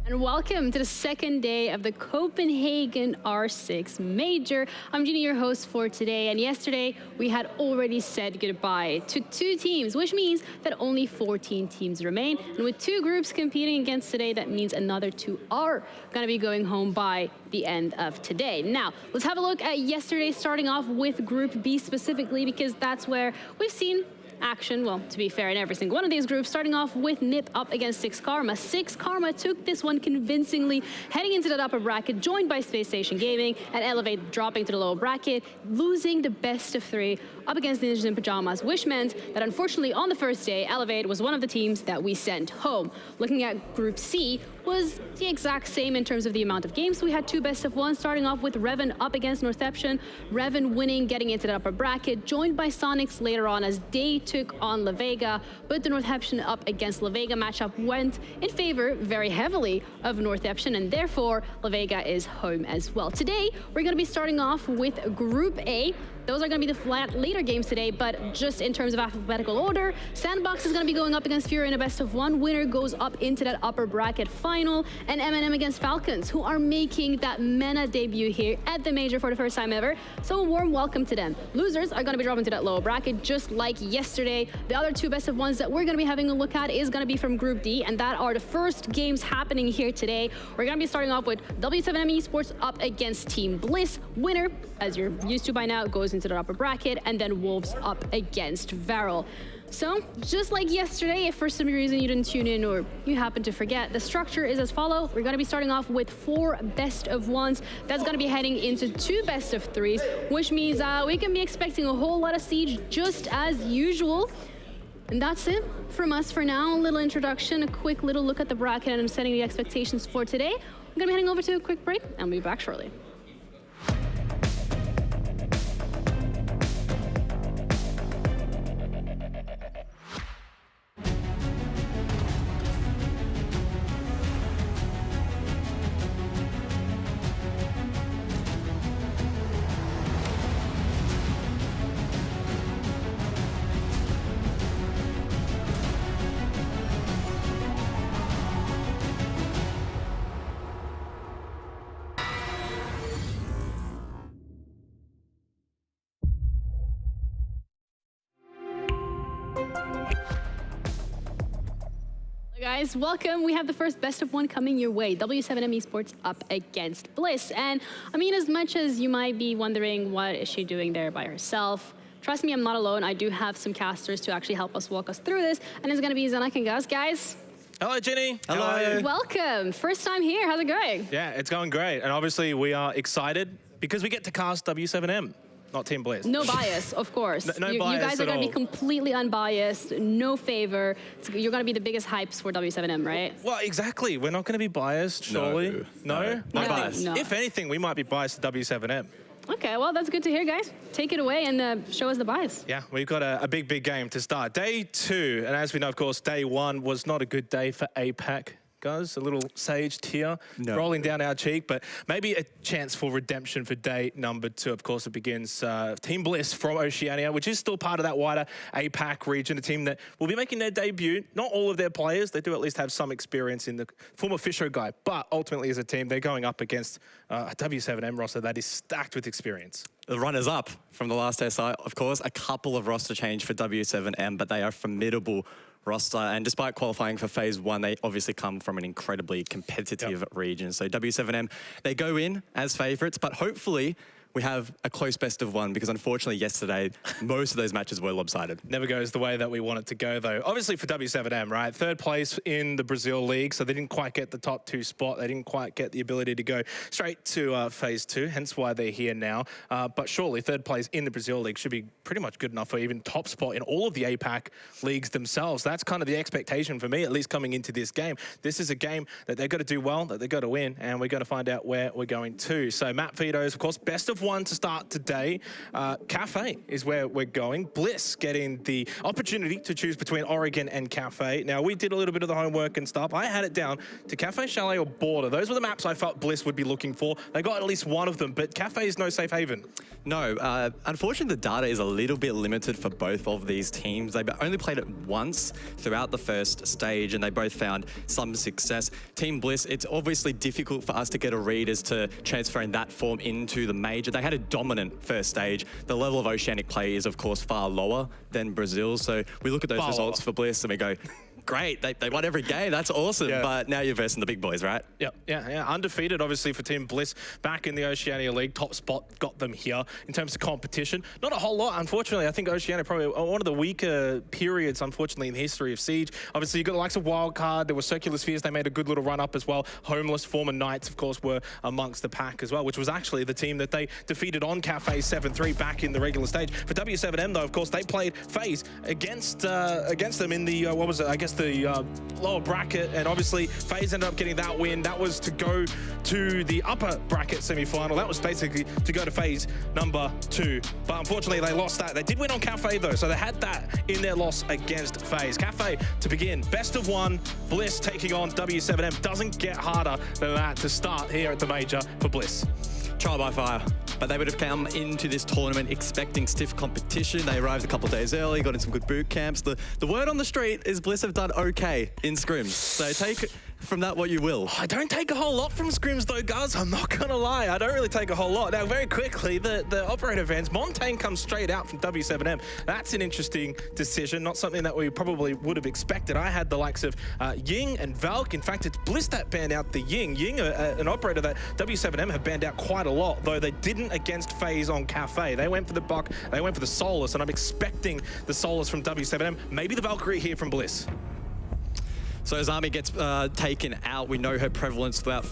And welcome to the second day of the Copenhagen R6 Major. I'm Jeannie, your host for today, and yesterday we had already said goodbye to 2 teams, which means that only 14 teams remain. And with 2 groups competing against today, that means another 2 are going to be going home by the end of today. Now, let's have a look at yesterday, starting off with Group B specifically, because that's where we've seen action, well, to be fair, in every single one of these groups, starting off with NIP up against 6 Karma. 6 Karma took this one convincingly, heading into that upper bracket, joined by Space Station Gaming, and Elevate dropping to the lower bracket, losing the best of 3 up against Ninjas in Pajamas, which meant that unfortunately on the first day, Elevate was one of the teams that we sent home. Looking at Group C was the exact same in terms of the amount of games. We had 2 best of 1, starting off with Revan up against Northception. Revan winning, getting into the upper bracket, joined by Sonics later on as they took on La Vega, but the Northception up against La Vega matchup went in favor very heavily of Northception, and therefore La Vega is home as well. Today, we're going to be starting off with Group A. Those are going to be the flat later games today, but just in terms of alphabetical order, Sandbox is going to be going up against Fury in a best of 1. Winner goes up into that upper bracket final, and Eminem against Falcons, who are making that MENA debut here at the Major for the first time ever. So a warm welcome to them. Losers are going to be dropping to that lower bracket, just like yesterday. The other 2 best of 1s that we're going to be having a look at is going to be from Group D, and that are the first games happening here today. We're going to be starting off with W7M Esports up against Team Bliss. Winner, as you're used to by now, goes into the upper bracket, and then Wolves up against Varrel. So, just like yesterday, if for some reason you didn't tune in or you happen to forget, the structure is as follows. We're going to be starting off with 4 best of 1s. That's going to be heading into 2 best of 3s, which means we can be expecting a whole lot of siege just as usual. And that's it from us for now. A little introduction, a quick little look at the bracket, and I'm setting the expectations for today. I'm going to be heading over to a quick break, and we'll be back shortly. Guys, welcome. We have the first best of 1 coming your way. W7M Esports up against Bliss. And I mean, as much as you might be wondering what is she doing there by herself, trust me, I'm not alone. I do have some casters to actually help us walk us through this. And it's going to be Zanak and Gus. Guys. Hello, Jenny. Hello. How are you? Welcome. First time here. How's it going? Yeah, it's going great. And obviously we are excited because we get to cast W7M. Not Team Bliss. No bias, of course. No you bias guys are at going to be all. completely unbiased, no favor. You're going to be the biggest hypes for W7M, right? Well, exactly. We're not going to be biased, surely. No bias. No. If anything, we might be biased to W7M. Okay, well, that's good to hear, guys. Take it away and show us the bias. Yeah, we've got a big game to start. Day 2, and as we know, of course, day 1 was not a good day for APAC. Guys, a little sage tear rolling down our cheek, but maybe a chance for redemption for day number 2. Of course, it begins Team Bliss from Oceania, which is still part of that wider APAC region, a team that will be making their debut. Not all of their players, they do at least have some experience in the former Fisho guy, but ultimately as a team, they're going up against a W7M roster that is stacked with experience. The runners-up from the last SI, of course, a couple of roster change for W7M, but they are formidable roster, and despite qualifying for phase 1, they obviously come from an incredibly competitive region. So W7M, they go in as favorites, but hopefully we have a close best of 1, because unfortunately yesterday, most of those matches were lopsided. Never goes the way that we want it to go, though. Obviously for W7M, right? 3rd place in the Brazil League, so they didn't quite get the top 2 spot. They didn't quite get the ability to go straight to phase 2, hence why they're here now. But surely 3rd place in the Brazil League should be pretty much good enough for even top spot in all of the APAC leagues themselves. That's kind of the expectation for me, at least coming into this game. This is a game that they've got to do well, that they've got to win, and we're going to find out where we're going to. So map vetoes, of course, best of 1 to start today. Kafe is where we're going. Bliss getting the opportunity to choose between Oregon and Kafe. Now, we did a little bit of the homework and stuff. I had it down to Kafe, Chalet, or Border. Those were the maps I felt Bliss would be looking for. They got at least one of them, but Kafe is no safe haven. No, unfortunately, the data is a little bit limited for both of these teams. They've only played it once throughout the first stage, and they both found some success. Team Bliss, it's obviously difficult for us to get a read as to transferring that form into the major. They had a dominant first stage. The level of Oceanic play is, of course, far lower than Brazil. So we look at those results for Bliss and we go, great, they won every game. That's awesome. Yeah. But now you're versing the big boys, right? Yep. Yeah. Undefeated, obviously, for Team Bliss back in the Oceania League. Top spot got them here in terms of competition. Not a whole lot, unfortunately. I think Oceania probably one of the weaker periods, unfortunately, in the history of Siege. Obviously, you got the likes of Wildcard. There were Circular Spheres. They made a good little run up as well. Homeless, former Knights, of course, were amongst the pack as well, which was actually the team that they defeated on Kafe 7-3 back in the regular stage. For W7M, though, of course, they played FaZe against them in the, what was it, I guess the lower bracket, and obviously FaZe ended up getting that win. That was to go to the upper bracket semi-final. That was basically to go to phase number 2. But unfortunately, they lost that. They did win on Kafe, though, so they had that in their loss against FaZe. Kafe, to begin, best of 1. Bliss taking on W7M. Doesn't get harder than that to start here at the Major for Bliss. Trial by fire. But they would have come into this tournament expecting stiff competition. They arrived a couple of days early, got in some good boot camps. The word on the street is Bliss have done okay in scrims. So take from that what you will. I don't take a whole lot from scrims though, guys. I'm not gonna lie. I don't really take a whole lot. Now, very quickly, the operator fans, Montaigne comes straight out from W7M. That's an interesting decision, not something that we probably would have expected. I had the likes of Ying and Valk. In fact, it's Bliss that banned out the Ying. Ying, an operator that W7M have banned out quite a lot, though they didn't against FaZe on Kafe. They went for the Buck, they went for the Solus, and I'm expecting the Solus from W7M. Maybe the Valkyrie here from Bliss. So as Army gets taken out, we know her prevalence throughout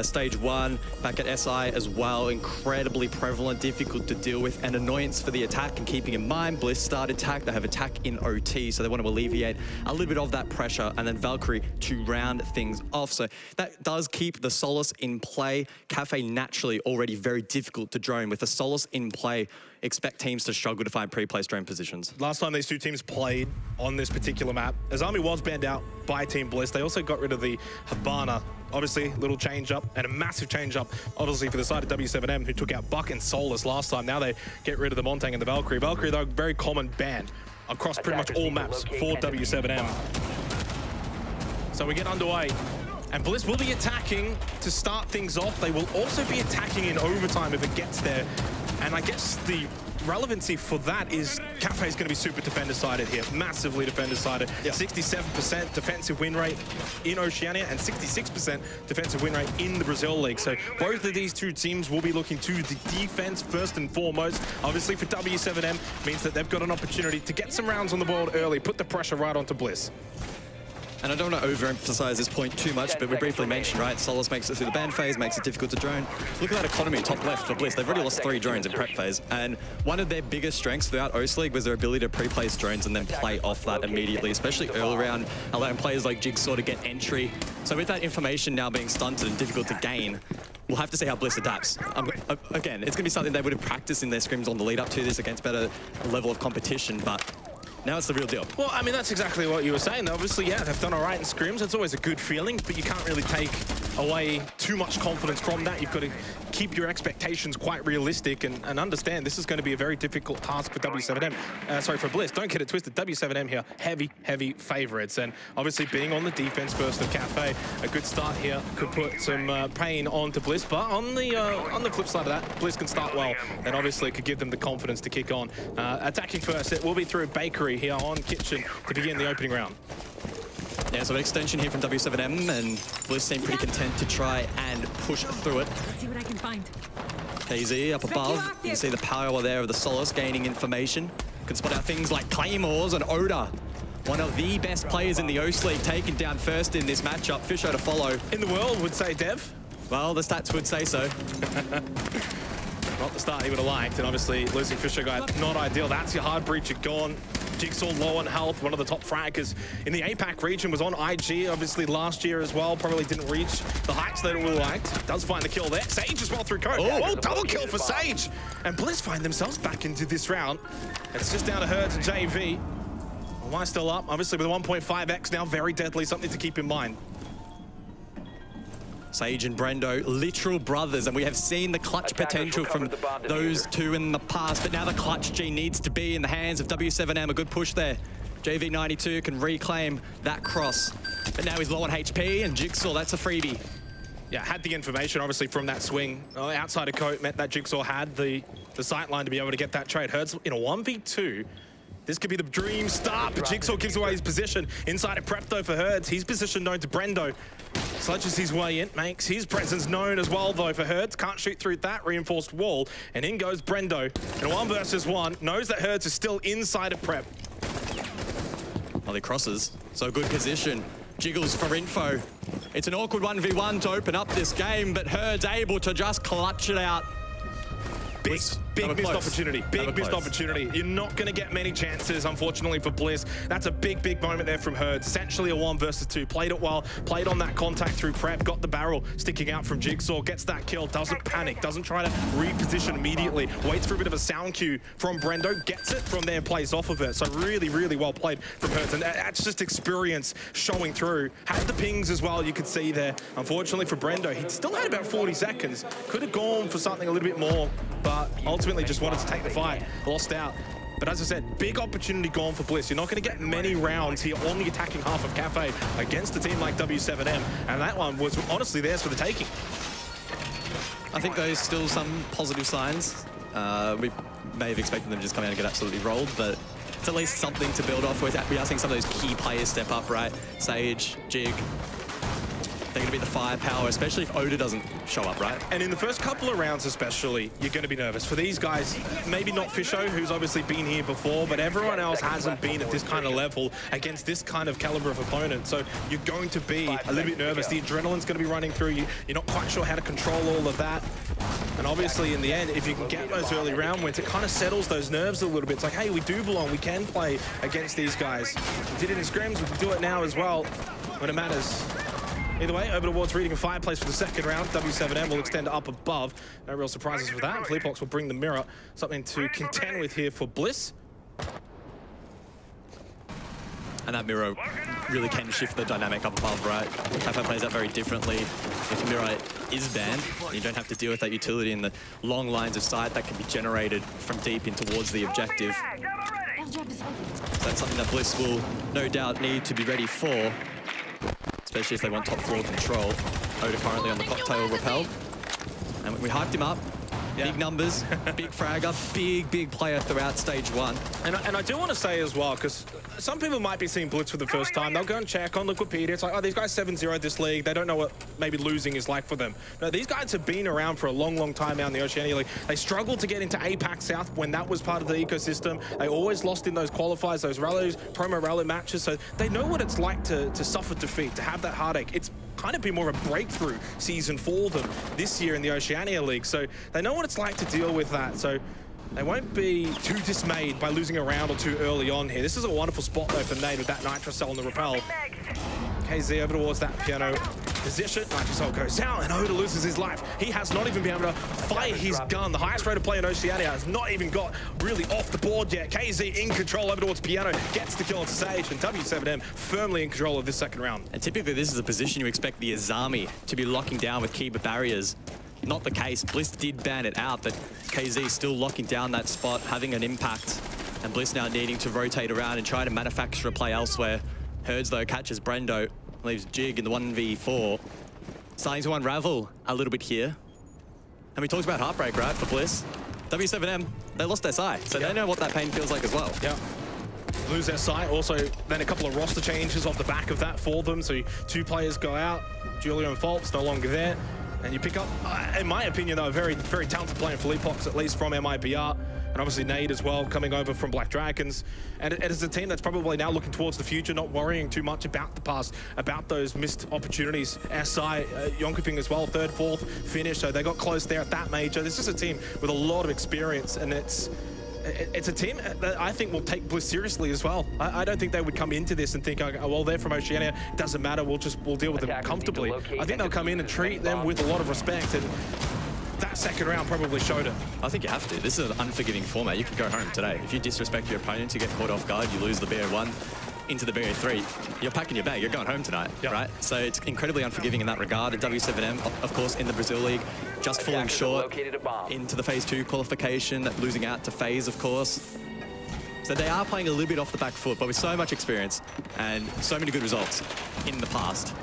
stage 1, back at SI as well. Incredibly prevalent, difficult to deal with, and annoyance for the attack. And keeping in mind, Bliss start attack, they have attack in OT, so they want to alleviate a little bit of that pressure, and then Valkyrie to round things off. So that does keep the Solus in play. Kafe naturally already very difficult to drone. With the Solus in play, expect teams to struggle to find pre-placed drone positions. Last time these two teams played on this particular map, Azami was banned out by Team Bliss. They also got rid of the Habana. Obviously, a little change up and a massive change up, obviously, for the side of W7M, who took out Buck and Solus last time. Now they get rid of the Montaigne and the Valkyrie. Valkyrie, though, very common ban across pretty much all maps for W7M. So we get underway. And Bliss will be attacking to start things off. They will also be attacking in overtime if it gets there. And I guess the relevancy for that is Kafe is going to be super defender-sided here, massively defender-sided. Yeah. 67% defensive win rate in Oceania and 66% defensive win rate in the Brazil League. So both of these two teams will be looking to the defense first and foremost. Obviously for W7M means that they've got an opportunity to get some rounds on the board early, put the pressure right onto Bliss. And I don't want to overemphasize this point too much, but we briefly mentioned, right, Solus makes it through the ban phase, makes it difficult to drone. Look at that economy top left for Bliss. They've already lost 3 drones in prep phase, and one of their biggest strengths throughout OS League was their ability to pre-place drones and then play off that immediately, especially early round, allowing players like Jigsaw to get entry. So with that information now being stunted and difficult to gain, we'll have to see how Bliss adapts. Again, it's going to be something they would have practiced in their scrims on the lead up to this against better level of competition, but now it's the real deal. Well, I mean, that's exactly what you were saying. Obviously, yeah, they've done all right in scrims. It's always a good feeling, but you can't really take away too much confidence from that. You've got to keep your expectations quite realistic and understand this is going to be a very difficult task for W7M. Sorry, for Bliss. Don't get it twisted. W7M here, heavy favorites. And obviously being on the defense first of Kafe, a good start here could put some pain onto Bliss. But on the flip side of that, Bliss can start well and obviously could give them the confidence to kick on. Attacking first, it will be through Bakery here on Kitchen to begin the opening round. Yeah, so an extension here from W7M, and Bliss seem pretty content to try and push through it. Let's see what I can find. KZ up above. You can see the power there of the Solus gaining information. You can spot out things like Claymores and Oda. One of the best players in the OS League taken down first in this matchup. Fisher to follow. In the world, would say Dev. Well, the stats would say so. Not the start he would have liked, and obviously losing Fisher guy, not ideal. That's your hard breacher gone. Jigsaw low on health, one of the top fraggers in the APAC region, was on IG, obviously last year as well, probably didn't reach the heights that it would have liked. Does find the kill there. Sage as well through Code. Oh, double kill for Sage! And Bliss find themselves back into this round. It's just down to Herds and JV. Why still up? Obviously with a 1.5x now, very deadly, something to keep in mind. Sage and Brendo, literal brothers, and we have seen the clutch potential from those two in the past, but now the clutch gene needs to be in the hands of W7M. A good push there. JV92 can reclaim that cross, but now he's low on HP, and Jigsaw, that's a freebie. Yeah, had the information, obviously, from that swing. Outside of Coat meant that Jigsaw had the sight line to be able to get that trade. Hertz in a 1v2. This could be the dream start, but Jigsaw gives away his position. Inside of prep, though, for Hertz. His position known to Brendo. Sludges his way in, makes his presence known as well, though, for Hertz. Can't shoot through that reinforced wall. And in goes Brendo. In a 1 versus 1, knows that Hertz is still inside of prep. Well, he crosses, so good position. Jiggles for info. It's an awkward 1v1 to open up this game, but Herd's able to just clutch it out. Big missed opportunity. Big missed opportunity. You're not going to get many chances, unfortunately, for Bliss. That's a big moment there from Herds. Essentially a 1 versus 2. Played it well. Played on that contact through prep. Got the barrel sticking out from Jigsaw. Gets that kill. Doesn't panic. Doesn't try to reposition immediately. Waits for a bit of a sound cue from Brendo. Gets it from there and plays off of it. So really well played from Herds. And that's just experience showing through. Had the pings as well, you could see there. Unfortunately for Brendo, he still had about 40 seconds. Could have gone for something a little bit more, but ultimately just wanted to take the fight. Lost out. But as I said, big opportunity gone for Bliss. You're not going to get many rounds here on the attacking half of Cafe against a team like W7M. And that one was honestly theirs for the taking. I think there's still some positive signs. We may have expected them to just come out and get absolutely rolled, but it's at least something to build off with. We are seeing some of those key players step up, right? Sage, Jig. They're going to be the firepower, especially if Oda doesn't show up, right? And in the first couple of rounds especially, you're going to be nervous. For these guys, maybe not Fisho, who's obviously been here before, but everyone else hasn't been at this kind of level against this kind of caliber of opponent. So you're going to be a little bit nervous. The adrenaline's going to be running through you. You're not quite sure how to control all of that. And obviously, in the end, if you can get those early round wins, it kind of settles those nerves a little bit. It's like, hey, we do belong. We can play against these guys. We did it in scrims. We can do it now as well when it matters. Either way, over towards reading a fireplace for the second round. W7M will extend up above. No real surprises with that. Fleetbox will bring the mirror. Something to contend with here for Bliss. And that mirror really can shift the dynamic up above, right? Cafe plays that very differently. If mirror is banned, you don't have to deal with that utility and the long lines of sight that can be generated from deep in towards the objective. So that's something that Bliss will no doubt need to be ready for, especially if they want top floor control. Oda currently on the cocktail repel. And we hyped him up. Yeah. Big numbers, big fragger, big player throughout stage 1. And I do want to say as well, because some people might be seeing Blitz for the first time. They'll go and check on Wikipedia. It's like, oh, these guys 7-0 this league. They don't know what maybe losing is like for them. No, these guys have been around for a long time now in the Oceania League. They struggled to get into APAC South when that was part of the ecosystem. They always lost in those qualifiers, those rallies, promo rally matches. So they know what it's like to suffer defeat, to have that heartache. It's kind of been more of a breakthrough season for them this year in the Oceania League. So they know what it's like to deal with that. So they won't be too dismayed by losing a round or two early on here. This is a wonderful spot though for Nate with that Nitrocell on the rappel. KZ over towards that piano position. Nitrocell goes down and Oda loses his life. He has not even been able to fire his gun. The highest rated player in Oceania has not even got really off the board yet. KZ in control over towards piano, gets the kill on Sage, and W7M firmly in control of this second round. And typically this is a position you expect the Azami to be locking down with key barriers. Not the case. Bliss did ban it out, but KZ still locking down that spot, having an impact. And Bliss now needing to rotate around and try to manufacture a play elsewhere. Herds, though, catches Brendo, leaves Jig in the 1v4. Starting to unravel a little bit here. And we talked about heartbreak, right, for Bliss. W7M, they lost their sight, so they know what that pain feels like as well. Yeah. Lose their sight. Also, then a couple of roster changes off the back of that for them. So 2 players go out. Julio and Fultz no longer there. And you pick up, in my opinion, though, a very talented player in Fleetbox, at least from MIBR. And obviously Nate as well, coming over from Black Dragons. And it is a team that's probably now looking towards the future, not worrying too much about the past, about those missed opportunities. SI, Yonkoping as well, 3rd, 4th finish. So they got close there at that major. This is a team with a lot of experience, and it's it's a team that I think will take Bliss seriously as well. I don't think they would come into this and think, oh, well, they're from Oceania, it doesn't matter, we'll deal with them comfortably. I think they'll come in and treat them with a lot of respect, and that second round probably showed it. I think you have to. This is an unforgiving format. You can go home today. If you disrespect your opponent, you get caught off guard, you lose the BO1 into the BO3, you're packing your bag, you're going home tonight, right? So it's incredibly unforgiving in that regard. At W7M, of course, in the Brazil League, just falling short into the Phase 2 qualification, losing out to FaZe, of course. So they are playing a little bit off the back foot, but with so much experience and so many good results in the past,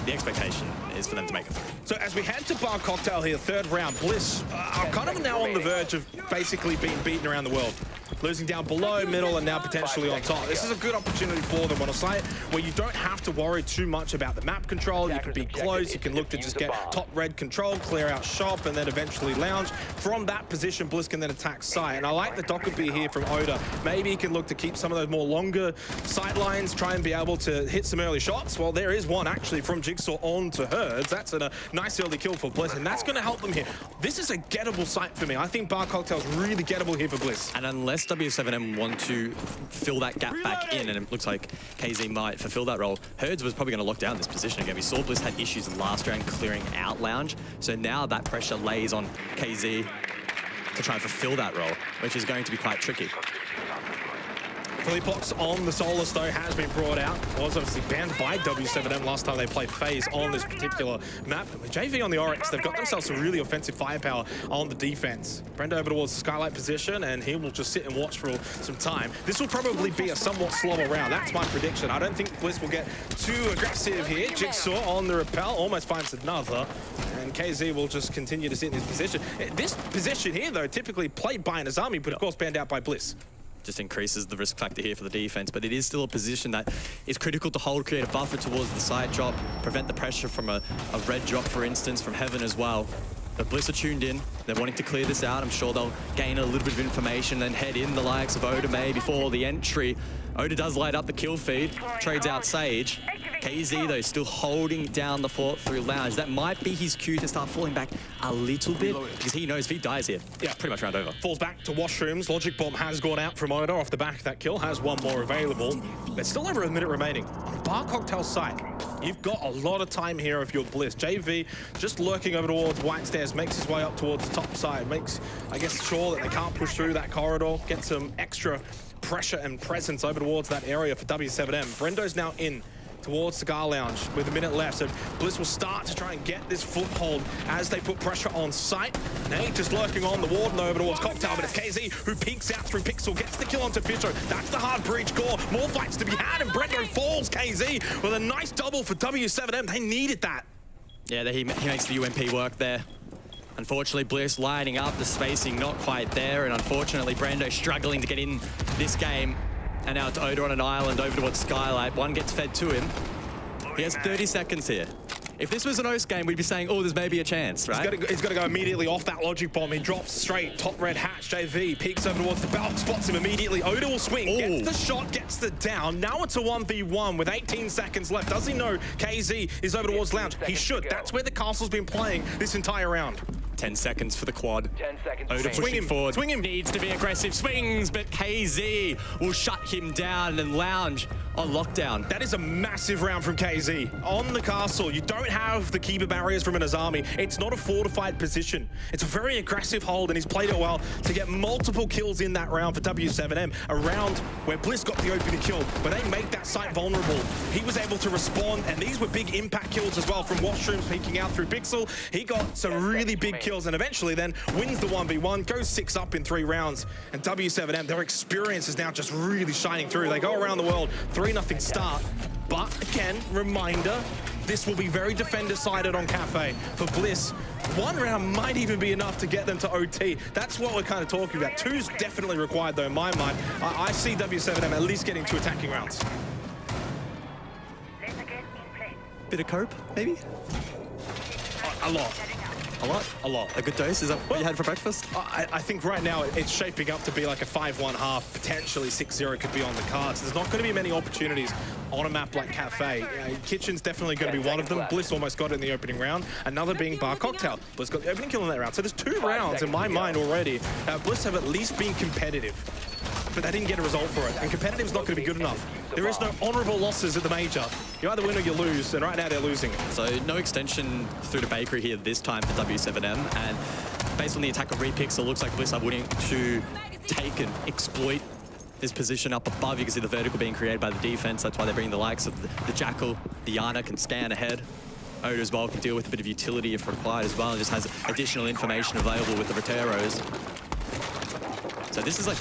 the expectation is for them to make it through. So as we head to Bar Cocktail here, third round, Bliss are kind of now on the verge of basically being beaten around the world. Losing down below, middle, and now potentially on top. This is a good opportunity for them on a site where you don't have to worry too much about the map control. You can be close, you can look to just get top red control, clear out shop, and then eventually lounge. From that position, Bliss can then attack site. And I like the Dockerby here from Oda. Maybe he can look to keep some of those more longer sight lines, try and be able to hit some early shots. Well, there is one actually from Jigsaw on to Herds. That's a nice early kill for Bliss, and that's going to help them here. This is a gettable site for me. I think Bar Cocktail's really gettable here for Bliss. And unless W7M want to fill that gap back in, and it looks like KZ might fulfill that role, Herds was probably going to lock down this position again. We saw Bliss had issues last round clearing out Lounge, so now that pressure lays on KZ to try and fulfill that role, which is going to be quite tricky. Fleetbox on the Solus, though, has been brought out. Was obviously banned by W7M last time they played FaZe on this particular map. And with JV on the Oryx, they've got themselves some really offensive firepower on the defense. Brenda over towards the Skylight position, and he will just sit and watch for some time. This will probably be a somewhat slower round. That's my prediction. I don't think Bliss will get too aggressive here. Jigsaw on the rappel, almost finds another. And KZ will just continue to sit in his position. This position here, though, typically played by an Azami, but of course banned out by Bliss. Just increases the risk factor here for the defense, but it is still a position that is critical to hold, create a buffer towards the side drop, prevent the pressure from a red drop, for instance, from Heaven as well. But Bliss are tuned in. They're wanting to clear this out. I'm sure they'll gain a little bit of information, then head in the likes of Oda May before the entry. Oda does light up the kill feed, trades out Sage. KZ, though, still holding down the fort through Lounge. That might be his cue to start falling back a little bit, because he knows if he dies here, yeah, pretty much round over. Falls back to washrooms. Logic Bomb has gone out from Oda off the back of that kill, has one more available. There's still over a minute remaining. On Bar Cocktail site, you've got a lot of time here if you're Bliss. JV just lurking over towards White Stairs, makes his way up towards the top side, makes, I guess, sure that they can't push through that corridor, get some extra pressure and presence over towards that area for W7M. Brendo's now in towards Cigar Lounge with a minute left, so Bliss will start to try and get this foothold as they put pressure on site. Nate just lurking on the Warden over towards Cocktail, but it's KZ who peeks out through Pixel, gets the kill onto Fisher. That's the hard breach core. More fights to be had, and Brendo falls KZ with a nice double for W7M. They needed that. Yeah, he makes the UMP work there. Unfortunately, Bliss lining up, the spacing not quite there, and unfortunately, Brando struggling to get in this game. And now it's Oda on an island over towards Skylight. One gets fed to him. He has 30 seconds here. If this was an OS game, we'd be saying, oh, there's maybe a chance, right? He's got to go immediately off that Logic Bomb. He drops straight, top red hatch, JV, peeks over towards the belt, spots him immediately. Oda will swing, gets the shot, gets the down. Now it's a 1v1 with 18 seconds left. Does he know KZ is over towards Lounge? He should. That's where the castle's been playing this entire round. 10 seconds for the quad. 10 seconds. Oda pushing forward. Swing him. Needs to be aggressive. Swings, but KZ will shut him down, and Lounge on lockdown. That is a massive round from KZ. On the castle, you don't have the keeper barriers from an Azami. It's not a fortified position. It's a very aggressive hold, and he's played it well to get multiple kills in that round for W7M. A round where Bliss got the opening kill, where they make that site vulnerable. He was able to respond, and these were big impact kills as well from Washrooms peeking out through Pixel. He got some really big kills, and eventually then wins the 1v1, goes 6 up in 3 rounds. And W7M, their experience is now just really shining through. They go around the world, 3-0 start. But again, reminder, this will be very defender-sided on Kafe. For Bliss, 1 round might even be enough to get them to OT. That's what we're kind of talking about. 2's definitely required, though, in my mind. I see W7M at least getting 2 attacking rounds. Bit of cope, maybe? A lot. A lot? A lot. A good dose? Is that what you had for breakfast? I think right now it's shaping up to be like a 5-1 half, potentially 6-0 could be on the cards. There's not going to be many opportunities on a map like Cafe. Kitchen's definitely going to be one of them. Bliss almost got it in the opening round. Another being Bar Cocktail. Bliss got the opening kill in that round. So there's 2 rounds in my mind already. Bliss have at least been competitive, but they didn't get a result for it. And competitive's not going to be good enough. There is no honourable losses at the major. You either win or you lose, and right now they're losing. So no extension through the bakery here this time for W7M, and based on the attack of repicks, it looks like Bliss are willing to take and exploit this position up above. You can see the vertical being created by the defense. That's why they're bringing the likes of the Jackal. The Yana can scan ahead. Oda as well can deal with a bit of utility if required as well, and just has additional information available with the Roteros. So this is like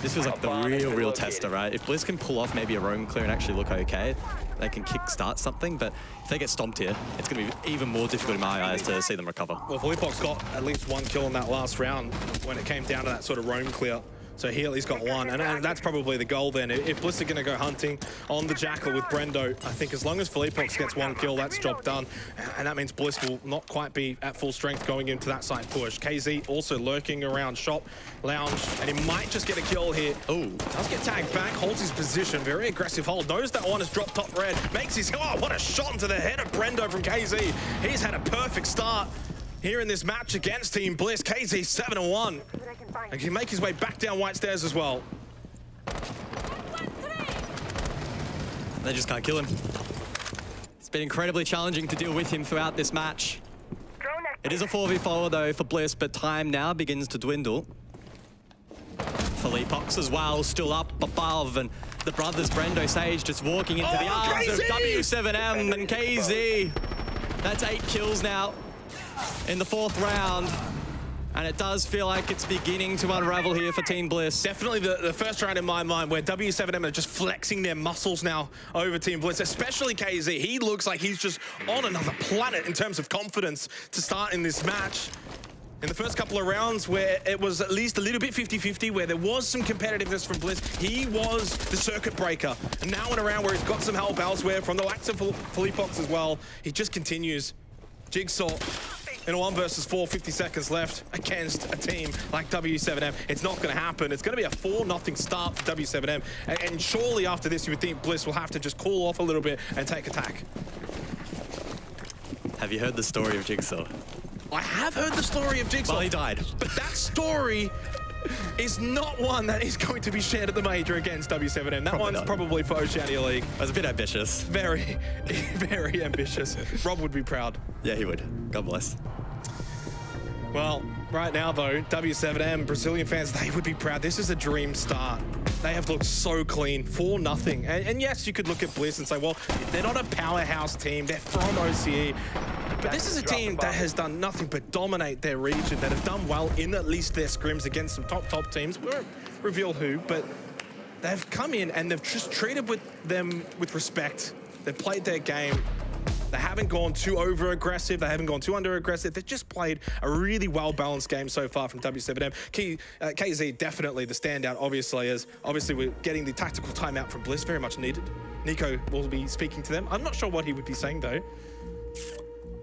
this feels like the real tester, right? If Bliss can pull off maybe a roam clear and actually look okay, they can kickstart something, but if they get stomped here, it's going to be even more difficult in my eyes to see them recover. Well, Philippos got at least 1 kill in that last round when it came down to that sort of roam clear. So he at least got 1, and that's probably the goal then. If Bliss are going to go hunting on the Jackal with Brendo, I think as long as Philippos gets 1 kill, that's job done. And that means Bliss will not quite be at full strength going into that side push. KZ also lurking around shop, lounge, and he might just get a kill here. Oh, does get tagged back, holds his position, very aggressive hold. Knows that one is dropped top red, makes his, oh, what a shot into the head of Brendo from KZ. He's had a perfect start here in this match against Team Bliss. KZ 7-1. And can make his way back down White Stairs as well. They just can't kill him. It's been incredibly challenging to deal with him throughout this match. It is a 4v4 though for Bliss, but time now begins to dwindle. Philippos as well, still up above, and the brothers Brendo Sage just walking into the arms of W7M and KZ. That's 8 kills now in the 4th round. And it does feel like it's beginning to unravel here for Team Bliss. Definitely the first round in my mind where W7M are just flexing their muscles now over Team Bliss, especially KZ. He looks like he's just on another planet in terms of confidence to start in this match. In the first couple of rounds where it was at least a little bit 50-50, where there was some competitiveness from Bliss, he was the circuit breaker. And now in a round where he's got some help elsewhere from the likes of Philippos as well, he just continues. Jigsaw in a 1 versus 4, 50 seconds left against a team like W7M. It's not going to happen. It's going to be a 4-0 start for W7M. And surely after this, you would think Bliss will have to just cool off a little bit and take attack. Have you heard the story of Jigsaw? I have heard the story of Jigsaw. Well, he died. But that story is not one that is going to be shared at the major against W7M. That one's probably for Oceania League. That's a bit ambitious. Very, very ambitious. Rob would be proud. Yeah, he would. God bless. Well, right now though, W7M, Brazilian fans, they would be proud. This is a dream start. They have looked so clean, 4-0. And yes, you could look at Bliss and say, well, they're not a powerhouse team. They're from OCE. But this is a team that has done nothing but dominate their region, that have done well in at least their scrims against some top teams. We won't reveal who, but they've come in and they've just treated them with respect. They've played their game. They haven't gone too over-aggressive. They haven't gone too under-aggressive. They've just played a really well-balanced game so far from W7M. KZ definitely the standout, obviously we're getting the tactical timeout from Bliss, very much needed. Nico will be speaking to them. I'm not sure what he would be saying, though.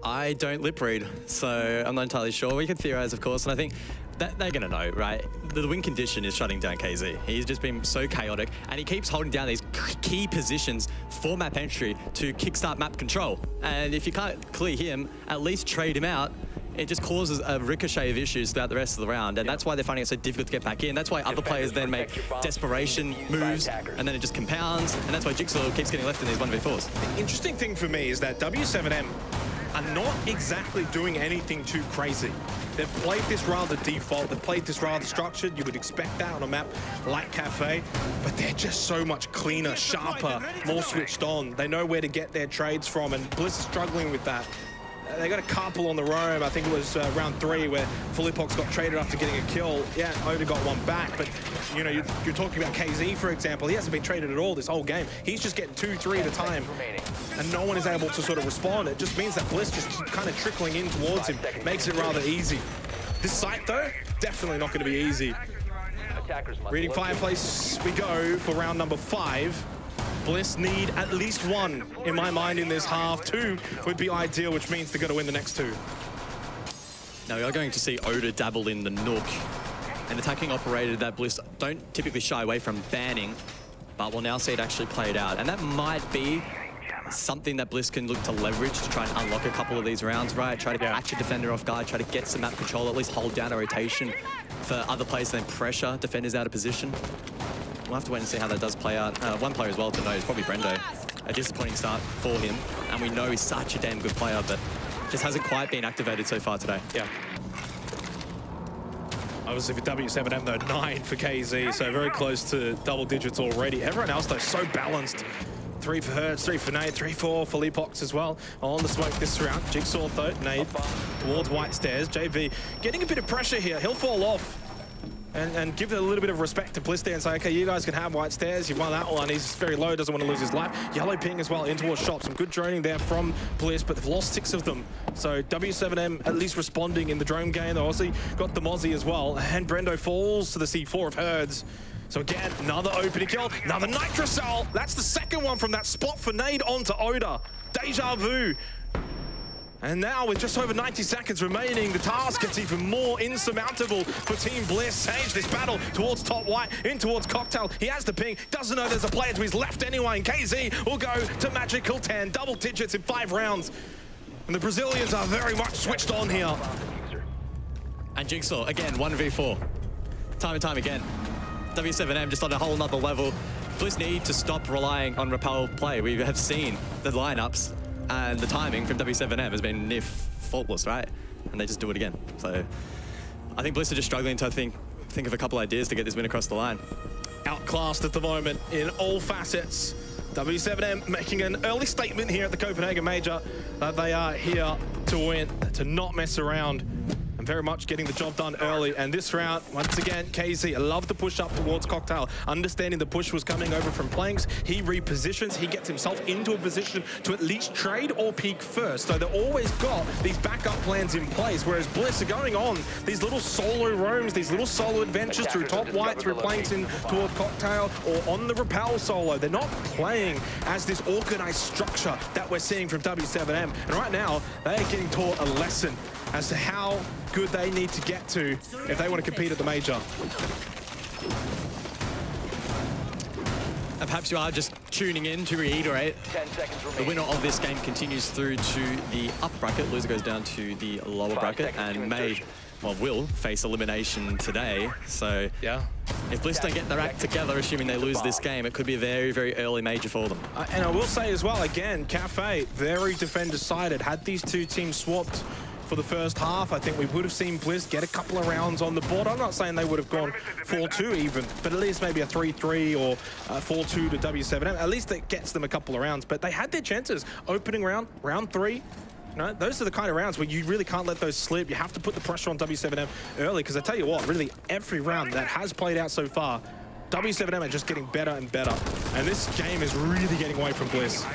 I don't lip read, so I'm not entirely sure. We can theorize, of course, and I think that they're going to know, right? The win condition is shutting down KZ. He's just been so chaotic, and he keeps holding down these key positions for map entry to kickstart map control. And if you can't clear him, at least trade him out. It just causes a ricochet of issues throughout the rest of the round, and that's why they're finding it so difficult to get back in. That's why other players then make desperation moves, and then it just compounds, and that's why Jigsaw keeps getting left in these 1v4s. The interesting thing for me is that W7M are not exactly doing anything too crazy. They've played this rather default, they've played this rather structured. You would expect that on a map like Cafe, but they're just so much cleaner, sharper, more switched on. They know where to get their trades from, and Bliss is struggling with that. They got a couple on the roam. I think it was round 3 where Philippos got traded after getting a kill. Yeah, Oda got one back, but you know, you're talking about KZ, for example. He hasn't been traded at all this whole game. He's just getting 2, 3 at a time, and no one is able to sort of respond. It just means that Bliss just keeps kind of trickling in towards him. Makes it rather easy. This site, though, definitely not going to be easy. Reading Fireplace, we go for round number 5. Bliss need at least 1 in my mind in this half. 2 would be ideal, which means they're going to win the next 2. Now we are going to see Oda dabble in the Nook. An attacking operator that Bliss don't typically shy away from banning, but we'll now see it actually played out. And that might be something that Bliss can look to leverage to try and unlock a couple of these rounds, right? Try to catch a defender off guard, try to get some map control, at least hold down a rotation for other players, then pressure defenders out of position. We'll have to wait and see how that does play out. One player as well to know is probably Brendo. A disappointing start for him, and we know he's such a damn good player, but just hasn't quite been activated so far today. Yeah. Obviously for W7M though, 9 for KZ, so very close to double digits already. Everyone else though, so balanced. 3 for Hertz, 3 for Nade, 3 for Leapox as well. On the smoke this round. Jigsaw though, Nade towards White Stairs. JV getting a bit of pressure here. He'll fall off. And give a little bit of respect to Bliss there and say, okay, you guys can have White Stairs. You've won that one. He's very low, doesn't want to lose his life. Yellow ping as well in towards shop. Some good droning there from Bliss, but they've lost 6 of them. So W7M at least responding in the drone game. They also got the Mozzie as well. And Brendo falls to the C4 of Herds. So again, another opening kill, another Nitrocell. That's the second one from that spot for Nade onto Oda. Deja vu. And now with just over 90 seconds remaining, the task gets even more insurmountable for Team Bliss. Sage this battle towards top white, in towards Cocktail. He has the ping, doesn't know there's a player to his left anyway, and KZ will go to magical 10, double digits in 5 rounds. And the Brazilians are very much switched on here. And Jigsaw, again, 1v4. Time and time again. W7M just on a whole nother level. Bliss need to stop relying on repel play. We have seen the lineups and the timing from W7M has been near faultless, right? And they just do it again. So I think Bliss are just struggling to think of a couple ideas to get this win across the line. Outclassed at the moment in all facets. W7M making an early statement here at the Copenhagen Major that they are here to win, to not mess around. Very much getting the job done early, and this round, once again, KZ, I love the push up towards Cocktail, understanding the push was coming over from Planks. He repositions, he gets himself into a position to at least trade or peek first, so they've always got these backup plans in place, whereas Bliss are going on these little solo roams, these little solo adventures through top white, through Planks in toward Cocktail, or on the Repel solo. They're not playing as this organized structure that we're seeing from W7M, and right now, they are getting taught a lesson as to how good they need to get to if they want to compete at the Major. And perhaps you are just tuning in to reiterate, the winner of this game continues through to the up bracket. Loser goes down to the lower bracket and will face elimination today. So yeah, if Bliss don't get their act together, assuming they lose this game, it could be a very, very early major for them. And I will say as well, again, Kafe, very defender-sided. Had these two teams swapped for the first half, I think we would have seen Bliss get a couple of rounds on the board. I'm not saying they would have gone 4-2 even, but at least maybe a 3-3 or 4-2 to W7M. At least it gets them a couple of rounds, but they had their chances. Opening round, round 3. You know, those are the kind of rounds where you really can't let those slip. You have to put the pressure on W7M early, because I tell you what, really every round that has played out so far, W7M are just getting better and better. And this game is really getting away from Bliss.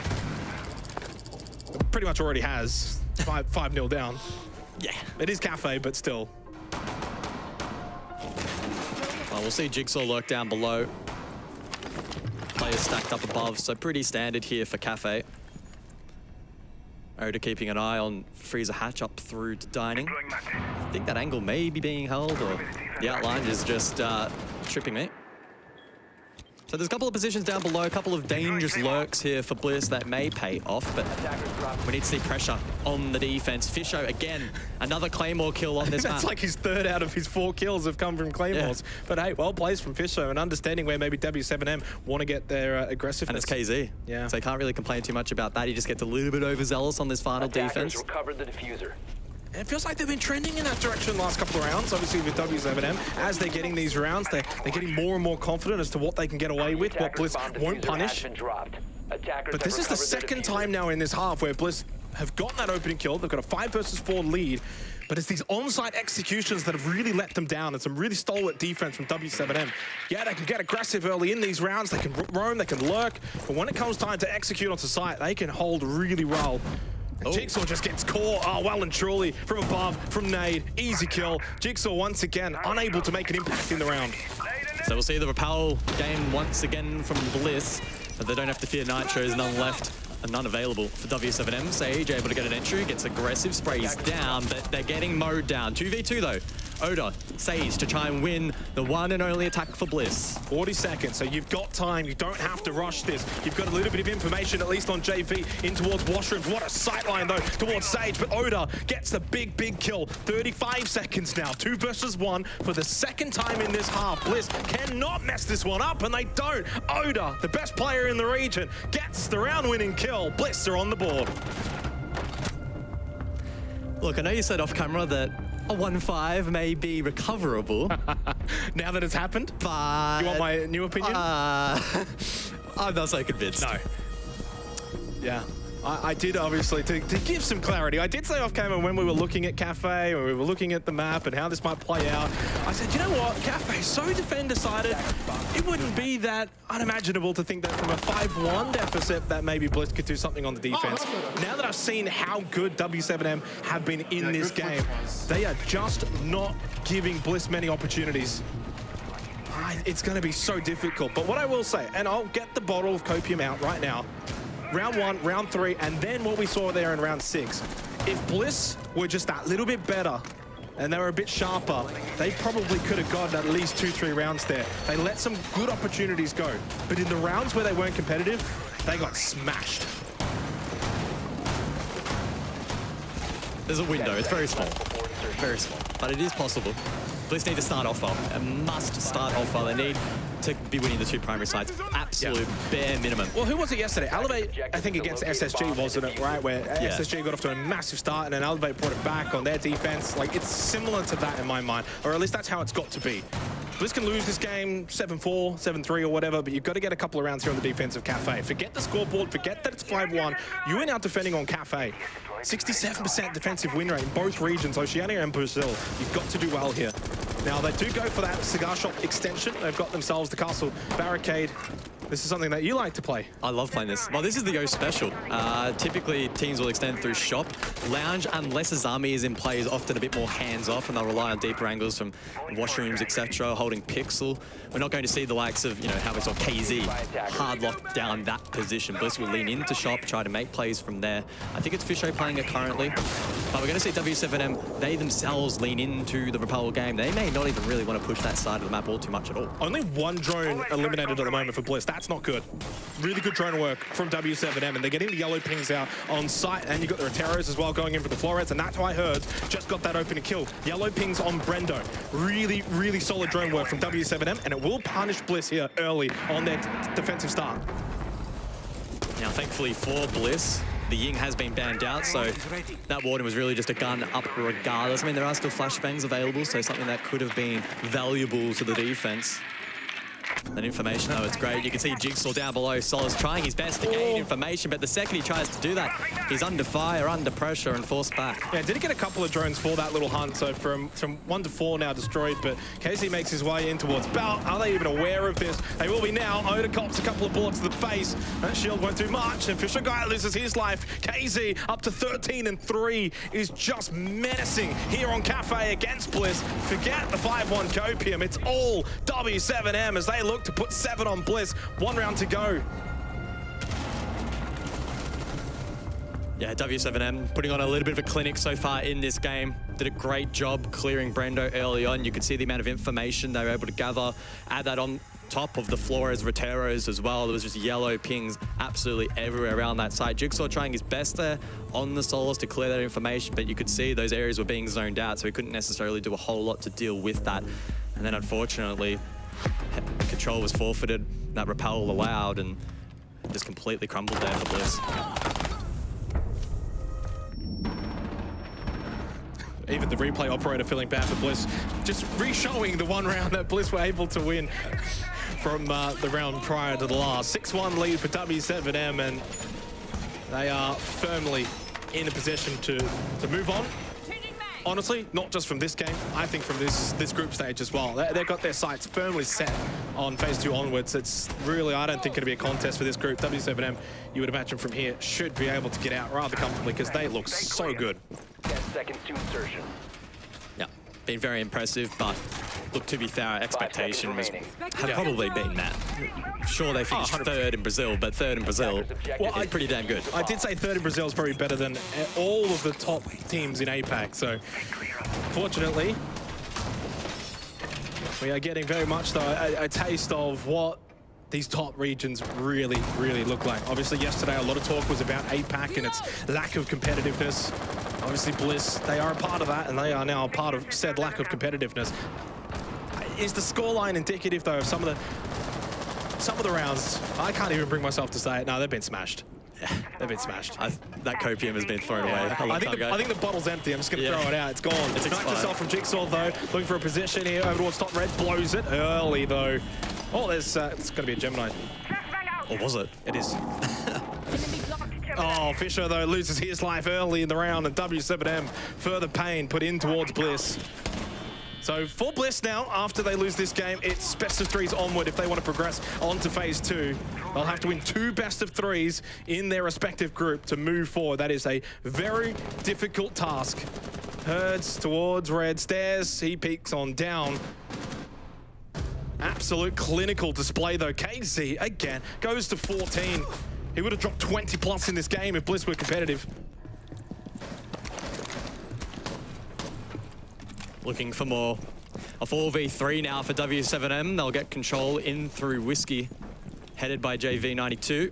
It pretty much already has. 5-0 down. Yeah. It is Kafe, but still. Well, we'll see Jigsaw lurk down below. Players stacked up above, so pretty standard here for Kafe. Oda keeping an eye on Freezer Hatch up through to Dining. I think that angle may be being held, or the outline is just tripping me. So there's a couple of positions down below, a couple of dangerous lurks here for Bliss that may pay off, but we need to see pressure on the defense. Fisho, again, another Claymore kill on this map. That's like his 3rd out of his 4 kills have come from Claymores. Yeah. But hey, well placed from Fisho, and understanding where maybe W7M want to get their aggressiveness. And it's KZ. Yeah. So you can't really complain too much about that. He just gets a little bit overzealous on this final defense. Recovered the diffuser. It feels like they've been trending in that direction the last couple of rounds, obviously with W7M. As they're getting these rounds, they're getting more and more confident as to what they can get away with, what Bliss won't punish. But this is the second time now in this half where Bliss have gotten that opening kill. They've got a 5 versus 4 lead, but it's these on-site executions that have really let them down, and some really stalwart defense from W7M. Yeah, they can get aggressive early in these rounds, they can roam, they can lurk, but when it comes time to execute onto site, they can hold really well. Jigsaw just gets caught, well and truly, from above, from Nade. Easy kill. Jigsaw once again unable to make an impact in the round. So we'll see the Repel game once again from Bliss, but they don't have to fear Nitros, none left none available for W7M. Sage able to get an entry, gets aggressive, sprays down, but they're getting mowed down. 2v2 though. Oda, Sage to try and win the one and only attack for Bliss. 40 seconds, so you've got time. You don't have to rush this. You've got a little bit of information, at least on JV, in towards washrooms. What a sightline, though, towards Sage. But Oda gets the big kill. 35 seconds now. 2 versus 1 for the second time in this half. Bliss cannot mess this one up, and they don't. Oda, the best player in the region, gets the round-winning kill. Bliss are on the board. Look, I know you said off camera that a 1-5 may be recoverable. Now that it's happened? But... You want my new opinion? I'm not so convinced. No. Yeah. I did, obviously, to give some clarity, I did say off camera when we were looking at Kafe, when we were looking at the map and how this might play out, I said, you know what, Kafe is so defender-sided, it wouldn't be that unimaginable to think that from a 5-1 deficit that maybe Bliss could do something on the defense. Now that I've seen how good W7M have been in this game, they are just not giving Bliss many opportunities. It's going to be so difficult. But what I will say, and I'll get the bottle of copium out right now, round 1, round 3, and then what we saw there in round 6. If Bliss were just that little bit better and they were a bit sharper, they probably could have gotten at least 2-3 rounds there. They let some good opportunities go. But in the rounds where they weren't competitive, they got smashed. There's a window. It's very small. Very small. But it is possible. Bliss need to start off well. And must start off well. They need to be winning the 2 primary sides. Absolute bare minimum. Well, who was it yesterday? Elevate, I think, against SSG, wasn't it, right? Where SSG got off to a massive start and then Elevate brought it back on their defense. Like, it's similar to that in my mind, or at least that's how it's got to be. Bliss can lose this game 7-4, 7-3 or whatever, but you've got to get a couple of rounds here on the defense of Kafe. Forget the scoreboard, forget that it's 5-1. You are now defending on Kafe. 67% defensive win rate in both regions, Oceania and Brazil. You've got to do well here. Now, they do go for that cigar shop extension. They've got themselves the castle barricade. This is something that you like to play. I love playing this. Well, this is the Go special. Typically, teams will extend through shop. Lounge, unless Azami is in play, is often a bit more hands-off, and they'll rely on deeper angles from washrooms, etc., holding Pixel. We're not going to see the likes of, you know, how we saw KZ hard lock down that position. Bliss will lean into shop, try to make plays from there. I think it's Fisho playing it currently. But we're going to see W7M, they themselves lean into the Repel game. They may not even really want to push that side of the map all too much at all. Only 1 drone eliminated at the moment for Bliss. That's not good. Really good drone work from W7M, and they're getting the yellow pings out on site, and you've got the Roteros as well going in for the Flores, and that's why Herds just got that opening kill. Yellow pings on Brendo. Really solid drone work from W7M, and it will punish Bliss here early on their defensive start. Now, thankfully for Bliss, the Ying has been banned out, so that Warden was really just a gun up regardless. I mean, there are still flashbangs available, so something that could have been valuable to the defense. That information, though, it's great. You can see Jigsaw down below. Sol's trying his best to gain information, but the second he tries to do that, he's under fire, under pressure, and forced back. Yeah, did get a couple of drones for that little hunt, so from 1 to 4 now destroyed, but KZ makes his way in towards Belt. Are they even aware of this? They will be now. Oda cops a couple of bullets to the face. That shield won't do much, and Fisher Guy loses his life. KZ up to 13-3 is just menacing here on Kafe against Bliss. Forget the 5-1 copium. It's all W7M as they look to put 7 on Bliss. 1 round to go. Yeah, W7M putting on a little bit of a clinic so far in this game. Did a great job clearing Brendo early on. You could see the amount of information they were able to gather, add that on top of the Flores, Roteros as well. There was just yellow pings absolutely everywhere around that site. Jigsaw trying his best there on the solos to clear that information, but you could see those areas were being zoned out, so he couldn't necessarily do a whole lot to deal with that. And then unfortunately, control was forfeited, that repel allowed, and just completely crumbled there for Bliss. Even the replay operator feeling bad for Bliss, just re-showing the 1 round that Bliss were able to win from the round prior to the last. 6-1 lead for W7M, and they are firmly in a position to move on. Honestly, not just from this game, I think from this group stage as well. They've got their sights firmly set on phase 2 onwards. It's really, I don't think it'll be a contest for this group. W7M, you would imagine from here, should be able to get out rather comfortably because they look so good. 10 seconds to insertion. Yeah, been very impressive, but Look, to be fair, our expectation was had probably been that. Sure, they finished third in Brazil, but third in Brazil is pretty damn good. I did say third in Brazil is probably better than all of the top teams in APAC. So, fortunately, we are getting very much, though, a taste of what these top regions really, really look like. Obviously, yesterday, a lot of talk was about APAC and its lack of competitiveness. Obviously, Bliss, they are a part of that, and they are now a part of said lack of competitiveness. Is the scoreline indicative, though, of some of the rounds? I can't even bring myself to say it. No, they've been smashed. Yeah, they've been smashed. That copium has been thrown away. I think the bottle's empty. I'm just going to throw it out. It's gone. It's knocked itself from Jigsaw, though. Looking for a position here over towards top red. Blows it early, though. Oh, there's it's going to be a Gemini. Or was it? It is. Oh, Fisher, though, loses his life early in the round, and W7M further pain put in towards Bliss. So for Bliss now, after they lose this game, it's best of threes onward if they want to progress on to phase 2. They'll have to win 2 best of threes in their respective group to move forward. That is a very difficult task. Herds towards red stairs. He peeks on down. Absolute clinical display, though. KZ, again, goes to 14. He would have dropped 20 plus in this game if Bliss were competitive. Looking for more. A 4v3 now for W7M. They'll get control in through Whiskey, headed by JV92.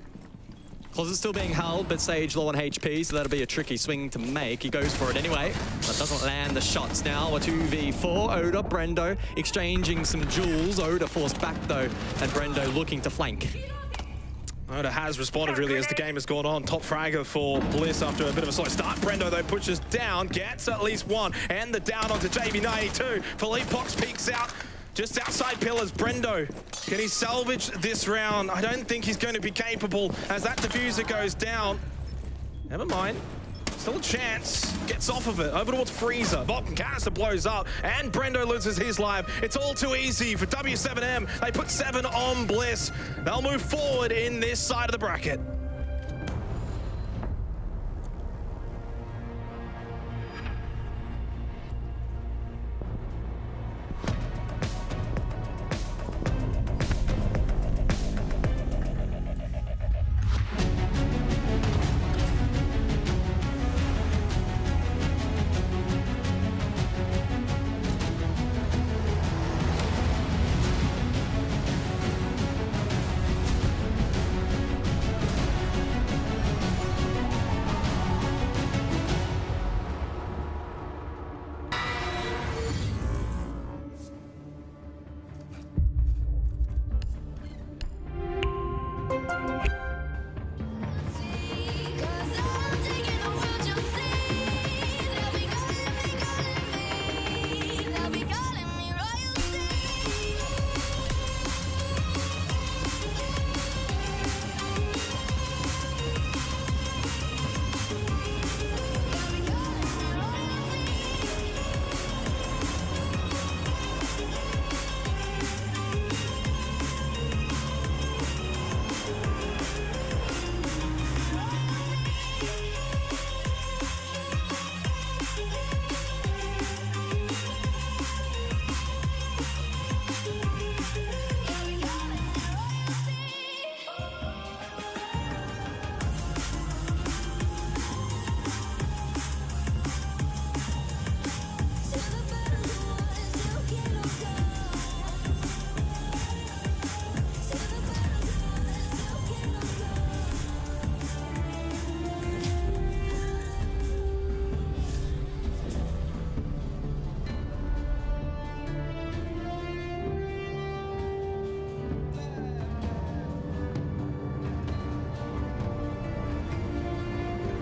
Closet still being held, but Sage low on HP, so that'll be a tricky swing to make. He goes for it anyway, but doesn't land the shots now. A 2v4, Oda, Brendo exchanging some jewels. Oda forced back though, and Brendo looking to flank. Oda has responded really as the game has gone on. Top fragger for Bliss after a bit of a slow start. Brendo, though, pushes down, gets at least one, and the down onto JV92. Philippe Pox peeks out just outside pillars. Brendo, can he salvage this round? I don't think he's going to be capable as that diffuser goes down. Never mind. Still a chance. Gets off of it. Over towards Freezer. Vulcan canister blows up, and Brendo loses his life. It's all too easy for W7M. They put 7 on Bliss. They'll move forward in this side of the bracket.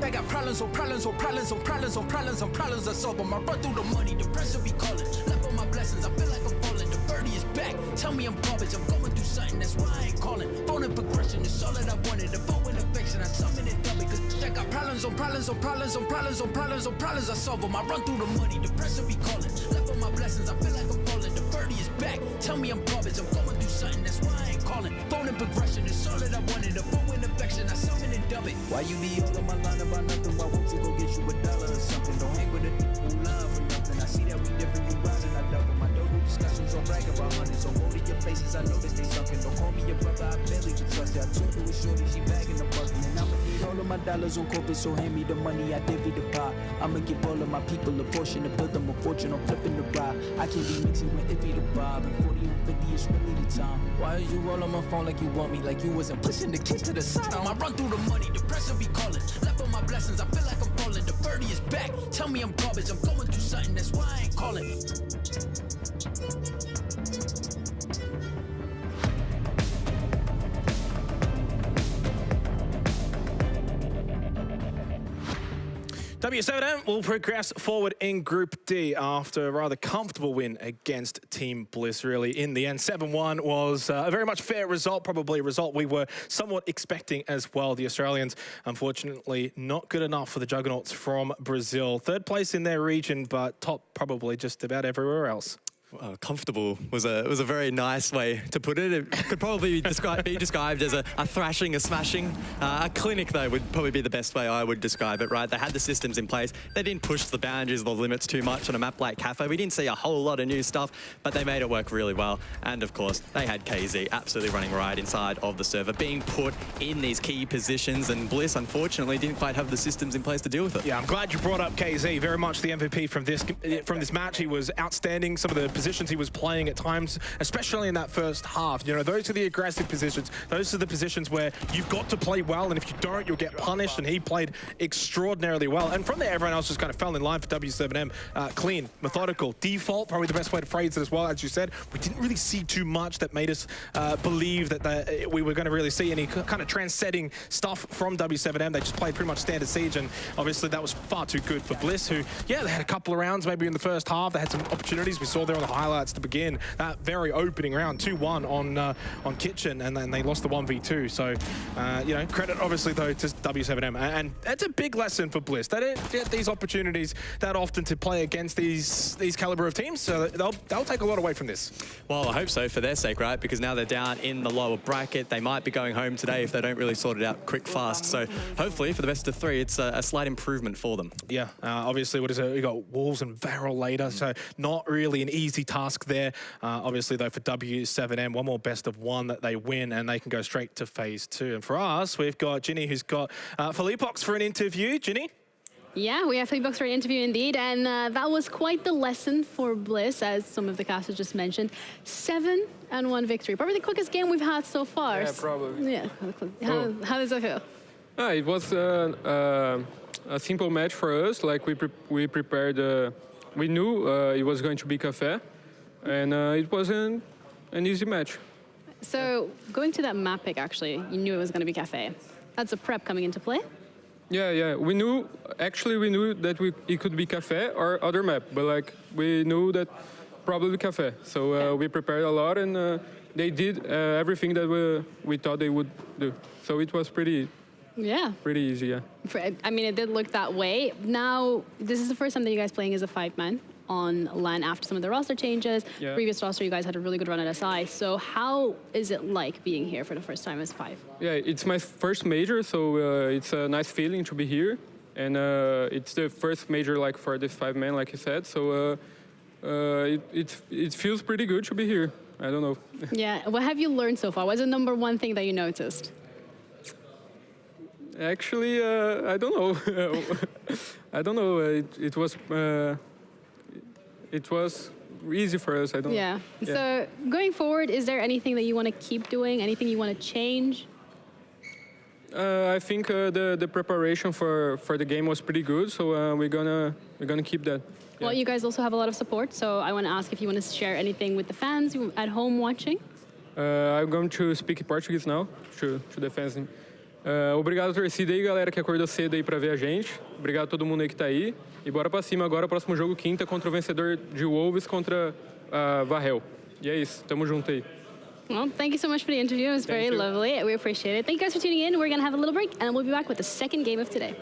I got problems on problems on problems on problems on problems on problems. I solve them. I run through the money, the pressure be calling. Left on my blessings, I feel like I'm falling. The birdie is back. Tell me I'm garbage. I'm going through something, that's why I ain't calling. Phone and progression is all that I wanted. The phone and affection, I summon it double. Cause I got problems on problems on problems on problems on problems on problems. I solve them. I run through the money, the pressure be calling. Left on my blessings, I feel like I'm falling. The birdie is back. Tell me I'm garbage. I'm going through something, that's why I ain't calling. Phone and progression is all that I wanted. The phone and affection, I summon it double. Why you be all on my line about nothing? Why won't you go get you $1 or something? Don't hang with a who love for nothing. I see that we different, you riding, I double my dope. Discussions don't brag about hundreds. Don't go to your places, I know that they sunken. Don't call me your brother, I barely can trust it. I told you with shorty, she bagging the bucket. And I'ma need all of my dollars on corporate, so hand me the money, I divvy the pie. I'ma give all of my people a portion to build them a fortune. I'm flipping the ride. I can't be mixing with iffy the bob. And 40 and 50 is really the time. Why is you all on my phone like you want me? Like you wasn't pushing the kid to the side. I run through the money, the pressure be calling. Left on my blessings, I feel like I'm falling. The birdie is back. Tell me I'm garbage. I'm going through something, that's why I ain't calling. W7M will progress forward in Group D after a rather comfortable win against Team Bliss, really. In the end, 7-1 was a very much fair result, probably a result we were somewhat expecting as well. The Australians, unfortunately, not good enough for the Juggernauts from Brazil. Third place in their region, but top probably just about everywhere else. Comfortable was a very nice way to put it. It could probably be described as a thrashing, a smashing. A clinic, though, would probably be the best way I would describe it, right? They had the systems in place. They didn't push the boundaries or the limits too much on a map like Kafe. We didn't see a whole lot of new stuff, but they made it work really well. And, of course, they had KZ absolutely running right inside of the server, being put in these key positions, and Bliss, unfortunately, didn't quite have the systems in place to deal with it. Yeah, I'm glad you brought up KZ. Very much the MVP from this match. He was outstanding. Some of the positions he was playing at times, especially in that first half. You know, those are the aggressive positions. Those are the positions where you've got to play well, and if you don't, you'll get punished, and he played extraordinarily well. And from there, everyone else just kind of fell in line for W7M. Clean, methodical, default, probably the best way to phrase it as well. As you said, we didn't really see too much that made us believe that we were going to really see any kind of trend-setting stuff from W7M. They just played pretty much standard Siege, and obviously that was far too good for Bliss, who, yeah, they had a couple of rounds maybe in the first half. They had some opportunities. We saw there on the highlights to begin that very opening round, 2-1 on Kitchen, and then they lost the 1v2. So, you know, credit obviously though to W7M, and that's a big lesson for Bliss. They don't get these opportunities that often to play against these caliber of teams, so they'll take a lot away from this. Well, I hope so for their sake, right? Because now they're down in the lower bracket. They might be going home today if they don't really sort it out quick, fast. So hopefully for the best of three, it's a slight improvement for them. Yeah, obviously, what is it? We got Wolves and Varrel later, so not really an easy task there. Obviously, though, for W7M, one more best of one that they win, and they can go straight to phase 2. And for us, we've got Ginny, who's got Philippox for an interview. Ginny? Yeah, we have Sandbox for an interview indeed, and that was quite the lesson for Bliss, as some of the casters just mentioned. 7-1 victory, probably the quickest game we've had so far. Yeah, probably. Yeah, how does it feel? It was a simple match for us. Like we prepared, we knew it was going to be Kafe, and it wasn't an easy match. So going to that map pick, actually, you knew it was going to be Kafe. That's a prep coming into play? Yeah. We knew that it could be Kafe or other map, but like we knew that probably Kafe. So we prepared a lot, and they did everything that we thought they would do. So it was pretty easy, yeah. I mean, it did look that way. Now, this is the first time that you guys playing as a 5-man on LAN after some of the roster changes. Yeah. Previous roster, you guys had a really good run at SI. So how is it like being here for the first time as 5? Yeah, it's my first major, so it's a nice feeling to be here. And it's the first major like for this 5-man, like you said. So it feels pretty good to be here. I don't know. Yeah, what have you learned so far? What's the #1 thing that you noticed? Actually, I don't know. I don't know. It was easy for us. I don't. Yeah. So going forward, is there anything that you want to keep doing? Anything you want to change? I think the preparation for the game was pretty good. So we're gonna keep that. Well, you guys also have a lot of support. So I want to ask if you want to share anything with the fans at home watching. I'm going to speak Portuguese now to the fans. Obrigado, torcida aí, galera que acordou cedo aí pra ver a gente. Obrigado a todo mundo aí que tá aí. E bora pra cima agora, próximo jogo quinta contra o vencedor de Wolves contra Varrel. E é isso, tamo junto aí. Well, thank you so much for the interview. It was very lovely. We appreciate it. Thank you guys for tuning in. We're going to have a little break, and we'll be back with the second game of today.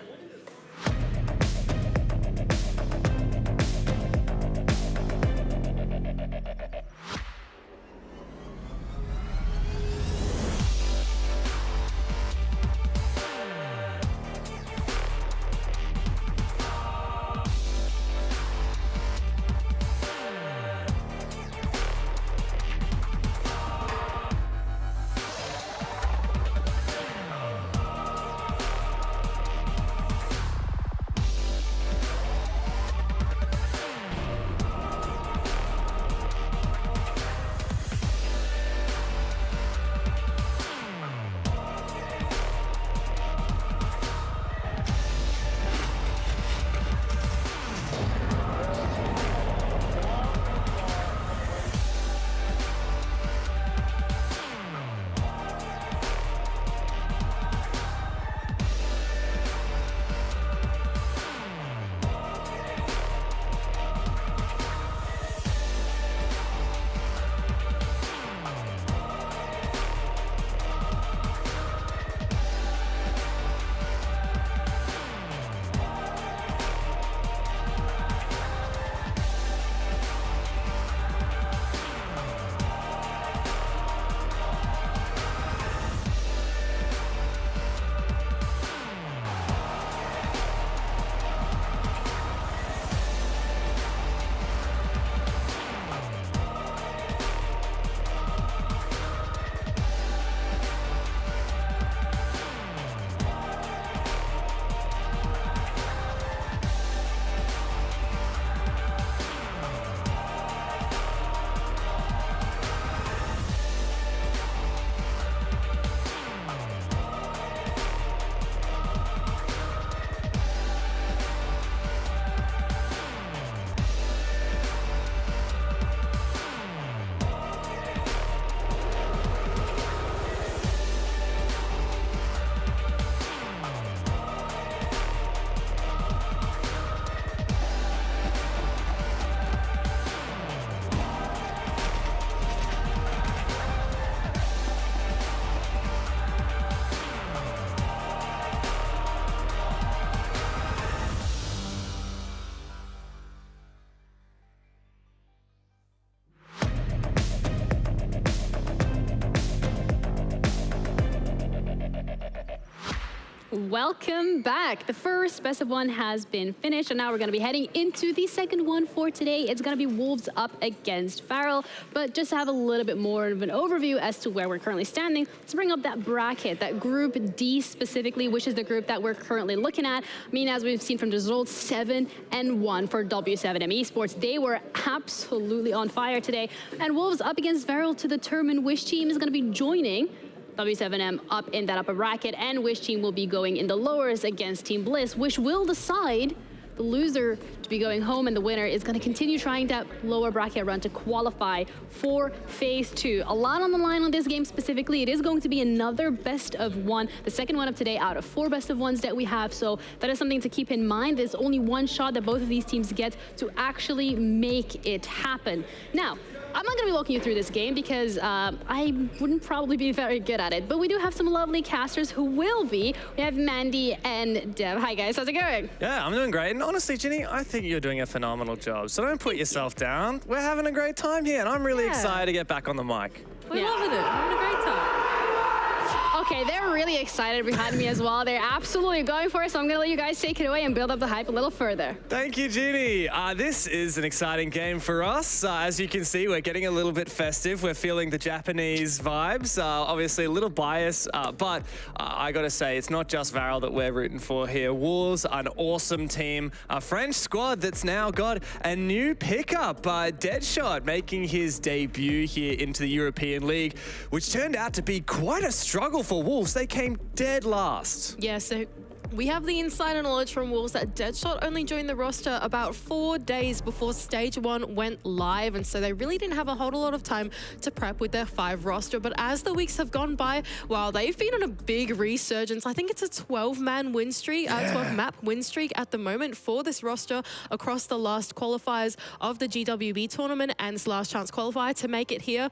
welcome back. The first best of one has been finished, and now we're going to be heading into the second one for today. It's going to be Wolves up against Varrel, but just to have a little bit more of an overview as to where we're currently standing, let's bring up that bracket, that Group D specifically, which is the group that we're currently looking at. I mean, as we've seen from the results, 7-1 for W7M Esports. They were absolutely on fire today, and Wolves up against Varrel to determine which team is going to be joining W7M up in that upper bracket, and which team will be going in the lowers against Team Bliss, which will decide the loser to be going home, and the winner is going to continue trying that lower bracket run to qualify for phase 2. A lot on the line on this game specifically. It is going to be another best of one, the second one of today out of 4 best of ones that we have, so that is something to keep in mind. There's only one shot that both of these teams get to actually make it happen. Now, I'm not going to be walking you through this game because I wouldn't probably be very good at it, but we do have some lovely casters who will be. We have Mandy and Deb. Hi guys, how's it going? Yeah, I'm doing great. And honestly, Ginny, I think you're doing a phenomenal job. So don't put yourself down. We're having a great time here, and I'm really excited to get back on the mic. We're loving it. We're having a great time. Okay, they're really excited behind me as well. They're absolutely going for it, so I'm going to let you guys take it away and build up the hype a little further. Thank you, Ginny. This is an exciting game for us. As you can see, we're getting a little bit festive. We're feeling the Japanese vibes. Obviously, a little bias, but I got to say, it's not just Varrel that we're rooting for here. Wolves, an awesome team. A French squad that's now got a new pickup. Deadshot making his debut here into the European League, which turned out to be quite a struggle for Wolves. They came dead last. Yeah, so we have the insider knowledge from Wolves that Deadshot only joined the roster about 4 days before Stage 1 went live, and so they really didn't have a whole lot of time to prep with their 5 roster. But as the weeks have gone by, well, they've been on a big resurgence. I think it's a 12-man win streak, 12-map win streak at the moment for this roster across the last qualifiers of the GWB tournament and this last chance qualifier to make it here.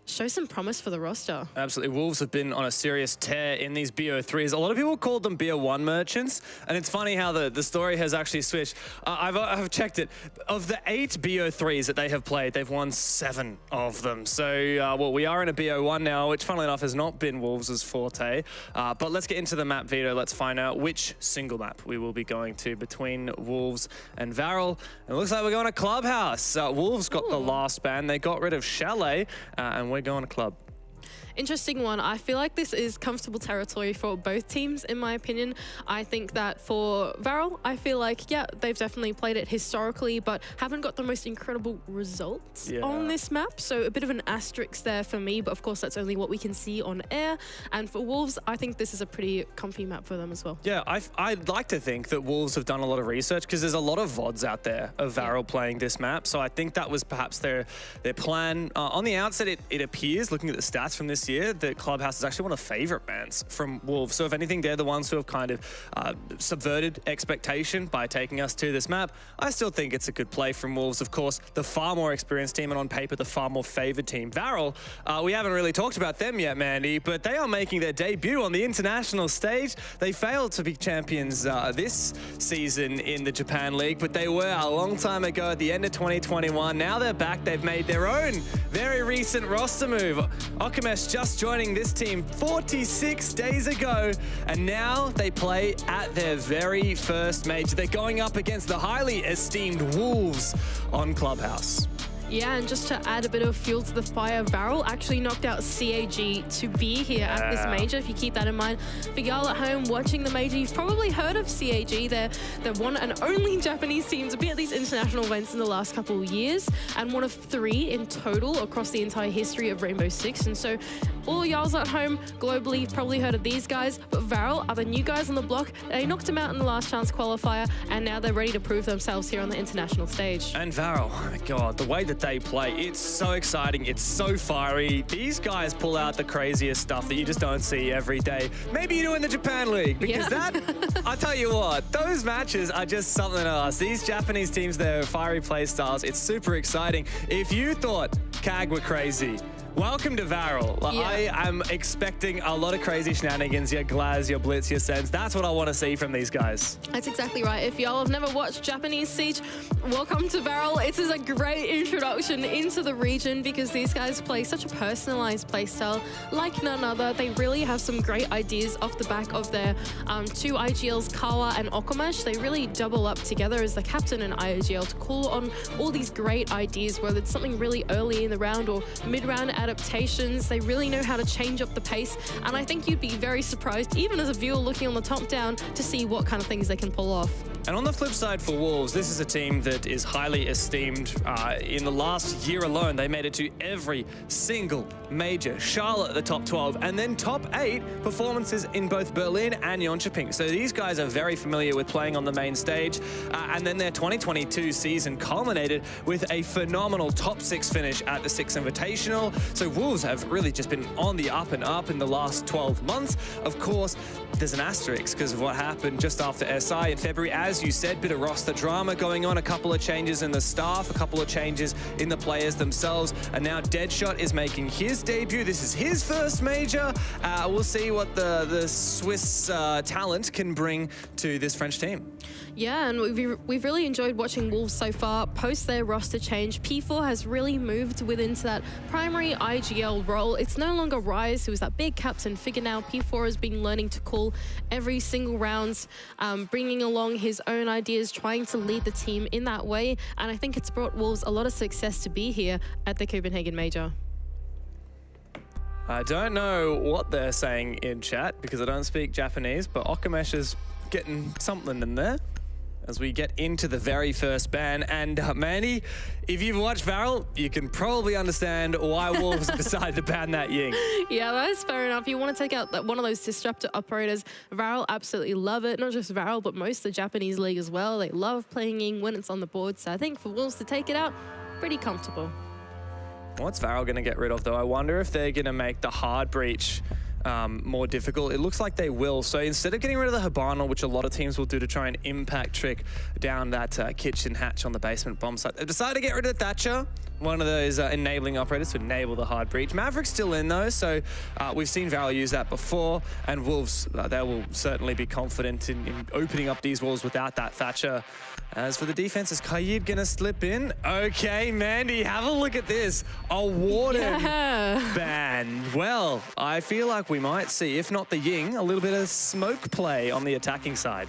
Show some promise for the roster. Absolutely. Wolves have been on a serious tear in these BO3s. A lot of people called them BO1 merchants, and it's funny how the story has actually switched. I've checked it. Of the 8 BO3s that they have played, they've won 7 of them. So, well, we are in a BO1 now, which funnily enough has not been Wolves' forte. But let's get into the map, Vito. Let's find out which single map we will be going to between Wolves and Varrel. And it looks like we're going to Clubhouse. Wolves got the last ban. They got rid of Chalet, and we're going to Club. Interesting one. I feel like this is comfortable territory for both teams, in my opinion. I think that for Varrel, I feel like, yeah, they've definitely played it historically, but haven't got the most incredible results on this map. So a bit of an asterisk there for me, but of course that's only what we can see on air. And for Wolves, I think this is a pretty comfy map for them as well. Yeah, I'd like to think that Wolves have done a lot of research because there's a lot of VODs out there of Varrel playing this map. So I think that was perhaps their plan. On the outset, it appears, looking at the stats from this year, that Clubhouse is actually one of the favorite bans from Wolves. So if anything, they're the ones who have kind of subverted expectation by taking us to this map. I still think it's a good play from Wolves. Of course, the far more experienced team, and on paper, the far more favored team. Varrel, we haven't really talked about them yet, Mandy, but they are making their debut on the international stage. They failed to be champions this season in the Japan League, but they were a long time ago at the end of 2021. Now they're back. They've made their own very recent roster move. Okamesh just joined this team 46 days ago, and now they play at their very first major. They're going up against the highly esteemed Wolves on Clubhouse. Yeah, and just to add a bit of fuel to the fire, Varrel actually knocked out CAG to be here at this major, if you keep that in mind. For y'all at home watching the major, you've probably heard of CAG. They're one and only Japanese team to be at these international events in the last couple of years, and one of 3 in total across the entire history of Rainbow Six. And so all y'all at home globally, you've probably heard of these guys, but Varrel are the new guys on the block. They knocked them out in the last chance qualifier, and now they're ready to prove themselves here on the international stage. And Varrel, oh my God, the way that they play, it's so exciting, it's so fiery. These guys pull out the craziest stuff that you just don't see every day. Maybe you do in the Japan League, because that, I tell you what, those matches are just something else. These Japanese teams, their fiery play styles, it's super exciting. If you thought CAG were crazy, welcome to Varrel. Yeah. I am expecting a lot of crazy shenanigans, your Glaz, your Blitz, your Sens. That's what I want to see from these guys. That's exactly right. If y'all have never watched Japanese Siege, welcome to Varrel. It is a great introduction into the region because these guys play such a personalized playstyle like none other. They really have some great ideas off the back of their two IGLs, Kawa and Okamesh. They really double up together as the captain and IGL to call on all these great ideas, whether it's something really early in the round or mid-round adaptations. They really know how to change up the pace, and I think you'd be very surprised, even as a viewer looking on the top down, to see what kind of things they can pull off. And on the flip side for Wolves, this is a team that is highly esteemed. In the last year alone, they made it to every single major. Charlotte at the top 12, and then top 8 performances in both Berlin and Jönköping. So these guys are very familiar with playing on the main stage. And then their 2022 season culminated with a phenomenal top 6 finish at the 6 Invitational. So Wolves have really just been on the up and up in the last 12 months. Of course, there's an asterisk because of what happened just after SI in February. As you said, bit of roster drama going on, a couple of changes in the staff, a couple of changes in the players themselves, and now Deadshot is making his debut. This is his first major. We'll see what the Swiss talent can bring to this French team. Yeah, and we've really enjoyed watching Wolves so far. Post their roster change, P4 has really moved within that primary IGL role. It's no longer Rise, who is that big captain figure now. P4 has been learning to call every single round, bringing along his own ideas, trying to lead the team in that way. And I think it's brought Wolves a lot of success to be here at the Copenhagen Major. I don't know what they're saying in chat because I don't speak Japanese, but Okamesh is getting something in there as we get into the very first ban. And Mandy, if you've watched Varrel, you can probably understand why Wolves decided to ban that Ying. Yeah, that's fair enough. You want to take out one of those disruptor operators. Varrel absolutely love it. Not just Varrel, but most of the Japanese league as well. They love playing Ying when it's on the board. So I think for Wolves to take it out, pretty comfortable. What's Varrel going to get rid of, though? I wonder if they're going to make the hard breach more difficult. It looks like they will. So instead of getting rid of the Hibana, which a lot of teams will do to try and impact trick down that kitchen hatch on the basement bomb site, they've decided to get rid of Thatcher, one of those enabling operators to enable the hard breach. Maverick's still in though, so we've seen Varrel use that before, and Wolves, they will certainly be confident in opening up these walls without that Thatcher. As for the defense, is Kayid gonna slip in? Okay, Mandy, have a look at this. A Warden ban. Well, I feel like we might see, if not the Ying, a little bit of smoke play on the attacking side.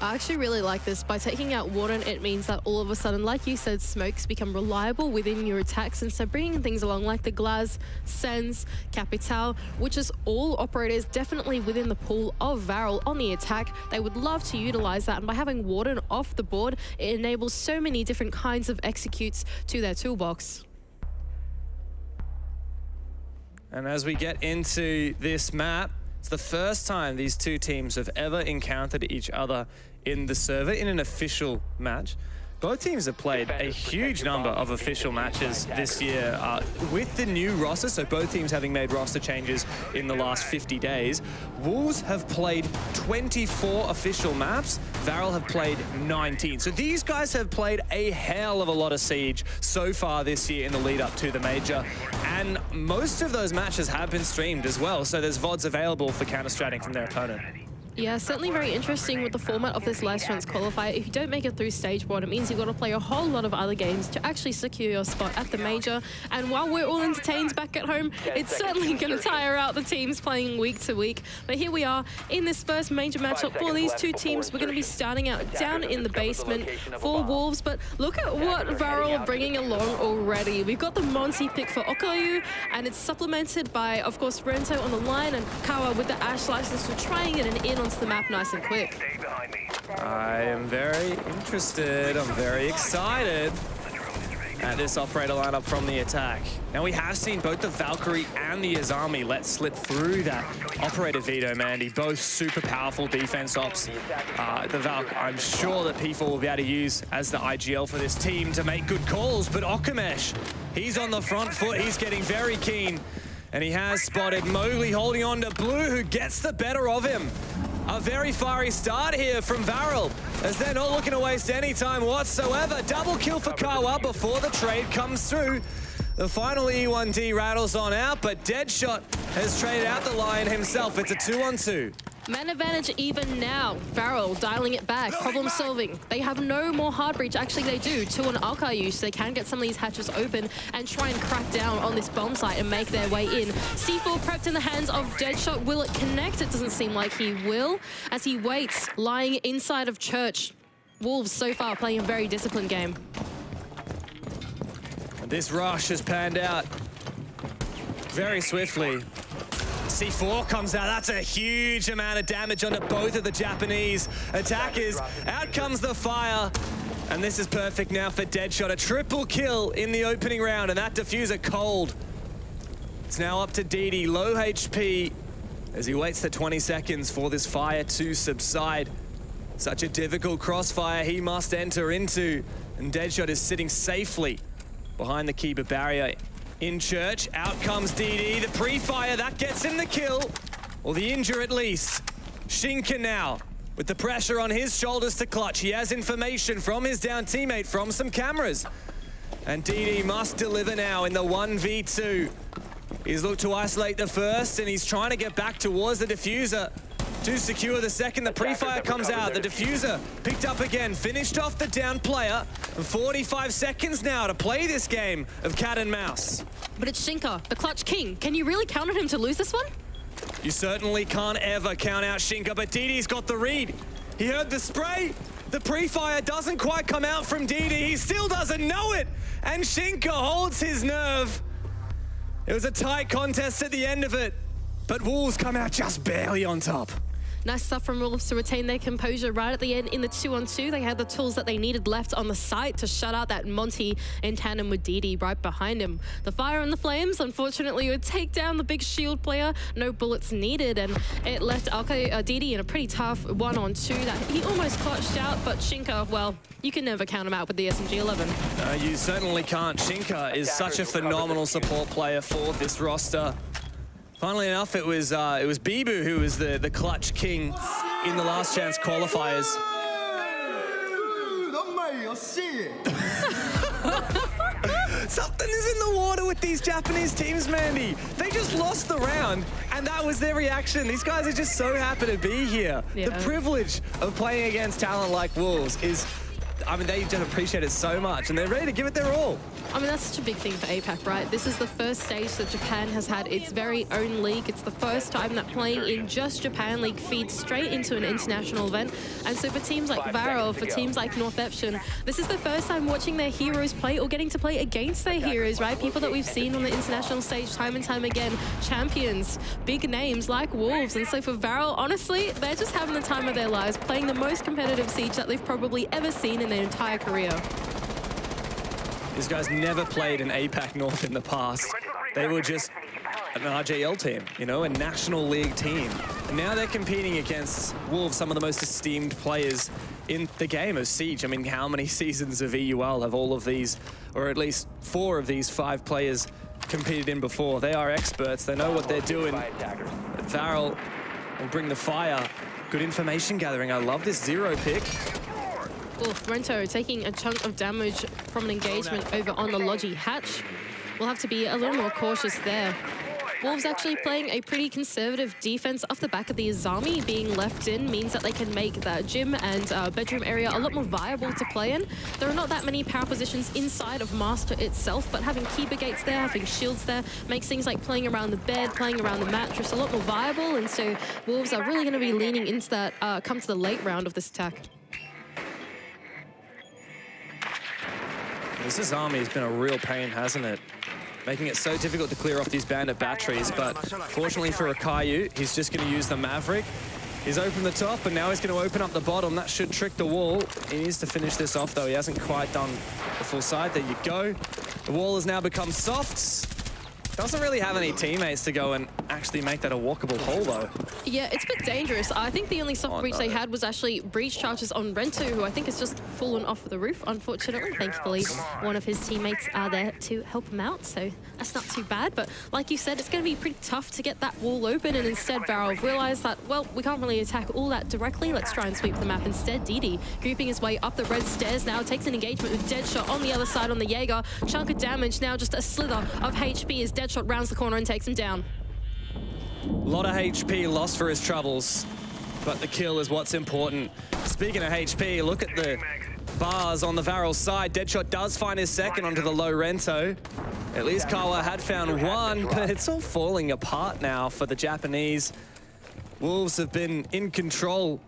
I actually really like this. By taking out Warden, it means that all of a sudden, like you said, smokes become reliable within your attacks. And so bringing things along like the Glaz, Sens, Capital, which is all operators definitely within the pool of Varrel on the attack, they would love to utilize that. And by having Warden off the board, it enables so many different kinds of executes to their toolbox. And as we get into this map, it's the first time these two teams have ever encountered each other in the server in an official match. Both teams have played a huge number of official matches this year with the new roster, so both teams having made roster changes in the last 50 days. Wolves have played 24 official maps, Varrel have played 19. So these guys have played a hell of a lot of Siege so far this year in the lead up to the Major, and most of those matches have been streamed as well, so there's VODs available for counter-stratting from their opponent. Yeah, certainly very interesting with the format of this last chance qualifier. If you don't make it through stage 1, it means you've got to play a whole lot of other games to actually secure your spot at the Major. And while we're all entertained back at home, it's certainly going to tire out the teams playing week to week. But here we are in this first major matchup for these two teams. We're going to be starting out down in the basement for Wolves. But look at what Varrel are bringing along already. We've got the Monty pick for Okayu, and it's supplemented by, of course, Rento on the line and Kawa with the Ash license to try and get an in onto the map nice and quick. I am very interested. I'm very excited at this operator lineup from the attack. Now we have seen both the Valkyrie and the Azami let slip through that operator veto, Mandy. Both super powerful defense ops. The Valk, I'm sure that P4 will be able to use as the IGL for this team to make good calls, but Okamesh, he's on the front foot. He's getting very keen, and he has spotted Mowgli holding on to Blue, who gets the better of him. A very fiery start here from Varrel, as they're not looking to waste any time whatsoever. Double kill for Kawa before the trade comes through. The final E1D rattles on out, but Deadshot has traded out the Lion himself. It's a 2-on-2. Man advantage even now. Varrel dialing it back, problem solving. They have no more hard breach. Actually, they do. 2 on Archive, so they can get some of these hatches open and try and crack down on this bomb site and make their way in. C4 prepped in the hands of Deadshot. Will it connect? It doesn't seem like he will, as he waits, lying inside of Church. Wolves so far playing a very disciplined game. This rush has panned out very swiftly. C4 comes out. That's a huge amount of damage onto both of the Japanese attackers. Out comes the fire. And this is perfect now for Deadshot. A triple kill in the opening round, and that diffuser cold. It's now up to DD, low HP, as he waits the 20 seconds for this fire to subside. Such a difficult crossfire he must enter into. And Deadshot is sitting safely behind the keeper barrier. In Church, out comes DD, the pre-fire, that gets him the kill, or the injure at least. Shinka now, with the pressure on his shoulders to clutch. He has information from his down teammate from some cameras. And DD must deliver now in the 1v2. He's looked to isolate the first, and he's trying to get back towards the diffuser to secure the second. The pre-fire comes out, the diffuser picked up again, finished off the down player. 45 seconds now to play this game of cat and mouse. But it's Shinka, the clutch king. Can you really count on him to lose this one? You certainly can't ever count out Shinka, but DD's got the read. He heard the spray. The pre-fire doesn't quite come out from DD. He still doesn't know it. And Shinka holds his nerve. It was a tight contest at the end of it, but Wolves come out just barely on top. Nice stuff from Wolves to retain their composure right at the end in the 2-on-2. They had the tools that they needed left on the site to shut out that Monty in tandem with DD right behind him. The fire and the flames, unfortunately, would take down the big shield player. No bullets needed, and it left DD in a pretty tough 1-on-2 that he almost clutched out, but Shinka, well, you can never count him out with the SMG-11. You certainly can't. Shinka is such a phenomenal support player for this roster. Funnily enough, it was Bibu who was the clutch king in the last chance qualifiers. Something is in the water with these Japanese teams, Mandy. They just lost the round, and that was their reaction. These guys are just so happy to be here. Yeah. The privilege of playing against talent like Wolves is, I mean, they just appreciate it so much, and they're ready to give it their all. I mean, that's such a big thing for APAC, right? This is the first stage that Japan has had its very own league. It's the first time that playing in just Japan League feeds straight into an international event. And so for teams like Varrel, for teams like North Epson, this is the first time watching their heroes play or getting to play against their heroes, right? People that we've seen on the international stage time and time again, champions, big names like Wolves. And so for Varrel, honestly, they're just having the time of their lives, playing the most competitive siege that they've probably ever seen in their entire career. These guys never played in APAC North in the past. They were just an RJL team, you know, a national league team. And now they're competing against Wolves, some of the most esteemed players in the game of Siege. I mean, how many seasons of EUL have all of these, or at least 4 of these 5 players competed in before? They are experts, they know what they're doing. Varrel will bring the fire. Good information gathering. I love this 0 pick. Rento taking a chunk of damage from an engagement over on the Logi hatch. We'll have to be a little more cautious there. Wolves actually playing a pretty conservative defense off the back of the Azami. Being left in means that they can make that gym and bedroom area a lot more viable to play in. There are not that many power positions inside of Master itself, but having keeper gates there, having shields there, makes things like playing around the bed, playing around the mattress a lot more viable. And so Wolves are really going to be leaning into that come to the late round of this attack. This army has been a real pain, hasn't it? Making it so difficult to clear off these bandit batteries, but fortunately for Akayu, he's just going to use the Maverick. He's opened the top, and now he's going to open up the bottom. That should trick the wall. He needs to finish this off, though. He hasn't quite done the full side. There you go. The wall has now become soft. Doesn't really have any teammates to go and actually make that a walkable hole, though. Yeah, it's a bit dangerous. I think the only soft breach they had was actually breach charges on Rento, who I think has just fallen off the roof, unfortunately. Thankfully, one of his teammates are there to help him out, so that's not too bad. But like you said, it's going to be pretty tough to get that wall open, and instead Varrel realized that, well, we can't really attack all that directly. Let's try and sweep the map instead. DD grouping his way up the red stairs now, takes an engagement with Deadshot on the other side on the Jaeger. Chunk of damage, now just a slither of HP as Deadshot rounds the corner and takes him down. A lot of HP lost for his troubles, but the kill is what's important. Speaking of HP, look at the bars on the Varrel side. Deadshot does find his second onto the low Rento. At least Kawa had found one, but it's all falling apart now for the Japanese. Wolves have been in control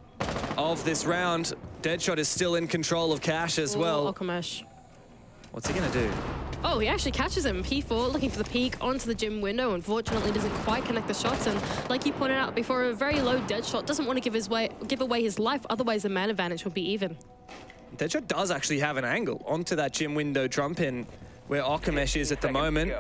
of this round. Deadshot is still in control of Cash as well. Okamesh. What's he gonna do? Oh, he actually catches him. P4 looking for the peek onto the gym window. Unfortunately, doesn't quite connect the shots. And like you pointed out before, a very low Deadshot doesn't want to give away his life. Otherwise, the man advantage would be even. Deadshot does actually have an angle onto that gym window drum pin where Okamesh is at the moment.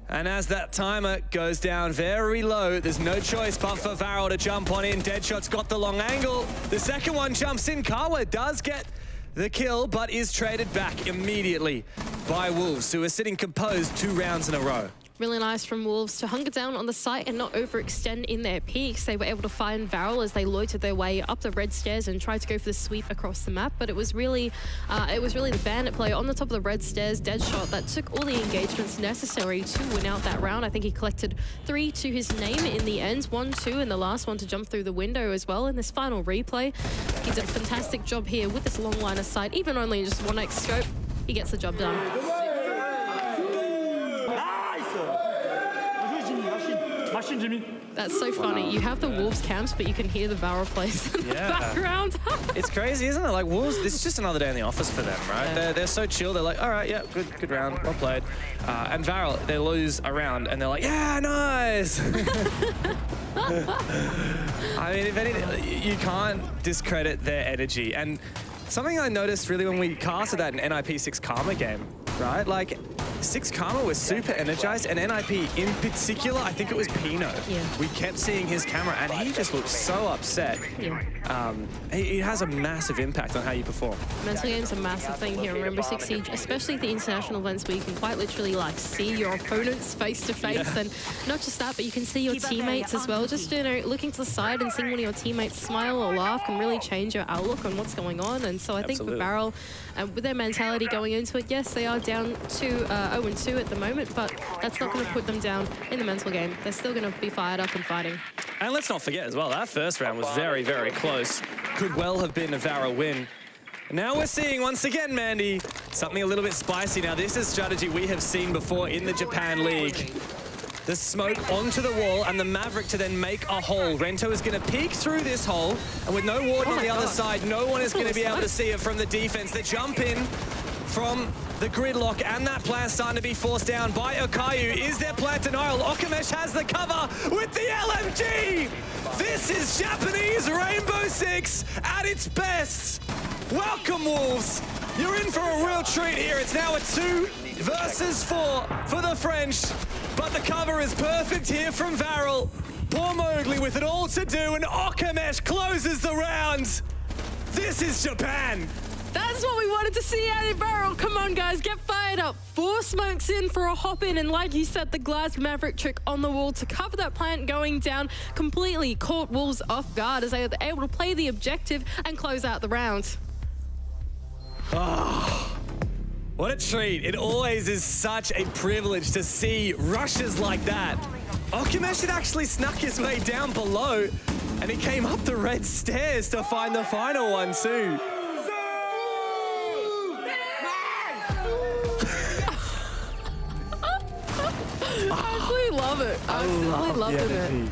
And as that timer goes down very low, there's no choice but for Varrel to jump on in. Deadshot's got the long angle. The second one jumps in. Kawa does get the kill, but is traded back immediately by Wolves, who are sitting composed 2 rounds in a row. Really nice from Wolves to hunker down on the site and not overextend in their peaks. They were able to find Varrel as they loitered their way up the red stairs and tried to go for the sweep across the map. But it was really the bandit player on the top of the red stairs, Deadshot, that took all the engagements necessary to win out that round. I think he collected 3 to his name in the end, 1, 2, and the last one to jump through the window as well in this final replay. He did a fantastic job here with this long line of sight, even only just 1x scope. He gets the job done. That's so funny. You have the Wolves camps, but you can hear the Varrel plays in the background. It's crazy, isn't it? Like, Wolves, this is just another day in the office for them, right? Yeah. They're so chill. They're like, all right, yeah, good round, well played. And Varrel, they lose a round, and they're like, yeah, nice. I mean, if anything, you can't discredit their energy. And something I noticed really when we casted that in NIP 6 Karma game, right? Like, 6 Karma was super energized, and NIP in particular, I think it was Pino. Yeah. We kept seeing his camera, and he just looked so upset. Yeah. It has a massive impact on how you perform. Mental game's a massive thing here in Rainbow Six Siege, especially at the international events where you can quite literally like see your opponents face to face, and not just that, but you can see your teammates as well. Just, you know, looking to the side and seeing one of your teammates smile or laugh can really change your outlook on what's going on. And so I think for Varrel, with their mentality going into it, yes, they are down to 0-2 at the moment, but that's not going to put them down in the mental game. They're still going to be fired up and fighting. And let's not forget as well, that first round was very, very close. Could well have been a Varrel win. Now we're seeing, once again, Mandy, something a little bit spicy. Now, this is strategy we have seen before in the Japan League. The smoke onto the wall and the Maverick to then make a hole. Rento is going to peek through this hole, and with no warden on the other side, no one is going to be able to see it from the defense. The jump in from the gridlock, and that plan starting to be forced down by Okayu. Is there plant denial? Okamesh has the cover with the LMG! This is Japanese Rainbow Six at its best. Welcome, Wolves. You're in for a real treat here. It's now a 2 versus 4 for the French, but the cover is perfect here from Varrel. Poor Mowgli with it all to do, and Okamesh closes the round. This is Japan. That's what we wanted to see out of Varrel. Come on, guys, get fired up. 4 smokes in for a hop in, and like you said, the glass Maverick trick on the wall to cover that plant going down completely caught Wolves off guard as they were able to play the objective and close out the round. Oh, what a treat. It always is such a privilege to see rushes like that. Okamesh had actually snuck his way down below, and he came up the red stairs to find the final one too. I absolutely love it. I absolutely love it.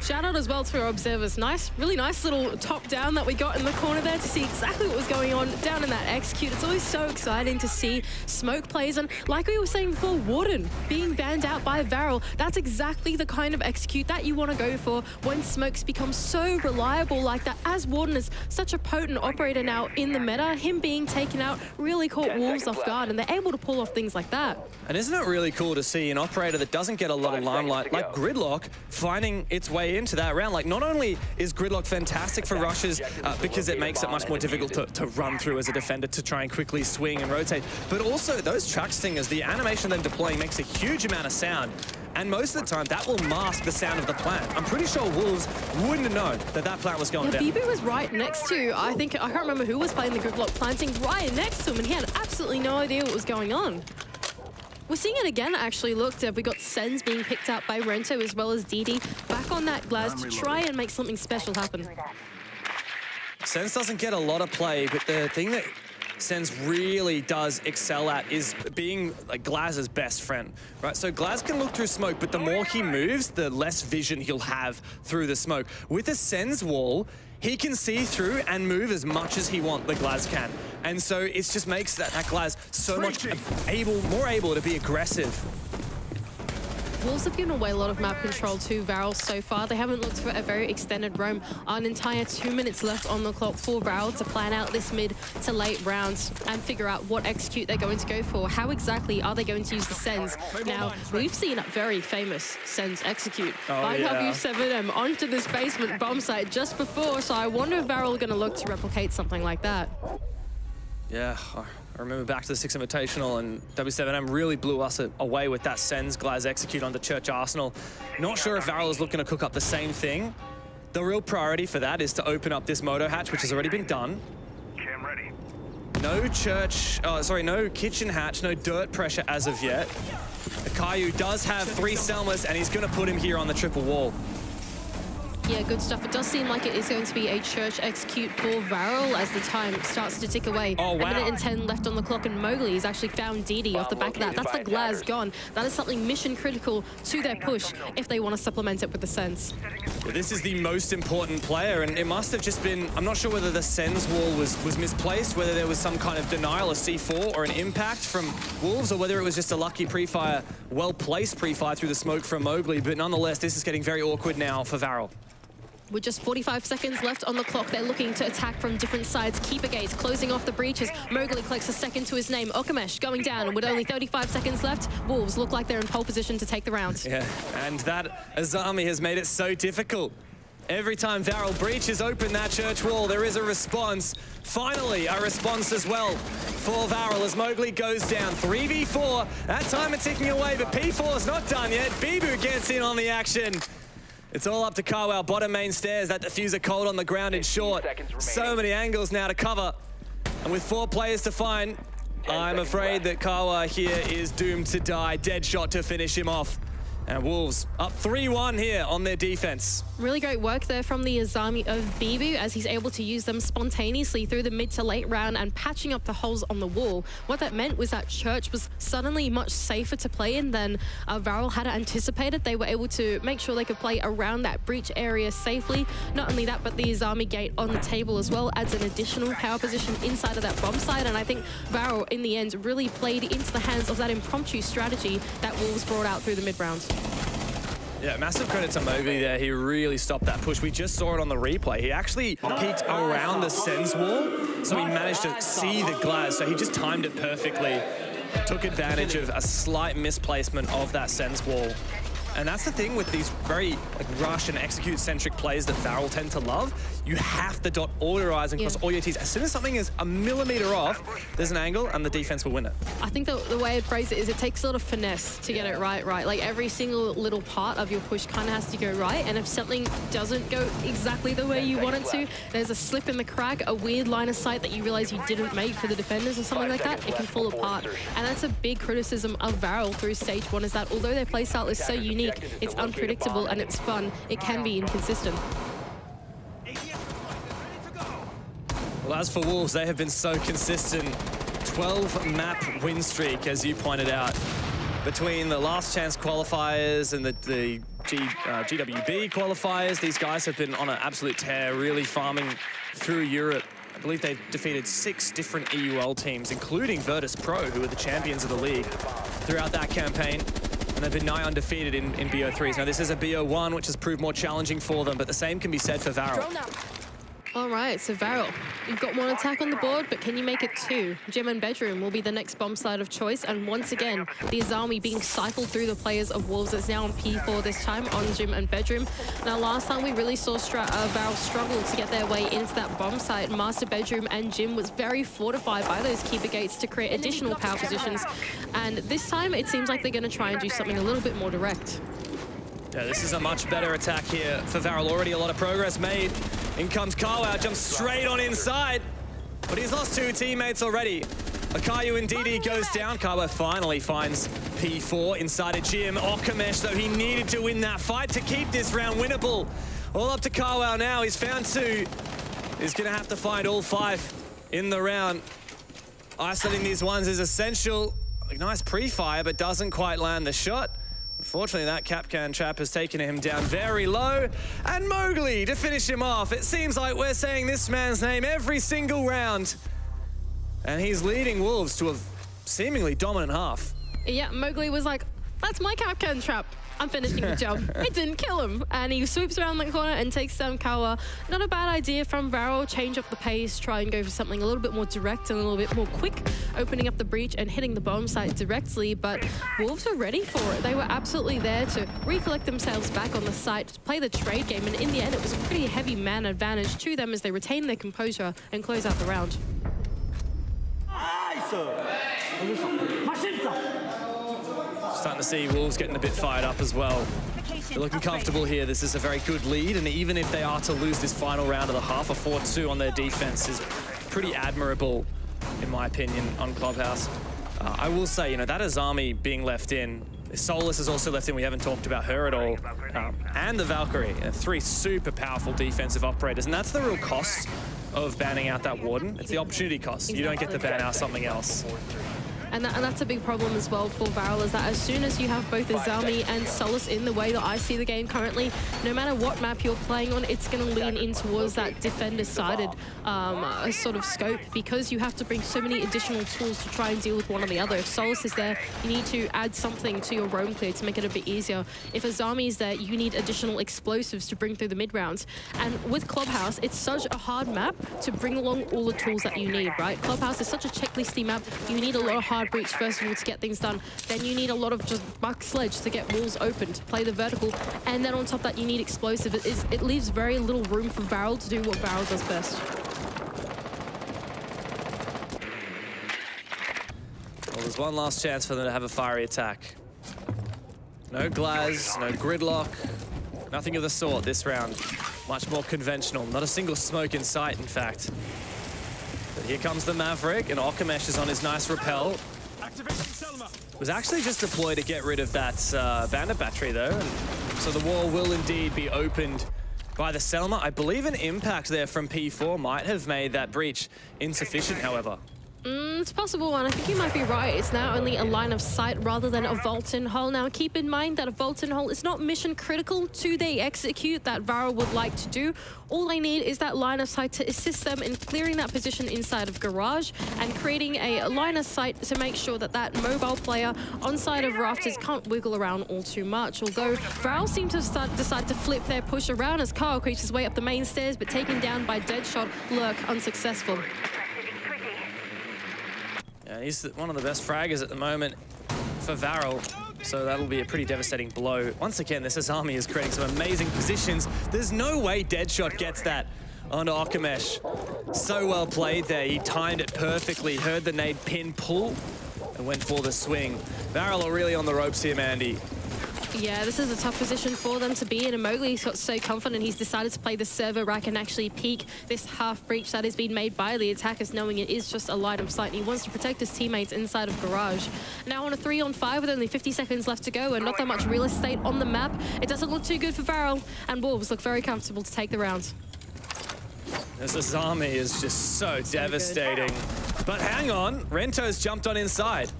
Shout out as well to our observers. Nice, really nice little top down that we got in the corner there to see exactly what was going on down in that execute. It's always so exciting to see smoke plays. And like we were saying before, Warden being banned out by Varrel, that's exactly the kind of execute that you want to go for when smokes become so reliable like that. As Warden is such a potent operator now in the meta, him being taken out really caught Wolves off guard, and they're able to pull off things like that. And isn't it really cool to see an operator that doesn't get a lot of limelight, like Gridlock, finding its way into that round? Like, not only is Gridlock fantastic for rushes because it makes it much more difficult to run through as a defender to try and quickly swing and rotate, but also those track stingers, the animation of them deploying makes a huge amount of sound. And most of the time, that will mask the sound of the plant. I'm pretty sure Wolves wouldn't have known that that plant was going down. Bibu was right next to, I can't remember who was playing the Gridlock, planting right next to him, and he had absolutely no idea what was going on. We're seeing it again, actually. Look, we got Sens being picked up by Rento as well as Didi back on that glass to try and make something special happen. Sens doesn't get a lot of play, but the thing that Sens really does excel at is being like Glaz's best friend, right? So Glaz can look through smoke, but the more he moves, the less vision he'll have through the smoke. With the Sens wall, he can see through and move as much as he wants, the Glaz can. And so it just makes that Glaz so much more able to be aggressive. Wolves have given away a lot of map control to Varrel so far. They haven't looked for a very extended roam. An entire 2 minutes left on the clock for Varrel to plan out this mid to late rounds and figure out what execute they're going to go for. How exactly are they going to use the Sens? Now, we've seen a very famous Sens execute by W7M onto this basement bomb site just before, so I wonder if Varrel are going to look to replicate something like that. Yeah, I remember back to the 6 Invitational, and W7M really blew us away with that Sens Glaz execute onto Church Arsenal. Not sure if Varrel is looking to cook up the same thing. The real priority for that is to open up this moto hatch, which has already been done. Cam ready. No kitchen hatch, no dirt pressure as of yet. Caillou does have 3 Selmas, and he's going to put him here on the triple wall. Yeah, good stuff. It does seem like it is going to be a church execute for Varrel as the time starts to tick away. Oh, wow. A minute and 10 left on the clock, and Mowgli has actually found Didi off the back of that. That's the Glaz gone. That is something mission critical to their push if they want to supplement it with the Sens. Yeah, this is the most important player, and it must have just been, I'm not sure whether the Sens wall was misplaced, whether there was some kind of denial, a C4, or an impact from Wolves, or whether it was just a lucky pre-fire, well-placed pre-fire through the smoke from Mowgli, but nonetheless, this is getting very awkward now for Varrel. With just 45 seconds left on the clock, they're looking to attack from different sides. Keeper Gates closing off the breaches. Mowgli collects a second to his name. Okamesh going down, and with only 35 seconds left, Wolves look like they're in pole position to take the round. Yeah, and that Azami has made it so difficult. Every time Varrel breaches open that church wall, there is a response. Finally, a response as well for Varrel as Mowgli goes down. 3v4, that timer ticking away, but P4 is not done yet. Bibu gets in on the action. It's all up to Carwell, bottom main stairs. That diffuser cold on the ground in short. So many angles now to cover. And with 4 players to find, I'm afraid that Kawa here is doomed to die. Dead shot to finish him off. And Wolves up 3-1 here on their defense. Really great work there from the Azami of Bibu as he's able to use them spontaneously through the mid to late round and patching up the holes on the wall. What that meant was that Church was suddenly much safer to play in than Varrel had anticipated. They were able to make sure they could play around that breach area safely. Not only that, but the Azami gate on the table as well adds an additional power position inside of that bomb site. And I think Varrel, in the end, really played into the hands of that impromptu strategy that Wolves brought out through the mid round. Yeah, massive credit to Mowgli there. He really stopped that push. We just saw it on the replay. He actually peeked around the Sens wall, so he managed to see the Glaz. So he just timed it perfectly. Took advantage of a slight misplacement of that Sens wall. And that's the thing with these very rush and execute-centric plays that Varrel tend to love. You have to dot all your I's and cross all your T's. As soon as something is a millimeter off, there's an angle and the defense will win it. I think the way I'd phrase it is it takes a lot of finesse to get it right. Like every single little part of your push kind of has to go right. And if something doesn't go exactly the way you want it to, there's a slip in the crack, a weird line of sight that you realize you didn't make for the defenders or something like that, it can fall apart. And that's a big criticism of Varrel through stage 1 is that although their playstyle is so unique, it's unpredictable and it's fun, it can be inconsistent. Well, as for Wolves, they have been so consistent. 12-map win streak, as you pointed out, between the last chance qualifiers and the GWB qualifiers. These guys have been on an absolute tear, really farming through Europe. I believe they've defeated 6 different EUL teams, including Virtus Pro, who are the champions of the league throughout that campaign. And they've been nigh undefeated in BO3s. Now, this is a BO1, which has proved more challenging for them, but the same can be said for Varrel. All right, so Varrel, you've got 1 attack on the board, but can you make it 2? Gym and Bedroom will be the next bomb site of choice, and once again, the Azami being cycled through the players of Wolves. It's now on P4 this time on Gym and Bedroom. Now, last time we really saw Varrel struggle to get their way into that bomb site. Master Bedroom and Gym was very fortified by those keeper gates to create additional power positions, and this time it seems like they're going to try and do something a little bit more direct. Yeah, this is a much better attack here for Varrel. Already a lot of progress made. In comes Carwow, jumps straight on inside. But he's lost 2 teammates already. Akayu and DD goes down. Carwow finally finds P4 inside a gym. Okamesh, though, he needed to win that fight to keep this round winnable. All up to Carwow now. He's found 2. He's going to have to find all 5 in the round. Isolating these ones is essential. A nice pre-fire, but doesn't quite land the shot. Unfortunately, that Capcan trap has taken him down very low. And Mowgli to finish him off. It seems like we're saying this man's name every single round. And he's leading Wolves to a seemingly dominant half. Yeah, Mowgli was like, that's my Capcan trap. I'm finishing the job. It didn't kill him. And he sweeps around the corner and takes down Kawa. Not a bad idea from Varrel. Change up the pace, try and go for something a little bit more direct and a little bit more quick, opening up the breach and hitting the bomb site directly. But Wolves were ready for it. They were absolutely there to recollect themselves back on the site, to play the trade game. And in the end, it was a pretty heavy man advantage to them as they retain their composure and close out the round. Starting to see Wolves getting a bit fired up as well. They're looking comfortable here. This is a very good lead, and even if they are to lose this final round of the half, a 4-2 on their defense is pretty admirable, in my opinion, on Clubhouse. I will say, you know, that Azami being left in, Solus is also left in, we haven't talked about her at all, and the Valkyrie, 3 super powerful defensive operators, and that's the real cost of banning out that Warden. It's the opportunity cost. You don't get to ban out something else. And that's a big problem as well for Varrel, is that as soon as you have both Azami and Solus in the way that I see the game currently, no matter what map you're playing on, it's going to lean in towards that defender-sided sort of scope, because you have to bring so many additional tools to try and deal with one or the other. If Solus is there, you need to add something to your roam clear to make it a bit easier. If Azami is there, you need additional explosives to bring through the mid-rounds. And with Clubhouse, it's such a hard map to bring along all the tools that you need, right? Clubhouse is such a checklisty map. You need a lot of hard breach first of all to get things done. Then you need a lot of just buck sledge to get walls open, to play the vertical. And then on top of that, you need explosive. It leaves very little room for Varrel to do what Varrel does best. Well, there's one last chance for them to have a fiery attack. No Glaz, no Gridlock, nothing of the sort this round. Much more conventional. Not a single smoke in sight, in fact. But here comes the Maverick, and Okamesh is on his nice rappel. Was actually just deployed to get rid of that bandit battery, though. And so the wall will indeed be opened by the Selma. I believe an impact there from P4 might have made that breach insufficient, however. It's possible, and I think you might be right. It's now only a line of sight rather than a vault-in hole. Now, keep in mind that a vault-in hole is not mission critical to the execute that Varrel would like to do. All they need is that line of sight to assist them in clearing that position inside of Garage and creating a line of sight to make sure that that mobile player on side of Rafters can't wiggle around all too much. Although Varrel seem to decide to flip their push around as Carl creeps his way up the main stairs, but taken down by Deadshot, Lurk unsuccessful. Yeah, he's one of the best fraggers at the moment for Varrel, so that'll be a pretty devastating blow. Once again, this Azami is creating some amazing positions. There's no way Deadshot gets that onto Okamesh. So well played there. He timed it perfectly, heard the nade pin pull, and went for the swing. Varrel are really on the ropes here, Mandy. Yeah, this is a tough position for them to be in, and Mowgli's got so confident he's decided to play the server rack and actually peek this half breach that has been made by the attackers, knowing it is just a line of sight, and he wants to protect his teammates inside of Garage. Now on a 3-on-5 with only 50 seconds left to go and not that much real estate on the map, it doesn't look too good for Varrel, and Wolves look very comfortable to take the round. This Azami is just so devastating. But hang on, Rento's jumped on inside.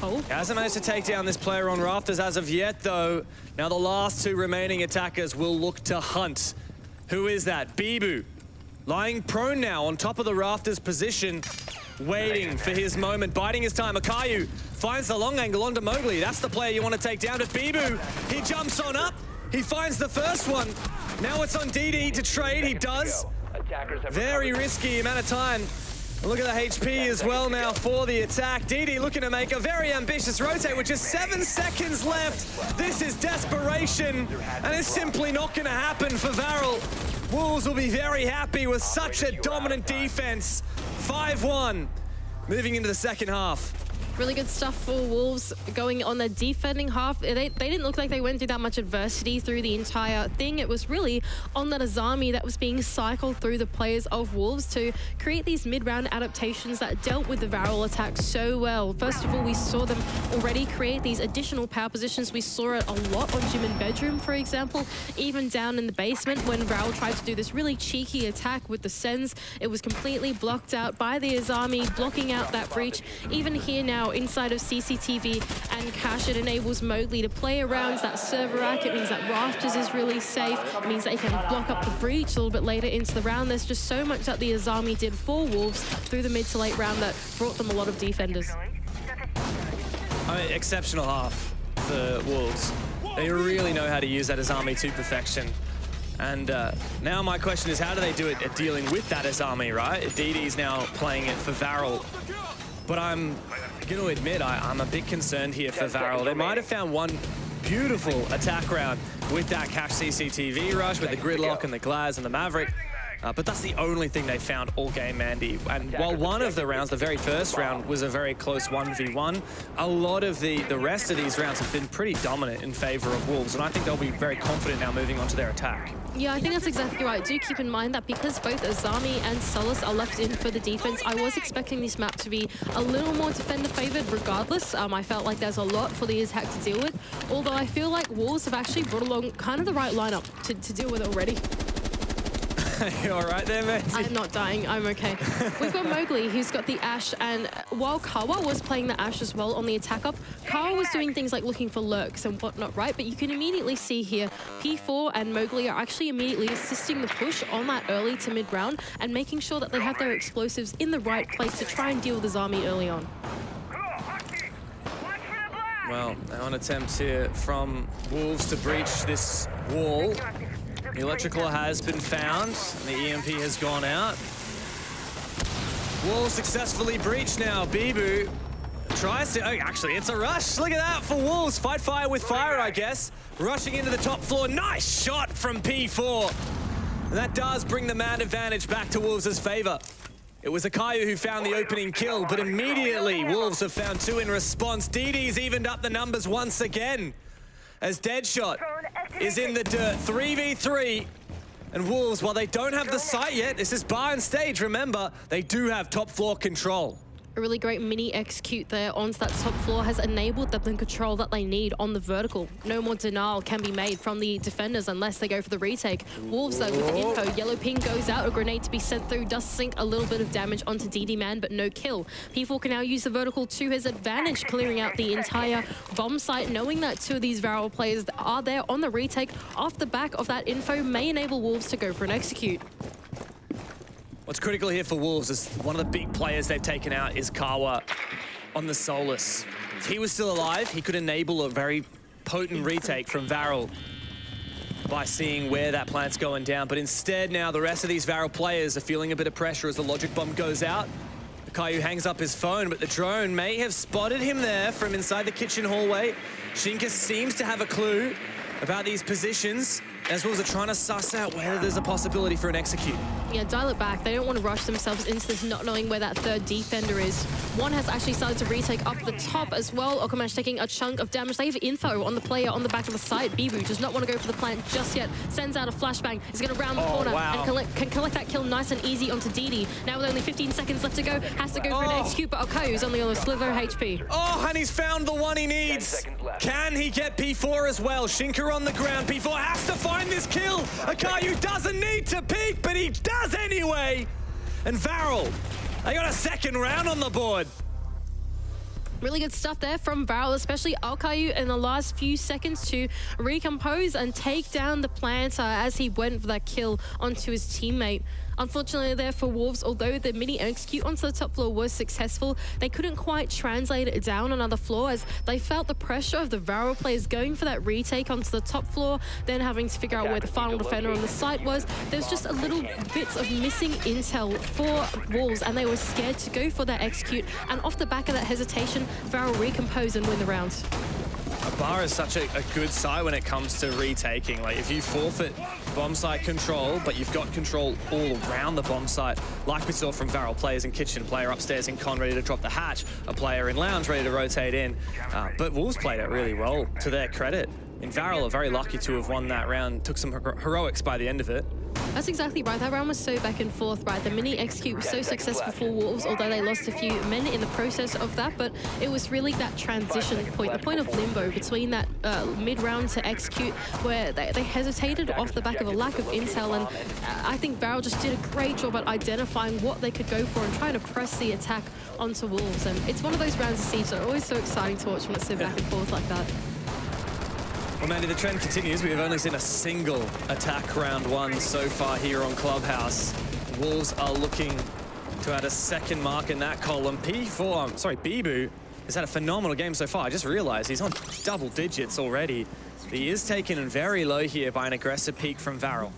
Oh. He hasn't managed to take down this player on rafters as of yet, though. Now the last two remaining attackers will look to hunt. Who is that? Bibu. Lying prone now on top of the rafters position, waiting for his moment, biding his time. Akayu finds the long angle onto Mowgli. That's the player you want to take down. But Bibu, he jumps on up. He finds the first one. Now it's on DD to trade. He does. Very risky amount of time. Look at the HP as well now for the attack. DD looking to make a very ambitious rotate with just 7 seconds left. This is desperation, and it's simply not going to happen for Varrel. Wolves will be very happy with such a dominant defense. 5-1, moving into the second half. Really good stuff for Wolves going on the defending half. They didn't look like they went through that much adversity through the entire thing. It was really on that Azami that was being cycled through the players of Wolves to create these mid-round adaptations that dealt with the Varrel attack so well. First of all, we saw them already create these additional power positions. We saw it a lot on Gym and Bedroom, for example. Even down in the basement when Varrel tried to do this really cheeky attack with the Sens, it was completely blocked out by the Azami, blocking out that breach. Even here now, inside of CCTV and Cash, it enables Mowgli to play around that server rack. It means that Rafters is really safe. It means they can block up the breach a little bit later into the round. There's just so much that the Azami did for Wolves through the mid to late round that brought them a lot of defenders. I mean, exceptional half for Wolves. They really know how to use that Azami to perfection. And now my question is, how do they do it at dealing with that Azami, right? DD's now playing it for Varrel. But I'm going to admit, I'm a bit concerned here for Varrel. They might have found one beautiful attack round with that Cash CCTV rush, with the gridlock and the Glaz and the Maverick. But that's the only thing they found all game, Mandy. And while one of the rounds, the very first round, was a very close 1v1, a lot of the rest of these rounds have been pretty dominant in favor of Wolves. And I think they'll be very confident now moving on to their attack. Yeah, I think that's exactly right. Do keep in mind that because both Azami and Solus are left in for the defense, I was expecting this map to be a little more defender-favored regardless. I felt like there's a lot for the attack to deal with, although I feel like Wolves have actually brought along kind of the right lineup to deal with it already. You all right there, man? I'm not dying. I'm okay. We've got Mowgli, who's got the Ashe, and while Kawa was playing the Ashe as well on the attack up, Kawa was doing things like looking for lurks and whatnot, right? But you can immediately see here, P4 and Mowgli are actually immediately assisting the push on that early to mid round and making sure that they have their explosives in the right place to try and deal with Azami early on. Well, now an attempt here from Wolves to breach this wall. The electrical has been found, and the EMP has gone out. Wall successfully breached now. Bibu tries to, oh, actually, it's a rush. Look at that for Wolves. Fight fire with fire, I guess. Rushing into the top floor. Nice shot from P4. And that does bring the man advantage back to Wolves' favor. It was Akayu who found the opening kill, but immediately Wolves have found two in response. DD's evened up the numbers once again, as Deadshot is in the dirt. 3v3. And Wolves, while they don't have the site yet, this is bar and stage, remember, they do have top floor control. A really great mini execute there onto that top floor has enabled them the control that they need on the vertical. No more denial can be made from the defenders unless they go for the retake. Wolves though with info, yellow ping goes out, a grenade to be sent through, does sink a little bit of damage onto DD Man, but no kill. P4 can now use the vertical to his advantage, clearing out the entire bomb site, knowing that two of these Varrel players are there on the retake. Off the back of that info may enable Wolves to go for an execute. What's critical here for Wolves is one of the big players they've taken out is Kawa on the Solus. If he was still alive, he could enable a very potent retake from Varrel by seeing where that plant's going down. But instead now the rest of these Varrel players are feeling a bit of pressure as the logic bomb goes out. Akayu hangs up his phone, but the drone may have spotted him there from inside the kitchen hallway. Shinka seems to have a clue about these positions, as well as they're trying to suss out whether there's a possibility for an execute. Yeah, dial it back. They don't want to rush themselves into this not knowing where that third defender is. One has actually started to retake up the top as well. Okamesh taking a chunk of damage. They have info on the player on the back of the site. Bibu does not want to go for the plant just yet. Sends out a flashbang. He's going to round the corner and can collect that kill nice and easy onto DD. Now with only 15 seconds left to go, has to go for an execute, but Okayu's only on a sliver of HP. Oh, and he's found the one he needs. Can he get P4 as well? Shinka on the ground. P4 has to find this kill. Akayu doesn't need to peek, but he does anyway. And Varrel, they got a second round on the board. Really good stuff there from Varrel, especially Alkayu in the last few seconds to recompose and take down the planter as he went for that kill onto his teammate. Unfortunately there for Wolves, although the mini execute onto the top floor was successful, they couldn't quite translate it down another floor as they felt the pressure of the Varrel players going for that retake onto the top floor, then having to figure out where the final defender on the site was. There's just a little bits of missing intel for Wolves and they were scared to go for that execute, and off the back of that hesitation, Varrel recompose and win the round. Bar is such a good side when it comes to retaking. Like, if you forfeit bomb site control, but you've got control all around the bomb site, like we saw from Varrel, players in kitchen, player upstairs in con ready to drop the hatch, a player in lounge ready to rotate in. But Wolves played it really well, to their credit. And Varrel are very lucky to have won that round, took some heroics by the end of it. That's exactly right. That round was so back and forth, right? The mini execute was so successful for Wolves, although they lost a few men in the process of that, but it was really that transition point, the point of limbo between that mid-round to execute, where they hesitated off the back of a lack of intel, and I think Varrel just did a great job at identifying what they could go for and trying to press the attack onto Wolves. And it's one of those rounds of Siege that are always so exciting to watch when it's so back and forth like that. Well, Mandy, the trend continues. We have only seen a single attack round one so far here on Clubhouse. Wolves are looking to add a second mark in that column. Bibu has had a phenomenal game so far. I just realized he's on double digits already. He is taken very low here by an aggressive peek from Varrel.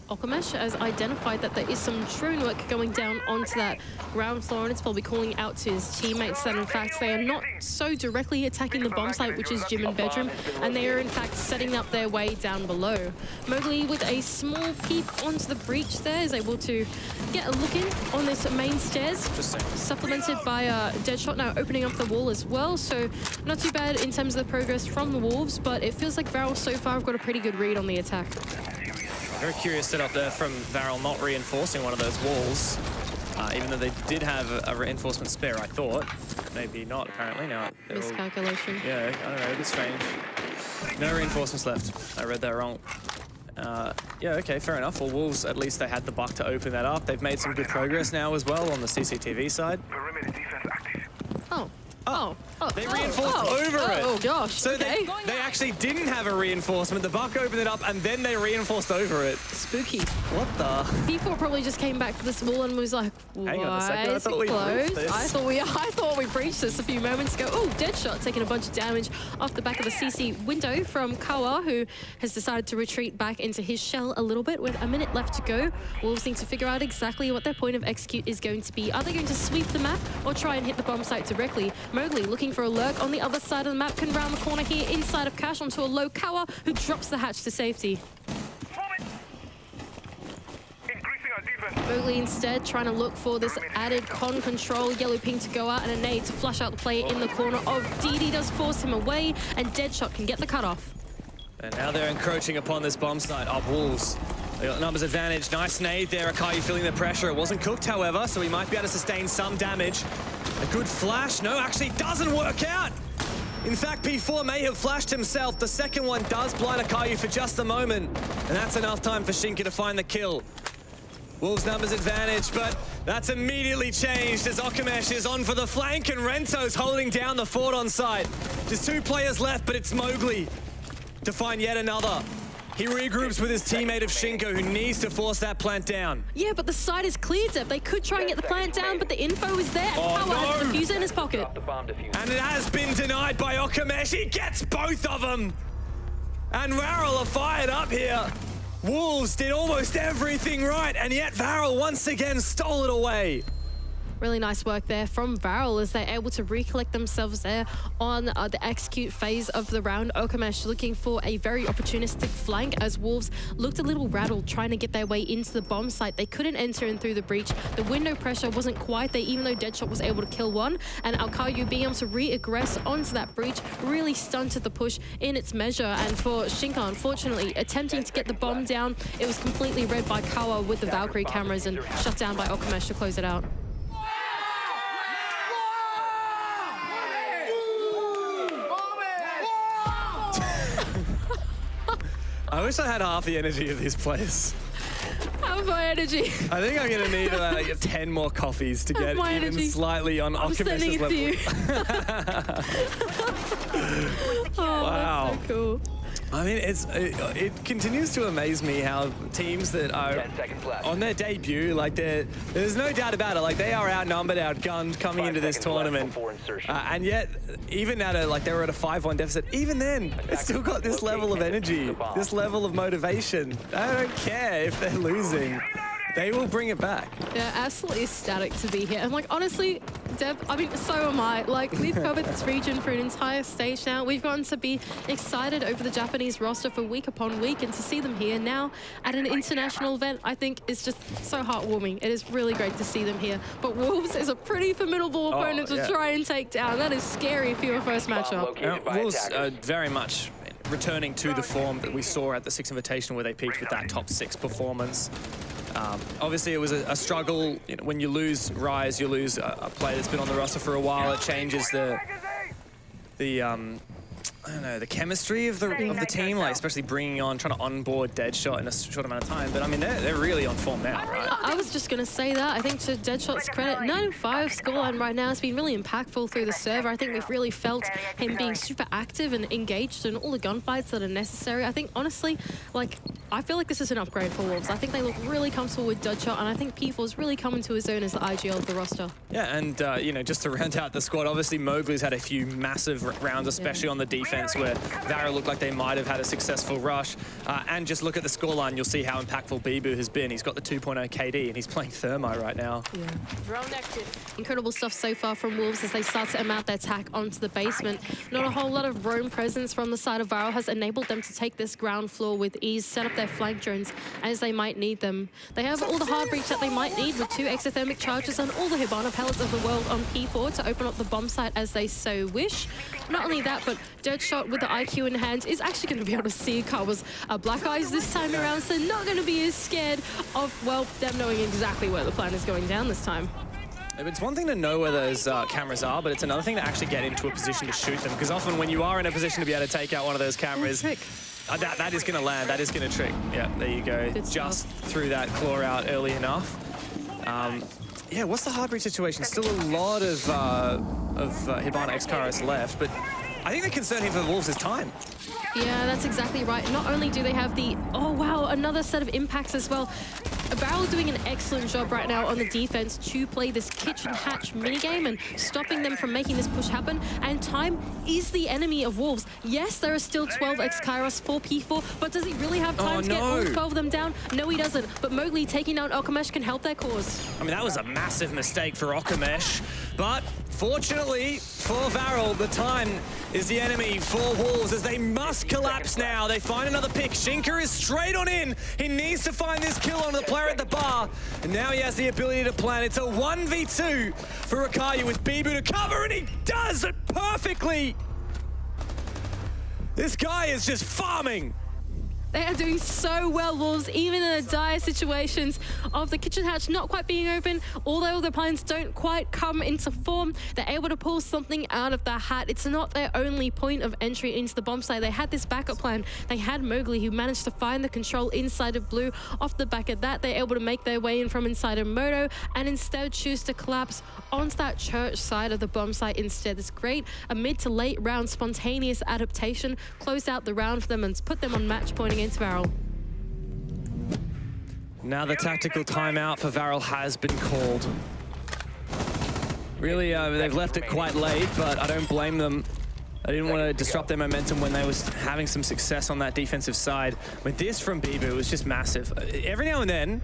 Okamesh has identified that there is some drone work going down onto that ground floor, and it's probably calling out to his teammates that in fact they are not so directly attacking the bomb site, which is gym and bedroom, and they are in fact setting up their way down below. Mowgli, with a small peep onto the breach there, is able to get a look in on this main stairs, supplemented by Deadshot now opening up the wall as well, so not too bad in terms of the progress from the Wolves, but it feels like Varrel so far have got a pretty good read on the attack. Very curious setup there from Varrel, not reinforcing one of those walls, even though they did have a reinforcement spare, I thought. Maybe not, apparently. Now Miscalculation. Yeah, I don't know, a bit strange. No reinforcements left. I read that wrong. Yeah, okay, fair enough. Well, Wolves, at least they had the buck to open that up. They've made some good progress now as well on the CCTV side. They reinforced over it. Oh gosh. So okay. they actually didn't have a reinforcement. The buck opened it up and then they reinforced over it. Spooky. What the? P4 probably just came back to this wall and was like, hang on a second, I thought we breached this. I thought we breached this a few moments ago. Oh, Deadshot taking a bunch of damage off the back of the CC window from Kawa, who has decided to retreat back into his shell a little bit with a minute left to go. Wolves need to figure out exactly what their point of execute is going to be. Are they going to sweep the map or try and hit the bomb site directly? Mowgli looking for a lurk on the other side of the map, can round the corner here inside of Cash onto a low Kawa, who drops the hatch to safety. Mowgli instead trying to look for this added con control, yellow ping to go out and a nade to flush out the player in the corner. Oh, DD does force him away and Deadshot can get the cutoff. And now they're encroaching upon this bomb site of Wolves. They got numbers advantage. Nice nade there. Akayu feeling the pressure. It wasn't cooked, however, so he might be able to sustain some damage. A good flash. No, actually doesn't work out. In fact, P4 may have flashed himself. The second one does blind Akayu for just a moment. And that's enough time for Shinka to find the kill. Wolves numbers advantage, but that's immediately changed as Okamesh is on for the flank and Rento's holding down the fort on site. There's two players left, but it's Mowgli to find yet another. He regroups with his teammate of Shinko, who needs to force that plant down. Yeah, but the site is cleared, Zeb. They could try and get the plant down, but the info is there, and Kawa has the diffuser in his pocket. And it has been denied by Okamesh. He gets both of them. And Varrel are fired up here. Wolves did almost everything right, and yet Varrel once again stole it away. Really nice work there from Varrel as they're able to recollect themselves there on the execute phase of the round. Okamesh looking for a very opportunistic flank as Wolves looked a little rattled trying to get their way into the bomb site. They couldn't enter in through the breach. The window pressure wasn't quite there, even though Deadshot was able to kill one. And Alkayu being able to re-aggress onto that breach really stunted the push in its measure. And for Shinka, unfortunately, attempting to get the bomb down, it was completely read by Kawa with the Valkyrie cameras and shut down by Okamesh to close it out. I wish I had half the energy of these players. How Of my energy. I think I'm gonna need about like 10 more coffees to get my even energy. slightly on I'm sending Okimesh's it level. to you. Oh, Wow. that's so cool. I mean, it continues to amaze me how teams that are on their debut, like there's no doubt about it, like they are outnumbered, outgunned coming into this tournament, and yet even at they were at a 5-1 deficit. Even then, it's still got this level of energy, this level of motivation. I don't care if they're losing. They will bring it back. Yeah, absolutely ecstatic to be here. And like, honestly, Deb, I mean, so am I. Like, we've covered this region for an entire stage now. We've gotten to be excited over the Japanese roster for week upon week, and to see them here now at an international event, I think is just so heartwarming. It is really great to see them here. But Wolves is a pretty formidable opponent to try and take down. That is scary for your first matchup. Wolves are very much returning to the form that we saw at the Six Invitational, where they peaked with that top 6 performance. Obviously, it was a struggle. You know, when you lose Rise, you lose a player that's been on the roster for a while. It changes the I don't know, the chemistry of the team, like especially bringing on, trying to onboard Deadshot in a short amount of time. But I mean, they're really on form now, right? I was just going to say that. I think to Deadshot's credit, 9-5 scoreline right now has been really impactful through the server. I think we've really felt him being super active and engaged in all the gunfights that are necessary. I think, honestly, like, I feel like this is an upgrade for Wolves. I think they look really comfortable with Deadshot, and I think P4's really come into his own as the IGL of the roster. Yeah, and, you know, just to round out the squad, obviously Mowgli's had a few massive rounds, especially on the defense, where Varrel looked like they might have had a successful rush. And just look at the scoreline, you'll see how impactful Bibu has been. He's got the 2.0 KD, and he's playing Thermi right now. Yeah. Incredible stuff so far from Wolves as they start to amount their attack onto the basement. Not a whole lot of roam presence from the side of Varrel has enabled them to take this ground floor with ease, set up their flank drones as they might need them. They have all the hard breach that they might need with 2 exothermic charges and all the Hibana pellets of the world on P4 to open up the bomb site as they so wish. Not only that, but Deadshot with the IQ in hand is actually going to be able to see Kawa's Black Eyes this time around, so not going to be as scared of, well, them knowing exactly where the plan is going down this time. It's one thing to know where those cameras are, but it's another thing to actually get into a position to shoot them, because often when you are in a position to be able to take out one of those cameras, that is going to land, that is going to trick. Yeah, there you go. Just threw that claw out early enough. Yeah, what's the hard breach situation? Still a lot of Hibana X-Karas left, but I think the concern here for the Wolves is time. Yeah, that's exactly right. Not only do they have the, oh wow, another set of impacts as well. Varrel doing an excellent job right now on the defense to play this kitchen hatch minigame and stopping them from making this push happen. And time is the enemy of Wolves. Yes, there are still 12 X-Kairos for P4, but does he really have time to get all 12 of them down? No, he doesn't. But Mowgli taking down Okamesh can help their cause. I mean, that was a massive mistake for Okamesh, but fortunately for Varrel, the time is the enemy for Wolves as they must collapse now. They find another pick. Shinka is straight on in. He needs to find this kill on the player at the bar, and now he has the ability to plan. It's a 1v2 for Rakayu with Bibu to cover, and he does it perfectly. This guy is just farming. They are doing so well, Wolves, even in the dire situations of the kitchen hatch not quite being open. Although the plans don't quite come into form, they're able to pull something out of the hat. It's not their only point of entry into the bomb site. They had this backup plan. They had Mowgli, who managed to find the control inside of Blue. Off the back of that, they're able to make their way in from inside of Moto and instead choose to collapse onto that church side of the bomb site instead. This great, a mid to late round spontaneous adaptation closed out the round for them and put them on match point against Varrel. Now the tactical timeout for Varrel has been called. Really, they've left it quite late, but I don't blame them. I didn't want to disrupt their momentum when they was having some success on that defensive side. With this from Bibu, was just massive. Every now and then,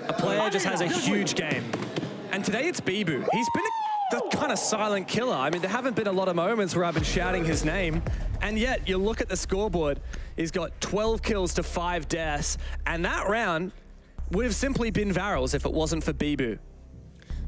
a player just has a huge game. And today it's Bibu. He's been the kind of silent killer. I mean, there haven't been a lot of moments where I've been shouting his name, and yet you look at the scoreboard, he's got 12 kills to 5 deaths, and that round would have simply been Varrel's if it wasn't for Bibu.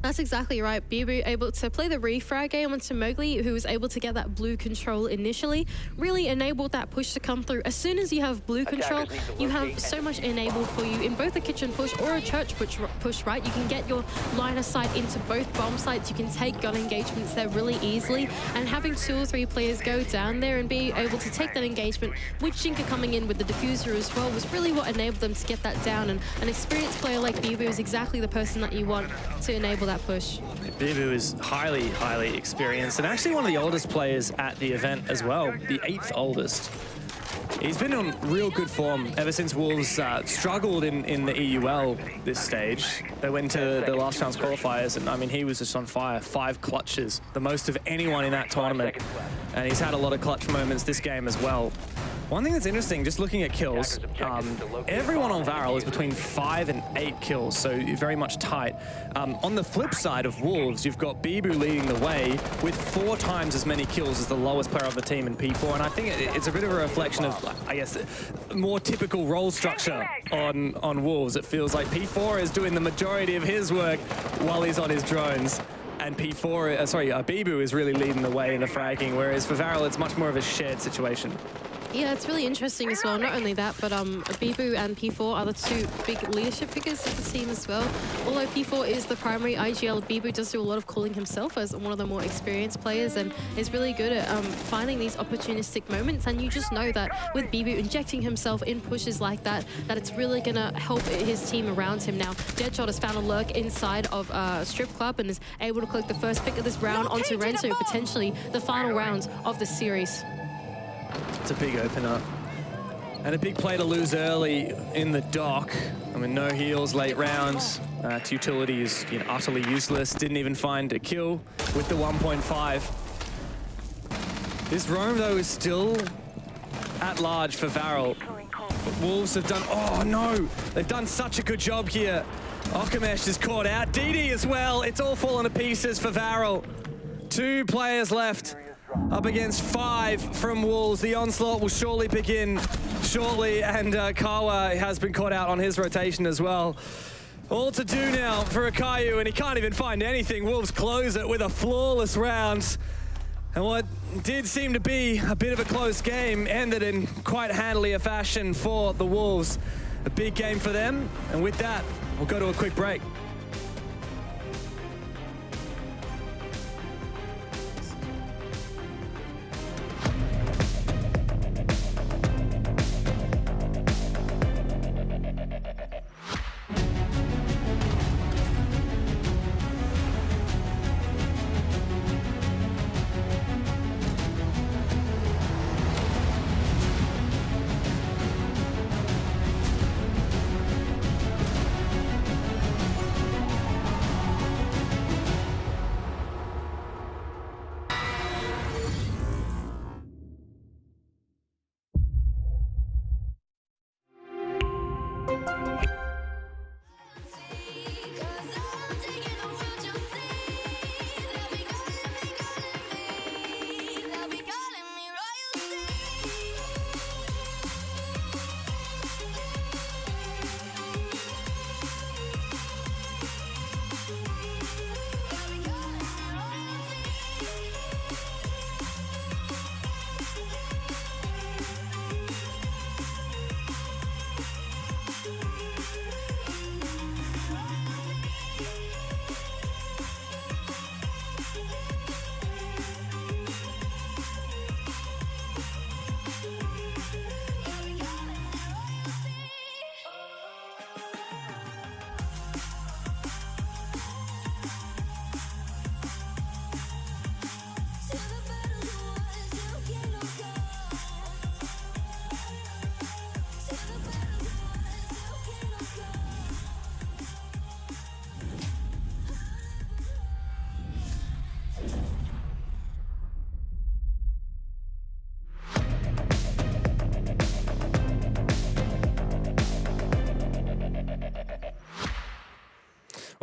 That's exactly right. Bibu able to play the refrag game onto Mowgli, who was able to get that blue control initially, really enabled that push to come through. As soon as you have blue control, you have so much enabled for you in both a kitchen push or a church push, right? You can get your line of sight into both bomb sites. You can take gun engagements there really easily, and having 2 or 3 players go down there and be able to take that engagement with Jinka coming in with the diffuser as well was really what enabled them to get that down. And an experienced player like Bibu is exactly the person that you want to enable that push. Bibu is highly, highly experienced and actually one of the oldest players at the event as well, the 8th oldest. He's been on real good form ever since Wolves struggled in the EUL this stage. They went to the last round's qualifiers, and I mean, he was just on fire. 5 clutches, the most of anyone in that tournament. And he's had a lot of clutch moments this game as well. One thing that's interesting, just looking at kills, everyone on Varrel is between 5 and 8 kills, so very much tight. On the flip side of Wolves, you've got Bibu leading the way with 4 times as many kills as the lowest player of the team in P4, and I think it's a bit of a reflection of, I guess, more typical role structure on Wolves. It feels like P4 is doing the majority of his work while he's on his drones. And Bibu is really leading the way in the fragging, whereas for Varrel, it's much more of a shared situation. Yeah, it's really interesting as well. Not only that, but Bibu and P4 are the 2 big leadership figures of the team as well. Although P4 is the primary IGL, Bibu does do a lot of calling himself as one of the more experienced players and is really good at finding these opportunistic moments. And you just know that with Bibu injecting himself in pushes like that, that it's really going to help his team around him now. Deadshot has found a lurk inside of Strip Club and is able to collect the first pick of this round onto Renzo, potentially the final round of the series. It's a big opener. And a big play to lose early in the dock. I mean, no heals late rounds. Utility is utterly useless. Didn't even find a kill with the 1.5. This roam, though, is still at large for Varrel. But Wolves have done... Oh, no! They've done such a good job here. Okamesh is caught out. DD as well. It's all fallen to pieces for Varrel. 2 players left. Up against 5 from Wolves. The onslaught will surely begin shortly, and Kawa has been caught out on his rotation as well. All to do now for Akayu, and he can't even find anything. Wolves close it with a flawless round. And what did seem to be a bit of a close game ended in quite handily a fashion for the Wolves. A big game for them, and with that, we'll go to a quick break.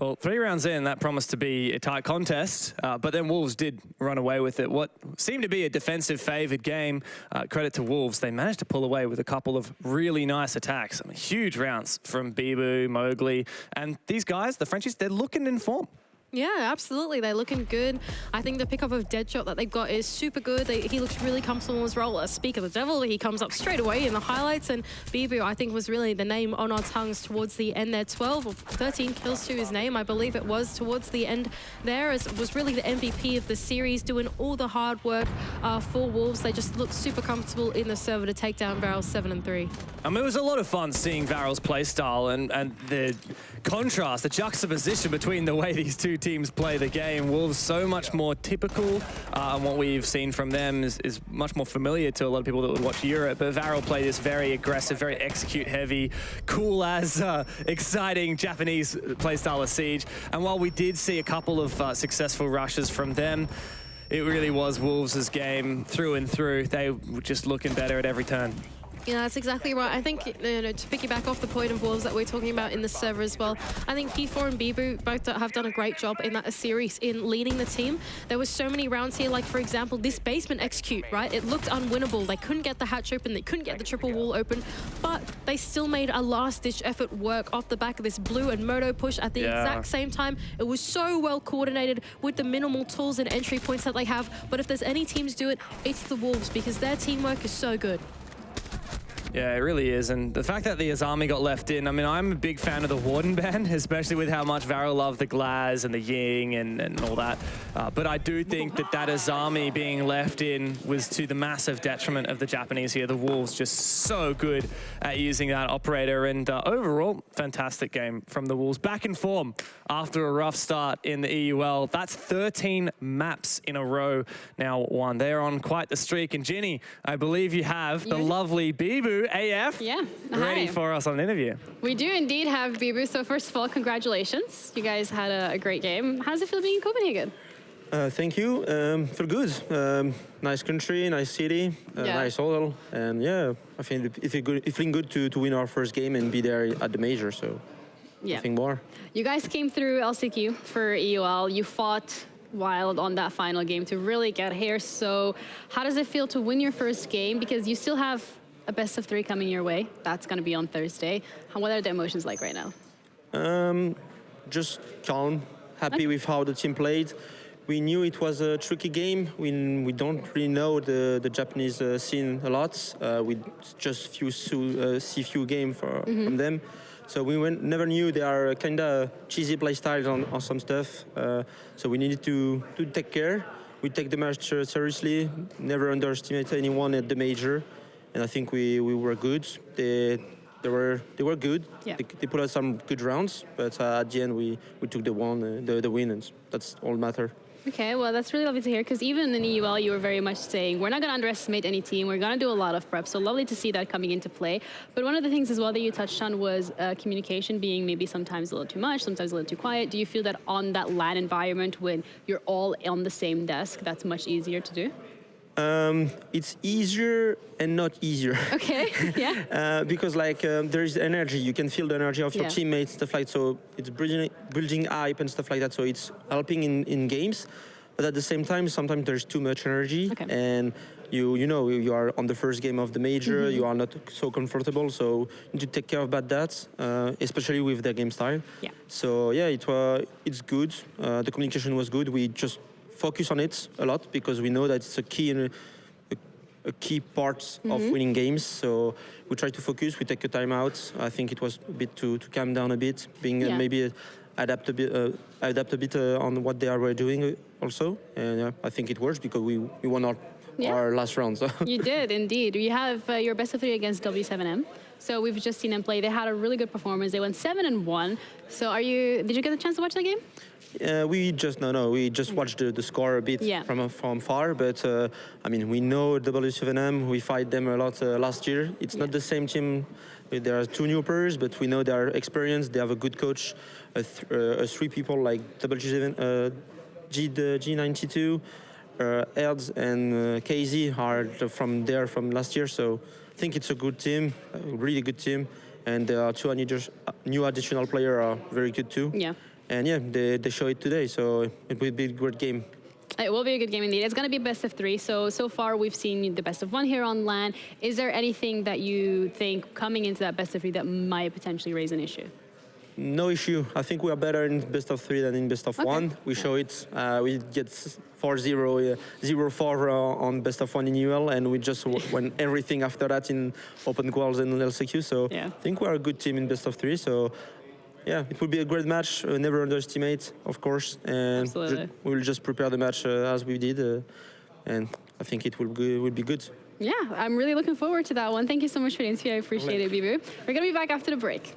Well, 3 rounds in, that promised to be a tight contest, but then Wolves did run away with it. What seemed to be a defensive favoured game, credit to Wolves, they managed to pull away with a couple of really nice attacks. I mean, huge rounds from Bibu, Mowgli, and these guys, the Frenchies, they're looking in form. Yeah, absolutely. They're looking good. I think the pickup of Deadshot that they've got is super good. He looks really comfortable in his role as Speak of the Devil. He comes up straight away in the highlights. And Bibu, I think, was really the name on our tongues towards the end there. 12 or 13 kills to his name, I believe it was, towards the end there. As was really the MVP of the series, doing all the hard work for Wolves. They just look super comfortable in the server to take down Varrel 7-3. I mean, it was a lot of fun seeing Varrel's playstyle and the contrast, the juxtaposition between the way these two teams play the game. Wolves so much more typical, and what we've seen from them is much more familiar to a lot of people that would watch Europe. But Varrel play this very aggressive, very execute-heavy, cool as exciting Japanese playstyle of Siege. And while we did see a couple of successful rushes from them, it really was Wolves' game through and through. They were just looking better at every turn. Yeah, that's exactly right. I think, to piggyback off the point of Wolves that we're talking about in the server as well, I think P4 and Bibu both have done a great job in that series in leading the team. There were so many rounds here, like, for example, this basement execute, right? It looked unwinnable. They couldn't get the hatch open. They couldn't get the triple wall open, but they still made a last-ditch effort work off the back of this blue and moto push at the exact same time. It was so well coordinated with the minimal tools and entry points that they have, but if there's any teams do it, it's the Wolves, because their teamwork is so good. Yeah, it really is. And the fact that the Azami got left in, I mean, I'm a big fan of the Warden ban, especially with how much Varrel loved the Glaz and the Ying and all that. But I do think that Azami being left in was to the massive detriment of the Japanese here. The Wolves just so good at using that operator. And overall, fantastic game from the Wolves. Back in form after a rough start in the EUL. That's 13 maps in a row now won. They're on quite the streak. And Ginny, I believe you have the lovely Bibu AF ready for us on an interview. We do indeed have Bibu. So first of all, congratulations. You guys had a great game. How does it feel being in Copenhagen? Thank you. Feel good. Nice country, nice city, nice hotel, and yeah, I think it's feeling good to win our first game and be there at the major. So nothing more. You guys came through LCQ for EUL. You fought wild on that final game to really get here. So how does it feel to win your first game? Because you still have a best of 3 coming your way. That's going to be on Thursday. What are the emotions like right now? Just calm, happy with how the team played. We knew it was a tricky game. We don't really know the Japanese scene a lot. We just see few games from them. So we never knew they are kind of cheesy play styles on some stuff. So we needed to take care. We take the match seriously, never underestimate anyone at the major. And I think we were good. They were good. Yeah. They put out some good rounds, but at the end we took the win, and that's all matter. Okay, well, that's really lovely to hear, because even in the EUL, you were very much saying, we're not going to underestimate any team, we're going to do a lot of prep, so lovely to see that coming into play. But one of the things as well that you touched on was communication being maybe sometimes a little too much, sometimes a little too quiet. Do you feel that on that LAN environment, when you're all on the same desk, that's much easier to do? It's easier and not easier. Okay, yeah. Because there is energy, you can feel the energy of your teammates, stuff like that. So it's building hype and stuff like that. So it's helping in games, but at the same time, sometimes there's too much energy, and you are on the first game of the major, you are not so comfortable, so you need to take care about that, especially with their game style. Yeah. So yeah, it's good. The communication was good. We just focus on it a lot because we know that it's a key part of winning games. So we try to focus. We take a time out. I think it was a bit to calm down a bit, being maybe adapt a bit on what they were doing also. And I think it works because we won our last round. So. You did indeed. You have your best of 3 against W7M. So we've just seen them play. They had a really good performance. They went 7-1. So did you get the chance to watch the game? We just watched the score a bit from far, but I mean, we know W7M. We fight them a lot last year. It's not the same team. There are 2 new players, but we know they are experienced. They have a good coach. 3 people like W7, G92, Erds and KZ are from last year. So I think it's a good team, a really good team, and there are 2 new additional players are very good too. Yeah. And yeah, they show it today, so it will be a great game. It will be a good game indeed. It's going to be best of 3. So far we've seen the best of 1 here on LAN. Is there anything that you think coming into that best of 3 that might potentially raise an issue? No issue. I think we are better in best of 3 than in best of 1. We show it. We get 4-0, 0-4 on best of 1 in UL, and we just won everything after that in open quals and LCQ. So I think we are a good team in best of 3. So yeah, it will be a great match. Never underestimate, of course. And we will just prepare the match as we did. And I think it will be good. Yeah, I'm really looking forward to that one. Thank you so much for the interview. I appreciate it, Bibu. We're going to be back after the break.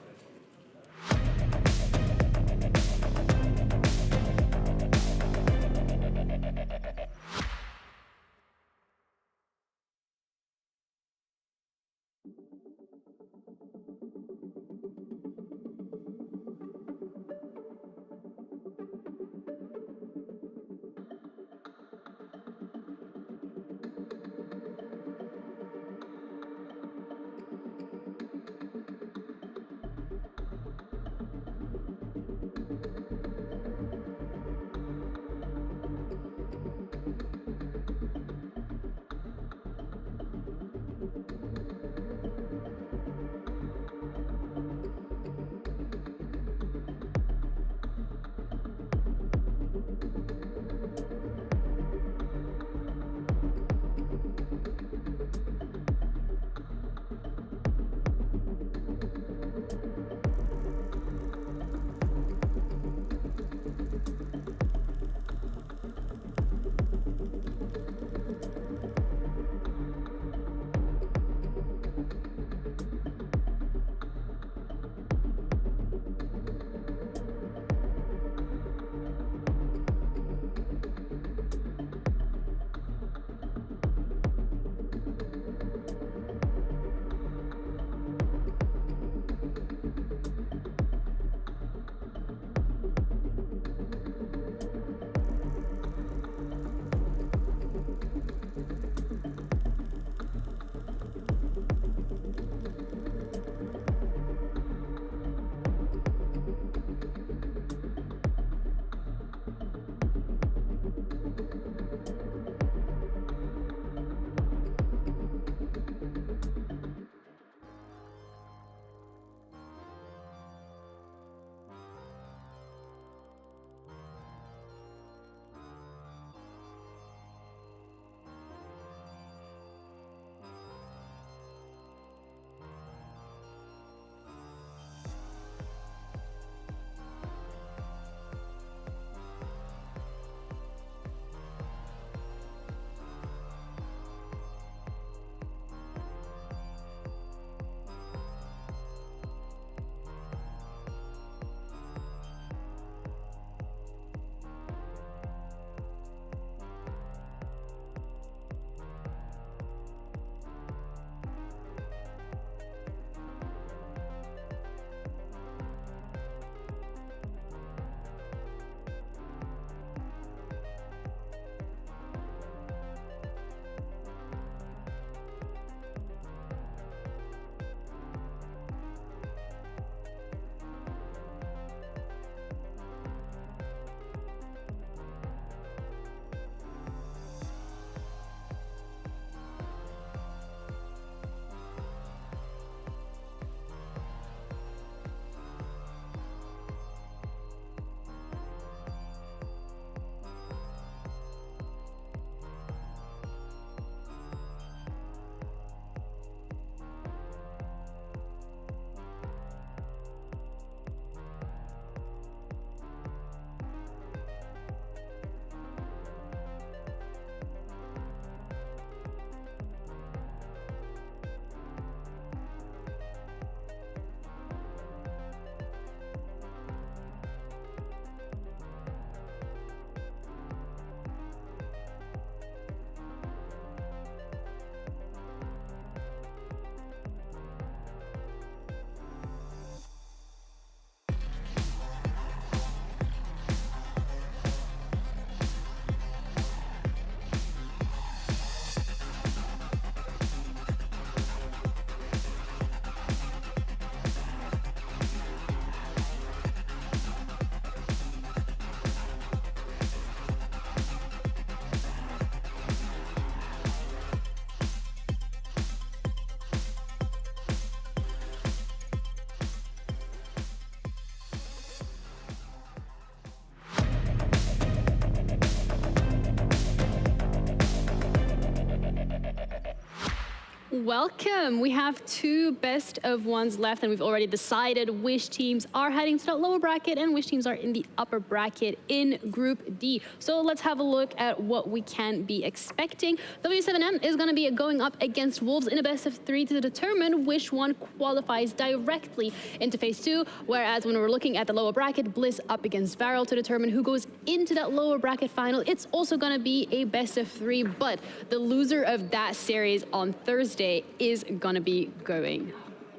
welcome. We have 2 best of ones left, and we've already decided which teams are heading to that lower bracket and which teams are in the upper bracket in Group D. So let's have a look at what we can be expecting. W7M is going to be going up against Wolves in a best of 3 to determine which one qualifies directly into phase 2, whereas when we're looking at the lower bracket, Bliss up against Varrel to determine who goes into that lower bracket final. It's also going to be a best of 3, but the loser of that series on Thursday is going to be going.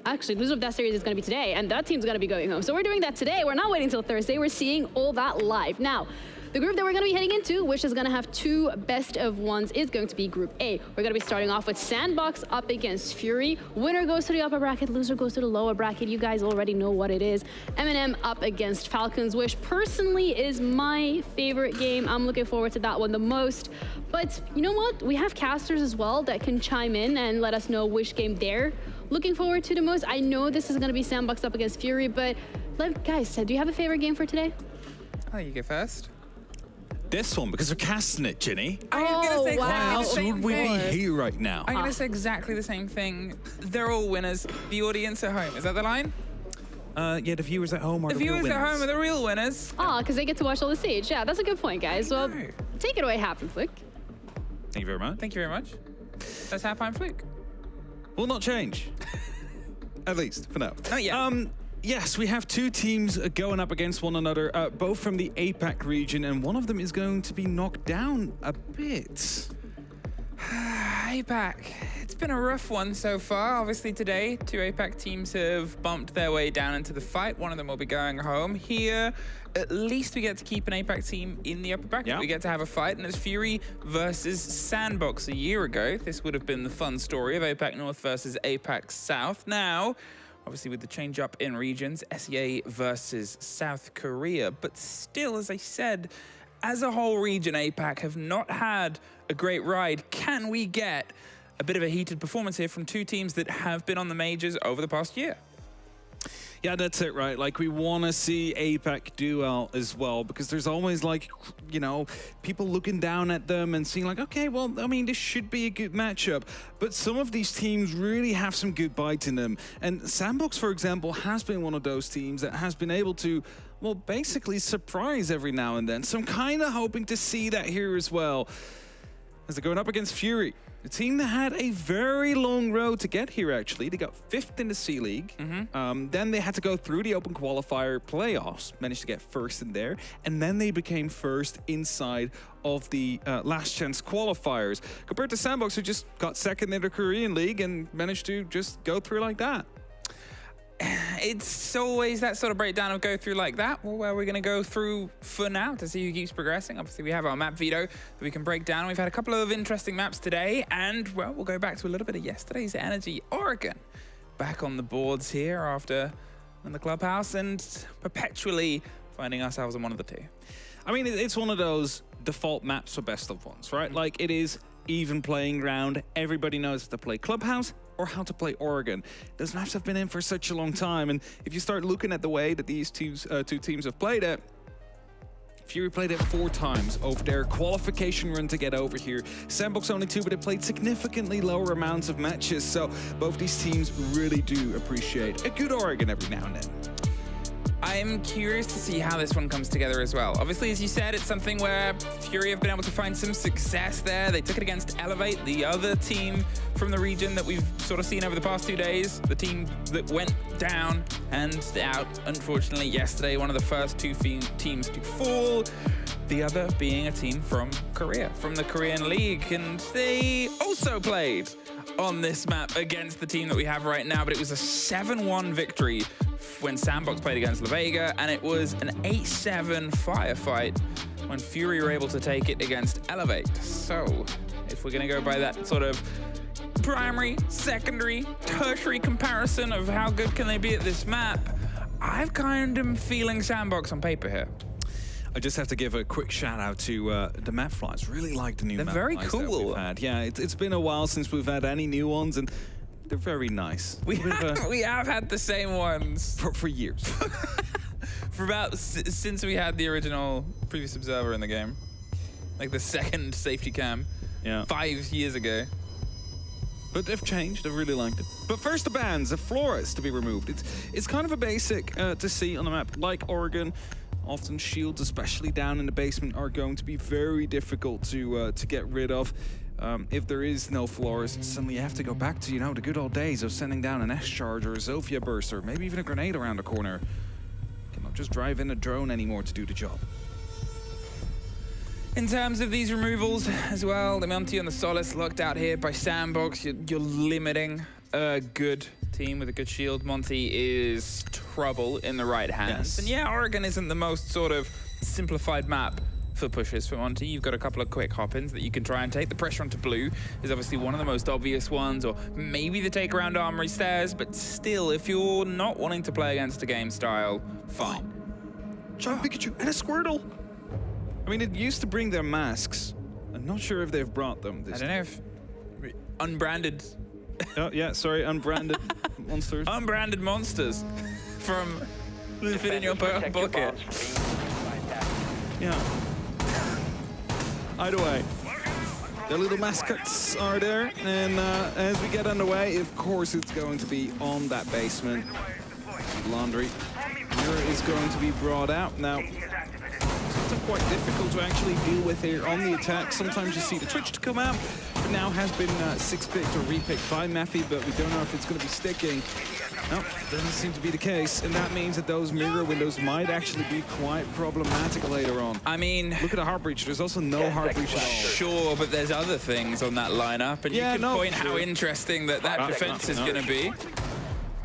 Actually, the loser of that series is going to be today, and that team's going to be going home. So we're doing that today. We're not waiting until Thursday. We're seeing all that live. Now, the group that we're going to be heading into, which is going to have 2 best of ones, is going to be Group A. We're going to be starting off with Sandbox up against Fury. Winner goes to the upper bracket, loser goes to the lower bracket. You guys already know what it is. Eminem up against Falcons, which personally is my favorite game. I'm looking forward to that one the most. But you know what? We have casters as well that can chime in and let us know which game they're looking forward to the most. I know this is going to be Sandbox up against Fury, but guys, do you have a favorite game for today? Oh, you go first. This one, because we're casting it, Ginny. I'm gonna say Why exactly the else same would we be thing. here right now? I'm gonna say exactly the same thing. They're all winners. The audience at home. Is that the line? Yeah, the viewers at home are The the real viewers at winners. home are the real winners. Oh, because they get to watch all the stage. Yeah, that's a good point, guys. Well, take it away, Happen Flick. Thank you very much. Thank you very much. That's Halftime Fluke. Will not change. At least, for now. Not yet. Yes, we have 2 teams going up against one another, both from the APAC region, and one of them is going to be knocked down a bit. APAC. It's been a rough one so far. Obviously today, 2 APAC teams have bumped their way down into the fight. One of them will be going home. Here, at least we get to keep an APAC team in the upper bracket. Yeah. We get to have a fight, and it's Fury versus Sandbox. A year ago, this would have been the fun story of APAC North versus APAC South. Now, obviously with the change up in regions, SEA versus South Korea. But still, as I said, as a whole region, APAC have not had a great ride. Can we get a bit of a heated performance here from 2 teams that have been on the majors over the past year? Yeah, that's it, right? Like, we want to see APAC do well as well, because there's always, like, you know, people looking down at them and seeing like, okay, well, I mean, this should be a good matchup. But some of these teams really have some good bites in them. And Sandbox, for example, has been one of those teams that has been able to, well, basically surprise every now and then. So I'm kind of hoping to see that here as well, as they're going up against Fury. The team that had a very long road to get here, actually. They got 5th in the C-League. Then they had to go through the open qualifier playoffs, managed to get 1st in there, and then they became 1st inside of the last chance qualifiers, compared to Sandbox, who just got 2nd in the Korean League and managed to just go through like that. It's always that sort of breakdown of go through like that. Well, where we're going to go through for now to see who keeps progressing. Obviously, we have our map veto that we can break down. We've had a couple of interesting maps today, and, well, we'll go back to a little bit of yesterday's energy. Oregon back on the boards here after in the Clubhouse and perpetually finding ourselves in one of the 2. I mean, it's one of those default maps for best of ones, right? Like, it is even playing ground. Everybody knows how to play Clubhouse or how to play Oregon. Those maps have been in for such a long time, and if you start looking at the way that these 2 teams have played it, Fury played it 4 times over their qualification run to get over here. Sandbox only 2, but they played significantly lower amounts of matches, so both these teams really do appreciate a good Oregon every now and then. I'm curious to see how this one comes together as well. Obviously, as you said, it's something where Fury have been able to find some success there. They took it against Elevate, the other team from the region that we've sort of seen over the past 2 days. The team that went down and out, unfortunately, yesterday. One of the first 2 teams to fall. The other being a team from Korea, from the Korean League. And they also played on this map against the team that we have right now, but it was a 7-1 victory when Sandbox played against La Vega, and it was an 8-7 firefight when Fury were able to take it against Elevate. So, if we're gonna go by that sort of primary, secondary, tertiary comparison of how good can they be at this map, I've kind of feeling Sandbox on paper here. I just have to give a quick shout out to the map flies. Really like the new map very flies cool. that we've had. Yeah, it's been a while since we've had any new ones, and they're very nice. We have had the same ones for years. For about since we had the original previous observer in the game, like the second safety cam, 5 years ago. But they've changed. I've really liked it. But first, the bans, the floras to be removed. It's kind of a basic to see on the map. Like Oregon, often shields, especially down in the basement, are going to be very difficult to get rid of. If there is no floors, suddenly you have to go back to, you know, the good old days of sending down an S-Charge or a Zofia burst, or maybe even a grenade around the corner. You cannot just drive in a drone anymore to do the job. In terms of these removals as well, the Monty and the Solace locked out here by Sandbox. You're limiting a good team with a good shield. Monty is trouble in the right hands. Yes. And yeah, Oregon isn't the most sort of simplified map for pushes for Monty. You've got a couple of quick hop-ins that you can try and take. The pressure onto blue is obviously one of the most obvious ones, or maybe the take around Armory stairs, but still, if you're not wanting to play against a game style, fine. Giant Pikachu and a Squirtle! I mean, it used to bring their masks. I'm not sure if they've brought them this I don't know if... Unbranded. Oh, yeah, sorry, unbranded monsters. Unbranded monsters from the fit in your pocket. Yeah. Either way, the little mascots are there, and as we get underway, of course it's going to be on that basement. Laundry. Mirror is going to be brought out. Now, it's quite difficult to actually deal with here on the attack. Sometimes you see the Twitch to come out, but now has been 6-picked or re-picked by Mephi, but we don't know if it's going to be sticking. No, doesn't seem to be the case, and that means that those mirror windows might actually be quite problematic later on. I mean, look at the heart breach. There's also no heart breach at all. Sure, but there's other things on that lineup, and yeah, you can point how interesting that defense is going to be.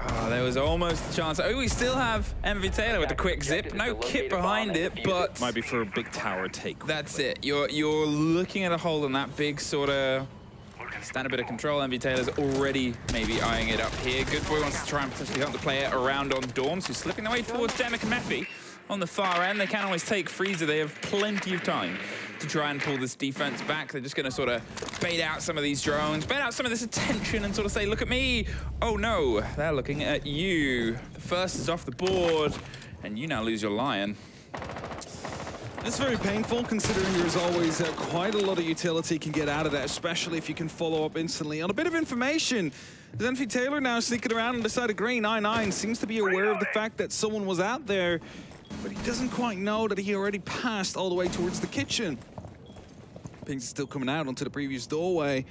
Oh, there was almost a chance. Oh, we still have MV Taylor with the quick zip. No kit behind it, but might be for a big tower take. That's it. You're looking at a hold on that big sort of stand a bit of control. MV Taylor's already maybe eyeing it up here. Good Boy wants to try and potentially help the player around on Dorms, who's slipping their way towards Demic and Mephi on the far end. They can always take Freezer. They have plenty of time to try and pull this defense back. They're just going to sort of bait out some of these drones, bait out some of this attention and sort of say, look at me. Oh no, they're looking at you. The first is off the board, and you now lose your Lion. It's very painful, considering there's always quite a lot of utility you can get out of that, especially if you can follow up instantly. On a bit of information, Zenfi Taylor now sneaking around on the side of green. 9-9 seems to be aware of the fact that someone was out there, but he doesn't quite know that he already passed all the way towards the kitchen. Pings is still coming out onto the previous doorway.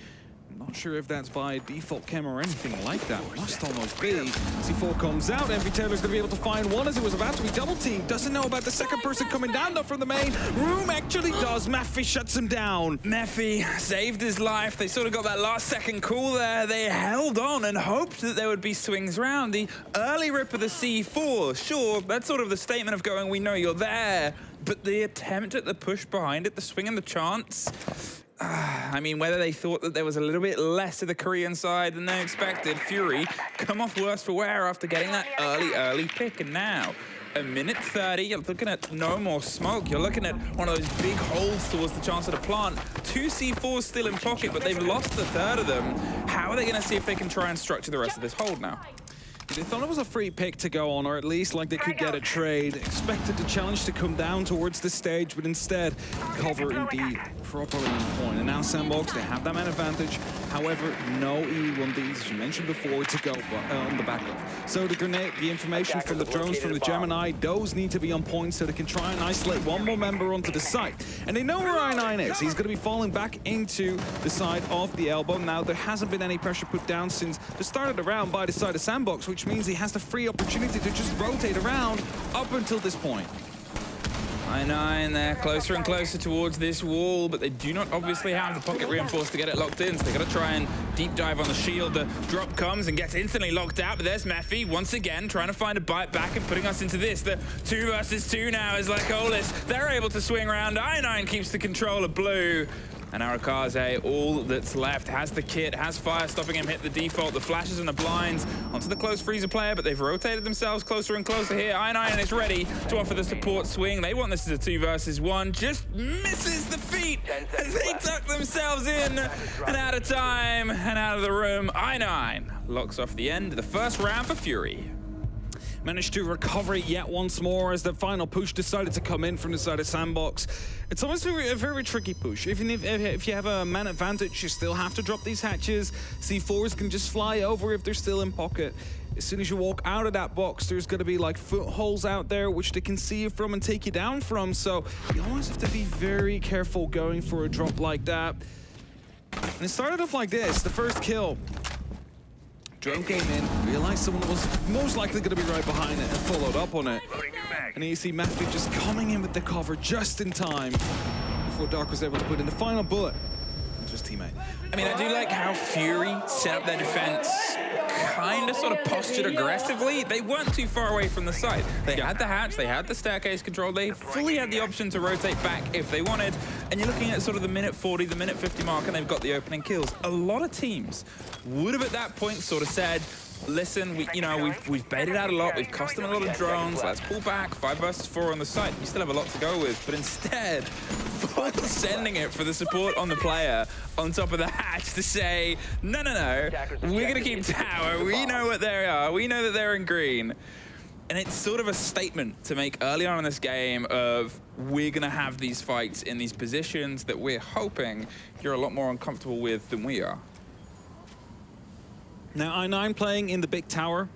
Not sure if that's by default cam or anything like that. Must almost be. C4 comes out. MV Taylor's going to be able to find one as it was about to be double teamed. Doesn't know about the second person coming down though from the main room. Actually does. Mephi shuts him down. Mephi saved his life. They sort of got that last second call there. They held on and hoped that there would be swings round. The early rip of the C4, sure, that's sort of the statement of going, we know you're there. But the attempt at the push behind it, the swing and the chance, I mean, whether they thought that there was a little bit less of the Korean side than they expected, Fury come off worse for wear after getting that early pick. And now, a minute 30, you're looking at no more smoke. You're looking at one of those big holes towards the chance of the plant. 2 C4s still in pocket, but they've lost the third of them. How are they going to see if they can try and structure the rest of this hold now? They thought it was a free pick to go on, or at least like they could get a trade. Expected the challenge to come down towards the stage, but instead cover indeed properly on point. And now Sandbox, they have that man advantage. However, no E1Ds, as you mentioned before, to go on the back of. So the grenade, the information from the drones from the Gemini, those need to be on point so they can try and isolate one more member onto the site. And they know where I9 is. He's going to be falling back into the side of the elbow. Now, there hasn't been any pressure put down since the start of the round by the side of Sandbox, which means he has the free opportunity to just rotate around up until this point. I9, they're closer and closer towards this wall, but they do not obviously have the pocket reinforced to get it locked in, so they got to try and deep dive on the shield. The drop comes and gets instantly locked out, but there's Mephi once again trying to find a bite back and putting us into this. The 2 versus 2 now is like Olis. They're able to swing around. I9 keeps the control of blue. And Arakaze, all that's left, has the kit, has fire stopping him, hit the default, the flashes and the blinds onto the close freezer player, but they've rotated themselves closer and closer here. I9 is ready to offer the support swing. They want this as a 2 versus 1, just misses the feet as they tuck themselves in and out of time and out of the room. I9 locks off the end of the first round for Fury. managed to recover it yet once more as the final push decided to come in from the side of Sandbox. It's almost a very tricky push. Even if you have a man advantage, you still have to drop these hatches. C4s can just fly over if they're still in pocket. As soon as you walk out of that box, there's going to be like footholes out there which they can see you from and take you down from. So you always have to be very careful going for a drop like that. And it started off like this, the first kill. Drone came in, realized someone was most likely going to be right behind it and followed up on it. And you see Matthew just coming in with the cover just in time before Dark was able to put in the final bullet into his teammate. I mean, I do like how Fury set up their defense kind of sort of postured aggressively. They weren't too far away from the site. They had the hatch, they had the staircase control, they fully had the option to rotate back if they wanted. And you're looking at sort of the minute 40, the minute 50 mark, and they've got the opening kills. A lot of teams would have at that point sort of said, listen, we've baited out a lot, we've cost them a lot of drones, let's pull back, 5 versus 4 on the site. You still have a lot to go with, but instead, full sending it for the support on the player on top of the hatch to say, no, we're gonna keep tower, we know what they are, we know that they're in green. And it's sort of a statement to make early on in this game of, we're gonna have these fights in these positions that we're hoping you're a lot more uncomfortable with than we are. Now I9 playing in the big tower.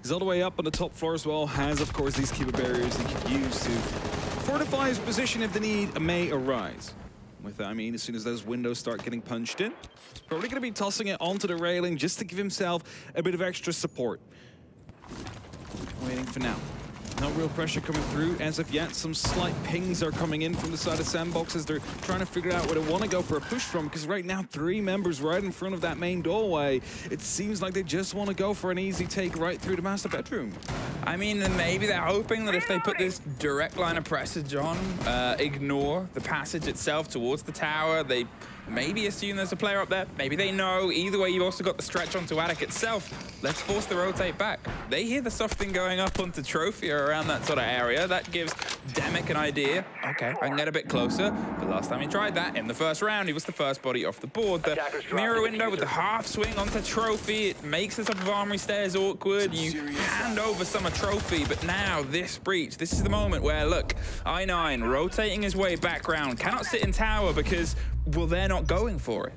He's all the way up on the top floor as well, has of course these keeper barriers he can use to fortify his position if the need may arise. With that I mean, as soon as those windows start getting punched in, he's probably going to be tossing it onto the railing just to give himself a bit of extra support. Waiting for now. No real pressure coming through as of yet. Some slight pings are coming in from the side of Sandbox as they're trying to figure out where they want to go for a push from, because right now 3 members right in front of that main doorway. It seems like they just want to go for an easy take right through the master bedroom. I mean, maybe they're hoping that if they put this direct line of pressage on, ignore the passage itself towards the tower, they maybe assume there's a player up there. Maybe they know. Either way, you've also got the stretch onto Attic itself. Let's force the rotate back. They hear the softing going up onto Trophy or around that sort of area. That gives Demic an idea. Okay, I can get a bit closer. But last time he tried that, in the first round, he was the first body off the board. The mirror window with the half swing onto Trophy. It makes the top of Armory Stairs awkward. You hand over some of Trophy, but now this breach, this is the moment where, look, I9 rotating his way back round. Cannot sit in tower because, well, they're not going for it.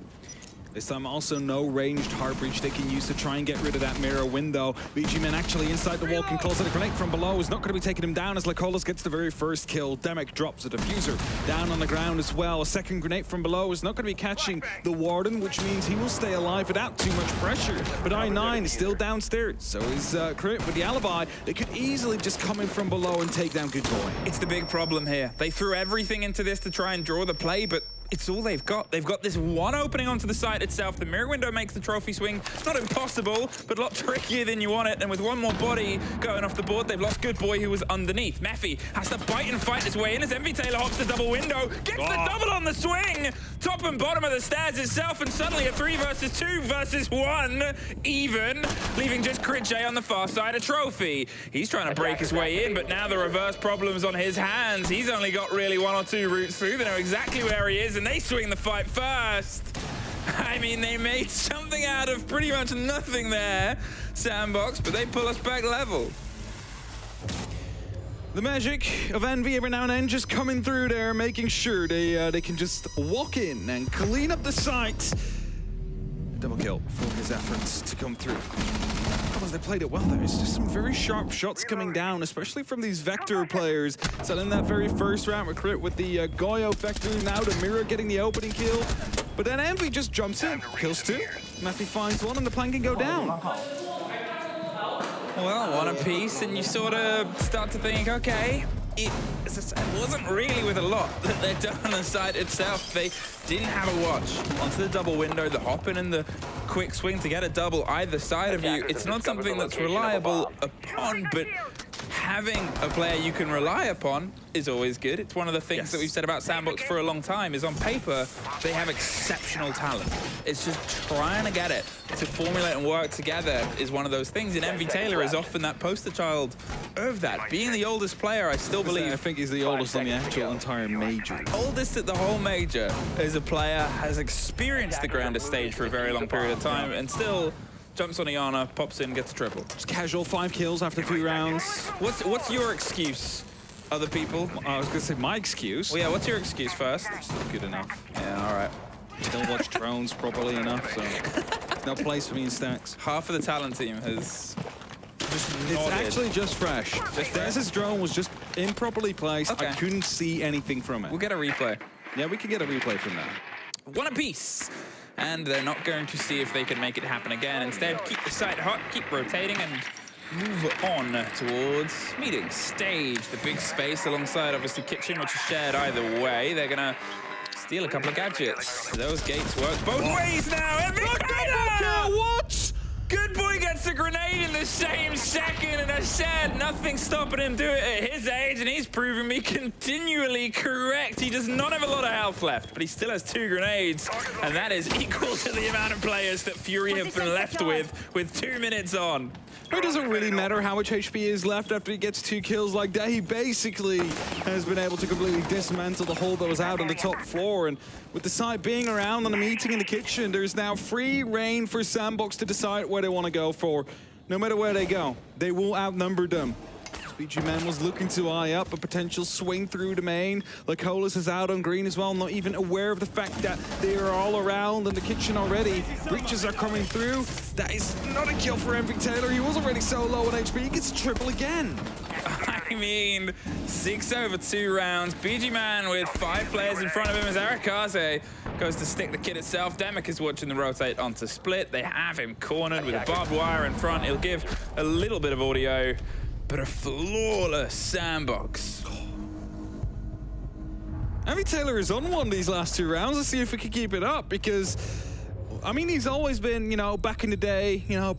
This time also no ranged hard breach they can use to try and get rid of that mirror window. BG-Man actually inside the walk-in closet. A grenade from below is not going to be taking him down as Lacolas gets the very first kill. Demic drops a diffuser down on the ground as well. A second grenade from below is not going to be catching the Warden, which means he will stay alive without too much pressure. But I9 is still downstairs, so is Crit with the alibi. They could easily just come in from below and take down Good Boy. It's the big problem here. They threw everything into this to try and draw the play, but it's all they've got. They've got this one opening onto the site itself. The mirror window makes the Trophy swing not impossible, but a lot trickier than you want it. And with one more body going off the board, they've lost Good Boy, who was underneath. Meffy has to bite and fight his way in as MV Taylor hops the double window, gets the double on the swing, top and bottom of the stairs itself, and suddenly a 3 versus 2 versus 1 even, leaving just Crit J on the far side of Trophy. He's trying to break his way in, but now the reverse problem's on his hands. He's only got really 1 or 2 routes through. They know exactly where he is, and they swing the fight first. I mean, they made something out of pretty much nothing there, Sandbox, but they pull us back level. The magic of Envy every now and then just coming through there, making sure they can just walk in and clean up the site. Double kill for his efforts to come through. They played it well there. It's just some very sharp shots coming down, especially from these Vector players. So in that very first round, Crit with the Goyo Vector, now the Mirror getting the opening kill. But then Envy just jumps in, kills 2. Matthew finds 1 and the plan can go down. Well, 1 apiece, and you sort of start to think, okay, it wasn't really with a lot that they'd done on the site itself. They didn't have a watch onto the double window, the hop in and the quick swing to get a double either side of you. It's not something that's reliable upon, but having a player you can rely upon is always good. It's one of the things that we've said about Sandbox for a long time, is on paper, they have exceptional talent. It's just trying to get it to formulate and work together is one of those things, and MV Taylor is often that poster child of that. Being the oldest player, I still believe... I think he's the oldest on the actual entire major. Oldest at the whole major as a player, has experienced the grandest stage for a very long period of time, and still jumps on Iana, pops in, gets a triple. Just casual 5 kills after 2 rounds. What's your excuse, other people? I was going to say my excuse. Well, yeah, what's your excuse first? It's not good enough. Yeah, all right. Don't watch drones properly enough, so no place for me in stacks. Half of the talent team has just It's nodded. actually just fresh. Dez's drone was just improperly placed. Okay. I couldn't see anything from it. We'll get a replay. Yeah, we can get a replay from that. One apiece. And they're not going to see if they can make it happen again. Instead, keep the site hot, keep rotating, and move on towards meeting stage. The big space alongside, obviously, kitchen, which is shared either way. They're going to steal a couple of gadgets. Those gates work both ways now. What? Good boy gets a grenade in the same second, and I said nothing stopping him do it at his age, and he's proven me continually correct. He does not have a lot of health left, but he still has 2 grenades, and that is equal to the amount of players that Fury have been left with 2 minutes on. It doesn't really matter how much HP is left after he gets 2 kills like that. He basically has been able to completely dismantle the hole that was out on the top floor. And with the site being around on a meeting in the kitchen, there's now free reign for Sandbox to decide where they want to go for. No matter where they go, they will outnumber them. BG Man was looking to eye up a potential swing through the main. Lacolas is out on green as well, not even aware of the fact that they are all around in the kitchen already. Breaches are coming through. That is not a kill for Envy Taylor. He was already so low on HP. He gets a triple again. I mean, 6 over 2 rounds. BG Man with 5 players in front of him as Arakaze goes to stick the kid itself. Demek is watching the rotate onto split. They have him cornered with a barbed wire in front. He'll give a little bit of audio, but a flawless Sandbox. Envy Taylor is on one these last 2 rounds. Let's see if we can keep it up because, I mean, he's always been, you know, back in the day, you know,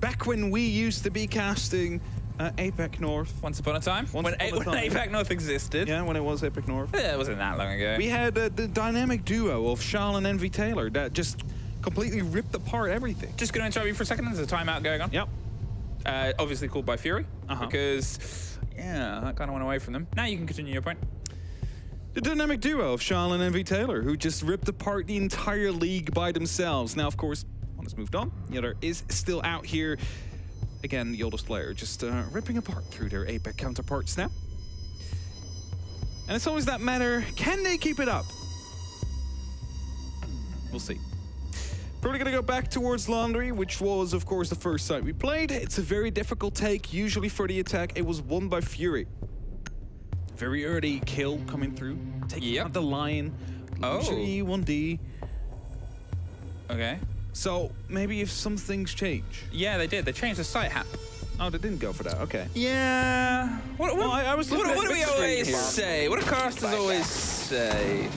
back when we used to be casting APAC North. Once upon a time? When APAC North existed. Yeah, when it was APAC North. Yeah, it wasn't that long ago. We had the dynamic duo of Charles and Envy Taylor that just completely ripped apart everything. Just going to interrupt you for a second. There's a timeout going on. Yep. Obviously called by Fury, because, yeah, that kind of went away from them. Now you can continue your point. The dynamic duo of Charles and Envy Taylor, who just ripped apart the entire league by themselves. Now, of course, one has moved on. The other is still out here. Again, the oldest player just ripping apart through their APAC counterparts now. And it's always that matter, can they keep it up? We'll see. Probably gonna go back towards Laundry, which was, of course, the first site we played. It's a very difficult take, usually for the attack. It was won by Fury. Very early kill coming through. Taking out the Lion. Usually 1D. Okay. So maybe if some things change. Yeah, they did. They changed the site hat. Oh, they didn't go for that. Okay. Yeah. What do we always here. say? What do casters always say?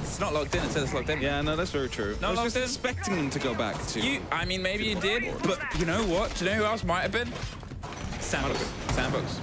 It's not logged in until it's logged in. Yeah, no, that's very true. Not I was logged just in? expecting them to go back to. I mean, maybe you did, but you know what? Do you know who else might have been? Sandbox. Sandbox.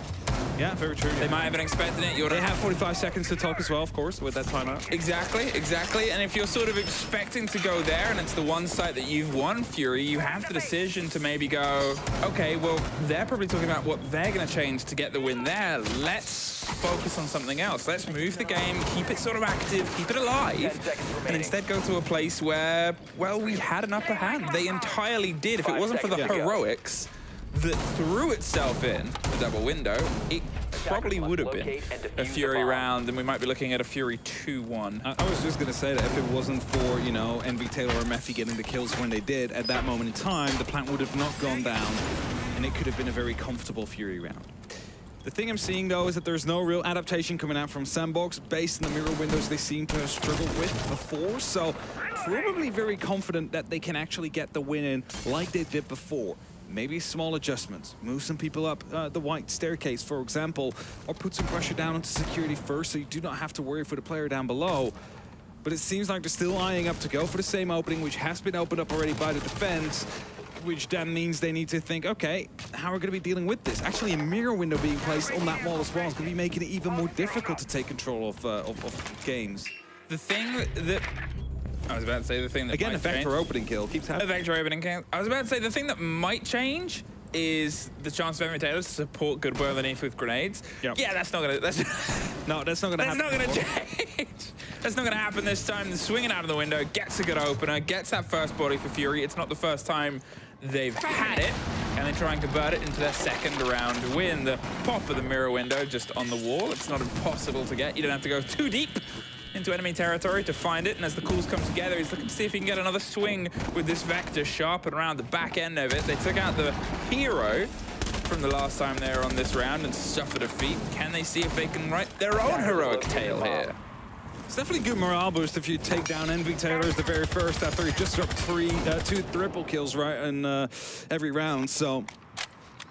Yeah, very true. They might have been expecting it. They have 45 seconds to talk as well, of course, with that timeout. Exactly, exactly. And if you're sort of expecting to go there and it's the one site that you've won, Fury, you have the decision to maybe go, okay, well, they're probably talking about what they're going to change to get the win there. Let's focus on something else. Let's move the game, keep it sort of active, keep it alive, and instead go to a place where, well, we had an upper hand. They entirely did. If it wasn't for the heroics that threw itself in the double window, it probably would have been a Fury round, and we might be looking at a Fury 2-1. I was just going to say that if it wasn't for, you know, Envy Taylor or Mephi getting the kills when they did, at that moment in time, the plant would have not gone down, and it could have been a very comfortable Fury round. The thing I'm seeing, though, is that there's no real adaptation coming out from Sandbox based on the mirror windows they seem to have struggled with before, so probably very confident that they can actually get the win in like they did before. Maybe small adjustments, move some people up the white staircase, for example, or put some pressure down onto security first so you do not have to worry for the player down below. But it seems like they're still eyeing up to go for the same opening, which has been opened up already by the defense, which then means they need to think, okay, how are we going to be dealing with this? Actually, a mirror window being placed on that wall as well is going to be making it even more difficult to take control of games. The thing that... I was about to say the thing that again, a vector opening kill keeps happening. A vector opening kill. I was about to say the thing that might change is the chance of Eminem Taylor to support Goodboy underneath with grenades. Yep. Yeah, that's not gonna. No, that's not gonna happen. That's not gonna change. That's not gonna happen this time. The swinging out of the window gets a good opener, gets that first body for Fury. It's not the first time they've had it. Can they try and convert it into their second round win? The pop of the mirror window just on the wall. It's not impossible to get. You don't have to go too deep into enemy territory to find it, and as the calls come together, he's looking to see if he can get another swing with this Vector sharp and around the back end of it. They took out the hero from the last time they were on this round and suffered a defeat. Can they see if they can write their own heroic tale here? It's definitely good morale boost if you take down Envy Taylor as the very first after he just got 2 triple kills right in every round. So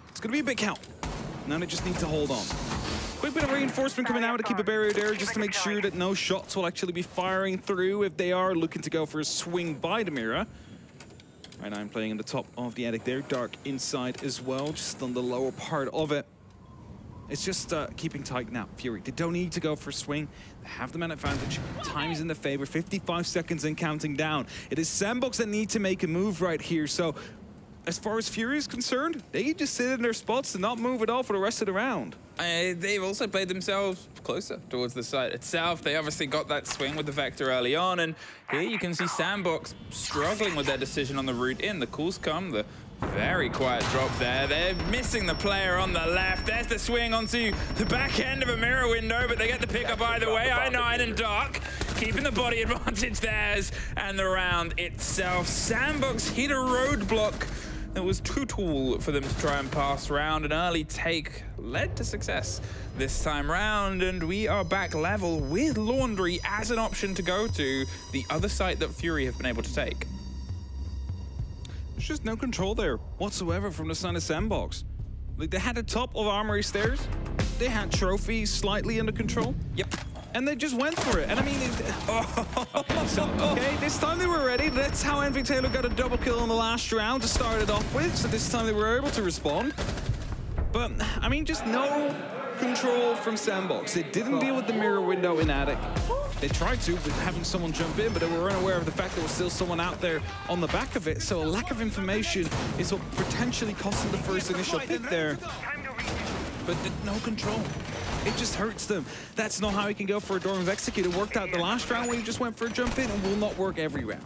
it's going to be a big count. Now they just need to hold on. Quick bit of reinforcement coming out to keep a barrier there just to make sure that no shots will actually be firing through if they are looking to go for a swing by the mirror. Right, I'm playing in the top of the attic there. Dark inside as well, just on the lower part of it. It's just keeping tight now. Fury, they don't need to go for a swing. They have the man advantage. Time is in their favor. 55 seconds and counting down. It is Sandbox that need to make a move right here. So as far as Fury is concerned, they just sit in their spots and not move at all for the rest of the round. They've also played themselves closer towards the site itself. They obviously got that swing with the Vector early on, and here you can see Sandbox struggling with their decision on the route in. The calls come, the very quiet drop there. They're missing the player on the left. There's the swing onto the back end of a mirror window, but they get the pickup either way. I9 and Dark keeping the body advantage theirs, and the round itself. Sandbox hit a roadblock that was too tall for them to try and pass round. An early take led to success this time round, and we are back level with Laundry as an option to go to the other site that Fury have been able to take. There's just no control there whatsoever from the side of Sandbox. Like, they had the top of Armory Stairs, they had trophies slightly under control. Yep. And they just went for it. And I mean, okay, this time they were ready. That's how Envy Taylor got a double kill in the last round to start it off with. So this time they were able to respond. But, I mean, just no control from Sandbox. They didn't deal with the mirror window in attic. They tried to with having someone jump in, but they were unaware of the fact there was still someone out there on the back of it. So a lack of information is what potentially cost them the first initial pick there. But no control. It just hurts them. That's not how he can go for a Dorm's Execute. It worked out the last round when he just went for a jump in, and will not work every round.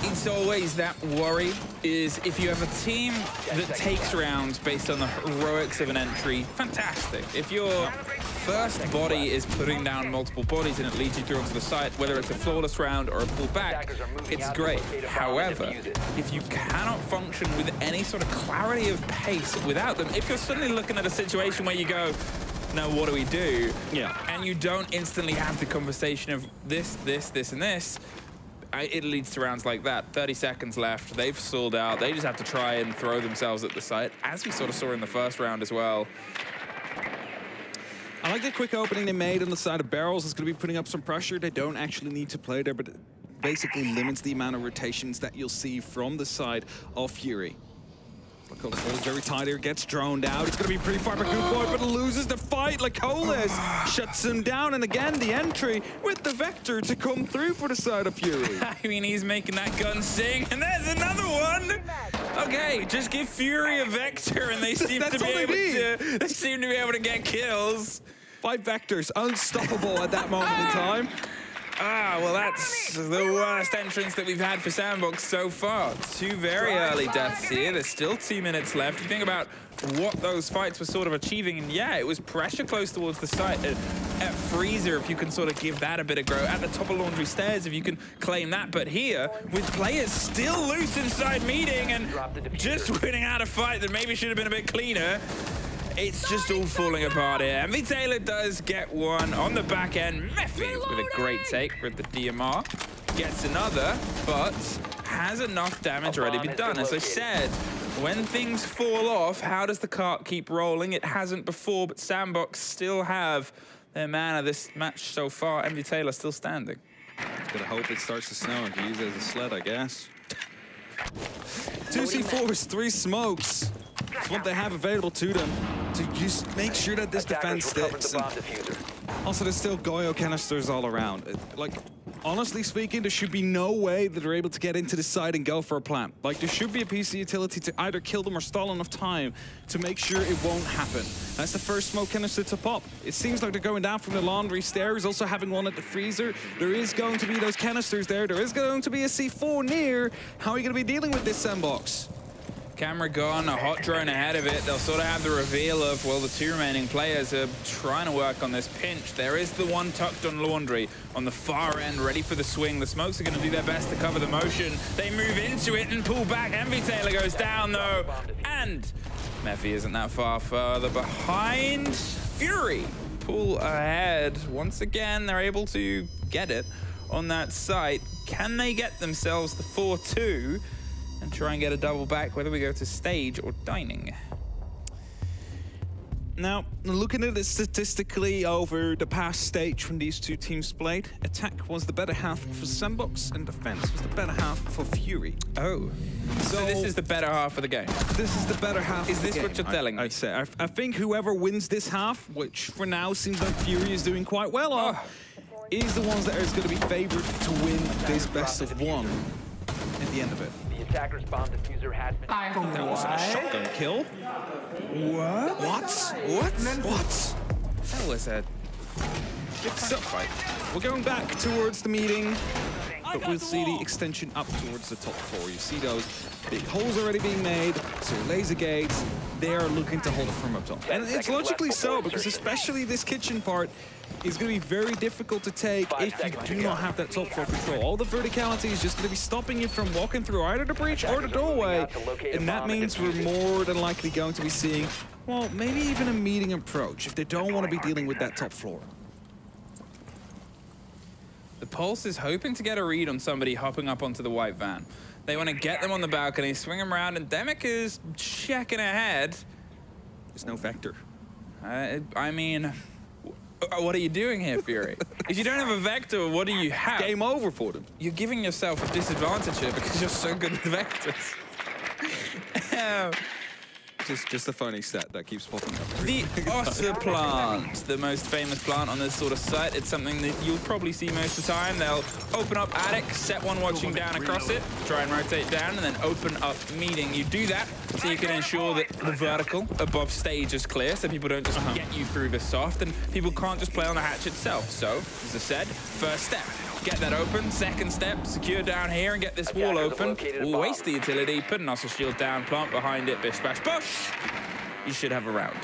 It's always that worry, is if you have a team that takes rounds based on the heroics of an entry, fantastic. If your first body is putting down multiple bodies and it leads you through onto the site, whether it's a flawless round or a pullback, it's great. However, if you cannot function with any sort of clarity of pace without them, if you're suddenly looking at a situation where you go, now what do we do? Yeah. And you don't instantly have the conversation of this, and this, it leads to rounds like that. 30 seconds left. They've stalled out. They just have to try and throw themselves at the site, as we sort of saw in the first round as well. I like the quick opening they made on the side of barrels. It's going to be putting up some pressure. They don't actually need to play there, but it basically limits the amount of rotations that you'll see from the side of Fury. Lacolis holds very tight here, gets droned out. It's going to be pretty far by Goodboy, but loses the fight. Lacolis shuts him down, and again, the entry with the Vector to come through for the side of Fury. I mean, he's making that gun sing, and there's another one! Okay, just give Fury a Vector, and they seem to be able to get kills. 5 Vectors, unstoppable at that moment in time. Ah, well, that's the worst entrance that we've had for Sandbox so far. 2 very early deaths here. There's still 2 minutes left. You think about what those fights were sort of achieving, and yeah, it was pressure close towards the site. At Freezer, if you can sort of give that a bit of grow. At the top of Laundry Stairs, if you can claim that. But here, with players still loose inside meeting and just winning out a fight that maybe should have been a bit cleaner, it's just all falling apart here. Emvee Taylor does get one on the back end. Meffy with a great take with the DMR. Gets another, but has enough damage already been done. As I said, when things fall off, how does the cart keep rolling? It hasn't before, but Sandbox still have their man of this match so far. Emvee Taylor still standing. Just gotta hope it starts to snow and can use it as a sled, I guess. 2 C4s, 3 smokes. It's what they have available to them to just make sure that this defense sticks. Also, there's still Goyo canisters all around. Like, honestly speaking, there should be no way that they're able to get into the side and go for a plant. Like, there should be a piece of utility to either kill them or stall enough time to make sure it won't happen. That's the first smoke canister to pop. It seems like they're going down from the laundry stairs, also having one at the freezer. There is going to be those canisters there. There is going to be a C4 near. How are you going to be dealing with this Sandbox? Camera gone, a hot drone ahead of it. They'll sort of have the reveal of, well, the two remaining players are trying to work on this pinch. There is the one tucked on laundry on the far end, ready for the swing. The smokes are going to do their best to cover the motion. They move into it and pull back. Envy Taylor goes down, though. And Mephi isn't that far further behind. Fury pull ahead. Once again, they're able to get it on that site. Can they get themselves the 4-2? And try and get a double back, whether we go to stage or dining. Now, looking at it statistically over the past stage when these two teams played, attack was the better half for Sandbox and defense was the better half for Fury. Oh. So this is the better half of the game? This is the better half Is of the this game, what you're telling me? I'd say. I think whoever wins this half, which for now seems like Fury is doing quite well on, is the ones that is going to be favored to win this best of one at the end of it. Attacker's bomb diffuser has been... That wasn't a shotgun kill. What? What? That was a... So, we're going back towards the meeting, but we'll see the extension up towards the top floor. You see those big holes already being made, so laser gates, they are looking to hold it from up top. And it's logically so, because especially this kitchen part is going to be very difficult to take if you do not have that top floor control. All the verticality is just going to be stopping you from walking through either the breach or the doorway, and that means we're more than likely going to be seeing, well, maybe even a meeting approach if they don't want to be dealing with that top floor. The Pulse is hoping to get a read on somebody hopping up onto the white van. They want to get them on the balcony, swing them around, and Demic is checking ahead. There's no vector. I mean, what are you doing here, Fury? If you don't have a vector, what do you have? Game over for them. You're giving yourself a disadvantage here because you're so good with vectors. Just a funny stat that keeps popping up. The Ossa plant, the most famous plant on this sort of site. It's something that you'll probably see most of the time. They'll open up attic, set one watching down across it, try and rotate down, and then open up meeting. You do that so you can ensure that the vertical above stage is clear, so people don't just get you through the soft, and people can't just play on the hatch itself. So, as I said, first step. Get that open. Second step, secure down here and get this wall open. We'll waste the utility, put an Ossa shield down, plant behind it, bish, bash, bush. You should have a round.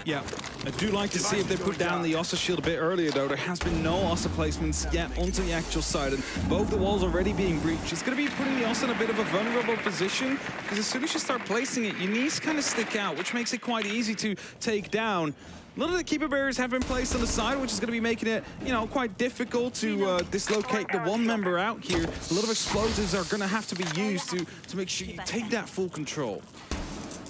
Yeah, I do like to see if they put down the Ossa shield a bit earlier, though. There has been no Ossa placements yet onto the actual side, and both the walls already being breached. It's going to be putting the Ossa in a bit of a vulnerable position, because as soon as you start placing it, your knees kind of stick out, which makes it quite easy to take down. A lot of the keeper barriers have been placed on the side, which is going to be making it, you know, quite difficult to dislocate the one member out here. A lot of explosives are going to have to be used to make sure you take that full control.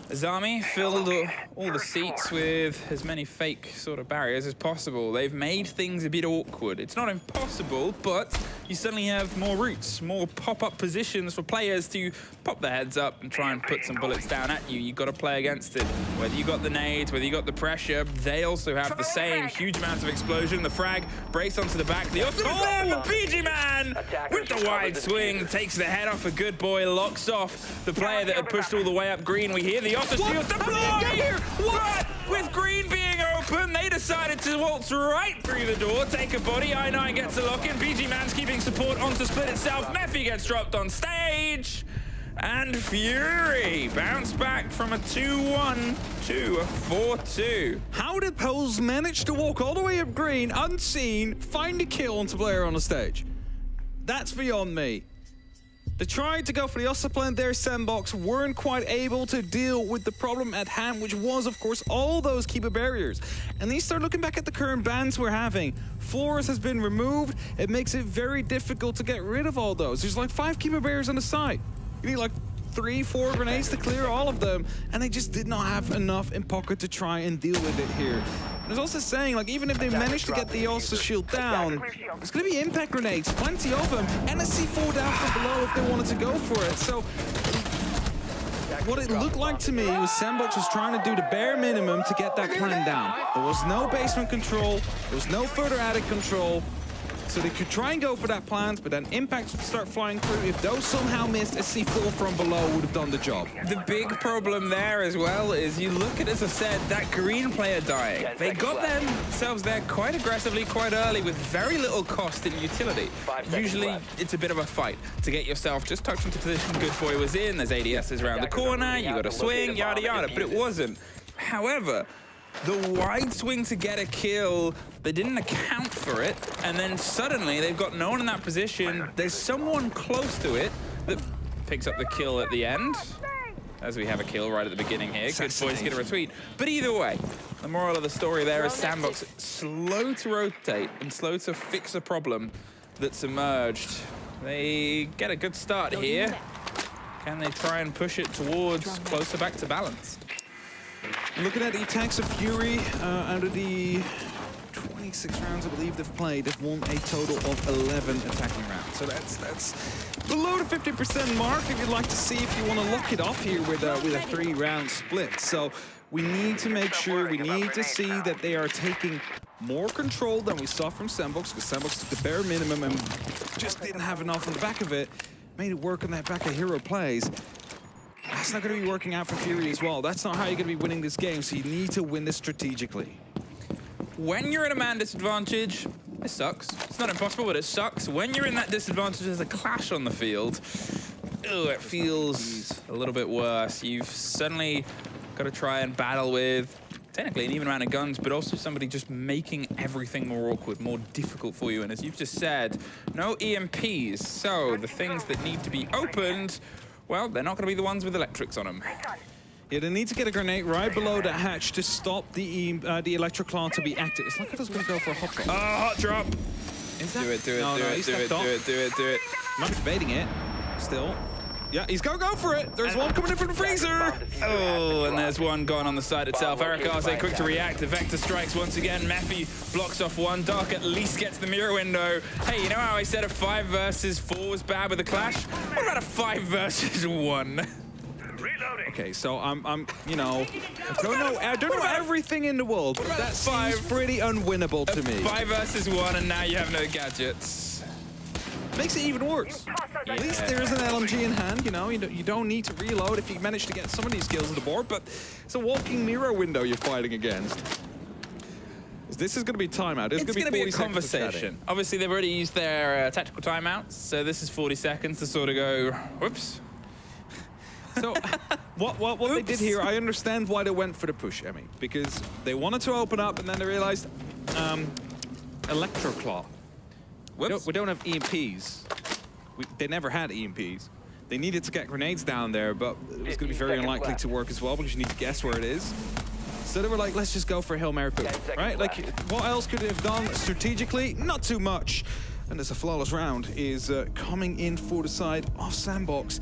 Azami filled all the seats with as many fake sort of barriers as possible. They've made things a bit awkward. It's not impossible, but you suddenly have more routes, more pop-up positions for players to pop their heads up and try and put some bullets down at you. You've got to play against it. Whether you got the nades, whether you got the pressure, they also have the same huge amounts of explosion. The frag breaks onto the back. The PG Man with the wide swing takes the head off a good boy, locks off the player that had pushed all the way up green. We hear the Ossa shield deploy! What? With green being open, they decided to waltz right through the door, take a body. I9 gets a lock in. PG Man's keeping support onto split itself. Mephi gets dropped on stage. And Fury bounce back from a 2-1 to a 4-2. How did Pose manage to walk all the way up green, unseen, find a kill onto player on the stage? That's beyond me. They tried to go for the Ossa plant there, Sandbox weren't quite able to deal with the problem at hand, which was, of course, all those keeper barriers. And then you start looking back at the current bans we're having. Floors has been removed. It makes it very difficult to get rid of all those. There's like 5 keeper barriers on the side. You need like 3-4 grenades to clear all of them, and they just did not have enough in pocket to try and deal with it here. And it's also saying, like, even if they manage to get the Ossa shield down, there's going to be impact grenades, plenty of them, and a C4 down from below if they wanted to go for it. So what it looked like to me was Sandbox was trying to do the bare minimum to get that plan down. There was no basement control, there was no further attic control, so they could try and go for that plant, but then impacts would start flying through. If those somehow missed, a C4 from below would have done the job. The big problem there as well is you look at, as I said, that green player dying. They got themselves there quite aggressively, quite early, with very little cost in utility. Usually, it's a bit of a fight to get yourself just tucked into position. Good boy was in, there's ADSs around the corner, you got to swing, yada yada, but it wasn't. However, the wide swing to get a kill, they didn't account for it, and then suddenly they've got no one in that position. There's someone close to it that picks up the kill at the end, as we have a kill right at the beginning here. Good boys get a retweet. But either way, the moral of the story there is Sandbox slow to rotate and slow to fix a problem that's emerged. They get a good start here. Can they try and push it towards closer back to balance? Looking at the attacks of Fury, out of the 26 rounds I believe they've played, they've won a total of 11 attacking rounds. So that's below the 50% mark if you'd like to see if you want to lock it off here with a 3-round split. So we need to make sure, we need to see that they are taking more control than we saw from Sandbox, because Sandbox took the bare minimum and just didn't have enough on the back of it. Made it work on that back of hero plays. That's not going to be working out for Fury as well. That's not how you're going to be winning this game, so you need to win this strategically. When you're in a man disadvantage, it sucks. It's not impossible, but it sucks. When you're in that disadvantage, there's a clash on the field. Oh, it feels a little bit worse. You've suddenly got to try and battle with, technically, an even amount of guns, but also somebody just making everything more awkward, more difficult for you. And as you've just said, no EMPs. So the things that need to be opened, well, they're not going to be the ones with electrics on them. Yeah, they need to get a grenade right below that hatch to stop the electroclaw to be active. It's like I was going to go for a hot drop. Oh, hot drop! Is that? Do it. Not debating it, still. Yeah, he's going to go for it. There's one coming in from the freezer. Oh, and there's one gone on the side itself. Eric Arce quick to react. The Vector strikes once again. Mephi blocks off one. Dark at least gets the mirror window. Hey, you know how I said a 5 versus 4 was bad with a clash? What about a 5 versus 1? Okay, so you know, I don't know everything in the world, but that seems pretty unwinnable to me. 5 versus 1, and now you have no gadgets. Makes it even worse. At least there is an LMG in hand, you know, you don't need to reload if you manage to get some of these kills on the board, but it's a walking mirror window you're fighting against. This is going to be timeout. It's going to be a conversation. Obviously, they've already used their tactical timeouts, so this is 40 seconds to sort of go, whoops. So what they did here, I understand why they went for the push, Emmy, because they wanted to open up and then they realized Electroclaw. We don't have EMPs. They never had EMPs. They needed to get grenades down there, but it was going to be very unlikely to work as well because you need to guess where it is. So they were like, let's just go for a Hail Mary push, right? Like, what else could they have done strategically? Not too much. And as a flawless round is coming in for the side of Sandbox.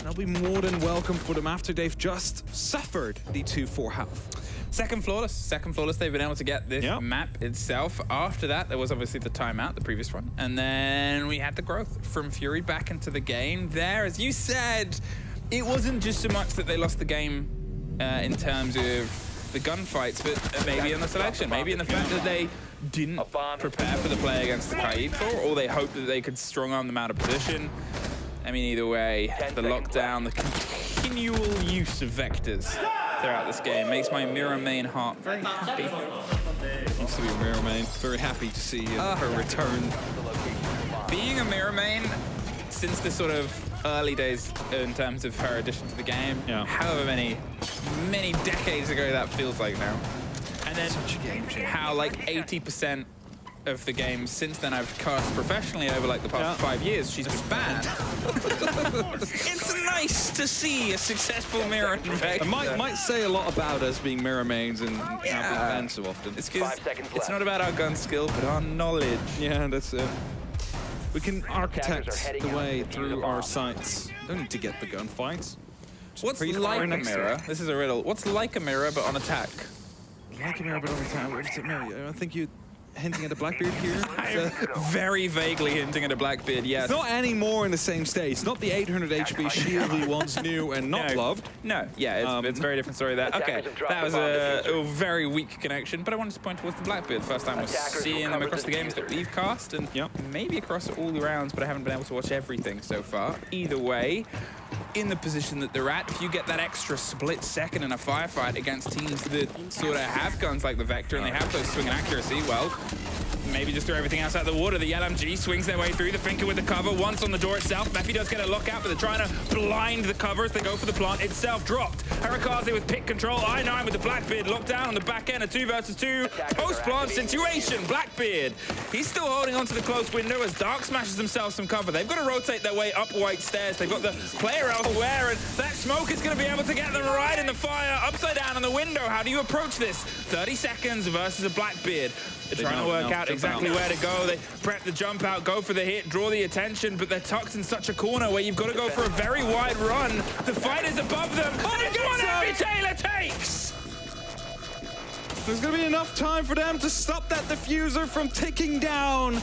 They'll be more than welcome for them after they've just suffered the 2-4 health. Second flawless, they've been able to get this map itself. After that, there was obviously the timeout, the previous one. And then we had the growth from Fury back into the game. There, as you said, it wasn't just so much that they lost the game in terms of the gunfights, but maybe in the selection, maybe in the fact that they didn't prepare for the play against the Kaid for, or they hoped that they could strong arm them out of position. I mean, either way, the lockdown, the continual use of vectors throughout this game makes my mirror main heart very happy. Used to be a mirror main. Very happy to see her return. Being a mirror main, since the sort of early days in terms of her addition to the game, however many decades ago that feels like now. And then how like 80% of the games since then I've cast professionally over like the past 5 years, she's been banned. It's nice to see a successful mirror effect. It might say a lot about us being mirror mains and not being banned so often. It's because it's not about our gun skill, but our knowledge. Yeah, that's it. We can architect the way through our sights. Don't need to get the gunfights. What's like a mirror? This is a riddle. What's like a mirror but on attack? Like a mirror but on attack? What does it mean? I think you hinting at a Blackbeard here. Very vaguely hinting at a Blackbeard, yes. It's not anymore in the same state. It's not the 800 HP shield we once knew and not loved. No, yeah, it's a very different story there. Okay, that was a very weak connection, but I wanted to point towards the Blackbeard. First time we're seeing them across the games that we've cast, and maybe across all the rounds, but I haven't been able to watch everything so far. Either way, in the position that they're at, if you get that extra split second in a firefight against teams that sort of have guns like the Vector and they have those swing and accuracy, well, maybe just throw everything else out the water. The LMG swings their way through, the Finker with the cover, once on the door itself. Mephi does get a lockout, but they're trying to blind the cover as they go for the plant itself. Dropped. Harikaze with pick control, I9 with the Blackbeard locked down on the back end, a 2 versus 2 post-plant situation. Blackbeard, he's still holding on to the close window as Dark smashes themselves some cover. They've got to rotate their way up white stairs. They've got the player elsewhere, and that smoke is going to be able to get them right in the fire, upside down on the window. How do you approach this? 30 seconds versus a Blackbeard. They're trying to work out exactly where to go. They prep the jump out, go for the hit, draw the attention, but they're tucked in such a corner where you've got to go for a very wide run. The fight is above them. Oh, it's one every Taylor takes! There's going to be enough time for them to stop that diffuser from ticking down.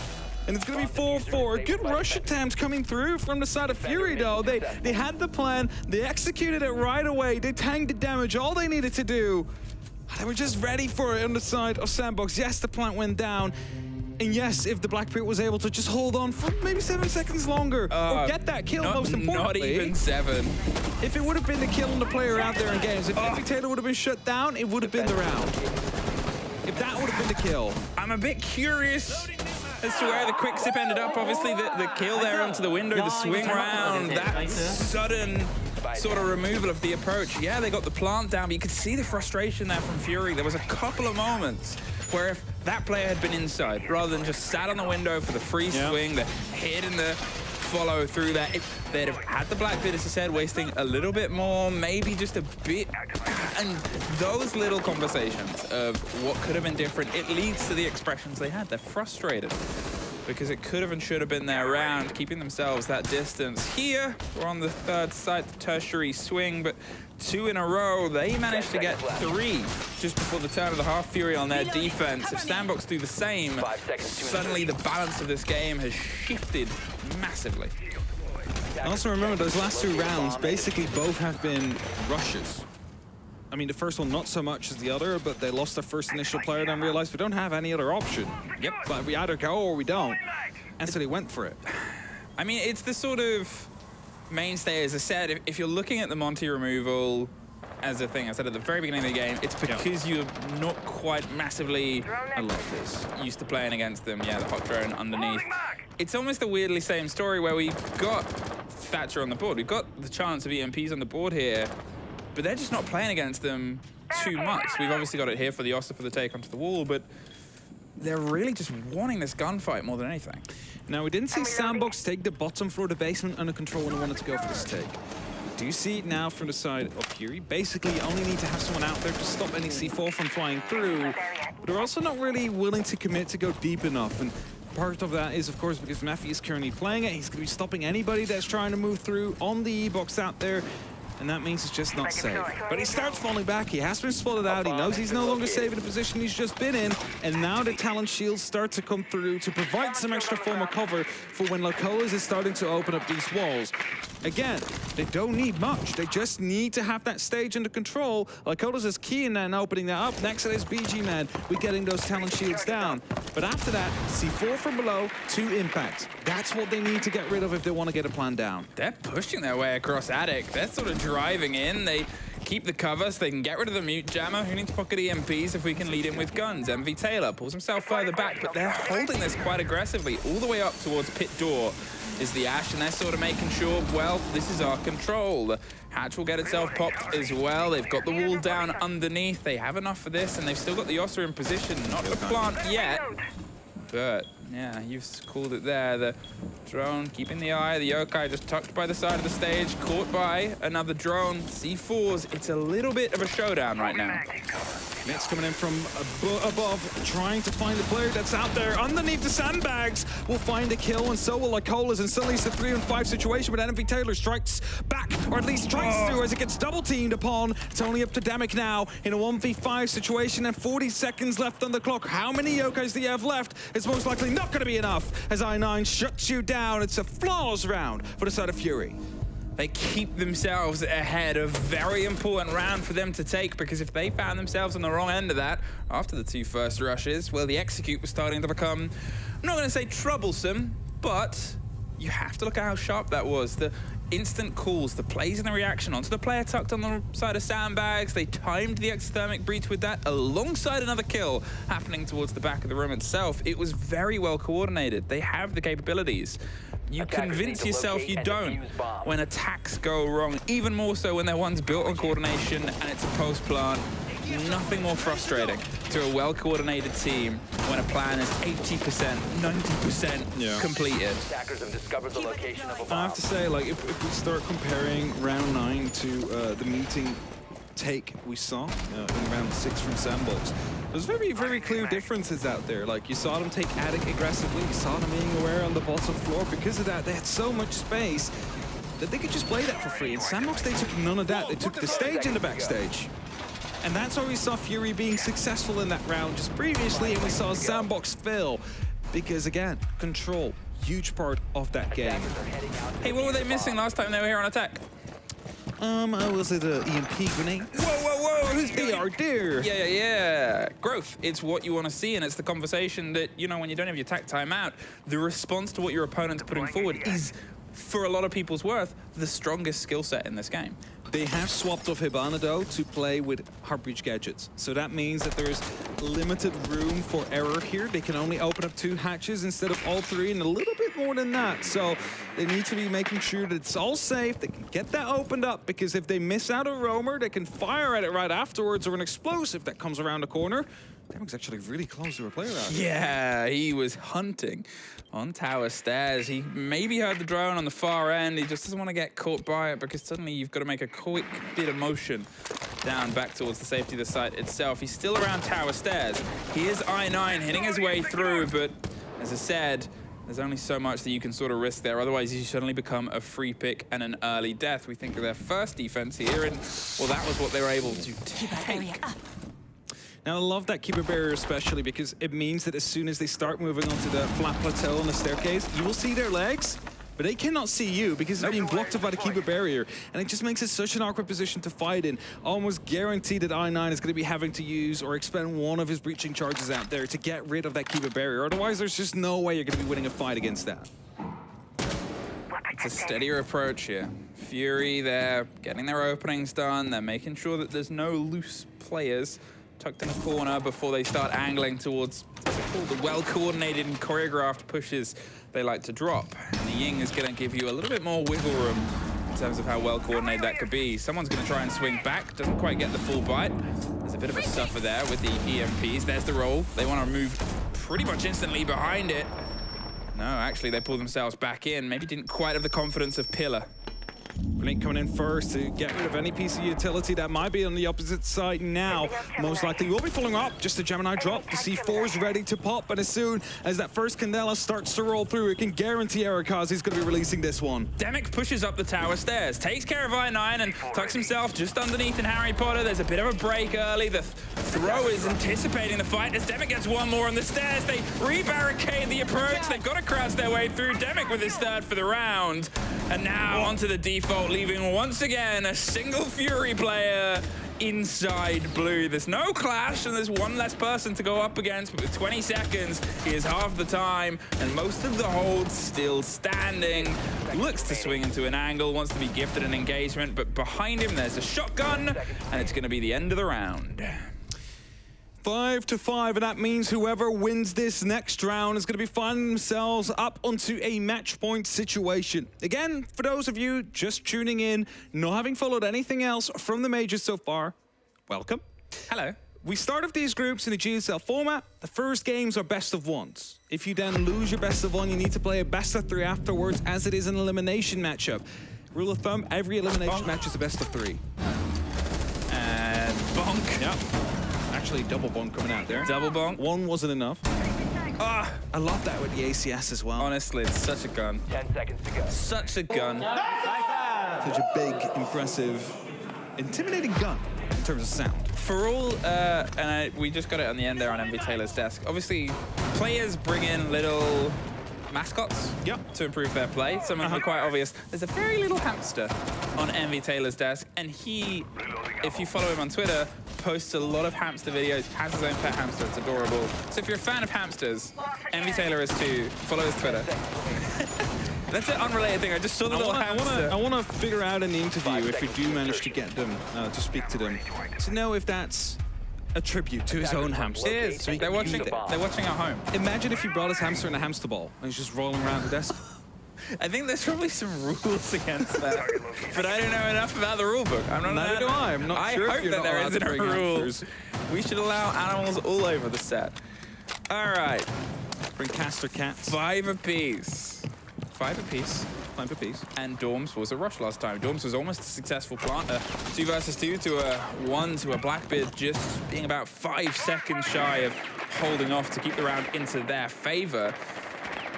And it's going to be 4-4. A good rush attempt coming through from the side of Fury, though. They had the plan. They executed it right away. They tanked the damage. All they needed to do. They were just ready for it on the side of Sandbox. Yes, the plant went down. And yes, if the Blackbeard was able to just hold on for maybe 7 seconds longer or get that kill, most importantly. Not even 7. If it would have been the kill on the player out there in games, if Epic Taylor would have been shut down, it would have been the round. If that would have been the kill. I'm a bit curious as to where the quick sip ended up. Obviously, the kill there onto the window, the swing round, that sudden sort of removal of the approach. Yeah, they got the plant down, but you could see the frustration there from Fury. There was a couple of moments where if that player had been inside, rather than just sat on the window for the free swing, the hit and the follow through that, they'd have had the Blackbeard, as I said, wasting a little bit more, maybe just a bit. And those little conversations of what could have been different, it leads to the expressions they had. They're frustrated because it could have and should have been their round, keeping themselves that distance. Here, we're on the third site, the tertiary swing, but 2 in a row. They managed to get 3 just before the turn of the half. Fury on their defense. If Sandbox do the same, suddenly the balance of this game has shifted massively. Also remember, those last 2 rounds, basically both have been rushes. I mean, the first one not so much as the other, but they lost their first initial player, then realized we don't have any other option. Yep. But we either go or we don't. And so they went for it. I mean, it's the sort of mainstay, as I said, if you're looking at the Monty removal as a thing, I said at the very beginning of the game, it's because you're not quite massively used to playing against them. Yeah, the hot drone underneath. It's almost a weirdly same story where we've got Thatcher on the board. We've got the chance of EMPs on the board here, but they're just not playing against them too much. We've obviously got it here for the Oster for the take onto the wall, but they're really just wanting this gunfight more than anything. Now, we didn't see Sandbox take the bottom floor of the basement under control when they wanted to go for this take. We do see it now from the side of Fury. Basically, you only need to have someone out there to stop any C4 from flying through. But they're also not really willing to commit to go deep enough. And part of that is, of course, because Mephi is currently playing it. He's going to be stopping anybody that's trying to move through on the E-box out there. And that means it's just not safe. But he starts falling back. He has been spotted out. He knows he's no longer safe in the position he's just been in. And now the talent shields start to come through to provide some extra form of cover for when Locolas is starting to open up these walls. Again, they don't need much. They just need to have that stage under control. Locolas is key in that and opening that up. Next it is BG Man. We're getting those talent shields down. But after that, C4 from below, 2 impact. That's what they need to get rid of if they want to get a plan down. They're pushing their way across Attic. They're sort of driving in. They keep the cover so they can get rid of the mute jammer. Who needs pocket EMPs if we can lead in with guns? MV Taylor pulls himself further back, but they're holding this quite aggressively. All the way up towards pit door is the Ash, and they're sort of making sure, well, this is our control. The hatch will get itself popped as well. They've got the wall down underneath. They have enough for this, and they've still got the Oster in position. Not the plant yet, but yeah, you've called it there. The drone keeping the eye. The Yokai just tucked by the side of the stage, caught by another drone. C4s, it's a little bit of a showdown right now. It's coming in from above, trying to find the player that's out there underneath the sandbags. Will find a kill, and so will Colas, and suddenly it's a 3-on-5 situation, but Envy Taylor strikes back, or at least strikes through as it gets double teamed upon. It's only up to Demic now in a 1v5 situation, and 40 seconds left on the clock. How many Yokais do you have left? It's most likely not going to be enough, as I9 shuts you down. It's a flawless round for the side of Fury. They keep themselves ahead, a very important round for them to take, because if they found themselves on the wrong end of that after the 2 first rushes, well, the execute was starting to become, I'm not going to say troublesome, but you have to look at how sharp that was. The instant calls, the plays and the reaction onto the player tucked on the side of sandbags. They timed the exothermic breach with that alongside another kill happening towards the back of the room itself. It was very well coordinated. They have the capabilities. You convince yourself you don't when attacks go wrong, even more so when they're ones built on coordination and it's a post plant. Nothing more frustrating to a well-coordinated team when a plan is 80%, 90% completed. I have to say, like, if we start comparing round 9 to the meeting take we saw in round 6 from Sandbox, there's very, very clear differences out there. Like, you saw them take attic aggressively, you saw them being aware on the bottom floor. Because of that, they had so much space that they could just play that for free. In Sandbox, they took none of that. They took the stage and the backstage. And that's why we saw Fury being successful in that round just previously, and we saw Sandbox fail. Because again, control, huge part of that game. Hey, what were they missing last time they were here on attack? Was it an EMP grenade? Whoa, who's dear? Yeah. Growth, it's what you want to see, and it's the conversation that, you know, when you don't have your attack timeout, the response to what your opponent's putting forward is, for a lot of people's worth, the strongest skill set in this game. They have swapped off Hibana, though, to play with Heartbreach gadgets. So that means that there's limited room for error here. They can only open up 2 hatches instead of all 3, and a little bit more than that. So they need to be making sure that it's all safe. They can get that opened up, because if they miss out a roamer, they can fire at it right afterwards, or an explosive that comes around the corner. Demic's actually really close to a player out here. Yeah, he was hunting on tower stairs. He maybe heard the drone on the far end. He just doesn't want to get caught by it, because suddenly you've got to make a quick bit of motion down back towards the safety of the site itself. He's still around tower stairs. He is I9 hitting his way through, but as I said, there's only so much that you can sort of risk there. Otherwise, you suddenly become a free pick and an early death. We think of their first defense here, and well, that was what they were able to take. Now, I love that keeper barrier especially, because it means that as soon as they start moving onto the flat plateau on the staircase, you will see their legs, but they cannot see you because they're being blocked by the keeper barrier. And it just makes it such an awkward position to fight in. Almost guaranteed that I9 is going to be having to use or expend one of his breaching charges out there to get rid of that keeper barrier. Otherwise, there's just no way you're going to be winning a fight against that. It's a steadier approach here. Fury, they're getting their openings done. They're making sure that there's no loose players tucked in a corner before they start angling towards the well-coordinated and choreographed pushes they like to drop. And the Ying is going to give you a little bit more wiggle room in terms of how well-coordinated that could be. Someone's going to try and swing back, doesn't quite get the full bite. There's a bit of a suffer there with the EMPs. There's the roll. They want to move pretty much instantly behind it. No, actually, they pull themselves back in. Maybe didn't quite have the confidence of Pillar. Blink coming in first to get rid of any PC utility that might be on the opposite side now. Most likely will be following up. Just a Gemini drop. The C4 is ready to pop, but as soon as that first Candela starts to roll through, it can guarantee Erikazi's going to be releasing this one. Demic pushes up the tower stairs, takes care of I9 and tucks himself just underneath in Harry Potter. There's a bit of a break early. The throw is anticipating the fight as Demic gets one more on the stairs. They re-barricade the approach. They've got to crouch their way through. Demic with his third for the round. And now onto the default, leaving once again a single Fury player inside blue. There's no clash and there's one less person to go up against, but with 20 seconds, he is half the time and most of the holds still standing. Looks to swing into an angle, wants to be gifted an engagement, but behind him there's a shotgun and it's going to be the end of the round. 5-5, and that means whoever wins this next round is going to be finding themselves up onto a match point situation. Again, for those of you just tuning in, not having followed anything else from the majors so far, welcome. Hello. We start off these groups in the GSL format. The first games are best of ones. If you then lose your best of one, you need to play a best of 3 afterwards, as it is an elimination matchup. Rule of thumb, every elimination match is a best of 3. And bonk. Yep. actually double bonk coming out there. Double bonk. One wasn't enough. Ah, I love that with the ACS as well. honestly, it's such a gun. 10 seconds to go. Such a gun. Such a big, impressive, intimidating gun in terms of sound. For all, we just got it on the end there on MV Taylor's desk. Obviously, players bring in little mascots to improve their play. Some of them are quite obvious. There's a very little hamster on MV Taylor's desk, and he, if you follow him on Twitter, posts a lot of hamster videos, has his own pet hamster, it's adorable. So if you're a fan of hamsters, MV Taylor is too, follow his Twitter. That's an unrelated thing, I just saw the little hamster. I want to figure out in the interview, if we do manage to get them, to speak to them, to know if that's a tribute to his own hamster. It is. So They're watching at home. Imagine if you brought his hamster in a hamster ball and he's just rolling around the desk. I think there's probably some rules against that, but I don't know enough about the rule book. I'm not. Neither do I. I'm not sure. I hope that there isn't a rule. We should allow animals all over the set. All right. Bring caster cats. 5 apiece. 5 apiece. 5 apiece. And Dorms was a rush last time. Dorms was almost a successful planter. 2 versus 2 to a 1 to a Blackbeard, just being about 5 seconds shy of holding off to keep the round into their favor.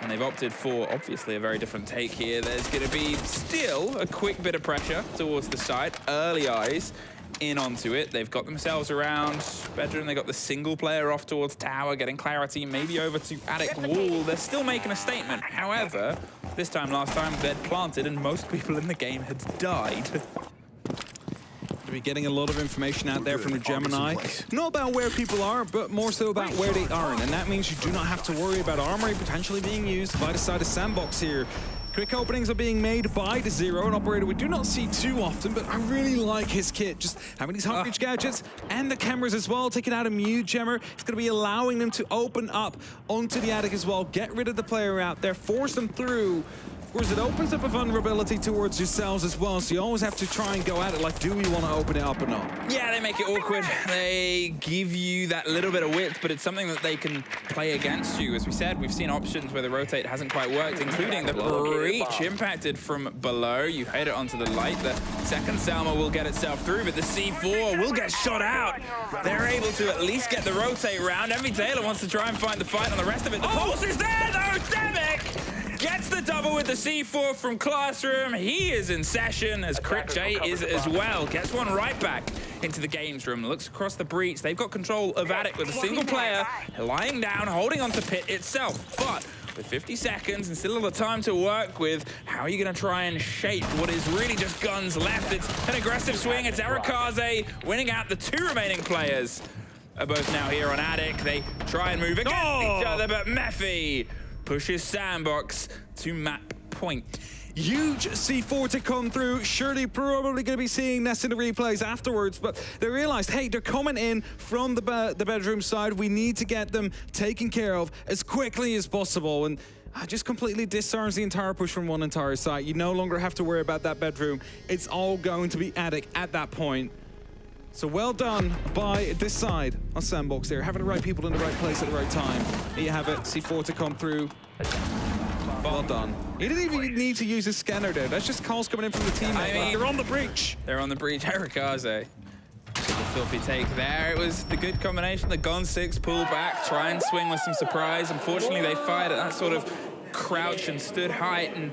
And they've opted for, obviously, a very different take here. There's going to be still a quick bit of pressure towards the side. Early eyes in onto it. They've got themselves around bedroom. They got the single player off towards tower, getting clarity, maybe over to attic wall. They're still making a statement. However, this time last time, they'd planted and most people in the game had died. We're getting a lot of information out there from the Gemini. Not about where people are, but more so about where they aren't. And that means you do not have to worry about armory potentially being used by the side of Sandbox here. Quick openings are being made by the Zero, an operator we do not see too often, but I really like his kit. Just having these hot reach gadgets and the cameras as well, taking out a mute gemmer. It's going to be allowing them to open up onto the attic as well, get rid of the player out there, force them through. Of course, it opens up a vulnerability towards yourselves as well, so you always have to try and go at it like, do we want to open it up or not? Yeah, they make it awkward. They give you that little bit of width, but it's something that they can play against you. As we said, we've seen options where the rotate hasn't quite worked, including the breach impacted from below. You hit it onto the light. The second Salma will get itself through, but the C4 will get shot out. They're able to at least get the rotate round. MV Taylor wants to try and find the fight on the rest of it. The pulse is there, though! Demic gets the double with the C4 from Classroom. He is in session, as Crit J is as well. Gets one right back into the games room. Looks across the breach. They've got control of attic with a single player lying down, holding onto pit itself. But with 50 seconds and still a lot of time to work with, how are you going to try and shape what is really just guns left? It's an aggressive swing. It's Erikaze winning out the 2 remaining players. Are both now here on attic. They try and move against each other, but Mephi pushes Sandbox to map point. Huge C4 to come through. Surely probably going to be seeing this in the replays afterwards, but they realized, hey, they're coming in from the bedroom side. We need to get them taken care of as quickly as possible. And just completely disarms the entire push from one entire side. You no longer have to worry about that bedroom. It's all going to be attic at that point. So well done by this side on Sandbox there, having the right people in the right place at the right time. Here you have it, C4 to come through. Well done. You didn't even need to use a scanner there. That's just calls coming in from the team. I mean, they're on the breach. They're on the breach. Erikaze. The filthy take there. It was the good combination. The Gon 6 pull back, try and swing with some surprise. Unfortunately, they fired at that sort of crouch and stood height. And,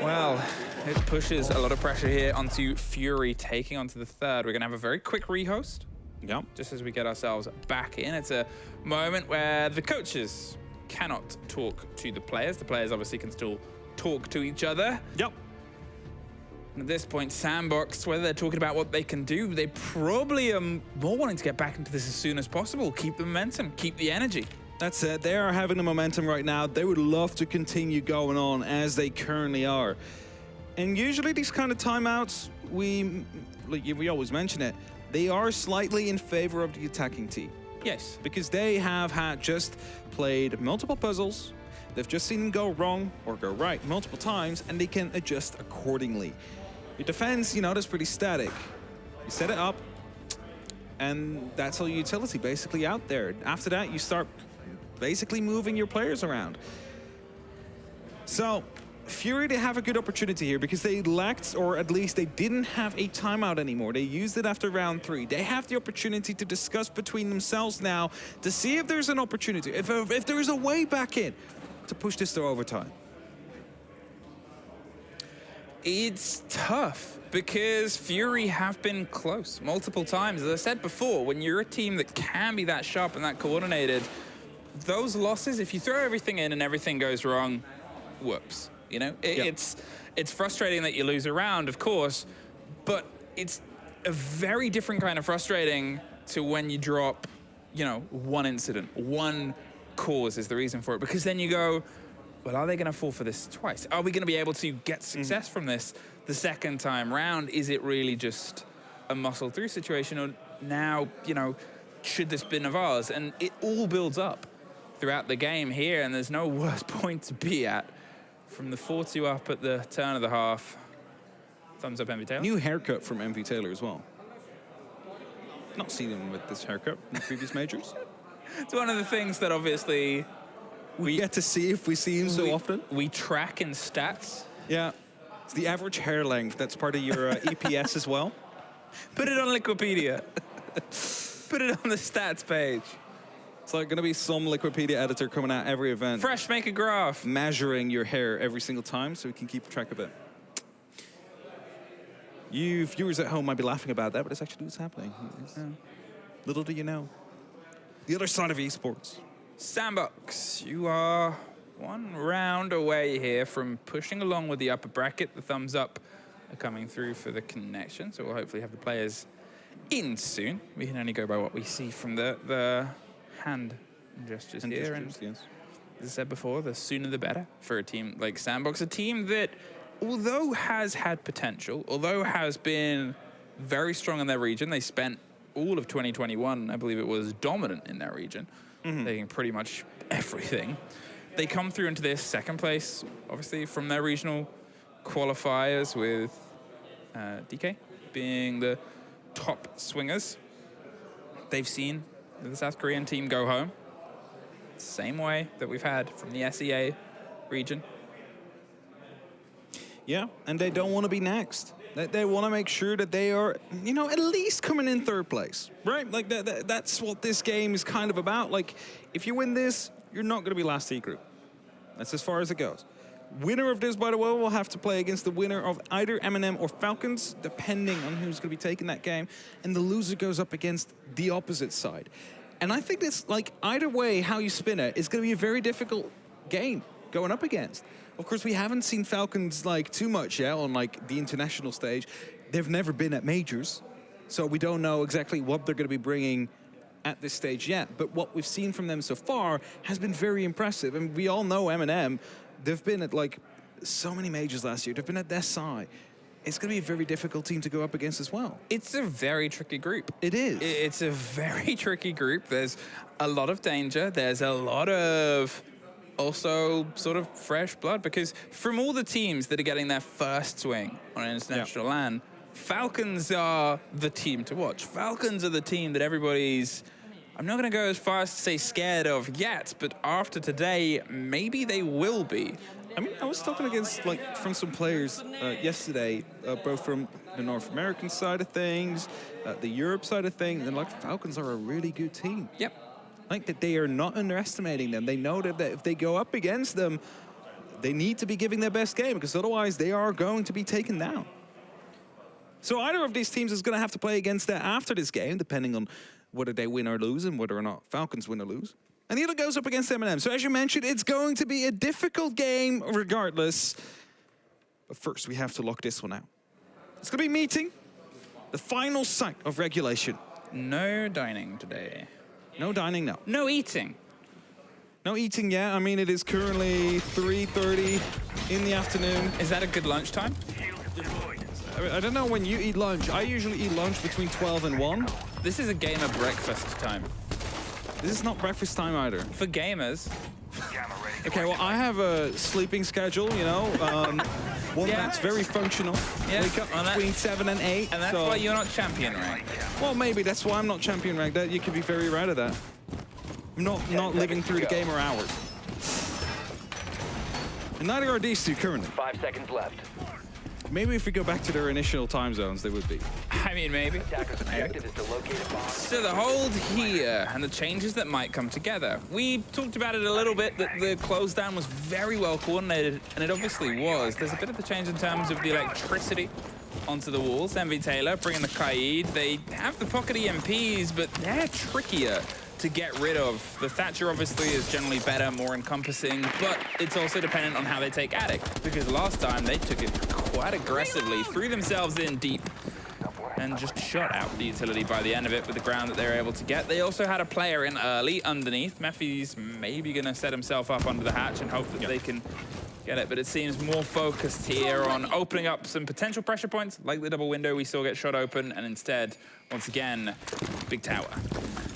well, it pushes a lot of pressure here onto Fury, taking onto the third. We're going to have a very quick rehost. Yep. Just as we get ourselves back in. It's a moment where the coaches cannot talk to the players. The players obviously can still talk to each other. Yep. And at this point, Sandbox, whether they're talking about what they can do, they probably are more wanting to get back into this as soon as possible. Keep the momentum, keep the energy. That's it. They are having the momentum right now. They would love to continue going on as they currently are. And usually these kind of timeouts, we always mention it, they are slightly in favor of the attacking team. Yes. Because they have just played multiple puzzles. They've just seen them go wrong or go right multiple times, and they can adjust accordingly. Your defense, that's pretty static. You set it up, and that's all your utility basically out there. After that, you start basically moving your players around. So, Fury, they have a good opportunity here because they lacked, or at least they didn't have a timeout anymore. They used it after round 3. They have the opportunity to discuss between themselves now to see if there's an opportunity, if there is a way back in to push this to overtime. It's tough because Fury have been close multiple times. As I said before, when you're a team that can be that sharp and that coordinated, those losses, if you throw everything in and everything goes wrong, whoops. You know, it's frustrating that you lose a round, of course, but it's a very different kind of frustrating to when you drop, you know, one incident, one cause is the reason for it, because then you go, well, are they going to fall for this twice? Are we going to be able to get success from this the second time round? Is it really just a muscle through situation? Or now, you know, should this be Navarre's? And it all builds up throughout the game here, and there's no worse point to be at. From the 4-2 up at the turn of the half. Thumbs up, MV Taylor. New haircut from MV Taylor as well. Not seen him with this haircut in previous majors. It's one of the things that obviously we get to see if we see him so often. We track in stats. Yeah, it's the average hair length. That's part of your EPS as well. Put it on Liquipedia. Put it on the stats page. It's like going to be some Liquipedia editor coming out every event. Fresh, make a graph. Measuring your hair every single time so we can keep track of it. You viewers at home might be laughing about that, but it's actually what's happening. Little do you know. The other side of esports. Sandbox, you are one round away here from pushing along with the upper bracket. The thumbs up are coming through for the connection, so we'll hopefully have the players in soon. We can only go by what we see from the hand gestures here. And yes. As I said before, the sooner the better for a team like Sandbox, a team that, although has had potential, although has been very strong in their region, they spent all of 2021, I believe it was, dominant in their region, taking pretty much everything. They come through into this second place, obviously, from their regional qualifiers with DK being the top swingers. They've seen the South Korean team go home. Same way that we've had from the SEA region. Yeah, and they don't want to be next. They want to make sure that they are, you know, at least coming in third place, right? Like, that's what this game is kind of about. Like, if you win this, you're not going to be last E group. That's as far as it goes. Winner of this, by the way, will have to play against the winner of either Eminem or Falcons, depending on who's going to be taking that game. And the loser goes up against the opposite side. And I think that's, like, either way, how you spin it, is going to be a very difficult game going up against. Of course, we haven't seen Falcons, like, too much yet on, like, the international stage. They've never been at majors, so we don't know exactly what they're going to be bringing at this stage yet. But what we've seen from them so far has been very impressive. And we all know Eminem. They've been at, like, so many majors last year. They've been at SI. It's going to be a very difficult team to go up against as well. It's a very tricky group. It is. It's a very tricky group. There's a lot of danger. There's a lot of also sort of fresh blood, because from all the teams that are getting their first swing on international land, Falcons are the team to watch. Falcons are the team that everybody's, I'm not going to go as far as to say scared of yet, but after today, maybe they will be. I mean, I was talking against, like, from some players yesterday, both from the North American side of things, the Europe side of things, and, like, Falcons are a really good team. Yep. Like, that they are not underestimating them. They know that if they go up against them, they need to be giving their best game, because otherwise they are going to be taken down. So either of these teams is going to have to play against that after this game, depending on whether they win or lose and whether or not Falcons win or lose. And the other goes up against Eminem. So as you mentioned, it's going to be a difficult game regardless. But first, we have to lock this one out. It's going to be meeting the final sight of regulation. No dining today. No dining, no. No eating. No eating yet. I mean, it is currently 3:30 in the afternoon. Is that a good lunchtime? I don't know when you eat lunch. I usually eat lunch between 12 and 1. This is a gamer breakfast time. This is not breakfast time either. For gamers. Okay, well, I have a sleeping schedule, you know, one that's very functional. Wake up between 7 and 8. And that's why you're not champion rank. Well, maybe that's why I'm not champion rank. That you could be very right of that. I'm not living through the gamer hours. And neither are these two currently. 5 seconds left. Maybe if we go back to their initial time zones, they would be. I mean, maybe. Attacker's objective is to locate a bomb. So the hold here and the changes that might come together. We talked about it a little bit, that the close down was very well coordinated, and it obviously was. There's a bit of a change in terms of the electricity onto the walls. MV Taylor bringing the Kaid. They have the pocket EMPs, but they're trickier to get rid of. The Thatcher obviously is generally better, more encompassing, but it's also dependent on how they take Attic, because last time they took it quite aggressively, threw themselves in deep, and just shot out the utility by the end of it with the ground that they were able to get. They also had a player in early underneath. Mephi's maybe going to set himself up under the hatch and hope that they can get it, but it seems more focused here on opening up some potential pressure points, like the double window we saw get shot open, and instead, once again, big tower.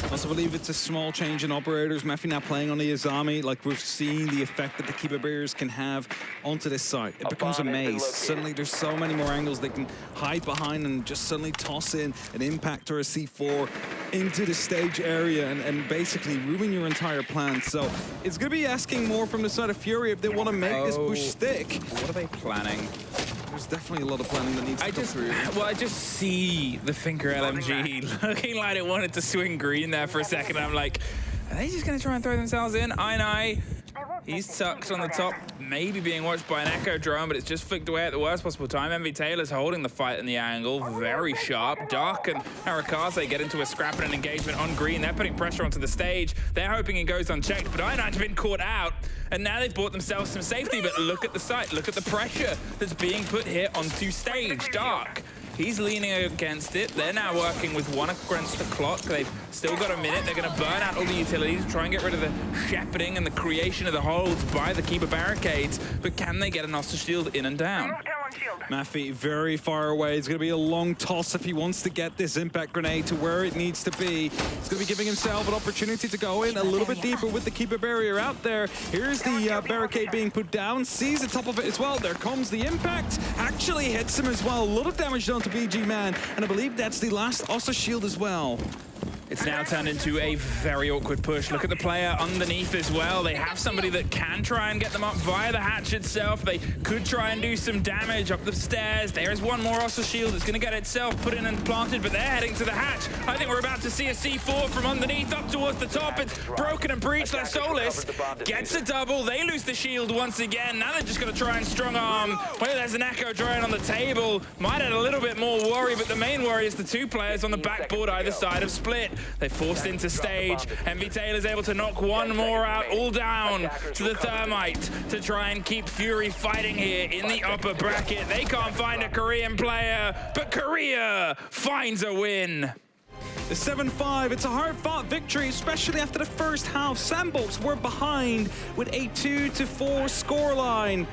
I also believe it's a small change in operators. Mephi now playing on the Izami. Like, we've seen the effect that the keeper barriers can have onto this site. It becomes a maze. Suddenly there's so many more angles they can hide behind and just suddenly toss in an impact or a C4 into the stage area and basically ruin your entire plan. So it's going to be asking more from the side of Fury if they want to make this push stick. What are they planning? There's definitely a lot of planning that needs to go through. Well, I just see the Finker LMG looking like it wanted to swing green there for a second. I'm like, are they just going to try and throw themselves in? I he's tucked on the top, maybe being watched by an Echo drone, but it's just flicked away at the worst possible time. MV Taylor's holding the fight in the angle, very sharp. Dark and Arakaze get into a scrap and an engagement on green. They're putting pressure onto the stage. They're hoping it goes unchecked, but I9's been caught out. And now they've bought themselves some safety, but look at the site, look at the pressure that's being put here onto stage. Dark, he's leaning against it. They're now working with one against the clock. They've still got a minute. They're going to burn out all the utilities, try and get rid of the shepherding and the creation of the holds by the keeper barricades. But can they get an Oster Shield in and down? Mephi very far away. It's going to be a long toss if he wants to get this impact grenade to where it needs to be. He's going to be giving himself an opportunity to go in a little bit deeper with the keeper barrier out there. Here's the barricade being put down. Sees the top of it as well. There comes the impact. Actually hits him as well. A lot of damage done to BG Man. And I believe that's the last Oster Shield as well. It's now turned into a very awkward push. Look at the player underneath as well. They have somebody that can try and get them up via the hatch itself. They could try and do some damage up the stairs. There is one more Oster Shield that's going to get itself put in and planted, but they're heading to the hatch. I think we're about to see a C4 from underneath up towards the top. It's broken and breached. La Solis gets a double. They lose the shield once again. Now they're just going to try and strong arm. Well, there's an Echo drone on the table. Might add a little bit more worry, but the main worry is the two players on the backboard either side of split. They forced into stage. MV Taylor's able to knock one more out, all down to the Thermite to try and keep Fury fighting here in the upper bracket. They can't find a Korean player, but Korea finds a win. The 7-5, it's a hard-fought victory, especially after the first half. Sandbox were behind with a 2-4 scoreline.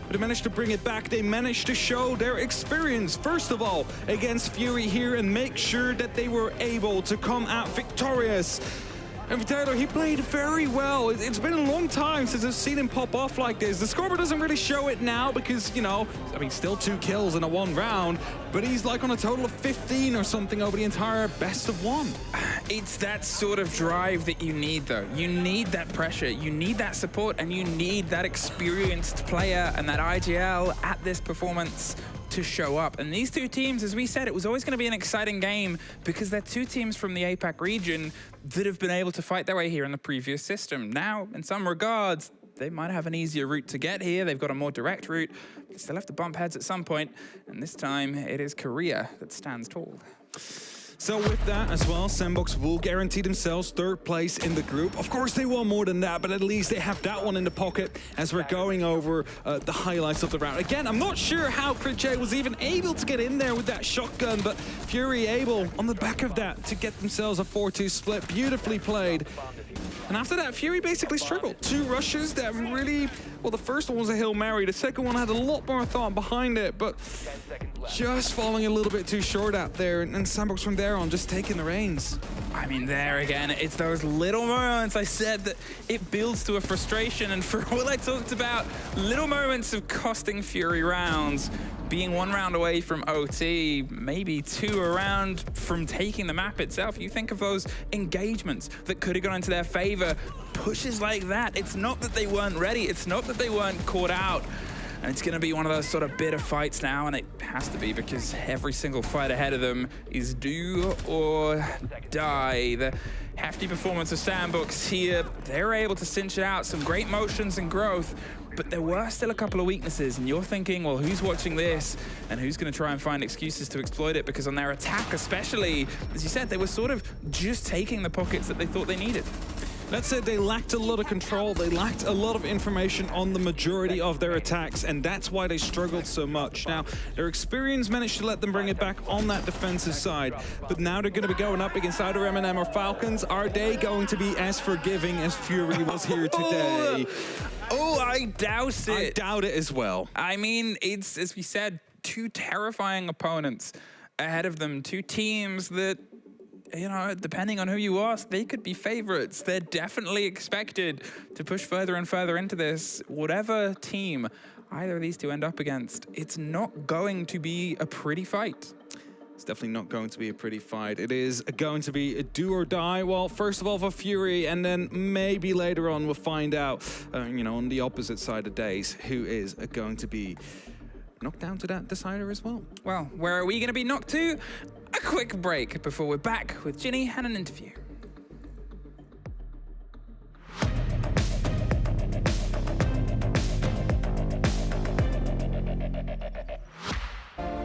But they managed to bring it back. They managed to show their experience, first of all, against Fury here and make sure that they were able to come out victorious. And Taylor, he played very well. It's been a long time since I've seen him pop off like this. The scoreboard doesn't really show it now because, you know, I mean, still 2 kills in a 1 round, but he's like on a total of 15 or something over the entire best of 1. It's that sort of drive that you need, though. You need that pressure, you need that support, and you need that experienced player and that IGL at this performance to show up. And these two teams, as we said, it was always going to be an exciting game because they're two teams from the APAC region that have been able to fight their way here in the previous system. Now, in some regards, they might have an easier route to get here. They've got a more direct route. They still have to bump heads at some point. And this time, it is Korea that stands tall. So with that as well, Sandbox will guarantee themselves 3rd place in the group. Of course, they want more than that, but at least they have that one in the pocket as we're going over the highlights of the round. Again, I'm not sure how Critch was even able to get in there with that shotgun, but Fury able on the back of that to get themselves a 4-2 split. Beautifully played. And after that, Fury basically struggled. 2 rushes that really, well, the first one was a Hail Mary. The second one had a lot more thought behind it, but just falling a little bit too short out there. And Sandbox from there on just taking the reins. I mean, there again, it's those little moments. I said that it builds to a frustration. And for all I talked about, little moments of costing Fury rounds, being 1 round away from OT, maybe 2 around from taking the map itself. You think of those engagements that could have gone into their favor. Pushes like that, it's not that they weren't ready. It's not that that they weren't caught out. And it's going to be one of those sort of bitter fights now, and it has to be because every single fight ahead of them is do or die. The hefty performance of Sandbox here, they were able to cinch it out. Some great motions and growth, but there were still a couple of weaknesses, and you're thinking, well, who's watching this and who's going to try and find excuses to exploit it? Because on their attack especially, as you said, they were sort of just taking the pockets that they thought they needed. Let's say they lacked a lot of control, they lacked a lot of information on the majority of their attacks, and that's why they struggled so much. Now, their experience managed to let them bring it back on that defensive side, but now they're going to be going up against either Eminem or Falcons. Are they going to be as forgiving as Fury was here today? Oh, I doubt it. I doubt it as well. I mean, it's, as we said, two terrifying opponents ahead of them, two teams that, you know, depending on who you ask, they could be favorites. They're definitely expected to push further and further into this. Whatever team either of these two end up against, it's not going to be a pretty fight. It's definitely not going to be a pretty fight. It is going to be a do or die. Well, first of all for Fury, and then maybe later on we'll find out, you know, on the opposite side of days, who is going to be knocked down to that decider as well. Well, where are we going to be knocked to? A quick break before we're back with Ginny and an interview.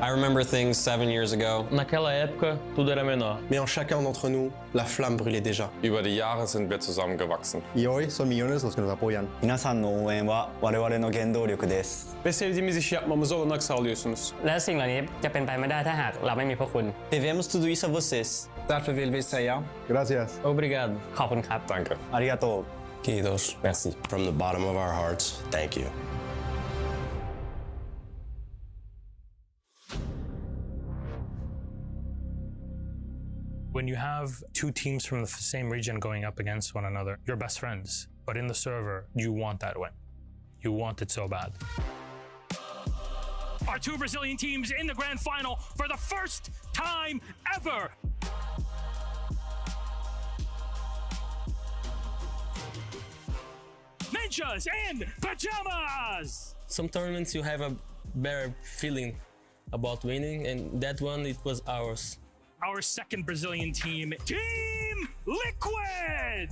I remember things 7 years ago. Naquela época, tudo era menor. Mais en chacun d'entre nous, la flamme brûlait déjà. Über die Jahre sind wir zusammengewachsen. E hoy son millones los que nos apoyan. 皆さんの応援は我々の原動力です Ve sevdiğimiz işi yapmamıza olanak sağlıyorsunuz.และสิ่งเหล่านี้จะเป็นไปไม่ได้ถ้าหากเราไม่มีพวกคุณ Devemos tudo isso a vocês. Därför vill vi säga Gracias. Obrigado ขอบคุณครับ Danke. ありがとう Kiitos. merci. From the bottom of our hearts, thank you. When you have two teams from the same region going up against one another, you're best friends. But in the server, you want that win. You want it so bad. Our two Brazilian teams in the grand final for the first time ever. Ninjas in pajamas! Some tournaments you have a better feeling about winning, and that one, it was ours. Our second Brazilian team, Team Liquid!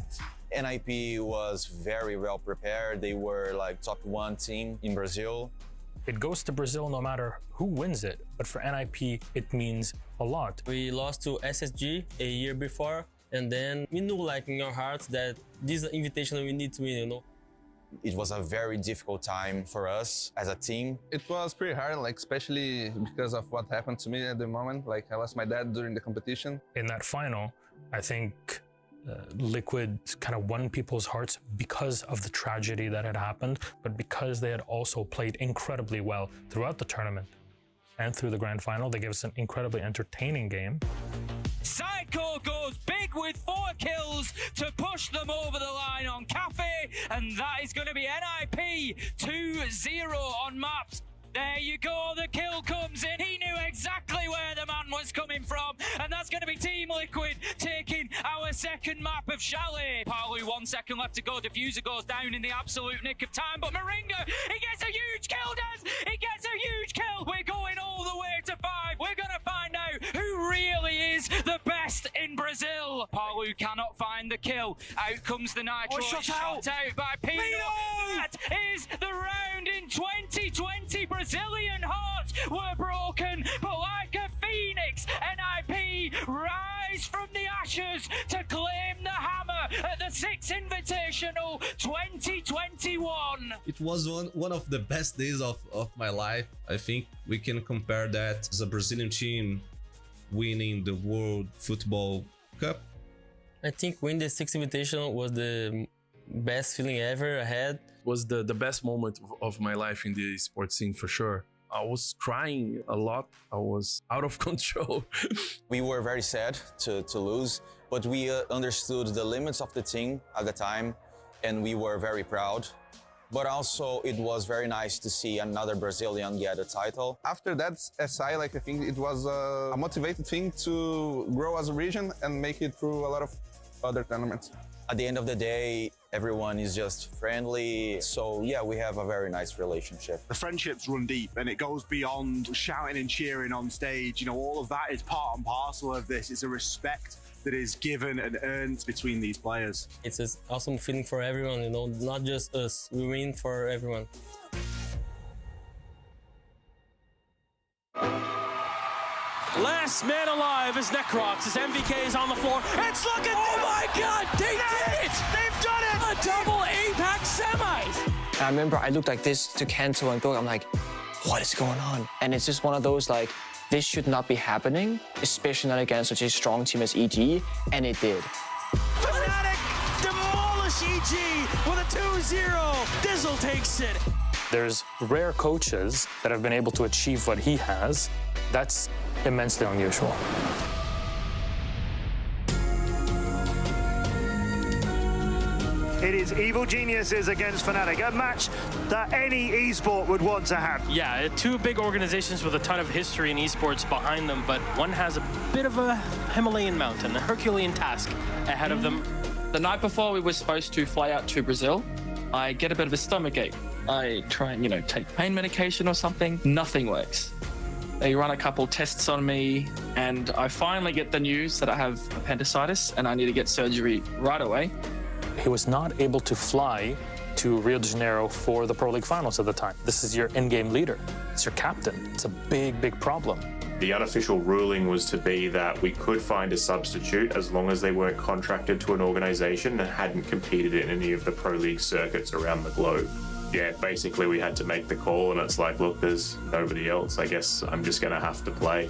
NIP was very well prepared. They were like top one team in Brazil. It goes to Brazil no matter who wins it, but for NIP, it means a lot. We lost to SSG a year before, and then we knew like in our hearts that this invitation we need to win, you know. It was a very difficult time for us as a team. It was pretty hard, like especially because of what happened to me at the moment. Like I lost my dad during the competition. In that final, I think Liquid kind of won people's hearts because of the tragedy that had happened, but because they had also played incredibly well throughout the tournament and through the grand final. They gave us an incredibly entertaining game. Psycho goes big with 4 kills to push them over the line on Kafe, and that is going to be NIP 2-0 on maps. There you go, the kill comes in. He knew exactly where the man was coming from, and that's going to be Team Liquid taking our second map of Chalet. Palu, 1 second left to go. Diffuser goes down in the absolute nick of time, but Moringa, he gets a huge kill, Des! He gets a huge kill! We're going all the way to 5. We're going to find out who really is the best in Brazil. Palu cannot find the kill. Out comes the Nitro. Shot out by Pino. That is the round in 2020. Brazilian hearts were broken, but like a phoenix, NIP rise from the ashes to claim the hammer at the 6th Invitational 2021. It was one of the best days of my life. I think we can compare that as a Brazilian team winning the World Football Cup. I think winning the 6th Invitational was the best feeling ever I had. Was the best moment of my life in the sports scene for sure. I was crying a lot. I was out of control. We were very sad to lose, but we understood the limits of the team at the time, and we were very proud. But also it was very nice to see another Brazilian get a title. After that SI, like I think it was a motivated thing to grow as a region and make it through a lot of other tournaments. At the end of the day, Everyone is just friendly. So yeah, we have a very nice relationship. The friendships run deep and it goes beyond shouting and cheering on stage. You know, all of that is part and parcel of this. It's a respect that is given and earned between these players. It's an awesome feeling for everyone, you know, not just us. We win for everyone. Last man alive is Necrox as MVK is on the floor. It's looking. Oh my God! They did it! They've done it! A double APAC semis. I remember I looked like this to Kanto and Bill. I'm like, what is going on? And it's just one of those like, this should not be happening, especially not against such a strong team as EG, and it did. Fnatic demolish EG with a 2-0. Dizzle takes it. There's rare coaches that have been able to achieve what he has. That's immensely unusual. It is Evil Geniuses against Fnatic, a match that any esport would want to have. Yeah, two big organizations with a ton of history in esports behind them, but one has a bit of a Himalayan mountain, a Herculean task ahead of them. The night before we were supposed to fly out to Brazil, I get a bit of a stomachache. I try and, take pain medication or something. Nothing works. They run a couple tests on me, and I finally get the news that I have appendicitis and I need to get surgery right away. He was not able to fly to Rio de Janeiro for the Pro League Finals at the time. This is your in-game leader. It's your captain. It's a big, big problem. The unofficial ruling was to be that we could find a substitute as long as they weren't contracted to an organization and hadn't competed in any of the Pro League circuits around the globe. Yeah, basically we had to make the call and it's like, look, there's nobody else. I guess I'm just gonna have to play.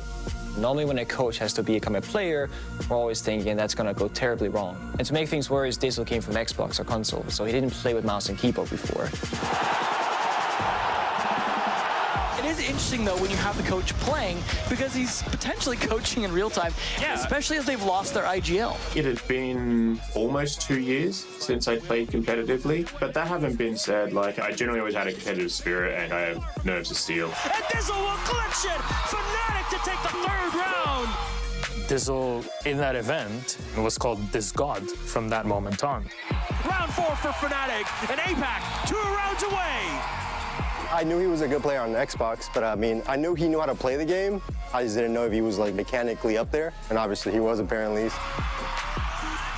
Normally when a coach has to become a player, we're always thinking that's gonna go terribly wrong. And to make things worse, Dizzle came from Xbox or console, so he didn't play with mouse and keyboard before. It is interesting, though, when you have the coach playing, because he's potentially coaching in real time, especially as they've lost their IGL. It had been almost 2 years since I played competitively, but that having been said, I generally always had a competitive spirit and I have nerves of steel. And Dizzle will clutch it! Fnatic to take the third round! Dizzle, in that event, was called This God from that moment on. Round 4 for Fnatic, and APAC 2 rounds away! I knew he was a good player on Xbox, but I knew he knew how to play the game. I just didn't know if he was mechanically up there, and obviously he was apparently.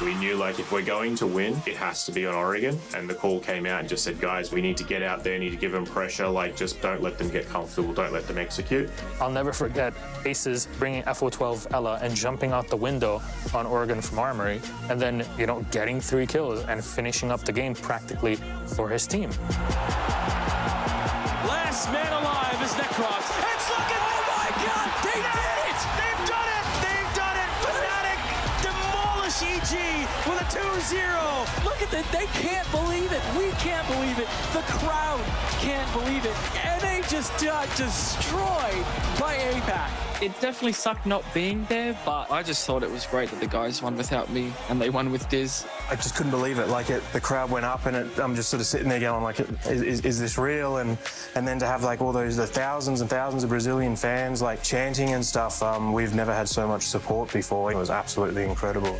We knew if we're going to win, it has to be on Oregon. And the call came out and just said, guys, we need to get out there, need to give them pressure. Just don't let them get comfortable, don't let them execute. I'll never forget Aces bringing FO12 Ella and jumping out the window on Oregon from Armory, and then, getting 3 kills and finishing up the game practically for his team. Last man alive is Necrox. It's looking. Oh my God! They did it! They've done it! They've done it! Fnatic demolish EG with a 2-0. Look at that! They can't believe it. We can't believe it. The crowd can't believe it, and they just got destroyed by APAC. It definitely sucked not being there, but I just thought it was great that the guys won without me and they won with Diz. I just couldn't believe it. The crowd went up, and I'm just sort of sitting there going, is this real? And then to have all the thousands and thousands of Brazilian fans chanting and stuff. We've never had so much support before. It was absolutely incredible.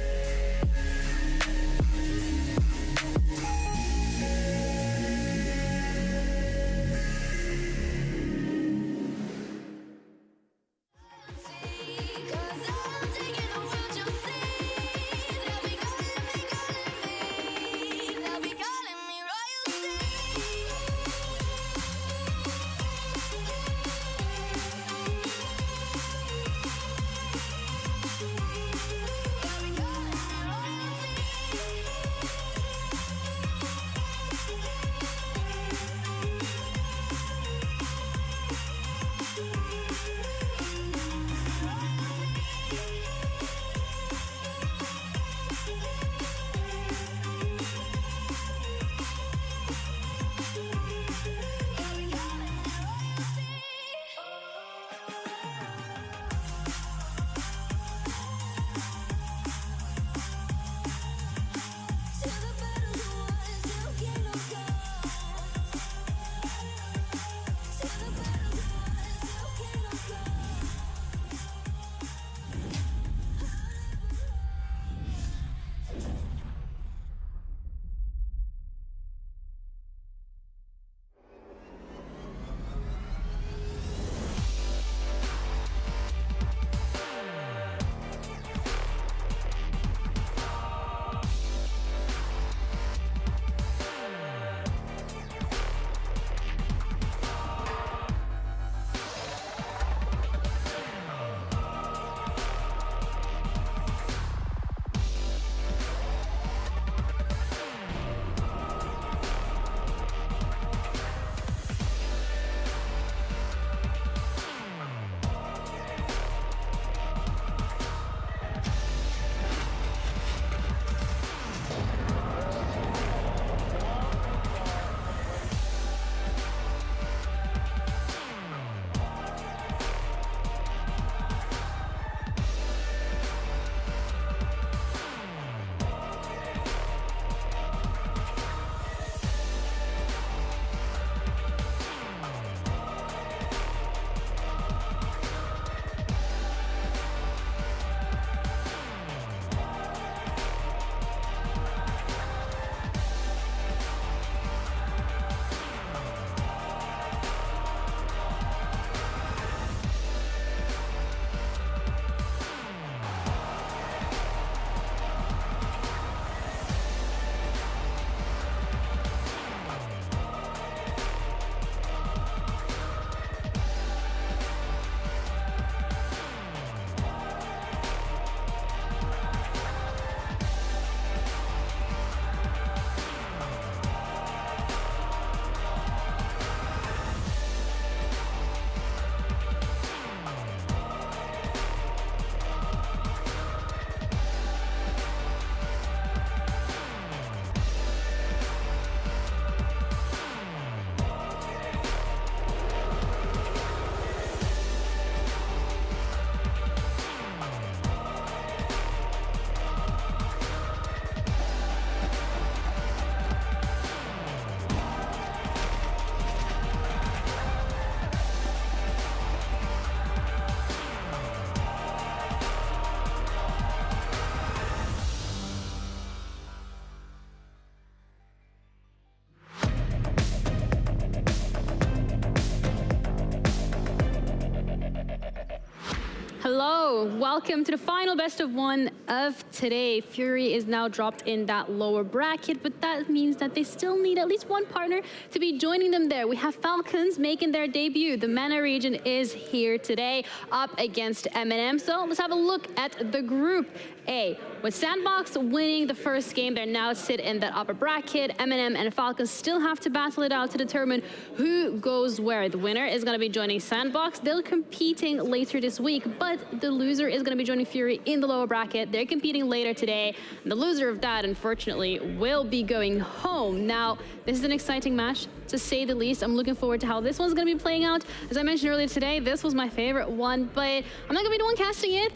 Hello, welcome to the final best of one of today. Fury is now dropped in that lower bracket, but that means that they still need at least one partner to be joining them there. We have Falcons making their debut. The MENA region is here today up against Eminem. So let's have a look at the group A. With Sandbox winning the first game, they now sit in that upper bracket. Eminem and Falcons still have to battle it out to determine who goes where. The winner is going to be joining Sandbox. They're competing later this week, but the loser is going to be joining Fury in the lower bracket. They're competing later today. And the loser of that, unfortunately, will be going home. Now, this is an exciting match, to say the least. I'm looking forward to how this one's going to be playing out. As I mentioned earlier today, this was my favorite one, but I'm not going to be the one casting it.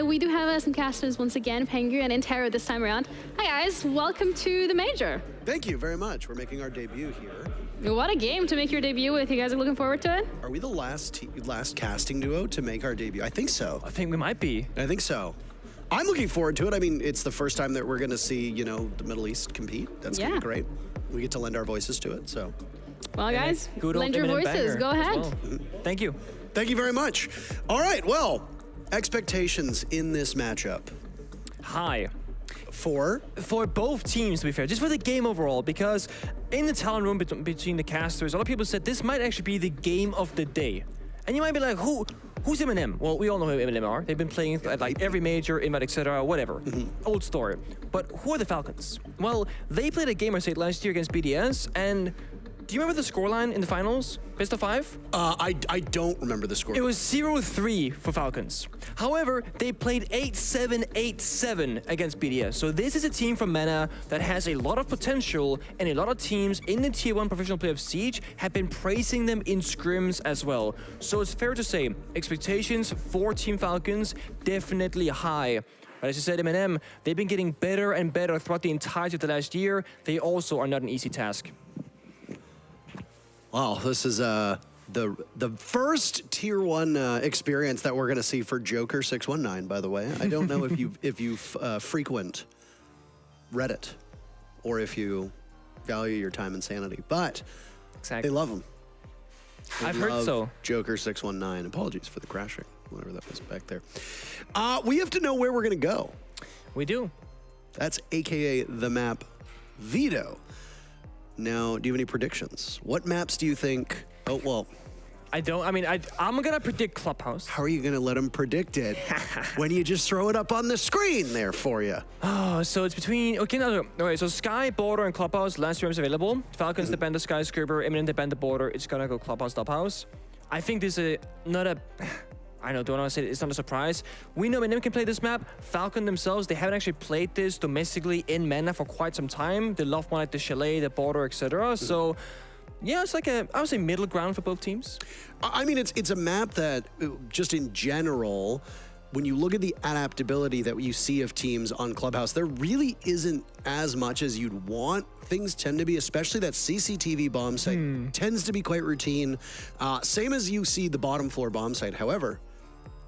We do have some casters once again, Pengu and Intero this time around. Hi guys, welcome to the Major. Thank you very much. We're making our debut here. What a game to make your debut with. You guys are looking forward to it? Are we the last casting duo to make our debut? I think so. I think we might be. I think so. I'm looking forward to it. I mean, it's the first time that we're going to see, you know, the Middle East compete. That's going to be great. We get to lend our voices to it, so. Well, guys, lend your voices. Go ahead. Well. Thank you. Thank you very much. All right, well, expectations in this matchup. High. For both teams, to be fair, just for the game overall, because in the talent room between the casters, a lot of people said this might actually be the game of the day. And you might be like, who's Eminem? Well, we all know who Eminem are. They've been playing at like every major, invite, etc., whatever. Old story. But who are the Falcons? Well, they played a gamer state last year against BDS, and do you remember the scoreline in the finals? Best of 5? I don't remember the score. It was 0-3 for Falcons. However, they played 8-7, 8-7 against BDS. So this is a team from MENA that has a lot of potential, and a lot of teams in the Tier 1 professional play of Siege have been praising them in scrims as well. So it's fair to say, expectations for Team Falcons definitely high. But as you said, Eminem, they've been getting better and better throughout the entirety of the last year. They also are not an easy task. Wow, this is the first Tier 1 experience that we're going to see for Joker 619. By the way, I don't know if you frequent Reddit or if you value your time and sanity, but they love him. I've heard so. Joker 619. Apologies for the crashing, whatever that was back there. We have to know where we're going to go. We do. That's AKA the map Veto. Now, do you have any predictions? What maps do you think? Oh, well. I don't. I mean, I'm going to predict Clubhouse. How are you going to let them predict it when you just throw it up on the screen there for you? Oh, so it's between... Okay, no. Okay, so Sky, Border, and Clubhouse, last room's available. Falcons depend the Skyscraper, Eminem depend the Border. It's going to go Clubhouse, Clubhouse. I think this is not a... I know, don't want to say it's not a surprise. We know Eminem can play this map. Falcon themselves, they haven't actually played this domestically in MENA for quite some time. They love one like the Chalet, the Border, etc. So, yeah, it's like I would say middle ground for both teams. I mean, it's a map that, just in general, when you look at the adaptability that you see of teams on Clubhouse, there really isn't as much as you'd want. Things tend to be, especially that CCTV bomb site, tends to be quite routine. Same as you see the bottom floor bomb site. However,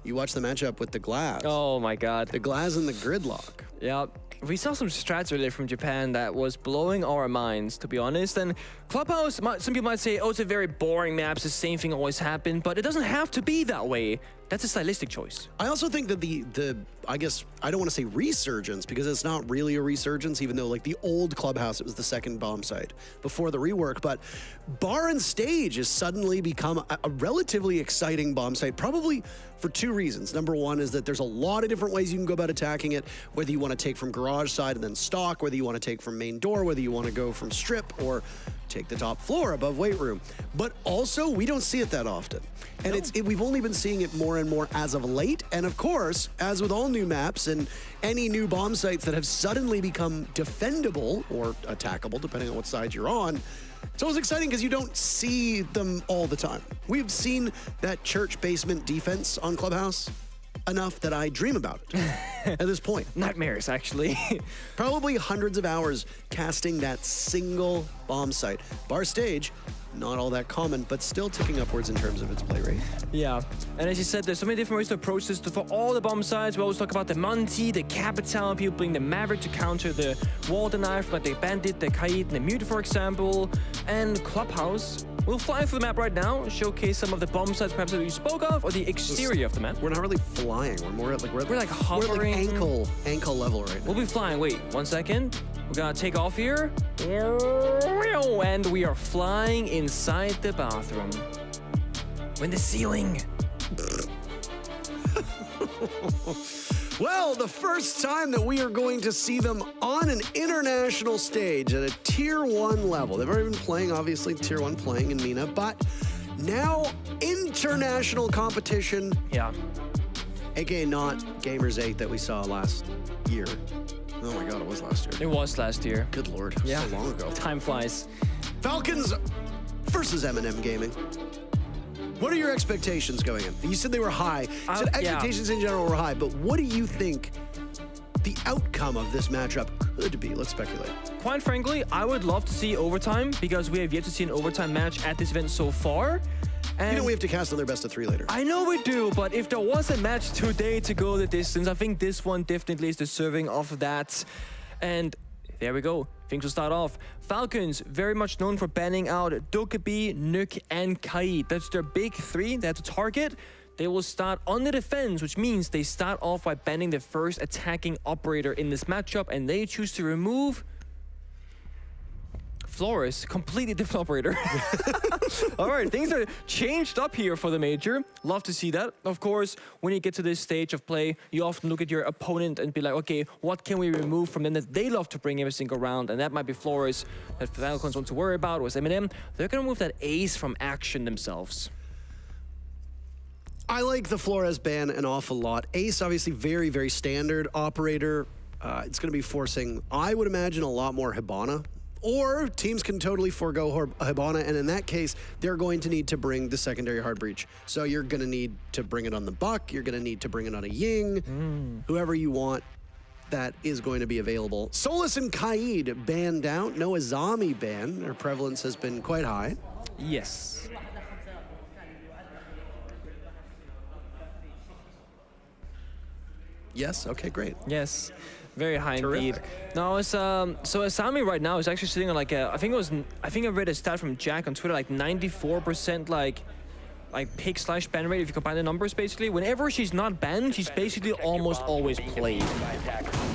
you watch the matchup with the Glass. Oh my God. The Glass and the Gridlock. Yeah. We saw some strats earlier from Japan that was blowing our minds, to be honest. And Clubhouse, some people might say, oh, it's a very boring map, it's the same thing always happened, but it doesn't have to be that way. That's a stylistic choice. I also think that the I guess, I don't want to say resurgence, because it's not really a resurgence, even though like the old Clubhouse, it was the second bomb site before the rework, but Bar and Stage has suddenly become a relatively exciting bomb site, probably for two reasons. Number one is that there's a lot of different ways you can go about attacking it, whether you want to take from garage side and then stock, whether you want to take from main door, whether you want to go from strip or take the top floor above weight room. But also, we don't see it that often. And we've only been seeing it more and more as of late. And of course, as with all new maps and any new bomb sites that have suddenly become defendable or attackable, depending on what side you're on, it's always exciting because you don't see them all the time. We've seen that church basement defense on Clubhouse enough that I dream about it at this point. Nightmares, actually. Probably hundreds of hours casting that single bomb site. Bar Stage, not all that common, but still ticking upwards in terms of its play rate. Yeah, and as you said, there's so many different ways to approach this. For all the bomb sites, we always talk about the Monty, the Capital, people bring the Maverick to counter the Walden Knife, like the Bandit, the Kaid, and the Mute, for example. And Clubhouse, we'll fly through the map right now, showcase some of the bomb sites perhaps that we spoke of, or the exterior of the map. We're not really flying. We're more like we're like hovering. We're like ankle level right now. We'll be flying. Wait, 1 second. We're gonna take off here, and we are flying inside the bathroom. We're in the ceiling. Well, the first time that we are going to see them on an international stage at a Tier 1 level. They've already been playing, obviously, Tier 1 playing in MENA, but now international competition. Yeah. AKA not Gamers 8 that we saw last year. Oh my God, it was last year. It was last year. Good Lord, yeah. So long ago. Time flies. Falcons versus Eminem Gaming. What are your expectations going in? You said they were high. You said expectations in general were high, but what do you think the outcome of this matchup could be? Let's speculate. Quite frankly, I would love to see overtime because we have yet to see an overtime match at this event so far. And you know we have to cast another best of 3 later. I know we do, but if there was a match today to go the distance, I think this one definitely is deserving of that. And there we go. Things will start off. Falcons, very much known for banning out Dokkaebi, Nuke, and Kaid. That's their big 3. They have to target. They will start on the defense, which means they start off by banning the first attacking operator in this matchup, and they choose to remove Flores, completely different operator. All right, things are changed up here for the Major. Love to see that. Of course, when you get to this stage of play, you often look at your opponent and be like, okay, what can we remove from them that they love to bring every single round? And that might be Flores, that Falcons want to worry about, was Eminem. They're going to remove that ace from action themselves. I like the Flores ban an awful lot. Ace, obviously, very, very standard operator. It's going to be forcing, I would imagine, a lot more Hibana. Or teams can totally forego Hibana, and in that case, they're going to need to bring the secondary hard breach. So you're going to need to bring it on the Buck, you're going to need to bring it on a Ying, whoever you want, that is going to be available. Solus and Kaid banned out, no Azami ban. Their prevalence has been quite high. Yes. Yes, okay, great. Yes. Very high indeed. No, it's so Asami right now is actually sitting on like I think I read a stat from Jack on Twitter, like 94% like pick/ban rate if you combine the numbers. Basically, whenever she's not banned, she's basically almost always played.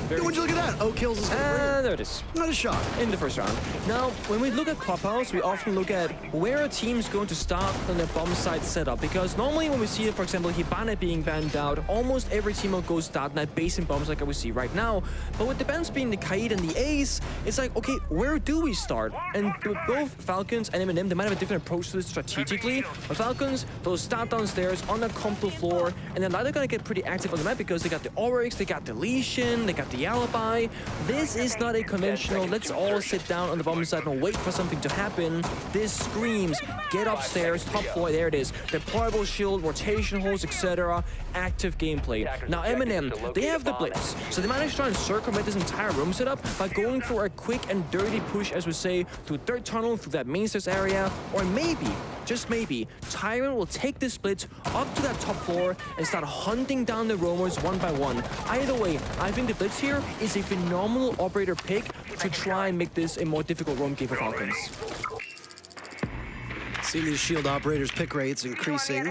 Would you look at that? Oh, kills is there it is. Not a shot. In the first round. Now, when we look at Clubhouse, we often look at where a team's going to start on their bomb site setup. Because normally when we see, for example, Hibana being banned out, almost every team will go start in that base and bombs like we see right now. But with the bans being the Kaid and the Ace, it's like, okay, where do we start? And with both Falcons and Eminem, they might have a different approach to this strategically. But Falcons, they'll start downstairs on the Compto floor, and they're either going to get pretty active on the map because they got the Oryx, they got deletion, they got the alibi. This is not a conventional, let's all sit down on the bomb site and wait for something to happen. This screams, get upstairs, top floor, there it is. Deployable shield, rotation holes, etc. Active gameplay. Now Eminem, they have the Blitz, so they managed to try and circumvent this entire room setup by going for a quick and dirty push, as we say, through third tunnel, through that main stairs area, or maybe, just maybe, Tyrant will take this split up to that top floor and start hunting down the roamers one by one. Either way, I think the Blitz here is a phenomenal operator pick to try and make this a more difficult roam game for Falcons. Seeing these shield operators' pick rates increasing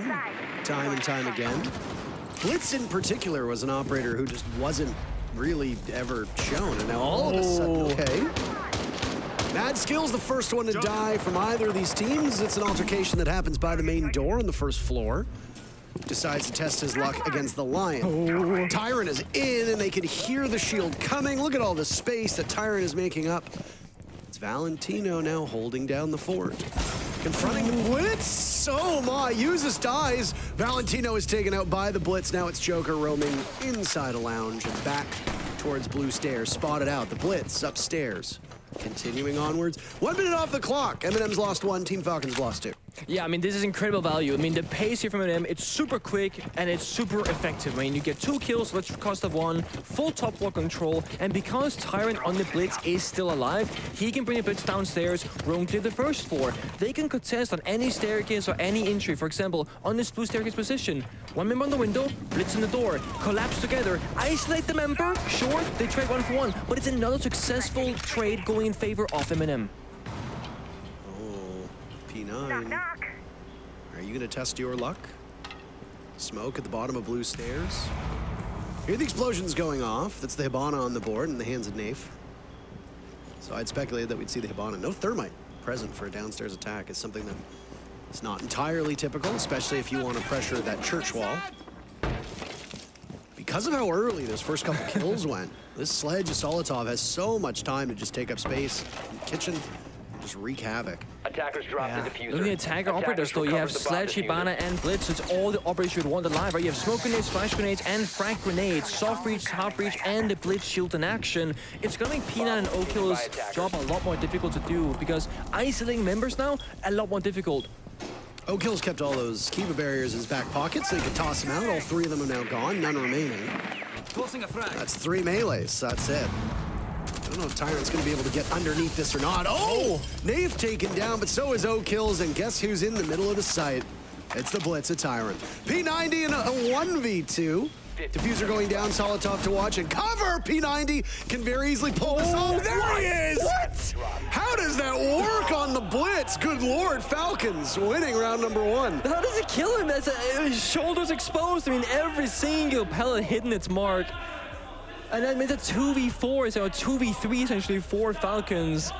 time and time again. Blitz in particular was an operator who just wasn't really ever shown, and now all of a sudden, okay. Mad Skill's the first one to die from either of these teams. It's an altercation that happens by the main door on the first floor. Decides to test his luck against the Lion. Tyrant is in, and they can hear the shield coming. Look at all the space that Tyrant is making up. It's Valentino now holding down the fort. Confronting the Blitz. Oh my, Usus dies. Valentino is taken out by the Blitz. Now it's Joker roaming inside a lounge and back towards blue stairs. Spotted out. The Blitz upstairs. Continuing onwards. 1 minute off the clock. Eminem's lost 1, Team Falcons lost 2. Yeah, I mean, this is incredible value. I mean, the pace here from Eminem, it's super quick and it's super effective. I mean, you get 2 kills, that's the cost of 1, full top floor control, and because Tyrant on the Blitz is still alive, he can bring the Blitz downstairs, roam to the first floor. They can contest on any staircase or any entry. For example, on this blue staircase position, 1 member on the window, Blitz in the door, collapse together, isolate the member, sure, they trade 1 for 1, but it's another successful trade going in favor of Eminem. Oh, P9 P9. Are you going to test your luck? Smoke at the bottom of blue stairs. Here the explosion's going off. That's the Hibana on the board in the hands of Nafe. So I'd speculated that we'd see the Hibana. No thermite present for a downstairs attack is something that is not entirely typical, especially if you want to pressure that church wall. Because of how early those first couple kills went, this sledge of Solotov has so much time to just take up space in the kitchen and just wreak havoc. Attackers drop the diffuser. Looking at attacker operators though, you have Sledge, Hibana, and Blitz. It's all the operators you'd want alive, right? You have smoke grenades, flash grenades, and frag grenades, soft breach, hard breach, and the Blitz shield in action. It's gonna make P9 and Okill's job a lot more difficult to do because isolating members now, a lot more difficult. Okill's kept all those Kiva barriers in his back pocket so he could toss them out. All three of them are now gone, none remaining. That's 3 melees, that's it. I don't know if Tyrant's gonna be able to get underneath this or not. Oh! Nave taken down, but so is Okills, and guess who's in the middle of the site? It's the Blitz of Tyrant. P90 in a 1v2. Diffuser going down, Solotov to watch and cover. P90 can very easily pull this off. There he is! What? How does that work on the Blitz? Good Lord, Falcons winning round number 1. How does it kill him? That's his shoulders exposed. I mean, every single pellet hitting its mark. And that means a 2v4, so a 2v3 essentially for Falcons.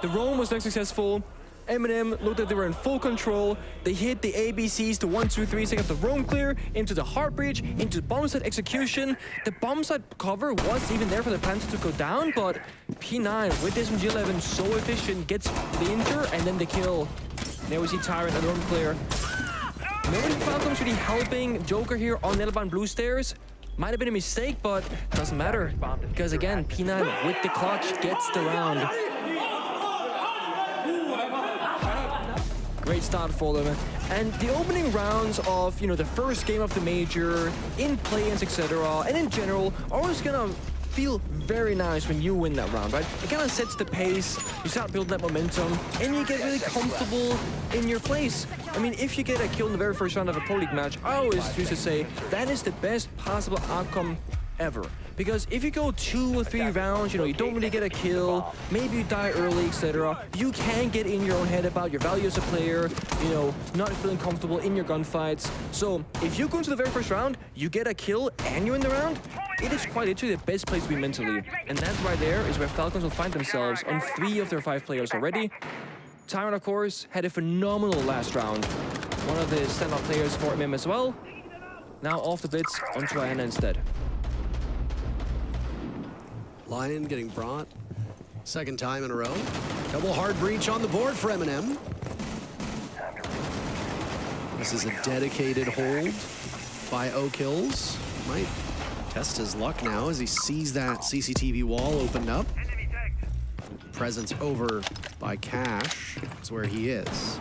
The roam was not successful. Eminem looked like they were in full control. They hit the ABCs to 1, 2, 3, second the roam clear, into the heart breach, into bomb site execution. The bomb site cover was even there for the Panther to go down, but P9 with this MG11 so efficient, gets the injure and then the kill. There we see Tyrant and roam clear. Nobody Falcons really helping Joker here on Nailbound Blue Stairs. Might have been a mistake, but doesn't matter. Because again, P9 with the clutch gets the round. Great start for them. And the opening rounds of, the first game of the major, in play-ins, etc., and in general, are always gonna feel very nice when you win that round, right? It kind of sets the pace, you start building that momentum, and you get really comfortable in your place. I mean, if you get a kill in the very first round of a Pro League match, I always used to say that is the best possible outcome ever. Because if you go 2 or 3 rounds, you don't really get a kill, maybe you die early, etc., you can get in your own head about your value as a player, not feeling comfortable in your gunfights. So if you go into the very first round, you get a kill and you win the round, it is quite literally the best place to be mentally. And that right there is where Falcons will find themselves on 3 of their 5 players already. Tyrant, of course, had a phenomenal last round. One of the standout players for Eminem as well. Now off the Blitz, onto Iana instead. Lion getting brought. Second time in a row. Double hard breach on the board for Eminem. This is a dedicated hold by Okills. Might test his luck now as he sees that CCTV wall opened up. Presence over by Cash is where he is.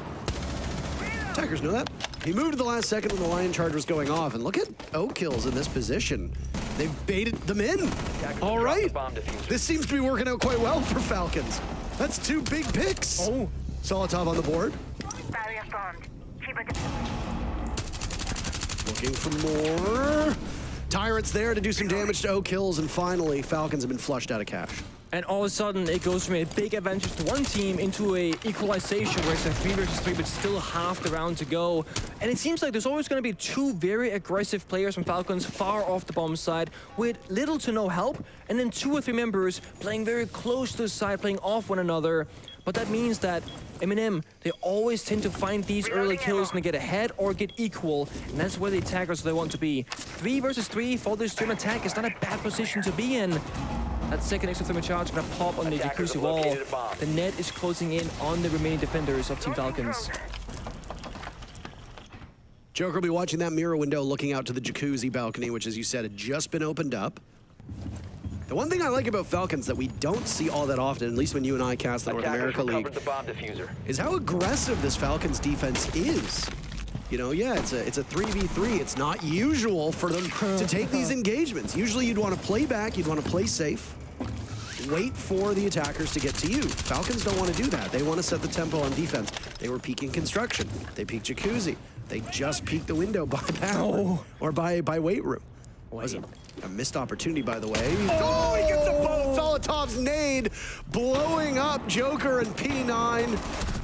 Attackers know that. He moved to the last second when the Lion charge was going off, and look at Okills in this position. They've baited them in. All right. This seems to be working out quite well for Falcons. That's 2 big picks. Oh. Solotov on the board. Looking for more. Tyrant's there to do some damage to Okills, and finally, Falcons have been flushed out of cash. And all of a sudden, it goes from a big advantage to one team into a equalization where it's a 3 versus 3, but still half the round to go. And it seems like there's always going to be 2 very aggressive players from Falcons far off the bomb side with little to no help, and then 2 or 3 members playing very close to the side, playing off one another. But that means that Eminem, they always tend to find these early kills and get ahead or get equal, and that's where the attackers they want to be. 3 versus 3 for this stream attack is not a bad position to be in. That second extra thermal charge gonna pop on the jacuzzi wall. The net is closing in on the remaining defenders of Team Falcons. Joker will be watching that mirror window looking out to the jacuzzi balcony, which, as you said, had just been opened up. The one thing I like about Falcons that we don't see all that often, at least when you and I cast the North America League, is how aggressive this Falcons defense is. Yeah, it's a 3v3. It's not usual for them to take these engagements. Usually you'd want to play back, you'd want to play safe, wait for the attackers to get to you. Falcons don't want to do that. They want to set the tempo on defense. They were peeking construction. They peeked jacuzzi. They just peeked the window by power or by weight room. Was it a missed opportunity, by the way? Oh, he gets the Solotov's nade, blowing up Joker and P9.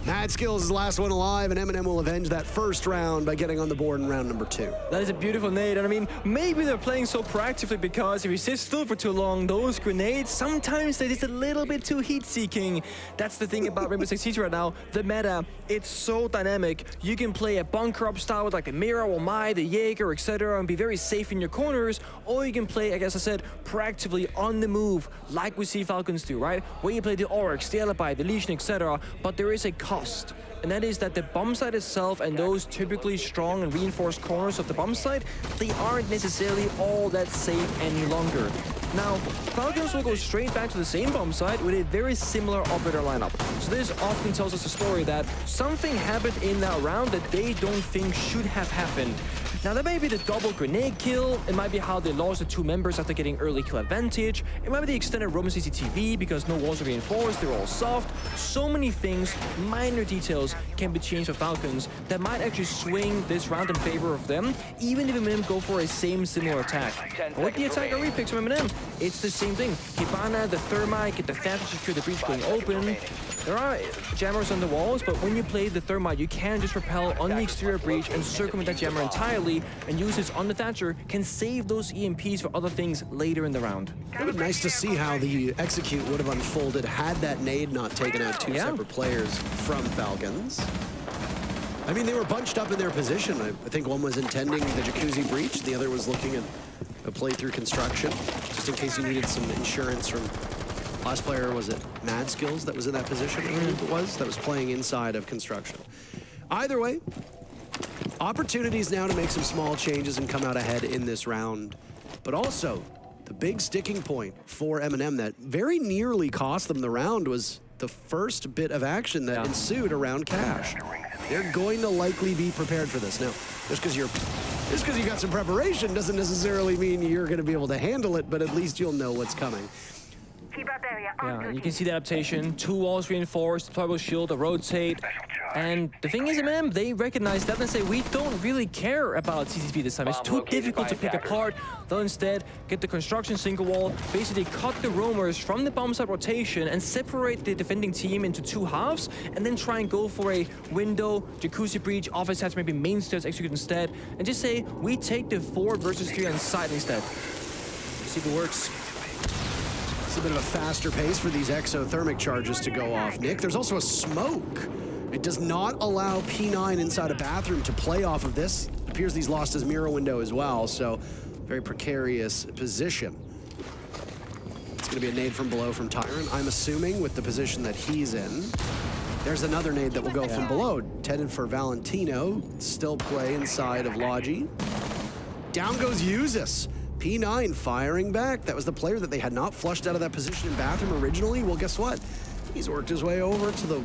Mad Skills is the last one alive, and Eminem will avenge that first round by getting on the board in round number 2. That is a beautiful nade, and I mean, maybe they're playing so proactively because if you sit still for too long, those grenades, sometimes they're just a little bit too heat-seeking. That's the thing about Rainbow Six Siege right now. The meta, it's so dynamic. You can play a bunker-up style with like the Mira or Mai, the Jaeger, etc., and be very safe in your corners, or you can play, I guess I said, proactively on the move, like we see Falcons do, right? Where you play the Oryx, the Alibi, the Legion, etc., but there is a cost. And that is that the bomb site itself and those typically strong and reinforced corners of the bomb site, they aren't necessarily all that safe any longer. Now, Falcons will go straight back to the same bomb site with a very similar operator lineup. So this often tells us a story that something happened in that round that they don't think should have happened. Now that may be the double grenade kill, it might be how they lost the 2 members after getting early kill advantage, it might be the extended Roman CCTV because no walls are reinforced, they're all soft. So many things, minor details can be changed for Falcons that might actually swing this round in favor of them, even if Eminem go for a similar attack. But with the attack or repicks from Eminem, it's the same thing. Hibana, the Thermite, get the Thatcher to secure the breach going open. There are jammers on the walls, but when you play the Thermite, you can just repel on the exterior breach and circumvent that jammer entirely, and use it on the Thatcher can save those EMPs for other things later in the round. It would have been nice to see how the execute would have unfolded had that nade not taken out 2 separate players from Falcons. I mean, they were bunched up in their position. I think one was intending the Jacuzzi breach, the other was looking at a play through construction, just in case you needed some insurance from... Last player, was it Mad Skills that was in that position? I think it was, that was playing inside of construction. Either way, opportunities now to make some small changes and come out ahead in this round. But also, the big sticking point for Eminem that very nearly cost them the round was the first bit of action that ensued around Cash. They're going to likely be prepared for this. Now, just because you got some preparation doesn't necessarily mean you're going to be able to handle it, but at least you'll know what's coming. Yeah, you can see the adaptation. 2 walls reinforced, deployable shield, a rotate. And the thing is, Eminem, they recognize that and say, we don't really care about CCTV this time. It's too difficult to pick apart. They'll instead get the construction single wall, basically cut the roamers from the bomb site rotation and separate the defending team into 2 halves, and then try and go for a window, Jacuzzi breach, office hatch, maybe main stairs execute instead, and just say, we take the 4 versus 3 on site instead. See if it works. It's a bit of a faster pace for these exothermic charges to go off, Nick. There's also a smoke. It does not allow P9 inside a bathroom to play off of this. It appears he's lost his mirror window as well, so very precarious position. It's going to be a nade from below from Tyrant, I'm assuming, with the position that he's in. There's another nade that will go from below, intended for Valentino. Still play inside of Logi. Down goes Uzis. P9 firing back. That was the player that they had not flushed out of that position in bathroom originally. Well, guess what? He's worked his way over to the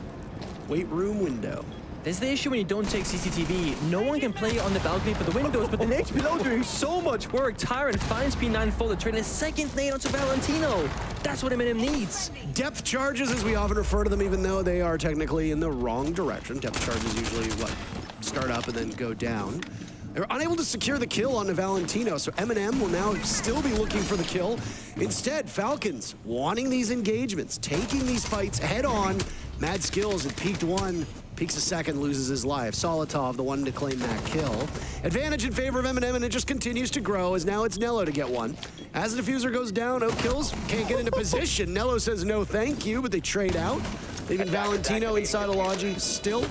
weight room window. That's the issue when you don't take CCTV. No one can play on the balcony for the windows, but the nades below doing so much work. Tyrant finds P9 full to trade a second nade onto Valentino. That's what Eminem needs. Depth charges, as we often refer to them, even though they are technically in the wrong direction. Depth charges usually, start up and then go down. They're unable to secure the kill on Valentino, so Eminem will now still be looking for the kill. Instead, Falcons wanting these engagements, taking these fights head on. Mad Skills at peaked 1, peaks a second, loses his life. Solitov, the one to claim that kill. Advantage in favor of Eminem, and it just continues to grow, as now it's Nello to get one. As the diffuser goes down, Oak kills, can't get into position. Nello says no thank you, but they trade out. Leaving Valentino inside of Logi still.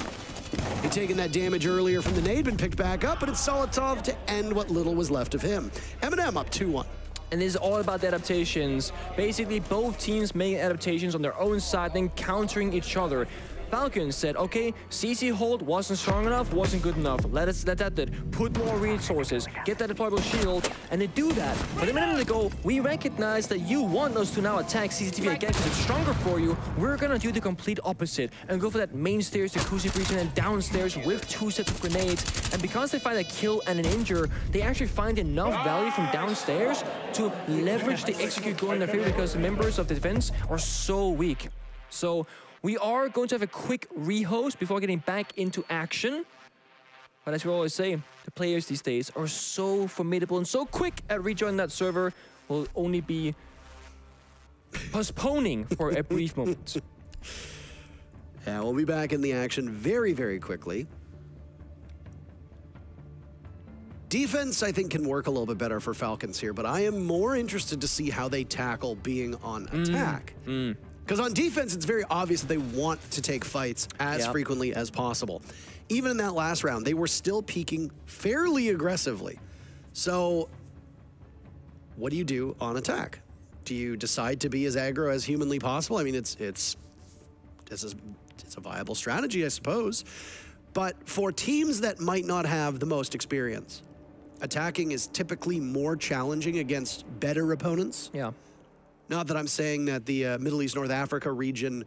He'd taken that damage earlier from the nade, been picked back up, but it's Solitov to end what little was left of him. Eminem up 2-1. And this is all about the adaptations. Basically, both teams making adaptations on their own side, then countering each other. Falcons said, okay, CC hold wasn't strong enough, wasn't good enough. Let that did. Put more resources, get that deployable shield, and they do that. But a minute ago, we recognize that you want us to now attack CCTV again because it's stronger for you. We're gonna do the complete opposite and go for that main stairs, Jacuzzi breach, and then downstairs with 2 sets of grenades. And because they find a kill and an injure, they actually find enough value from downstairs to leverage the execute going in their favor because the members of the defense are so weak. So we are going to have a quick rehost before getting back into action. But as we always say, the players these days are so formidable and so quick at rejoining that server, will only be postponing for a brief moment. Yeah, we'll be back in the action very, very quickly. Defense, I think, can work a little bit better for Falcons here, but I am more interested to see how they tackle being on attack. Because on defense, it's very obvious that they want to take fights as frequently as possible. Even in that last round, they were still peaking fairly aggressively. So what do you do on attack? Do you decide to be as aggro as humanly possible? I mean, it's a viable strategy, I suppose. But for teams that might not have the most experience, attacking is typically more challenging against better opponents. Yeah. Not that I'm saying that the Middle East, North Africa region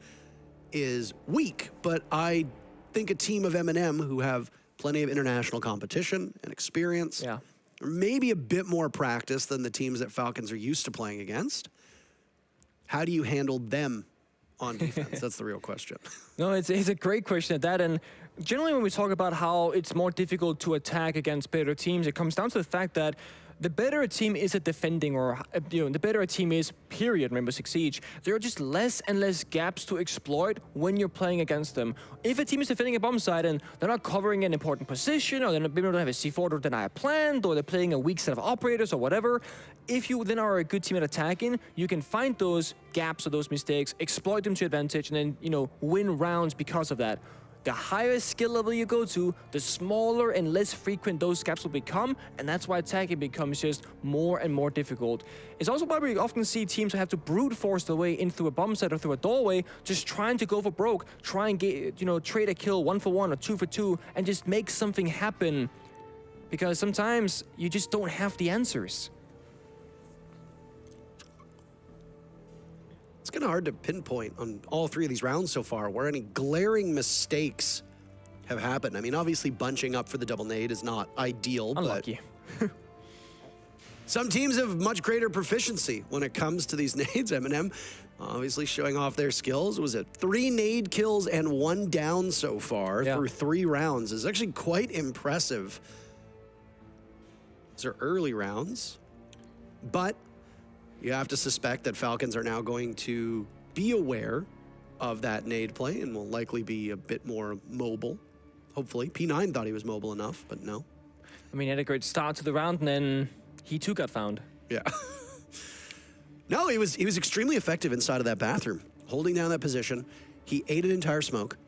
is weak, but I think a team of Eminem who have plenty of international competition and experience, or maybe a bit more practice than the teams that Falcons are used to playing against. How do you handle them on defense? That's the real question. No, it's a great question at that. And generally when we talk about how it's more difficult to attack against better teams, it comes down to the fact that the better a team is at defending, or the better a team is, period, Rainbow Six Siege, there are just less and less gaps to exploit when you're playing against them. If a team is defending a bomb site and they're not covering an important position, or maybe they don't have a C4 that I have planned, or they're playing a weak set of operators or whatever, if you then are a good team at attacking, you can find those gaps or those mistakes, exploit them to your advantage, and then, win rounds because of that. The higher skill level you go to, the smaller and less frequent those gaps will become, and that's why attacking becomes just more and more difficult. It's also why we often see teams who have to brute force their way in through a bomb site or through a doorway, just trying to go for broke, try and get, trade a kill 1 for 1 or 2 for 2, and just make something happen. Because sometimes you just don't have the answers. It's kind of hard to pinpoint on all three of these rounds so far where any glaring mistakes have happened. I mean, obviously bunching up for the double nade is not ideal. Unlucky. But some teams have much greater proficiency when it comes to these nades. Eminem obviously showing off their skills. Was it 3 nade kills and 1 down so far through 3 rounds? Is actually quite impressive. These are early rounds, but you have to suspect that Falcons are now going to be aware of that nade play and will likely be a bit more mobile, hopefully. P9 thought he was mobile enough, but no. I mean, he had a great start to the round, and then he too got found. Yeah. No, he was extremely effective inside of that bathroom, holding down that position. He ate an entire smoke.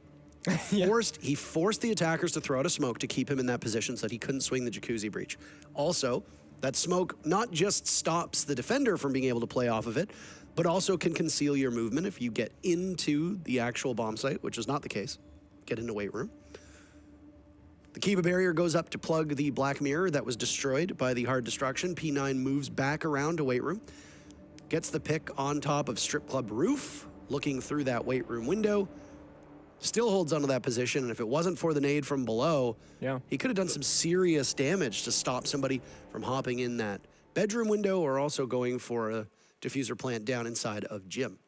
He forced the attackers to throw out a smoke to keep him in that position so that he couldn't swing the jacuzzi breach. Also, that smoke not just stops the defender from being able to play off of it, but also can conceal your movement if you get into the actual bomb site, which is not the case. Get into weight room. The Kiva barrier goes up to plug the black mirror that was destroyed by the hard destruction. P9 moves back around to weight room, gets the pick on top of strip club roof, looking through that weight room window, still holds onto that position, and if it wasn't for the nade from below, he could have done some serious damage to stop somebody from hopping in that bedroom window or also going for a diffuser plant down inside of gym.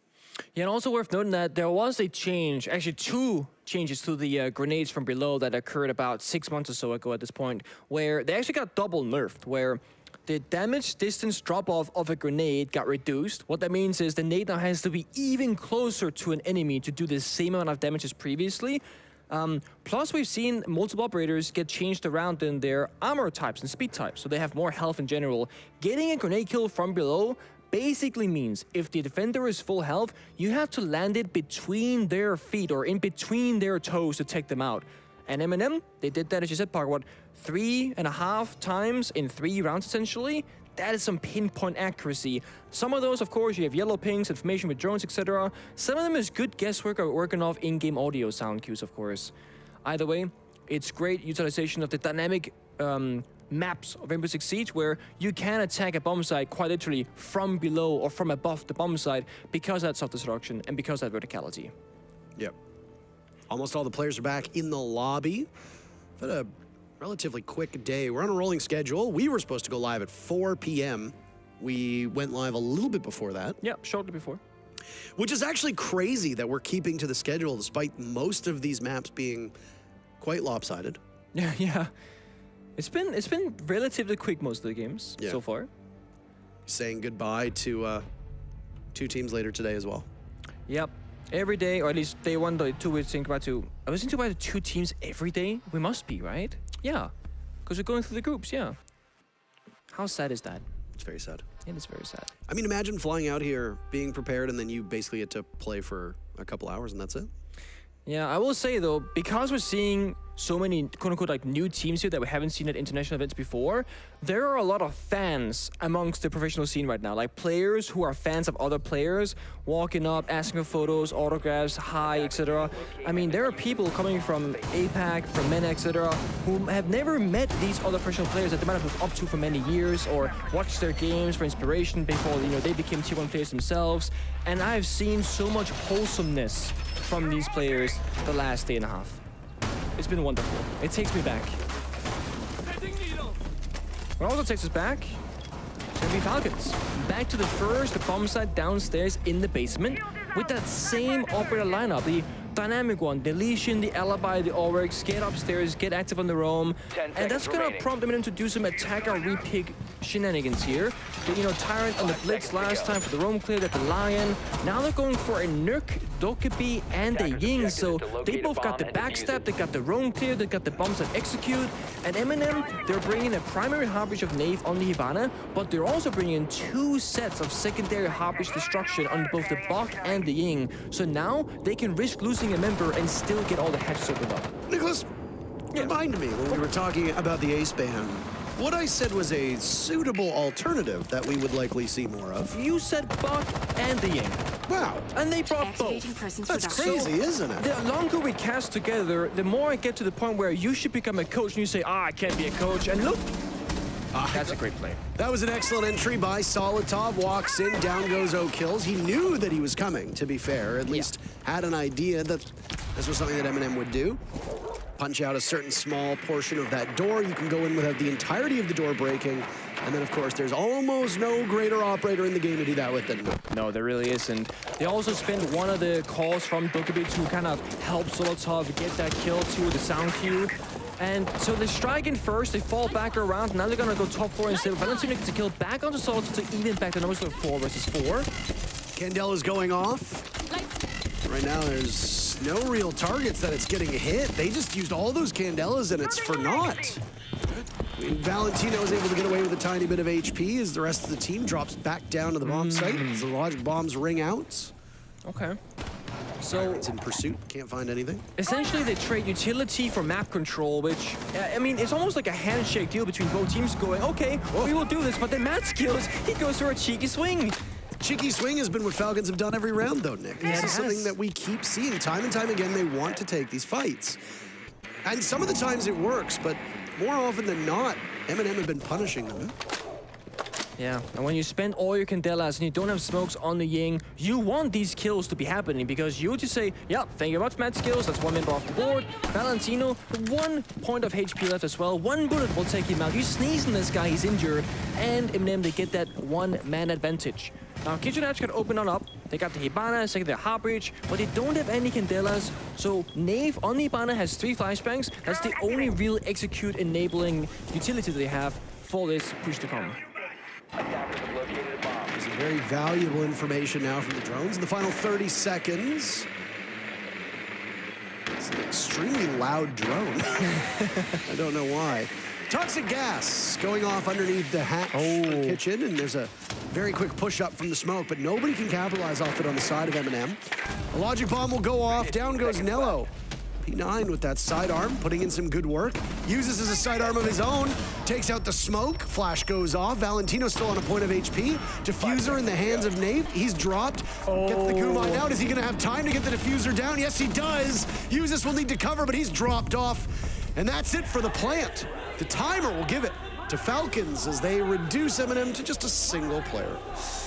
Yeah, and also worth noting that there was a change, actually 2 changes to the grenades from below that occurred about 6 months or so ago at this point, where they actually got double nerfed, where the damage distance drop-off of a grenade got reduced. What that means is the nade now has to be even closer to an enemy to do the same amount of damage as previously. Plus, we've seen multiple operators get changed around in their armor types and speed types, so they have more health in general. Getting a grenade kill from below basically means if the defender is full health, you have to land it between their feet or in between their toes to take them out. And Eminem, they did that, as you said, Park, 3.5 times in 3 rounds, essentially? That is some pinpoint accuracy. Some of those, of course, you have yellow pings, information with drones, etc. Some of them is good guesswork or working off in-game audio sound cues, of course. Either way, it's great utilization of the dynamic maps of Rainbow Six Siege, where you can attack a bomb site quite literally from below or from above the bomb site because of that self-destruction and because of that verticality. Yep. Almost all the players are back in the lobby. But a relatively quick day. We're on a rolling schedule. We were supposed to go live at 4 p.m. We went live a little bit before that. Yep, shortly before. Which is actually crazy that we're keeping to the schedule despite most of these maps being quite lopsided. Yeah. It's been relatively quick most of the games so far. Saying goodbye to 2 teams later today as well. Yep. Every day, or at least day 1, day 2, we think about two. Are we thinking about the 2 teams every day? We must be, right? Yeah, because we're going through the groups, yeah. How sad is that? It's very sad. It is very sad. I mean, imagine flying out here, being prepared, and then you basically get to play for a couple hours, and that's it. Yeah, I will say though, because we're seeing so many quote-unquote like new teams here that we haven't seen at international events before, there are a lot of fans amongst the professional scene right now, like players who are fans of other players, walking up, asking for photos, autographs, hi, etc. I mean, there are people coming from APAC, from MENA, etc., who have never met these other professional players that they might have looked up to for many years or watched their games for inspiration before, you know, they became Tier 1 players themselves. And I've seen so much wholesomeness from these players the last day and a half. It's been wonderful. It takes me back. What also takes us back? It's gonna be Falcons. Back to the first bomb site downstairs in the basement with that same operator lineup. The dynamic one, deletion, the alibi, the Oryx, get upstairs, get active on the roam. And that's gonna prompt them to do some attack or repick shenanigans here. But, you know, Tyrant on the Blitz last time for the roam clear, that the Lion. Now they're going for a Nurk, Dokkaebi, and a Ying. So they both got the backstab, they got the roam clear, they got the bombs that execute. And Eminem, they're bringing a primary harbage of Nave on the Hibana, but they're also bringing in 2 sets of secondary harbage destruction on both the Bok and the Ying. So now they can risk losing a member and still get all the hatches opened up. Nicholas, remind me when we were talking about the ace ban, what I said was a suitable alternative that we would likely see more of. You said Bok and the Ying. Wow. And they brought both. That's crazy, isn't it? The longer we cast together, the more I get to the point where you should become a coach and you say, I can't be a coach. And look, that's a great play. That was an excellent entry by Solitov. Walks in, down goes O'Kills. He knew that he was coming, to be fair. At least had an idea that this was something that Eminem would do. Punch out a certain small portion of that door. You can go in without the entirety of the door breaking. And then, of course, there's almost no greater operator in the game to do that with than No, there really isn't. They also spent one of the calls from Dokkaebi to kind of help Solotov get that kill to the sound cue. And so they strike in first, they fall back around. Now they're gonna go top 4 instead. Valentino gets a kill back onto Solotov to even back the numbers to 4 versus 4. Candela's going off. Right now, there's no real targets that it's getting hit. They just used all those Candelas, and it's for naught. I mean, Valentino is able to get away with a tiny bit of HP as the rest of the team drops back down to the bomb site as the logic bombs ring out. Okay. So it's in pursuit, can't find anything. Essentially, they trade utility for map control, which, I mean, it's almost like a handshake deal between both teams going, okay, we will do this, but then Matt skills, he goes for a cheeky swing. Cheeky swing has been what Falcons have done every round, though, Nick. Yeah, this is something that we keep seeing time and time again. They want to take these fights. And some of the times it works, but more often than not, Eminem have been punishing them. Yeah, and when you spend all your Candelas and you don't have smokes on the Ying, you want these kills to be happening because you just say, yeah, thank you very much, Matt skills, that's 1 member off the board. Valentino, 1 point of HP left as well. 1 bullet will take him out. You sneeze on this guy, he's injured. And Eminem, they get that 1-man advantage. Now, Kitchen Hatch got open on up. They got the Hibana, second their Heartbreach, but they don't have any Candelas. So Nave on the Hibana has 3 flashbangs. That's the only real execute enabling utility they have for this push to come. There's some very valuable information now from the drones in the final 30 seconds. It's an extremely loud drone. I don't know why. Toxic gas going off underneath the hatch of the kitchen, and there's a very quick push up from the smoke, but nobody can capitalize off it on the side of Eminem. A logic bomb will go off. Down goes Nello. P9 with that sidearm, putting in some good work. Uses as a sidearm of his own. Takes out the smoke. Flash goes off. Valentino still on a point of HP. Diffuser in the hands of Nave. He's dropped. Gets the goo mine out. Is he going to have time to get the diffuser down? Yes, he does. Uses will need to cover, but he's dropped off. And that's it for the plant. The timer will give it to Falcons as they reduce Eminem to just a single player.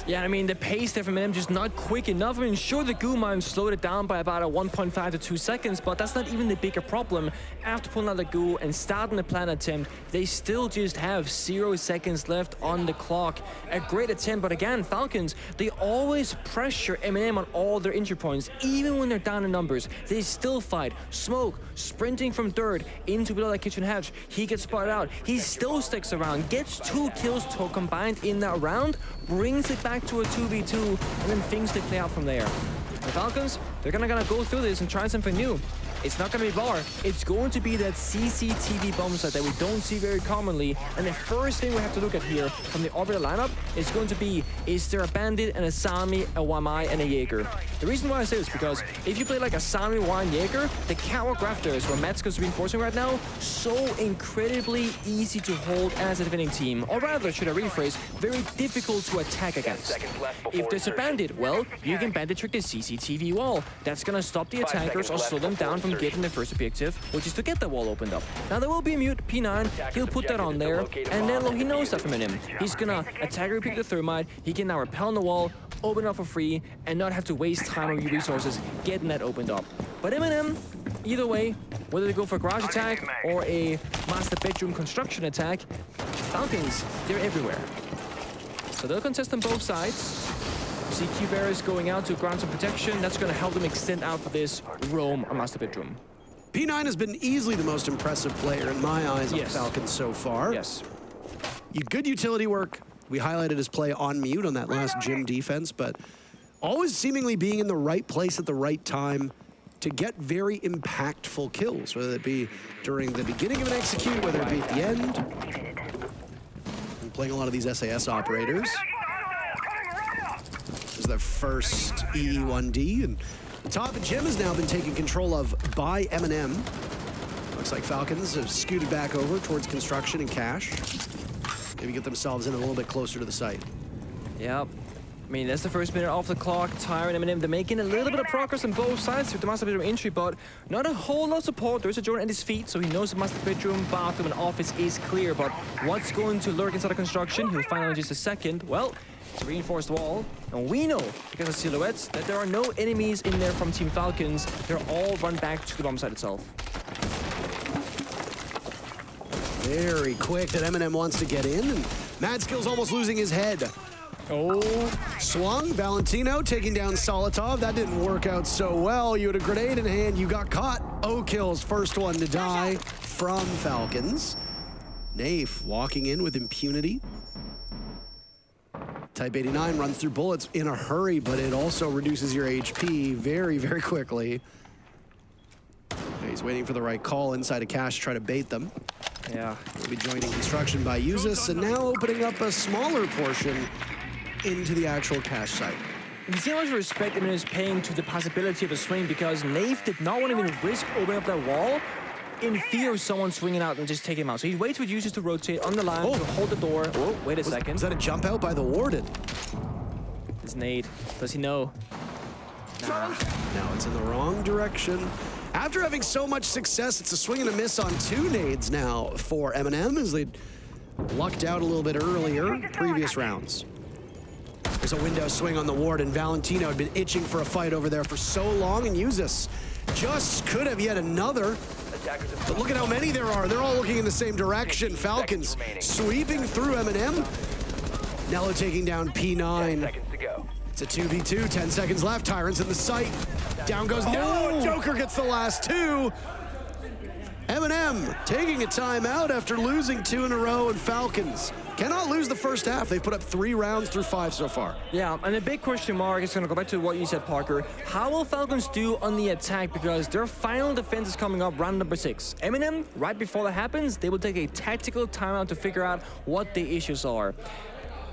Yeah, I mean, the pace there from Eminem just not quick enough. I mean, sure, the goo mine slowed it down by about a 1.5 to 2 seconds, but that's not even the bigger problem. After pulling out the goo and starting the plant attempt, they still just have 0 seconds left on the clock. A great attempt, but again, Falcons, they always pressure Eminem on all their entry points, even when they're down in numbers. They still fight. Smoke, sprinting from third into below that kitchen hatch. He gets spotted out. He still sticks around, gets 2 kills combined in that round, brings it back to a 2v2, and then things they play out from there. The Falcons, they're gonna go through this and try something new. It's not gonna be bar. It's going to be that CCTV bomb site that we don't see very commonly. And the first thing we have to look at here from the orbital lineup is going to be, is there a Bandit and a Sami, a Wamai, and a Jaeger? The reason why I say this is because if you play like a Sami, Wamai, and Jaeger, the catwalk rafters where Metzger's reinforcing right now, so incredibly easy to hold as a defending team. Or rather, should I rephrase, very difficult to attack against. If there's a Bandit, well, you can Bandit trick the CCTV wall. That's gonna stop the attackers or slow them down from getting the first objective, which is to get the wall opened up. Now there will be a mute, P9, he'll put that on there, and then he knows that from Eminem. He's gonna attack and repeat the thermite, he can now repel on the wall, open it up for free, and not have to waste time or resources getting that opened up. But Eminem, either way, whether they go for a garage attack or a master bedroom construction attack, Falcons, they're everywhere. So they'll contest on both sides. See Q-Bear is going out to grant some protection. That's going to help them extend out for this roam or master bedroom. P9 has been easily the most impressive player in my eyes on the Falcons so far. Yes. Good utility work. We highlighted his play on mute on that last gym defense, but always seemingly being in the right place at the right time to get very impactful kills, whether it be during the beginning of an execute, whether it be at the end. I'm playing a lot of these SAS operators. This is their first EE1D, and the top of the gym has now been taken control of by Eminem. Looks like Falcons have scooted back over towards construction and cash. Maybe get themselves in a little bit closer to the site. Yep. I mean, that's the first minute off the clock. Tyron and Eminem, they're making a little bit of progress on both sides with the master bedroom entry, but not a whole lot of support. There's a Jordan at his feet, so he knows the master bedroom, bathroom, and office is clear, but what's going to lurk inside the construction? He'll find out in just a second. Well, it's a reinforced wall, and we know, because of silhouettes, that there are no enemies in there from Team Falcons. They're all run back to the bomb site itself. Very quick that Eminem wants to get in, and Mad Skill's almost losing his head. Oh. Swung, Valentino taking down Solotov. That didn't work out so well. You had a grenade in hand, you got caught. O-Kill's first one to die from Falcons. Nafe walking in with impunity. Type 89 runs through bullets in a hurry, but it also reduces your HP very, very quickly. He's waiting for the right call inside a cache to try to bait them. Yeah. We'll be joining construction by Usis, and now opening up a smaller portion into the actual cache site. You see how much respect Eminem is paying to the possibility of a swing, because Nafe did not want to even risk opening up that wall in fear of someone swinging out and just taking him out. So he waits for users to rotate on the line to hold the door. Oh, wait a second. Was that a jump out by the warden? It's Nade. Does he know? Nah. No, it's in the wrong direction. After having so much success, it's a swing and a miss on 2 nades now for Eminem, as they lucked out a little bit earlier, previous rounds. There's a window swing on the warden. Valentino had been itching for a fight over there for so long, and Usis just could have yet another. But look at how many there are. They're all looking in the same direction. Falcons sweeping through Eminem. Nello taking down P9. It's a 2v2, 10 seconds left. Tyrant's in the sight. Down goes no. Joker gets the last 2. Eminem taking a timeout after losing 2 in a row, and Falcons cannot lose the first half. They've put up 3 rounds through 5 so far. Yeah, and a big question mark is going to go back to what you said, Parker. How will Falcons do on the attack? Because their final defense is coming up, round number 6. Eminem, right before that happens, they will take a tactical timeout to figure out what the issues are.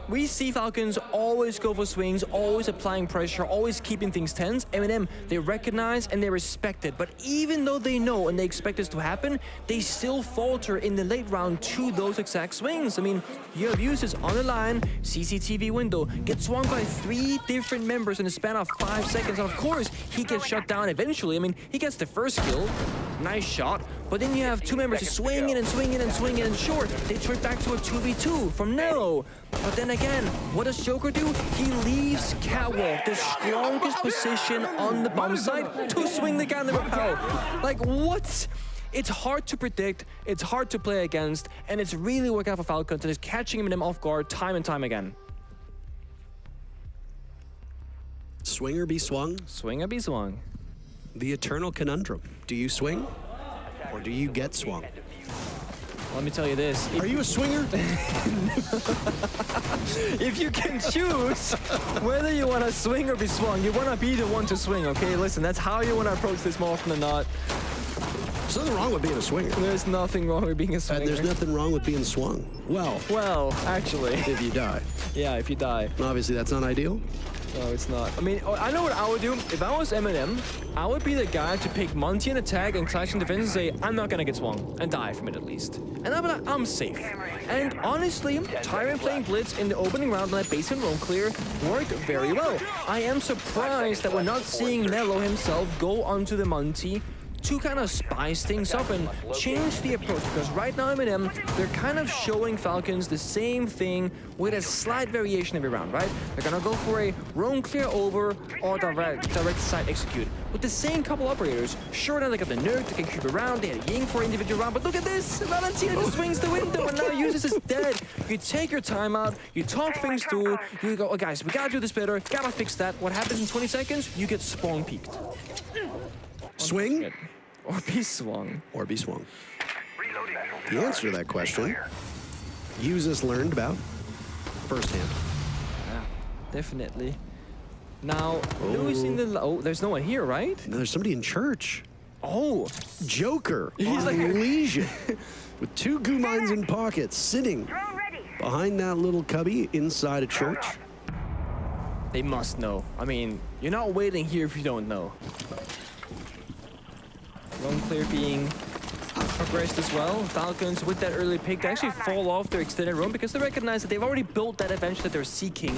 We see Falcons always go for swings, always applying pressure, always keeping things tense. Eminem, they recognize and they respect it. But even though they know and they expect this to happen, they still falter in the late round to those exact swings. I mean, you have users on the line, CCTV window, gets swung by 3 different members in the span of 5 seconds. And of course, he gets shut down eventually. I mean, he gets the first kill, nice shot. But then you have 2 members swinging and swinging and swinging, and short, they trip back to a 2v2 from Nello. But then again, what does Joker do? He leaves Catwalk, the strongest position on the bomb site, to swing the gun and repel. Like, what? It's hard to predict, it's hard to play against, and it's really working out for Falcons, and it's catching them off guard time and time again. Swing or be swung? Swing or be swung. The eternal conundrum. Do you swing or do you get swung? Let me tell you this. Are you a swinger? If you can choose whether you want to swing or be swung, you want to be the one to swing, okay? Listen, that's how you want to approach this more often than not. There's nothing wrong with being a swinger. There's nothing wrong with being a swinger. And there's nothing wrong with being swung. Well, actually. If you die. Yeah, if you die. Obviously, that's not ideal. No, it's not. I mean, I know what I would do. If I was Eminem, I would be the guy to pick Monty in attack and Clash in defense and say, I'm not gonna get swung, and die from it at least. And I'd be like, I'm safe. And honestly, Tyrant playing Blitz in the opening round on that basement roam clear worked very well. I am surprised that we're not seeing Nello himself go onto the Monty to kind of spice things up and change the approach, because right now Eminem, they're kind of showing Falcons the same thing with a slight variation every round, right? They're gonna go for a roam clear over or direct side execute with the same couple operators. Sure, now they got the Nuke, they can creep around, they had a Ying for individual round, but look at this! Valentino just swings the window and now uses his dead. You take your time out, you talk things through, you go, oh guys, we gotta do this better, gotta fix that. What happens in 20 seconds? You get spawn peaked. Swing? Or be swung. Or be swung. The answer to that question, Usus learned about firsthand. Yeah, definitely. Now, losing the... Oh, there's no one here, right? No, there's somebody in church. Oh. Joker. He's like Legion. With 2 goo mines in pockets, sitting behind that little cubby inside a church. They must know. I mean, you're not waiting here if you don't know. Roam clear being progressed as well. Falcons, with that early pick, they actually fall off their extended roam because they recognize that they've already built that advantage that they're seeking.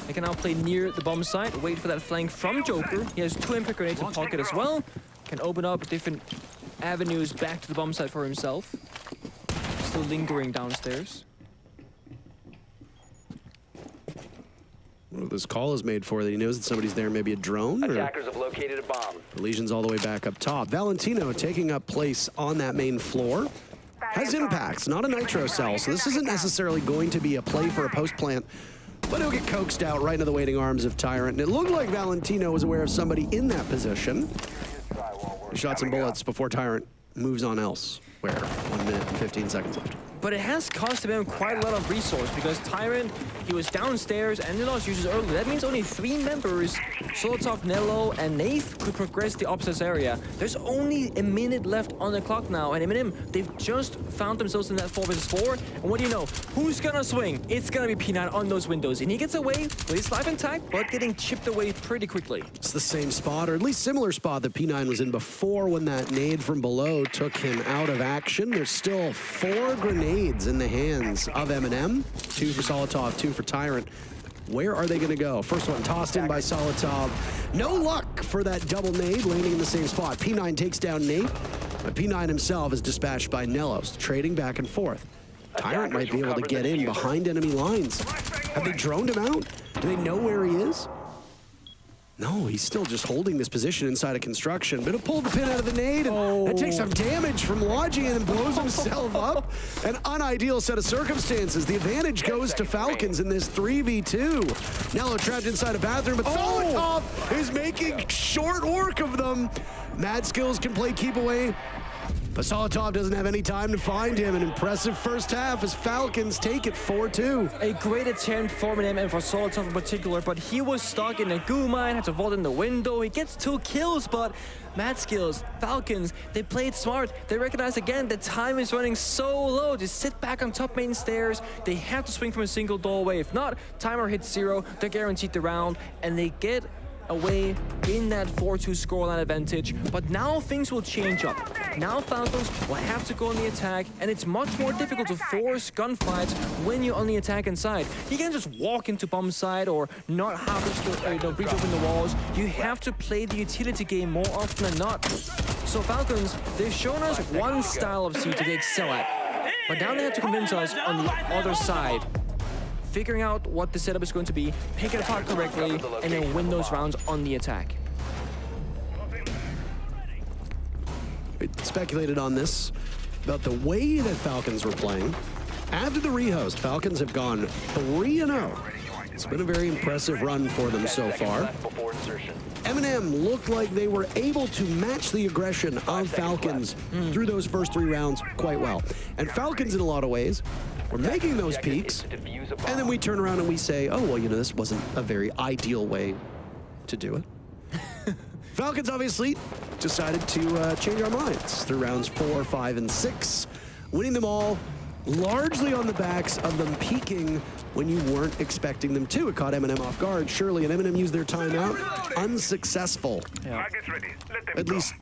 They can now play near the bomb site, wait for that flank from Joker. He has 2 impact grenades in pocket as well. Can open up different avenues back to the bomb site for himself. Still lingering downstairs. Well, this call is made for that he knows that somebody's there, maybe a drone? Attackers have located a bomb. The Legion's all the way back up top. Valentino taking up place on that main floor. Has impacts, not a nitro cell, so this isn't necessarily going to be a play for a post plant, but he'll get coaxed out right into the waiting arms of Tyrant. And it looked like Valentino was aware of somebody in that position. He shot some bullets before Tyrant moves on elsewhere. 1 minute and 15 seconds left. But it has cost him quite a lot of resource because Tyrant, he was downstairs and they lost users early. That means only 3 members, Solotov, Nello, and Nath, could progress the opposite area. There's only a minute left on the clock now, and Eminem, they've just found themselves in that 4v4. And what do you know? Who's gonna swing? It's gonna be P9 on those windows. And he gets away with his life intact, but getting chipped away pretty quickly. It's the same spot, or at least similar spot that P9 was in before when that nade from below took him out of action. There's still 4 grenades in the hands of Eminem. 2 for Solotov, 2 for Tyrant. Where are they going to go? First one tossed in by Solotov. No luck for that double nade landing in the same spot. P9 takes down Nate, but P9 himself is dispatched by Nellos, trading back and forth. Tyrant might be able to get in behind enemy lines. Have they droned him out? Do they know where he is? No, he's still just holding this position inside of construction, but he'll pull the pin out of the nade and takes some damage from Logi and blows himself up. An unideal set of circumstances. The advantage goes to Falcons in this 3v2. Nello trapped inside a bathroom, but Solotov is making short work of them. Mad Skills can play keep away, but Solotov doesn't have any time to find him. An impressive first half as Falcons take it 4-2. A great attempt for Eminem and for Solotov in particular, but he was stuck in a goo mine, had to vault in the window. He gets 2 kills, but Mad Skills, Falcons, they played smart. They recognize again the time is running so low. Just sit back on top main stairs. They have to swing from a single doorway. If not, timer hits 0. They're guaranteed the round, and they get away in that 4-2 scoreline advantage. But now things will change up. Now Falcons will have to go on the attack, and it's much more difficult to force gunfights when you're on the attack inside. You can't just walk into bomb side or not have to breach open the walls. You have to play the utility game more often than not. So Falcons, they've shown us one style of siege that they excel at, but now they have to convince us on the other side, figuring out what the setup is going to be, pick it apart correctly, and then win those rounds on the attack. We speculated on this, about the way that Falcons were playing. After the rehost, Falcons have gone 3-0. It's been a very impressive run for them so far. Eminem looked like they were able to match the aggression of Falcons through those first 3 rounds quite well. And Falcons, in a lot of ways, we're making those peaks, and then we turn around and we say, oh, well, you know, this wasn't a very ideal way to do it. Falcons obviously decided to change our minds through rounds 4, 5, and 6, winning them all largely on the backs of them peaking when you weren't expecting them to. It caught Eminem off guard, surely, and Eminem used their timeout. Unsuccessful. Yeah. At least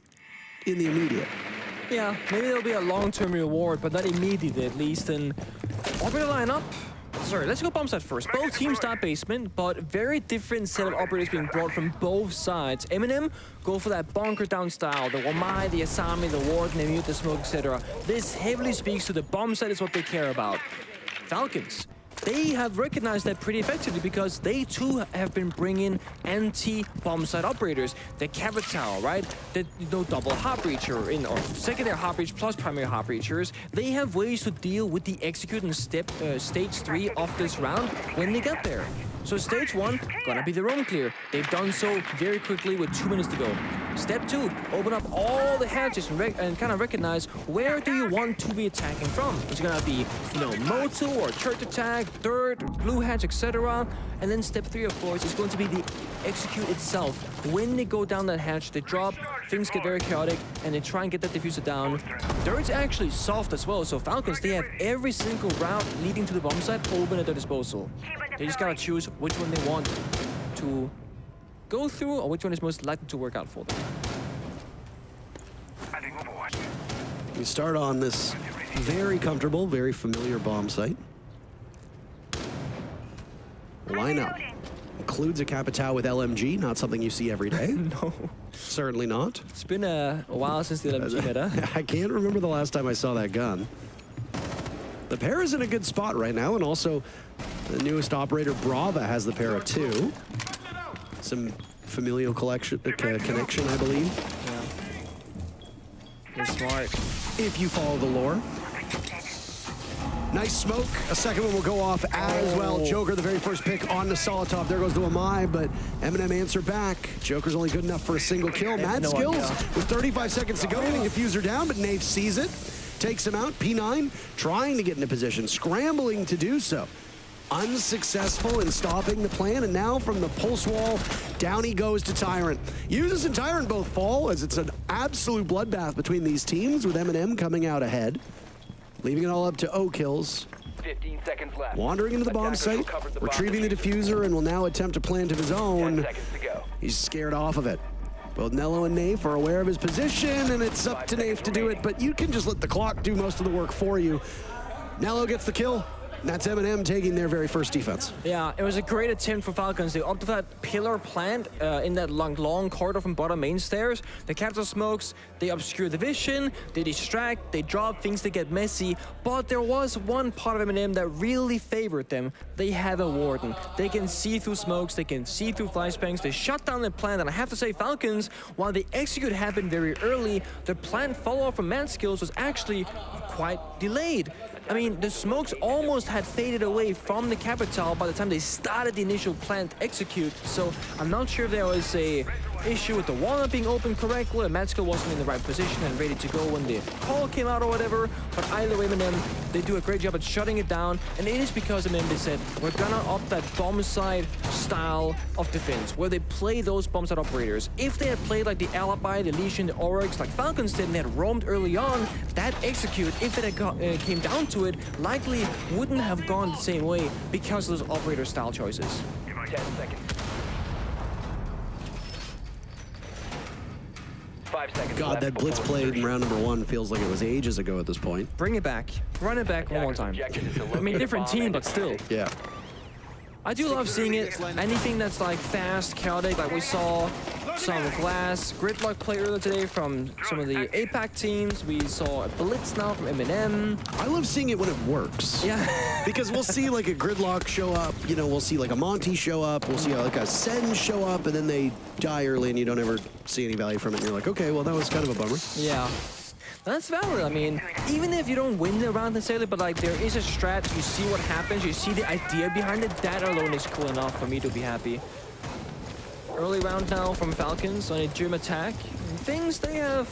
in the immediate. Yeah, maybe there'll be a long-term reward, but not immediately at least. And operator lineup. Sorry, let's go bomb side first. Both teams start basement, but very different set of operators being brought from both sides. Eminem go for that bunker down style, the Wamai, the Asami, the Warden, the Mute, the Smoke, etc. This heavily speaks to the bomb side is what they care about. Falcons, they have recognized that pretty effectively because they too have been bringing anti-bomb side operators. The Capital, right? The double hot breacher or secondary hot breach plus primary hot breachers. They have ways to deal with the execute and stage 3 of this round when they get there. So stage 1, gonna be the roam clear. They've done so very quickly with 2 minutes to go. Step 2, open up all the hatches and kind of recognize where do you want to be attacking from. It's gonna be, you know, Moto or church attack, dirt, blue hatch, etc. And then step 3, of course, is going to be the execute itself. When they go down that hatch, they drop, things get very chaotic, and they try and get that diffuser down. Dirt's actually soft as well, so Falcons, they have every single route leading to the bomb site open at their disposal. They just gotta choose which one they want to go through or which one is most likely to work out for them. We start on this very comfortable, very familiar bomb site. Lineup includes a Capital with LMG, not something you see every day. No. Certainly not. It's been a while since the LMG meta. I can't remember the last time I saw that gun. The pair is in a good spot right now, and also the newest operator, Brava, has the pair of 2. Some familial connection, I believe. Yeah. They're smart. If you follow the lore. Nice smoke. A second one will go off as well. Joker, the very first pick on the Solotov. There goes the Amai, but Eminem answer back. Joker's only good enough for a single kill. Mad skills with 35 seconds to go. Getting diffuser down, but Nave sees it. Takes him out. P9 trying to get into position, scrambling to do so. Unsuccessful in stopping the plan, and now from the pulse wall, down he goes to Tyrant. Users and Tyrant both fall, as it's an absolute bloodbath between these teams, with Eminem coming out ahead, leaving it all up to O-Kills. 15 seconds left. Wandering into the bomb site, retrieving the diffuser, and will now attempt a plant of his own. 10 seconds to go. He's scared off of it. Both Nello and Nafe are aware of his position, and it's up to Nafe to do it, but you can just let the clock do most of the work for you. Nello gets the kill. That's Eminem taking their very first defense. Yeah, it was a great attempt for Falcons. They opted that pillar plant in that long corridor from bottom main stairs. The Capital smokes, they obscure the vision, they distract, they drop things, they get messy. But there was one part of Eminem that really favored them. They have a Warden. They can see through smokes, they can see through flashbangs, they shut down the plant. And I have to say, Falcons, while the execute happened very early, the plant follow-up from Mad Skills was actually quite delayed. I mean, the smokes almost had faded away from the Capital by the time they started the initial plant execute. So I'm not sure if there was a issue with the wall not being open correctly, and Matsko wasn't in the right position and ready to go when the call came out or whatever. But either way, Eminem, they do a great job at shutting it down, and it is because Eminem, they said, we're gonna opt that bomb side style of defense, where they play those bomb side operators. If they had played like the Alibi, the Legion, the Oryx, like Falcons did, and they had roamed early on, that execute, if it had came down to it, likely wouldn't have gone the same way because of those operator style choices. 10 seconds. 5 seconds. God, that blitz played in round number 1 feels like it was ages ago at this point. Bring it back. Run it back one more time. I mean, different team, but still. Yeah. I do love seeing it. Anything that's like fast, chaotic, like we saw some Glass Gridlock play earlier today from some of the APAC teams. We saw a Blitz now from Eminem. I love seeing it when it works. Yeah. Because we'll see like a Gridlock show up, you know, we'll see like a Monty show up, we'll see like a Sen show up, and then they die early and you don't ever see any value from it. And you're like, okay, well, that was kind of a bummer. Yeah. That's valid. I mean, even if you don't win the round necessarily, but like there is a strat, you see what happens, you see the idea behind it, that alone is cool enough for me to be happy. Early round now from Falcons on a Germ attack. Things they have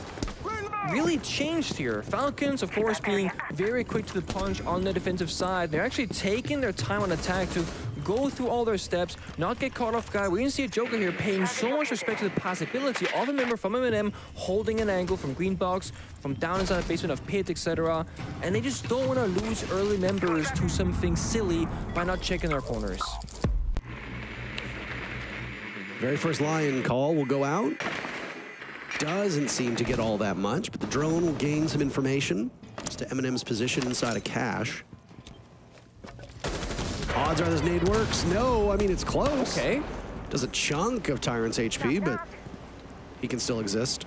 really changed here. Falcons, of course, being very quick to the punch on the defensive side. They're actually taking their time on attack to go through all their steps, not get caught off guard. We can see a Joker here paying so much respect to the possibility of a member from Eminem holding an angle from green box, from down inside the basement of pit, etc. And they just don't want to lose early members to something silly by not checking their corners. Very first Lion call will go out. Doesn't seem to get all that much, but the drone will gain some information as to Eminem's position inside a cache. Odds are this nade works. No, I mean, it's close. Okay. Does a chunk of Tyrant's HP, but he can still exist.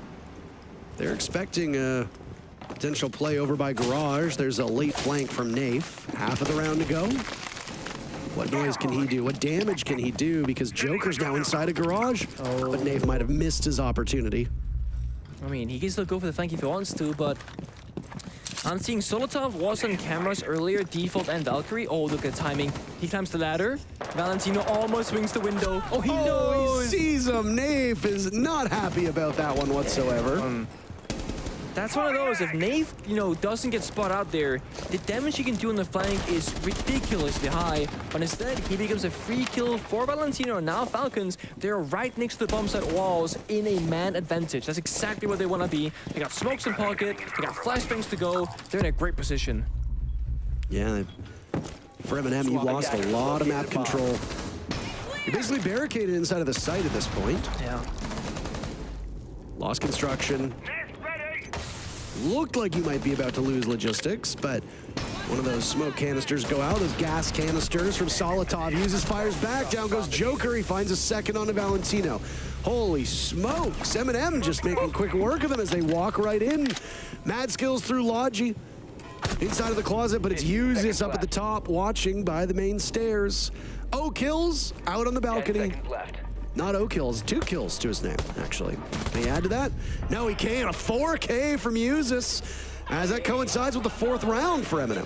They're expecting a potential play over by Garage. There's a late flank from Nafe. Half of the round to go. What noise can he do? What damage can he do? Because Joker's now inside a Garage, but Nafe might have missed his opportunity. I mean, he can still go for the flank if he wants to, but I'm seeing Solotov was on cameras earlier, Default and Valkyrie. Oh, look at the timing. He climbs the ladder. Valentino almost swings the window. Oh, he knows! He sees him. Nafe is not happy about that one whatsoever. That's one of those, if Nafe, doesn't get spot out there, the damage he can do on the flank is ridiculously high, but instead he becomes a free kill for Valentino. Now Falcons, they're right next to the bomb site walls in a man advantage. That's exactly where they want to be. They got smokes in pocket, they got flashbangs to go, they're in a great position. Yeah, for Eminem, you lost a lot of map control. You're basically barricaded inside of the site at this point. Yeah. Lost construction. Looked like you might be about to lose logistics, but one of those smoke canisters go out. Those gas canisters from Solotov uses, fires back. Down goes Joker. He finds a second onto Valentino. Holy smokes. Eminem just making quick work of them as they walk right in. Mad skills through Logi. Inside of the closet, but it's Usis up at the top, watching by the main stairs. O kills out on the balcony. Not O kills, 2 kills to his name, actually. Can he add to that? No, he can't. A 4K from Usis, as that coincides with the 4th round for Eminem.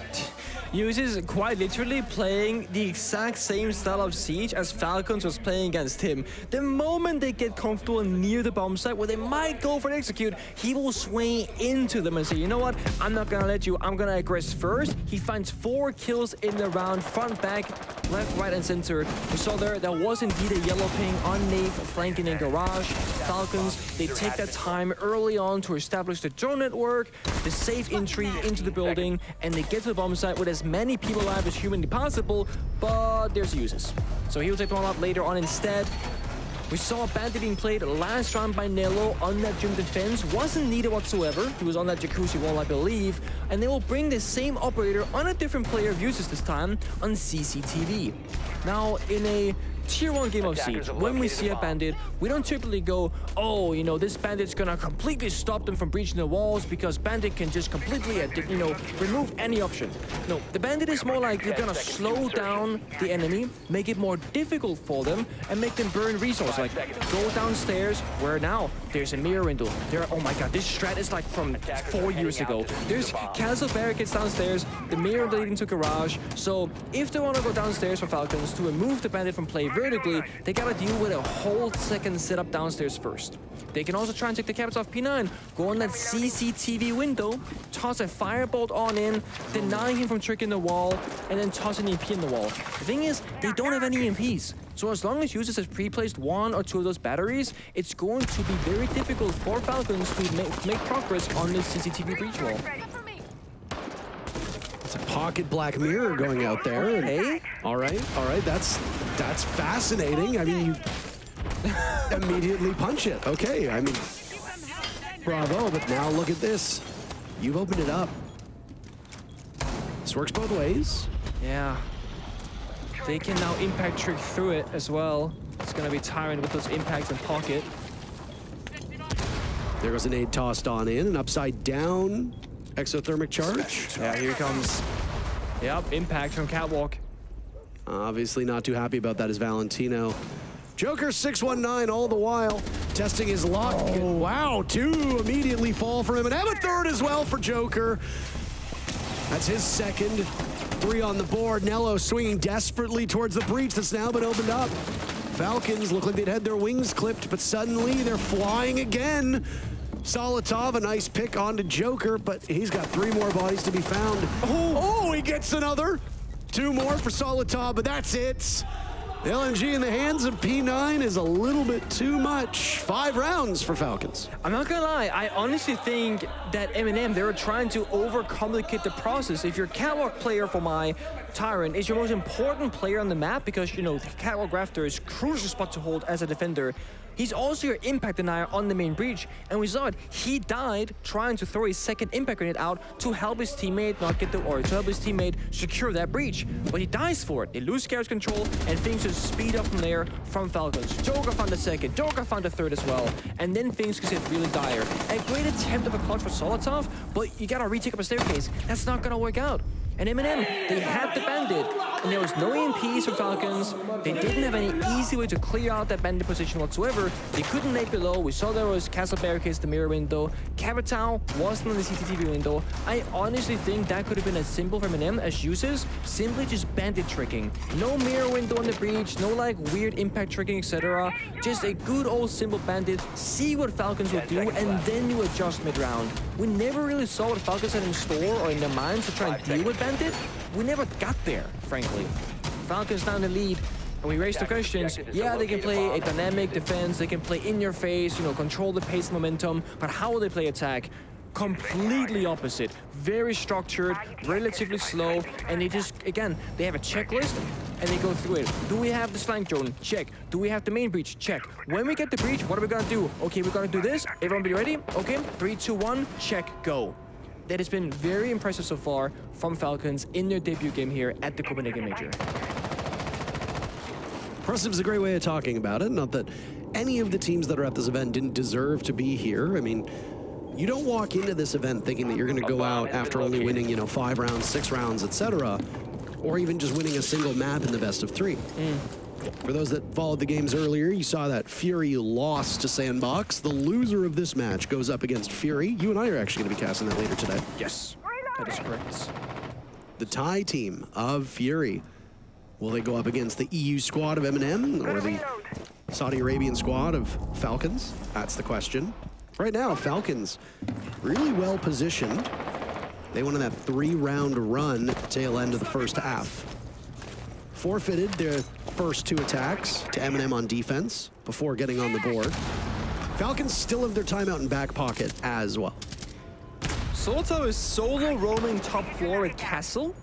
Uses quite literally playing the exact same style of Siege as Falcons was playing against him. The moment they get comfortable near the bomb site where they might go for an execute, he will swing into them and say, you know what, I'm not gonna let you, I'm gonna aggress first. He finds 4 kills in the round, front, back, left, right, and center. We saw there was indeed a yellow ping on Nafe flanking in Garage. Falcons, they take that time early on to establish the drone network, the safe entry into the building, and they get to the bomb site with as many people alive as humanly possible, but there's Uses. So he'll take the one out later on instead. We saw Bandit being played last round by Nello on that gym defense. Wasn't needed whatsoever. He was on that jacuzzi wall, I believe. And they will bring the same operator on a different player of Uses this time on CCTV. Now, in a Tier 1 game of Siege, when we see a bandit, we don't typically go, oh, this bandit's gonna completely stop them from breaching the walls because bandit can just completely, remove any option. No, the bandit is more like you're gonna slow down the enemy, make it more difficult for them, and make them burn resources. Like, go downstairs, where now? There's a mirror window. Oh my god, this strat is like from 4 years ago. There's castle barricades downstairs, the mirror leading to Garage. So, if they wanna go downstairs for Falcons to remove the bandit from play vertically, they gotta deal with a whole second setup downstairs first. They can also try and take the caps off P9, go on that CCTV window, toss a firebolt on in, denying him from tricking the wall, and then toss an EMP in the wall. The thing is, they don't have any EMPs. So as long as Uses has pre-placed 1 or 2 of those batteries, it's going to be very difficult for Falcons to make progress on this CCTV breach wall. It's a pocket Black Mirror going out there. And, hey? All right, that's fascinating. I mean, you immediately punch it. Okay, I mean, bravo, but now look at this. You've opened it up. This works both ways. Yeah. They can now impact trick through it as well. It's gonna be Tyrant with those impacts in pocket. There goes an nade tossed on in, an upside down exothermic charge. Yeah, here he comes. Yep, impact from Catwalk. Obviously not too happy about that is Valentino. Joker 619 all the while, testing his luck. Oh. Wow, 2 immediately fall for him, and have a 3rd as well for Joker. That's his 2nd. 3 on the board. Nello swinging desperately towards the breach that's now been opened up. Falcons look like they'd had their wings clipped, but suddenly they're flying again. Solitov, a nice pick onto Joker, but he's got 3 more bodies to be found. Oh, he gets another. 2 more for Solitov, but that's it. The LMG in the hands of P9 is a little bit too much. 5 rounds for Falcons. I'm not gonna lie, I honestly think that Eminem, they were trying to overcomplicate the process. If your catwalk player for my Tyrant is your most important player on the map because, you know, the catwalk rafter is a crucial spot to hold as a defender. He's also your impact denier on the main breach, and we saw it. He died trying to throw his second impact grenade out to help his teammate not get the, or to help his teammate secure that breach. But he dies for it. They lose carriage control, and things just speed up from there from Falcons. Joker found the second, Joker found the third as well, and then things could get really dire. A great attempt of a clutch for Solitov, but you gotta retake up a staircase. That's not gonna work out. And Eminem, they had the bandit, and there was no EMPs for Falcons. They didn't have any easy way to clear out that bandit position whatsoever. They couldn't nade below. We saw there was castle barricades, the mirror window. Capitao wasn't on the CCTV window. I honestly think that could have been as simple for Eminem as uses, simply just bandit tricking. No mirror window on the breach, no like weird impact tricking, etc. Just a good old simple bandit, see what Falcons will do, and then you adjust mid-round. We never really saw what Falcons had in store or in their minds to try and deal with bandit. We never got there, frankly. Falcons down the lead, and we raised the questions. Yeah, they can play a dynamic defense, they can play in your face, you know, control the pace and momentum, but how will they play attack? Completely opposite. Very structured, relatively slow, and they just, again, they have a checklist and they go through it. Do we have the flank drone? Check. Do we have the main breach? Check. When we get the breach, what are we gonna do? Okay, we're gonna do this. Everyone be ready? Okay, 3, 2, 1, check, go. That has been very impressive so far from Falcons in their debut game here at the Copenhagen Major. Impressive is a great way of talking about it. Not that any of the teams that are at this event didn't deserve to be here. I mean, you don't walk into this event thinking that you're going to go out after only winning, you know, 5 rounds, 6 rounds, etc., or even just winning a single map in the best of 3. For those that followed the games earlier, you saw that Fury lost to Sandbox. The loser of this match goes up against Fury. You and I are actually going to be casting that later today. Yes, that is correct. The Thai team of Fury. Will they go up against the EU squad of Eminem or the Saudi Arabian squad of Falcons? That's the question. Right now, Falcons really well positioned. They went on that 3-round run tail end of the first half. Forfeited their first 2 attacks to Eminem on defense before getting on the board. Falcons still have their timeout in back pocket as well. Solitov is solo roaming top floor at Castle,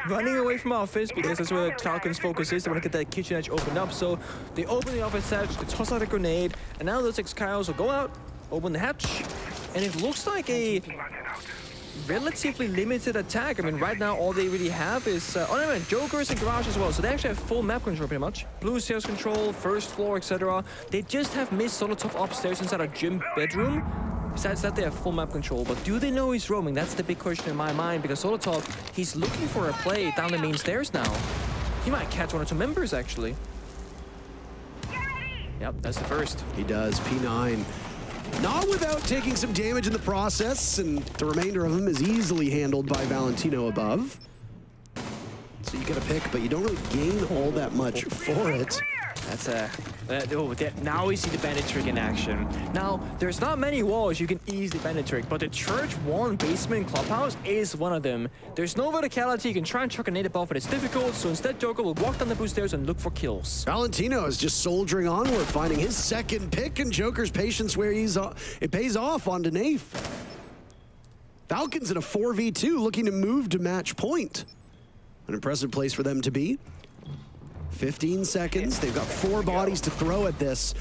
running away from office because that's where the Falcons' focus is. They want to get that kitchen edge opened up, so they open the office hatch, they toss out a grenade, and now those 6 Kyles will go out, open the hatch, and it looks like a relatively limited attack. I mean, right now all they really have is Joker is in garage as well, so they actually have full map control pretty much. Blue stairs control, first floor, etc. They just have missed Solitov upstairs inside a gym bedroom. Besides that, they have full map control, but do they know he's roaming? That's the big question in my mind, because Solitov, he's looking for a play down the main stairs now. He might catch 1 or 2 members, actually. Yep, that's the first. He does, P9. Not without taking some damage in the process, and the remainder of him is easily handled by Valentino above. So you get a pick, but you don't really gain all that much for it. That's now we see the bandit trick in action. Now, there's not many walls you can easily bandit trick, but the Church 1 basement Clubhouse is one of them. There's no verticality, you can try and chuck a nade above, but it's difficult, so instead Joker will walk down the boost stairs and look for kills. Valentino is just soldiering onward, finding his second pick, and Joker's patience where it pays off on Naif. Falcons in a 4v2 looking to move to match point. An impressive place for them to be. 15 seconds. They've got 4 bodies to throw at this.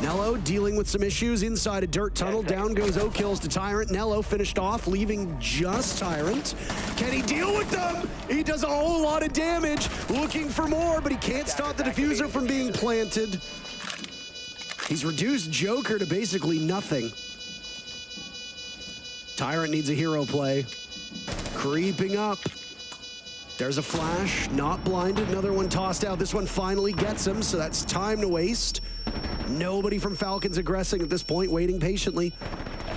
Nello dealing with some issues inside a dirt tunnel. Down goes O-Kills to Tyrant. Nello finished off, leaving just Tyrant. Can he deal with them? He does a whole lot of damage. Looking for more, but he can't stop the diffuser from being planted. He's reduced Joker to basically nothing. Tyrant needs a hero play. Creeping up. There's a flash, not blinded, another one tossed out. This one finally gets him, so that's time to waste. Nobody from Falcons aggressing at this point, waiting patiently.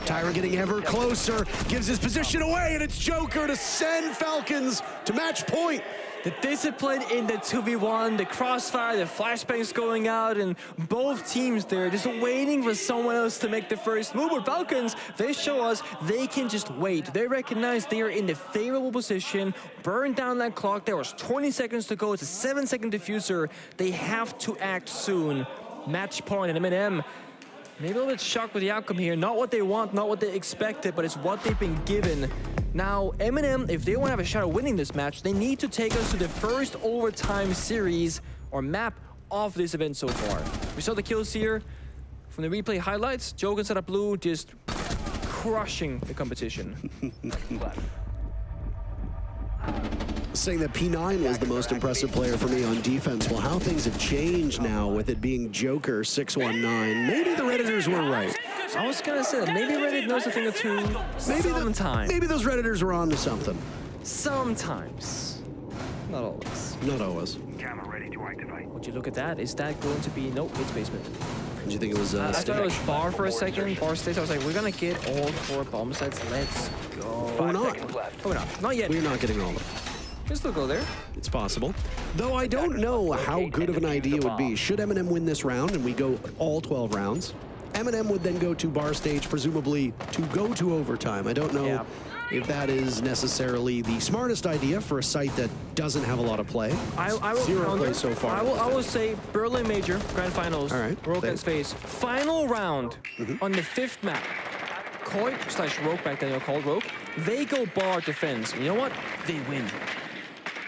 Tyrant getting ever closer, gives his position away, and it's Joker to send Falcons to match point. The discipline in the 2v1, the crossfire, the flashbangs going out, and both teams there just waiting for someone else to make the first move. But Falcons, they show us they can just wait. They recognize they are in the favorable position, burn down that clock. There was 20 seconds to go. It's a 7-second diffuser. They have to act soon. Match point, and Eminem maybe a little bit shocked with the outcome here. Not what they want, not what they expected, but it's what they've been given. Now, Eminem, if they want to have a shot at winning this match, they need to take us to the first overtime series or map of this event so far. We saw the kills here from the replay highlights. Joke inside of blue just crushing the competition. Saying that P9 was the most impressive player for me on defense. Well, how things have changed now with it being Joker 619. Maybe the Redditors were right. I was gonna say, maybe Reddit knows a thing or two. Maybe those Redditors were on to something. Sometimes. Not always. Not always. Camera ready to activate. Would you look at that? Is that going to be... Nope, it's basement. Did you think it was... I thought it was bar for a second. Bar stays. I was like, we're gonna get all 4 bomb sites. Let's go. Or not. Oh, we're not. Not yet. We're not getting all of them. We'll still go there. It's possible. Though I don't know how good of an idea it would be. Should Eminem win this round and we go all 12 rounds, Eminem would then go to bar stage, presumably to go to overtime. I don't know if that is necessarily the smartest idea for a site that doesn't have a lot of play. I will 0 plays so far. I will say Berlin Major, Grand Finals, all right. World Cup phase. Final round on the 5th map. Koi/Rogue back then, called Rogue. They go bar defense. And you know what? They win.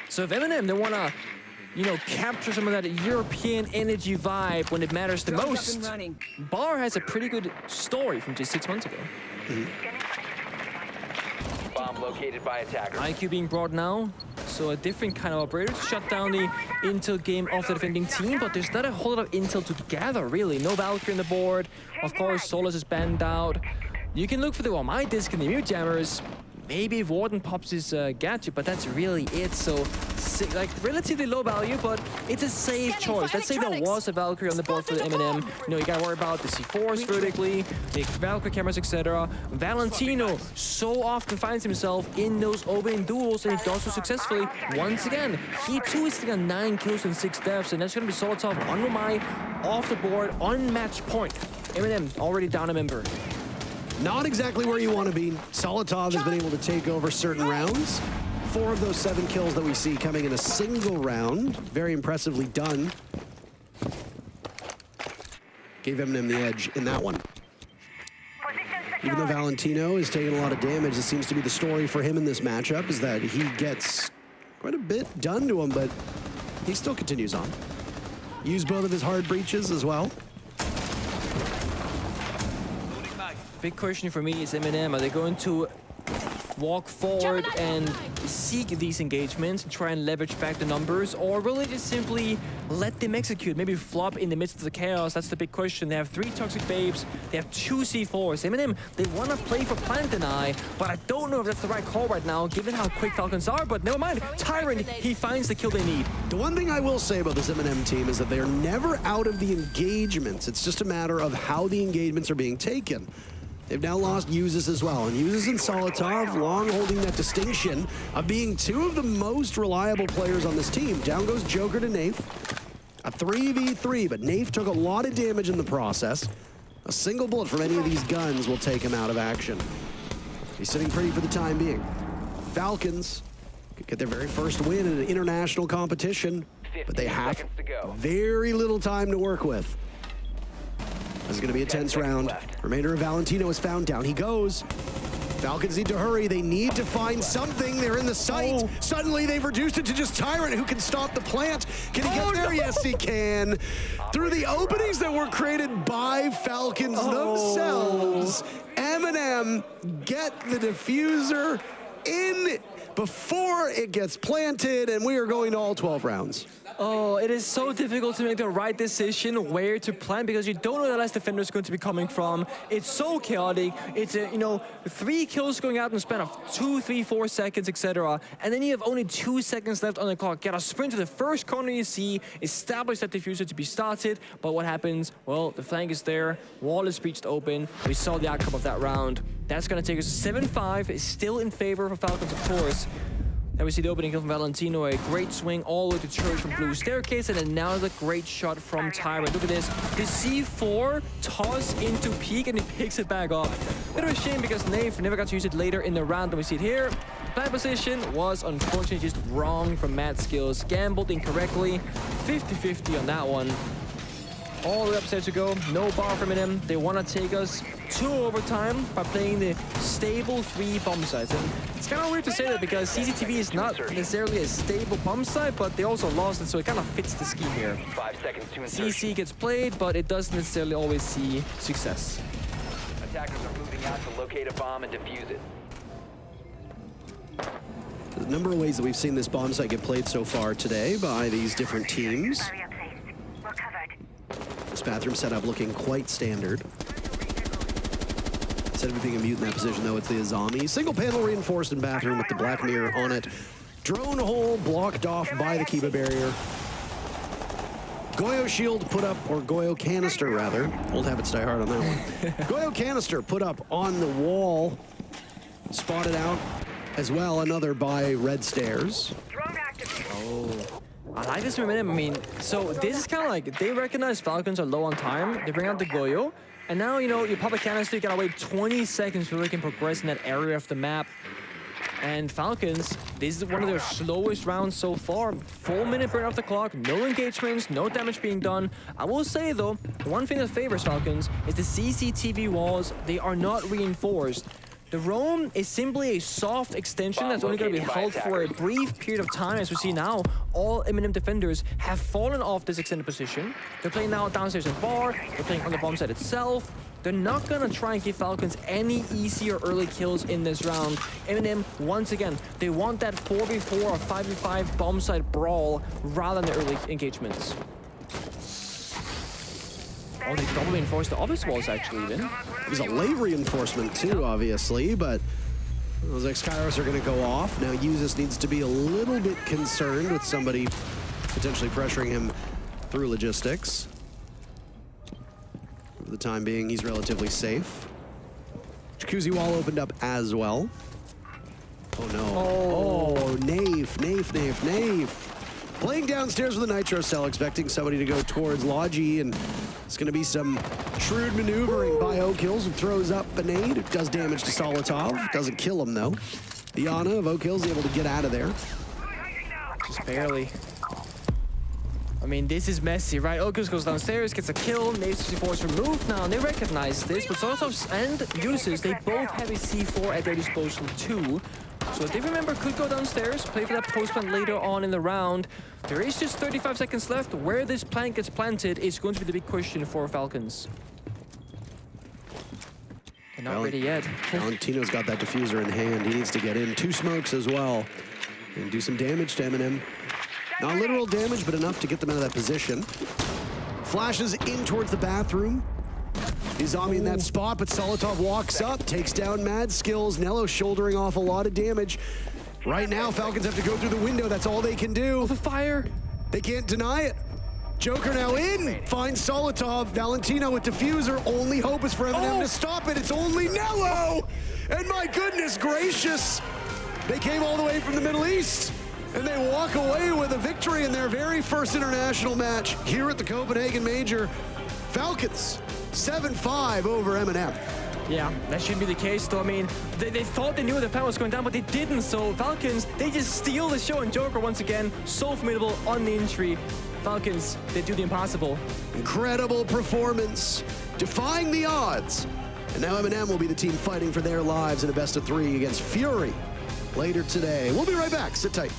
So if Eminem, they want to, capture some of that European energy vibe when it matters the most, bar has a pretty good story from just 6 months ago. Bomb located by attacker. IQ being brought now, so a different kind of operator to shut down the intel game of the defending team, but there's not a whole lot of intel to gather, really. No Valkyrie on the board. Of course, Solus is banned out. You can look for the my disc and the mute jammers. Maybe if Warden pops his gadget, but that's really it. So, like, relatively low value, but it's a safe choice. Let's say there was a Valkyrie on the board for the Eminem. You gotta worry about the C4s vertically, the Valkyrie cameras, etc. Valentino so often finds himself in those opening duels, and he does so successfully. Once again, he too is sitting on 9 kills and 6 deaths, and that's gonna be Solotov on Romai, off the board, on match point. Eminem already down a member. Not exactly where you want to be. Solotov has been able to take over certain rounds. 4 of those 7 kills that we see coming in a single round. Very impressively done. Gave Eminem the edge in that one. Even though Valentino is taking a lot of damage, it seems to be the story for him in this matchup is that he gets quite a bit done to him, but he still continues on. Used both of his hard breaches as well. Big question for me is Eminem. Are they going to walk forward and seek these engagements and try and leverage back the numbers, or will they just simply let them execute, maybe flop in the midst of the chaos? That's the big question. They have 3 toxic babes, they have 2 C4s. Eminem, they want to play for plant deny, but I don't know if that's the right call right now given how quick Falcons are, but never mind. Tyrant, he finds the kill they need. The one thing I will say about this Eminem team is that they are never out of the engagements. It's just a matter of how the engagements are being taken. They've now lost Uzis as well, and Uzis and Solotov long holding that distinction of being 2 of the most reliable players on this team. Down goes Joker to Nafe. A 3v3, but Nafe took a lot of damage in the process. A single bullet from any of these guns will take him out of action. He's sitting pretty for the time being. Falcons could get their very first win in an international competition, but they have very little time to work with. This is going to be a tense round. Remainder of Valentino is found. Down he goes. Falcons need to hurry. They need to find something. They're in the sight. Suddenly they've reduced it to just Tyrant, who can stop the plant. Can he get there? No. Yes, he can. Through the openings that were created by Falcons themselves, Eminem get the diffuser in before it gets planted, and we are going to all 12 rounds. Oh, it is so difficult to make the right decision where to plant because you don't know where the last defender is going to be coming from. It's so chaotic. It's, 3 kills going out in the span of 2, 3, 4 seconds, etc. And then you have only 2 seconds left on the clock. Get a sprint to the first corner you see, establish that diffuser to be started. But what happens? Well, the flank is there. Wall is breached open. We saw the outcome of that round. That's going to take us to 7-5. It's still in favor of Falcons, of course. Then we see the opening kill from Valentino, a great swing all the way to church from Blue Staircase, and then now the great shot from Tyrant. Look at this. The C4 toss into peak, and he picks it back up. Bit of a shame because Nave never got to use it later in the round, and we see it here. Plant position was unfortunately just wrong from Mad Skills. Gambled incorrectly. 50-50 on that one. All the way upstairs to go. No bar from Eminem. They want to take us to overtime by playing the stable 3 bomb sites. And it's kind of weird to say that because CCTV is not necessarily a stable bomb site, but they also lost it, so it kind of fits the scheme here. 5 seconds to insert. CC gets played, but it doesn't necessarily always see success. Attackers are moving out to locate a bomb and defuse it. There's a number of ways that we've seen this bomb site get played so far today by these different teams. This bathroom setup looking quite standard. Instead of it being a mute in that position, though, it's the Azami. Single panel reinforced in bathroom with the black mirror on it. Drone hole blocked off by the Kiba barrier. Goyo shield put up, or Goyo canister rather. Old habits die hard on that one. Goyo canister put up on the wall. Spotted out as well, another by Red Stairs. Oh. I like this momentum. I mean, so this is kind of like, they recognize Falcons are low on time. They bring out the Goyo. And now, you know, you pop a canister, you gotta wait 20 seconds before they can progress in that area of the map. And Falcons, this is one of their slowest rounds so far. 4-minute burn off the clock, no engagements, no damage being done. I will say, though, the one thing that favors Falcons is the CCTV walls. They are not reinforced. The roam is simply a soft extension that's only going to be held for a brief period of time. As we see now, all Eminem defenders have fallen off this extended position. They're playing now downstairs in bar. They're playing on the bomb site itself. They're not going to try and give Falcons any easy or early kills in this round. Eminem, once again, they want that 4v4 or 5v5 bomb site brawl rather than the early engagements. Oh, they double reinforced the office walls, actually, even. It was a late reinforcement, too, obviously, but those X-Kairos are going to go off. Now, Uzus needs to be a little bit concerned with somebody potentially pressuring him through logistics. For the time being, he's relatively safe. Jacuzzi wall opened up as well. Oh, no. Oh, Nave. Playing downstairs with a Nitro Cell, expecting somebody to go towards Logi, and it's going to be some shrewd maneuvering by Oak Hills, who throws up a nade. It does damage to Solotov. Doesn't kill him, though. The Ana of Oak Hills able to get out of there. Just barely. I mean, this is messy, right? Oak Hills goes downstairs, gets a kill. Nade C4 is removed now, and they recognize this, but Solotov and Uzus, they both have a C4 at their disposal, too. So if they remember, could go downstairs, play for that post-plant later on in the round. There is just 35 seconds left. Where this plant gets planted is going to be the big question for Falcons. They're not ready yet. Valentino's got that diffuser in hand. He needs to get in. 2 smokes as well. And do some damage to Eminem. Not literal damage, but enough to get them out of that position. Flashes in towards the bathroom. Izami in that spot, but Solotov walks up, takes down Mad Skills. Nello shouldering off a lot of damage. Right now, Falcons have to go through the window. That's all they can do. The fire. They can't deny it. Joker now in, finds Solotov. Valentino with diffuser. Only hope is for Eminem to stop it. It's only Nello. And my goodness gracious, they came all the way from the Middle East. And they walk away with a victory in their very first international match here at the Copenhagen Major. Falcons 7-5 over Eminem. Yeah, that should be the case, though. I mean, they thought they knew the plan was going down, but they didn't. So Falcons, they just steal the show, and Joker once again, so formidable on the entry. Falcons, they do the impossible. Incredible performance, defying the odds. And now Eminem will be the team fighting for their lives in a best-of-3 against Fury later today. We'll be right back. Sit tight.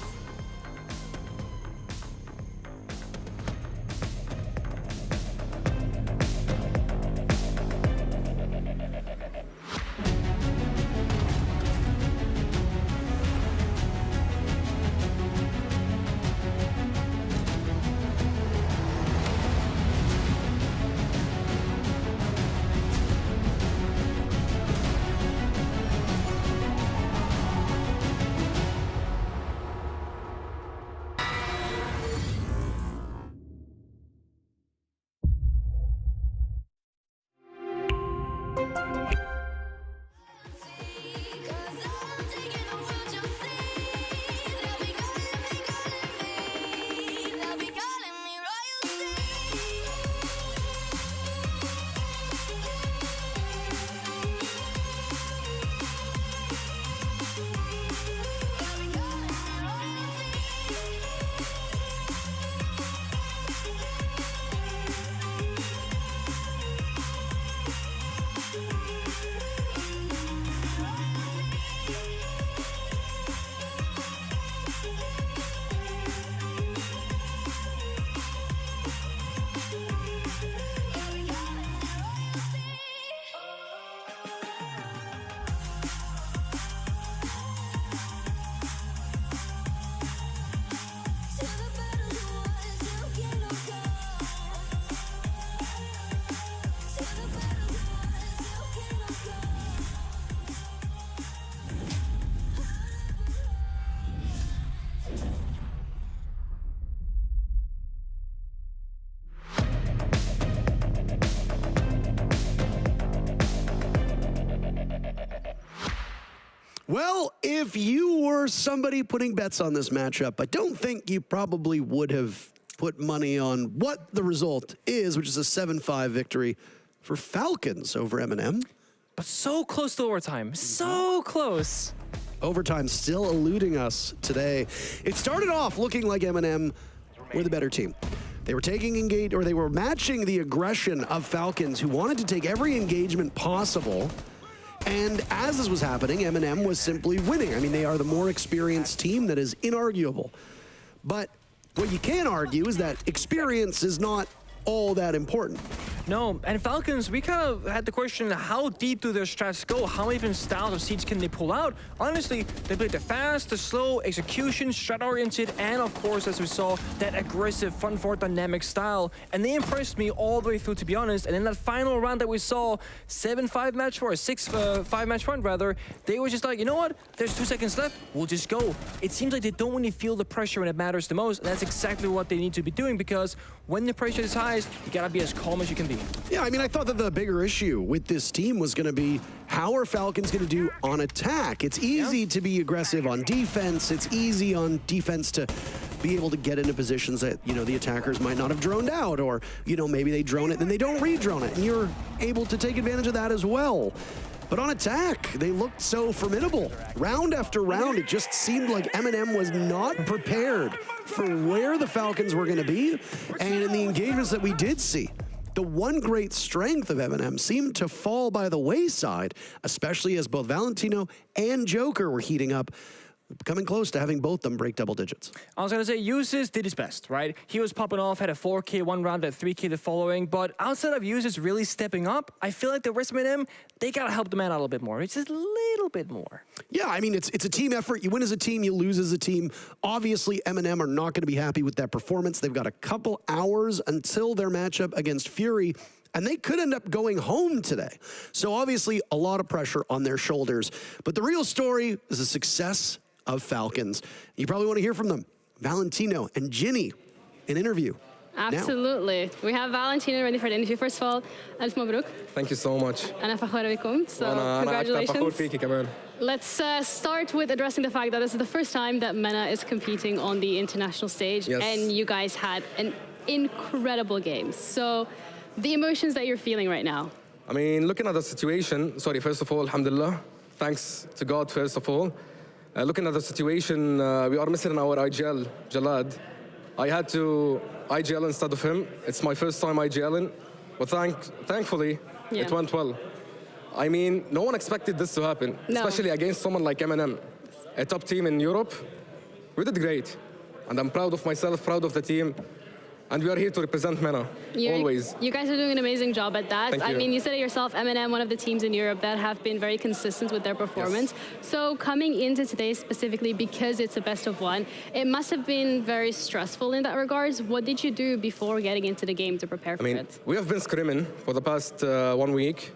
Well, if you were somebody putting bets on this matchup, I don't think you probably would have put money on what the result is, which is a 7-5 victory for Falcons over Eminem. But so close to overtime. So close. Overtime still eluding us today. It started off looking like Eminem were the better team. They were they were matching the aggression of Falcons, who wanted to take every engagement possible. And as this was happening, Eminem was simply winning. I mean, they are the more experienced team, that is inarguable. But what you can argue is that experience is not all that important. No, and Falcons, we kind of had the question, how deep do their strats go? How many different styles of seeds can they pull out? Honestly, they played the fast, the slow, execution, strat-oriented, and of course, as we saw, that aggressive, fun-forward, dynamic style. And they impressed me all the way through, to be honest. And in that final round that we saw, 7-5 match for, 6-5 match point rather, they were just like, you know what? There's 2 seconds left, we'll just go. It seems like they don't really feel the pressure when it matters the most, and that's exactly what they need to be doing, because when the pressure is highest, you gotta be as calm as you can be. Yeah, I mean, I thought that the bigger issue with this team was going to be, how are Falcons going to do on attack? It's easy to be aggressive on defense. It's easy on defense to be able to get into positions that, you know, the attackers might not have droned out, or, you know, maybe they drone it, then they don't re-drone it, and you're able to take advantage of that as well. But on attack, they looked so formidable. Round after round, it just seemed like Eminem was not prepared for where the Falcons were going to be. And in the engagements that we did see, the one great strength of Eminem seemed to fall by the wayside, especially as both Valentino and Joker were heating up, coming close to having both them break double digits. I was going to say, Uses did his best, right? He was popping off, had a 4K one round, at 3K the following, but outside of Uses really stepping up, I feel like the rest of them, they got to help the man out a little bit more. It's just a little bit more. Yeah, I mean, it's a team effort. You win as a team, you lose as a team. Obviously, Eminem are not going to be happy with that performance. They've got a couple hours until their matchup against Fury, and they could end up going home today. So obviously, a lot of pressure on their shoulders. But the real story is the success of Falcons. You probably want to hear from them. Valentino and Ginny, an interview. Absolutely. Now. We have Valentino ready for the interview. First of all, ألف مبروك. Thank you so much. أنا فخورة بكم. So congratulations. Let's start with addressing the fact that this is the first time that MENA is competing on the international stage, and you guys had an incredible game. So the emotions that you're feeling right now. I mean, looking at the situation, first of all, alhamdulillah, thanks to God, first of all. Looking at the situation, we are missing our IGL, Jalad. I had to IGL instead of him. It's my first time IGLing, but thankfully, it went well. I mean, no one expected this to happen, especially against someone like Eminem, a top team in Europe. We did great, and I'm proud of myself, proud of the team. And we are here to represent MENA, always. You guys are doing an amazing job at that. Thank you. I mean, you said it yourself, Eminem, one of the teams in Europe that have been very consistent with their performance. Yes. So coming into today specifically, because it's a best of one, it must have been very stressful in that regards. What did you do before getting into the game to prepare for it? We have been scrimming for the past 1 week.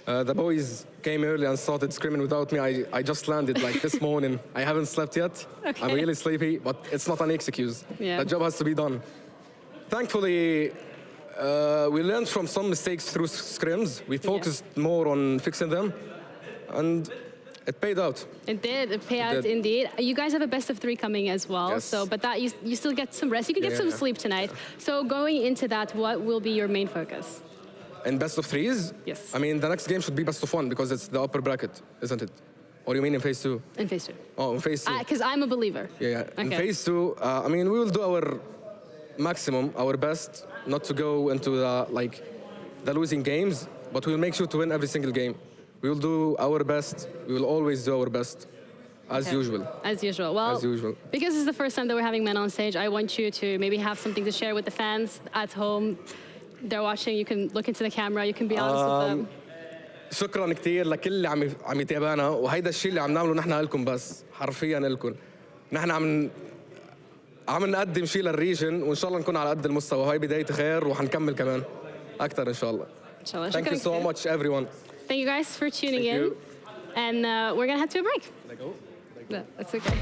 The boys came early and started screaming without me. I just landed like this morning. I haven't slept yet. Okay. I'm really sleepy, but it's not an excuse. The job has to be done. Thankfully, we learned from some mistakes through scrims. We focused more on fixing them, and it paid out. It did. It paid out indeed. You guys have a best of 3 coming as well. Yes. So, but that you still get some rest. You can get some sleep tonight. So going into that, what will be your main focus? In best of 3s? Yes. I mean, the next game should be best of 1 because it's the upper bracket, isn't it? Or you mean in phase 2? In phase 2. Oh, in phase 2. Because I'm a believer. Yeah. Okay. In phase 2, I mean, we will do our maximum, our best, not to go into the losing games, but we'll make sure to win every single game. We will do our best. We will always do our best, as usual. As usual. Well, as usual. Because it's the first time that we're having men on stage, I want you to maybe have something to share with the fans at home. They're watching. You can look into the camera. You can be honest with them. شكرا كثير لكل اللي عم يتابعنا، وهيدا الشيء اللي عم نعمله نحن لكم، بس حرفيا لكم. نحن عم نقدم شيء للريجن، وان شاء الله نكون على قد المستوى. هاي بداية خير وحنكمل كمان اكثر ان شاء الله. Thank you so much everyone. Thank you guys for tuning in. And we're going to head to a break. That's okay.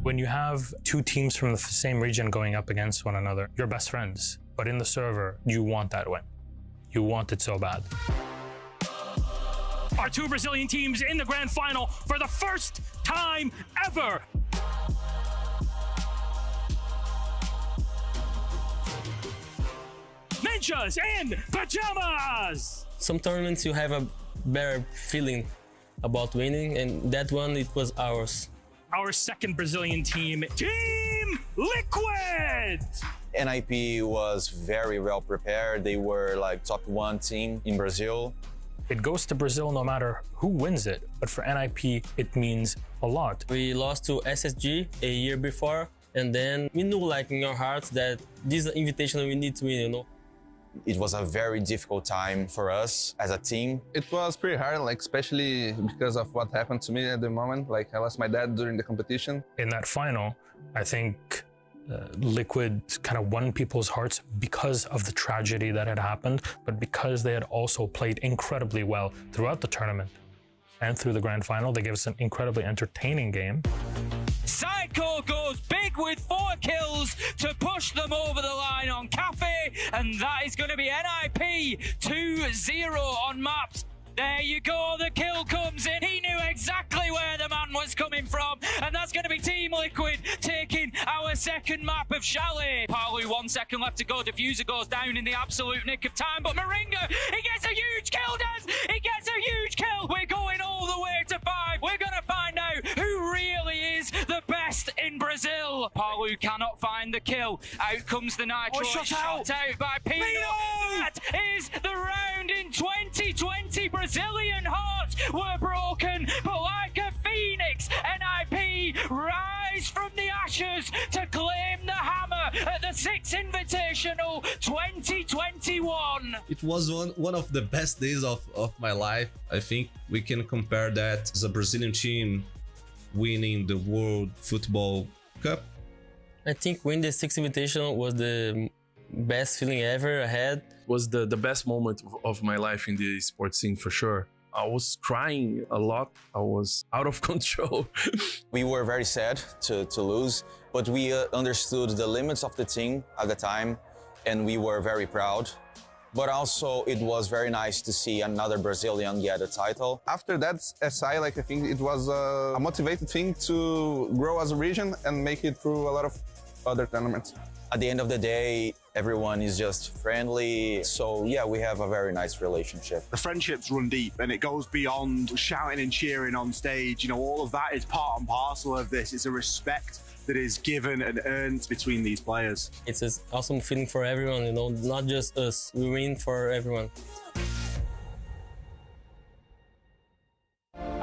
When you have two teams from the same region going up against one another, you're best friends. But in the server, you want that win. You want it so bad. Our two Brazilian teams in the grand final for the first time ever. Ninjas in pajamas! Some tournaments you have a better feeling about winning, and that one, it was ours. Our second Brazilian team, Team Liquid! NIP was very well prepared. They were like top one team in Brazil. It goes to Brazil no matter who wins it, but for NIP, it means a lot. We lost to SSG a year before, and then we knew like in our hearts that this is an invitation we need to win, you know. It was a very difficult time for us as a team. It was pretty hard, like especially because of what happened to me at the moment. Like I lost my dad during the competition. In that final, I think Liquid kind of won people's hearts because of the tragedy that had happened, but because they had also played incredibly well throughout the tournament and through the grand final. They gave us an incredibly entertaining game. Sidecore goes big with 4 kills to push them over the line on Kafe, and that is going to be NIP 2-0 on maps. There you go, the kill comes in. He knew exactly where the man was coming from, and that's going to be Team Liquid taking our second map of Chalet. Palu, 1 second left to go. Diffuser goes down in the absolute nick of time, but Moringa, he gets a huge kill, Des! He gets a huge kill! We're going all the way to 5. We're going to find out who really is the best in Brazil. Palu cannot find the kill. Out comes the Nitro. Shot out by Pino. That is the round in 2020. Brazilian hearts were broken, but like a phoenix, NIP rise from the ashes to claim the hammer at the 6th Invitational 2021. It was one of the best days of my life. I think we can compare that as a Brazilian team winning the World Football Cup. I think winning the 6th Invitational was the best feeling ever I had. Was the best moment of my life in the sports scene for sure. I was crying a lot. I was out of control. We were very sad to lose, but we understood the limits of the team at the time, and we were very proud. But also, it was very nice to see another Brazilian get a title. After that SI, like I think it was a motivated thing to grow as a region and make it through a lot of other tournaments. At the end of the day, everyone is just friendly. So yeah, we have a very nice relationship. The friendships run deep, and it goes beyond shouting and cheering on stage. You know, all of that is part and parcel of this. It's a respect that is given and earned between these players. It's an awesome feeling for everyone, you know, not just us. We win for everyone.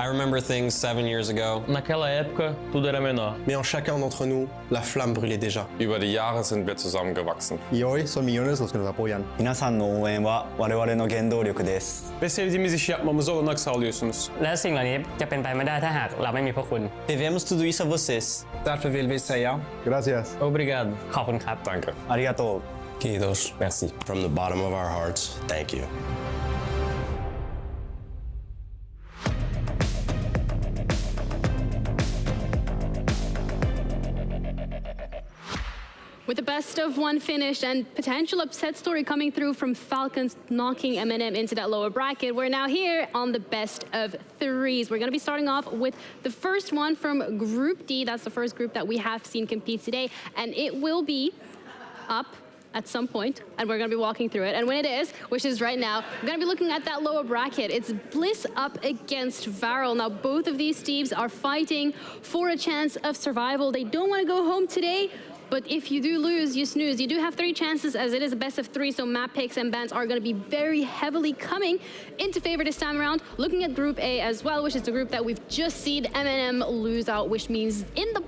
I remember things 7 years ago. Naquela época, tudo era menor. Mais en chacun d'entre nous, la flamme brûlait déjà. Über die Jahre sind wir zusammengewachsen. Y hoy son millones los que nos apoyan. 皆さんの応援は我々の原動力です Ve sevdiğimiz işi yapmamıza olanak sağlıyorsunuz.และสิ่งเหล่านี้จะเป็นไปไม่ได้ถ้าหากเราไม่มีพวกคุณ Devemos tudo isso a vocês. Därför vill vi säga gracias. Obrigado. ขอบคุณครับ Danke. ありがとう Kiitos. Merci. From the bottom of our hearts, thank you. With the best of one finished and potential upset story coming through from Falcons knocking Eminem into that lower bracket, we're now here on the best of 3s. We're going to be starting off with the first one from Group D. That's the first group that we have seen compete today, and it will be up at some point, and we're going to be walking through it. And when it is, which is right now, we're going to be looking at that lower bracket. It's Bliss up against Varrel. Now, both of these teams are fighting for a chance of survival. They don't want to go home today, but if you do lose, you snooze. You do have 3 chances, as it is a best of 3, so map picks and bans are going to be very heavily coming into favor this time around. Looking at Group A as well, which is the group that we've just seen Eminem lose out, which means in the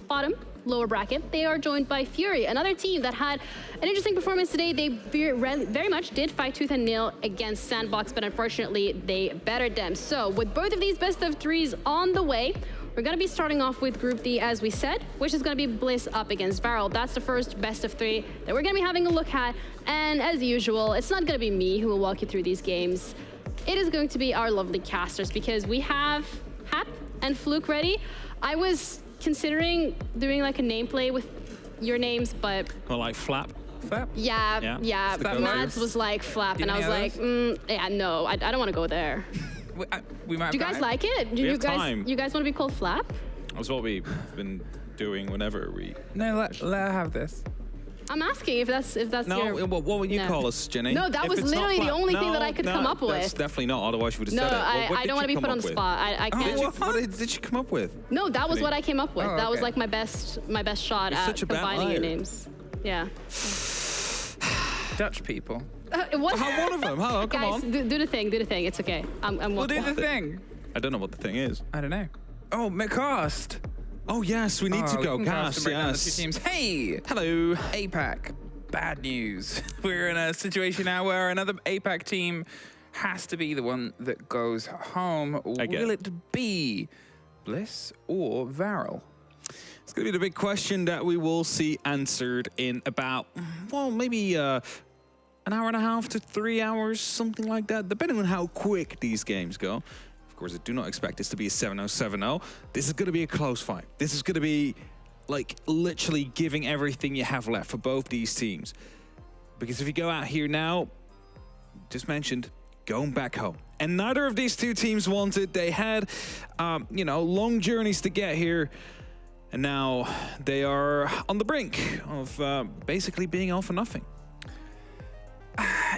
bottom lower bracket, they are joined by Fury, another team that had an interesting performance today. They very much did fight tooth and nail against Sandbox, but unfortunately, they bettered them. So with both of these best of 3s on the way, we're going to be starting off with Group D, as we said, which is going to be Bliss up against Varrel. That's the first best of 3 that we're going to be having a look at. And as usual, it's not going to be me who will walk you through these games. It is going to be our lovely casters, because we have Hap and Fluke ready. I was considering doing like a nameplate with your names, but Well, like Flap. yeah. It's the But go-to. Mads was like Flap, Do and you I was know like, yeah, no, I don't want to go there. We might Do you have guys time. like it? Do We you have guys time. you guys want to be called Flap? That's what we've been doing whenever we. No, let her have this. I'm asking if that's No, your... what would you No. call us, Jenny? No, that If was it's not literally the Flap- only thing that I No, could no, come up That's with. definitely not. Otherwise, you would have No, said it. What I did don't want to you be come put on up the with? spot. I can't. What did you come up with? No, that was Jenny? what I came up with. Oh, That was okay. like my best shot You're at such a bad combining your liar. names. Yeah. Dutch people. What? Have one of them. Hello, come Guys, on. do the thing. Do the thing. It's okay. We'll do the thing. I don't know what the thing is. I don't know. Oh, McCast. Oh yes, we need to go. Cast, break down the yes. two teams. Hey, hello, APAC. Bad news. We're in a situation now where another APAC team has to be the one that goes home. Again. Will it be Bliss or Varrel? It's going to be the big question that we will see answered in about, well, maybe an hour and a half to 3 hours, something like that, depending on how quick these games go. Of course, I do not expect this to be a 7-0, 7-0. This is going to be a close fight. This is going to be, like, literally giving everything you have left for both these teams. Because if you go out here now, just mentioned, going back home. And neither of these two teams wanted. They had, you know, long journeys to get here. And now they are on the brink of basically being all for nothing.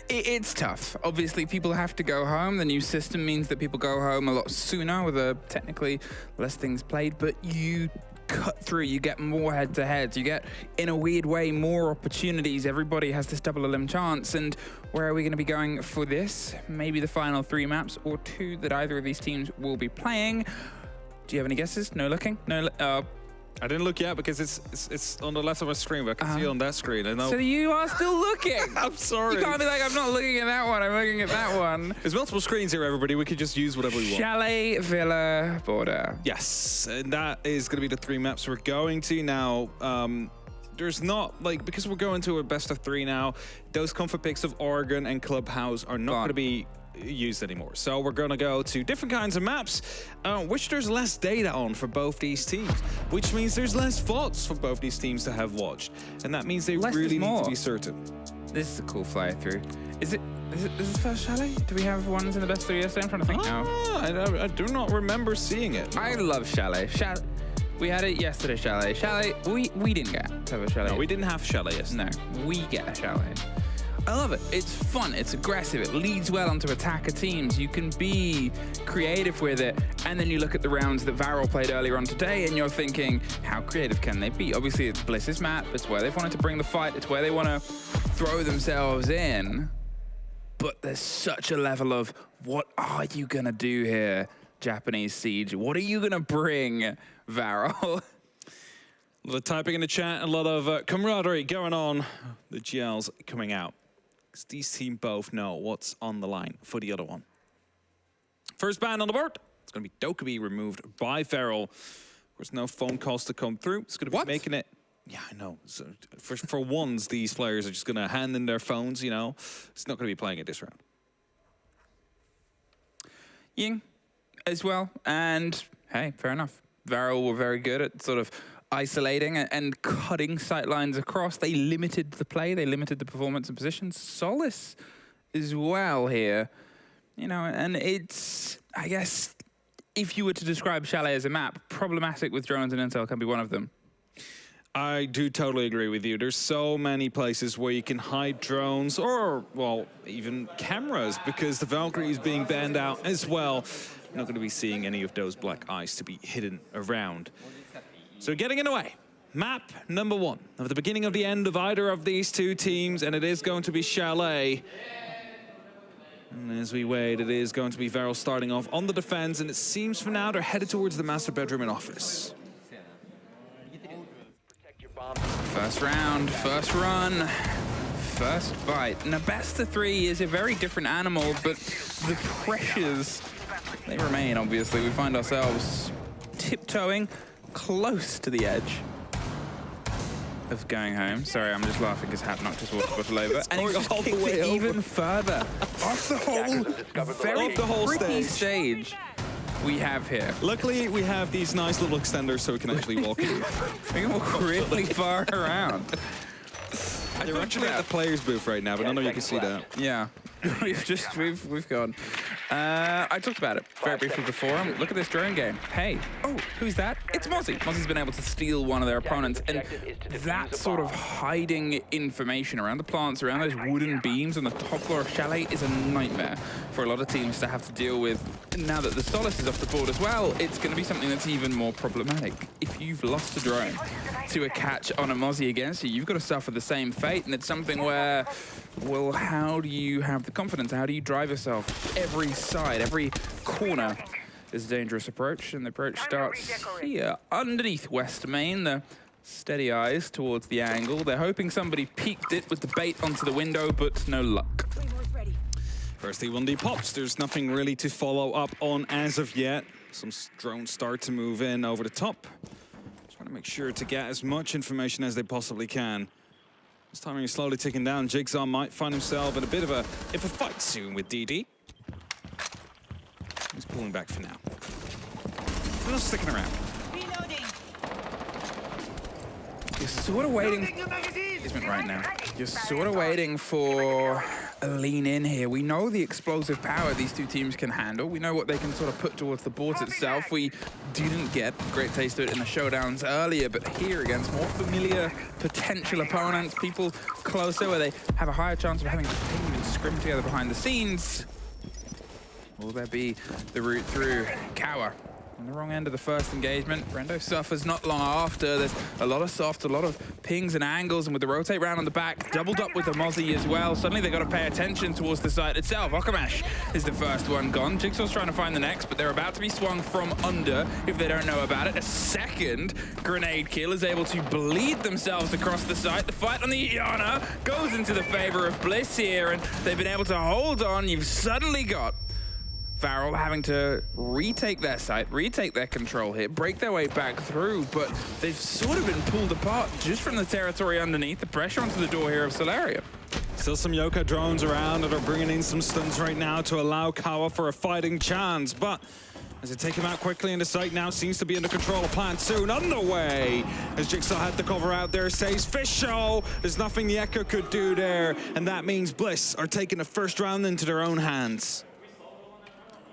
It's tough. Obviously, people have to go home. The new system means that people go home a lot sooner with technically less things played, but you cut through, you get more head-to-heads, you get, in a weird way, more opportunities. Everybody has this double elim chance, and where are we going to be going for this? Maybe the final 3 maps or 2 that either of these teams will be playing. Do you have any guesses? No looking? No. I didn't look yet because it's on the left of my screen, but I can see it on that screen. I know. So you are still looking. I'm sorry. You can't be like, I'm not looking at that one, I'm looking at that one. There's multiple screens here, everybody. We could just use whatever we want. Chalet, Villa, Border. Yes, and that is going to be the 3 maps we're going to now. There's not, like, because we're going to a best of 3 now, those comfort picks of Oregon and Clubhouse are not going to be used anymore. So we're going to go to different kinds of maps, which there's less data on for both these teams, which means there's less VODs for both these teams to have watched. And that means they really need to be certain. This is a cool fly through. Is this first Chalet? Do we have ones in the best 3 yesterday? I'm trying to think now. I do not remember seeing it. I love Chalet. We had it yesterday, Chalet. Chalet, we didn't get to have a Chalet. No, we didn't have Chalet yesterday. No, we get a Chalet. I love it. It's fun. It's aggressive. It leads well onto attacker teams. You can be creative with it. And then you look at the rounds that Varrel played earlier on today, and you're thinking, how creative can they be? Obviously, it's Bliss's map. It's where they've wanted to bring the fight. It's where they want to throw themselves in. But there's such a level of, what are you going to do here, Japanese Siege? What are you going to bring, Varrel? A lot of typing in the chat, a lot of camaraderie going on. The GLs coming out. Because these teams both know what's on the line for the other one. First ban on the board. It's going to be Dokkaebi removed by Varrel. Of course, no phone calls to come through. It's going to be making it. Yeah, I know. So for once, these players are just going to hand in their phones, you know. It's not going to be playing it this round. Ying as well. And hey, fair enough. Varrel were very good at sort of isolating and cutting sight lines across. They limited the play. They limited the performance and positions. Solace as well here. You know, and it's, I guess, if you were to describe Chalet as a map, problematic with drones and intel can be one of them. I do totally agree with you. There's so many places where you can hide drones or, well, even cameras because the Valkyrie is being banned out as well. You're not going to be seeing any of those black eyes to be hidden around. So getting in the way. Map number 1 of the beginning of the end of either of these two teams, and it is going to be Chalet. And as we wait, it is going to be Varrel starting off on the defense, and it seems for now they're headed towards the master bedroom and office. First round, first run, first fight. Now, best of 3 is a very different animal, but the pressures, they remain, obviously. We find ourselves tiptoeing close to the edge of going home. Sorry, I'm just laughing because Hat knocked his water bottle over. And he just kicked it even further. Off the whole, very tricky stage. we have here? Luckily, we have these nice little extenders so we can actually walk in. We can walk really far around. They're actually at the players booth right now, but none of you can see that. Yeah. we've gone. I talked about it very briefly before. Look at this drone game. Hey, oh, who's that? It's Mozzie. Mozzie's been able to steal one of their opponents, and that sort of hiding information around the plants, around those wooden beams on the top floor of Chalet is a nightmare for a lot of teams to have to deal with. And now that the Solace is off the board as well, it's going to be something that's even more problematic. If you've lost a drone to a catch on a Mozzie against you, you've got to suffer the same fate, and it's something where, well, how do you have the confidence? How do you drive yourself? Every side, every corner is a dangerous approach, and the approach starts here, underneath West Main. The steady eyes towards the angle. They're hoping somebody peeked it with the bait onto the window, but no luck. First E1D pops. There's nothing really to follow up on as of yet. Some drones start to move in over the top. Trying to make sure to get as much information as they possibly can. This timing is slowly ticking down. Jigsaw might find himself in a bit of a fight soon with DD. He's pulling back for now. We're not sticking around. You're sort of waiting. Right now, you're sort of waiting for a lean in here. We know the explosive power these two teams can handle. We know what they can sort of put towards the board itself. We didn't get a great taste of it in the showdowns earlier, but here against more familiar potential opponents, people closer where they have a higher chance of having to ping and scrim together behind the scenes. Will there be the route through? Cower on the wrong end of the first engagement. Brendo suffers not long after. There's a lot of soft, a lot of pings and angles, and with the rotate round on the back, doubled up with the Mozzie as well. Suddenly they've got to pay attention towards the site itself. Okamash is the first one gone. Jigsaw's trying to find the next, but they're about to be swung from under if they don't know about it. A second grenade kill is able to bleed themselves across the site. The fight on the Iana goes into the favor of Bliss here, and they've been able to hold on. You've suddenly got Varrel having to retake their site, retake their control here, break their way back through, but they've sort of been pulled apart just from the territory underneath. The pressure onto the door here of Solaria. Still some Yoka drones around that are bringing in some stuns right now to allow Kawa for a fighting chance, but as they take him out quickly in the site now, seems to be under control of Plant Soon. Underway, as Jigsaw had the cover out there, says Fish Show. There's nothing the Echo could do there, and that means Bliss are taking the first round into their own hands.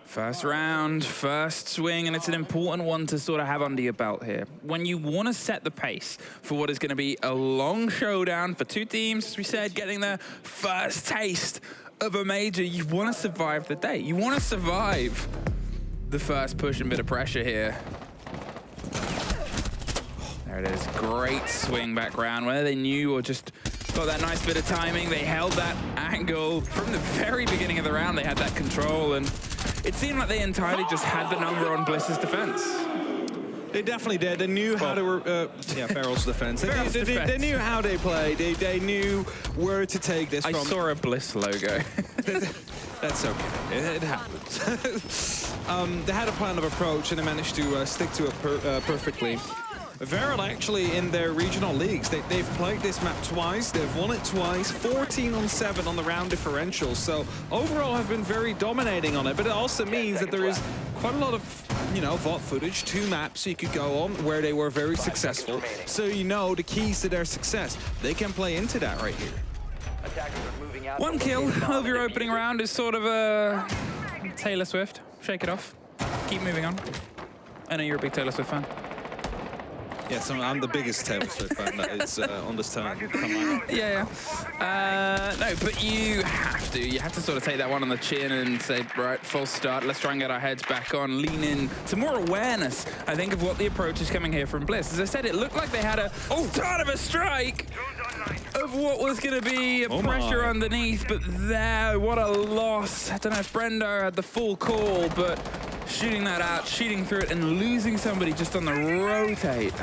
First round, first swing, and it's an important one to sort of have under your belt here. When you want to set the pace for what is going to be a long showdown for two teams, as we said, getting their first taste of a major, you want to survive the day. You want to survive the first push and bit of pressure here. There it is, great swing back round, whether they knew or just got that nice bit of timing. They held that angle from the very beginning of the round. They had that control, and it seemed like they entirely just had the number on Bliss's defense. They definitely did. They knew how to, Varrel's defense. They knew how they played. They knew where to take this from. I saw a Bliss logo. That's okay. It happens. They had a plan of approach, and they managed to stick to it perfectly. Varrel actually in their regional leagues, they've played this map twice, they've won it twice, 14-on-7 on the round differential, so overall have been very dominating on it, but it also means that there is quite a lot of, VOD footage, 2 maps you could go on where they were very successful, so the keys to their success. They can play into that right here. One kill of your opening round is sort of a Taylor Swift. Shake it off. Keep moving on. I know you're a big Taylor Swift fan. Yes, I'm the biggest Taylor Swift fan that is on this timeline. Yeah. No, but you have to sort of take that one on the chin and say, right, false start. Let's try and get our heads back on, lean in to more awareness, I think, of what the approach is coming here from Bliss. As I said, it looked like they had a start of a strike of what was going to be a pressure underneath, but there, what a loss. I don't know if Brendo had the full call, but shooting that out, shooting through it, and losing somebody just on the rotate.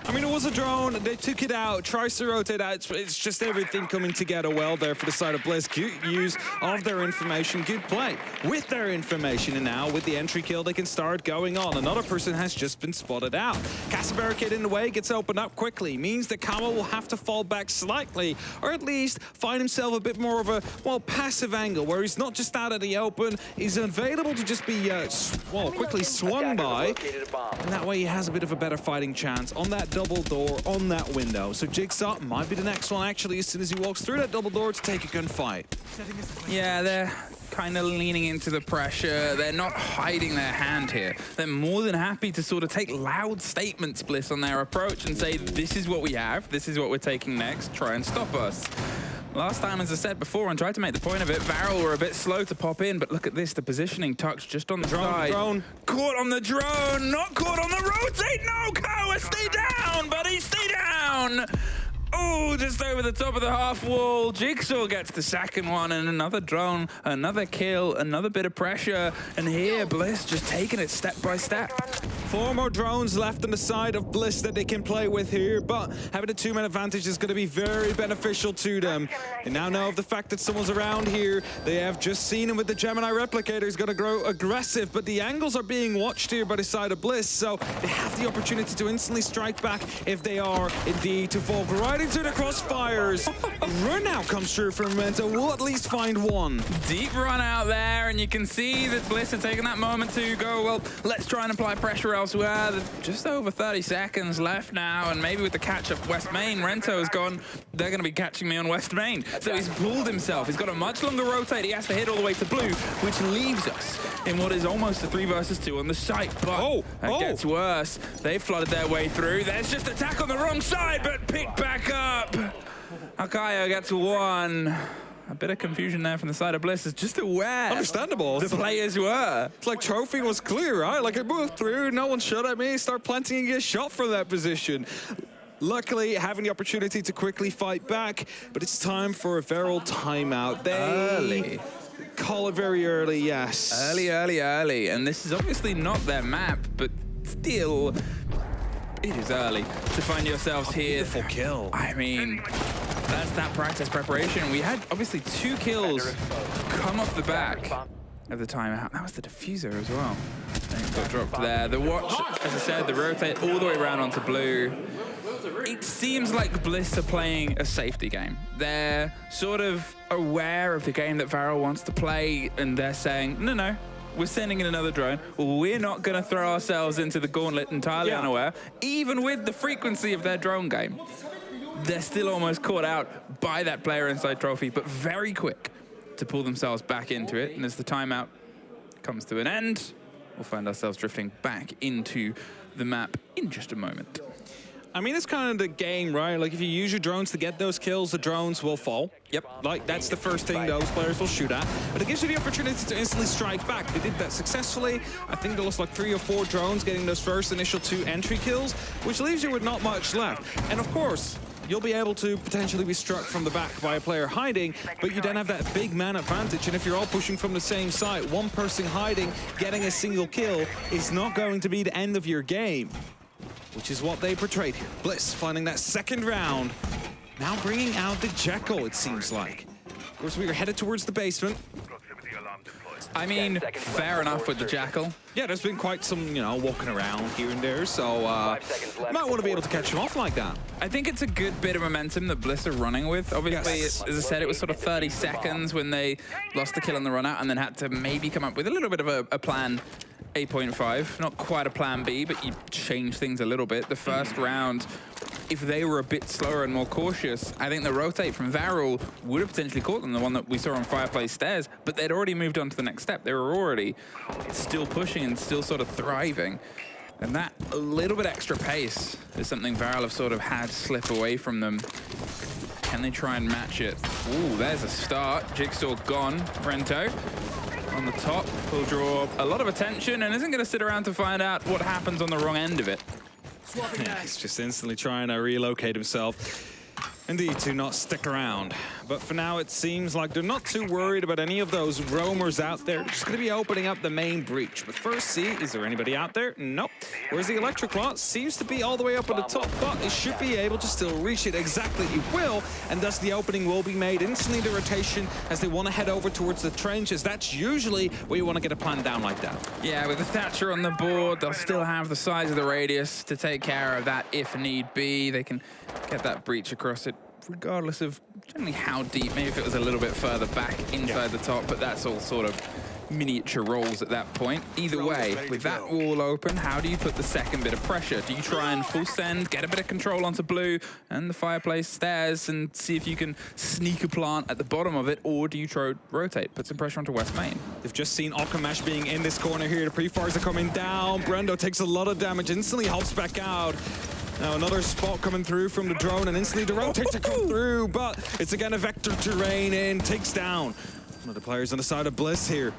I mean, it was a drone. They took it out, tries to rotate out. It's just everything coming together well there for the side of Bliss. Good use of their information, good play with their information. And now with the entry kill, they can start going on. Another person has just been spotted out. Casa barricade in the way, gets opened up quickly. Means that Kawa will have to fall back slightly, or at least find himself a bit more of a, well, passive angle, where he's not just out of the open, he's available to just be, well, quickly swung by. And that way he has a bit of a better fighting chance on that double door, on that window. So Jigsaw might be the next one, actually, as soon as he walks through that double door to take a gunfight. Yeah, they're kind of leaning into the pressure. They're not hiding their hand here. They're more than happy to sort of take loud statements, Bliss, on their approach and say, this is what we have, this is what we're taking next, try and stop us. Last time, as I said before, and tried to make the point of it, Varrel were a bit slow to pop in, but look at this, the positioning touch just on the side. Drone. Caught on the drone, not caught on the rotate. No, Kawa, stay down, buddy, stay down. Oh, just over the top of the half wall. Jigsaw gets the second one, and another drone, another kill, another bit of pressure. And here, Bliss just taking it step by step. 4 more drones left on the side of Bliss that they can play with here, but having a 2-man advantage is going to be very beneficial to them. They now know of the fact that someone's around here. They have just seen him with the Gemini replicator. He's going to grow aggressive, but the angles are being watched here by the side of Bliss, so they have the opportunity to instantly strike back if they are indeed to fall right into the crossfires. A run out comes through from Memento. We'll at least find one. Deep run out there, and you can see that Bliss are taking that moment to go, well, let's try and apply pressure elsewhere. Just over 30 seconds left now, and maybe with the catch up West Main, Rento has gone, they're going to be catching me on West Main. So he's pulled himself. He's got a much longer rotate. He has to hit all the way to blue, which leaves us in what is almost a 3 versus 2 on the site. But it gets worse. They flooded their way through. There's just attack on the wrong side, but picked back up. Akayo gets 1. A bit of confusion there from the side of Bliss. Is just aware. Understandable. The players were. It's like trophy was clear, right? Like it moved through, no one shot at me, start planting and get shot from that position. Luckily, having the opportunity to quickly fight back, but it's time for a Varrel timeout. They call it very early, yes. Early. And this is obviously not their map, but still, it is early to find yourselves here. Beautiful kill. I mean, that's that practice preparation. We had obviously 2 kills come off the back of the timeout. That was the diffuser as well. And it got dropped there. The watch, as I said, the rotate all the way around onto blue. It seems like Bliss are playing a safety game. They're sort of aware of the game that Varrel wants to play, and they're saying, no, we're sending in another drone. We're not going to throw ourselves into the gauntlet entirely unaware, even with the frequency of their drone game. They're still almost caught out by that player inside trophy, but very quick to pull themselves back into it. And as the timeout comes to an end, we'll find ourselves drifting back into the map in just a moment. I mean, it's kind of the game, right? Like, if you use your drones to get those kills, the drones will fall. Yep. Like, that's the first thing those players will shoot at. But it gives you the opportunity to instantly strike back. They did that successfully. I think they lost like 3 or 4 drones getting those first initial 2 entry kills, which leaves you with not much left. And of course, you'll be able to potentially be struck from the back by a player hiding, but you don't have that big man advantage. And if you're all pushing from the same side, one person hiding, getting a single kill is not going to be the end of your game, which is what they portrayed here. Bliss finding that second round, now bringing out the Jekyll, it seems like. Of course, we are headed towards the basement. I mean, fair enough with the Jackal. Yeah, there's been quite some, walking around here and there, so might want to be able to catch him off like that. I think it's a good bit of momentum that Bliss are running with. Obviously, as I said, it was sort of 30 seconds when they lost the kill on the run out and then had to maybe come up with a little bit of a plan 8.5. Not quite a plan B, but you change things a little bit. The first round, if they were a bit slower and more cautious, I think the rotate from Varrel would have potentially caught them, the one that we saw on Fireplace Stairs, but they'd already moved on to the next step. They were already still pushing and still sort of thriving. And that a little bit extra pace is something Varrel have sort of had slip away from them. Can they try and match it? Ooh, there's a start. Jigsaw gone. Rento on the top will draw a lot of attention and isn't going to sit around to find out what happens on the wrong end of it. He's just instantly trying to relocate himself. Indeed, to not stick around. But for now, it seems like they're not too worried about any of those roamers out there. They're just going to be opening up the main breach. But first, see, is there anybody out there? Nope. Where's the electric lot? Seems to be all the way up at the top, but it should be able to still reach it. Exactly, it will. And thus the opening will be made instantly to rotation as they want to head over towards the trenches. That's usually where you want to get a plan down like that. Yeah, with the Thatcher on the board, they'll still have the size of the radius to take care of that if need be. They can get that breach across it, regardless of generally how deep. Maybe if it was a little bit further back inside the top, but that's all sort of miniature rolls at that point. Either way, with that wall open, how do you put the second bit of pressure? Do you try and full send, get a bit of control onto blue and the fireplace stairs and see if you can sneak a plant at the bottom of it, or do you try rotate, put some pressure onto West Main? They've just seen Okamash being in this corner here. The pre-fires are coming down. Brendo takes a lot of damage, instantly hops back out. Now another spot coming through from the drone, and instantly the rotate to come through, but it's again a vector terrain in, takes down one of the players on the side of Bliss here.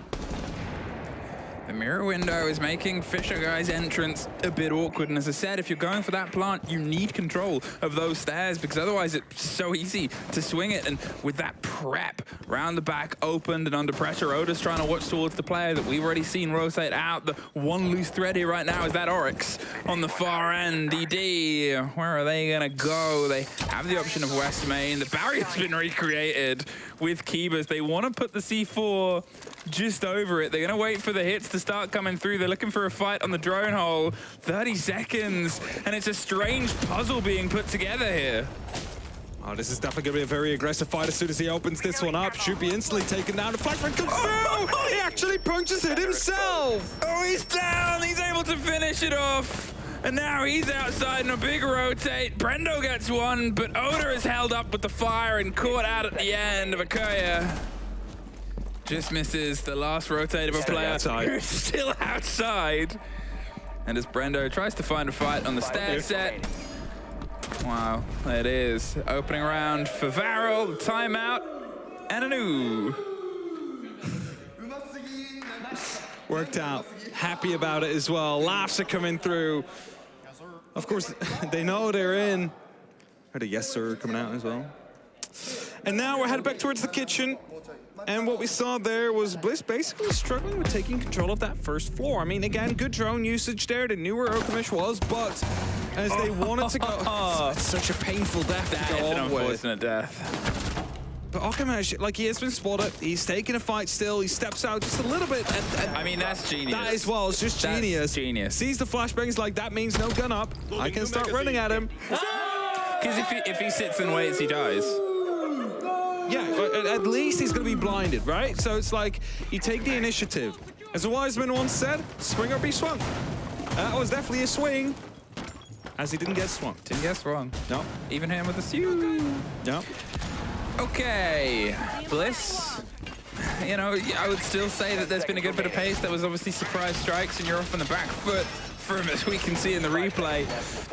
The mirror window is making Fisher Guy's entrance a bit awkward, and as I said, if you're going for that plant, you need control of those stairs, because otherwise it's so easy to swing it. And with that prep round the back opened and under pressure, Oda's trying to watch towards the player that we've already seen rotate out. The one loose thread here right now is that Oryx on the far end. DD, where are they gonna go? They have the option of West Main. The barrier's been recreated with Kibas. They want to put the C4 just over it. They're going to wait for the hits to start coming through. They're looking for a fight on the drone hole. 30 seconds, and it's a strange puzzle being put together here. Oh, this is definitely going to be a very aggressive fight as soon as he opens this one up. Should be instantly taken down. The flashback comes through! He actually punches it himself! Oh, he's down! He's able to finish it off! And now he's outside in a big rotate. Brendo gets one, but Oda is held up with the fire and caught out at the end of Akoya. Just misses the last rotate of a player who's still outside. And as Brendo tries to find a fight on the stair set. Wow, it is. Opening round for Varrel, timeout, and a new. Worked out. Happy about it as well. Laughs are coming through. Of course, they know they're in. Heard a yes sir coming out as well. And now we're headed back towards the kitchen. And what we saw there was Bliss basically struggling with taking control of that first floor. I mean, again, good drone usage there. They knew where Okamish was, but as they wanted to go... It's such a painful death to go on with. Unfortunate death. But Okamish, like, he has been spotted. He's taking a fight still. He steps out just a little bit. And I mean, that's genius. That as well. It's just genius. Genius. Sees the flashbangs like, that means no gun up. I can start running at him. Because if he sits and waits, he dies. Yeah, at least he's going to be blinded, right? So it's like, you take the initiative. As a wise man once said, swing or be swung. That was definitely a swing, as he didn't get swung. Didn't get swung. No. Even him with the Sue. No. Okay, Bliss. You know, I would still say that there's been a good bit of pace. There was obviously surprise strikes, and you're off on the back foot from, as we can see in the replay.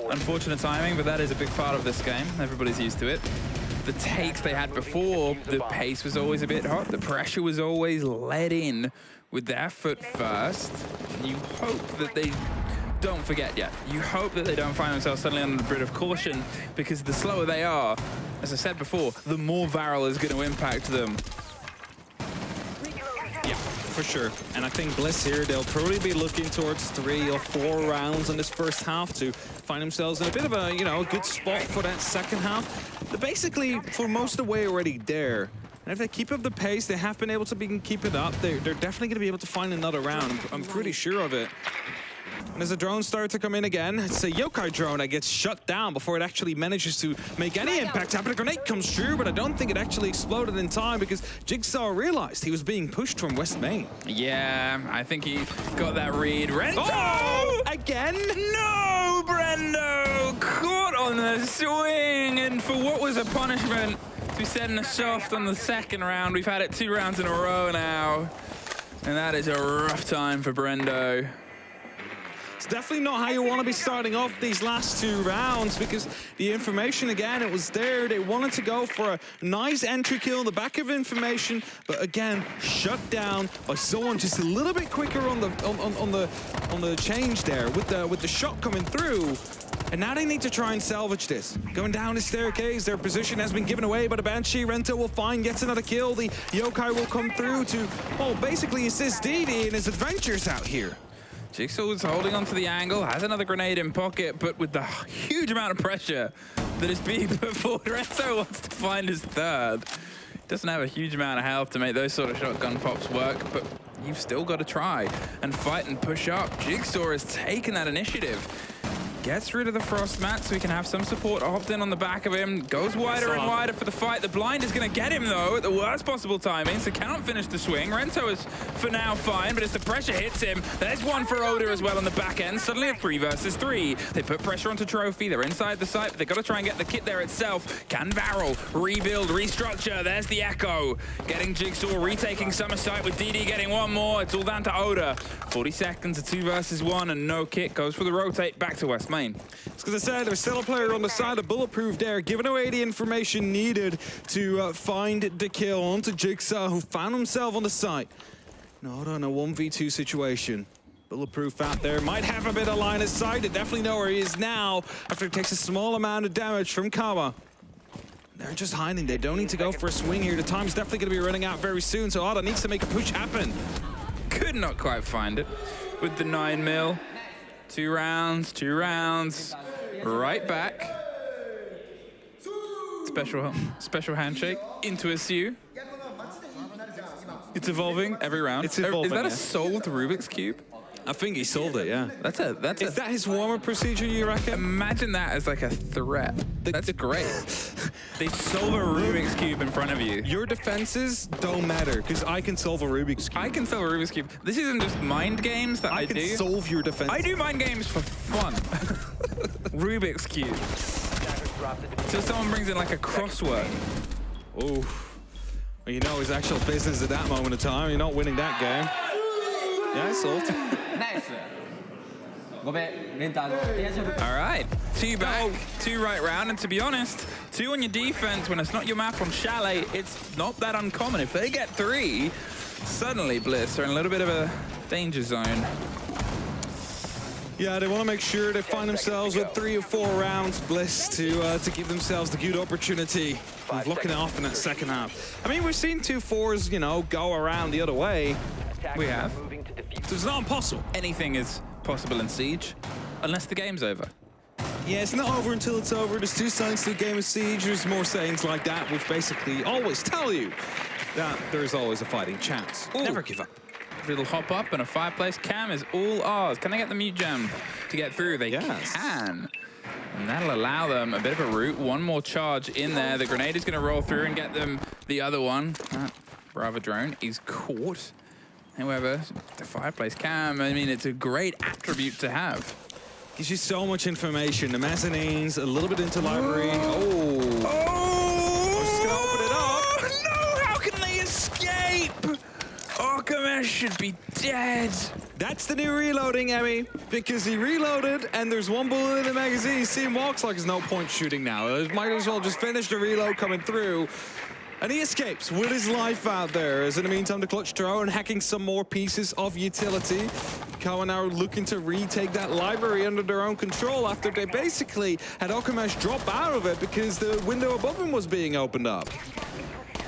Unfortunate timing, but that is a big part of this game. Everybody's used to it. The takes they had before, the pace was always a bit hot. The pressure was always let in with their foot first. You hope that they don't forget yet. You hope that they don't find themselves suddenly under a bit of caution, because the slower they are, as I said before, the more Varrel is going to impact them. Yeah, for sure. And I think Bliss here, they'll probably be looking towards 3 or 4 rounds in this first half to find themselves in a bit of a, you know, a good spot for that second half. They're basically, for most of the way, already there. And if they keep up the pace, they have been able to keep it up. They're definitely going to be able to find another round. I'm pretty sure of it. And as the drones start to come in again, it's a yokai drone that gets shut down before it actually manages to make any impact happen. A grenade comes through, but I don't think it actually exploded in time because Jigsaw realized he was being pushed from West Main. Yeah, I think he got that read. Rento! Oh! Again? No, Brendo! Caught on the swing, and for what was a punishment, to be setting a soft on the second round. We've had it 2 rounds in a row now, and that is a rough time for Brendo. It's definitely not how you want to be starting off these last 2 rounds, because the information, again, it was there. They wanted to go for a nice entry kill in the back of information, but again, shut down by someone just a little bit quicker on the change there with the shot coming through. And now they need to try and salvage this. Going down the staircase, their position has been given away by the Banshee. Rento will find, gets another kill. The Yokai will come through to, well, basically assist DD in his adventures out here. Jigsaw's holding onto the angle, has another grenade in pocket, but with the huge amount of pressure that is being put forward, Rento wants to find his third. Doesn't have a huge amount of health to make those sort of shotgun pops work, but you've still got to try and fight and push up. Jigsaw has taken that initiative. Gets rid of the frost mat so he can have some support hopped in on the back of him. Goes wider and wider for the fight. The blind is going to get him, though, at the worst possible timing, so cannot finish the swing. Rento is, for now, fine, but as the pressure hits him, there's one for Oda as well on the back end. Suddenly a 3 versus 3. They put pressure onto Trophy. They're inside the site, but they've got to try and get the kit there itself. Can Varrel rebuild, restructure? There's the Echo. Getting Jigsaw, retaking Summer Site with DD getting one more. It's all down to Oda. 40 seconds, a 2 versus 1, and no kit. Goes for the rotate back to West Main. It's because I said there's still a player on the side of Bulletproof there, giving away the information needed to find the kill onto Jigsaw, who found himself on the site. Not on a 1v2 situation. Bulletproof out there, might have a bit of line of sight. They definitely know where he is now after it takes a small amount of damage from Kawa. They're just hiding. They don't need to go for a swing here. The time's definitely going to be running out very soon, so Oda needs to make a push happen. Could not quite find it with the 9 mil. 2 rounds, 2 rounds, right back. Special handshake into a Sue. It's evolving every round. It's evolving. Is that a solved Rubik's Cube? I think he solved it, yeah. Is that his warm-up procedure, you reckon? Imagine that as like a threat. That's great. They solve a Rubik's Cube in front of you. Your defenses don't matter, because I can solve a Rubik's Cube. I can solve a Rubik's Cube. This isn't just mind games that I do. I can solve your defense. I do mind games for fun. Rubik's Cube. So someone brings in like a crossword. Oh. Well, you know his actual business at that moment of time. You're not winning that game. Yeah, it's solved. Nice. All right, 2 back, 2 right round, and to be honest, 2 on your defense when it's not your map on Chalet, it's not that uncommon. If they get 3, suddenly Bliss are in a little bit of a danger zone. Yeah, they want to make sure they find themselves with 3 or 4 rounds, Bliss, to give themselves the good opportunity of locking it off in that second half. I mean, we've seen 2 4s, you know, go around the other way. We have. So it's not impossible. Anything is possible in Siege, unless the game's over. Yeah, it's not over until it's over. There's 2 sides to the game of Siege. There's more sayings like that, which basically always tell you that there's always a fighting chance. Ooh. Never give up. Little hop up and a fireplace. Cam is all ours. Can they get the mute jam to get through? They can. And that'll allow them a bit of a route. 1 more charge in there. The grenade is going to roll through and get them the other one. That Brava drone is caught. However, the fireplace Cam, I mean, it's a great attribute to have. Gives you so much information. The mezzanines, a little bit into library. Oh! Just gonna open it up. No! How can they escape? Okamesh should be dead. That's the new reloading, Emmy, because he reloaded and there's 1 bullet in the magazine. You see him walks like there's no point shooting now. Might as well just finish the reload coming through. And he escapes with his life out there. As in the meantime, the clutch throw and hacking some more pieces of utility. Kawa now looking to retake that library under their own control after they basically had Okamesh drop out of it because the window above him was being opened up.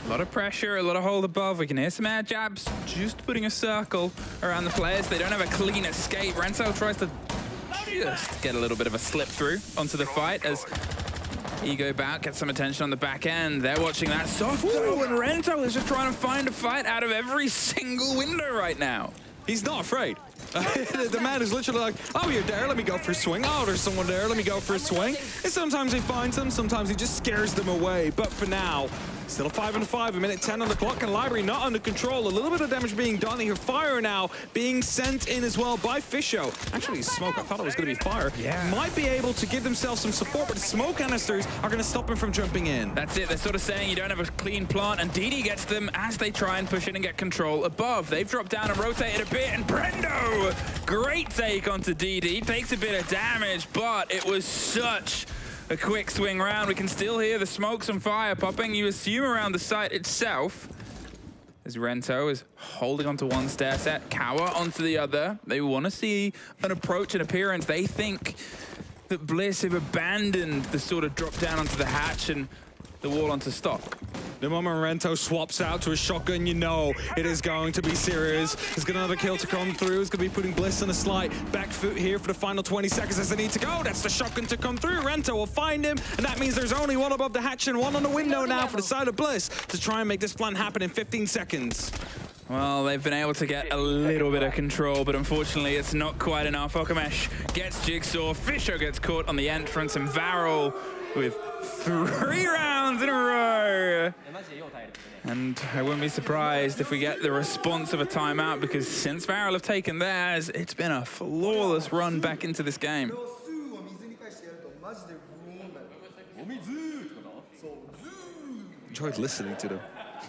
A lot of pressure, a lot of hold above. We can hear some air jabs, just putting a circle around the players. They don't have a clean escape. Rento tries to just get a little bit of a slip through onto the fight as Ego Bout gets some attention on the back end. They're watching that soft throw, and Rento is just trying to find a fight out of every single window right now. He's not afraid. The man is literally like, oh, you're there, let me go for a swing. Oh, there's someone there, let me go for a swing. And sometimes he finds them, sometimes he just scares them away. But for now, still 5-5, a minute 10 on the clock, and library not under control. A little bit of damage being done here. Fire now being sent in as well by Fisho. Actually, smoke, I thought it was going to be fire. Yeah. Might be able to give themselves some support, but the smoke canisters are going to stop him from jumping in. That's it, they're sort of saying you don't have a clean plant, and DD gets them as they try and push in and get control above. They've dropped down and rotated a bit, and Brendo, great take onto DD. Takes a bit of damage, but it was such a quick swing round. We can still hear the smokes and fire popping, you assume around the site itself. As Rento is holding onto one stair set, Kawa onto the other. They want to see an approach and appearance. They think that Bliss have abandoned the sort of drop down onto the hatch and the wall onto stock. The moment Rento swaps out to a shotgun, you know it is going to be serious. There's going to another kill to come through. It's going to be putting Bliss on a slight back foot here for the final 20 seconds as they need to go. That's the shotgun to come through. Rento will find him, and that means there's only one above the hatch and one on the window now for the side of Bliss to try and make this plan happen in 15 seconds. Well, they've been able to get a little bit of control, but unfortunately it's not quite enough. Okamesh gets Jigsaw, Fisher gets caught on the entrance, and Varrel with 3 rounds in a row. And I wouldn't be surprised if we get the response of a timeout, because since Varrel have taken theirs, it's been a flawless run back into this game. Enjoyed listening to them.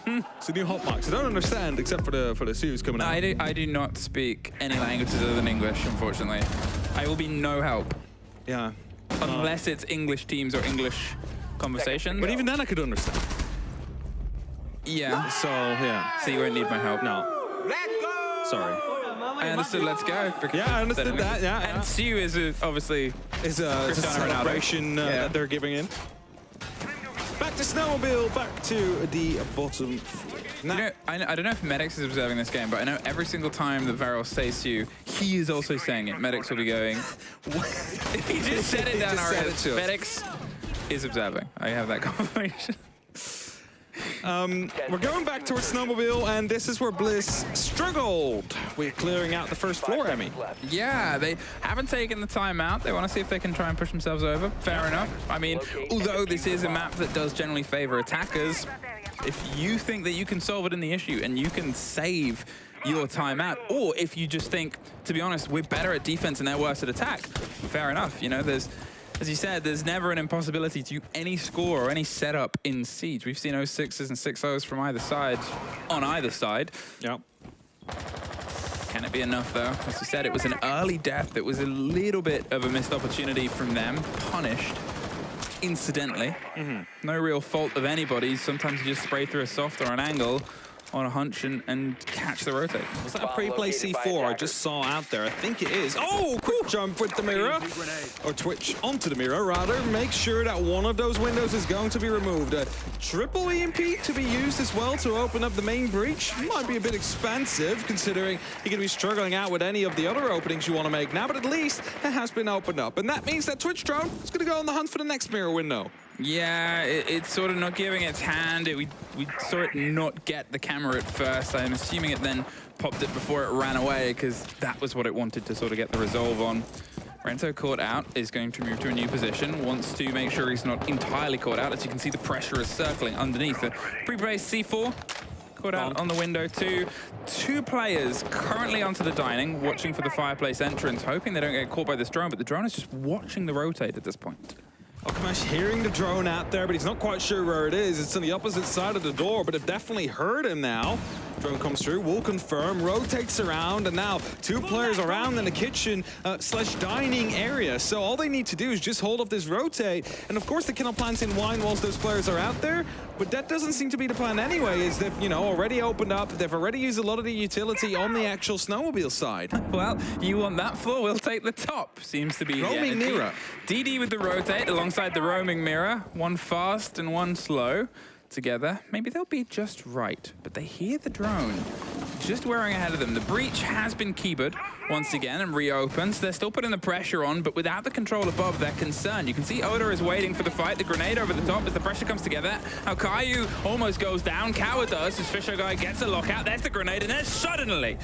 It's a new hot box. I don't understand, except for the Sues coming out. I do not speak any languages other than English, unfortunately. I will be no help. Yeah. Unless it's English teams or English conversations. But even then I could understand. Yeah. So, yeah. So you won't need my help. No. Sorry. I understood let's go. Yeah, I understood that, yeah. And Sue is obviously is a celebration that they're giving in. Back to Snowmobile, back to the bottom floor. You know, I don't know if Medics is observing this game, but I know every single time that Varrel says Sue, he is also saying it. Medics will be going. He just said it down our ears. Medics is observing. I have that confirmation. We're going back towards Snowmobile, and this is where Bliss struggled with clearing out the first floor, Emmy. Yeah, they haven't taken the time out. They want to see if they can try and push themselves over. Fair enough. I mean, although this is a map that does generally favor attackers, if you think that you can solve it in the issue and you can save your timeout, or if you just think, to be honest, we're better at defense and they're worse at attack, fair enough. You know, there's, as you said, there's never an impossibility to any score or any setup in Siege. We've seen 0-6s and 6-0s from either side, on either side. Yep. Can it be enough, though? As you said, it was an early death that was a little bit of a missed opportunity from them, punished incidentally. No real fault of anybody's. Sometimes you just spray through a soft or an angle on a hunch and catch the rotate. Was that a pre-play C4 I just saw out there? I think it is. Oh, quick jump with the mirror. Or twitch onto the mirror, rather. Make sure that one of those windows is going to be removed. A triple EMP to be used as well to open up the main breach. Might be a bit expensive, considering you're going to be struggling out with any of the other openings you want to make now, but at least it has been opened up. And that means that Twitch drone is going to go on the hunt for the next mirror window. Yeah, it's sort of not giving its hand. We saw it not get the camera at first. I'm assuming it then popped it before it ran away, because that was what it wanted to sort of get the resolve on. Rento caught out, is going to move to a new position, wants to make sure he's not entirely caught out. As you can see, the pressure is circling underneath. The pre-brace C4 caught out on the window too. 2 players currently onto the dining, watching for the fireplace entrance, hoping they don't get caught by this drone, but the drone is just watching the rotate at this point. Okamesh hearing the drone out there, but he's not quite sure where it is. It's on the opposite side of the door, but it definitely heard him now. Drone comes through, will confirm, rotates around, and now 2 players around in the kitchen slash dining area. So all they need to do is just hold up this rotate. And of course they cannot plant in wine whilst those players are out there, but that doesn't seem to be the plan anyway, is they've, you know, already opened up. They've already used a lot of the utility on the actual Snowmobile side. Well, you want that floor, we'll take the top. Seems to be roaming mirror. DD with the rotate alongside the roaming mirror. One fast and one slow together. Maybe they'll be just right, but they hear the drone just whirring ahead of them. The breach has been keyboard once again and reopens. They're still putting the pressure on, but without the control above, they're concerned. You can see Oda is waiting for the fight. The grenade over the top as the pressure comes together. Now Caillou almost goes down. Cower does as Fisher guy gets a lockout. There's the grenade, and there's suddenly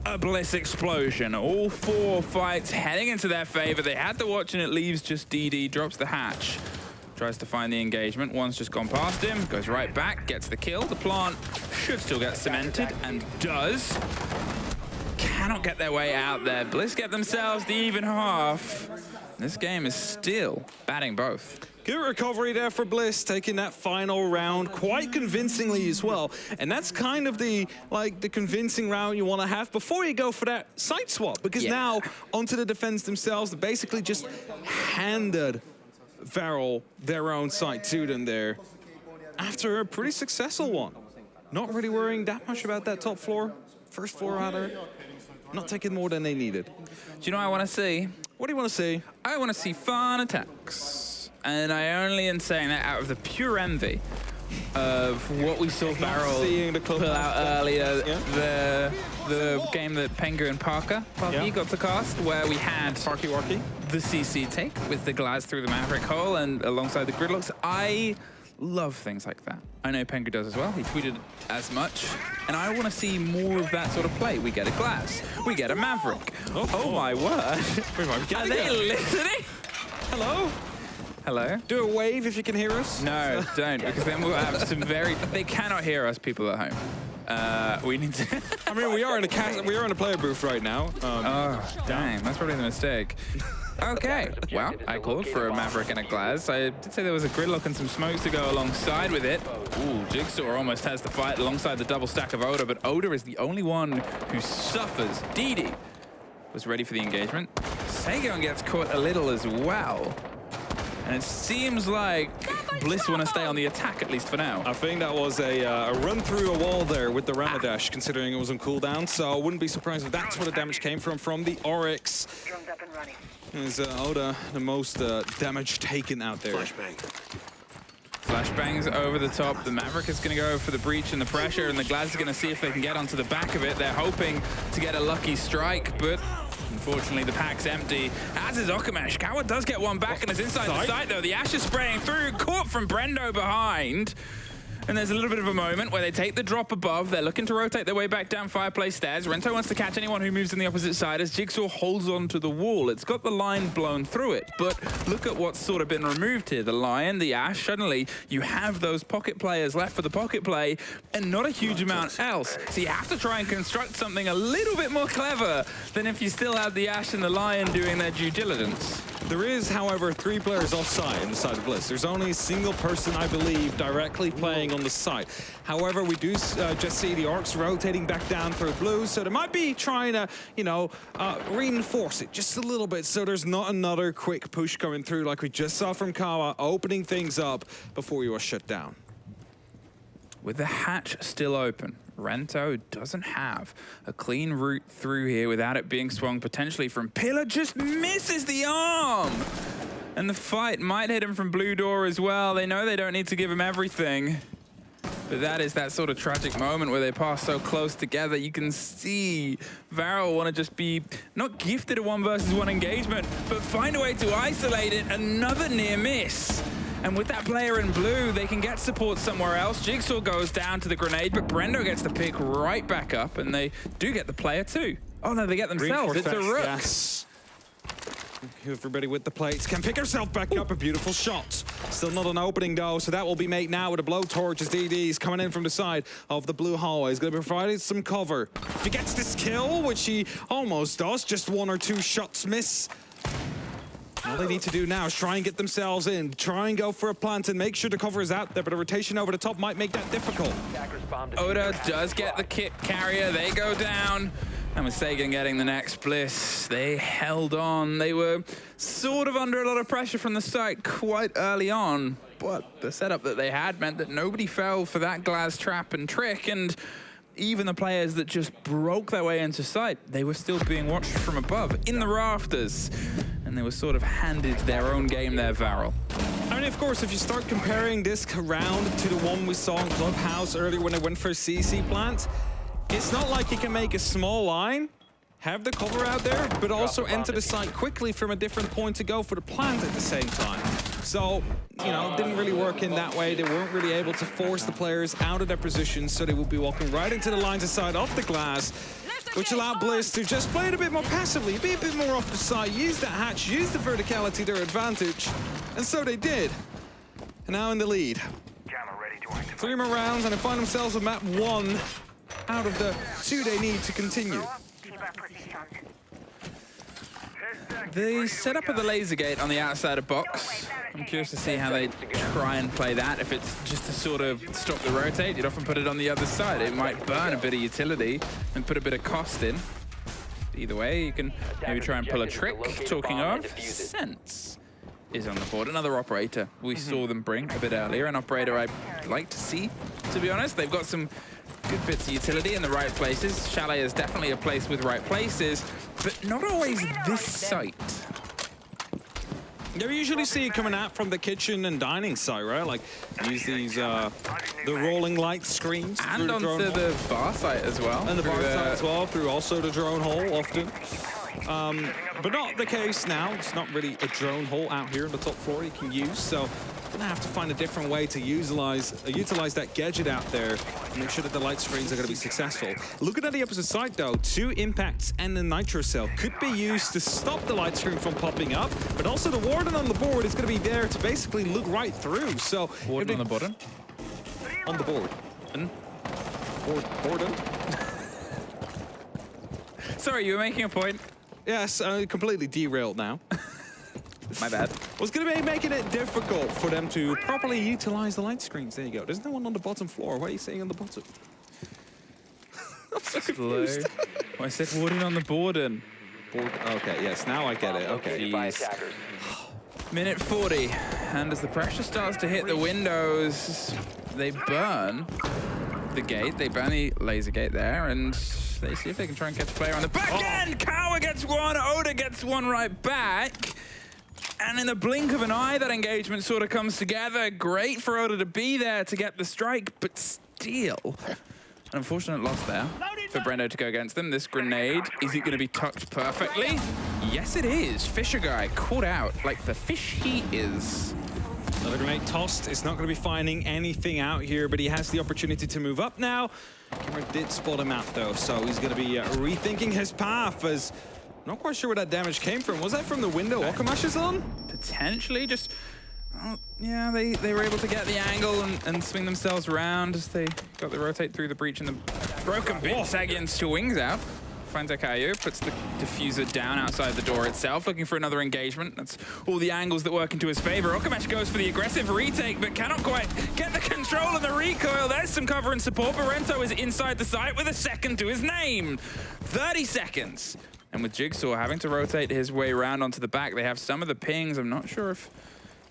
a Bliss explosion. All 4 fights heading into their favor. They had to watch, and it leaves just DD. Drops the hatch. Tries to find the engagement. One's just gone past him. Goes right back. Gets the kill. The plant should still get cemented, and does. Cannot get their way out there. Bliss get themselves the even half. This game is still batting both. Good recovery there for Bliss, taking that final round quite convincingly as well. And that's kind of the convincing round you want to have before you go for that site swap. Because now, onto the defense themselves, they basically just handed Varrel their own site to them there after a pretty successful one. Not really worrying that much about that top floor. First floor rather. Not taking more than they needed. Do you know what I want to see? What do you want to see? I want to see fun attacks. And I only am saying that out of the pure envy of what we saw Varrel pull out earlier, the game that Pengu and Parky got to cast, where we had the CC take with the glass through the Maverick hole and alongside the gridlocks. I love things like that. I know Pengu does as well. He tweeted as much. And I want to see more of that sort of play. We get a glass. We get a Maverick. Oh my word. Are they listening? Hello? Hello? Do a wave if you can hear us. No, don't, because then we'll have some very... They cannot hear us, people at home. We need to... I mean, we are in a player booth right now. Oh, dang. That's probably the mistake. Okay, well, I called for a Maverick and a glass. I did say there was a gridlock and some smokes to go alongside with it. Ooh, Jigsaw almost has the fight alongside the double stack of Oda, but Oda is the only one who suffers. Didi was ready for the engagement. Sagon gets caught a little as well. And it seems like Bliss want to stay on the attack, at least for now. I think that was a run through a wall there with the Ramadash, considering it was on cooldown. So I wouldn't be surprised if that's where the damage came from the Oryx. Is Oda the most damage taken out there? Flashbang. Flashbangs over the top. The Maverick is going to go for the breach and the pressure, and the Glaz is going to see if they can get onto the back of it. They're hoping to get a lucky strike, but unfortunately the pack's empty, as is Okamesh. Coward does get one back and is inside the site though. The Ash is spraying through, caught from Brendo behind. And there's a little bit of a moment where they take the drop above. They're looking to rotate their way back down Fireplace Stairs. Rento wants to catch anyone who moves on the opposite side as Jigsaw holds on to the wall. It's got the line blown through it, but look at what's sort of been removed here. The Lion, the Ash, suddenly you have those pocket players left for the pocket play and not a huge amount else. So you have to try and construct something a little bit more clever than if you still had the Ash and the Lion doing their due diligence. There is, however, 3 players offside on the side of Bliss. There's only a single person, I believe, directly playing on the side. However, we do just see the Orcs rotating back down through blue, so they might be trying to, you know, reinforce it just a little bit so there's not another quick push coming through like we just saw from Kawa, opening things up before you are shut down. With the hatch still open, Rento doesn't have a clean route through here without it being swung potentially from Pillar, just misses the arm. And the fight might hit him from blue door as well. They know they don't need to give him everything. But that is that sort of tragic moment where they pass so close together. You can see Varrel want to just be not gifted a 1 versus 1 engagement, but find a way to isolate it. Another near miss. And with that player in blue, they can get support somewhere else. Jigsaw goes down to the grenade, but Brendo gets the pick right back up, and they do get the player too. Oh no, they get themselves. It's a rook. Yes. Everybody with the plates can pick herself back up. A beautiful shot. Still not an opening though, so that will be made now with a blowtorch as DD's coming in from the side of the blue hallway. He's going to be providing some cover. If he gets this kill, which he almost does, just 1 or 2 shots miss. All they need to do now is try and get themselves in, try and go for a plant and make sure the cover is out there, but a rotation over the top might make that difficult. Oda does get the kit carrier, they go down. And with Sagan getting the next Bliss, they held on. They were sort of under a lot of pressure from the site quite early on, but the setup that they had meant that nobody fell for that glass trap and trick, and even the players that just broke their way into sight, they were still being watched from above, in the rafters. And they were sort of handed their own game there, Varrel. I mean, of course, if you start comparing this round to the one we saw in Clubhouse earlier when they went for a CC plant, it's not like you can make a small line, have the cover out there, but also enter the site quickly from a different point to go for the plant at the same time. So, you know, it didn't really work in that way. They weren't really able to force the players out of their positions, so they would be walking right into the lines aside of the glass, which allowed Bliss to just play it a bit more passively, be a bit more off the side, use that hatch, use the verticality to their advantage, and so they did. And now in the lead. 3 more rounds, and they find themselves with map 1 out of the 2 they need to continue. The setup of the laser gate on the outside of box, I'm curious to see how they try and play that. If it's just to sort of stop the rotate, you'd often put it on the other side. It might burn a bit of utility and put a bit of cost in. Either way, you can maybe try and pull a trick. Talking of, Sense is on the board. Another operator we saw them bring a bit earlier. An operator I'd like to see, to be honest. They've got some good bits of utility in the right places. Chalet is definitely a place with right places, but not always this site. You usually see it coming out from the kitchen and dining side, right? Like, use these, the rolling light screens. And onto the bar site as well. And the bar site as well, through also the drone hole often. But not the case now. It's not really a drone hole out here on the top floor you can use, so gonna have to find a different way to utilize that gadget out there and make sure that the light screens are gonna be successful. Looking at the opposite side though, 2 impacts and the nitro cell could be used to stop the light screen from popping up, but also the warden on the board is gonna be there to basically look right through. So warden on the bottom? On the board. Warden? Sorry, you were making a point. Yes, completely derailed now. My bad. Was going to be making it difficult for them to properly utilize the light screens. There you go. There's no one on the bottom floor. What are you saying on the bottom? I'm so confused. Well, I said warden on the borden. Okay, yes, now I get it. Okay. Minute 40. And as the pressure starts to hit the windows, they burn the gate. They burn the laser gate there, and they see if they can try and catch a player on the back end. Kawa gets one. Oda gets one right back. And in the blink of an eye, that engagement sort of comes together. Great for Oda to be there to get the strike, but still, an unfortunate loss there for Brendo to go against them. This grenade, is it going to be tucked perfectly? Yes, it is. Fisher guy caught out like the fish he is. Another grenade tossed. It's not going to be finding anything out here, but he has the opportunity to move up now. Camera did spot him out, though, so he's going to be rethinking his path as... Not quite sure where that damage came from. Was that from the window Okamash is on? Potentially, just... yeah, they were able to get the angle and swing themselves around as they got the rotate through the breach and the broken bit. Sagian swings out. Finds Akayu, puts the diffuser down outside the door itself, looking for another engagement. That's all the angles that work into his favor. Okamash goes for the aggressive retake, but cannot quite get the control and the recoil. There's some cover and support. Barento is inside the site with a second to his name. 30 seconds. And with Jigsaw having to rotate his way around onto the back, they have some of the pings. I'm not sure if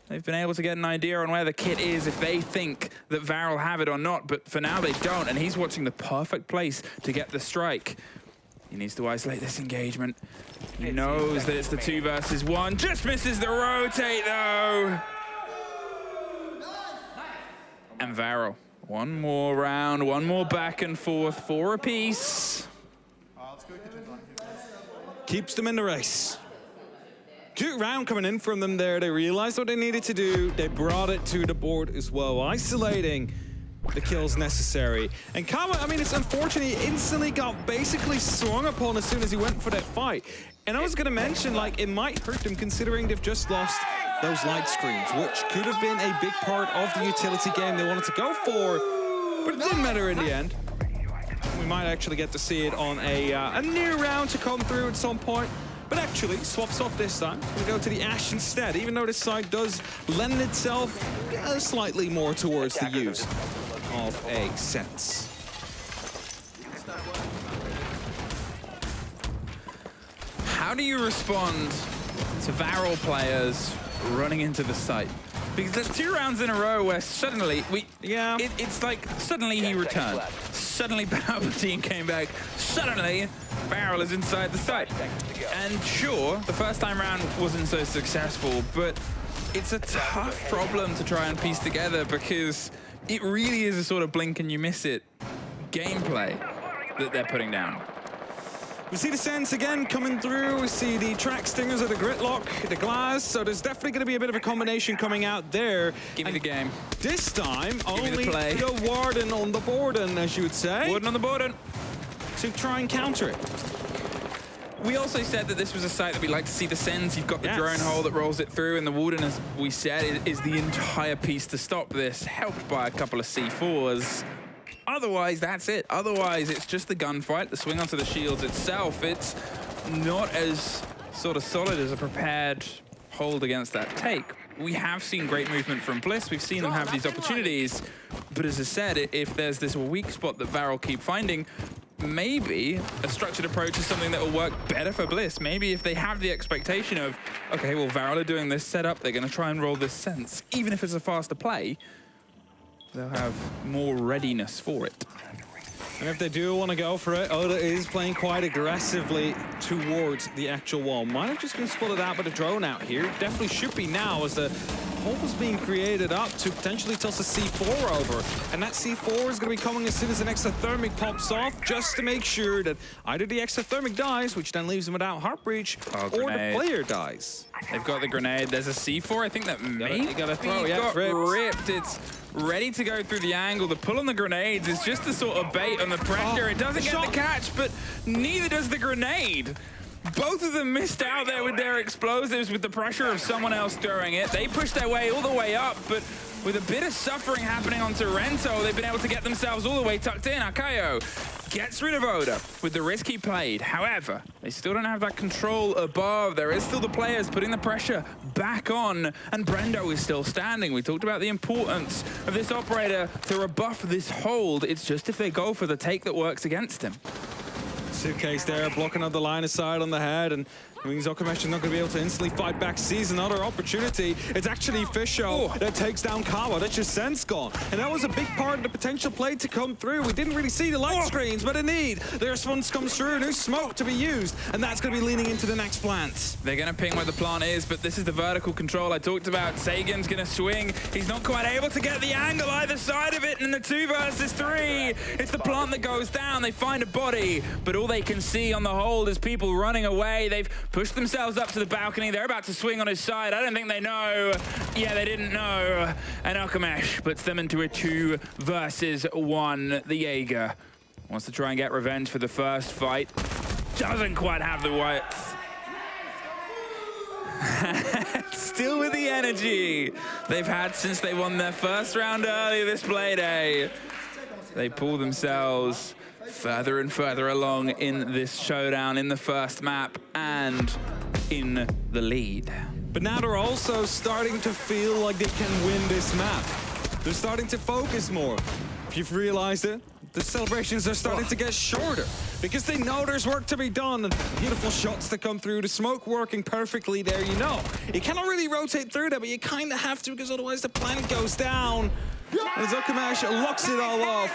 they've been able to get an idea on where the kit is, if they think that Varrel have it or not, but for now they don't, and he's watching the perfect place to get the strike. He needs to isolate this engagement. He knows that it's the 2 versus 1. Just misses the rotate, though. And Varrel, one more round, one more back and forth, 4 apiece. Keeps them in the race. Good round coming in from them there. They realized what they needed to do. They brought it to the board as well, isolating the kills necessary. And Kawa, I mean, it's unfortunate he instantly got basically swung upon as soon as he went for that fight. And I was going to mention, like, it might hurt them considering they've just lost those light screens, which could have been a big part of the utility game they wanted to go for, but it didn't matter in the end. We might actually get to see it on a new round to come through at some point. But actually, swaps off this time. We go to the Ash instead, even though this side does lend itself slightly more towards the use of a sense. How do you respond to Varrel players running into the site? Because there's 2 rounds in a row where suddenly it's like suddenly he returned. Suddenly Palpatine came back. Suddenly Varrel is inside the site. And sure, the first time round wasn't so successful, but it's a tough problem to try and piece together because it really is a sort of blink and you miss it gameplay that they're putting down. We see the sense again coming through. We see the track stingers of the gritlock, the glass. So there's definitely going to be a bit of a combination coming out there. Give me the game. This time, only the warden on the borden, as you would say. Warden on the borden. To try and counter it. We also said that this was a site that we'd like to see the sends. You've got the drone hole that rolls it through, and the warden, as we said, is the entire piece to stop this, helped by a couple of C4s. Otherwise, that's it. Otherwise, it's just the gunfight, the swing onto the shields itself. It's not as sort of solid as a prepared hold against that take. We have seen great movement from Bliss. We've seen them have these opportunities. But as I said, if there's this weak spot that Varrel keep finding, maybe a structured approach is something that will work better for Bliss. Maybe if they have the expectation of, okay, well, Varrel are doing this setup, they're going to try and roll this sense. Even if it's a faster play, they'll have more readiness for it. And if they do want to go for it, Oda is playing quite aggressively towards the actual wall. Might have just been spotted out by the drone out here. Definitely should be now, as the hole is being created up to potentially toss a C4 over. And that C4 is going to be coming as soon as an exothermic pops off, just to make sure that either the exothermic dies, which then leaves them without heart breach, or the player dies. They've got the grenade. There's a C4. I think that maybe got ripped. It's ready to go through the angle. The pull on the grenades is just the sort of bait on the pressure. It doesn't get the catch, but neither does the grenade. Both of them missed out there with their explosives with the pressure of someone else throwing it. They pushed their way all the way up, but with a bit of suffering happening on Torrento, they've been able to get themselves all the way tucked in. Akayo gets rid of Oda with the risk he played. However, they still don't have that control above. There is still the players putting the pressure back on, and Brendo is still standing. We talked about the importance of this operator to rebuff this hold. It's just if they go for the take that works against him. Suitcase there, blocking on the line of sight on the head, and I mean, Zokomesh is not going to be able to instantly fight back, sees another opportunity. It's actually Fisho that takes down Kawa. That's just sense gone. And that was a big part of the potential play to come through. We didn't really see the light screens, but indeed, their response comes through. New smoke to be used, and that's going to be leaning into the next plant. They're going to ping where the plant is, but this is the vertical control I talked about. Sagan's going to swing. He's not quite able to get the angle either side of it, and in the 2 versus 3, it's the plant that goes down. They find a body, but all they can see on the hold is people running away. They've pushed themselves up to the balcony. They're about to swing on his side. I don't think they know. Yeah, they didn't know. And Okamesh puts them into a 2 versus 1. The Jaeger wants to try and get revenge for the first fight. Doesn't quite have the right. Still with the energy they've had since they won their first round earlier this play day. They pull themselves further and further along in this showdown in the first map and in the lead. But now they're also starting to feel like they can win this map. They're starting to focus more. If you've realized it, the celebrations are starting to get shorter because they know there's work to be done and beautiful shots to come through, the smoke working perfectly there, you know. You cannot really rotate through that, but you kind of have to because otherwise the planet goes down. And Zokomesh locks it all off.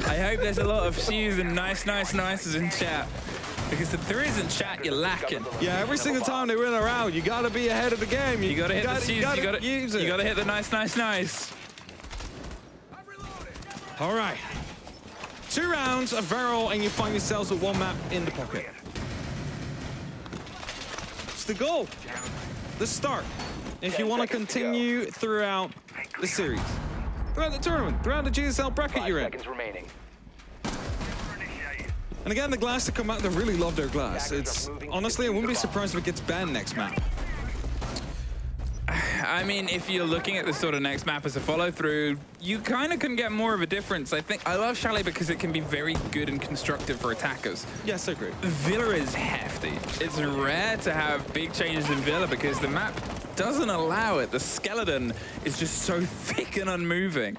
I hope there's a lot of C's and nices in chat. Because if there isn't chat, you're lacking. Yeah, every single time they win a round, you gotta be ahead of the game. You gotta hit the C's, you gotta use it. You gotta hit the nice. All right. 2 rounds of Varrel, and you find yourselves with 1 map in the pocket. It's the goal. The start. If you want to continue throughout the series, throughout the tournament, throughout the GSL bracket you're in. Remaining. And again, the glass to come out, they really love their glass. It's honestly, I wouldn't be surprised if it gets banned next map. I mean, if you're looking at the sort of next map as a follow-through, you kind of can get more of a difference. I love Chalet because it can be very good and constructive for attackers. Yes, I agree. Villa is hefty. It's rare to have big changes in Villa because the map doesn't allow it. The skeleton is just so thick and unmoving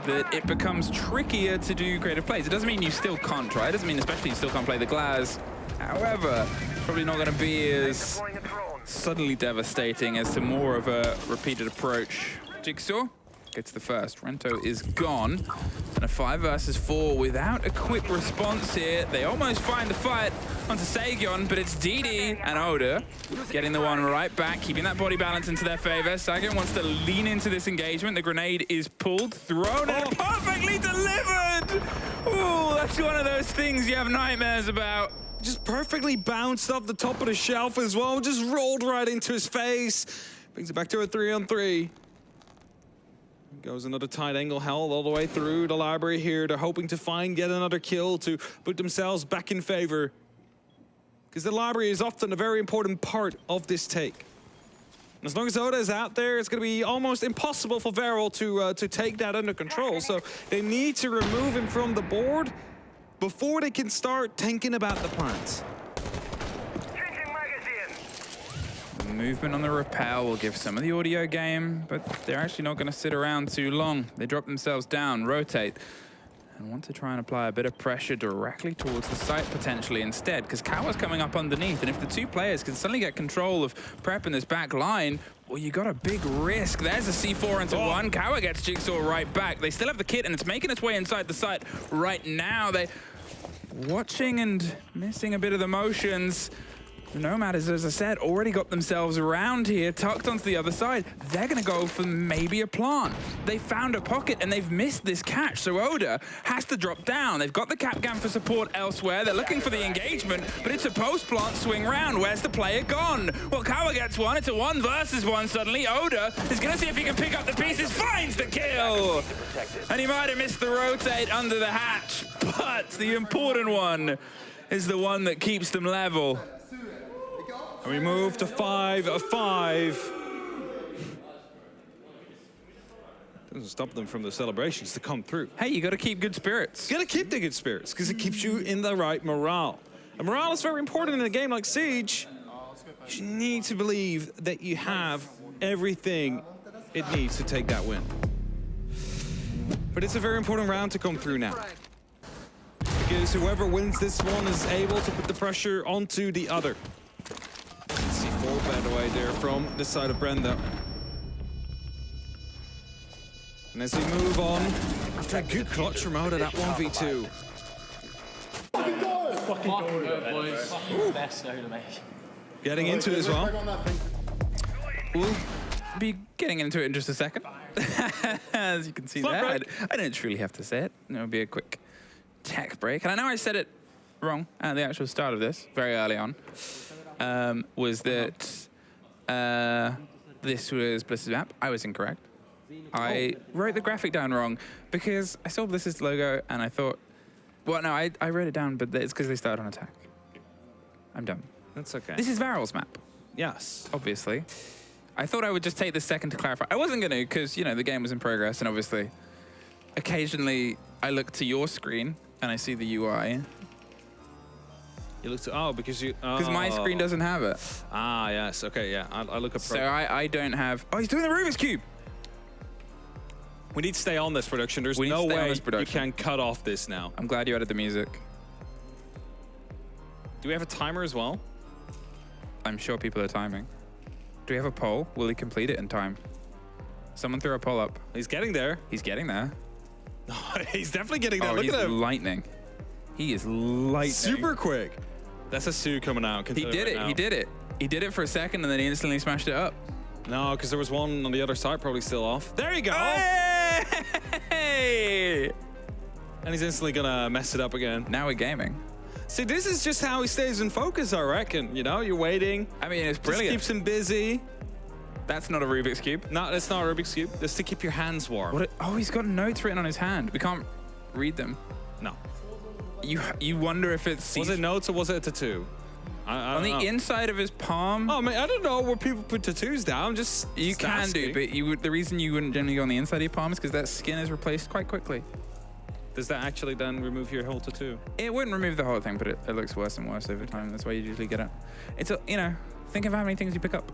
that it becomes trickier to do creative plays. It doesn't mean you still can't try. It doesn't mean especially you still can't play the glass. However, probably not going to be as suddenly devastating as to more of a repeated approach. Jigsaw gets the first. Rento is gone. And a 5 versus 4 without a quick response here. They almost find the fight onto Sagion, but it's DD and Oda getting the one right back, keeping that body balance into their favor. Sagion wants to lean into this engagement. The grenade is pulled, thrown, and perfectly delivered! Ooh, that's one of those things you have nightmares about. Just perfectly bounced off the top of the shelf as well, just rolled right into his face. Brings it back to a 3-on-3. Goes another tight angle held all the way through the library here. They're hoping to find yet another kill to put themselves back in favor. Because the library is often a very important part of this take. And as long as Oda is out there, it's going to be almost impossible for Varrel to take that under control. So they need to remove him from the board before they can start thinking about the plans. Movement on the rappel will give some of the audio game, but they're actually not going to sit around too long. They drop themselves down, rotate, and want to try and apply a bit of pressure directly towards the site potentially instead, because Kawa's coming up underneath, and if the two players can suddenly get control of Prep in this back line, well, you got a big risk. There's a C4 into one. Kawa gets Jigsaw right back. They still have the kit, and it's making its way inside the site right now. They watching and missing a bit of the motions. The Nomads, as I said, already got themselves around here, tucked onto the other side. They're going to go for maybe a plant. They found a pocket, and they've missed this catch, so Oda has to drop down. They've got the Capcan for support elsewhere. They're looking for the engagement, but it's a post-plant swing round. Where's the player gone? Well, Kawa gets one. It's a 1 versus 1 suddenly. Oda is going to see if he can pick up the pieces, finds the kill! And he might have missed the rotate under the hatch, but the important one is the one that keeps them level. And we move to 5-5. Doesn't stop them from the celebrations to come through. Hey, you got to keep good spirits. You got to keep the good spirits because it keeps you in the right morale. And morale is very important in a game like Siege. You need to believe that you have everything it needs to take that win. But it's a very important round to come through now, because whoever wins this one is able to put the pressure onto the other. C4, by the way, there from the side of Brenda. And as they move on, after a good clutch from Oda, that 1v2. Getting into it as well. We'll be getting into it in just a second. As you can see there, I didn't truly have to say it. It'll be a quick tech break. And I know I said it wrong at the actual start of this, very early on. Was that this was Bliss's map. I was incorrect. I wrote the graphic down wrong because I saw Bliss's logo and I thought, well, no, I wrote it down, but it's because they started on attack. I'm dumb. That's okay. This is Varrel's map. Yes. Obviously. I thought I would just take this second to clarify. I wasn't going to because, you know, the game was in progress, and obviously occasionally I look to your screen and I see the UI. You look to, because my screen doesn't have it. Ah, yes. Okay, yeah. I look up. So I don't have. Oh, he's doing the Rubik's Cube. We need to stay on this production. There's no way you can cut off this now. I'm glad you added the music. Do we have a timer as well? I'm sure people are timing. Do we have a poll? Will he complete it in time? Someone threw a poll up. He's getting there. He's getting there. He's definitely getting there. Oh, Look at him. Lightning. He is lightning. Super quick. That's a Sue coming out. He did it. He did it. He did it for a second and then he instantly smashed it up. No, because there was one on the other side probably still off. There you go. Hey! And he's instantly gonna mess it up again. Now we're gaming. See, this is just how he stays in focus, I reckon. You know, you're waiting. I mean, it's brilliant. Just keeps him busy. That's not a Rubik's Cube. No, that's not a Rubik's Cube. That's to keep your hands warm. Oh, he's got notes written on his hand. We can't read them. No. You wonder if it's... Was it notes or was it a tattoo? I on don't the know. inside of his palm? Oh, man, I don't know where people put tattoos down. You can do, but the reason you wouldn't generally go on the inside of your palm is because that skin is replaced quite quickly. Does that actually then remove your whole tattoo? It wouldn't remove the whole thing, but it looks worse and worse over time. That's why you usually get it. It's a, you know, think of how many things you pick up.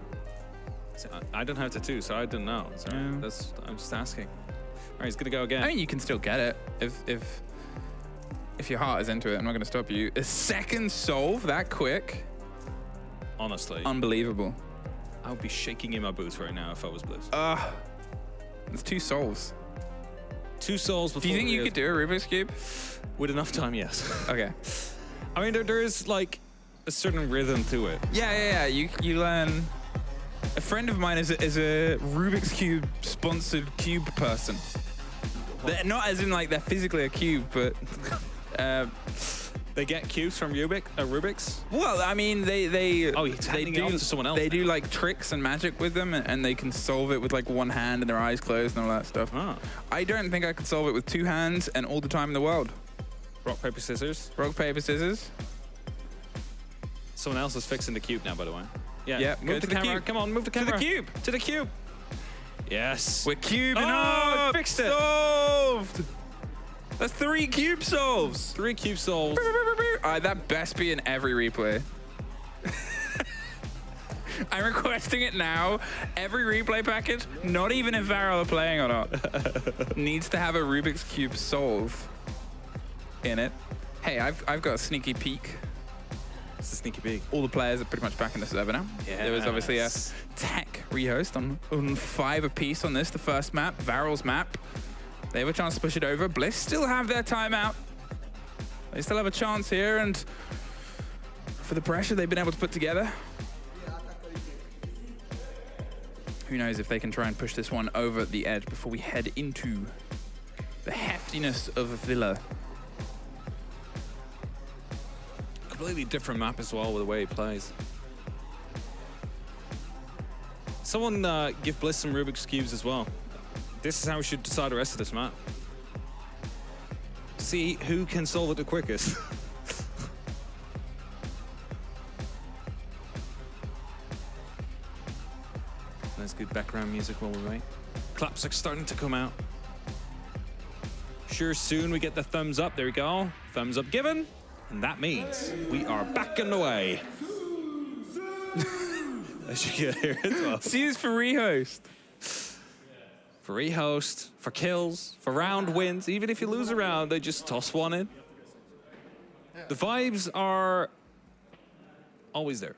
So, I don't have tattoos, so I didn't know. So I'm just asking. All right, he's gonna go again. I mean, you can still get it if your heart is into it. I'm not gonna stop you. A second solve that quick. Honestly. Unbelievable. I would be shaking in my boots right now if I was Bliss. It's 2 solves. 2 souls before. Do you think you could do a Rubik's Cube? With enough time, yes. Okay. I mean, there is like a certain rhythm to it. Yeah. You learn. A friend of mine is a Rubik's Cube sponsored cube person. They're not as in like they're physically a cube, but they get cubes from Rubik's. Well, I mean, they he's handing it off to someone else. They do like tricks and magic with them, and they can solve it with like one hand and their eyes closed and all that stuff. I don't think I could solve it with 2 hands and all the time in the world. Rock, paper, scissors. Rock, paper, scissors. Someone else is fixing the cube now, by the way. Yeah. Move the camera. Cube. Come on, move the camera. To the cube. To the cube. Yes. We're cubing up. Oh, Fixed it. Solved. That's 3 cube solves. 3 cube solves. That best be in every replay. I'm requesting it now. Every replay package, not even if Varrel are playing or not, needs to have a Rubik's Cube solve. in it. Hey, I've got a sneaky peek. It's a sneaky peek. All the players are pretty much back in the server now. Yeah. There was obviously a tech rehost on 5 apiece on this, the first map, Varrel's map. They have a chance to push it over. Bliss still have their timeout. They still have a chance here, and for the pressure they've been able to put together, who knows if they can try and push this one over the edge before we head into the heftiness of Villa. Completely different map as well with the way he plays. Someone give Bliss some Rubik's Cubes as well. This is how we should decide the rest of this map. See who can solve it the quickest. That's good background music while we wait. Claps are starting to come out. Sure, soon we get the thumbs up. There we go. Thumbs up given. And that means we are back in the way. As you can hear as well. C is for rehost. For rehost, for kills, for round wins. Even if you lose a round, they just toss one in. The vibes are always there.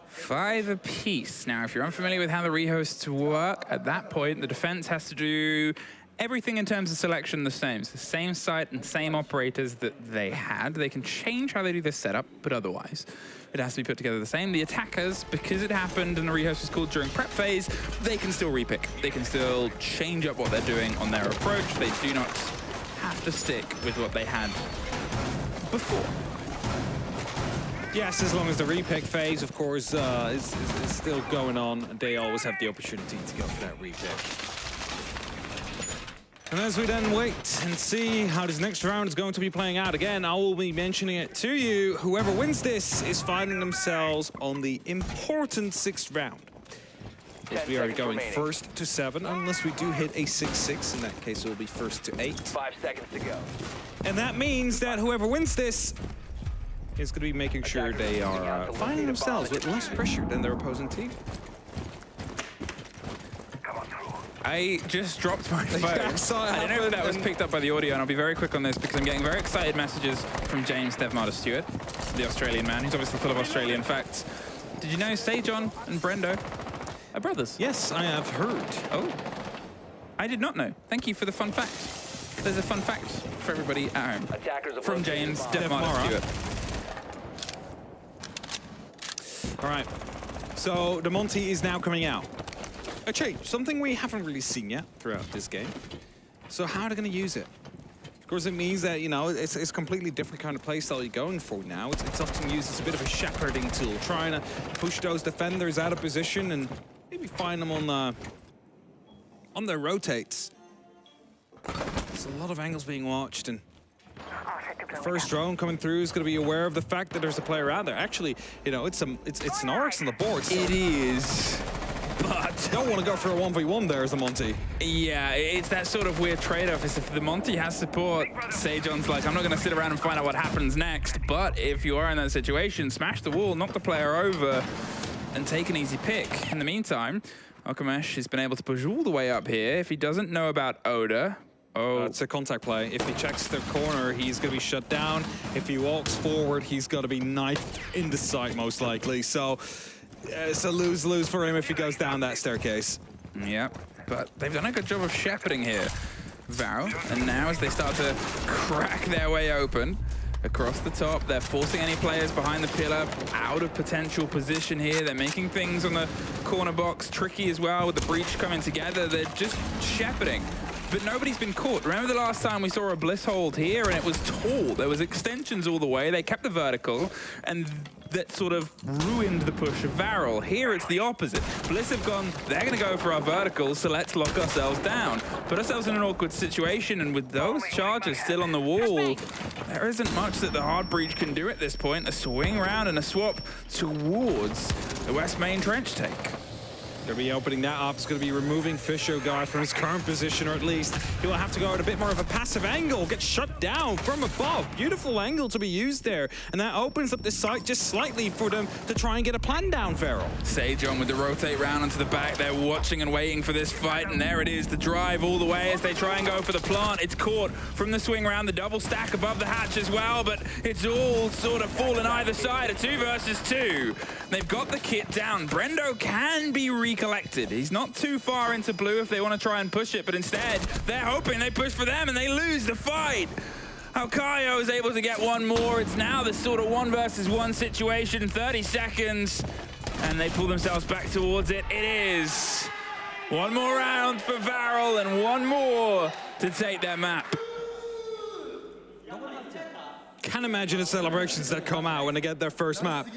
5 apiece. Now, if you're unfamiliar with how the rehosts work, at that point, the defense has to do everything in terms of selection the same. It's the same site and same operators that they had. They can change how they do this setup, but otherwise, it has to be put together the same. The attackers, because it happened and the rehost was called during prep phase, they can still repick. They can still change up what they're doing on their approach. They do not have to stick with what they had before. Yes, as long as the repick phase, of course, is still going on, they always have the opportunity to go for that repick. And as we then wait and see how this next round is going to be playing out, again, I will be mentioning it to you. Whoever wins this is finding themselves on the important 6th round. As we are going first to 7, unless we do hit a 6-6. In that case, it will be first to 8. 5 seconds to go. And that means that whoever wins this is going to be making sure they are finding themselves with less pressure than their opposing team. I just dropped my phone. I don't know if that was picked up by the audio, and I'll be very quick on this because I'm getting very excited messages from James Devmarter Stewart, the Australian man, who's obviously full of Australian facts. Did you know Sejon and Brendo are brothers? Yes, I have heard. Oh, I did not know. Thank you for the fun fact. There's a fun fact for everybody at home from James Devmarter Stewart. All right, so the Monty is now coming out. A change, something we haven't really seen yet throughout this game. So how are they going to use it? Of course, it means that, you know, it's a completely different kind of playstyle you're going for now. It's often used as a bit of a shepherding tool, trying to push those defenders out of position and maybe find them on their rotates. There's a lot of angles being watched, and the first drone coming through is going to be aware of the fact that there's a player out there. Actually, you know, it's an Oryx on the board. So. It is. But don't want to go for a 1v1 there as a Monty. Yeah, it's that sort of weird trade-off. If the Monty has support, Sejon's like, I'm not going to sit around and find out what happens next. But if you are in that situation, smash the wall, knock the player over, and take an easy pick. In the meantime, Okamesh has been able to push all the way up here. If he doesn't know about Oda, it's a contact play. If he checks the corner, he's going to be shut down. If he walks forward, he's going to be knifed in the site, most likely. So it's a lose-lose for him if he goes down that staircase. Yep, but they've done a good job of shepherding here, Varrel. And now as they start to crack their way open across the top, they're forcing any players behind the pillar out of potential position here. They're making things on the corner box tricky as well with the breach coming together. They're just shepherding. But nobody's been caught. Remember the last time we saw a Bliss hold here and it was tall. There was extensions all the way. They kept the vertical and that sort of ruined the push of Varrel. Here it's the opposite. Bliss have gone, they're going to go for our verticals, so let's lock ourselves down. Put ourselves in an awkward situation, and with those charges still on the wall, there isn't much that the hard breach can do at this point. A swing round and a swap towards the West Main trench take. They'll be opening that up. It's going to be removing Fishogar from his current position, or at least he will have to go at a bit more of a passive angle, get shut down from above. Beautiful angle to be used there. And that opens up the site just slightly for them to try and get a plan down, Varrel. Sage on with the rotate round onto the back. They're watching and waiting for this fight, and there it is, the drive all the way as they try and go for the plant. It's caught from the swing round, the double stack above the hatch as well, but it's all sort of fallen either side, a 2 versus 2. They've got the kit down. Brendo can be recollected. He's not too far into blue if they want to try and push it, but instead, they're hoping they push for them and they lose the fight. Alcayo is able to get one more. It's now this sort of 1 versus 1 situation, 30 seconds, and they pull themselves back towards it. It is one more round for Varrel and one more to take their map. Can't imagine the celebrations that come out when they get their first map.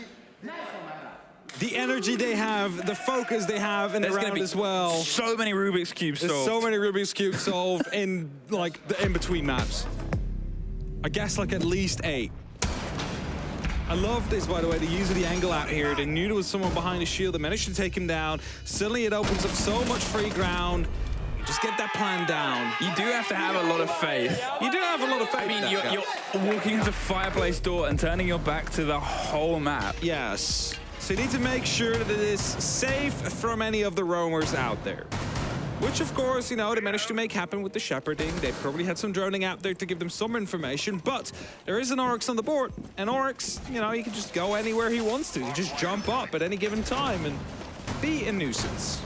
The energy they have, the focus they have in the round as well. So many Rubik's Cubes solved. There's so many Rubik's Cubes solved in like the in-between maps. I guess like at least 8. I love this, by the way, the use of the angle out here. They knew there was someone behind the shield. They managed to take him down. Suddenly it opens up so much free ground. Just get that plan down. You do have to have a lot of faith. You do have a lot of faith. I mean, you're walking into Fireplace door and turning your back to the whole map. Yes. So you need to make sure that it is safe from any of the roamers out there. Which, of course, you know, they managed to make happen with the shepherding. They probably had some droning out there to give them some information, but there is an Oryx on the board. And Oryx, you know, he can just go anywhere he wants to. He just jump up at any given time and be a nuisance.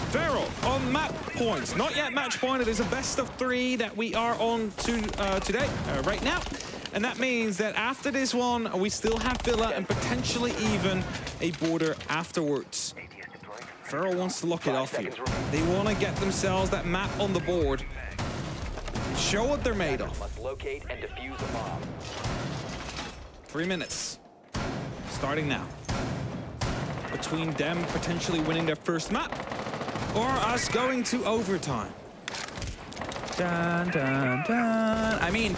Varrel on map points. Not yet match point. It is a best of 3 that we are on to today, right now. And that means that after this one, we still have Villa and potentially even a border afterwards. Varrel wants to lock it off here. They want to get themselves that map on the board. Show what they're made of. Must locate and defuse a bomb. 3 minutes. Starting now. Between them potentially winning their first map or us going to overtime. Dun, dun, dun. I mean,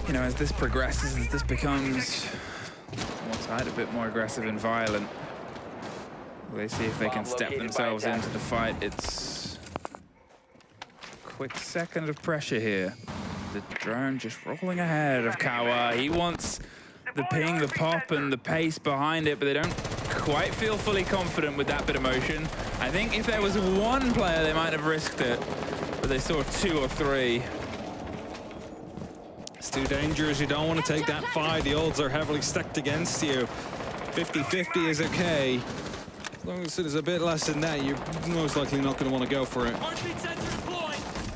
you know, as this progresses, as this becomes one side a bit more aggressive and violent, they see if they can step themselves into the fight. It's a quick second of pressure here. The drone just rolling ahead of Kawa. He wants the ping, the pop, and the pace behind it, but they don't quite feel fully confident with that bit of motion. I think if there was one player, they might have risked it, but they saw 2 or 3. It's too dangerous. You don't want to take that fight. The odds are heavily stacked against you. 50-50 is okay. As long as it is a bit less than that, you're most likely not going to want to go for it.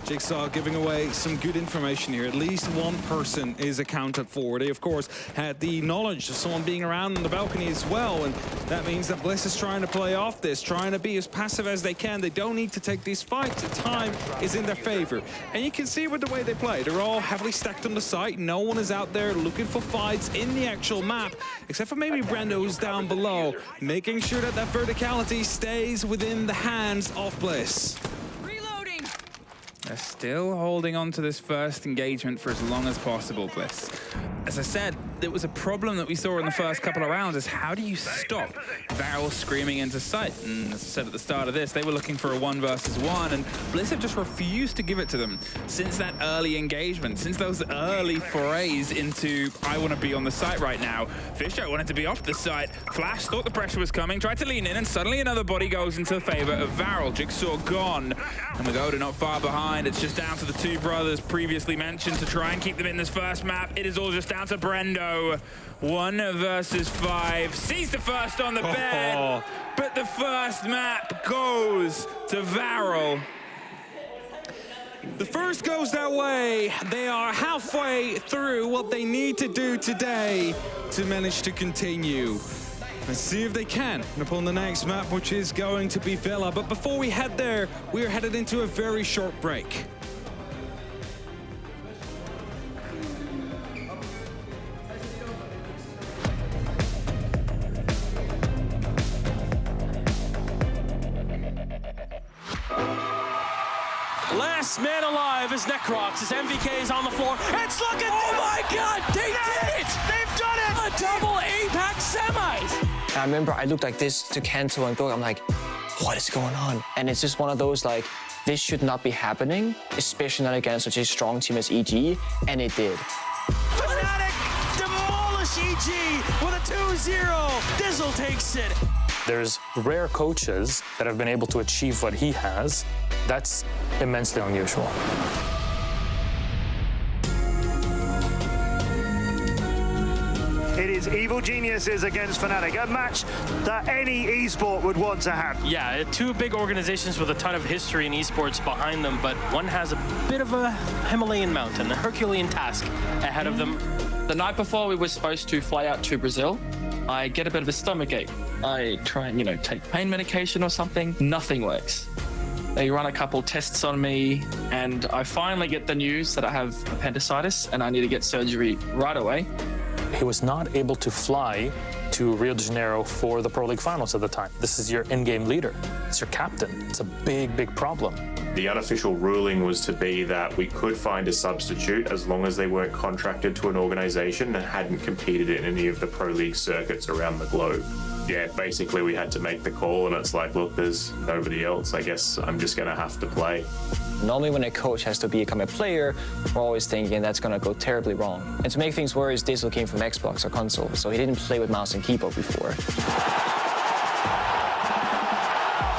Jigsaw giving away some good information here. At least one person is accounted for. They, of course, had the knowledge of someone being around on the balcony as well, and that means that Bliss is trying to play off this, trying to be as passive as they can. They don't need to take these fights. The time is in their favor. And you can see with the way they play. They're all heavily stacked on the site. No one is out there looking for fights in the actual map, except for maybe Brendo, who's down below, making sure that that verticality stays within the hands of Bliss. They're still holding on to this first engagement for as long as possible, Bliss. As I said, it was a problem that we saw in the first couple of rounds, is how do you stop Varrel screaming into sight? And as I said at the start of this, they were looking for a 1 versus 1, and Bliss have just refused to give it to them since that early engagement, since those early forays into, I want to be on the site right now. Fisher wanted to be off the site. Flash thought the pressure was coming, tried to lean in, and suddenly another body goes into the favor of Varrel. Jigsaw gone, and Magoda not far behind. It's just down to the 2 brothers previously mentioned to try and keep them in this first map. It is all just down to Brendo. 1 versus 5. Sees the first on the bed, but the first map goes to Varrel. The first goes their way. They are halfway through what they need to do today to manage to continue. Let's see if they can upon the next map, which is going to be Villa. But before we head there, we are headed into a very short break. Last man alive is Necrox. His MVK is on the floor. It's looking. Oh my God! They did it! They've done it! A double APAC semis. I remember I looked like this to cancel and go. I'm like, what is going on? And it's just one of those like, this should not be happening, especially not against such a strong team as EG, and it did. Fnatic demolish EG with a 2-0. Dizzle takes it. There's rare coaches that have been able to achieve what he has. That's immensely unusual. It is Evil Geniuses against Fnatic, a match that any esport would want to have. Yeah, two big organizations with a ton of history in esports behind them, but one has a bit of a Himalayan mountain, a Herculean task ahead of them. The night before we were supposed to fly out to Brazil, I get a bit of a stomachache. I try and, take pain medication or something. Nothing works. They run a couple tests on me, and I finally get the news that I have appendicitis and I need to get surgery right away. He was not able to fly to Rio de Janeiro for the Pro League finals at the time. This is your in-game leader. It's your captain. It's a big, big problem. The unofficial ruling was to be that we could find a substitute as long as they weren't contracted to an organization and hadn't competed in any of the Pro League circuits around the globe. Yeah, basically we had to make the call, and it's like, look, there's nobody else. I guess I'm just going to have to play. Normally when a coach has to become a player, we're always thinking that's going to go terribly wrong. And to make things worse, Dizzle came from Xbox or console, so he didn't play with mouse and keyboard before.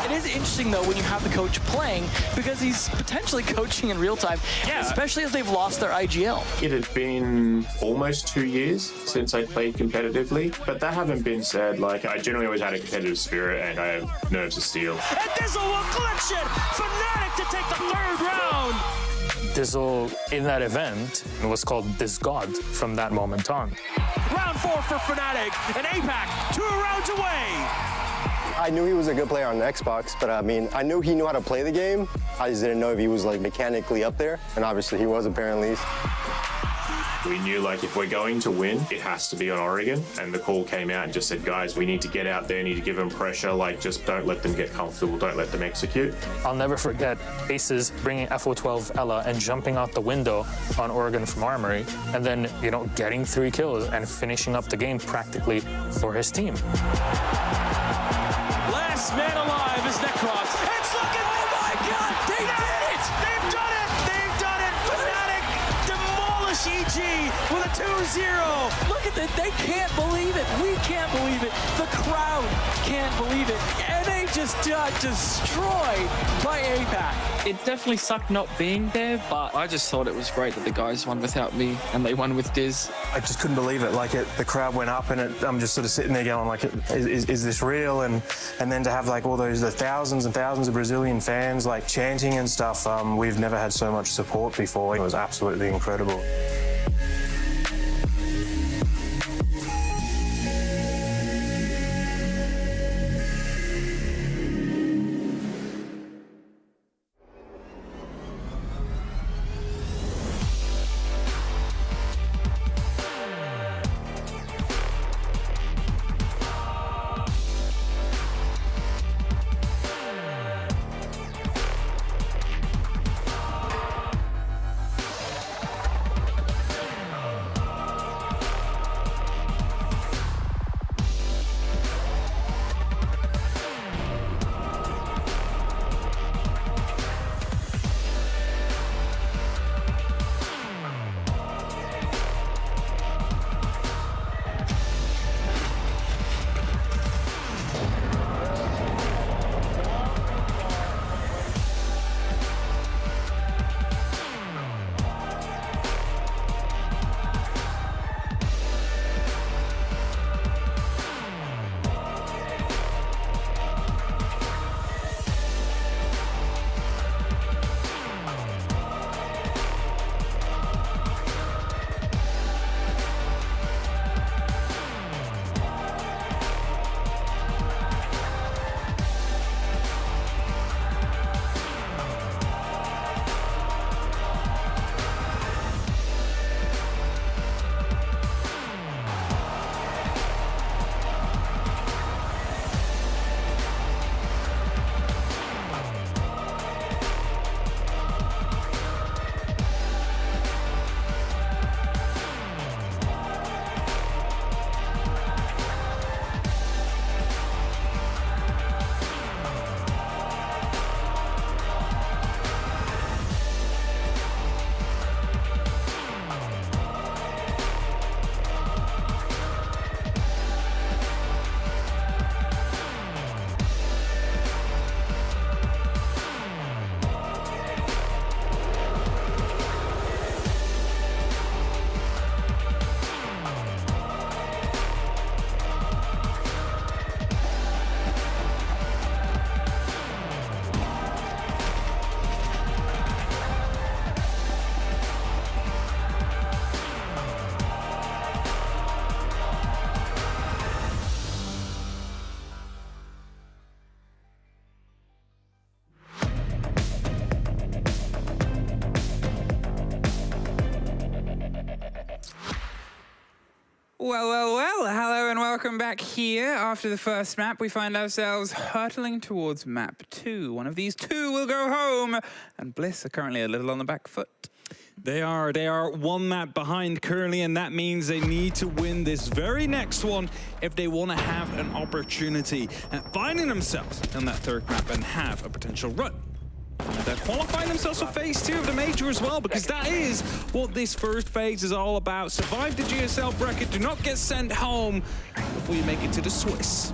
It is interesting, though, when you have the coach playing, because he's potentially coaching in real time, especially as they've lost their IGL. It had been almost 2 years since I played competitively, but that having been said, I generally always had a competitive spirit and I have nerves of steel. And Dizzle will clutch it! Fnatic to take the third round! Dizzle, in that event, was called Disgod from that moment on. Round 4 for Fnatic, and APAC 2 rounds away! I knew he was a good player on Xbox, but I knew he knew how to play the game. I just didn't know if he was mechanically up there, and obviously he was apparently. We knew if we're going to win, it has to be on Oregon. And the call came out and just said, guys, we need to get out there, need to give them pressure. Just don't let them get comfortable, don't let them execute. I'll never forget Aces bringing FO12 Ella and jumping out the window on Oregon from Armory, and then, getting 3 kills and finishing up the game practically for his team. Last man alive is Necrox. It's looking, oh my God, they did it! They've done it! They've done it! Fnatic demolish EG with a 2-0. Look at that, they can't believe it. We can't believe it. The crowd can't believe it. And they just got destroyed by APAC. It definitely sucked not being there, but I just thought it was great that the guys won without me and they won with Diz. I just couldn't believe it. The crowd went up, and I'm just sort of sitting there going, is this real? And then to have all the thousands and thousands of Brazilian fans chanting and stuff. We've never had so much support before. It was absolutely incredible. Well, hello and welcome back here. After the first map, we find ourselves hurtling towards map 2. One of these two will go home, and Bliss are currently a little on the back foot. They are one map behind currently, and that means they need to win this very next one if they want to have an opportunity at finding themselves on that third map and have a potential run. They're qualifying themselves for phase 2 of the major as well, because that is what this first phase is all about. Survive the GSL bracket, do not get sent home before you make it to the Swiss.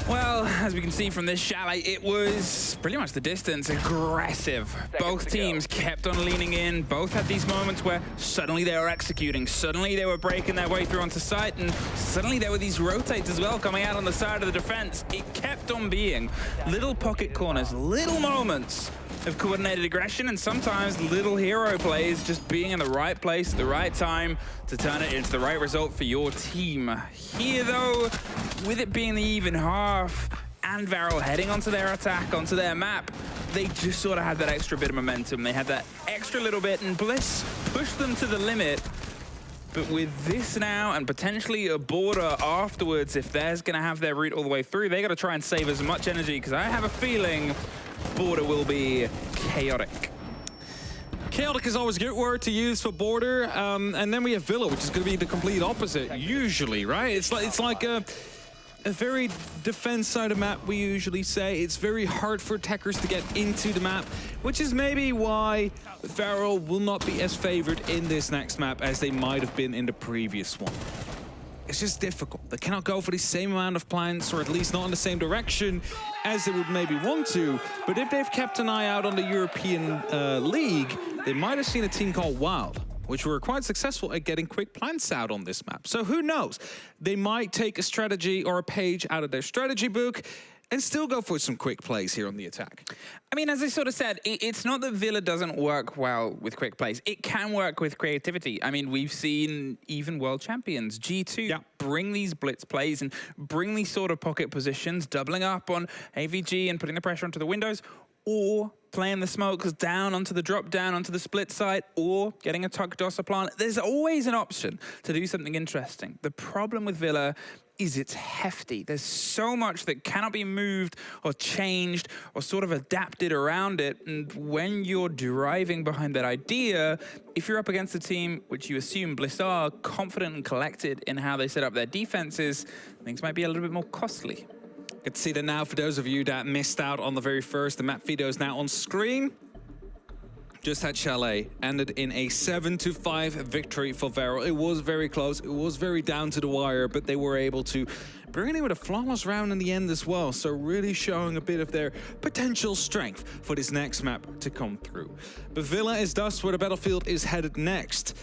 Well, as we can see from this Chalet, it was pretty much the distance, aggressive. Both teams kept on leaning in. Both had these moments where suddenly they were executing, suddenly they were breaking their way through onto site, and suddenly there were these rotates as well coming out on the side of the defense. It kept on being little pocket corners, little moments of coordinated aggression, and sometimes little hero plays, just being in the right place at the right time to turn it into the right result for your team. Here though, with it being the even half and Varrel heading onto their attack, onto their map, they just sort of had that extra bit of momentum. They had that extra little bit, and Bliss pushed them to the limit. But with this now, and potentially a border afterwards, if they're going to have their route all the way through, they got to try and save as much energy, because I have a feeling border will be chaotic. Chaotic is always a good word to use for border, and then we have Villa, which is going to be the complete opposite, usually, right? It's like a very defense side of map, we usually say. It's very hard for attackers to get into the map, which is maybe why Varrel will not be as favored in this next map as they might have been in the previous one. It's just difficult. They cannot go for the same amount of plants, or at least not in the same direction as they would maybe want to. But if they've kept an eye out on the European League, they might have seen a team called Wild, which were quite successful at getting quick plants out on this map. So who knows? They might take a strategy or a page out of their strategy book and still go for some quick plays here on the attack. I mean, as I sort of said, it's not that Villa doesn't work well with quick plays. It can work with creativity. I mean, we've seen even world champions, G2, bring these blitz plays and bring these sort of pocket positions, doubling up on AVG and putting the pressure onto the windows, or playing the smokes down onto the drop down onto the split side, or getting a tuck dosa plant. There's always an option to do something interesting. The problem with Villa is it's hefty. There's so much that cannot be moved or changed or sort of adapted around it. And when you're driving behind that idea, if you're up against a team, which you assume Bliss are, confident and collected in how they set up their defenses, things might be a little bit more costly. You can see that now for those of you that missed out on the very first. The map video is now on screen. Just had Chalet ended in a 7-5 victory for Varrel. It was very close. It was very down to the wire, but they were able to bring it in with a flawless round in the end as well. So really showing a bit of their potential strength for this next map to come through. But Villa is thus where the battlefield is headed next.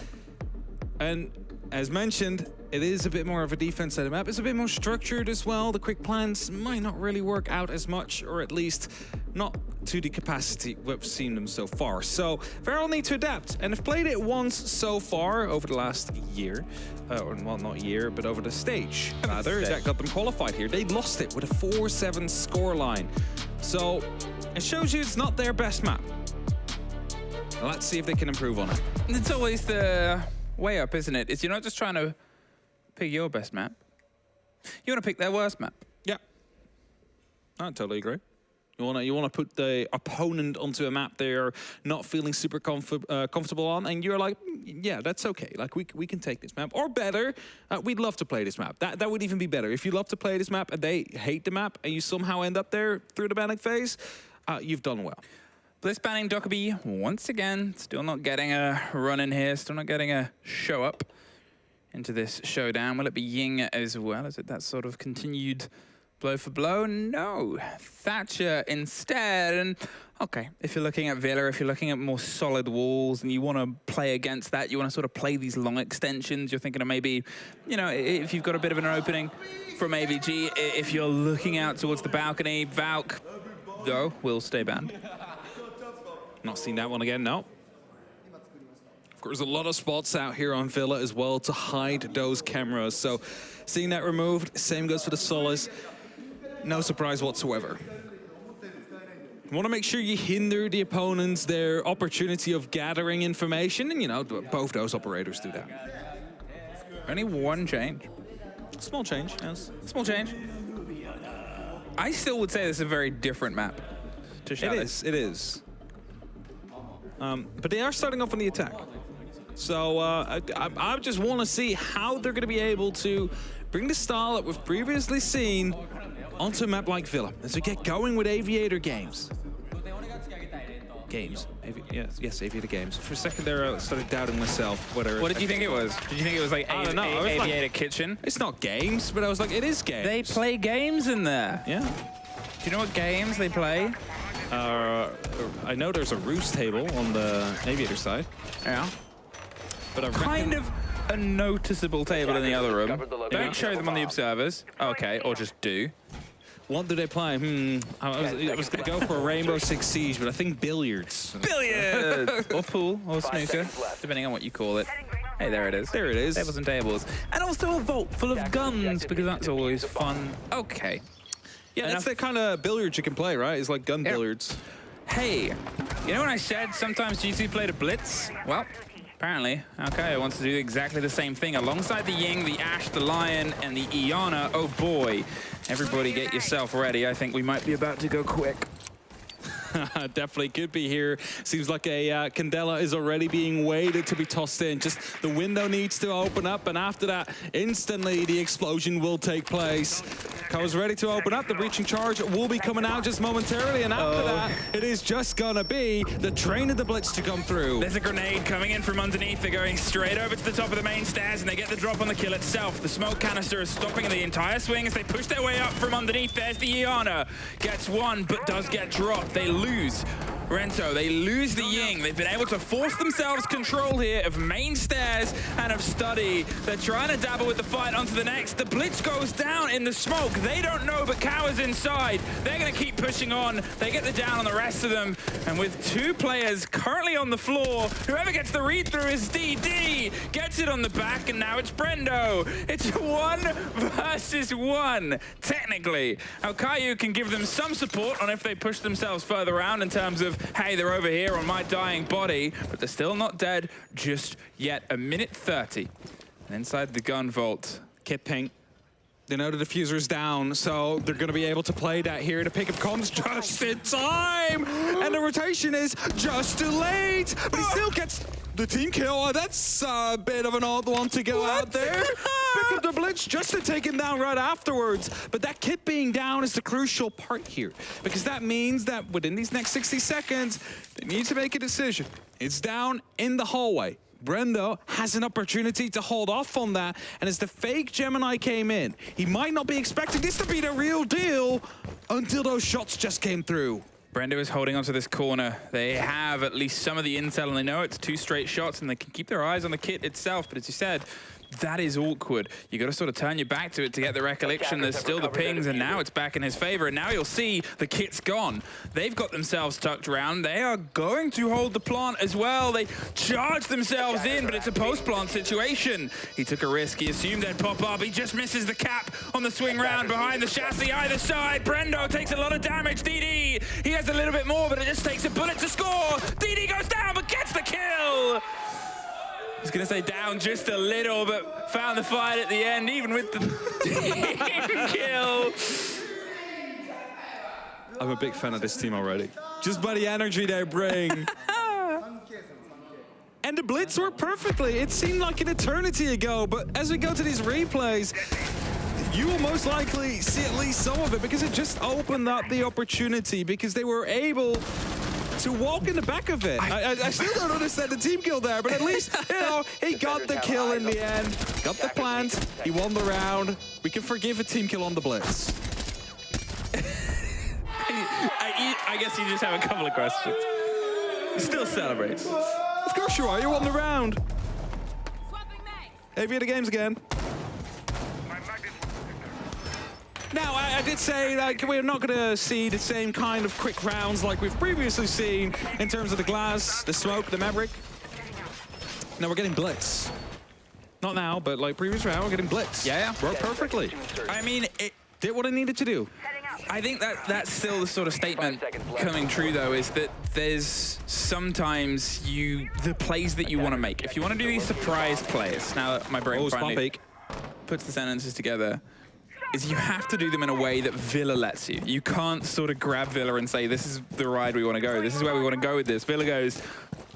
And as mentioned, it is a bit more of a defense side of the map. It's a bit more structured as well. The quick plans might not really work out as much, or at least not to the capacity we've seen them so far. So Varrel need to adapt, and have played it once so far over the last year. Well, not year, but over the stage. Rather, that got them qualified here. They lost it with a 4-7 scoreline. So it shows you it's not their best map. Let's see if they can improve on it. It's always the way up, isn't it? It's you're not just trying to pick your best map. You want to pick their worst map. Yeah, I totally agree. You want to put the opponent onto a map they're not feeling super comfortable on, and you're like, yeah, that's okay. Like we can take this map, or better, we'd love to play this map. That would even be better. If you love to play this map and they hate the map, and you somehow end up there through the banning phase, you've done well. Bliss banning Dokkaebi once again. Still not getting a run in here. Still not getting a show up into this showdown. Will it be Ying as well? Is it that sort of continued blow for blow? No. Thatcher instead. And okay, if you're looking at Villa, if you're looking at more solid walls and you want to play against that, you want to sort of play these long extensions, you're thinking of maybe, you know, if you've got a bit of an opening from AVG, if you're looking out towards the balcony, Valk, though, will stay banned. Not seen that one again, no. Of course, a lot of spots out here on Villa as well to hide those cameras. So seeing that removed, same goes for the Solace. No surprise whatsoever. You want to make sure you hinder the opponents, their opportunity of gathering information. And, you know, both those operators do that. Only one change. Small change, yes. Small change. I still would say this is a very different map to Chalet. It is. But they are starting off on the attack. So I just want to see how they're going to be able to bring the style that we've previously seen onto a map like Villa as we get going with Aviator games. Yes, Aviator games. For a second there, I started doubting myself. What did you think it was? Did you think it was like Aviator Kitchen? It's not games, but I was like, it is games. They play games in there. Yeah. Do you know what games they play? I know there's a roost table on the Aviator side. Yeah. But I kind of a noticeable table in the other room. Don't show them on the observers. Okay, or just do. What do they play? I was going to go for a Rainbow Six Siege, but I think billiards. Billiards! Or pool, or snooker, depending on what you call it. Hey, there it is. There it is. Tables and tables. And also a vault full of guns, because that's always fun. Okay. Yeah, that's the kind of billiards you can play, right? It's like gun billiards. Hey, you know when I said sometimes GC played a blitz? Well, apparently, Alkayo wants to do exactly the same thing. Alongside the Ying, the Ashe, the Lion, and the Iana. Oh boy. Everybody get yourself ready. I think we might be about to go quick. Definitely could be here. Seems like a Candela is already being waited to be tossed in. Just the window needs to open up, and after that, instantly the explosion will take place. Co's ready to open up. The breaching charge will be coming out just momentarily, and after that, it is just gonna be the train of the blitz to come through. There's a grenade coming in from underneath. They're going straight over to the top of the main stairs, and they get the drop on the kill itself. The smoke canister is stopping the entire swing as they push their way up from underneath. There's the Iana. Gets one, but does get dropped. They lose Rento, they lose the Ying. They've been able to force themselves control here of main stairs and of study. They're trying to dabble with the fight onto the next. The blitz goes down in the smoke. They don't know, but Cow is inside. They're going to keep pushing on. They get the down on the rest of them. And with two players currently on the floor, whoever gets the read-through is DD. Gets it on the back, and now it's Brendo. It's 1 versus 1, technically. Alkayu can give them some support on if they push themselves further around in terms of, hey, they're over here on my dying body, but they're still not dead just yet. 1:30. And inside the gun vault, Kit Pink. They know the diffuser is down, so they're going to be able to play that here to pick up comms just in time. And the rotation is just too late, but he still gets the team kill. Oh, that's a bit of an odd one to go out there. Pick up the blitz just to take him down right afterwards. But that Kit being down is the crucial part here, because that means that within these next 60 seconds, they need to make a decision. It's down in the hallway. Brendo has an opportunity to hold off on that, and as the fake Gemini came in, he might not be expecting this to be the real deal until those shots just came through. Brendo is holding onto this corner. They have at least some of the intel, and they know it's 2 straight shots, and they can keep their eyes on the Kit itself, but as you said, that is awkward. You got to sort of turn your back to it to get the recollection. There's still the pings, and now it's back in his favor. And now you'll see the Kit's gone. They've got themselves tucked around. They are going to hold the plant as well. They charge themselves in, but it's a post-plant situation. He took a risk. He assumed they'd pop up. He just misses the cap on the swing round behind the chassis either side. Brendo takes a lot of damage. DD, he has a little bit more, but it just takes a bullet to score. DD goes down, but gets the kill. I was going to say down just a little, but found the fight at the end, even with the kill. I'm a big fan of this team already. Just by the energy they bring. And the blitz worked perfectly. It seemed like an eternity ago, but as we go to these replays, you will most likely see at least some of it, because it just opened up the opportunity, because they were able to walk in the back of it. I still don't understand the team kill there, but at least, you know, he got the kill in the end, got the plant, he won the round. We can forgive a team kill on the blitz. I guess you just have a couple of questions. He still celebrates. Of course you are, you won the round. Aviator games again. Now, I did say that we're not going to see the same kind of quick rounds like we've previously seen in terms of the glass, the smoke, the Maverick. Now we're getting blitz. Not now, but like previous round, we're getting blitz. Yeah. Worked perfectly. I mean, it did what it needed to do. I think that's still the sort of statement coming true, though, is that there's sometimes the plays that you want to make. If you want to do these surprise plays, now that my brain finally... puts the sentences together is you have to do them in a way that Villa lets you. You can't sort of grab Villa and say, this is the ride we want to go. This is where we want to go with this. Villa goes,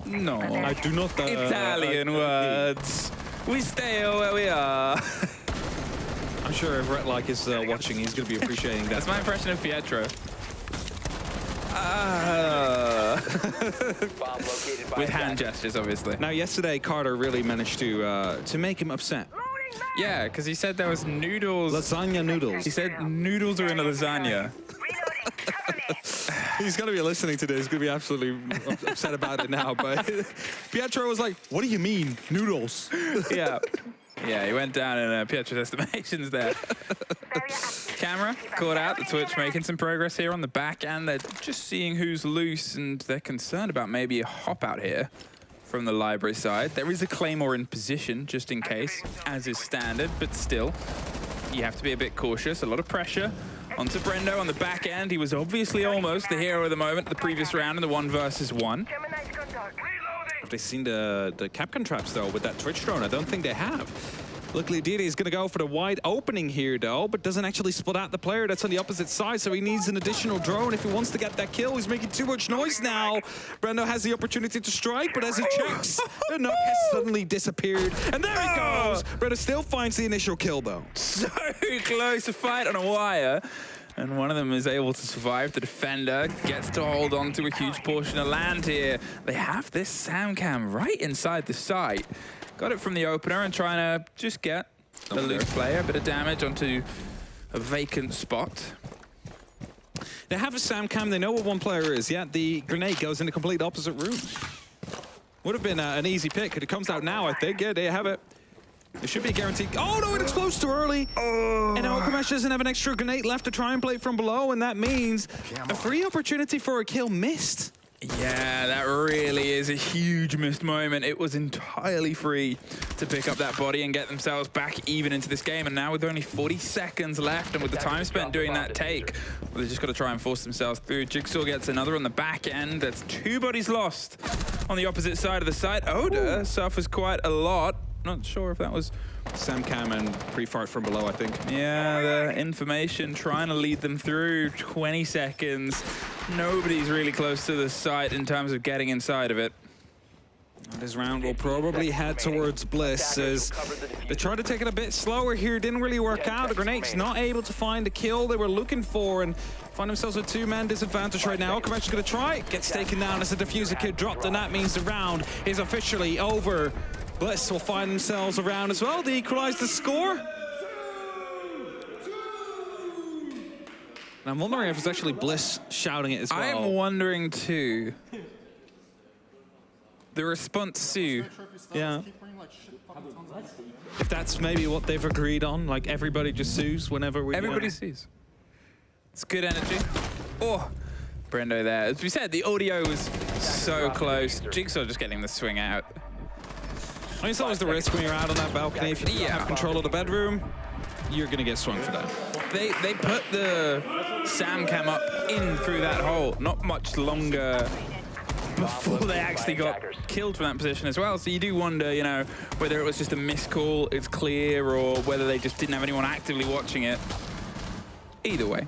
no. I do not. Italian words. We stay where we are. I'm sure if Rhett is watching, he's going to be appreciating that. That's my impression of Pietro. With hand gestures, obviously. Now, yesterday, Carter really managed to make him upset. Yeah, because he said there was noodles. Lasagna noodles. He said noodles are in a lasagna. He's going to be listening to this. He's going to be absolutely upset about it now. But Pietro was like, what do you mean, noodles? Yeah. Yeah, he went down in Pietro's estimations there. Camera caught out the Twitch making some progress here on the back end. They're just seeing who's loose, and they're concerned about maybe a hop out here from the library side. There is a Claymore in position, just in case, as is standard, but still, you have to be a bit cautious. A lot of pressure onto Brendo on the back end. He was obviously almost the hero of the moment the previous round in the 1 versus 1. Have they seen the Capcom traps, though, with that Twitch drone? I don't think they have. Luckily, Didi is going to go for the wide opening here, though, but doesn't actually split out the player that's on the opposite side, so he needs an additional drone if he wants to get that kill. He's making too much noise now. Brendo has the opportunity to strike, but as he checks, the knock has suddenly disappeared, and there he goes. Brendo still finds the initial kill, though. So close to fight on a wire. And one of them is able to survive. The defender gets to hold on to a huge portion of land here. They have this Sam Cam right inside the site. Got it from the opener and trying to just get the loose player. A bit of damage onto a vacant spot. They have a Sam Cam. They know what one player is. Yet the grenade goes in the complete opposite room. Would have been an easy pick. It comes out now, I think. Yeah, they have it. It should be a guarantee. Oh, no, it explodes too early. And now Okamesh doesn't have an extra grenade left to try and play from below, and that means a free opportunity for a kill missed. Yeah, that really is a huge missed moment. It was entirely free to pick up that body and get themselves back even into this game. And now with only 40 seconds left and with the time spent doing that take, well, they've just got to try and force themselves through. Jigsaw gets another on the back end. That's 2 bodies lost on the opposite side of the site. Oda suffers quite a lot. Not sure if that was Sam Cam and pre-fart from below, I think. Yeah, the information trying to lead them through. 20 seconds. Nobody's really close to the site in terms of getting inside of it. This round will probably head towards Bliss as they try to take it a bit slower here. Didn't really work out. The Grenade's not able to find the kill they were looking for and find themselves with 2-man disadvantage right now. Okamesh is going to try. Gets taken down as the diffuser kid dropped, and that means the round is officially over. Bliss will find themselves around as well to equalize the score. And I'm wondering if it's actually Bliss shouting it as well. I'm wondering too. The response to, yeah. If that's maybe what they've agreed on, like everybody just sues whenever we Everybody sues. It's good energy. Oh, Brendo there. As we said, the audio was so close. Jigsaw just getting the swing out. I mean, it's always the risk when you're out on that balcony. If you don't have control of the bedroom, you're going to get swung for that. They put the Sam Cam up in through that hole. Not much longer before they actually got killed from that position as well. So you do wonder, you know, whether it was just a missed call, it's clear, or whether they just didn't have anyone actively watching it. Either way,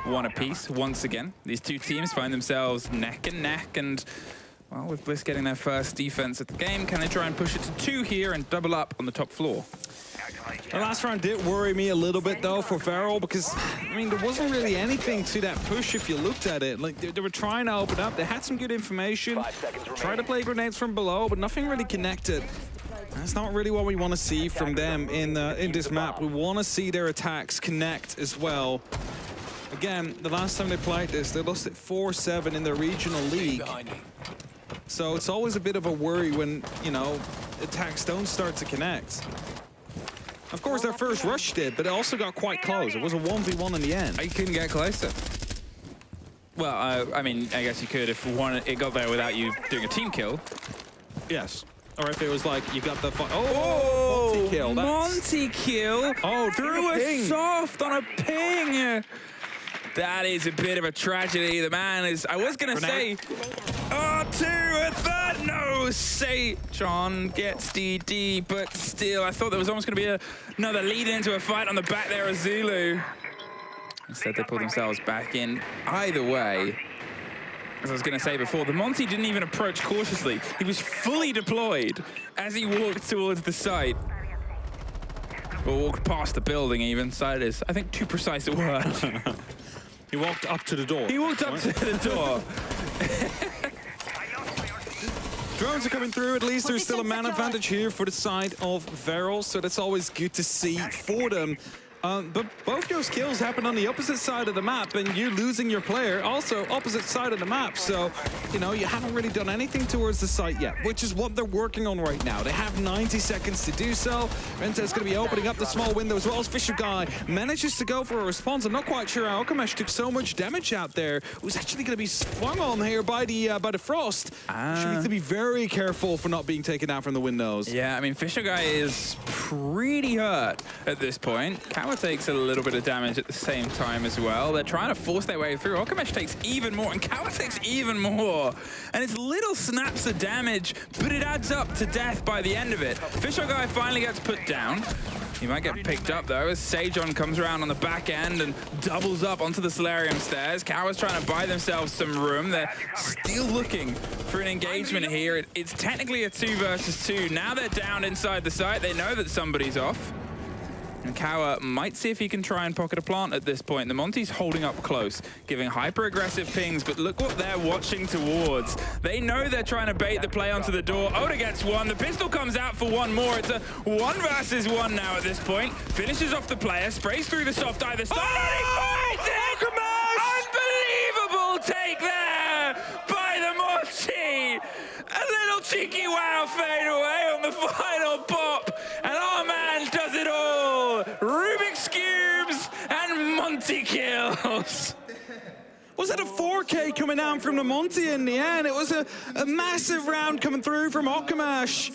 one apiece once again. These two teams find themselves neck and neck, and well, with Bliss getting their first defense of the game, can they try and push it to 2 here and double up on the top floor? The last round did worry me a little bit, though, for Varrel, because, I mean, there wasn't really anything to that push if you looked at it. Like, they were trying to open up. They had some good information, tried to play grenades from below, but nothing really connected. That's not really what we want to see from them in this map. We want to see their attacks connect as well. Again, the last time they played this, they lost it 4-7 in their regional league. So it's always a bit of a worry when, you know, attacks don't start to connect. Of course, their first rush did, but it also got quite close. It was a 1v1 in the end. You couldn't get closer. Well, I mean, I guess you could if it got there without you doing a team kill. Yes. Or if it was like you got the Monty kill. Monty kill. Oh, through a soft on a ping. That is a bit of a tragedy. The man is, I was going to say, Oh, two, a third, no! John gets DD, but still, I thought there was almost going to be another lead into a fight on the back there of Zulu. Instead, they pull themselves back in. Either way, as I was going to say before, the Monty didn't even approach cautiously. He was fully deployed as he walked towards the site. Or walked past the building even, so it is, I think, too precise a word. He walked up to the door. He walked up to the door. Drones are coming through. At least there's still a man advantage here for the side of Varrel, so that's always good to see for them. But both those kills happened on the opposite side of the map, and you losing your player also opposite side of the map. So, you know, you haven't really done anything towards the site yet, which is what they're working on right now. They have 90 seconds to do so. Rento's going to be opening up the small window as well as Fisher Guy manages to go for a response. I'm not quite sure how Okamesh took so much damage out there. It was actually going to be swung on here by the Frost. Should need to be very careful for not being taken out from the windows. Yeah, I mean, Fisher Guy is pretty hurt at this point. Takes a little bit of damage at the same time as well. They're trying to force their way through. Okamesh takes even more, and Kawa takes even more. And it's little snaps of damage, but it adds up to death by the end of it. Fisher Guy finally gets put down. He might get picked up, though, as Sejon comes around on the back end and doubles up onto the Solarium stairs. Kawa's trying to buy themselves some room. They're still looking for an engagement here. It's technically a 2 versus 2. Now they're down inside the site. They know that somebody's off. And Kawa might see if he can try and pocket a plant at this point. The Monty's holding up close, giving hyper-aggressive pings, but look what they're watching towards. They know they're trying to bait the play onto the door. Oda gets one. The pistol comes out for one more. It's a 1 versus 1 now at this point. Finishes off the player, sprays through the soft either side. Oh! Unbelievable take there by the Monty. A little cheeky wow fade away on the final pop. And our man does it all. Rubik's Cubes and Monty kills. Was it a 4K coming down from the Monty in the end? It was a massive round coming through from Okamesh.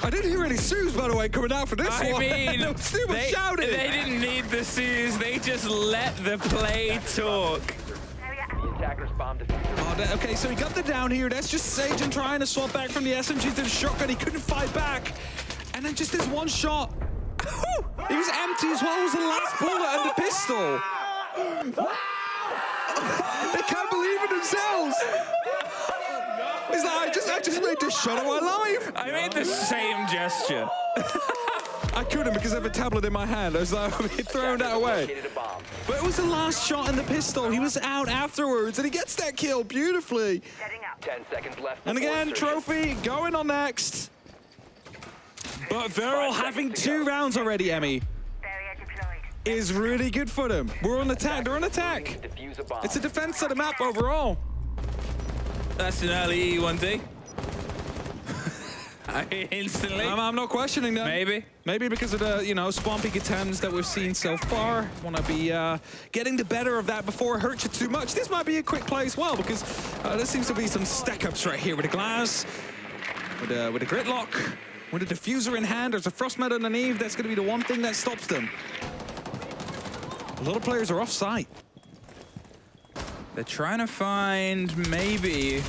I didn't hear any soos, by the way, coming out for this one. I mean, there was too much shouting. They didn't need the soos. They just let the play talk. Oh, okay, so he got the down here. That's just Sejon trying to swap back from the SMG to the shotgun. He couldn't fight back. And then just this one shot. He was empty as well. It was the last bullet and the pistol. They can't believe it themselves. He's like, I just made this shot of my life. I made the same gesture. I couldn't because I have a tablet in my hand. I was like, throwing that away. But it was the last shot in the pistol. He was out afterwards, and he gets that kill beautifully. 10 seconds left. And again, trophy going on next. But Varrel having 2 rounds already, Emmy, is really good for them. We're on attack. They're on attack. It's a defense of the map overall. That's an early E1D. Instantly. I'm not questioning that. Maybe because of the, you know, swampy attempts that we've seen so far. Want to be getting the better of that before it hurts you too much. This might be a quick play as well because there seems to be some stack-ups right here with a glass, with a gridlock, with a diffuser in hand. There's a frost med underneath. That's going to be the one thing that stops them. A lot of players are off-site. They're trying to find maybe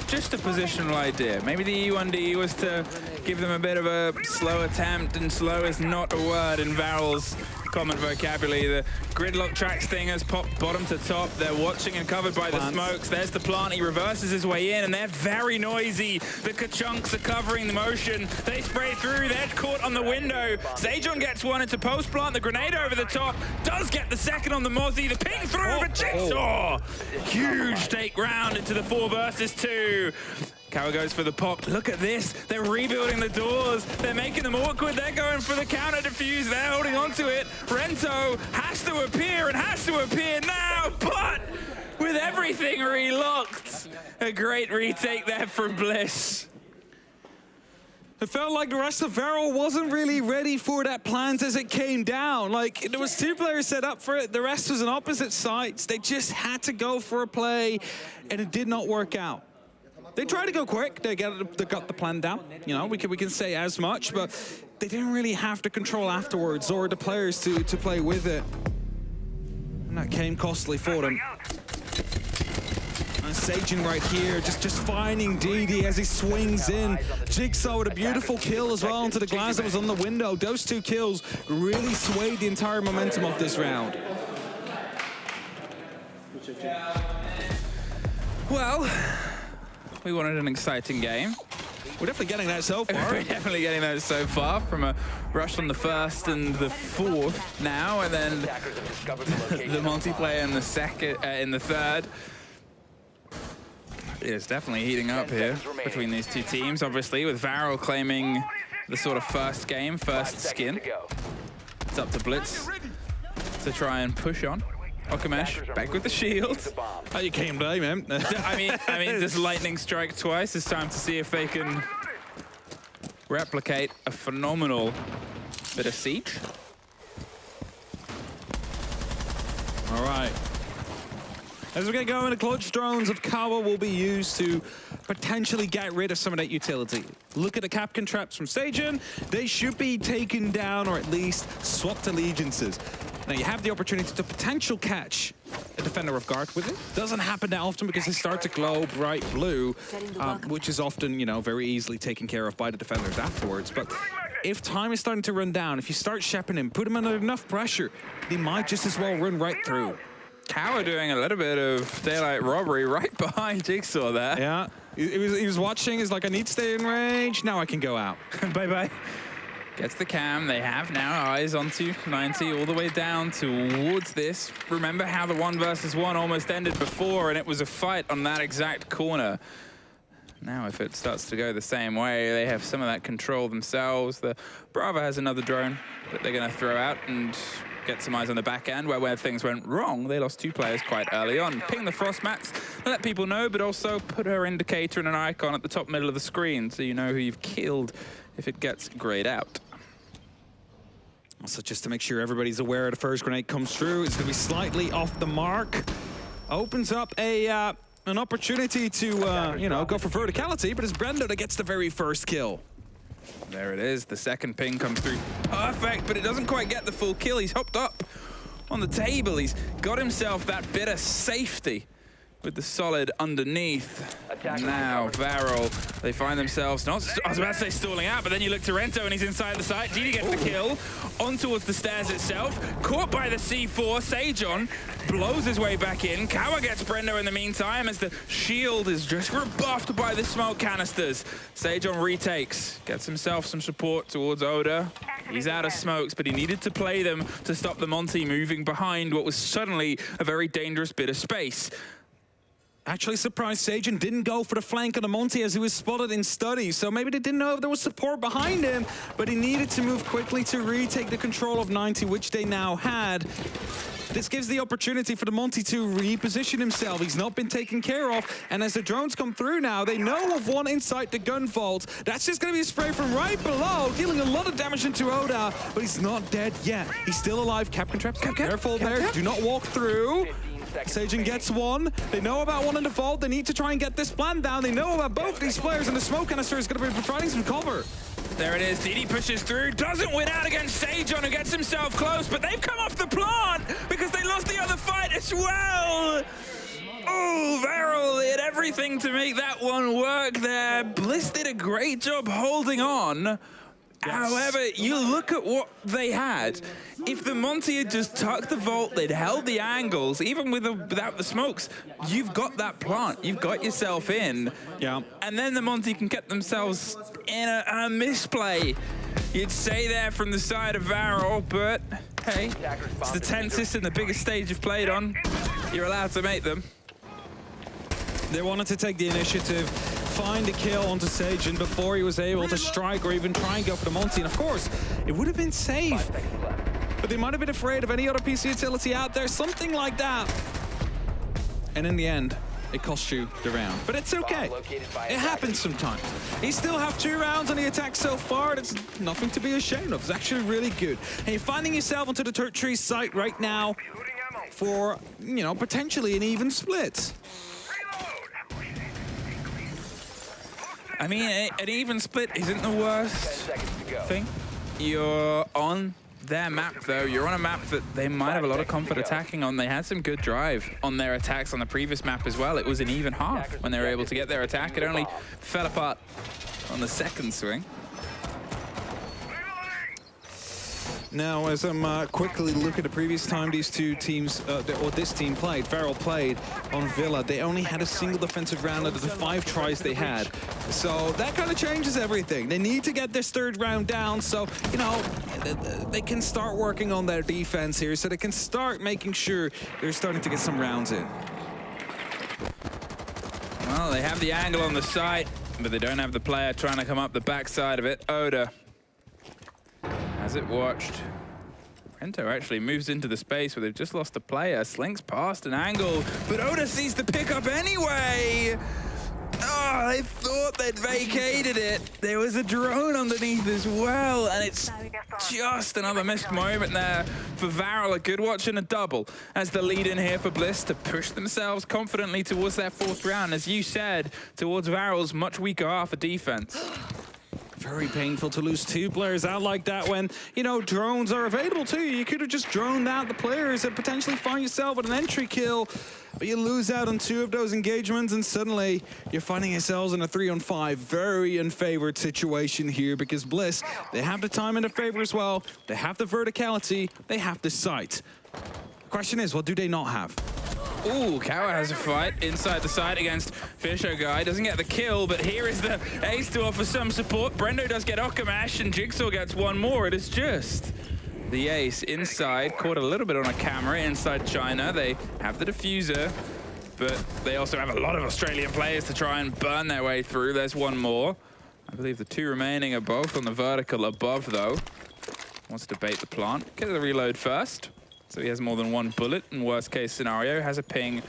just a positional idea. Maybe the E1D was to give them a bit of a slow attempt, and slow is not a word in Varrel's common vocabulary. The gridlock track stingers pop bottom to top. They're watching and covered by the smokes. There's the plant. He reverses his way in, and they're very noisy. The ka-chunks are covering the motion. They spray through. They're caught on the window. Sejon gets one into post plant. The grenade over the top does get the second on the Mozzie. The ping through the Jigsaw. Huge take round into the 4 versus 2. Kawa goes for the pop. Look at this. They're rebuilding the doors. They're making them awkward. They're going for the counter defuse. They're holding on to it. Rento has to appear and has to appear now, but with everything relocked. A great retake there from Bliss. It felt like the rest of Varrel wasn't really ready for that plant as it came down. Like, there was 2 players set up for it. The rest was on opposite sides. They just had to go for a play, and it did not work out. They tried to go quick. They got the plan down. You know, we can say as much, but they didn't really have the control afterwards or the players to play with it. And that came costly for them. And Sagen right here, just finding DD as he swings in. Jigsaw with a beautiful kill as well into the glass that was on the window. Those 2 kills really swayed the entire momentum of this round. Well, we wanted an exciting game. We're definitely getting that so far. We're definitely getting that so far, from a rush on the first and the fourth now, and then the multiplayer in the second, in the third. It's definitely heating up here between these 2 teams, obviously, with Varrel claiming the sort of first game, first skin. It's up to Blitz to try and push on. Okamesh back with the shield. Oh, you came by, man. I mean, does lightning strike twice? It's time to see if they can replicate a phenomenal bit of siege. All right. As we get going, the clutch drones of Kawa will be used to potentially get rid of some of that utility. Look at the Capcan traps from Sagen. They should be taken down or at least swapped allegiances. Now you have the opportunity to potential catch a defender off guard with it. Doesn't happen that often because they start to glow bright blue, which is often, you know, very easily taken care of by the defenders afterwards. But if time is starting to run down, if you start shepping him, put him under enough pressure, they might just as well run right through. Kawa doing a little bit of daylight robbery right behind Jigsaw there. Yeah, he was watching. He's like, I need to stay in range. Now I can go out. Bye-bye. Gets the cam. They have now eyes onto 90 all the way down towards this. Remember how the 1 versus 1 almost ended before, and it was a fight on that exact corner. Now if it starts to go the same way, they have some of that control themselves. The Bravo has another drone that they're going to throw out and get some eyes on the back end, where things went wrong. They lost 2 players quite early on. Ping the frost mats, let people know, but also put her indicator and an icon at the top middle of the screen so you know who you've killed if it gets grayed out. Also, just to make sure everybody's aware, the first grenade comes through. It's going to be slightly off the mark. Opens up an opportunity to, you know, go for verticality, but it's Brendo that gets the very first kill. There it is. The second ping comes through. Perfect, but it doesn't quite get the full kill. He's hopped up on the table. He's got himself that bit of safety with the solid underneath. Now, Varrel, they find themselves, I was about to say stalling out, but then you look to Rento and he's inside the site. GD gets the kill, on towards the stairs itself, caught by the C4. Sagen blows his way back in. Kawa gets Brendo in the meantime as the shield is just rebuffed by the smoke canisters. Sagen retakes, gets himself some support towards Oda. He's out of smokes, but he needed to play them to stop the Monty moving behind what was suddenly a very dangerous bit of space. Actually surprised Sagen didn't go for the flank on the Monty as he was spotted in study. So maybe they didn't know if there was support behind him, but he needed to move quickly to retake the control of 90, which they now had. This gives the opportunity for the Monty to reposition himself. He's not been taken care of. And as the drones come through now, they know of one inside the gun vault. That's just going to be a spray from right below, dealing a lot of damage into Oda, but he's not dead yet. He's still alive. Captain Traps, careful there. Do not walk through. Sagen gets one. They know about one in the vault. They need to try and get this plan down. They know about both these players, and the smoke canister is going to be providing some cover. There it is. DD pushes through. Doesn't win out against Sagen, who gets himself close, but they've come off the plant because they lost the other fight as well. Oh, Varrel did everything to make that one work there. Bliss did a great job holding on. Yes. However, you look at what they had. If the Monty had just tucked the vault, they'd held the angles, even without the smokes, you've got that plant. You've got yourself in. Yeah. And then the Monty can get themselves in a misplay. You'd say there from the side of Varrel, but hey, it's the tensest and the biggest stage you've played on. You're allowed to make them. They wanted to take the initiative, find a kill onto Sagen before he was able to strike or even try and go for the Monty. And of course, it would have been safe, but they might have been afraid of any other PC utility out there, something like that. And in the end, it cost you the round. But it's okay. It happens sometimes. You still have 2 rounds on the attack so far. That's nothing to be ashamed of. It's actually really good. And you're finding yourself onto the tertiary site right now for, you know, potentially an even split. I mean, an even split isn't the worst thing. You're on their map, though. You're on a map that they might have a lot of comfort attacking on. They had some good drive on their attacks on the previous map as well. It was an even half when they were able to get their attack. It only fell apart on the second swing. Now, as I'm quickly looking at the previous time these two teams, or this team played, Varrel played on Villa, they only had a single defensive round out of the 5 tries they had. So that kind of changes everything. They need to get this third round down, so, you know, they can start working on their defense here, so they can start making sure they're starting to get some rounds in. Well, they have the angle on the site, but they don't have the player trying to come up the backside of it. Oda has it watched. Brendo actually moves into the space where they've just lost a player. Slinks past an angle, but Oda sees the pickup anyway. Oh, they thought they'd vacated it. There was a drone underneath as well, and it's just another missed moment there for Varrel. A good watch and a double as the lead in here for Bliss to push themselves confidently towards their 4th round. As you said, towards Varrel's much weaker half of defense. Very painful to lose 2 players out like that when, you know, drones are available to you. You could have just droned out the players and potentially find yourself with an entry kill, but you lose out on 2 of those engagements and suddenly you're finding yourselves in a 3-on-5. Very unfavored situation here because Bliss, they have the time in their favor as well. They have the verticality, they have the sight. The question is, what do they not have? Ooh, Kawa has a fight inside the site against Fisher Guy. Doesn't get the kill, but here is the ace to offer some support. Brendo does get Okamash, and Jigsaw gets one more. It is just the ace inside. Caught a little bit on a camera inside China. They have the diffuser, but they also have a lot of Australian players to try and burn their way through. There's one more. I believe the 2 remaining are both on the vertical above, though. Wants to bait the plant. Get the reload first. So he has more than 1 bullet in worst case scenario. Has a ping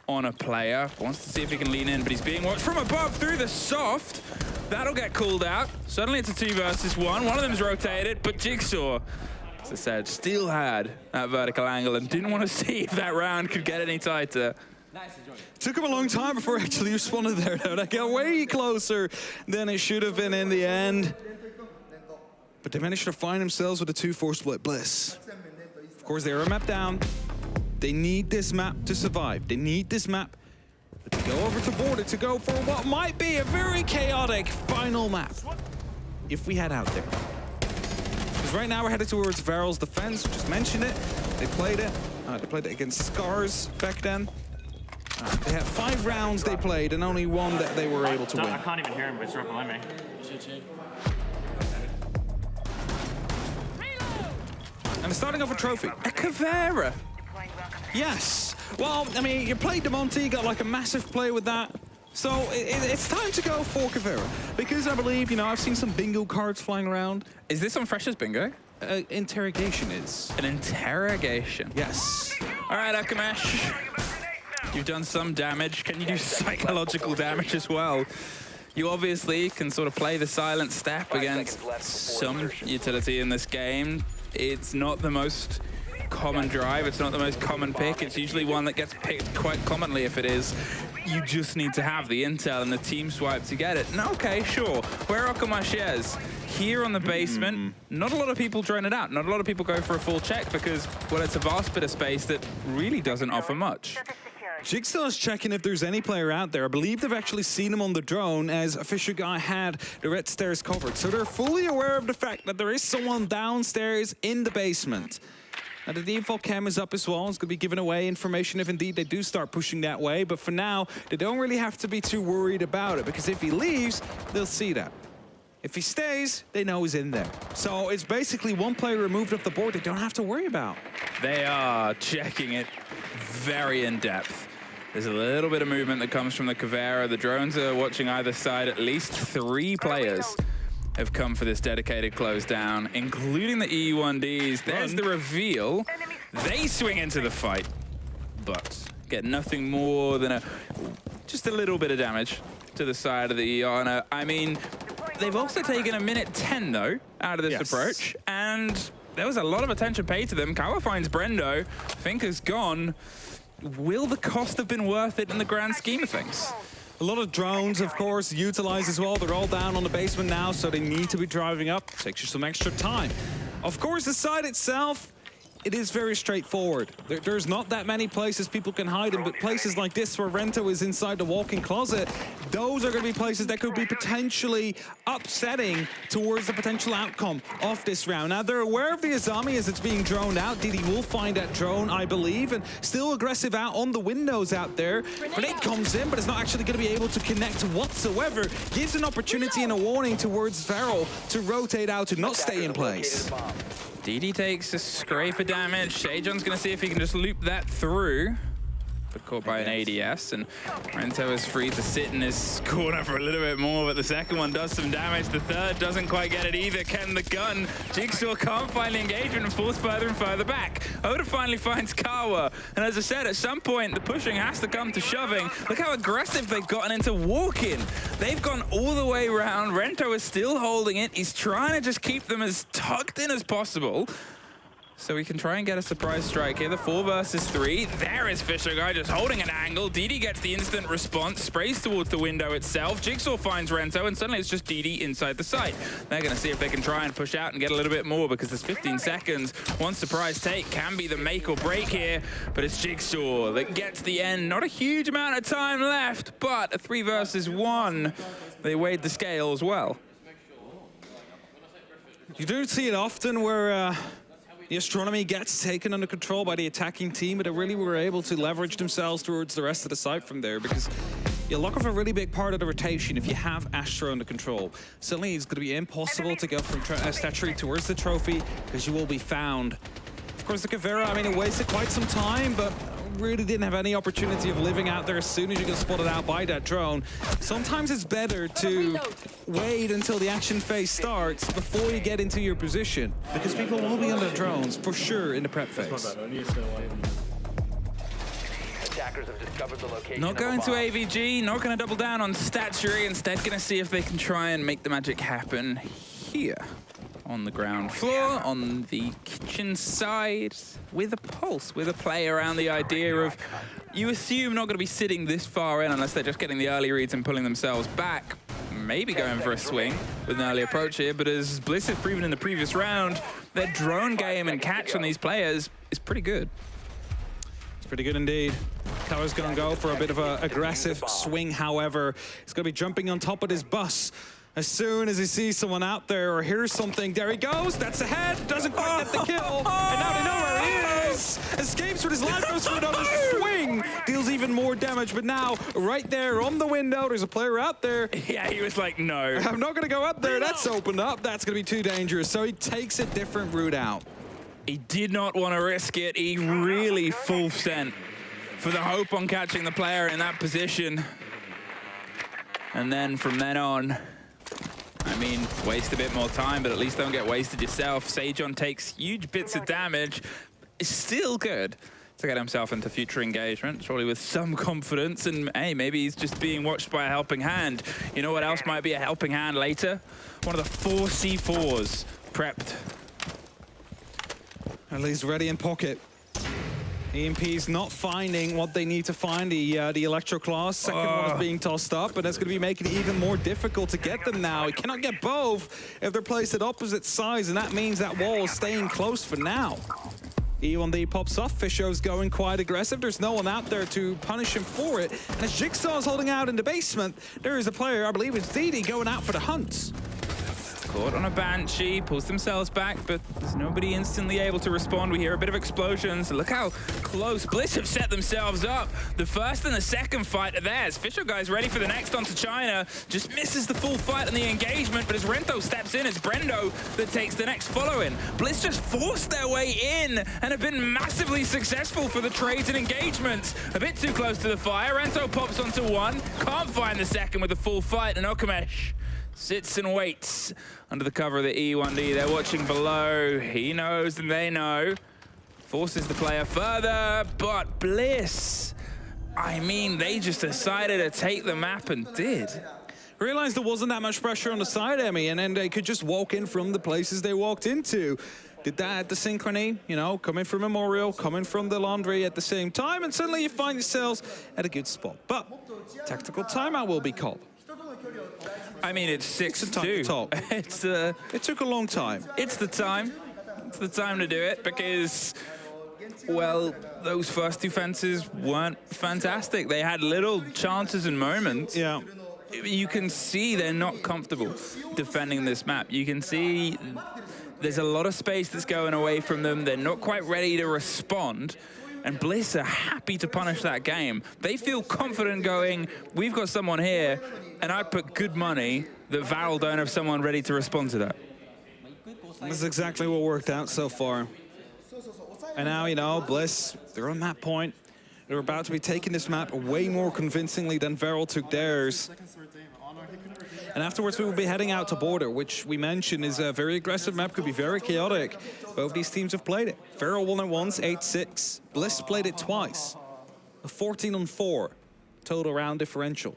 on a player. Wants to see if he can lean in, but he's being watched from above through the soft. That'll get called out. Suddenly it's a 2 versus 1. One of them's rotated, but Jigsaw, as I said, still had that vertical angle and didn't want to see if that round could get any tighter. Took him a long time before actually responded there, though. That got way closer than it should have been in the end. But they managed to find themselves with a 2-4 split. Bliss. Of course, they are a map down. They need this map to survive. They need this map to go over to border to go for what might be a very chaotic final map if we head out there. Because right now we're headed towards Varrel's defense. We just mentioned it. They played it. They played it against Scars back then. They had 5 rounds they played and only 1 that they were able to win. I can't even hear him, but it's right behind me. And starting off a trophy. A Caveira. Yes. Well, I mean, you played DeMonte, got like a massive play with that. So it's time to go for Caveira. Because I believe, you know, I've seen some bingo cards flying around. Is this on Freshers Bingo? Interrogation is. An interrogation? Yes. All right, Akamash. You've done some damage. Can you do psychological damage as well? You obviously can sort of play the silent step against some utility in this game. It's not the most common drive. It's not the most common pick. It's usually one that gets picked quite commonly if it is. You just need to have the intel and the team swipe to get it. And okay, sure. Where Okamash is, here on the basement, not a lot of people drone it out. Not a lot of people go for a full check because, well, it's a vast bit of space that really doesn't offer much. Jigsaw is checking if there's any player out there. I believe they've actually seen him on the drone as Fisher Guy had the red stairs covered. So they're fully aware of the fact that there is someone downstairs in the basement. Now the default cam is up as well. It's going to be giving away information if indeed they do start pushing that way. But for now, they don't really have to be too worried about it because if he leaves, they'll see that. If he stays, they know he's in there. So it's basically 1 player removed off the board they don't have to worry about. They are checking it very in depth. There's a little bit of movement that comes from the Caveira. The drones are watching either side. At least 3 players have come for this dedicated close down, including the E1Ds. There's the reveal. They swing into the fight, but get nothing more than just a little bit of damage to the side of the ER. I mean, they've also taken a minute 10, though, out of this approach, and there was a lot of attention paid to them. Kawa finds Brendo. Finker's gone. Will the cost have been worth it in the grand scheme of things? A lot of drones, of course, utilized as well. They're all down on the basement now, so they need to be driving up. Takes you some extra time. Of course, the site itself, it is very straightforward. There's not that many places people can hide in, but places like this where Rento is inside the walk-in closet, those are going to be places that could be potentially upsetting towards the potential outcome of this round. Now, they're aware of the Azami as it's being droned out. Didi will find that drone, I believe, and still aggressive out on the windows out there. Grenade comes in, but it's not actually going to be able to connect whatsoever. Gives an opportunity and a warning towards Varrel to rotate out, to not stay in place. Didi takes a scraper damage. Shajon's going to see if he can just loop that through. But caught by an ADS, and Rento is free to sit in his corner for a little bit more, but the second one does some damage. The third doesn't quite get it either. Can the gun? Jigsaw can't find the engagement and falls further and further back. Oda finally finds Kawa, and as I said, at some point, the pushing has to come to shoving. Look how aggressive they've gotten into walk-in. They've gone all the way around. Rento is still holding it. He's trying to just keep them as tucked in as possible, so we can try and get a surprise strike here. The 4 versus 3. There is Fisher Guy just holding an angle. Didi gets the instant response, sprays towards the window itself. Jigsaw finds Rento, and suddenly it's just Didi inside the site. They're going to see if they can try and push out and get a little bit more, because there's 15 seconds. One surprise take can be the make or break here, but it's Jigsaw that gets the end. Not a huge amount of time left, but a 3 versus 1. They weighed the scales well. You do see it often where the astronomy gets taken under control by the attacking team, but they really were able to leverage themselves towards the rest of the site from there, because you lock off a really big part of the rotation if you have Astro under control. Certainly it's going to be impossible to go from Statuary towards the trophy, because you will be found. Of course, the Kavera, I mean, it wasted quite some time, but really didn't have any opportunity of living out there as soon as you get spotted out by that drone. Sometimes it's better to wait until the action phase starts before you get into your position, because people will be on their drones for sure in the prep phase. Attackers have discovered the location. Not going to AVG, not going to double down on Statuary. Instead, going to see if they can try and make the magic happen here. On the ground floor, on the kitchen side, with a pulse, with a play around the idea of, you assume not going to be sitting this far in unless they're just getting the early reads and pulling themselves back. Maybe going for a swing with an early approach here, but as Bliss has proven in the previous round, their drone game and catch on these players is pretty good. It's pretty good indeed. Kawa's going to go for a bit of an aggressive swing, however. He's going to be jumping on top of this bus. As soon as he sees someone out there or hears something, there he goes. That's a head. Doesn't quite get the kill. And now they know where he is. Escapes with his life, goes for another swing. Deals even more damage. But now, right there on the window, there's a player out there. Yeah, he was like, no. I'm not going to go up there. That's opened up. That's going to be too dangerous. So he takes a different route out. He did not want to risk it. He really full sent for the hope on catching the player in that position. And then from then on, I mean, waste a bit more time, but at least don't get wasted yourself. Sajon takes huge bits of damage. It's still good to get himself into future engagement, surely with some confidence. And hey, maybe he's just being watched by a helping hand. You know what else might be a helping hand later? One of the 4 C4s prepped. At least ready in pocket. EMP's not finding what they need to find, the Electro Class. Second one is being tossed up, but that's going to be making it even more difficult to get them now. He cannot get both if they're placed at opposite sides, and that means that wall is staying close for now. E1D pops off. Fisho's going quite aggressive. There's no one out there to punish him for it. And as Jigsaw's holding out in the basement, there is a player, I believe it's Didi, going out for the hunt. Caught on a Banshee, pulls themselves back, but there's nobody instantly able to respond. We hear a bit of explosions. Look how close Bliss have set themselves up. The first and the second fight are theirs. Fisher Guy's ready for the next onto China. Just misses the full fight on the engagement, but as Rento steps in, it's Brendo that takes the next follow-in. Bliss just forced their way in and have been massively successful for the trades and engagements. A bit too close to the fire. Rento pops onto one, can't find the second with the full fight, and Okamesh sits and waits under the cover of the E1D. They're watching below. He knows and they know. Forces the player further, but Bliss, I mean, they just decided to take the map and did. Realized there wasn't that much pressure on the side, Emmy, and then they could just walk in from the places they walked into. Did that at the Synchrony, you know, coming from Memorial, coming from the Laundry at the same time, and suddenly you find yourselves at a good spot. But tactical timeout will be called. I mean, it's 6-2. It took a long time. It's the time. it's the time to do it because, well, those first two fences weren't fantastic. They had little chances and moments. Yeah. You can see they're not comfortable defending this map. You can see there's a lot of space that's going away from them. They're not quite ready to respond. And Bliss are happy to punish that game. They feel confident going, we've got someone here, and I put good money that Varrel don't have someone ready to respond to that. This is exactly what worked out so far. And now, you know, Bliss, they're on that point. They're about to be taking this map way more convincingly than Varrel took theirs. And afterwards, we will be heading out to Border, which we mentioned is a very aggressive map, could be very chaotic. Both these teams have played it. Varrel won it once, 8-6. Bliss played it twice, a 14-4 total round differential.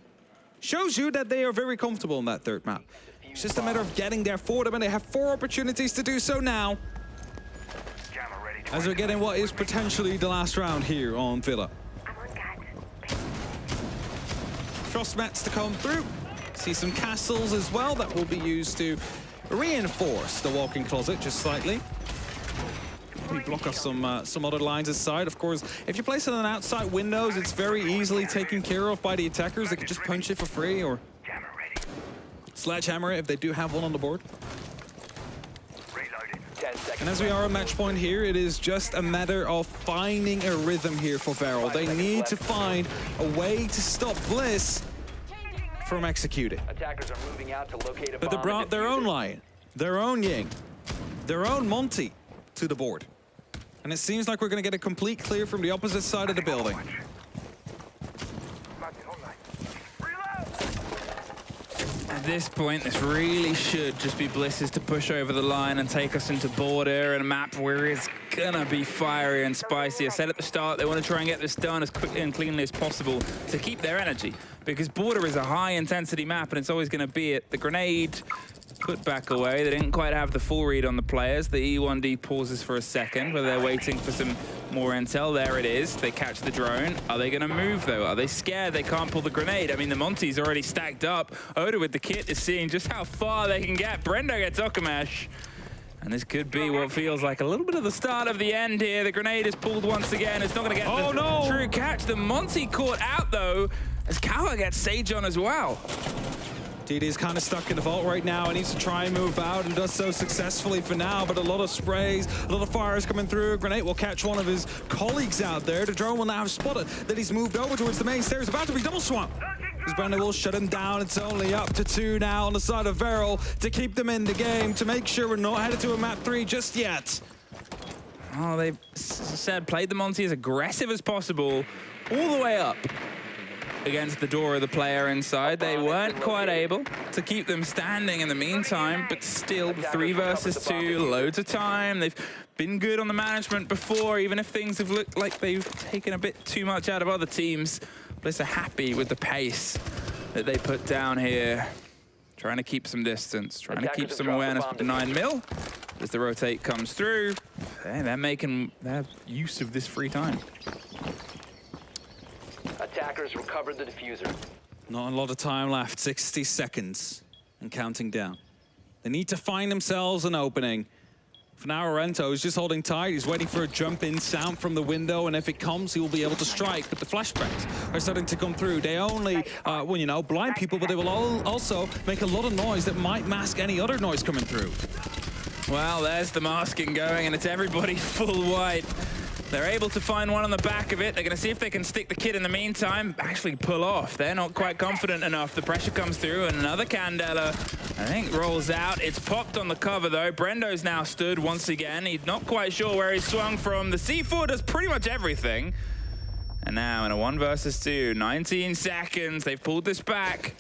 Shows you that they are very comfortable in that third map. It's just a matter of getting there for them, and they have 4 opportunities to do so now. As we're getting what is potentially the last round here on Villa. Frost mats to come through. See some castles as well that will be used to reinforce the walk-in closet just slightly. We block off some other lines aside. Of course, if you place it on outside windows, it's very easily taken care of by the attackers. They could just punch it for free or sledgehammer it if they do have one on the board. And as we are on match point here, it is just a matter of finding a rhythm here for Varrel. They need to find a way to stop Bliss from executing. Attackers are moving out to locate a but they bomb brought their own Lion, their own Ying, their own Monty to the board. And it seems like we're going to get a complete clear from the opposite side of the building. At this point, this really should just be Bliss's to push over the line and take us into Border and a map where it's gonna be fiery and spicy. I said at the start, they want to try and get this done as quickly and cleanly as possible to keep their energy, because Border is a high-intensity map, and it's always gonna be it. The grenade put back away. They didn't quite have the full read on the players. The E1D pauses for a second, where they're waiting for some more intel. There it is. They catch the drone. Are they going to move, though? Are they scared they can't pull the grenade? I mean, the Monty's already stacked up. Oda with the kit is seeing just how far they can get. Brendo gets Okamesh. And this could be what feels like a little bit of the start of the end here. The grenade is pulled once again. It's not going to get the true catch. The Monty caught out, though, as Kawa gets Sage on as well. DD is kind of stuck in the vault right now. He needs to try and move out and does so successfully for now, but a lot of sprays, a lot of fires coming through. Grenade will catch one of his colleagues out there. The drone will now have spotted that he's moved over towards the main stairs. About to be double swamp. As Brandon will shut him down. It's only up to 2 now on the side of Varrel to keep them in the game, to make sure we're not headed to a map 3 just yet. Oh, they said played the Monty as aggressive as possible all the way up against the door of the player inside. They weren't quite able to keep them standing in the meantime, but still 3 versus 2, loads of time. They've been good on the management before, even if things have looked like they've taken a bit too much out of other teams. Bliss are happy with the pace that they put down here. Trying to keep some distance, trying to keep some awareness with the 9mm. As the rotate comes through, they're making their use of this free time. Attackers recovered the diffuser. Not a lot of time left, 60 seconds and counting down. They need to find themselves an opening. For now, Orento is just holding tight. He's waiting for a jump-in sound from the window, and if it comes, he will be able to strike. But the flashbangs are starting to come through. They only, well, you know, blind people, but they will also make a lot of noise that might mask any other noise coming through. Well, there's the masking going, and it's everybody full white. They're able to find one on the back of it. They're going to see if they can stick the kid in the meantime, actually pull off. They're not quite confident enough. The pressure comes through, and another Candela, I think, rolls out. It's popped on the cover, though. Brendo's now stood once again. He's not quite sure where he swung from. The C4 does pretty much everything. And now in a 1 versus 2, 19 seconds. They've pulled this back.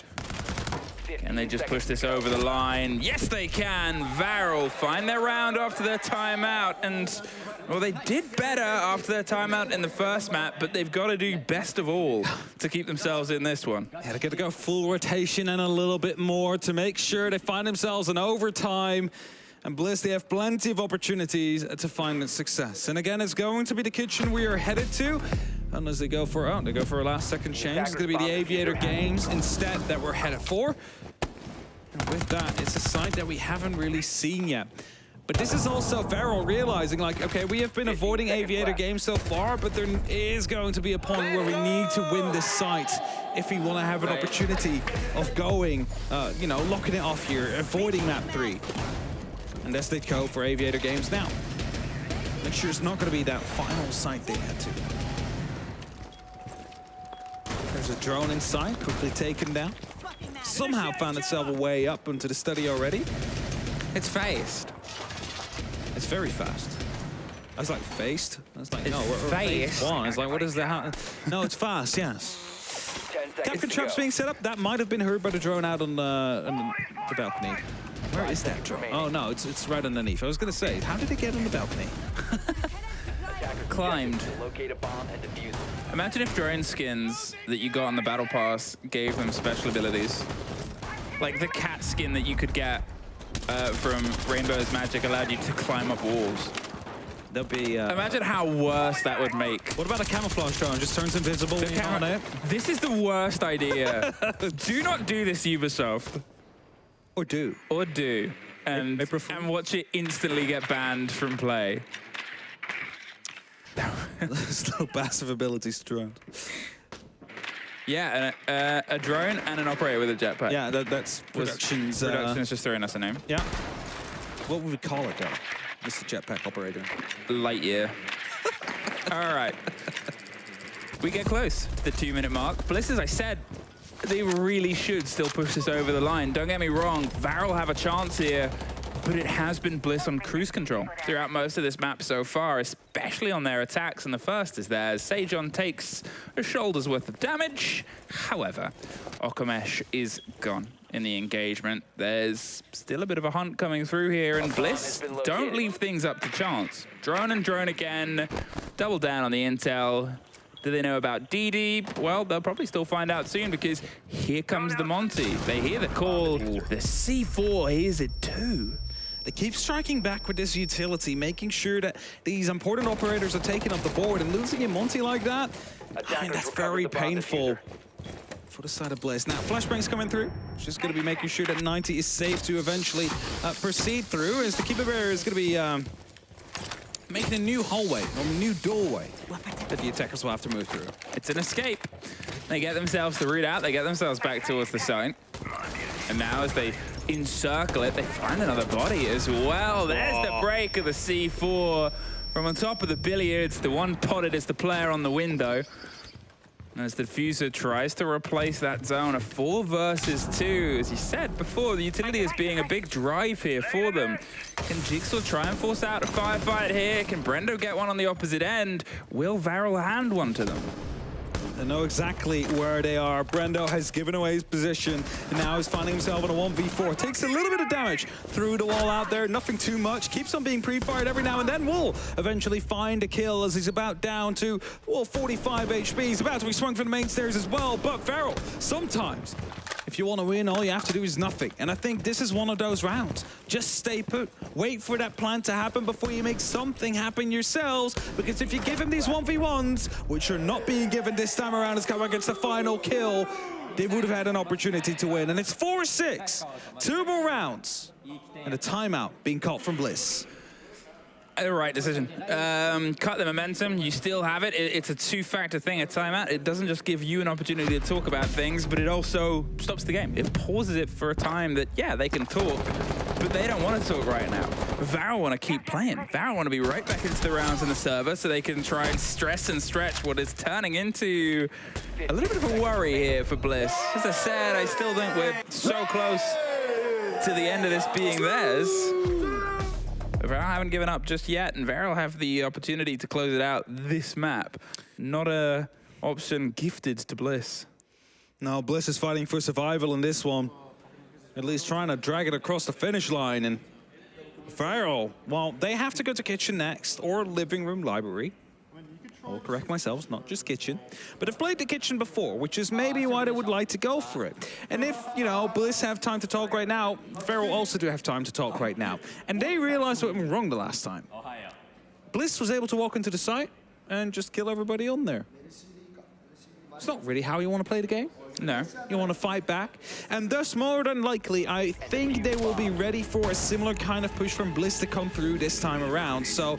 Can they just push this over the line? Yes, they can. Varrel find their round after their timeout. And, well, they did better after their timeout in the first map, but they've got to do best of all to keep themselves in this one. Yeah, they've got to go full rotation and a little bit more to make sure they find themselves in overtime. And Bliss, they have plenty of opportunities to find success. And again, it's going to be the kitchen we are headed to. Unless they go for a last second change. It's going to be the Aviator Games instead that we're headed for. And with that, it's a site that we haven't really seen yet. But this is also Varrel realizing, like, okay, we have been avoiding Aviator games so far, but there is going to be a point where we need to win this site if we want to have an opportunity of going, you know, locking it off here, avoiding map 3. And that's the code for Aviator games now. Make sure it's not going to be that final site they had to. There's a drone inside, quickly taken down. Somehow found itself a way up into the study already. It's fast. It's very fast. I was like, faced? I was like, it's no, we're fast. I was like, what is that? No, it's fast, yes. Captain traps being set up. That might have been heard by the drone out on the balcony. Where is that drone? Oh, no, it's right underneath. I was going to say, how did it get on the balcony? Climbed. Imagine if drone skins that you got on the battle pass gave them special abilities. Like the cat skin that you could get from Rainbow's Magic allowed you to climb up walls. There'll be... Imagine how worse that would make. What about a camouflage drone? Just turns invisible when you're on it? This is the worst idea. Do not do this, Ubisoft. Or do. Or do. And watch it instantly get banned from play. There's no passive abilities to drone. Yeah, a drone and an operator with a jetpack. Yeah, that's Production's... Production's just throwing us a name. Yeah. What would we call it, though? Just a jetpack operator. Lightyear. All right. We get close to the 2-minute mark. Bliss, as I said, they really should still push this over the line. Don't get me wrong, Varrel have a chance here, but it has been Bliss on cruise control throughout most of this map so far, especially on their attacks, and the first is theirs. Sejon takes a shoulder's worth of damage. However, Okamesh is gone in the engagement. There's still a bit of a hunt coming through here, and Bliss don't leave things up to chance. Drone and drone again, double down on the intel. Do they know about DD? Well, they'll probably still find out soon, because here comes the Monty. They hear the call. The C4 hears it too. They keep striking back with this utility, making sure that these important operators are taking up the board, and losing a Monty like that, I mean, that's very painful for the side of Bliss. Now, Flashbang's coming through. Just going to be making sure that 90 is safe to eventually proceed through, as the Keeper Bear is going to be making a new hallway, or a new doorway that the attackers will have to move through. It's an escape. They get themselves the route out, they get themselves back towards the site. And now as they encircle it, they find another body as well. There's the break of the C4 from on top of the billiards. The one potted is the player on the window. As the diffuser tries to replace that zone, a 4 versus 2. As you said before, the utility is being a big drive here for them. Can Jigsaw try and force out a firefight here? Can Brendo get one on the opposite end? Will Varrel hand one to them? They know exactly where they are. Brendo has given away his position, and now he's finding himself in a 1v4. Takes a little bit of damage through the wall out there, nothing too much. Keeps on being pre-fired every now and then. Will eventually find a kill as he's about down to, well, 45 HP. He's about to be swung from the main stairs as well, but Varrel, sometimes, if you want to win, all you have to do is nothing. And I think this is one of those rounds. Just stay put. Wait for that plan to happen before you make something happen yourselves. Because if you give him these 1v1s, which are not being given this time around, as coming against the final kill, they would have had an opportunity to win. And it's 4-6. 2 more rounds. And a timeout being caught from Bliss. Right decision. Cut the momentum. You still have it. It's a 2-factor thing, a timeout. It doesn't just give you an opportunity to talk about things, but it also stops the game. It pauses it for a time that, yeah, they can talk, but they don't want to talk right now. Varrel want to keep playing. Varrel want to be right back into the rounds in the server so they can try and stress and stretch what is turning into a little bit of a worry here for Bliss. As I said, I still think we're so close to the end of this being theirs. Varrel haven't given up just yet, and Varrel have the opportunity to close it out this map. Not a option gifted to Bliss. No, Bliss is fighting for survival in this one. At least trying to drag it across the finish line. And Varrel, well, they have to go to kitchen next, or living room library. I'll correct myself, it's not just kitchen. But I've played the kitchen before, which is maybe why they would like to go for it. And if, you know, Bliss have time to talk right now, Varrel also do have time to talk right now. And they realized what went wrong the last time. Bliss was able to walk into the site and just kill everybody on there. It's not really how you want to play the game. No. You want to fight back. And thus, more than likely, I think they will be ready for a similar kind of push from Bliss to come through this time around. So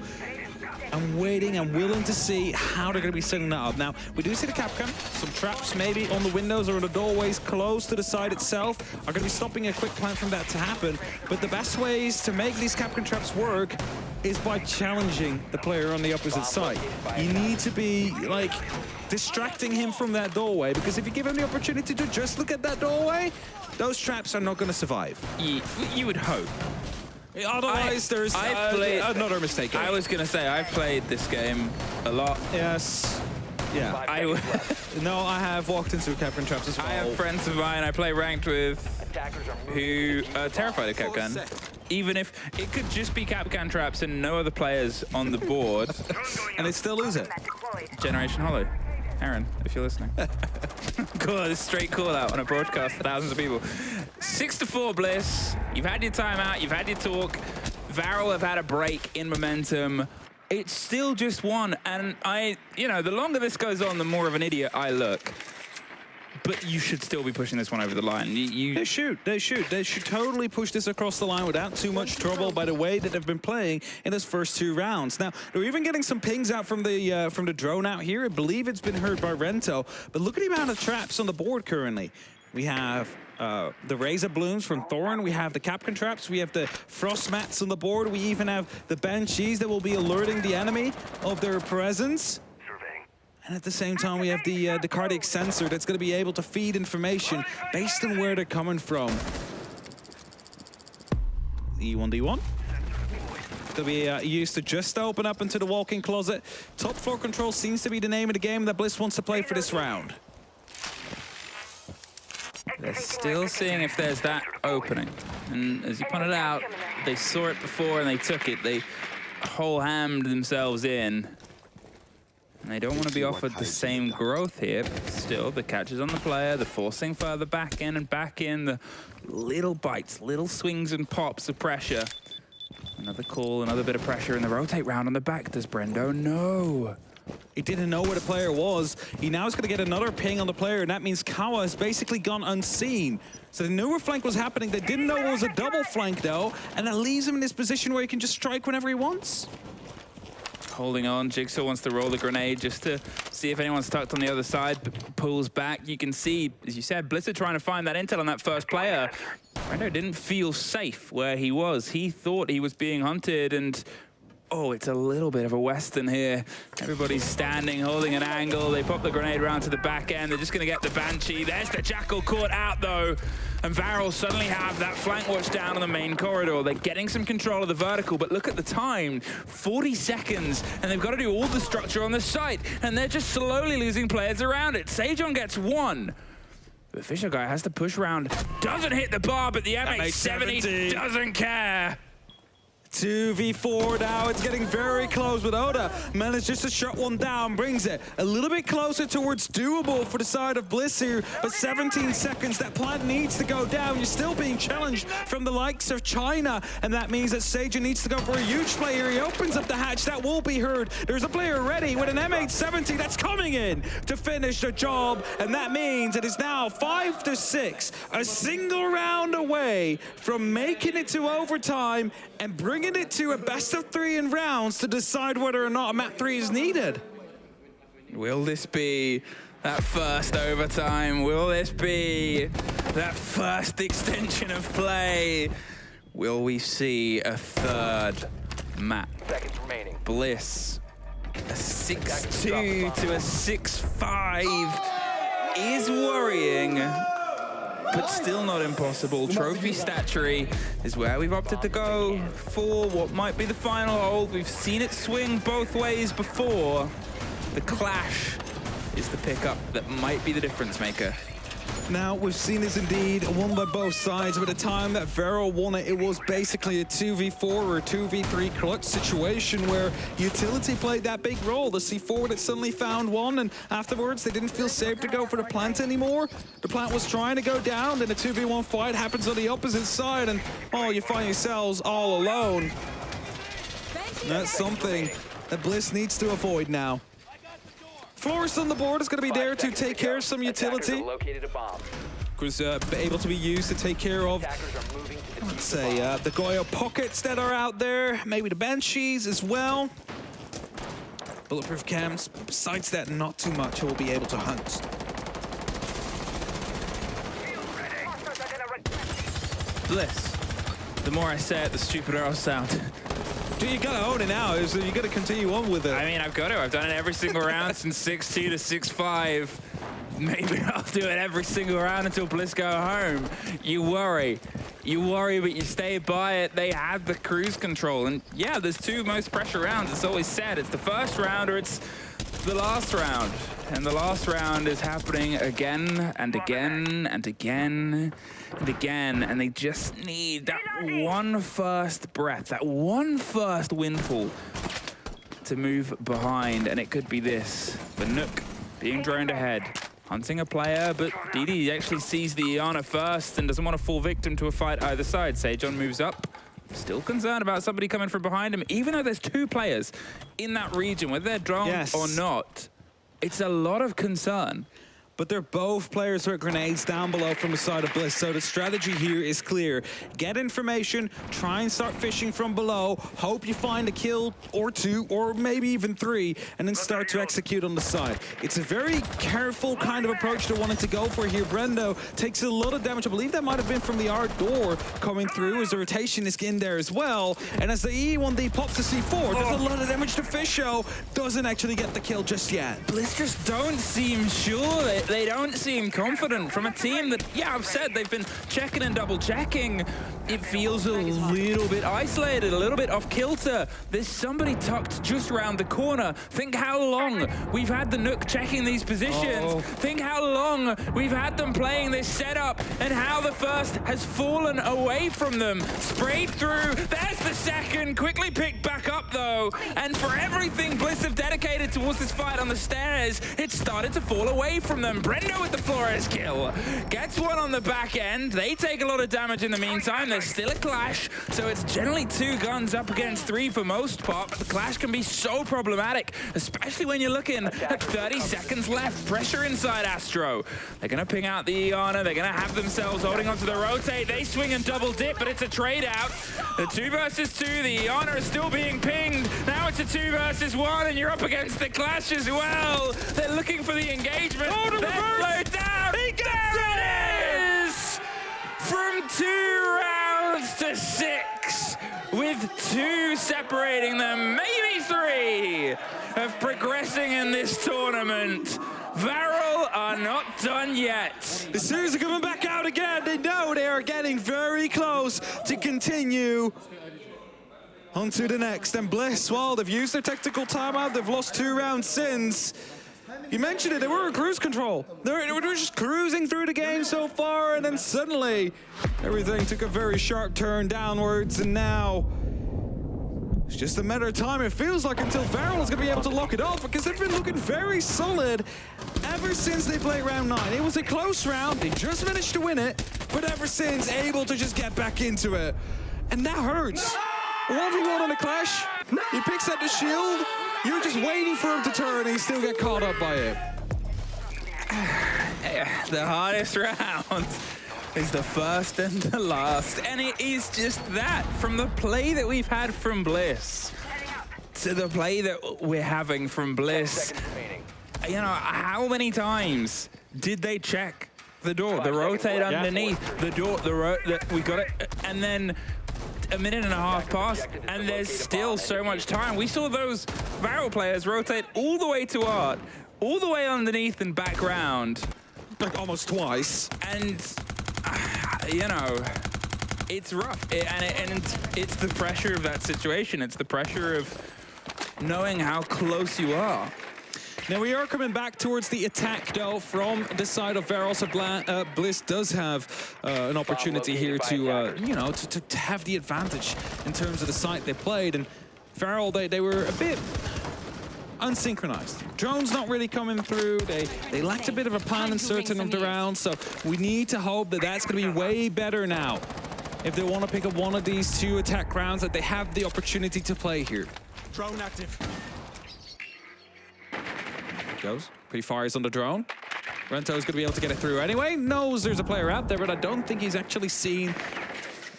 I'm waiting, I'm willing to see how they're going to be setting that up. Now, we do see the Capcom, some traps maybe on the windows or the doorways close to the side itself are going to be stopping a quick plan from that to happen. But the best ways to make these Capcom traps work is by challenging the player on the opposite side. You need to be, like, distracting him from that doorway, because if you give him the opportunity to just look at that doorway, those traps are not going to survive. You would hope. Otherwise, there's another mistake. I was going to say, I've played this game a lot. Yes. Yeah. No, I have walked into Capcan traps as well. I have friends of mine I play ranked with who are terrified of Capcan. Even if it could just be Capcan traps and no other players on the board. And they still lose it. Generation Hollow. Aaron, if you're listening. Cool, this straight call out on a broadcast to thousands of people. 6-4 Bliss. You've had your timeout, you've had your talk. Varrel have had a break in momentum. It's still just one, and the longer this goes on, the more of an idiot I look. But you should still be pushing this one over the line. They should totally push this across the line without too much trouble by the way that they've been playing in this first 2 rounds. Now, they're even getting some pings out from the drone out here. I believe it's been heard by Rento. But look at the amount of traps on the board currently. We have the Razor Blooms from Thorin. We have the Capcan traps. We have the Frost Mats on the board. We even have the Banshees that will be alerting the enemy of their presence. And at the same time, we have the cardiac sensor that's going to be able to feed information based on where they're coming from. E1D1. To be used to just open up into the walk-in closet. Top floor control seems to be the name of the game that Bliss wants to play for this round. They're still seeing if there's that opening. And as you pointed out, they saw it before and they took it. They whole-hammed themselves in. And they don't want to be offered the same growth here, but still the catch is on the player, the forcing further back in, the little bites, little swings and pops of pressure. Another call, another bit of pressure in the rotate round on the back. Does Brendo know? He didn't know where the player was. He now is going to get another ping on the player, and that means Kawa has basically gone unseen. So they knew a flank was happening. They didn't know it was a double flank, though, and that leaves him in this position where he can just strike whenever he wants. Holding on, Jigsaw wants to roll the grenade just to see if anyone's tucked on the other side, pulls back. You can see, as you said, Blizzard trying to find that intel on that first player. Brendo didn't feel safe where he was. He thought he was being hunted, and oh, it's a little bit of a Western here. Everybody's standing, holding an angle. They pop the grenade around to the back end. They're just going to get the Banshee. There's the Jackal caught out, though. And Varrel suddenly have that flank watch down on the main corridor. They're getting some control of the vertical, but look at the time. 40 seconds, and they've got to do all the structure on the site, and they're just slowly losing players around it. Sajon gets one. The Fisher guy has to push around. Doesn't hit the bar, but the MH70 doesn't care. 2v4 now, it's getting very close, but Oda manages to shut one down, brings it a little bit closer towards doable for the side of Bliss here, but 17 seconds, that plant needs to go down. You're still being challenged from the likes of China, and that means that Sajan needs to go for a huge play here. He opens up the hatch, that will be heard. There's a player ready with an M870 that's coming in to finish the job, and that means it is now 5-6, a single round away from making it to overtime and bringing it to a best-of-3 in rounds to decide whether or not a map 3 is needed. Will this be that first overtime? Will this be that first extension of play? Will we see a third map? Bliss, a 6-2 to a 6-5 is worrying, but still not impossible. Trophy statuary is where we've opted to go for what might be the final hold. We've seen it swing both ways before. The clash is the pickup that might be the difference maker. Now, we've seen this indeed won by both sides. By the time that Varrel won it, it was basically a 2v4 or a 2v3 clutch situation where utility played that big role. The C4 that suddenly found one, and afterwards they didn't feel safe to go for the plant anymore. The plant was trying to go down, then a 2v1 fight happens on the opposite side, and oh, you find yourselves all alone. That's something that Bliss needs to avoid now. Florist on the board is going to be there to take care of some utility. Located a bomb. Was able to be used to take care of, let's say, the Goyo pockets that are out there, maybe the Banshees as well. Bulletproof cams. Besides that, not too much he'll be able to hunt. Bliss. The more I say it, the stupider I'll sound. Dude, you gotta own it now. So you gotta continue on with it. I mean, I've got to. I've done it every single round since 6-2 to 6-5. Maybe I'll do it every single round until Bliss go home. You worry, but you stay by it. They have the cruise control. And yeah, there's two most pressure rounds. It's always said it's the first round or it's the last round. And the last round is happening again and again and again and again. And they just need that one first breath, that one first windfall to move behind. And it could be this, the Nook being droned ahead. Hunting a player, but DD actually sees the Iana first and doesn't want to fall victim to a fight either side. Sejon moves up, still concerned about somebody coming from behind him, even though there's two players in that region, whether they're drone or not. It's a lot of concern. But they're both players with grenades down below from the side of Bliss. So the strategy here is clear. Get information, try and start fishing from below, hope you find a kill or two, or maybe even three, and then start to execute on the side. It's a very careful kind of approach to wanting to go for here. Brendo takes a lot of damage. I believe that might have been from the R door coming through as the rotation is in there as well. And as the E1D pops the C4, there's a lot of damage to Fisho. Doesn't actually get the kill just yet. Bliss just don't seem sure. They don't seem confident from a team that, yeah, I've said they've been checking and double checking. It feels a little bit isolated, a little bit off kilter. There's somebody tucked just around the corner. Think how long we've had the Nook checking these positions. Think how long we've had them playing this setup and how the first has fallen away from them. Sprayed through. There's the second. Quickly picked back up though. And for everything Bliss have dedicated towards this fight on the stairs, it started to fall away from them. Brendo with the Flores kill. Gets one on the back end. They take a lot of damage in the meantime. There's still a clash, so it's generally 2 guns up against 3 for most part. But the clash can be so problematic, especially when you're looking at 30 seconds left. Pressure inside Astro. They're going to ping out the Iana. They're going to have themselves holding onto the rotate. They swing and double dip, but it's a trade out. The 2 versus 2. The Iana is still being pinged. Now it's a 2 versus 1, and you're up against the clash as well. They're looking for the engagement. Slow down. He gets it is! From 2 rounds to 6, with 2 separating them, maybe 3, of progressing in this tournament. Varrel are not done yet. The series are coming back out again. They know they are getting very close to continue on to the next. And Bliss, well, they've used their tactical timeout. They've lost 2 rounds since. You mentioned it, they were in cruise control. They were just cruising through the game so far, and then suddenly everything took a very sharp turn downwards, and now it's just a matter of time, it feels like, until Varrel is going to be able to lock it off, because they've been looking very solid ever since they played round 9. It was a close round, they just managed to win it, but ever since, able to just get back into it. And that hurts. 1v1 on a clash, he picks up the shield, you're just waiting for him to turn and you still get caught up by it. The hardest round is the first and the last. And it is just that, from the play that we've had from Bliss to the play that we're having from Bliss. You know, how many times did they check the door, the rotate underneath, the door, we got it, and then a minute and a half passed, and there's still so much time. We saw those Varrel players rotate all the way to Art, all the way underneath and back round. Like almost twice. And, you know, it's rough. And it's the pressure of that situation. It's the pressure of knowing how close you are. Now we are coming back towards the attack though from the side of Varrel. So Bliss does have an opportunity here to, you know, to have the advantage in terms of the site they played. And Varrel, they were a bit unsynchronized. Drones not really coming through. They lacked a bit of a plan in certain of the rounds. So we need to hope that that's going to be way better now. If they want to pick up one of these 2 attack rounds that they have the opportunity to play here. Drone active. Goes. Pre-fires on the drone. Rento's going to be able to get it through anyway. Knows there's a player out there, but I don't think he's actually seen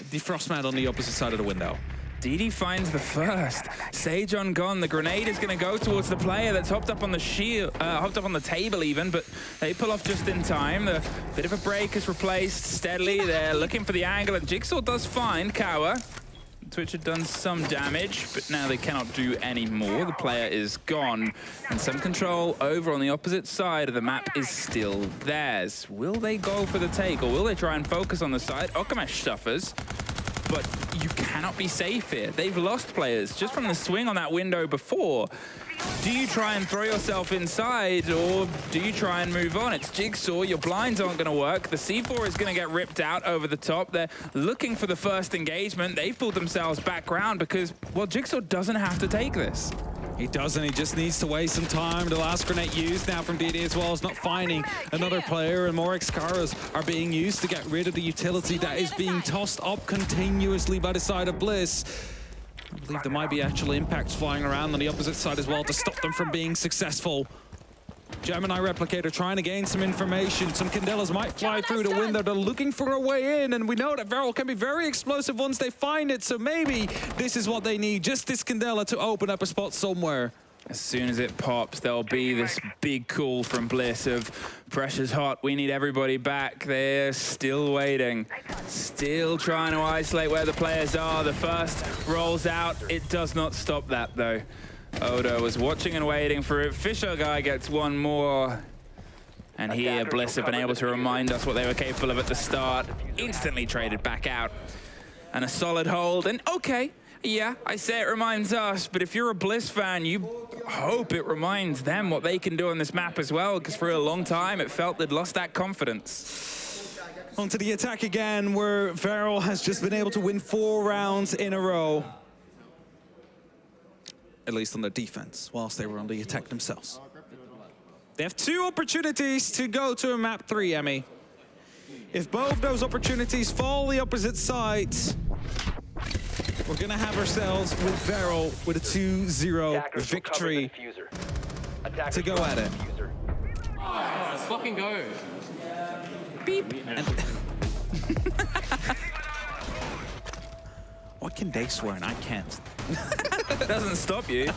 the Frostman on the opposite side of the window. DD finds the first. Sage on gone. The grenade is going to go towards the player that's hopped up on the shield, hopped up on the table even, but they pull off just in time. The bit of a break is replaced steadily. They're looking for the angle, and Jigsaw does find Kawa. Twitch had done some damage, but now they cannot do any more. The player is gone, and some control over on the opposite side of the map is still theirs. Will they go for the take, or will they try and focus on the side? Okamesh suffers, but you cannot be safe here. They've lost players just from the swing on that window before. Do you try and throw yourself inside, or do you try and move on? It's Jigsaw, your blinds aren't gonna work. The C4 is gonna get ripped out over the top. They're looking for the first engagement. They've pulled themselves back round because, well, Jigsaw doesn't have to take this. He doesn't, he just needs to waste some time. The last grenade used now from DD as well is not finding another player, and more Excaras are being used to get rid of the utility that is being tossed up continuously by the side of Bliss. I believe there might be actual impacts flying around on the opposite side as well to stop them from being successful. Gemini Replicator trying to gain some information. Some Candelas might fly through the window. They're looking for a way in, and we know that Varrel can be very explosive once they find it, so maybe this is what they need, just this Candela to open up a spot somewhere. As soon as it pops, there'll be this big call from Bliss of pressure's hot, we need everybody back. They're still waiting, still trying to isolate where the players are. The first rolls out. It does not stop that, though. Odo was watching and waiting for it. Fisher guy gets one more. And here, Bliss have been able to remind us what they were capable of at the start. Instantly traded back out. And a solid hold, and okay. Yeah, I say it reminds us, but if you're a Bliss fan, you hope it reminds them what they can do on this map as well, because for a long time it felt they'd lost that confidence. Onto the attack again, where Varrel has just been able to win 4 rounds in a row. At least on their defense, whilst they were on the attack themselves. They have 2 opportunities to go to a map 3, Emmy. If both those opportunities fall the opposite side, we're gonna have ourselves with Varrel with a 2-0 victory to go at it. Let's fucking go. Beep. What can they swear and I can't? Doesn't stop you.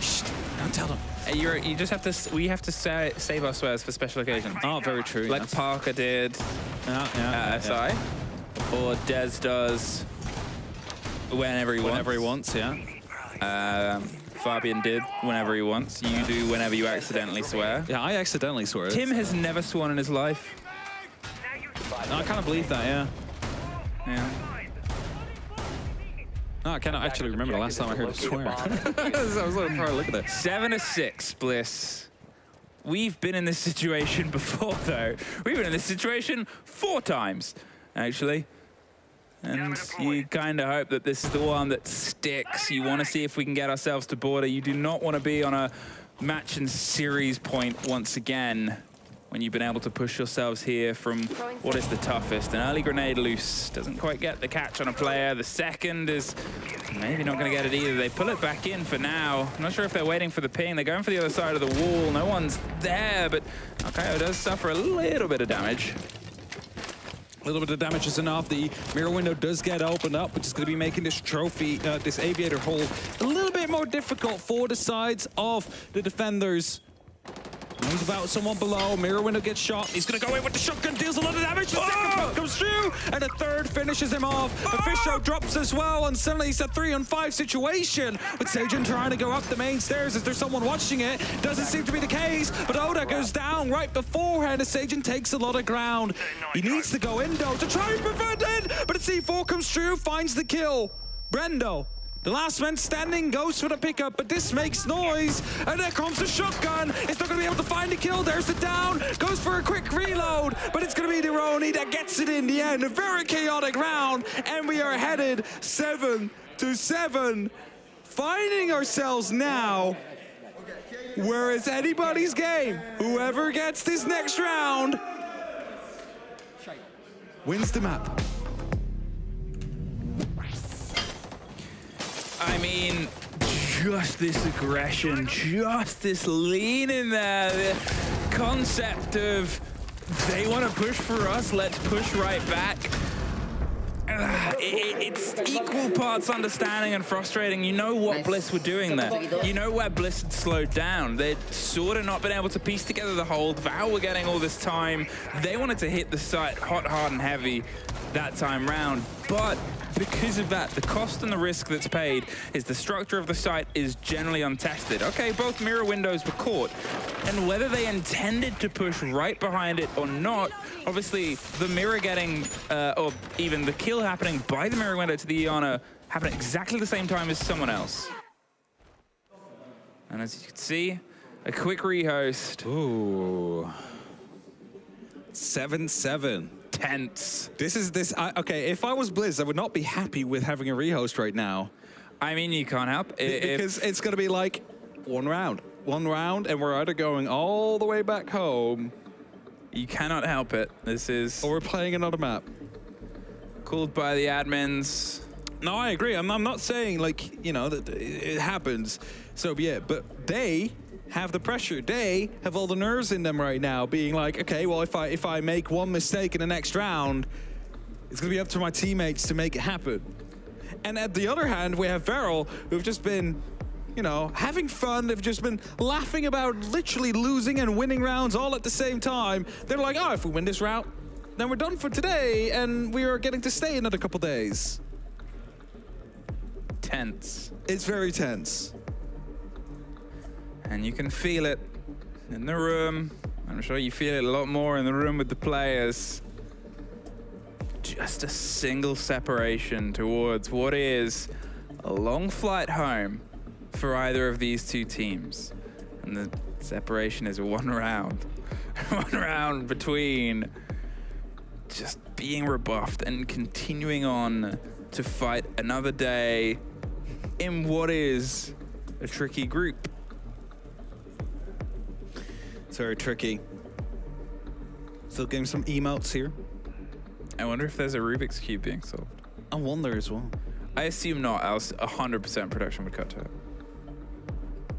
Shh, don't tell them. You just have to. We have to save our swears for special occasions. Oh, very true. Like yes. Parker did at SI, or Des does whenever he wants. Yeah. Fabian did whenever he wants. You do whenever you accidentally swear. Yeah, I accidentally swear. Tim has never sworn in his life. No, I kind of believe that. Yeah. Yeah. No, I cannot actually remember the last time I heard him swear. I was looking for a look at it. 7-6, Bliss. We've been in this situation before, though. We've been in this situation 4 times, actually. And you kind of hope that this is the one that sticks. You want to see if we can get ourselves to border. You do not want to be on a match and series point once again when you've been able to push yourselves here from what is the toughest. An early grenade loose doesn't quite get the catch on a player. The second is maybe not going to get it either. They pull it back in for now. I'm not sure if they're waiting for the ping. They're going for the other side of the wall. No one's there, but Alkayo does suffer a little bit of damage. A little bit of damage is enough. The mirror window does get opened up, which is going to be making this trophy, this aviator hole, a little bit more difficult for the sides of the defenders. Knows about someone below. Mirror window gets shot. He's going to go in with the shotgun, deals a lot of damage. The second one comes through, and the third finishes him off. The fish show drops as well, and suddenly it's a 3-on-5 situation. With Sajin trying to go up the main stairs. Is there someone watching it? Doesn't seem to be the case, but Oda goes down right beforehand as Sajin takes a lot of ground. He needs to go in, though, to try and prevent it, but the C4 comes through, finds the kill. Brendo, the last man standing, goes for the pickup, but this makes noise, and there comes the shotgun. It's not going to be able to find the kill. There's the down, goes for a quick reload, but it's going to be Deroni that gets it in the end. A very chaotic round, and we are headed 7-7, finding ourselves now where it's anybody's game. Whoever gets this next round wins the map. I mean, just this aggression, just this lean in there. The concept of they want to push for us, let's push right back. It's equal parts understanding and frustrating. You know what Bliss were doing there. You know where Bliss had slowed down. They'd sort of not been able to piece together the hold. Varrel were getting all this time. They wanted to hit the site hot, hard, and heavy that time round. But because of that, the cost and the risk that's paid is the structure of the site is generally untested. Okay, both mirror windows were caught. And whether they intended to push right behind it or not, obviously the mirror getting, or even the kill happening by the mirror window to the Iana happened at exactly the same time as someone else. And as you can see, a quick rehost. Ooh. 7-7. Tense. Okay, if I was Bliss, I would not be happy with having a rehost right now. I mean, you can't help. Because it's going to be like one round, and we're either going all the way back home. You cannot help it. This is... Or we're playing another map. Called by the admins. No, I agree. I'm not saying, like, you know, that it happens. So be it. But they have the pressure. They have all the nerves in them right now, being like, okay, well, if I make one mistake in the next round, it's gonna be up to my teammates to make it happen. And at the other hand, we have Varrel, who've just been, you know, having fun. They've just been laughing about literally losing and winning rounds all at the same time. They're like, oh, if we win this round, then we're done for today, and we are getting to stay another couple days. Tense. It's very tense. And you can feel it in the room. I'm sure you feel it a lot more in the room with the players. Just a single separation towards what is a long flight home for either of these two teams. And the separation is one round. One round between just being rebuffed and continuing on to fight another day in what is a tricky group. It's very tricky. Still getting some emotes here. I wonder if there's a Rubik's Cube being solved. I wonder as well. I assume not, else 100% production would cut to it.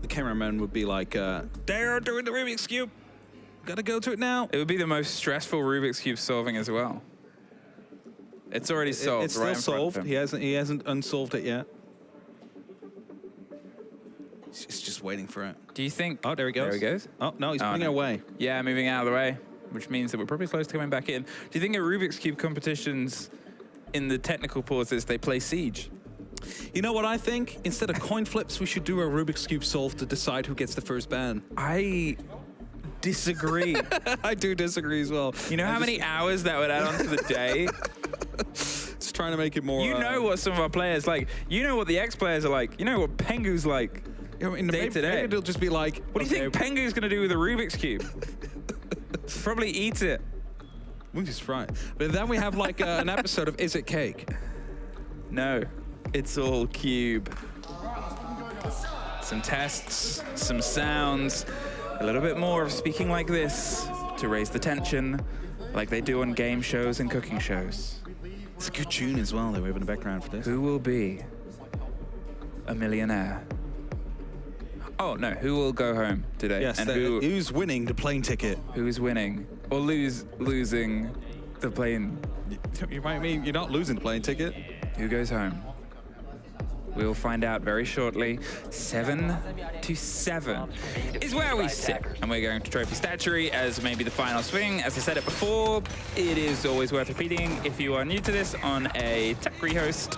The cameraman would be like, they're doing the Rubik's Cube. Gotta go to it now. It would be the most stressful Rubik's Cube solving as well. It's already solved. It's still solved. He hasn't unsolved it yet. He's just waiting for it. Do you think... Oh, there he goes. There he goes. Oh, no, he's moving away. Yeah, moving out of the way, which means that we're probably close to coming back in. Do you think at Rubik's Cube competitions, in the technical pauses, they play Siege? You know what I think? Instead of coin flips, we should do a Rubik's Cube solve to decide who gets the first ban. I disagree. I do disagree as well. You know how many hours that would add on to the day? Just trying to make it more... You know what some of our players like. You know what the ex-players are like. You know what Pengu's like. Day to day. Maybe they'll just be like, what do you think Pengu's going to do with a Rubik's Cube? Probably eat it. Wouldn't be surprised. But then we have like an episode of Is It Cake? No, it's all cube. Some tests, some sounds, a little bit more of speaking like this to raise the tension, like they do on game shows and cooking shows. It's a good tune as well that we have in the background for this. Who will be a millionaire? Oh, no, who will go home today? Yes, and who's winning the plane ticket? Who's winning? Or losing the plane? You might mean you're not losing the plane ticket. Who goes home? We'll find out very shortly. 7-7 is where we sit. And we're going to Trophy Statuary as maybe the final swing. As I said it before, it is always worth repeating if you are new to this on a tech rehost.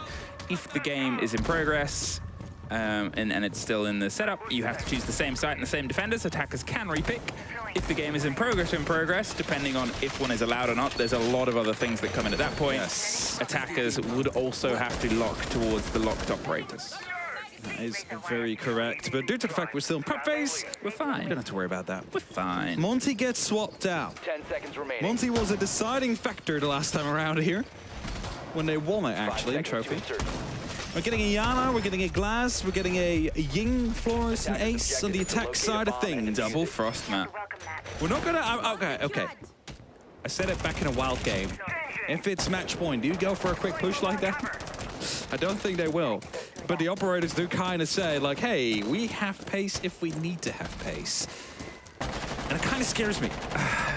If the game is in progress, and it's still in the setup, you have to choose the same site and the same defenders. Attackers can repick. If the game is in progress, depending on if one is allowed or not, there's a lot of other things that come in at that point. Yes. Attackers would also have to lock towards the locked operators. That is very correct. But due to the fact we're still in prep phase, we're fine. Don't have to worry about that. We're fine. Monty gets swapped out. 10 seconds remaining. Monty was a deciding factor the last time around here. When they won it, actually, in Trophy. We're getting a Yana, we're getting a Glass, we're getting a Ying, Flores, and Ace on the attack side of things. Double Frost map. We're not gonna... Okay. I said it back in a wild game. If it's match point, do you go for a quick push like that? I don't think they will. But the operators do kind of say, like, hey, we have pace if we need to have pace. And it kind of scares me.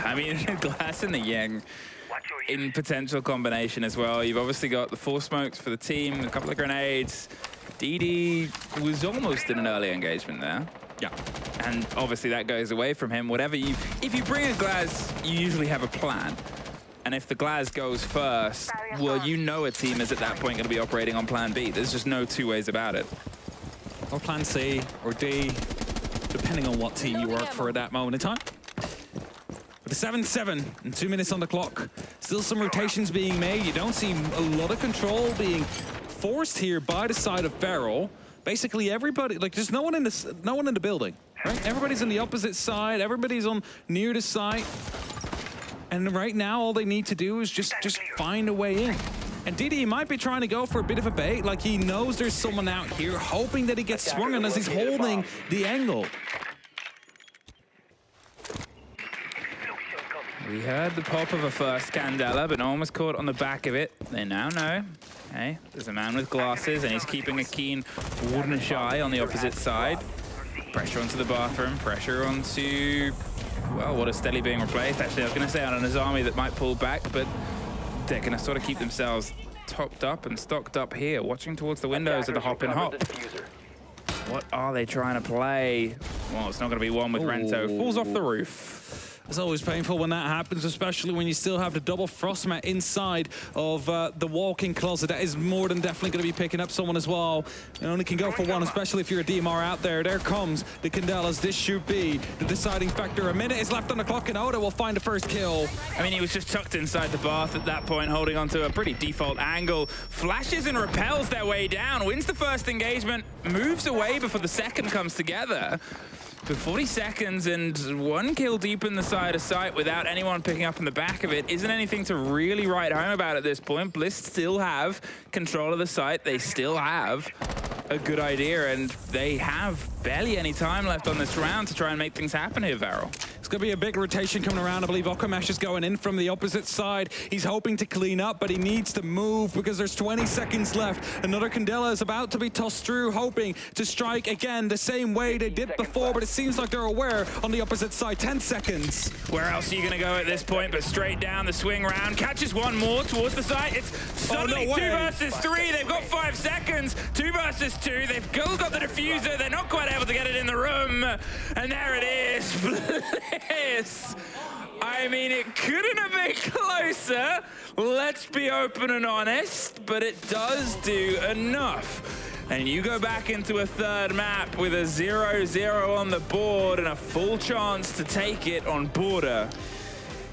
I mean, Glass and the Yang in potential combination as well. You've obviously got the 4 smokes for the team, a couple of grenades. DD was almost in an early engagement there. Yeah. And obviously that goes away from him. If you bring a Glass, you usually have a plan. And if the Glass goes first, well, you know a team is at that point going to be operating on plan B. There's just no two ways about it. Or plan C or D, depending on what team you work for at that moment in time. With a 7-7 and 2 minutes on the clock, still some rotations being made. You don't see a lot of control being forced here by the side of Varrel. Basically everybody, like there's no one in the building, right? Everybody's on the opposite side, everybody's on near the site. And right now all they need to do is just find a way in. And DD might be trying to go for a bit of a bait, like he knows there's someone out here hoping that he gets swung on as he's holding the angle. We heard the pop of a first Candela, but no one was caught on the back of it. They now know. Okay, there's a man with glasses, and he's keeping a keen wardenish eye on the opposite side. Pressure onto the bathroom, pressure onto, well, what is steadily being replaced. Actually, I was going to say on an Azami that might pull back, but they're going to sort of keep themselves topped up and stocked up here, watching towards the windows of the hop and hop. What are they trying to play? Well, it's not going to be one with Rento. Falls off the roof. It's always painful when that happens, especially when you still have the double frost mat inside of the walk-in closet. That is more than definitely going to be picking up someone as well. You only can go for one, especially if you're a DMR out there. There comes the Candelas. This should be the deciding factor. A minute is left on the clock, and Oda will find the first kill. I mean, he was just tucked inside the bath at that point, holding onto a pretty default angle. Flashes and repels their way down, wins the first engagement, moves away before the second comes together. But 40 seconds and 1 kill deep in the side of sight without anyone picking up in the back of it isn't anything to really write home about at this point. Bliss still have control of the site. They still have a good idea, and they have barely any time left on this round to try and make things happen here, Varrel. It's going to be a big rotation coming around. I believe Okamesh is going in from the opposite side. He's hoping to clean up, but he needs to move because there's 20 seconds left. Another Candela is about to be tossed through, hoping to strike again the same way they did before, but it seems like they're aware on the opposite side. 10 seconds. Where else are you going to go at this point but straight down the swing round? Catches one more towards the side. It's suddenly 2 versus 3. They've got 5 seconds. 2 versus 2. They've still got the diffuser. They're not quite able to get it in the room. And there it is. Bliss. I mean, it couldn't have been closer. Let's be open and honest, but it does do enough. And you go back into a third map with a 0-0 on the board and a full chance to take it on border.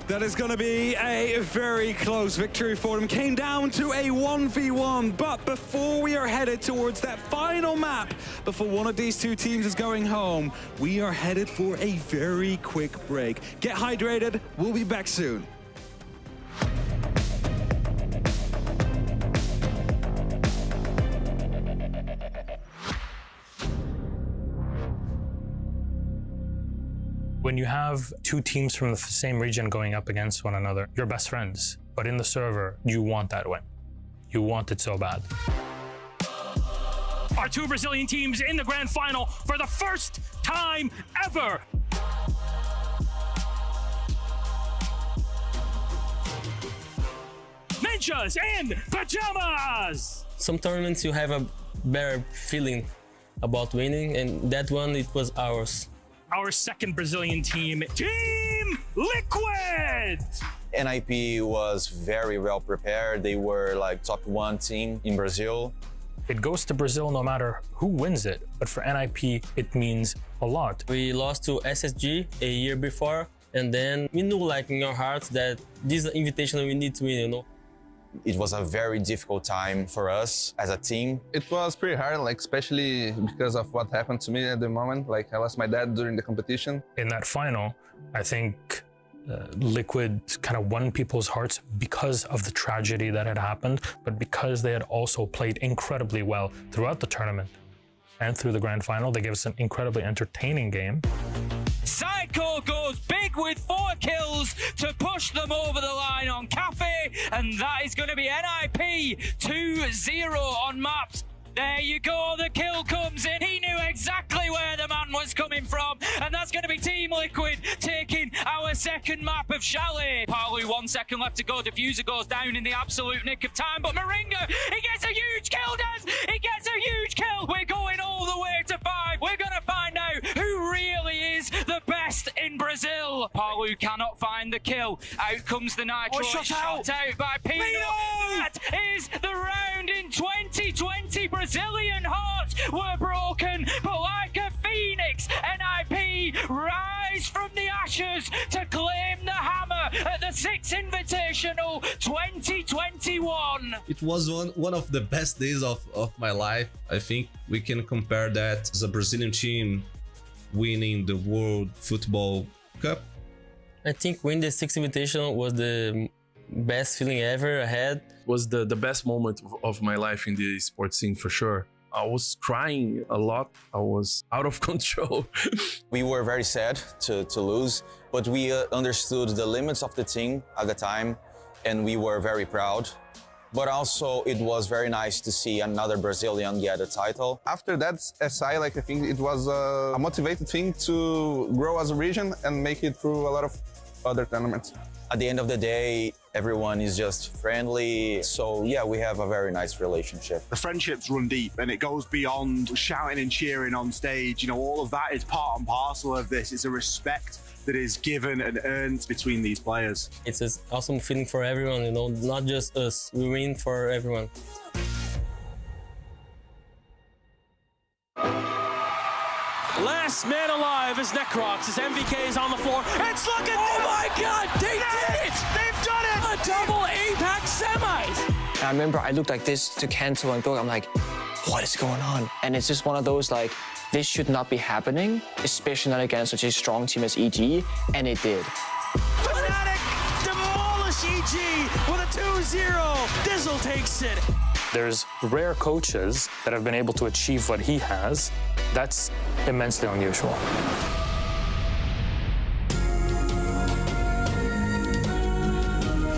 That is going to be a very close victory for them. Came down to a 1v1, but before we are headed towards that final map, before one of these two teams is going home, we are headed for a very quick break. Get hydrated. We'll be back soon. When you have 2 teams from the same region going up against one another, you're best friends. But in the server, you want that win. You want it so bad. Our 2 Brazilian teams in the grand final for the first time ever. Ninjas and Pajamas! Some tournaments you have a better feeling about winning, and that one, it was ours. Our second Brazilian team, Team Liquid! NIP was very well prepared. They were like top 1 team in Brazil. It goes to Brazil no matter who wins it, but for NIP, it means a lot. We lost to SSG a year before, and then we knew like in our hearts that this is an invitation we need to win, you know. It was a very difficult time for us as a team. It was pretty hard, like especially because of what happened to me at the moment. Like I lost my dad during the competition. In that final, I think Liquid kind of won people's hearts because of the tragedy that had happened, but because they had also played incredibly well throughout the tournament and through the grand final. They gave us an incredibly entertaining game. Psycho goes big with 4 kills to put push them over the line on Kafe, and that is going to be NIP 2-0 on maps. There you go, the kill comes in. He knew exactly where the man was coming from, and that's going to be Team Liquid taking our second map of Chalet. Palu, 1 second left to go. Diffuser goes down in the absolute nick of time, but Moringa, he gets a huge kill, He gets a huge kill. We're going all the way to 5. We're going to find out who really is the best in Brazil. Palu cannot find the kill. Out comes the Nitro. Shot out by Pino. That is the round in 2020. Brazilian hearts were broken, but like a phoenix, NIP rise from the ashes to claim the hammer at the 6th Invitational 2021. It was one of the best days of my life. I think we can compare that as a Brazilian team winning the World Football Cup. I think winning the 6th Invitational was the best feeling ever I had. Was the best moment of my life in the sports scene for sure. I was crying a lot. I was out of control. We were very sad to lose, but we understood the limits of the team at the time, and we were very proud. But also, it was very nice to see another Brazilian get a title. After that SI, I think it was a motivated thing to grow as a region and make it through a lot of other tournaments. At the end of the day, everyone is just friendly. So yeah, we have a very nice relationship. The friendships run deep and it goes beyond shouting and cheering on stage. You know, all of that is part and parcel of this. It's a respect that is given and earned between these players. It's an awesome feeling for everyone, you know, not just us. We win for everyone. Last man alive is Necrox as MVK is on the floor. It's looking. Oh my God! They did it! They've done it! A double APAC semis. I remember I looked like this to Kanto and Bill. I'm like, what is going on? And it's just one of those like, this should not be happening, especially not against such a strong team as EG, and it did. Fnatic demolish EG with a 2-0. Dizzle takes it. There's rare coaches that have been able to achieve what he has. That's immensely unusual.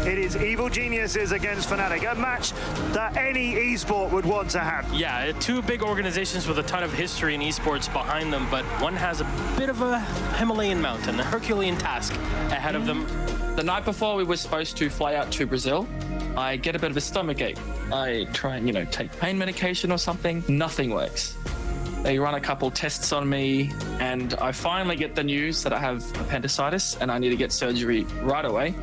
It is Evil Geniuses against Fnatic, a match that any esport would want to have. Yeah, two big organizations with a ton of history in esports behind them, but one has a bit of a Himalayan mountain, a Herculean task ahead of them. The night before we were supposed to fly out to Brazil, I get a bit of a stomachache. I try and, take pain medication or something. Nothing works. They run a couple tests on me, and I finally get the news that I have appendicitis and I need to get surgery right away.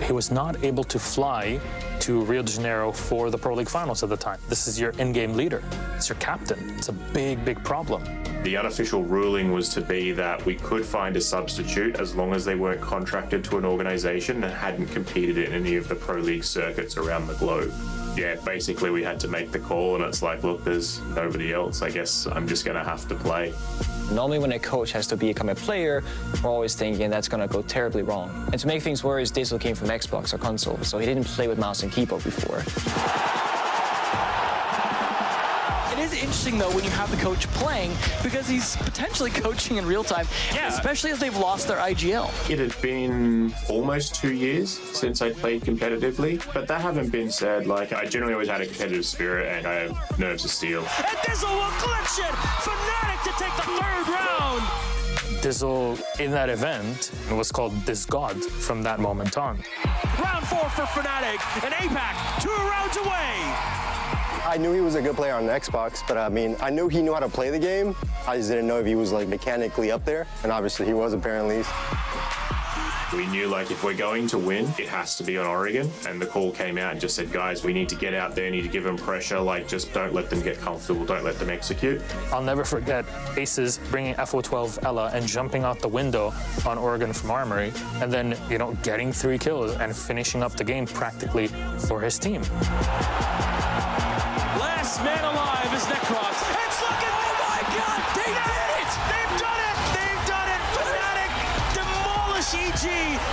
He was not able to fly to Rio de Janeiro for the Pro League Finals at the time. This is your in-game leader. It's your captain. It's a big, big problem. The unofficial ruling was to be that we could find a substitute as long as they weren't contracted to an organization and hadn't competed in any of the Pro League circuits around the globe. Yeah, basically we had to make the call, and it's like, look, there's nobody else. I guess I'm just going to have to play. Normally when a coach has to become a player, we're always thinking that's going to go terribly wrong. And to make things worse, Dizzle came from Xbox or console, so he didn't play with mouse and keyboard before. It is interesting, though, when you have the coach playing, because he's potentially coaching in real time, especially as they've lost their IGL. It had been almost 2 years since I played competitively, but that having been said, I generally always had a competitive spirit and I have nerves of steel. And Dizzle will clutch it! Fnatic to take the 3rd round! Dizzle, in that event, was called Diz God from that moment on. Round 4 for Fnatic, and APAC 2 rounds away! I knew he was a good player on Xbox, but I knew he knew how to play the game. I just didn't know if he was mechanically up there, and obviously he was apparently. We knew if we're going to win, it has to be on Oregon, and the call came out and just said, guys, we need to get out there, need to give them pressure, just don't let them get comfortable, don't let them execute. I'll never forget Aces bringing FO12 Ella and jumping out the window on Oregon from Armory, and then, getting 3 kills and finishing up the game practically for his team. Last man alive is Necrox. It's looking. Oh my God! They did it! They've done it! They've done it! Fnatic demolish EG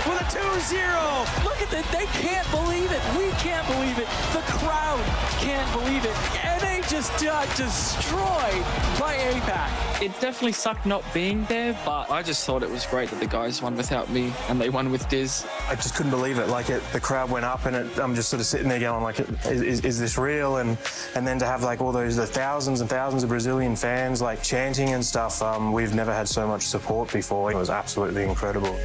with a a 2-0. Look at that. They can't believe it. We can't believe it. The crowd can't believe it. And they just got destroyed by APAC. It definitely sucked not being there, but I just thought it was great that the guys won without me and they won with Diz. I just couldn't believe it. Like the crowd went up, and I'm just sort of sitting there going, like, is this real? And then to have like all the thousands and thousands of Brazilian fans like chanting and stuff. We've never had so much support before. It was absolutely incredible.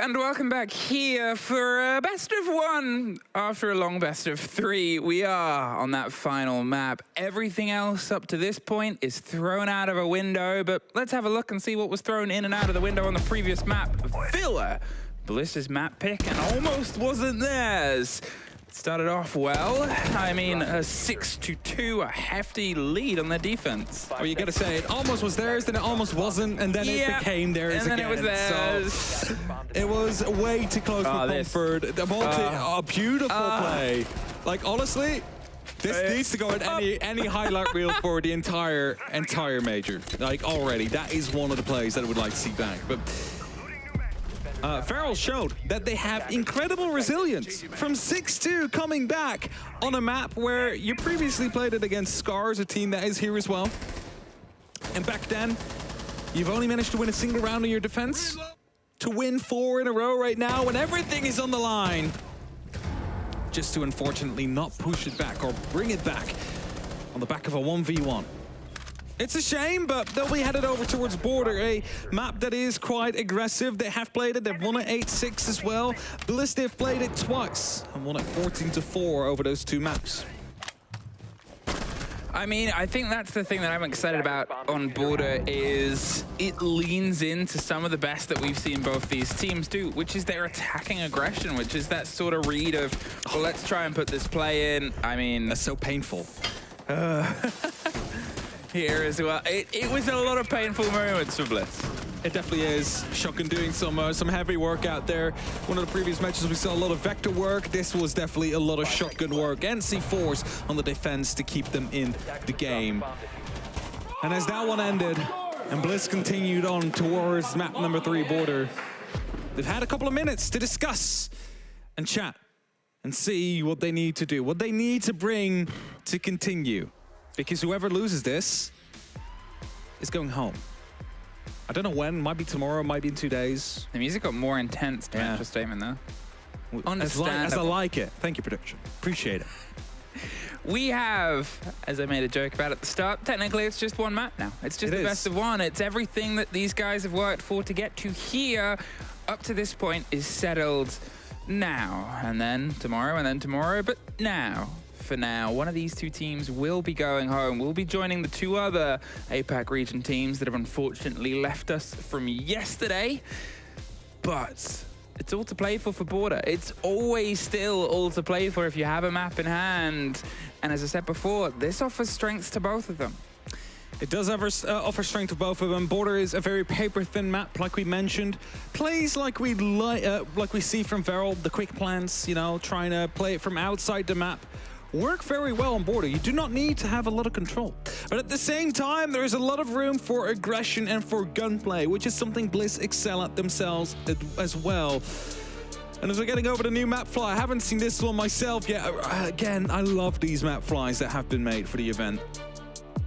And welcome back here for a best of one. After a long best of three, we are on that final map. Everything else up to this point is thrown out of a window, but let's have a look and see what was thrown in and out of the window on the previous map. Villa, Bliss's map pick, and almost wasn't theirs. Started off well. I mean, a 6-2, a hefty lead on their defense. Oh, you gotta say, it almost was theirs, then it almost wasn't, and then it became theirs and then again. It was theirs. So, it was way too close for comfort. The multi, a beautiful play. Like, honestly, this needs to go in any highlight reel for the entire major. Like, already, that is one of the plays that I would like to see back. But Varrel showed that they have incredible resilience from 6-2 coming back on a map where you previously played it against Scars, a team that is here as well. And back then, you've only managed to win a single round of your defense. To win 4 in a row right now when everything is on the line. Just to unfortunately not push it back or bring it back on the back of a 1v1. It's a shame, but they'll be headed over towards Border, a map that is quite aggressive. They have played it, they've won it 8-6 as well. Bliss, they've played it twice and won it 14-4 over those two maps. I mean, I think that's the thing that I'm excited about on Border is it leans into some of the best that we've seen both these teams do, which is their attacking aggression, which is that sort of read of, well, let's try and put this play in. I mean, that's so painful. Here as well. It was a lot of painful moments for Bliss. It definitely is. Shotgun doing some heavy work out there. One of the previous matches we saw a lot of vector work. This was definitely a lot of shotgun work and C4s on the defense to keep them in the game. And as that one ended and Bliss continued on towards map number 3 Border, they've had a couple of minutes to discuss and chat and see what they need to do, what they need to bring to continue. Because whoever loses this is going home. I don't know when, might be tomorrow, might be in 2 days. The music got more intense to match a statement though. As I like it. Thank you, production. Appreciate it. We have, as I made a joke about at the start, technically it's just one map now. It's just the best of one. It's everything that these guys have worked for to get to here up to this point is settled now. And then tomorrow, but now. For now, one of these two teams will be going home. We'll be joining the 2 other APAC region teams that have unfortunately left us from yesterday. But it's all to play for Border. It's always still all to play for if you have a map in hand. And as I said before, this offers strengths to both of them. It does offer strength to both of them. Border is a very paper-thin map, like we mentioned. Plays like we see from Varrel, the quick plans, you know, trying to play it from outside the map, work very well on Border. You do not need to have a lot of control. But at the same time, there is a lot of room for aggression and for gunplay, which is something Bliss excel at themselves as well. And as we're getting over the new map fly, I haven't seen this one myself yet. Again, I love these map flies that have been made for the event.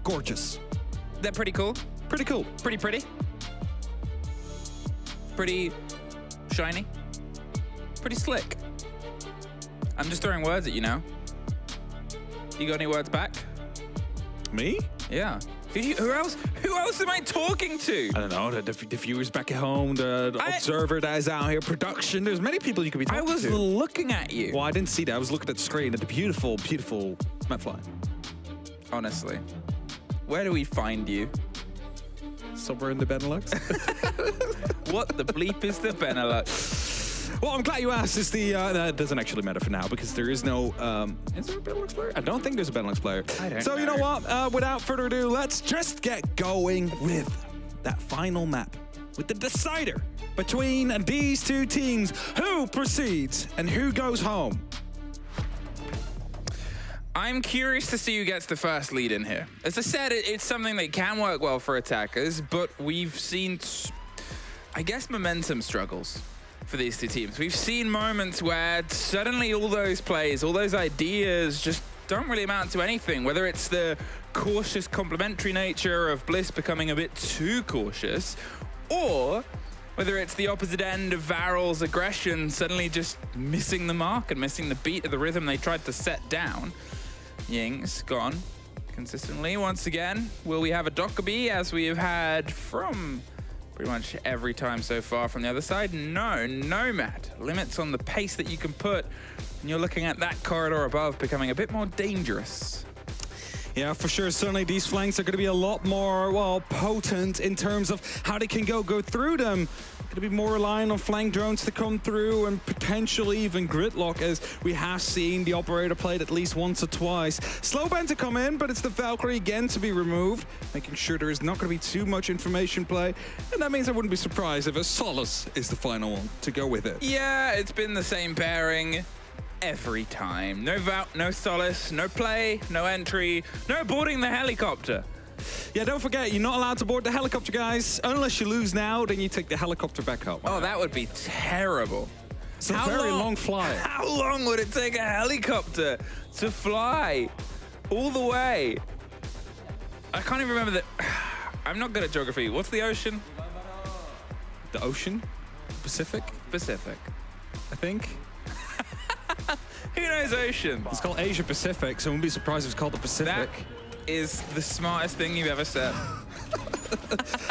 Gorgeous. They're pretty cool. Pretty cool. Pretty pretty. Pretty shiny. Pretty slick. I'm just throwing words at you now. You got any words back? Me? Yeah. Who else am I talking to? I don't know, the viewers back at home, the observer that is out here, production. There's many people you could be talking to. I was looking at you. Well, I didn't see that. I was looking at the screen at the beautiful, beautiful map fly. Honestly. Where do we find you? Somewhere in the Benelux. What the bleep is the Benelux? Well, I'm glad you asked. It's the that doesn't actually matter for now because there is no. Is there a Benelux player? I don't think there's a Benelux player. I don't know. You know what? Without further ado, let's just get going with that final map, with the decider between these two teams. Who proceeds and who goes home? I'm curious to see who gets the first lead in here. As I said, it's something that can work well for attackers, but we've seen, I guess, momentum struggles for these two teams. We've seen moments where suddenly all those plays, all those ideas just don't really amount to anything, whether it's the cautious complementary nature of Bliss becoming a bit too cautious, or whether it's the opposite end of Varrel's aggression suddenly just missing the mark and missing the beat of the rhythm they tried to set down. Ying's gone consistently once again. Will we have a Dockerby as we have had from pretty much every time so far from the other side? No, Nomad. Limits on the pace that you can put, and you're looking at that corridor above becoming a bit more dangerous. Yeah, for sure. Certainly these flanks are going to be a lot more, well, potent in terms of how they can go through them. Going to be more reliant on flank drones to come through and potentially even gridlock, as we have seen the operator played at least once or twice. Slowband to come in, but it's the Valkyrie again to be removed, making sure there is not going to be too much information play. And that means I wouldn't be surprised if a Solace is the final one to go with it. Yeah, it's been the same pairing every time. No Solace, no play, no entry, no boarding the helicopter. Yeah, don't forget, you're not allowed to board the helicopter, guys. Unless you lose now, then you take the helicopter back home. Oh, that would be terrible. It's a very long flight. How long would it take a helicopter to fly all the way? I can't even remember that. I'm not good at geography. What's the ocean? The ocean? Pacific? Pacific. I think. Who knows ocean? It's called Asia Pacific, so I wouldn't be surprised if it's called the Pacific. That is the smartest thing you've ever said.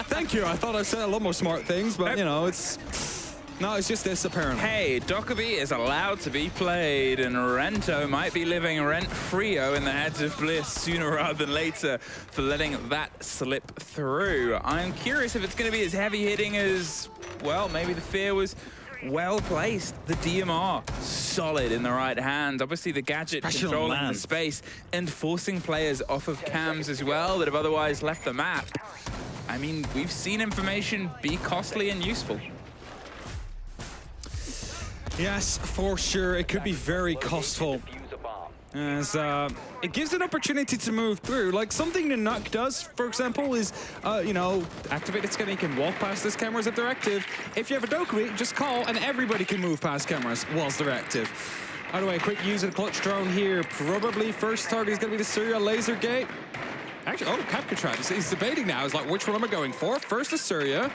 Thank you. I thought I said a lot more smart things, but you know, it's just this apparently. Hey, Dockerby is allowed to be played, and Rento might be living rent-free-o in the heads of Bliss sooner rather than later for letting that slip through. I'm curious if it's going to be as heavy-hitting as, well, maybe the fear was well placed. The DMR solid in the right hand. Obviously the gadget controlling the space and forcing players off of cams as well that have otherwise left the map. I mean, we've seen information be costly and useful. Yes, for sure. It could be very costful. As it gives an opportunity to move through. Like something the Nuck does, for example, is, you know, activate its camera. You can walk past these cameras if they're active. If you have a Dokumi, just call and everybody can move past cameras whilst they're active. By the way, quick use of the clutch drone here. Probably first target is going to be the Syria laser gate. Actually, oh, Capcom Trap. He's debating now. He's like, which one am I going for? First the Syria.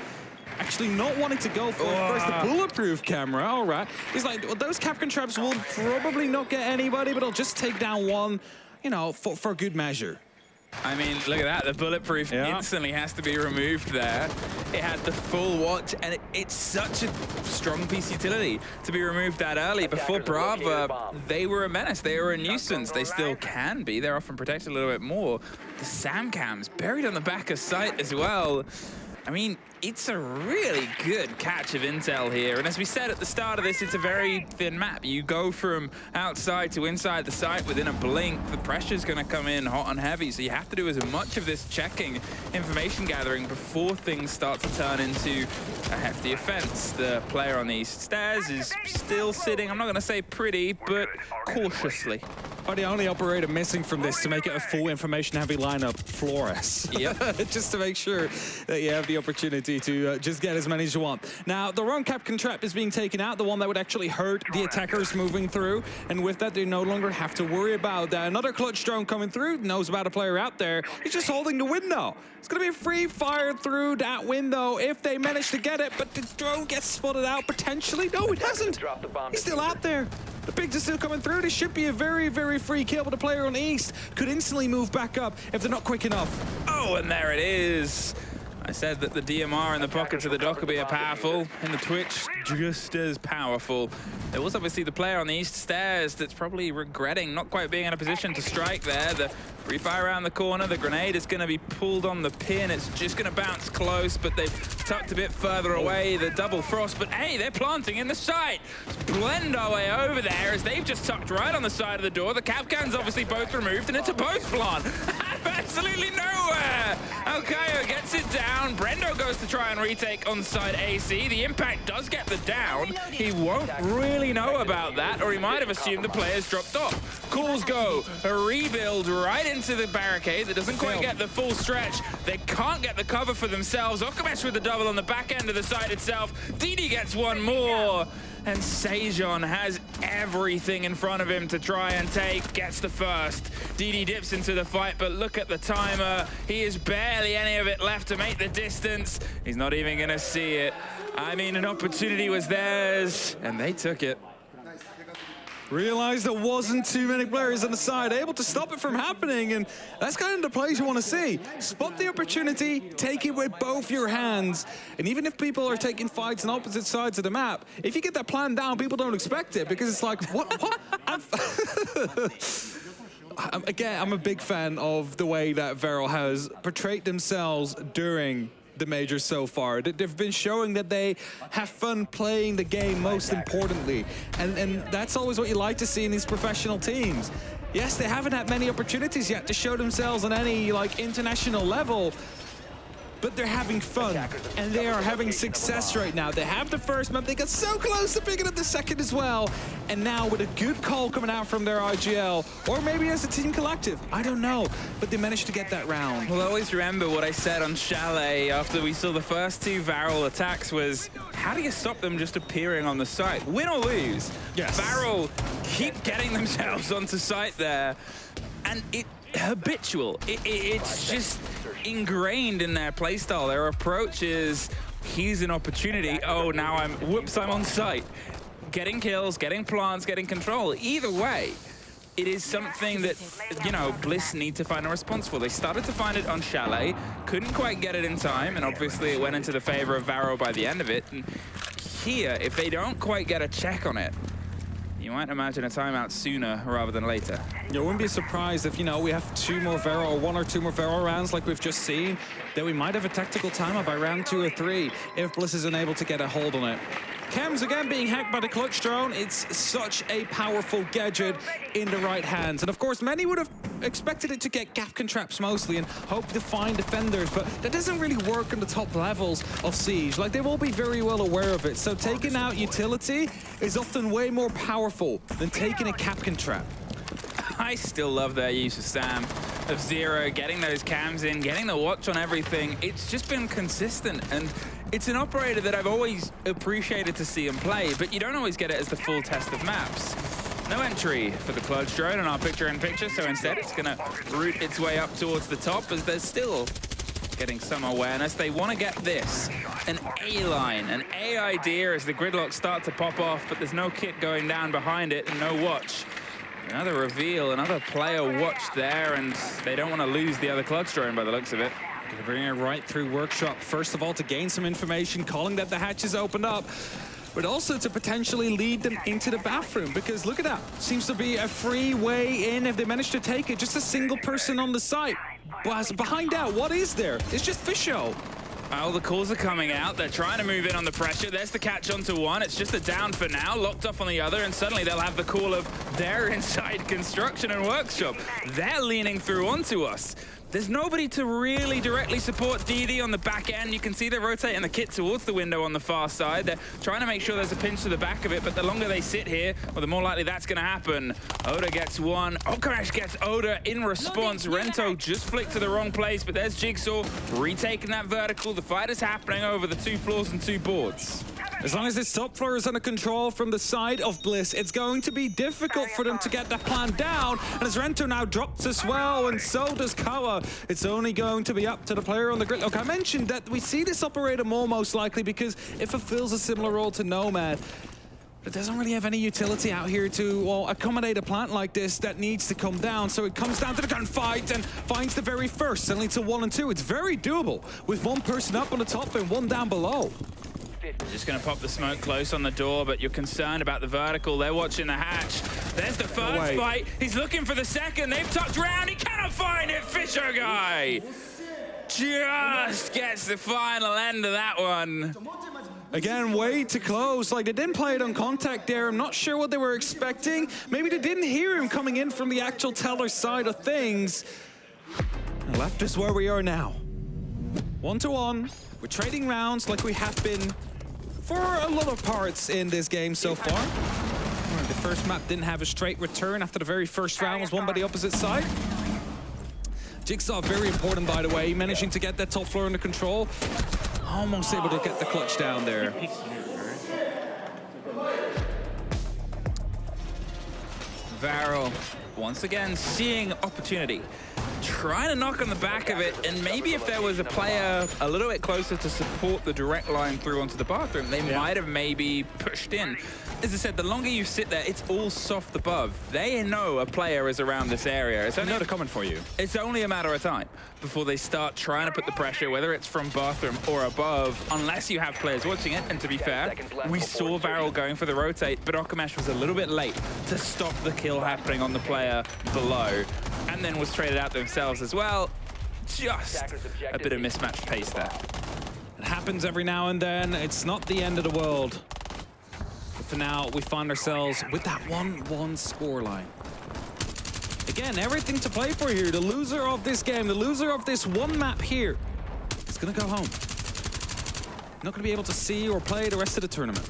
Actually not wanting to go for first the bulletproof camera. All right. He's like, well, those Capcom Traps will probably not get anybody, but I'll just take down one, you know, for good measure. I mean, look at that. The bulletproof instantly has to be removed there. It had the full watch, and it's such a strong piece of utility to be removed that early. Before Brava, they were a menace. They were a nuisance. They still can be. They're often protected a little bit more. The Sam cams buried on the back of sight as well. I mean, it's a really good catch of intel here. And as we said at the start of this, it's a very thin map. You go from outside to inside the site within a blink. The pressure's going to come in hot and heavy. So you have to do as much of this checking, information gathering before things start to turn into a hefty offense. The player on the east stairs is still sitting, I'm not going to say pretty, but cautiously. Oh, the only operator missing from this to make it a full information-heavy lineup, Flores. Yep. Just to make sure that you have the opportunity to just get as many as you want. Now, the wrong Capcan trap is being taken out, the one that would actually hurt the attackers moving through. And with that, they no longer have to worry about that. Another clutch drone coming through, knows about a player out there. He's just holding the window. It's going to be a free fire through that window if they manage to get it, but the drone gets spotted out potentially. No, it doesn't. He's still out there. The pigs are still coming through. This should be a very, very free kill, but the player on the east could instantly move back up if they're not quick enough. Oh, and there it is. I said that the DMR in the pockets of the Dokkaebi are powerful, and the Twitch just as powerful. There was obviously the player on the east stairs that's probably regretting not quite being in a position to strike there. The free fire around the corner, the grenade is going to be pulled on the pin. It's just going to bounce close, but they've tucked a bit further away, the double frost. But hey, they're planting in the site. Let's blend our way over there as they've just tucked right on the side of the door. The Capcan's obviously both removed, and it's a post plant. Absolutely nowhere. Alkayo gets it down. Brendo goes to try and retake on side AC. The impact does get the down. He won't really know about that, or he might have assumed the players dropped off. Calls go. A rebuild right into the barricade that doesn't quite get the full stretch. They can't get the cover for themselves. Okamesh with the double on the back end of the site itself. DD gets one more. And Sejon has everything in front of him to try and take, gets the first. DD dips into the fight, but look at the timer. He has barely any of it left to make the distance. He's not even gonna see it. I mean, an opportunity was theirs, and they took it. Realized there wasn't too many players on the side able to stop it from happening, and that's kind of the plays you want to see. Spot the opportunity, take it with both your hands, and even if people are taking fights on opposite sides of the map, if you get that plan down, people don't expect it, because it's like, what? Again, I'm a big fan of the way that Varrel has portrayed themselves during the major so far. They've been showing that they have fun playing the game, most importantly. And that's always what you like to see in these professional teams. Yes, they haven't had many opportunities yet to show themselves on any like international level, but they're having fun, and they are having success right now. They have the first map, they got so close to picking up the second as well, and now with a good call coming out from their IGL, or maybe as a team collective, I don't know, but they managed to get that round. Well, always remember what I said on Chalet after we saw the first two Varrel attacks was, how do you stop them just appearing on the site? Win or lose? Yes. Varrel keep getting themselves onto site there, and habitual. It's just ingrained in their playstyle. Their approach is, here's an opportunity. Oh, now I'm on site. Getting kills, getting plants, getting control. Either way, it is something that, you know, Bliss need to find a response for. They started to find it on Chalet, couldn't quite get it in time, and obviously it went into the favor of Varrel by the end of it. And here, if they don't quite get a check on it, you might imagine a timeout sooner rather than later. You wouldn't be surprised if, you know, we have two more Varrel, or one or two more Varrel rounds like we've just seen, that we might have a tactical timeout by round 2 or 3 if Bliss isn't able to get a hold on it. Chems again being hacked by the clutch drone. It's such a powerful gadget in the right hands. And of course, many would have expected it to get Capcan traps mostly and hope to find defenders, but that doesn't really work on the top levels of Siege. Like, they will be very well aware of it. So taking out utility is often way more powerful than taking a Capcan trap. I still love their use of Sam, of Zero, getting those cams in, getting the watch on everything. It's just been consistent, and it's an operator that I've always appreciated to see him play, but you don't always get it as the full test of maps. No entry for the clutch drone in our picture-in-picture, so instead it's going to route its way up towards the top as they're still getting some awareness. They want to get this, an A line, an A idea as the gridlocks start to pop off, but there's no kit going down behind it and no watch. Another reveal, another player watched there, and they don't want to lose the other clutch drone by the looks of it. Gonna bring it right through Workshop, first of all, to gain some information, calling that the hatch is opened up, but also to potentially lead them into the bathroom, because look at that. Seems to be a free way in if they manage to take it. Just a single person on the site. But behind that, what is there? It's just Fisho. Well, the calls are coming out. They're trying to move in on the pressure. There's the catch onto one. It's just a down for now, locked off on the other, and suddenly they'll have the call of their inside construction and workshop. They're leaning through onto us. There's nobody to really directly support DD on the back end. You can see they're rotating the kit towards the window on the far side. They're trying to make sure there's a pinch to the back of it, but the longer they sit here, well, the more likely that's going to happen. Oda gets one. COPENHAGEN gets Oda in response. Rento just flicked to the wrong place, but there's Jigsaw retaking that vertical. The fight is happening over the 2 floors and 2 boards. As long as this top floor is under control from the side of Bliss, it's going to be difficult for them to get that plan down. And as Rento now drops as well, and so does Kawa, it's only going to be up to the player on the grid. Look, I mentioned that we see this operator more most likely because it fulfills a similar role to Nomad. It doesn't really have any utility out here to, well, accommodate a plant like this that needs to come down. So it comes down to the gunfight and finds the very first, suddenly to 1 and 2. It's very doable with one person up on the top and one down below. Just going to pop the smoke close on the door, but you're concerned about the vertical. They're watching the hatch. There's the first fight. He's looking for the second. They've tucked around. He cannot find it. Fisher guy just gets the final end of that one. Again, way too close. Like, they didn't play it on contact there. I'm not sure what they were expecting. Maybe they didn't hear him coming in from the actual teller side of things. And left is where we are now. 1-1. We're trading rounds like we have been for a lot of parts in this game so far. The first map didn't have a straight return after the very first round was won by the opposite side. Jigsaw very important, by the way, managing to get that top floor under control. Almost able to get the clutch down there. Varrel, once again, seeing opportunity. Trying to knock on the back of it, and maybe if there was a player a little bit closer to support the direct line through onto the bathroom, they might have maybe pushed in. As I said, the longer you sit there, it's all soft above. They know a player is around this area. It's only coming for you. It's only a matter of time before they start trying to put the pressure, whether it's from bathroom or above, unless you have players watching it. And to be fair, we saw Varrel going for the rotate, but COPENHAGEN was a little bit late to stop the kill happening on the player below, and then was traded out themselves as well. Just a bit of mismatched pace there. It happens every now and then. It's not the end of the world. But for now, we find ourselves with that 1-1 scoreline. Again, everything to play for here. The loser of this game, the loser of this one map here, is going to go home. Not going to be able to see or play the rest of the tournament.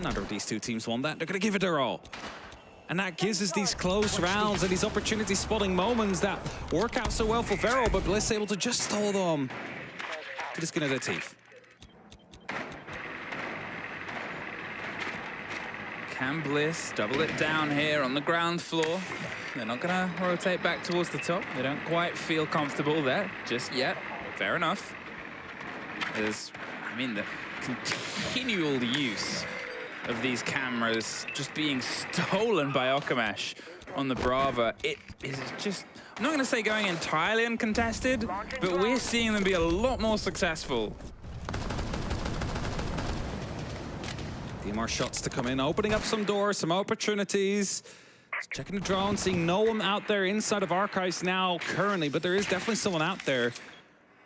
Neither of these two teams won that. They're going to give it their all. And that gives us these close rounds and these opportunity spotting moments that work out so well for Varrel, but Bliss able to just stall them to the skin of their teeth. Can Bliss double it down here on the ground floor? They're not gonna rotate back towards the top. They don't quite feel comfortable there just yet. Fair enough. There's, I mean, the continual use of these cameras just being stolen by COPENHAGEN on the Brava. It is just, I'm not gonna say going entirely uncontested, but we're seeing them be a lot more successful. More shots to come in, opening up some doors, some opportunities. Just checking the drone, seeing no one out there inside of Archives now currently, but there is definitely someone out there.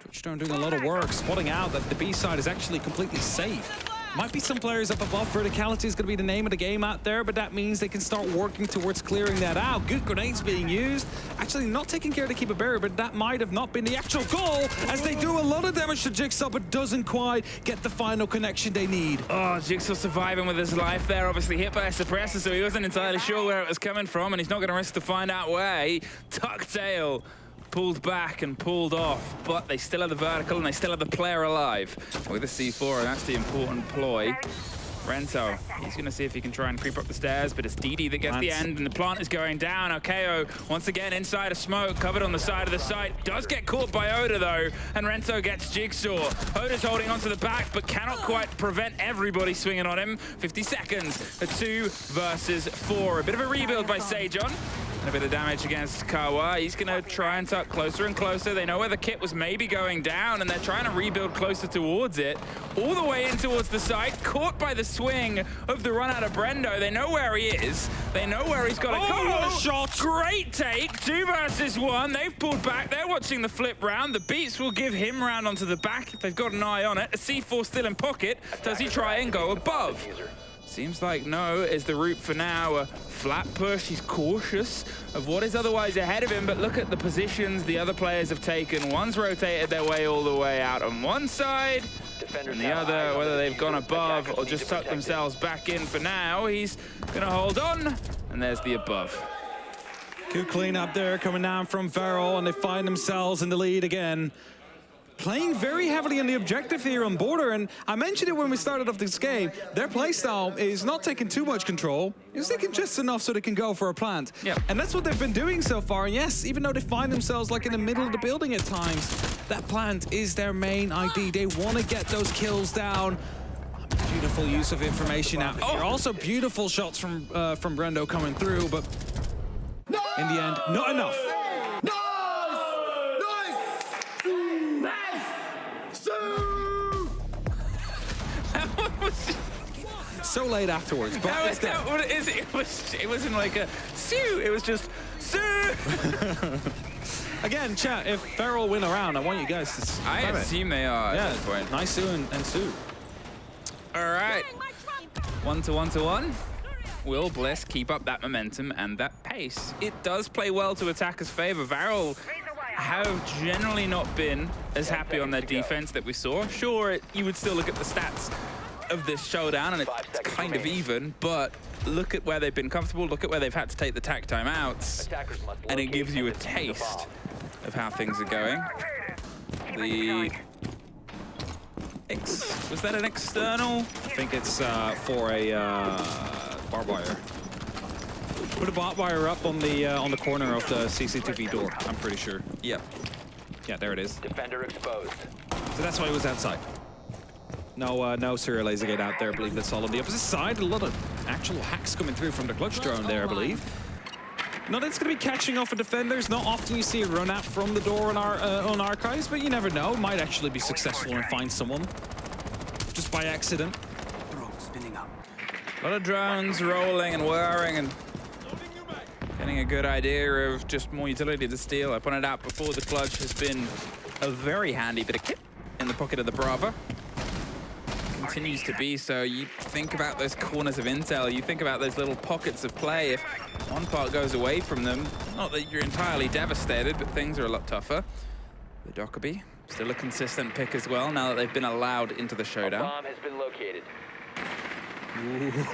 Touchdown doing a lot of work, spotting out that the B side is actually completely safe. Might be some players up above. Verticality is going to be the name of the game out there, but that means they can start working towards clearing that out. Good grenades being used. Actually not taking care to keep a barrier, but that might have not been the actual goal, as they do a lot of damage to Jigsaw, but doesn't quite get the final connection they need. Oh, Jigsaw surviving with his life there, obviously hit by a suppressor, so he wasn't entirely sure where it was coming from, and he's not going to risk to find out where. He tucked tail, pulled back and pulled off, but they still have the vertical and they still have the player alive with the C4, and that's the important ploy. Rento, he's going to see if he can try and creep up the stairs, but it's DD that gets the end, and the plant is going down. Okeo, once again, inside of smoke, covered on the side of the site. Does get caught by Oda, though, and Rento gets Jigsaw. Oda's holding onto the back, but cannot quite prevent everybody swinging on him. 50 seconds, a 2 versus 4. A bit of a rebuild by Sajon. A bit of damage against Kawa. He's going to try and tuck closer and closer. They know where the kit was maybe going down, and they're trying to rebuild closer towards it. All the way in towards the side, caught by the swing of the run out of Brendo. They know where he is. They know where he's got to go. what a shot! Great take, 2 versus 1. They've pulled back. They're watching the flip round. The Beats will give him round onto the back if they've got an eye on it. A C4 still in pocket. Does he try and go above? Seems like no is the route for now. A flat push. He's cautious of what is otherwise ahead of him, but look at the positions the other players have taken. One's rotated their way all the way out on one side, and the other, whether they've gone above or just tucked themselves back in for now, he's gonna hold on, and there's the above. Good clean up there coming down from Varrel, and they find themselves in the lead again. Playing very heavily on the objective here on border, and I mentioned it when we started off this game. Their playstyle is not taking too much control. It's taking just enough so they can go for a plant. Yep. And that's what they've been doing so far. And yes, even though they find themselves like in the middle of the building at times, that plant is their main ID. They want to get those kills down. Beautiful use of information out here. Also beautiful shots from Brendo coming through, but in the end, not enough. So late afterwards, but That was what it is. It wasn't like a sue. It was just sue. Again, chat, if Varrel win around, I want you guys to... I assume they are at this point. Nice Sue and Sue. All right. 1-1-1. Will Bliss keep up that momentum and that pace? It does play well to attackers' favor. Varrel have generally not been as happy on their defense that we saw. Sure, you would still look at the stats of this showdown and it's kind of even, but look at where they've been comfortable, look at where they've had to take the tack timeouts, and it gives you a taste of how things are going. Was that an external? I think it's for a barbed wire. Put a barbed wire up on the corner of the CCTV door, I'm pretty sure. Yep. Yeah, there it is. Defender exposed. So that's why it was outside. No serial laser gate out there. I believe that's all on the opposite side. A lot of actual hacks coming through from the clutch drone there, I believe. Not that it's going to be catching off of defenders. Not often you see a run out from the door on on archives, but you never know. Might actually be successful and find someone just by accident. A lot of drones rolling and whirring and getting a good idea of just more utility to steal. I pointed out before, the clutch has been a very handy bit of kit in the pocket of the Brava. Continues to be so. You think about those corners of intel, you think about those little pockets of play. If one part goes away from them, not that you're entirely devastated, but things are a lot tougher. The Dockerby, still a consistent pick as well, now that they've been allowed into the showdown. A bomb has been located.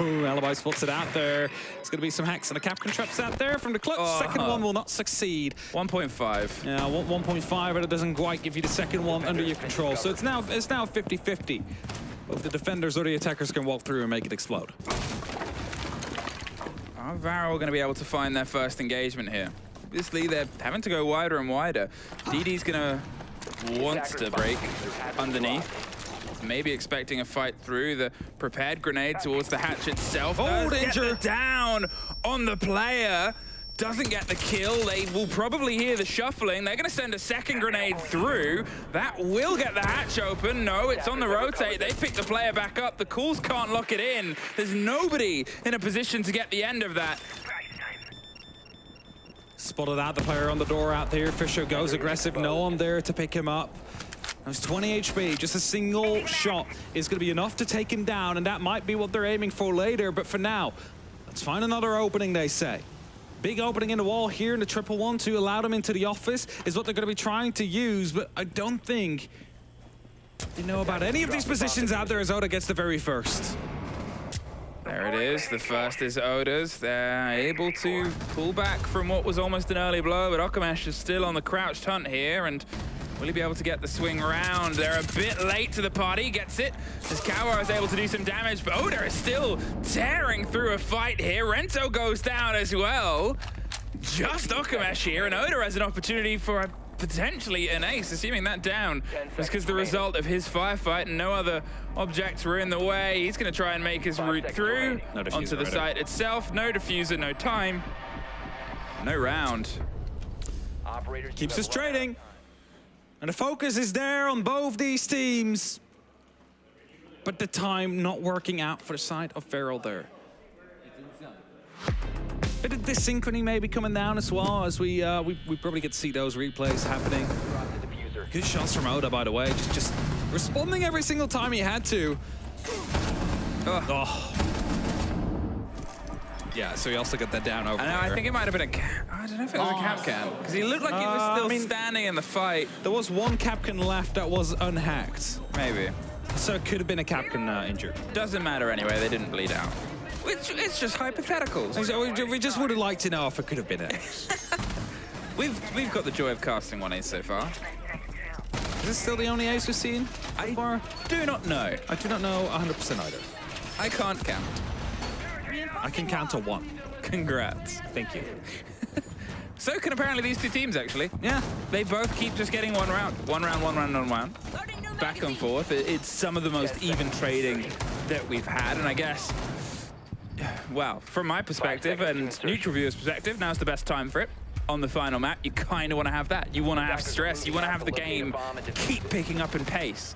Ooh, Alibi spots it out there. It's going to be some hacks and a Capcom traps out there from the clutch. Second one will not succeed. 1.5. Yeah, 1.5, but it doesn't quite give you the second one under your control. So it's now 50-50. Both the defenders or the attackers can walk through and make it explode. Are Varrel going to be able to find their first engagement here? Obviously, they're having to go wider and wider. DD's going to want to break underneath. Maybe expecting a fight through. The prepared grenade towards the hatch itself. Oh, danger! Get the down on the player. Doesn't get the kill. They will probably hear the shuffling. They're going to send a second grenade through. That will get the hatch open. No, it's on the rotate. They pick the player back up. The calls can't lock it in. There's nobody in a position to get the end of that. Spotted out the player on the door out there. Fisher goes aggressive. No one there to pick him up. There's 20 HP. Just a single shot is going to be enough to take him down, and that might be what they're aiming for later. But for now, let's find another opening, they say. Big opening in the wall here in the 1-1-1 to allow them into the office is what they're going to be trying to use, but I don't think they know about any of these positions out there as Oda gets the very first. There it is. The first is Oda's. They're able to pull back from what was almost an early blow, but Okamesh is still on the crouched hunt here, and will he be able to get the swing round? They're a bit late to the party. Gets it as Kawa is able to do some damage, but Oda is still tearing through a fight here. Rento goes down as well. Just Okamesh here, and Oda has an opportunity for potentially an ace, assuming that down was because the result of his firefight and no other objects were in the way. He's going to try and make his route through onto the site itself. No diffuser, no time. No round. Keeps us trading. And the focus is there on both these teams. But the time not working out for the side of Varrel there. Bit of desynchrony maybe coming down as well, as we probably get to see those replays happening. Good shots from Oda, by the way, just responding every single time he had to. Oh. Yeah, so he also got that down over there. I think it might have been I don't know if it was a cap can, because he looked like he was still standing in the fight. There was one Capcan left that was unhacked. Maybe. So it could have been a Capcan injured. Doesn't matter anyway, they didn't bleed out. It's just hypotheticals. So we just would have liked to know if it could have been it. We've got the joy of casting one ace so far. Is this still the only ace we've seen so far? Do not know. I do not know 100% either. I can't count. I can count to 1. Congrats. Thank you. So can apparently these two teams, actually. Yeah. They both keep just getting one round. One round. Back and forth. It's some of the most even trading that we've had, and I guess, well, from my perspective and neutral viewers' perspective, now's the best time for it. On the final map, you kind of want to have that. You want to have stress. You want to have the game keep picking up in pace.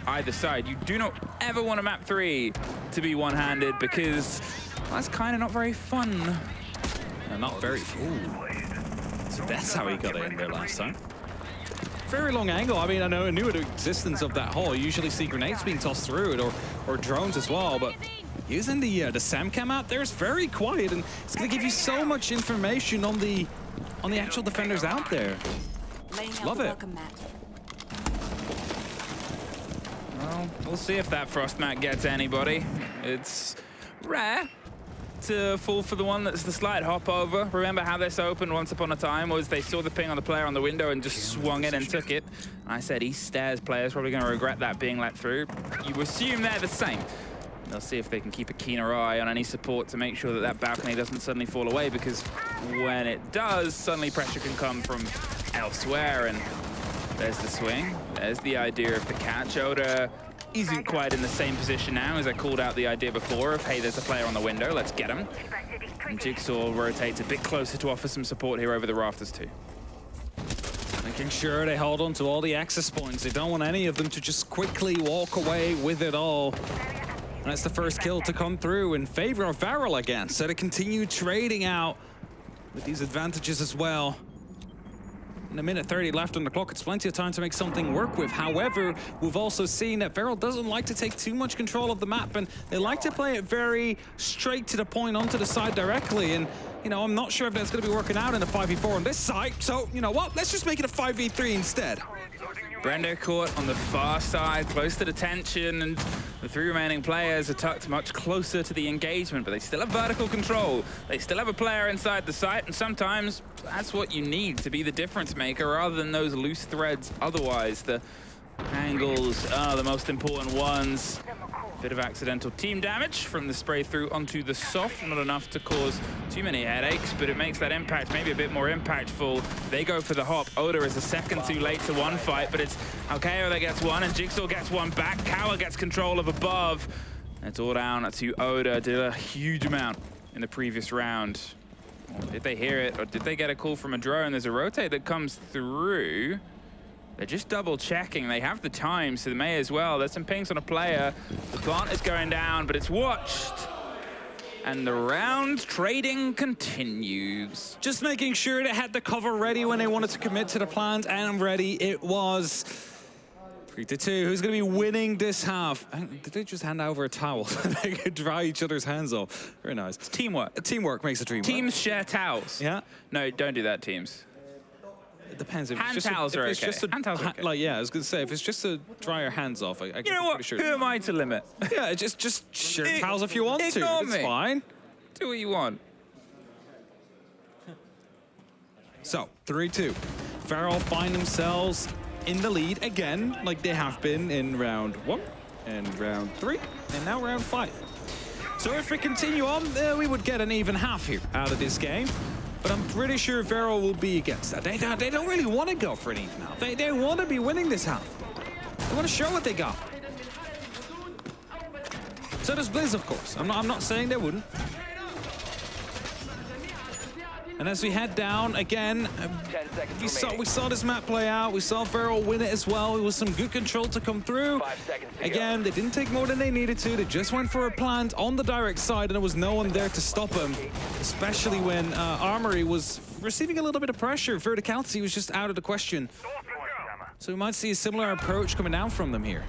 Either side. You do not ever want a map 3 to be one-handed, because that's kind of not very fun. No, not very. Ooh. So that's how he got it in there last time. Very long angle. I mean, I knew the existence of that hole. You usually see grenades being tossed through it, or drones as well, but using the Samcam out there is very quiet, and it's going to give you so much information on the actual defenders out there. Love it. Well, we'll see if that frost mat gets anybody. It's rare to fall for the one that's the slight hop over. Remember how this opened once upon a time was they saw the ping on the player on the window and just swung in and took it. I said East Stairs players probably going to regret that being let through. You assume they're the same. They'll see if they can keep a keener eye on any support to make sure that that balcony doesn't suddenly fall away, because when it does, suddenly pressure can come from elsewhere. And there's the swing. There's the idea of the catch. Oda isn't quite in the same position now, as I called out the idea before of, hey, there's a player on the window, let's get him. And Jigsaw rotates a bit closer to offer some support here over the rafters too. Making sure they hold on to all the access points. They don't want any of them to just quickly walk away with it all. And that's the first kill to come through in favor of Varrel again. So to continue trading out with these advantages as well. In a minute 30 left on the clock, it's plenty of time to make something work with. However, we've also seen that Varrel doesn't like to take too much control of the map, and they like to play it very straight to the point onto the side directly. And, you know, I'm not sure if that's going to be working out in a 5v4 on this side. So, you know what? Let's just make it a 5v3 instead. Brendo caught on the far side, close to the tension, and the 3 remaining players are tucked much closer to the engagement, but they still have vertical control. They still have a player inside the site, and sometimes that's what you need to be the difference maker rather than those loose threads. Otherwise, the angles are the most important ones. Bit of accidental team damage from the spray through onto the soft. Not enough to cause too many headaches, but it makes that impact maybe a bit more impactful. They go for the hop. Oda is a second too late to one fight, but it's Alkeo that gets one, and Jigsaw gets one back. Kawa gets control of above. It's all down to Oda. Did a huge amount in the previous round. Did they hear it, or did they get a call from a drone? There's a rotate that comes through. They're just double checking. They have the time, so they may as well. There's some pings on a player. The plant is going down, but it's watched. And the round trading continues. Just making sure they had the cover ready when they wanted to commit to the plant, and ready it was. 3-2. Who's going to be winning this half? Did they just hand over a towel? They could dry each other's hands off. Very nice. It's teamwork. Teamwork makes a dream work. Teams share towels. Yeah? No, don't do that, teams. It depends. If hand towels are okay. Hand towels are okay. Like, yeah, I was going to say, if it's just to dry your hands off, I you know what? Sure. Who am I to limit? Yeah, just share towels if you want to. Ignore It's me. fine. Do what you want. So, 3-2. Varrel find themselves in the lead again, like they have been in round 1 and round 3, and now round 5. So if we continue on, we would get an even half here out of this game. But I'm pretty sure Varrel will be against that. They don't really want to go for an even half. They want to be winning this half. They want to show what they got. So does Bliss, of course. I'm not saying they wouldn't. And as we head down again, we saw this map play out. We saw Varrel win it as well. It was some good control to come through. Again, they didn't take more than they needed to. They just went for a plant on the direct side, and there was no one there to stop them, especially when Armory was receiving a little bit of pressure. Verticality was just out of the question. So we might see a similar approach coming down from them here.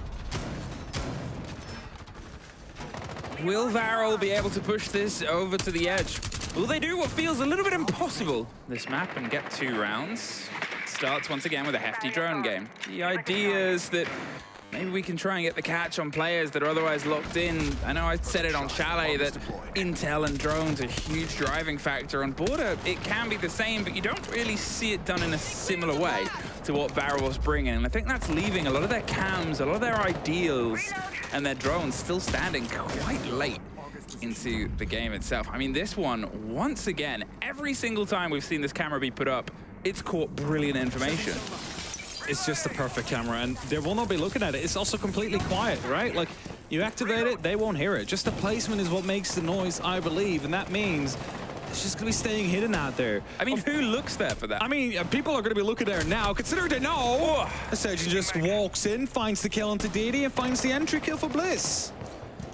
Will Varrel be able to push this over to the edge? Will they do what feels a little bit impossible this map and get 2 rounds? Starts once again with a hefty drone game. The idea is that maybe we can try and get the catch on players that are otherwise locked in. I know I said it on Chalet that intel and drones are a huge driving factor. On Border, it can be the same, but you don't really see it done in a similar way to what Varrel's bringing. And I think that's leaving a lot of their cams, a lot of their ideals, and their drones still standing quite late into the game itself. I mean, this one, once again, every single time we've seen this camera be put up, it's caught brilliant information. It's just the perfect camera, and they will not be looking at it. It's also completely quiet, right? Like, you activate it, they won't hear it. Just the placement is what makes the noise, I believe, and that means it's just going to be staying hidden out there. I mean, who looks there for that? I mean, people are going to be looking there now, considering they know. The surgeon just walks in, finds the kill onto Didi, and finds the entry kill for Bliss.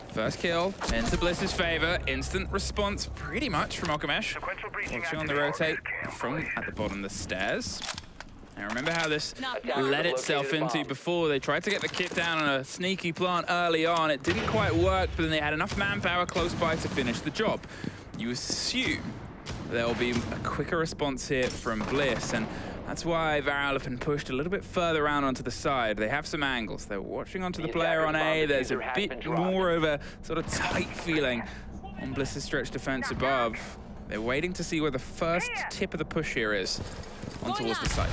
First kill into Bliss's favor. Instant response pretty much from Okamesh. Watching on the rotate from at the bottom of the stairs. Now remember how this led itself into before. They tried to get the kit down on a sneaky plant early on. It didn't quite work, but then they had enough manpower close by to finish the job. You assume there'll be a quicker response here from Bliss, and that's why Varrel have been pushed a little bit further around onto the side. They have some angles. They're watching onto the player on A. There's a bit more of a sort of tight feeling on Bliss's stretch defense above. They're waiting to see where the first tip of the push here is on towards the side.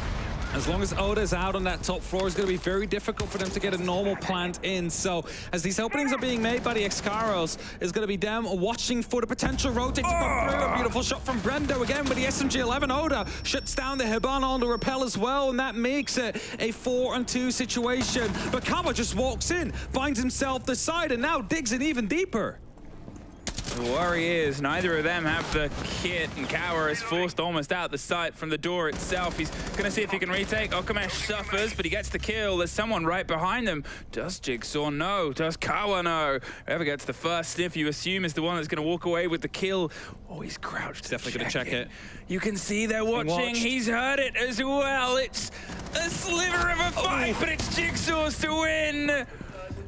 As long as Oda's out on that top floor, it's going to be very difficult for them to get a normal plant in. So as these openings are being made by the Excaros, it's going to be them watching for the potential rotate to come through. A beautiful shot from Brendo again with the SMG-11. Oda shuts down the Hibana on the rappel as well, and that makes it a 4-on-2 situation. But Kawa just walks in, finds himself the side, and now digs in even deeper. The worry is neither of them have the kit, and Kawa is forced almost out the sight from the door itself. He's going to see if he can retake. Okamesh suffers, but he gets the kill. There's someone right behind them. Does Jigsaw know? Does Kawa know? Whoever gets the first sniff, you assume is the one that's going to walk away with the kill. Oh, he's crouched. Definitely going to check it. You can see they're watching. He's heard it as well. It's a sliver of a fight, but it's Jigsaw's to win.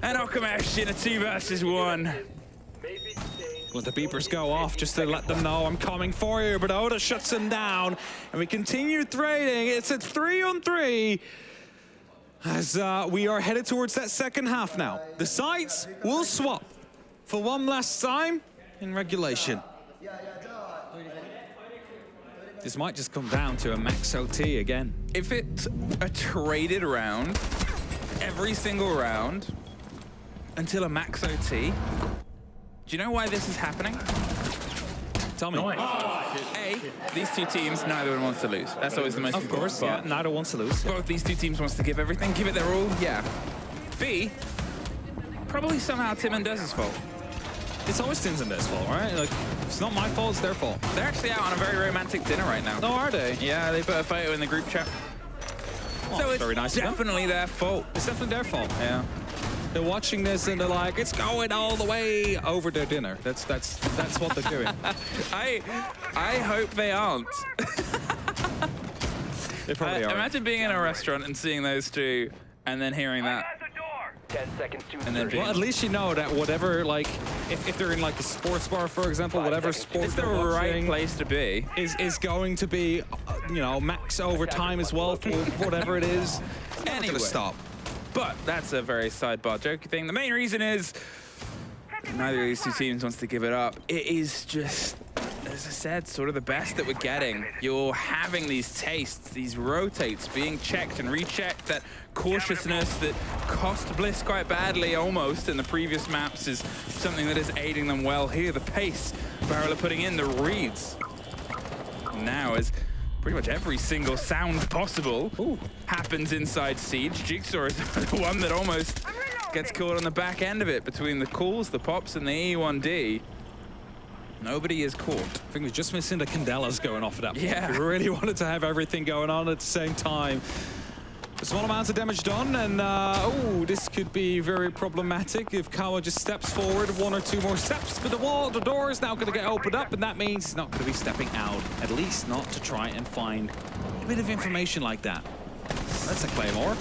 And Okamesh in a 2 versus 1. Let the beepers go off just to let them know I'm coming for you, but Oda shuts him down, and we continue trading. It's a 3-on-3 as we are headed towards that second half now. The sides will swap for one last time in regulation. This might just come down to a max OT again. If it's a traded round, every single round, until a max OT, do you know why this is happening? Tell me. A, these two teams, neither one wants to lose. That's always the most important part. Of course, yeah, neither wants to lose. Both these two teams wants to give everything, give it their all, yeah. B, probably somehow Tim and Dez's fault. It's always Tim's and Dez's fault, right? Like, it's not my fault, it's their fault. They're actually out on a very romantic dinner right now. Oh, are they? Yeah, they put a photo in the group chat. Oh, so it's very nice definitely their fault. It's definitely their fault. Yeah. They're watching this and they're like, it's going all the way over their dinner. That's what they're doing. I hope they aren't. They probably are. Imagine being in a restaurant and seeing those two and then hearing that. 10 seconds to and then well, at least you know that whatever, like, if they're in like a sports bar, for example, whatever sport it's the right place to be is going to be, you know, max overtime as well for whatever it is. Anyway. Gonna stop. But that's a very sidebar jokey thing. The main reason is neither of these two teams wants to give it up. It is just, as I said, sort of the best that we're getting. You're having these tastes, these rotates being checked and rechecked. That cautiousness that cost Bliss quite badly almost in the previous maps is something that is aiding them well here. The pace Varrel are putting in, the reads. Now as pretty much every single sound possible happens inside Siege. Jigsaw is the one that almost gets caught on the back end of it between the calls, the pops, and the E1D. Nobody is caught. I think we're just missing the Candelas going off at that point. Yeah. We really wanted to have everything going on at the same time. A small amount of damage done, and oh, this could be very problematic if Kawa just steps forward 1 or 2 more steps. But the door is now going to get opened up, and that means he's not going to be stepping out, at least not to try and find a bit of information like that. That's a Claymore.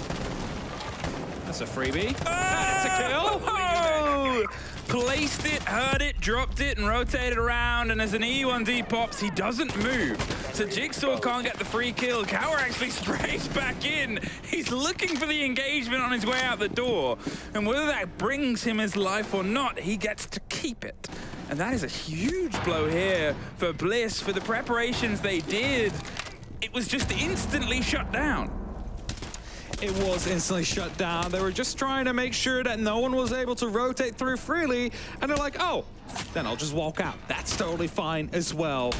That's a freebie. That's a kill. Oh! Placed it, heard it, dropped it, and rotated around. And as an E1D pops, he doesn't move. So Jigsaw can't get the free kill. Kawa actually sprays back in. He's looking for the engagement on his way out the door. And whether that brings him his life or not, he gets to keep it. And that is a huge blow here for Bliss, for the preparations they did. It was just instantly shut down. It was instantly shut down. They were just trying to make sure that no one was able to rotate through freely. And they're like, oh, then I'll just walk out. That's totally fine as well.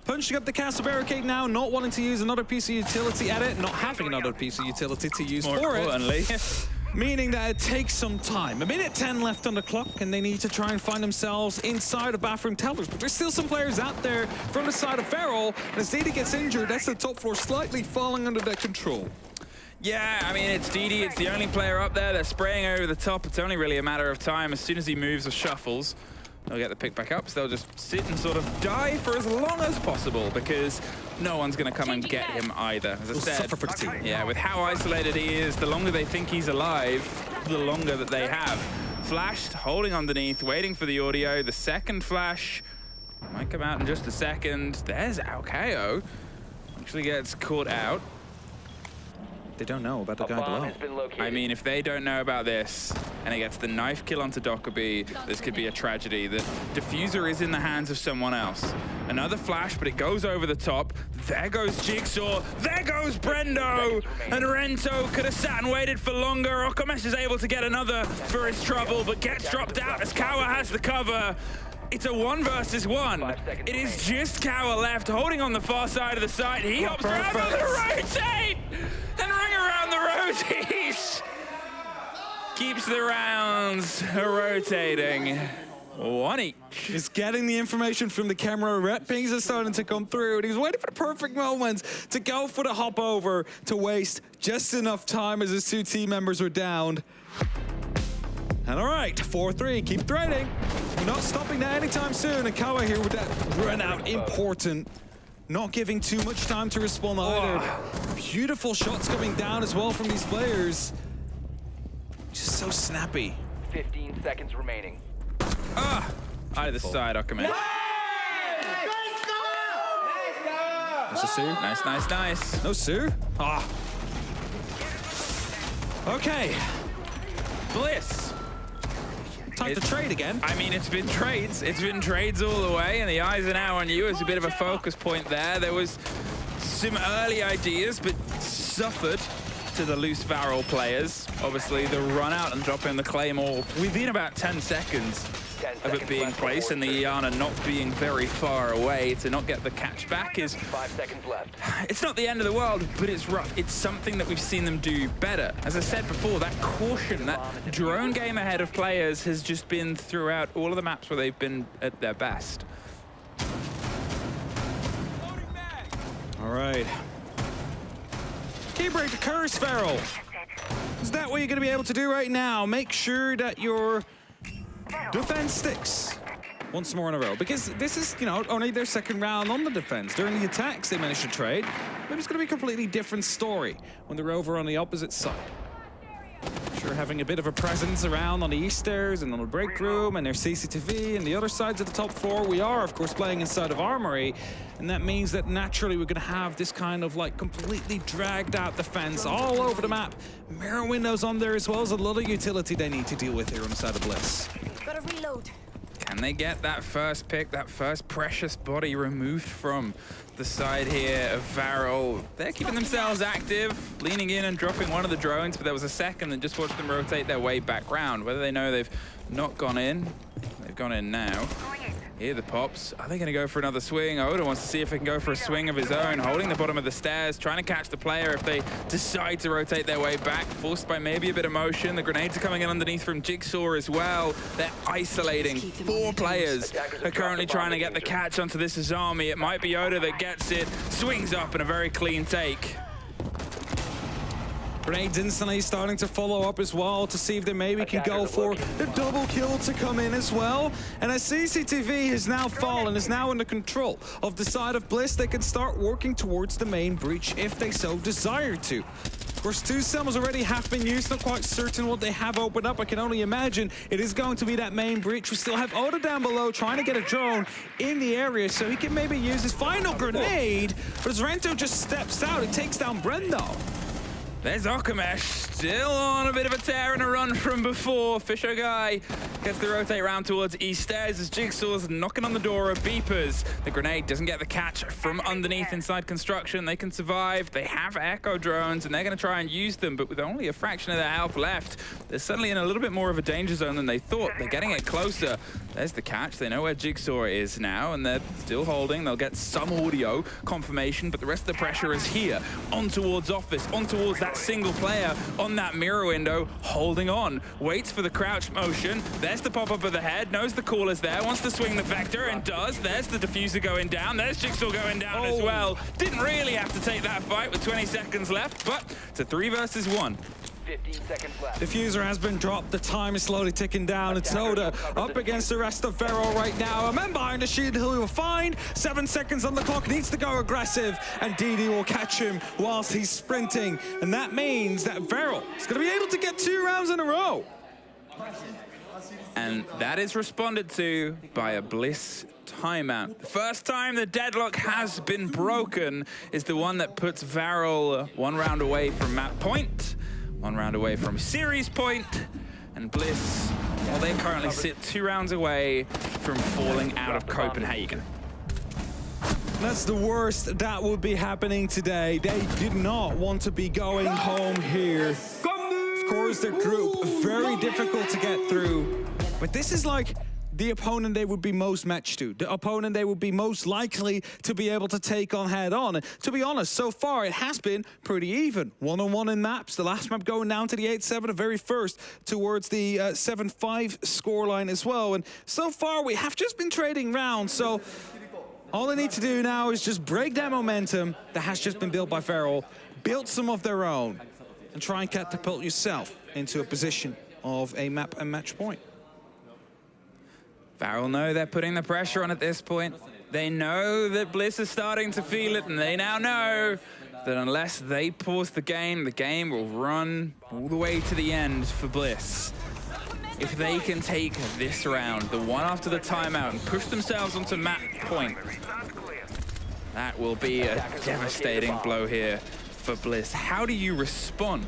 Punching up the castle barricade now, not wanting to use another piece of utility at it, not having another piece of utility to use More for importantly. it. Meaning that it takes some time. 1:10 left on the clock, and they need to try and find themselves inside of bathroom tellers. But there's still some players out there from the side of Varrel. And as Didi gets injured, that's the top 4 slightly falling under their control. Yeah, I mean, it's Didi. It's the only player up there. They're spraying over the top. It's only really a matter of time. As soon as he moves or shuffles, they'll get the pick back up. So they'll just sit and sort of die for as long as possible because no one's going to come and get him either. As I said, yeah, with how isolated he is, the longer they think he's alive, the longer that they have. Flashed, holding underneath, waiting for the audio. The second flash might come out in just a second. There's Alkeo. Actually gets caught out. They don't know about the guy below. I mean, if they don't know about this, and he gets the knife kill onto Dockerby, this could be a tragedy. The diffuser is in the hands of someone else. Another flash, but it goes over the top. There goes Jigsaw. There goes Brendo. And Rento could have sat and waited for longer. Okamesh is able to get another for his trouble, but gets dropped out as Kawa has the cover. It's a 1 versus 1. It is just Kawa left, holding on the far side of the site. He hops around on the rotate and ring around the roties. Keeps the rounds rotating. 1 each. He's getting the information from the camera. Red pings are starting to come through, and he's waiting for the perfect moment to go for the hop over to waste just enough time as his 2 team members were downed. And all right, 4-3, keep threading. We're not stopping that anytime soon. And Kawa here with that run out, important. Not giving too much time to respond either. Beautiful shots coming down as well from these players. Just so snappy. 15 seconds remaining. Out of the side, Okamesh. That's a Sue. Nice, nice, nice. No Sue? Okay. Bliss. Time to trade again. I mean, it's been trades. It's been trades all the way, and the eyes are now on you as a bit of a focus point there. There was some early ideas, but suffered to the loose Varrel players. Obviously, the run out and dropping the Claymore within about 10 seconds of it being placed, and the Iana not being very far away to not get the catch back is 5 seconds left. It's not the end of the world, but it's rough. It's something that we've seen them do better. As I said before, that caution, that drone game ahead of players has just been throughout all of the maps where they've been at their best. All right. Keybreak the curse, Varrel. Is that what you're going to be able to do right now? Make sure that your defense sticks once more in a row, because this is, you know, only their second round on the defense. During the attacks, they managed to trade. Maybe it's going to be a completely different story when they're over on the opposite side. Sure, having a bit of a presence around on the east stairs and on the break room and their CCTV and the other sides of the top 4. We are, of course, playing inside of Armory, and that means that naturally we're going to have this kind of like completely dragged out defense all over the map. Mirror windows on there as well as a lot of utility they need to deal with here on the side of Bliss. Gotta reload. Can they get that first pick, that first precious body removed from the side here of Varrel? They're keeping themselves active, leaning in and dropping one of the drones, but there was a second that just watched them rotate their way back round. Whether they know they've not gone in, they've gone in now. Here the pops. Are they going to go for another swing? Oda wants to see if they can go for a swing of his own, holding the bottom of the stairs, trying to catch the player if they decide to rotate their way back, forced by maybe a bit of motion. The grenades are coming in underneath from Jigsaw as well. They're isolating. 4 players are currently trying to get the catch onto this Azami. It might be Oda that gets it. Swings up in a very clean take. Grenades instantly starting to follow up as well to see if they maybe can go for the double kill to come in as well. And as CCTV has now fallen, is now under control of the side of Bliss, they can start working towards the main breach if they so desire to. Of course, 2 summons already have been used. Not quite certain what they have opened up. I can only imagine it is going to be that main breach. We still have Oda down below trying to get a drone in the area so he can maybe use his final grenade. But as Rento just steps out, it takes down Brendo. There's Okamesh, still on a bit of a tear and a run from before. Fisher Guy gets the rotate round towards East Stairs as Jigsaw's knocking on the door of Beepers. The grenade doesn't get the catch from underneath inside construction. They can survive. They have echo drones and they're going to try and use them, but with only a fraction of their health left, they're suddenly in a little bit more of a danger zone than they thought. They're getting it closer. There's the catch. They know where Jigsaw is now and they're still holding. They'll get some audio confirmation, but the rest of the pressure is here. On towards Office, on towards that single player on that mirror window, holding on, waits for the crouch motion. There's the pop-up of the head, knows the call is there, wants to swing the vector and does. There's the diffuser going down, there's Jigsaw going down as well. Didn't really have to take that fight with 20 seconds left, but it's a 3 versus 1. 15 seconds left. Diffuser has been dropped. The time is slowly ticking down. It's Oda up against the rest of Varrel right now. A man behind the shield who will find. 7 seconds on the clock. Needs to go aggressive. And DD will catch him whilst he's sprinting. And that means that Varrel is going to be able to get 2 rounds in a row. And that is responded to by a Bliss timeout. The first time the deadlock has been broken is the one that puts Varrel 1 round away from map point. 1 round away from series point, and Bliss, well, they currently sit 2 rounds away from falling out of Copenhagen. That's the worst that would be happening today. They did not want to be going home here. Of course, their group, very difficult to get through, but this is like the opponent they would be most matched to, the opponent they would be most likely to be able to take on head on. And to be honest, so far it has been pretty even. 1-on-1 in maps, the last map going down to the 8-7, the very first towards the 7-5 scoreline as well. And so far we have just been trading rounds, so all they need to do now is just break that momentum that has just been built by Varrel, build some of their own, and try and catapult yourself into a position of a map and match point. Varrel know they're putting the pressure on at this point. They know that Bliss is starting to feel it, and they now know that unless they pause the game will run all the way to the end for Bliss. If they can take this round, the one after the timeout, and push themselves onto map point, that will be a devastating blow here for Bliss. How do you respond?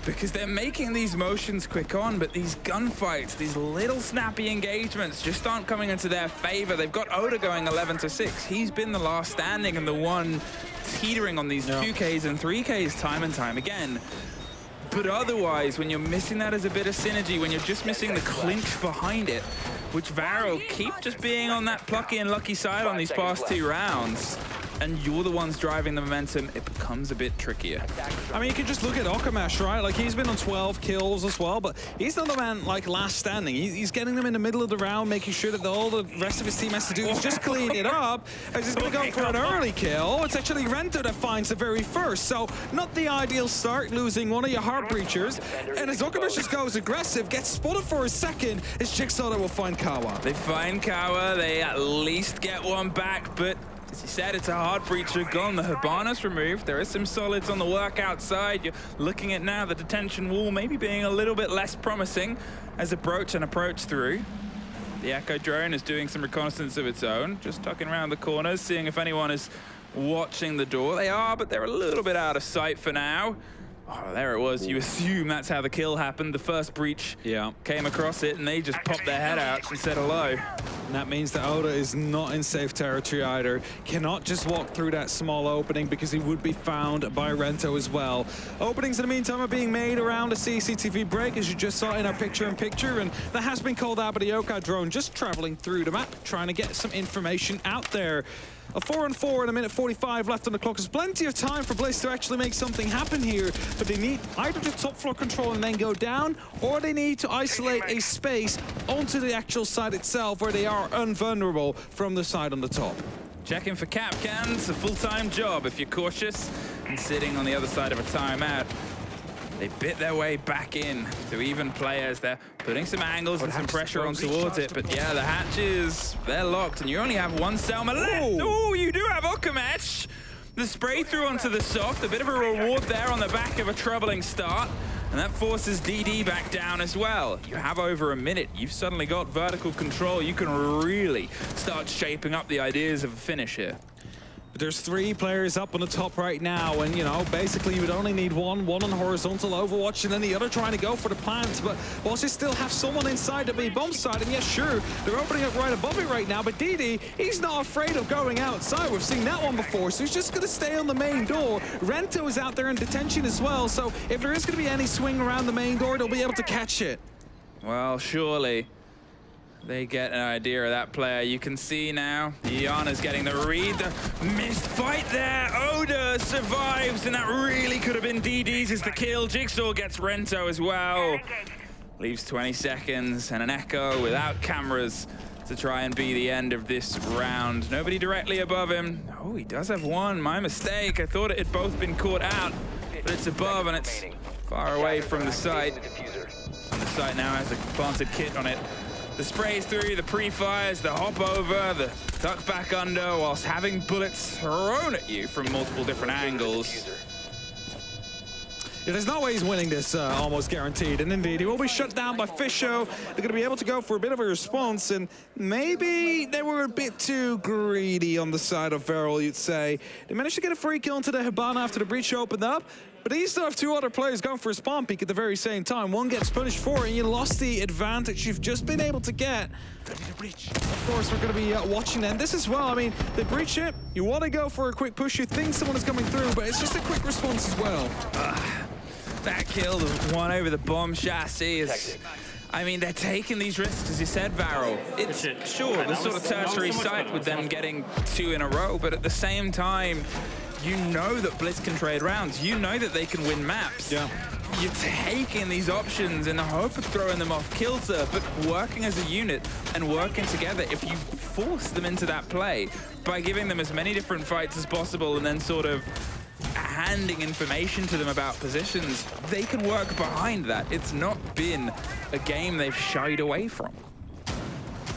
Because they're making these motions quick on, but these gunfights, these little snappy engagements just aren't coming into their favor. They've got Oda going 11-6. He's been the last standing and the one teetering on these 2Ks and 3Ks time and time again. But otherwise, when you're missing that as a bit of synergy, when you're just missing the clinch behind it, which Varrel keep just being on that plucky and lucky side on these past 2 rounds, and you're the ones driving the momentum, it becomes a bit trickier. I mean, you can just look at Okamesh, right? Like, he's been on 12 kills as well, but he's not the man, like, last standing. He's getting them in the middle of the round, making sure that all the rest of his team has to do is just clean it up. As he's going to go for an early kill. It's actually Rento that finds the very first, so not the ideal start, losing one of your heart breachers. And as Okamesh just goes aggressive, gets spotted for a second, it's Jigsaw that will find Kawa. They find Kawa, they at least get one back, but as he said, it's a hard breacher gone. The Habana's removed. There is some solids on the work outside. You're looking at now the detention wall maybe being a little bit less promising as approach through. The Echo drone is doing some reconnaissance of its own, just tucking around the corners, seeing if anyone is watching the door. They are, but they're a little bit out of sight for now. Oh, there it was. You assume that's how the kill happened. The first breach came across it, and they just popped their head out and said hello. And that means that Oda is not in safe territory either. Cannot just walk through that small opening because he would be found by Rento as well. Openings in the meantime are being made around a CCTV break, as you just saw in our picture-in-picture, and that has been called out by the Yokai drone, just traveling through the map, trying to get some information out there. A 4-on-4 and a minute 45 left on the clock. There's plenty of time for Bliss to actually make something happen here, but they need either to top floor control and then go down, or they need to isolate a space onto the actual side itself where they are invulnerable from the side on the top. Checking for cap cans, a full-time job if you're cautious and sitting on the other side of a timeout. They bit their way back in to even players. They're putting some angles and some pressure on towards it, but yeah, the hatches, they're locked, and you only have one Selma left. Oh, you do have Okamesh. The spray through onto the soft, a bit of a reward there on the back of a troubling start, and that forces DD back down as well. You have over a minute. You've suddenly got vertical control. You can really start shaping up the ideas of a finish here. But there's 3 players up on the top right now, and, you know, basically you would only need one on horizontal Overwatch, and then the other trying to go for the plant. But whilst you still have someone inside the B bomb side, and yes, sure, they're opening up right above it right now, but DD, he's not afraid of going outside. We've seen that one before, so he's just going to stay on the main door. Rento is out there in detention as well, so if there is going to be any swing around the main door, they'll be able to catch it. Well, surely they get an idea of that player. You can see now, Iana's getting the read. The missed fight there. Oda survives, and that really could have been DD's as the kill. Jigsaw gets Rento as well. Leaves 20 seconds and an echo without cameras to try and be the end of this round. Nobody directly above him. Oh, he does have one. My mistake. I thought it had both been caught out, but it's above and it's far away from the site. And the site now has a planted kit on it. The sprays through, the pre-fires, the hop over, the tuck back under, whilst having bullets thrown at you from multiple different angles. Yeah, there's no way he's winning this, almost guaranteed. And indeed, he will be shut down by Fisho. They're going to be able to go for a bit of a response, and maybe they were a bit too greedy on the side of Varrel, you'd say. They managed to get a free kill into the Hibana after the breach opened up, but they still have 2 other players going for a spawn peek at the very same time. One gets punished for it, and you lost the advantage you've just been able to get. Of course, we're going to be watching them. This as well, I mean, they breach it, you want to go for a quick push, you think someone is coming through, but it's just a quick response as well. That kill, the one over the bomb chassis is... I mean, they're taking these risks, as you said, Varrel. It's sure the sort of tertiary site with them getting 2 in a row, but at the same time, you know that Bliss can trade rounds. You know that they can win maps. Yeah. You're taking these options in the hope of throwing them off kilter, but working as a unit and working together, if you force them into that play by giving them as many different fights as possible and then sort of handing information to them about positions, they can work behind that. It's not been a game they've shied away from.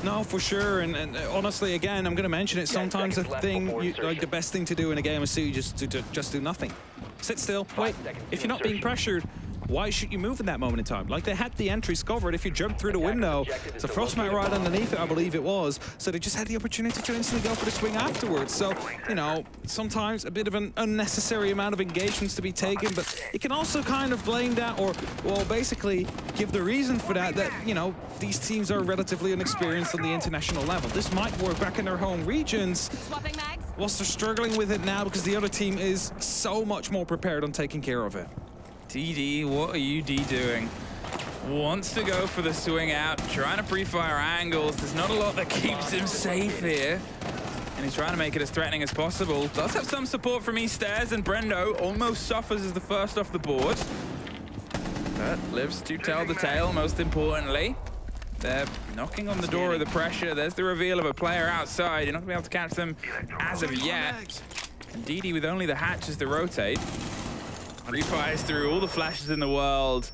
No, for sure, and honestly, again, I'm going to mention it. Sometimes the best thing to do in a game is to just do nothing. Sit still, wait. If you're not being pressured, why should you move in that moment in time? Like, they had the entries covered. If you jump through the window, it's a frostmat right underneath it, I believe it was. So they just had the opportunity to instantly go for the swing afterwards. So, you know, sometimes a bit of an unnecessary amount of engagements to be taken, but you can also kind of blame that, or, well, basically give the reason for that, you know, these teams are relatively inexperienced on the international level. This might work back in their home regions, whilst they're struggling with it now because the other team is so much more prepared on taking care of it. DD, what are you doing? Wants to go for the swing out, trying to pre-fire angles. There's not a lot that keeps him safe here. And he's trying to make it as threatening as possible. Does have some support from Eastairs, and Brendo almost suffers as the first off the board. But lives to tell the tale, most importantly. They're knocking on the door of the pressure. There's the reveal of a player outside. You're not going to be able to catch them as of yet. And DD with only the hatches to rotate. Refires through all the flashes in the world.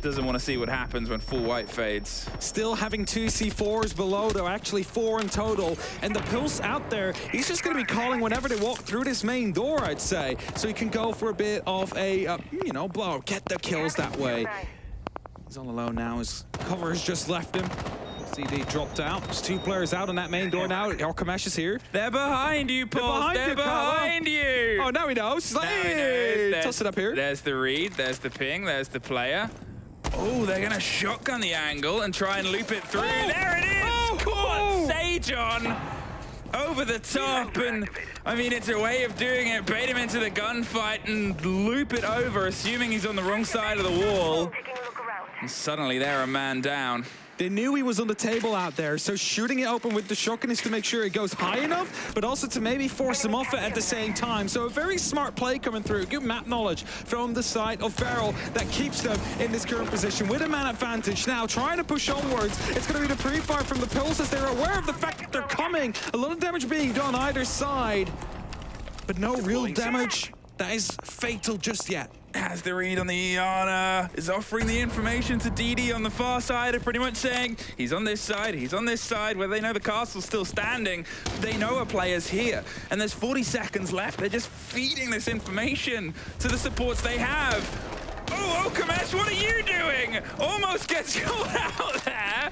Doesn't want to see what happens when full white fades. Still having 2 C4s below, though, actually 4 in total. And the Pulse out there, he's just going to be calling whenever they walk through this main door, I'd say. So he can go for a bit of a, you know, blow, get the kills that way. He's all alone now. His cover has just left him. CD dropped out. There's 2 players out on that main door now. Okamesh is here. They're behind you, Paul. They're behind you. Oh, now he knows. He's like, hey, toss it up here. There's the read. There's the ping. There's the player. Oh, they're going to shotgun the angle and try and loop it through. There it is. Caught Sage on. Over the top, and I mean, it's a way of doing it. Bait him into the gunfight and loop it over, assuming he's on the wrong side of the wall. And suddenly they're a man down. They knew he was on the table out there, so shooting it open with the shotgun is to make sure it goes high enough, but also to maybe force him off it at the same time. So a very smart play coming through. Good map knowledge from the side of Varrel that keeps them in this current position with a man advantage. Now trying to push onwards. It's going to be the pre-fire from the Pulse as they're aware of the fact that they're coming. A lot of damage being done either side, but no real damage that is fatal just yet. Has the read on the Iana, is offering the information to DD on the far side, of pretty much saying he's on this side, where they know the castle's still standing. They know a player's here, and there's 40 seconds left. They're just feeding this information to the supports they have. Oh, Okamesh, what are you doing? Almost gets caught out there.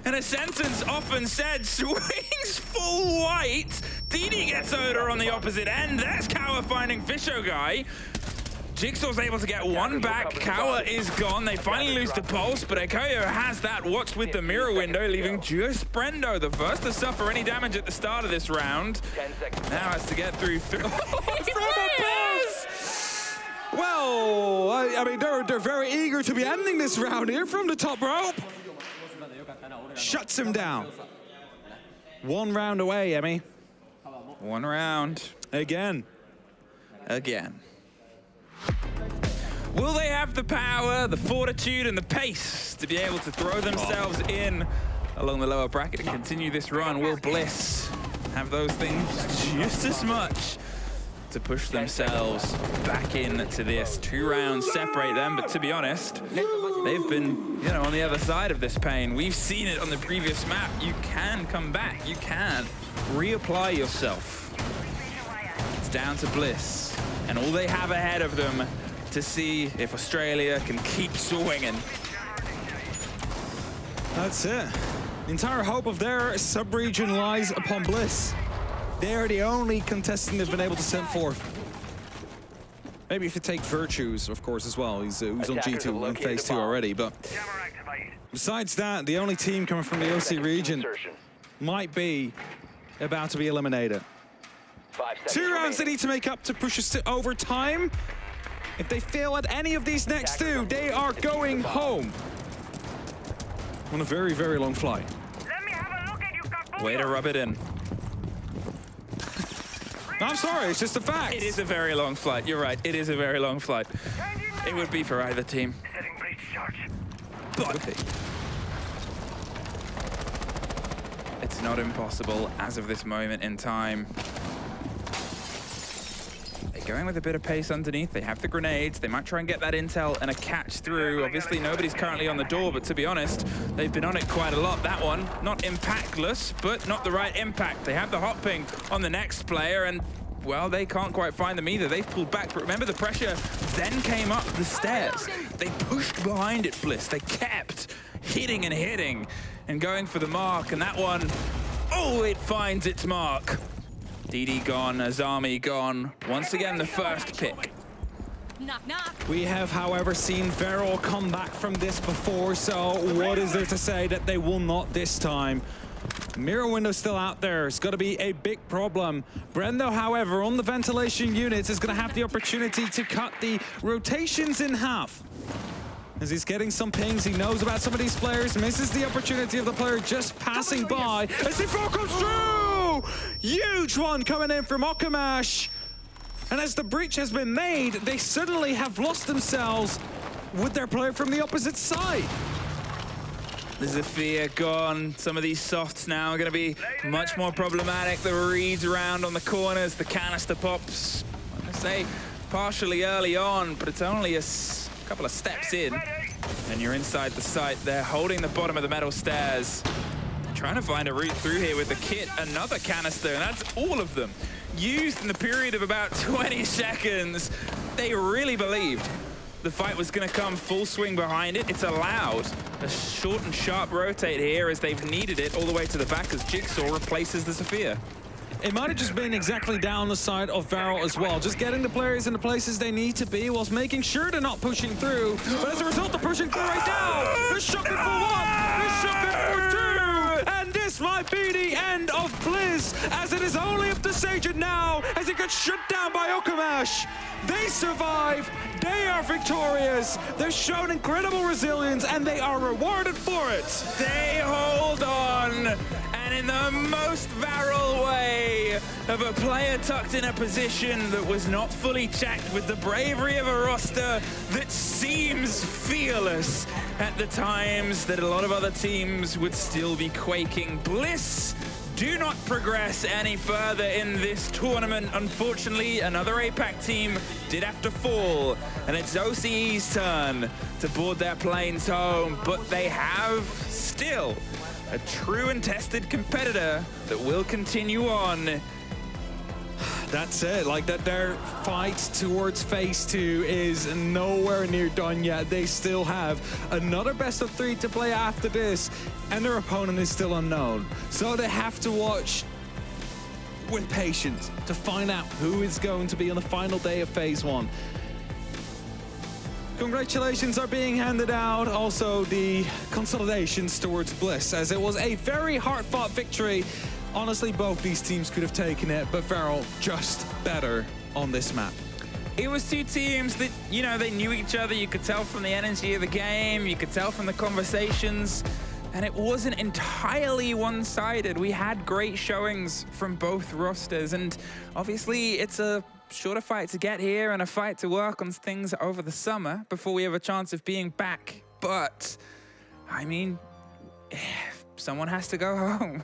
And a sentence often said, swings full white. DD gets Oda on the opposite end. There's Kawa finding Fisho guy. Jigsaw's able to get one back. Kawa is gone. They finally lose to Pulse, but Ekoyo has that watched with the mirror window, leaving just Brendo, the first to suffer any damage at the start of this round. Now has to get through. Well, I mean, they're very eager to be ending this round here from the top rope. Shuts him down. 1 round away, Emmy. 1 round. Again. Will they have the power, the fortitude, and the pace to be able to throw themselves in along the lower bracket and continue this run? Will Bliss have those things just as much to push themselves back into this? 2 rounds separate them, but to be honest, they've been, on the other side of this pain. We've seen it on the previous map. You can come back. You can reapply yourself. It's down to Bliss, and all they have ahead of them to see if Australia can keep swinging. That's it. The entire hope of their sub-region lies upon Bliss. They're the only contestant they've been able to send forth. Maybe if you take Virtues, of course, as well. He's on G2 in phase 2 already, but besides that, the only team coming from the OC region might be about to be eliminated. 2 rounds they need to make up to push us to overtime. If they fail at any of these next 2, they are going home on a very, very long flight. Way to rub it in. I'm sorry, it's just a fact. It is a very long flight. You're right. It is a very long flight. It would be for either team. But it's not impossible as of this moment in time. They're going with a bit of pace underneath. They have the grenades. They might try and get that intel and a catch through. Obviously, nobody's currently on the door, but to be honest, they've been on it quite a lot. That one, not impactless, but not the right impact. They have the hot ping on the next player, and well, they can't quite find them either. They've pulled back, but remember the pressure then came up the stairs. They pushed behind it, Bliss. They kept hitting and going for the mark, and that one, oh, it finds its mark. DD gone, Azami gone. Once again, the first pick. Knock, knock. We have, however, seen Varrel come back from this before, so what is there to say that they will not this time? Mirror window still out there. It's got to be a big problem. Brendo, however, on the ventilation units is going to have the opportunity to cut the rotations in half. As he's getting some pings, he knows about some of these players, misses the opportunity of the player just passing by. As he comes through! Huge one coming in from Okamesh. And as the breach has been made, they suddenly have lost themselves with their player from the opposite side. There's a fear gone. Some of these softs now are going to be much more problematic. The reads around on the corners, the canister pops, I'm going to say partially early on, but it's only a couple of steps in. And you're inside the site. They're holding the bottom of the metal stairs. Trying to find a route through here with the kit. Another canister, and that's all of them. Used in the period of about 20 seconds. They really believed the fight was going to come full swing behind it. It's allowed a short and sharp rotate here as they've needed it all the way to the back as Jigsaw replaces the Sophia. It might have just been exactly down the side of Varrel as well, just getting the players in the places they need to be whilst making sure they're not pushing through. But as a result, they're pushing through right now. They're shocking for one, they're shocking for two, and this might be the end of Bliss, as it is only up to Sagen now, as it gets shut down by Okamash. They survive, they are victorious, they've shown incredible resilience, and they are rewarded for it. They hold on, and in the most Varrel way of a player tucked in a position that was not fully checked, with the bravery of a roster that seems fearless at the times that a lot of other teams would still be quaking. Bliss do not progress any further in this tournament. Unfortunately, another APAC team did have to fall, and it's OCE's turn to board their planes home, but they have still a true and tested competitor that will continue on. That's it, like that their fight towards phase 2 is nowhere near done yet. They still have another best of 3 to play after this, and their opponent is still unknown. So they have to watch with patience to find out who is going to be on the final day of phase 1. Congratulations are being handed out. Also, the consolidations towards Bliss, as it was a very hard-fought victory. Honestly, both these teams could have taken it, but Varrel just better on this map. It was two teams that, you know, they knew each other. You could tell from the energy of the game. You could tell from the conversations. And it wasn't entirely one-sided. We had great showings from both rosters. And obviously, it's a shorter fight to get here and a fight to work on things over the summer before we have a chance of being back. But, I mean, someone has to go home.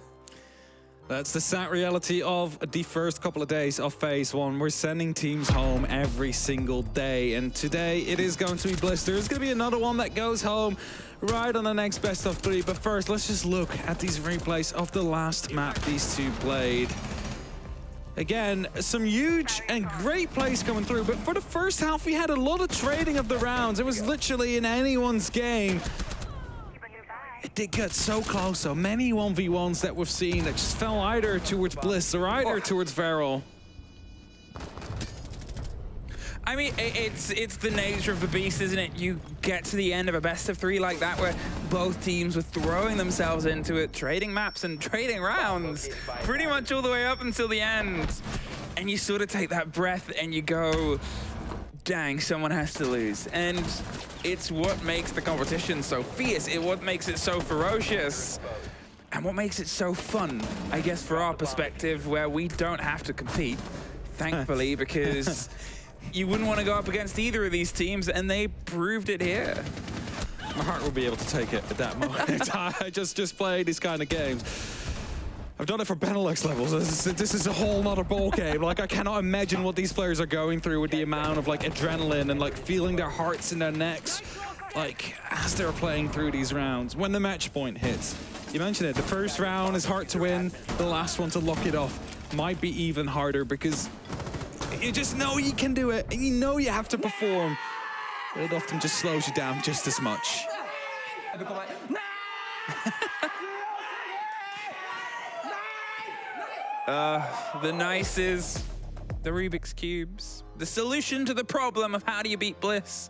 That's the sad reality of the first couple of days of phase 1. We're sending teams home every single day, and today it is going to be Bliss. There's going to be another one that goes home right on the next best of 3. But first, let's just look at these replays of the last map these two played. Again, some huge and great plays coming through, but for the first half, we had a lot of trading of the rounds. It was literally in anyone's game. It did get so close, so many 1v1s that we've seen that just fell either towards Bliss or either towards Varrel. I mean, it's the nature of the beast, isn't it? You get to the end of a best of 3 like that, where both teams were throwing themselves into it, trading maps and trading rounds, pretty much all the way up until the end. And you sort of take that breath and you go, dang, someone has to lose. And it's what makes the competition so fierce. It's what makes it so ferocious. And what makes it so fun, I guess, for our perspective, where we don't have to compete, thankfully, because you wouldn't want to go up against either of these teams, and they proved it here. My heart will be able to take it at that moment. I just play these kind of games. I've done it for Benelux levels. This is a whole nother ball game. Like, I cannot imagine what these players are going through with the amount of like adrenaline and like feeling their hearts in their necks, like as they're playing through these rounds. When the match point hits, you mentioned it, the first round is hard to win. The last one to lock it off might be even harder, because you just know you can do it and you know you have to perform. But it often just slows you down just as much. The nices, the Rubik's Cubes, the solution to the problem of how do you beat Bliss.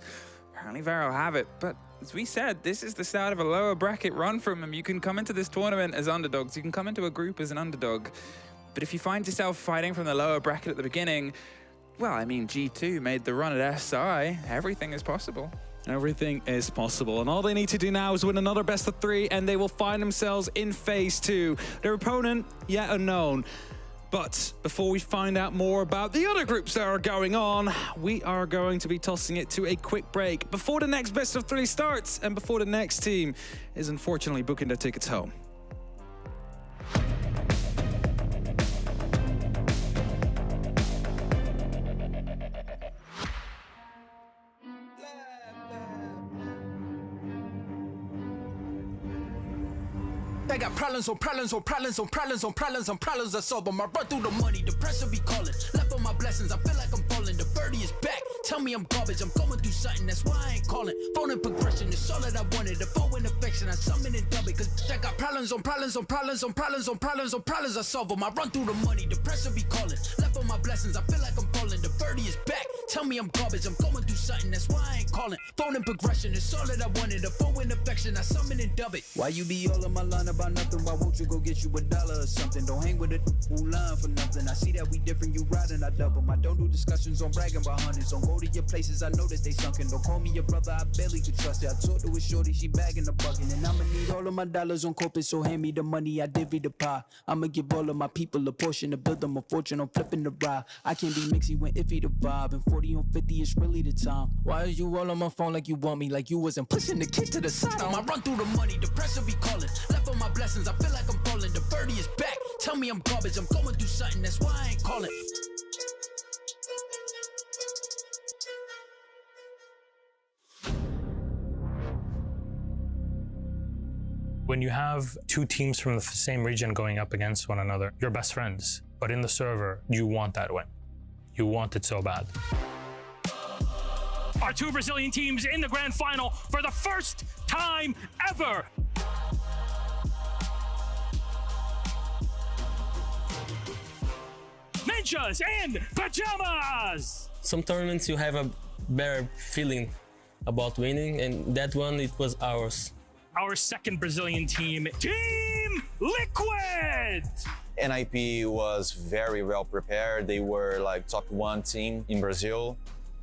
Apparently Varrel have it, but as we said, this is the start of a lower bracket run from them. You can come into this tournament as underdogs, you can come into a group as an underdog, but if you find yourself fighting from the lower bracket at the beginning, well, I mean, G2 made the run at SI, everything is possible. Everything is possible, and all they need to do now is win another best of 3, and they will find themselves in phase 2. Their opponent, yet unknown. But before we find out more about the other groups that are going on, we are going to be tossing it to a quick break before the next best of 3 starts, and before the next team is unfortunately booking their tickets home. I got problems on problems on problems on problems on problems on problems I solve them. I run through the money, the pressure be calling. Left on my blessings, I feel like I'm falling. The birdie is back. Tell me me I'm garbage, I'm going through something, that's why I ain't calling. Phone and progression is all that I wanted. The phone in affection, I summon and dub it. Cause I got problems on problems on problems on problems on problems on problems. I solve them. I run through the money, the pressure be calling. Left on my blessings, I feel like I'm falling. The birdie is back. Tell me I'm garbage, I'm going through something, that's why I ain't calling. Phone and progression is all that I wanted. The phone in affection, I summon and dub it. Why you be all on my line about nothing? Why won't you go get you $1 or something? Don't hang with it who line for nothing. I see that we different, you riding, I double. I don't do discussions on bragging about hundreds. Don't go to your places, I know that they sunken. Don't call me your brother, I barely could trust it. I talked to a shorty, she bagging the bucket. And I'ma need all of my dollars on corporate, so hand me the money, I divvy the pie. I'ma give all of my people a portion to build them a fortune. I'm flipping the ride. I can't be mixy when iffy the vibe. And 40 on 50 is really the time. Why are you all on my phone like you want me? Like you wasn't pushing the kid to the side. I run through the money, the pressure be calling. Left on my blessings, I feel like I'm falling. The birdie is back. Tell me I'm garbage, I'm going through something, that's why I ain't calling. When you have two teams from the same region going up against one another, you're best friends. But in the server, you want that win. You want it so bad. Our two Brazilian teams in the grand final for the first time ever. Ninjas and pajamas! Some tournaments you have a better feeling about winning, and that one, it was ours. Our second Brazilian team, Team Liquid! NIP was very well prepared. They were like top 1 team in Brazil.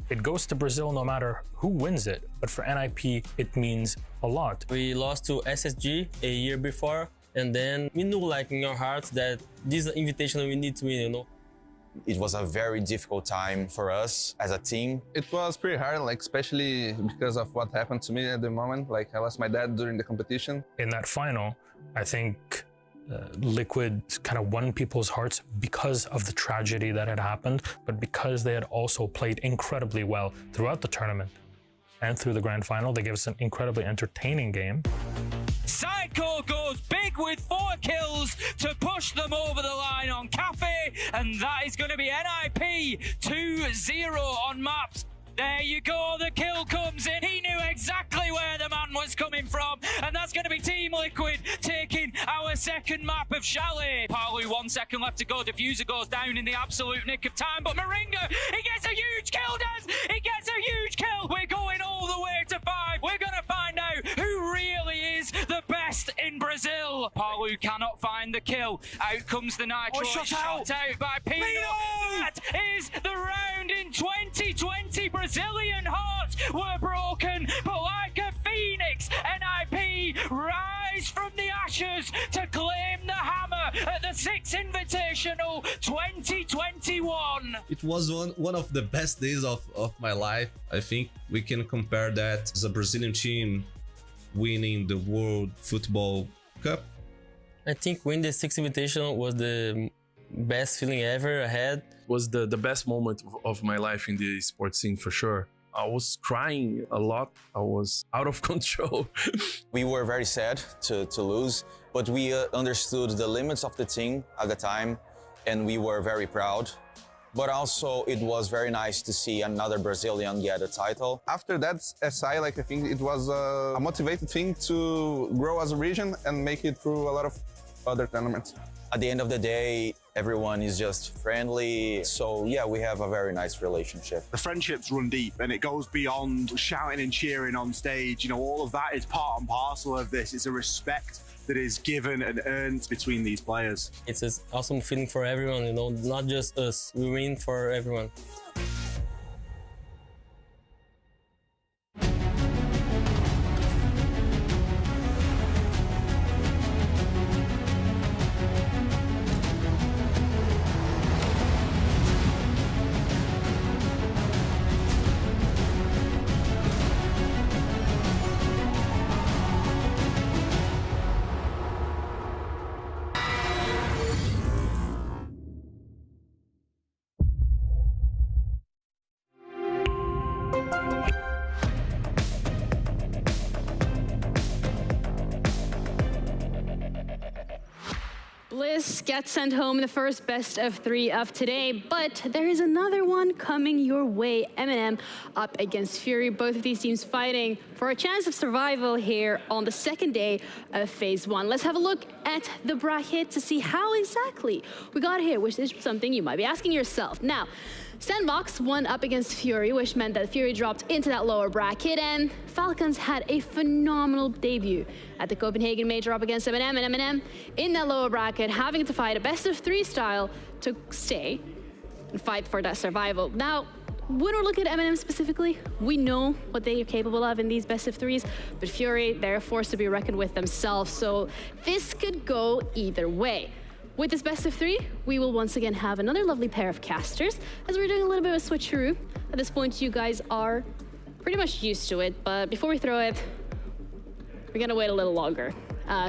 It goes to Brazil no matter who wins it, but for NIP, it means a lot. We lost to SSG a year before, and then we knew like in our hearts that this is an invitation we need to win, you know. It was a very difficult time for us as a team. It was pretty hard, like especially because of what happened to me at the moment. Like I lost my dad during the competition. In that final, I think Liquid kind of won people's hearts because of the tragedy that had happened, but because they had also played incredibly well throughout the tournament and through the grand final. They gave us an incredibly entertaining game. Psycho goes big with 4 kills to push them over the line on Kafe, and that is going to be NIP 2-0 on maps. There you go, the kill comes in. He knew exactly where the man was coming from, and that's going to be Team Liquid taking our second map of Chalet. Palu, 1 second left to go. Diffuser goes down in the absolute nick of time, but Moringa, he gets a huge kill, Des! He gets a huge kill! We're going all the way to 5. We're going to find out who really is the best in Brazil. Palu cannot find the kill. Out comes the Nitro. Shot out by Pino. That is the round in 2020. Brazilian hearts were broken, but like a phoenix, NIP rise from the ashes to claim the hammer at the 6th Invitational 2021. It was one of the best days of my life. I think we can compare that as a Brazilian team winning the World Football Cup. I think winning the 6th Invitational was the best feeling ever I had. Was the best moment of my life in the sports scene for sure. I was crying a lot. I was out of control. We were very sad to lose, but we understood the limits of the team at the time, and we were very proud. But also, it was very nice to see another Brazilian get a title. After that SI, like I think it was a motivated thing to grow as a region and make it through a lot of other tournaments. At the end of the day, everyone is just friendly. So yeah, we have a very nice relationship. The friendships run deep and it goes beyond shouting and cheering on stage. You know, all of that is part and parcel of this. It's a respect that is given and earned between these players. It's an awesome feeling for everyone, you know, not just us. We win for everyone. Bliss gets sent home in the first best of 3 of today, but there is another one coming your way. Eminem up against Fury. Both of these teams fighting for a chance of survival here on the second day of phase 1. Let's have a look at the bracket to see how exactly we got here, which is something you might be asking yourself. Now, Sandbox won up against Fury, which meant that Fury dropped into that lower bracket, and Falcons had a phenomenal debut at the Copenhagen Major up against Eminem, and Eminem in that lower bracket having to fight a best of 3 style to stay and fight for that survival. Now, when we're looking at Eminem specifically, we know what they are capable of in these best of 3s, but Fury, they're a force to be reckoned with themselves, so this could go either way. With this best of 3, we will once again have another lovely pair of casters, as we're doing a little bit of a switcheroo. At this point, you guys are pretty much used to it, but before we throw it, we're gonna wait a little longer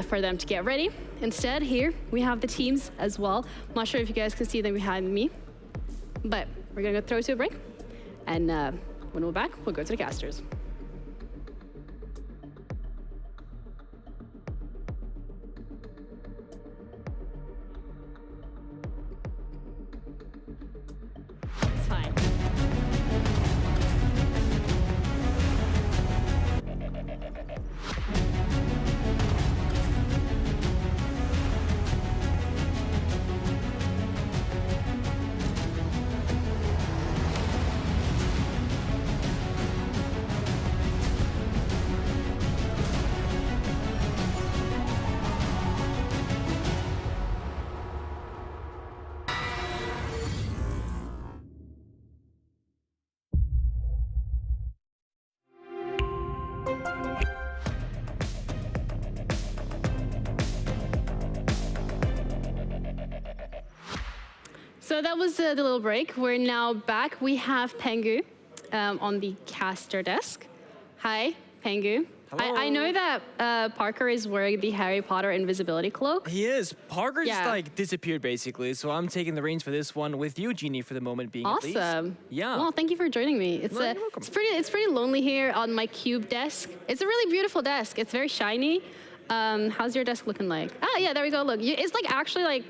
for them to get ready. Instead, here, we have the teams as well. I'm not sure if you guys can see them behind me, but we're gonna go throw to a break, and when we're back, we'll go to the casters. So that was the little break. We're now back. We have Pengu on the caster desk. Hi, Pengu. I know that Parker is wearing the Harry Potter invisibility cloak. He is. Parker just like disappeared basically, so I'm taking the reins for this one with you, Jeannie, for the moment being. Awesome. At least. Yeah. Well, thank you for joining me. It's pretty lonely here on my cube desk. It's a really beautiful desk. It's very shiny. How's your desk looking like? Ah, yeah, there we go. Look, it's like actually like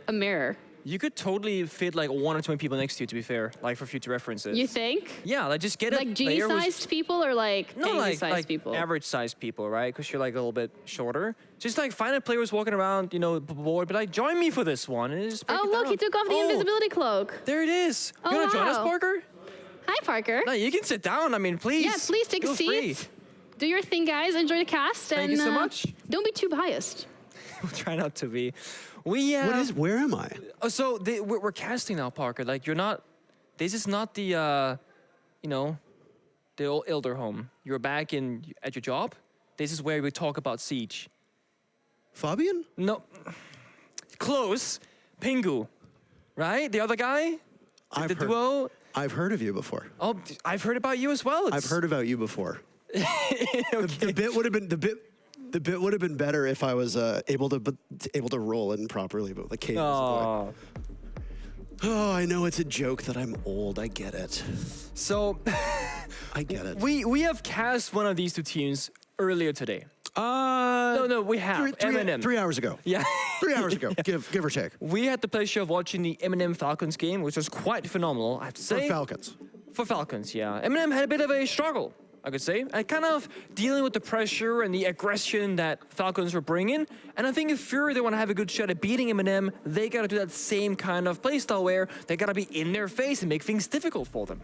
a mirror. You could totally fit like 1 or 2 people next to you, to be fair, like for future references. You think? Yeah, like just get it. Like G-sized people or like like people? Average-sized people, right? Because you're like a little bit shorter. Just like find a player who's walking around, you know, bored, but like join me for this one. And just break it look, down. he took off the invisibility cloak. There it is. Oh, you want to join us, Parker? Hi, Parker. No, you can sit down. I mean, please. Yeah, please take a seat. Free. Do your thing, guys. Enjoy the cast. Thank you so much. Don't be too biased. We'll try not to be. Where am I? Oh, so we're casting now, Parker. Like you're not. This is not the, you know, the old elder home. You're back at your job. This is where we talk about Siege. Fabian? No. Close. Pingu. Right? The other guy? The duo? I've heard of you before. Oh, I've heard about you as well. I've heard about you before. The bit would have been the bit would have been better if I was able to roll in properly, but the cadence. Oh. Oh, I know it's a joke that I'm old. I get it. So I get it. We have cast one of these 2 teams earlier today. No, we have Eminem 3 hours ago. Yeah, 3 hours ago, give or take. We had the pleasure of watching the Eminem Falcons game, which was quite phenomenal, I have to say. For Falcons, yeah. Eminem had a bit of a struggle, I could say, and kind of dealing with the pressure and the aggression that Falcons were bringing. And I think if Fury, they want to have a good shot at beating Eminem, they got to do that same kind of playstyle where they got to be in their face and make things difficult for them.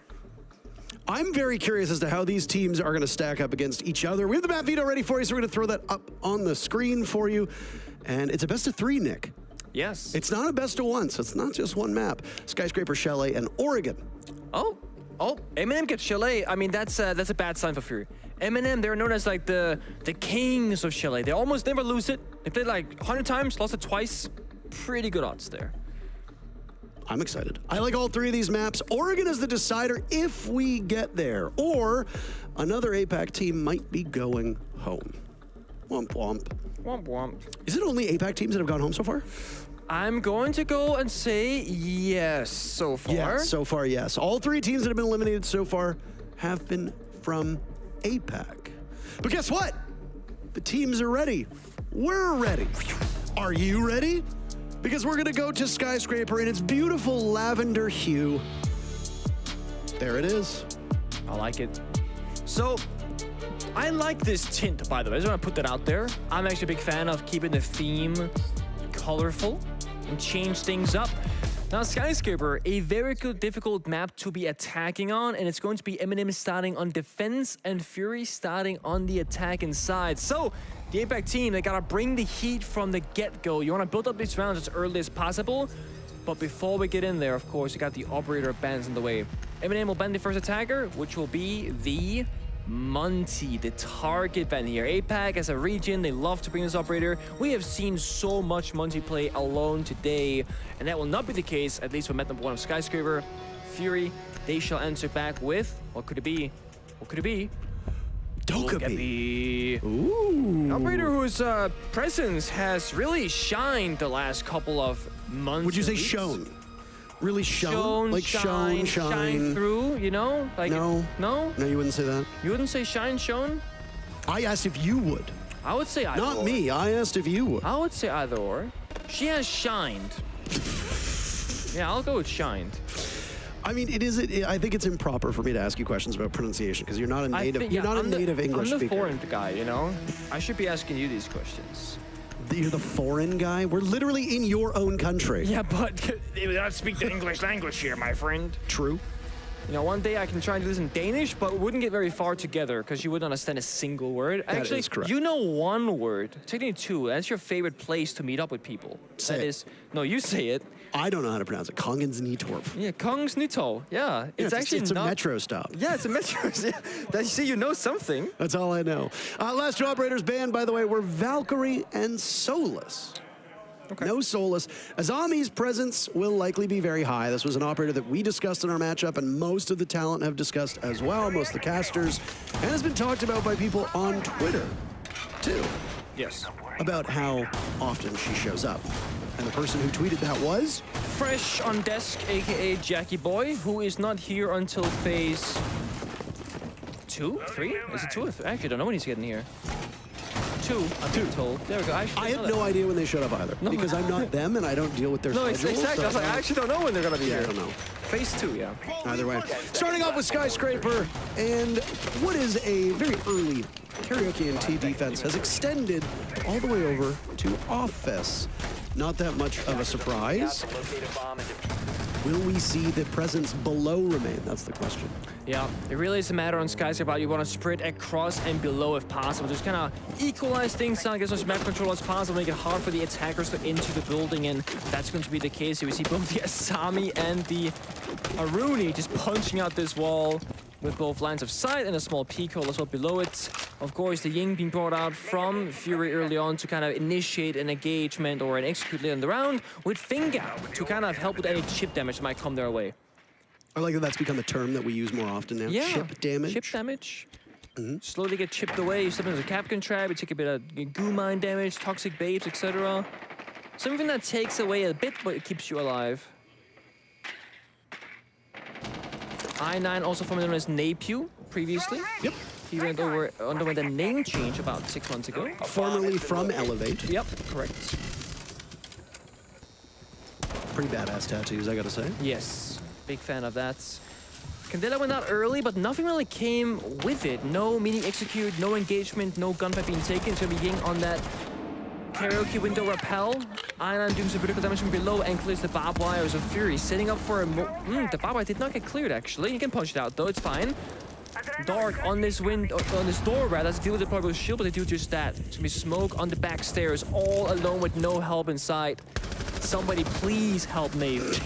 I'm very curious as to how these teams are going to stack up against each other. We have the map veto ready for you, so we're going to throw that up on the screen for you. And it's a best of 3, Nick. Yes. It's not a best of 1, so it's not just one map. Skyscraper, Chalet, and Oregon. Oh, Eminem gets Chalet. I mean, that's a bad sign for Fury. Eminem, they're known as like the kings of Chalet. They almost never lose it. They played like 100 times, lost it twice. Pretty good odds there. I'm excited. I like all 3 of these maps. Oregon is the decider if we get there, or another APAC team might be going home. Womp womp. Womp womp. Is it only APAC teams that have gone home so far? I'm going to go and say yes so far. Yeah, so far, yes. All 3 teams that have been eliminated so far have been from APAC. But guess what? The teams are ready. We're ready. Are you ready? because we're gonna go to Skyscraper in its beautiful lavender hue. There it is. I like it. So, I like this tint, by the way. I just want to put that out there. I'm actually a big fan of keeping the theme colorful and change things up. Now, Skyscraper, a very good, difficult map to be attacking on, and it's going to be Eminem starting on defense and Fury starting on the attacking side. So, the APAC team, they gotta bring the heat from the get-go. You wanna build up these rounds as early as possible, but before we get in there, of course, you got the operator bans in the way. Eminem will ban the first attacker, which will be the Monty, the target ban here. APAC as a region, they love to bring this operator. We have seen so much Monty play alone today, and that will not be the case, at least for map number 1 of Skyscraper. Fury, they shall answer back with, what could it be? What could it be? Dokkaebi. Ooh. An operator whose presence has really shined the last couple of months. Would you say shown? Really shown? Like shine through, you know? Like no. No? No, you wouldn't say that? You wouldn't say shone? I asked if you would. I would say either Not or. me, I asked if you would. I would say either or. She has shined. Yeah, I'll go with shined. I mean, I think it's improper for me to ask you questions about pronunciation because you're not a native. Native English I'm the speaker. foreign guy, you know. I should be asking you these questions. You're the foreign guy. We're literally in your own country. Yeah, but they would not speak the English language here, my friend. True. You know, one day I can try and do this in Danish, but we wouldn't get very far together because you wouldn't understand a single word. That Actually, is correct. you know one word, technically two. That's your favorite place to meet up with people. Say That it. is, no, you say it. I don't know how to pronounce it. Kongens Nytorp. Yeah, Kongens Nytorp. Yeah, it's actually it's a not... metro stop. Yeah, it's a metro. You see, you know something. That's all I know. Last two operators banned, by the way, were Valkyrie and Solus. Okay. No Solus. Azami's presence will likely be very high. This was an operator that we discussed in our matchup, and most of the talent have discussed as well, most of the casters, and has been talked about by people on Twitter, too. Yes. About how often she shows up. And the person who tweeted that was? Fresh on desk, aka Jackie Boy, who is not here until phase 2, 3? Is it 2? I actually don't know when he's getting here. 2, I'm being told. There we go. I have no idea when they showed up either, because I'm not them and I don't deal with their No, schedules. exactly. I was like, I actually don't know when they're gonna be Yeah, here. I don't know. Phase 2, yeah. Either way. Starting off with Skyscraper, and what is a very early Karaoke and T defense has extended all the way over to Office. Not that much of a surprise. Will we see the presence below remain? That's the question. Yeah, it really is a matter on Skyscraper. You want to spread across and below if possible. Just kind of equalize things out, get as much map control as possible, make it hard for the attackers to enter the building, and that's going to be the case. We see both the Asami and the Aruni just punching out this wall with both lines of sight and a small peak hole as well below it. Of course, the Ying being brought out from Fury early on to kind of initiate an engagement or an execute later in the round with Finger to kind of help with any chip damage that might come their way. I like that that's become a term that we use more often now. Yeah. Chip damage. Chip damage. Slowly get chipped away. You step into the Capcan trap, you take a bit of goo mine damage, toxic babes, etc. Something that takes away a bit, but it keeps you alive. I9 also formerly known as Napew previously. Yep. He underwent a name change about 6 months ago. Formerly from Elevate. Yep, correct. Pretty badass tattoos, I gotta say. Yes, big fan of that. Candela went out early, but nothing really came with it. No mini execute, no engagement, no gunfight being taken. It's gonna be Ying on that Karaoke window rappel. I9 doing some critical damage from below and clears the barbed wires of Fury, setting up for a the barbed wire did not get cleared actually. You can punch it out though, it's fine. Dark on this door rather, that's deal with the probable shield, but they do just that. It's gonna be smoke on the back stairs, all alone with no help in sight. Somebody please help Nave.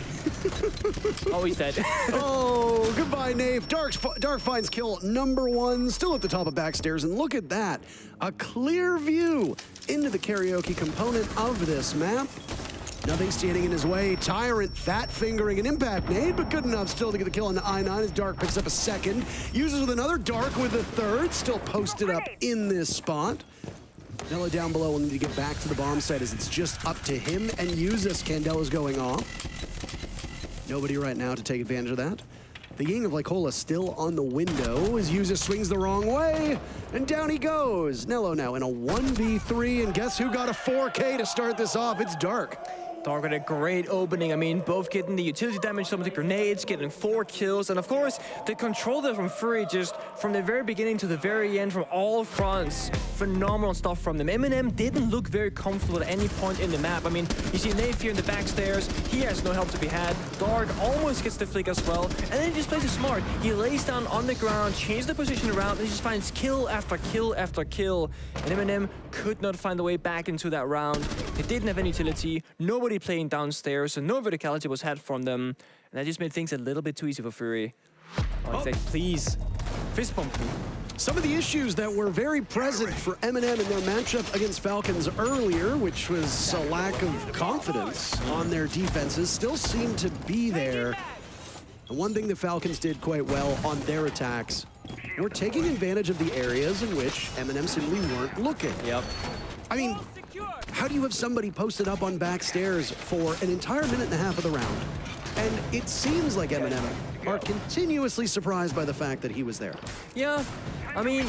Oh, he's dead. Oh, goodbye, Nave. Dark finds kill number 1, still at the top of backstairs, and look at that. A clear view into the Karaoke component of this map. Nothing standing in his way. Tyrant fat fingering an impact nade, but good enough still to get the kill on the I9 as Dark picks up a second. Uses with another Dark with the third, still posted up in this spot. Nella down below will need to get back to the bomb site as it's just up to him and Usus. Candela's going off. Nobody right now to take advantage of that. The Ying of Lycola still on the window as Usus swings the wrong way, and down he goes. Nello now in a 1v3, and guess who got a 4K to start this off? It's Dark. Dark with a great opening. I mean, both getting the utility damage, some of the grenades, getting 4 kills, and of course, the control there from Fury, just from the very beginning to the very end, from all fronts. Phenomenal stuff from them. Eminem didn't look very comfortable at any point in the map. I mean, you see Nave here in the backstairs. He has no help to be had. Dark almost gets the flick as well, and then he just plays it smart. He lays down on the ground, changes the position around, and he just finds kill after kill after kill. And Eminem could not find the way back into that round. They didn't have any utility, nobody playing downstairs, so no verticality was had from them. And that just made things a little bit too easy for Fury. Oh, like, please, fist bump me. Some of the issues that were very present for Eminem in their matchup against Falcons earlier, which was a lack of confidence on their defenses, still seem to be there. And one thing the Falcons did quite well on their attacks were taking advantage of the areas in which Eminem simply weren't looking. Yep. I mean, how do you have somebody posted up on backstairs for an entire minute and a half of the round? And it seems like Eminem are continuously surprised by the fact that he was there. Yeah, I mean,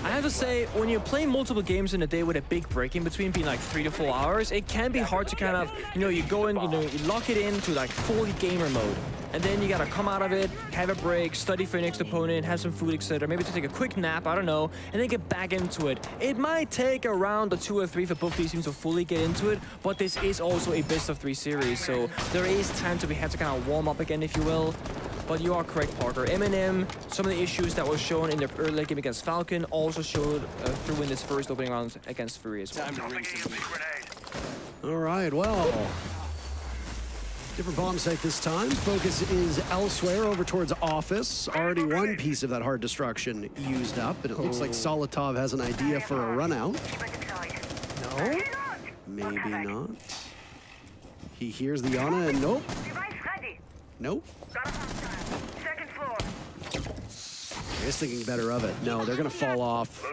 I have to say, when you play multiple games in a day with a big break in between being like 3 to 4 hours, it can be hard to kind of, you go in, you lock it into like fully gamer mode. And then you gotta come out of it, have a break, study for your next opponent, have some food, etc. Maybe to take a quick nap, I don't know, and then get back into it. It might take a round or 2 or 3 for both these teams to fully get into it, but this is also a best of 3 series, so there is time to have to kind of warm up again, if you will. But you are correct, Parker. Eminem, some of the issues that were shown in the early game against Falcon also showed through in this first opening round against Fury as well. All right, well, different bomb site this time. Focus is elsewhere, over towards Office. Already one piece of that hard destruction used up, and it looks like Solotov has an idea for a run out. No? Maybe not. He hears the Yana, and nope. Nope. I guess thinking better of it. No, they're going to fall off.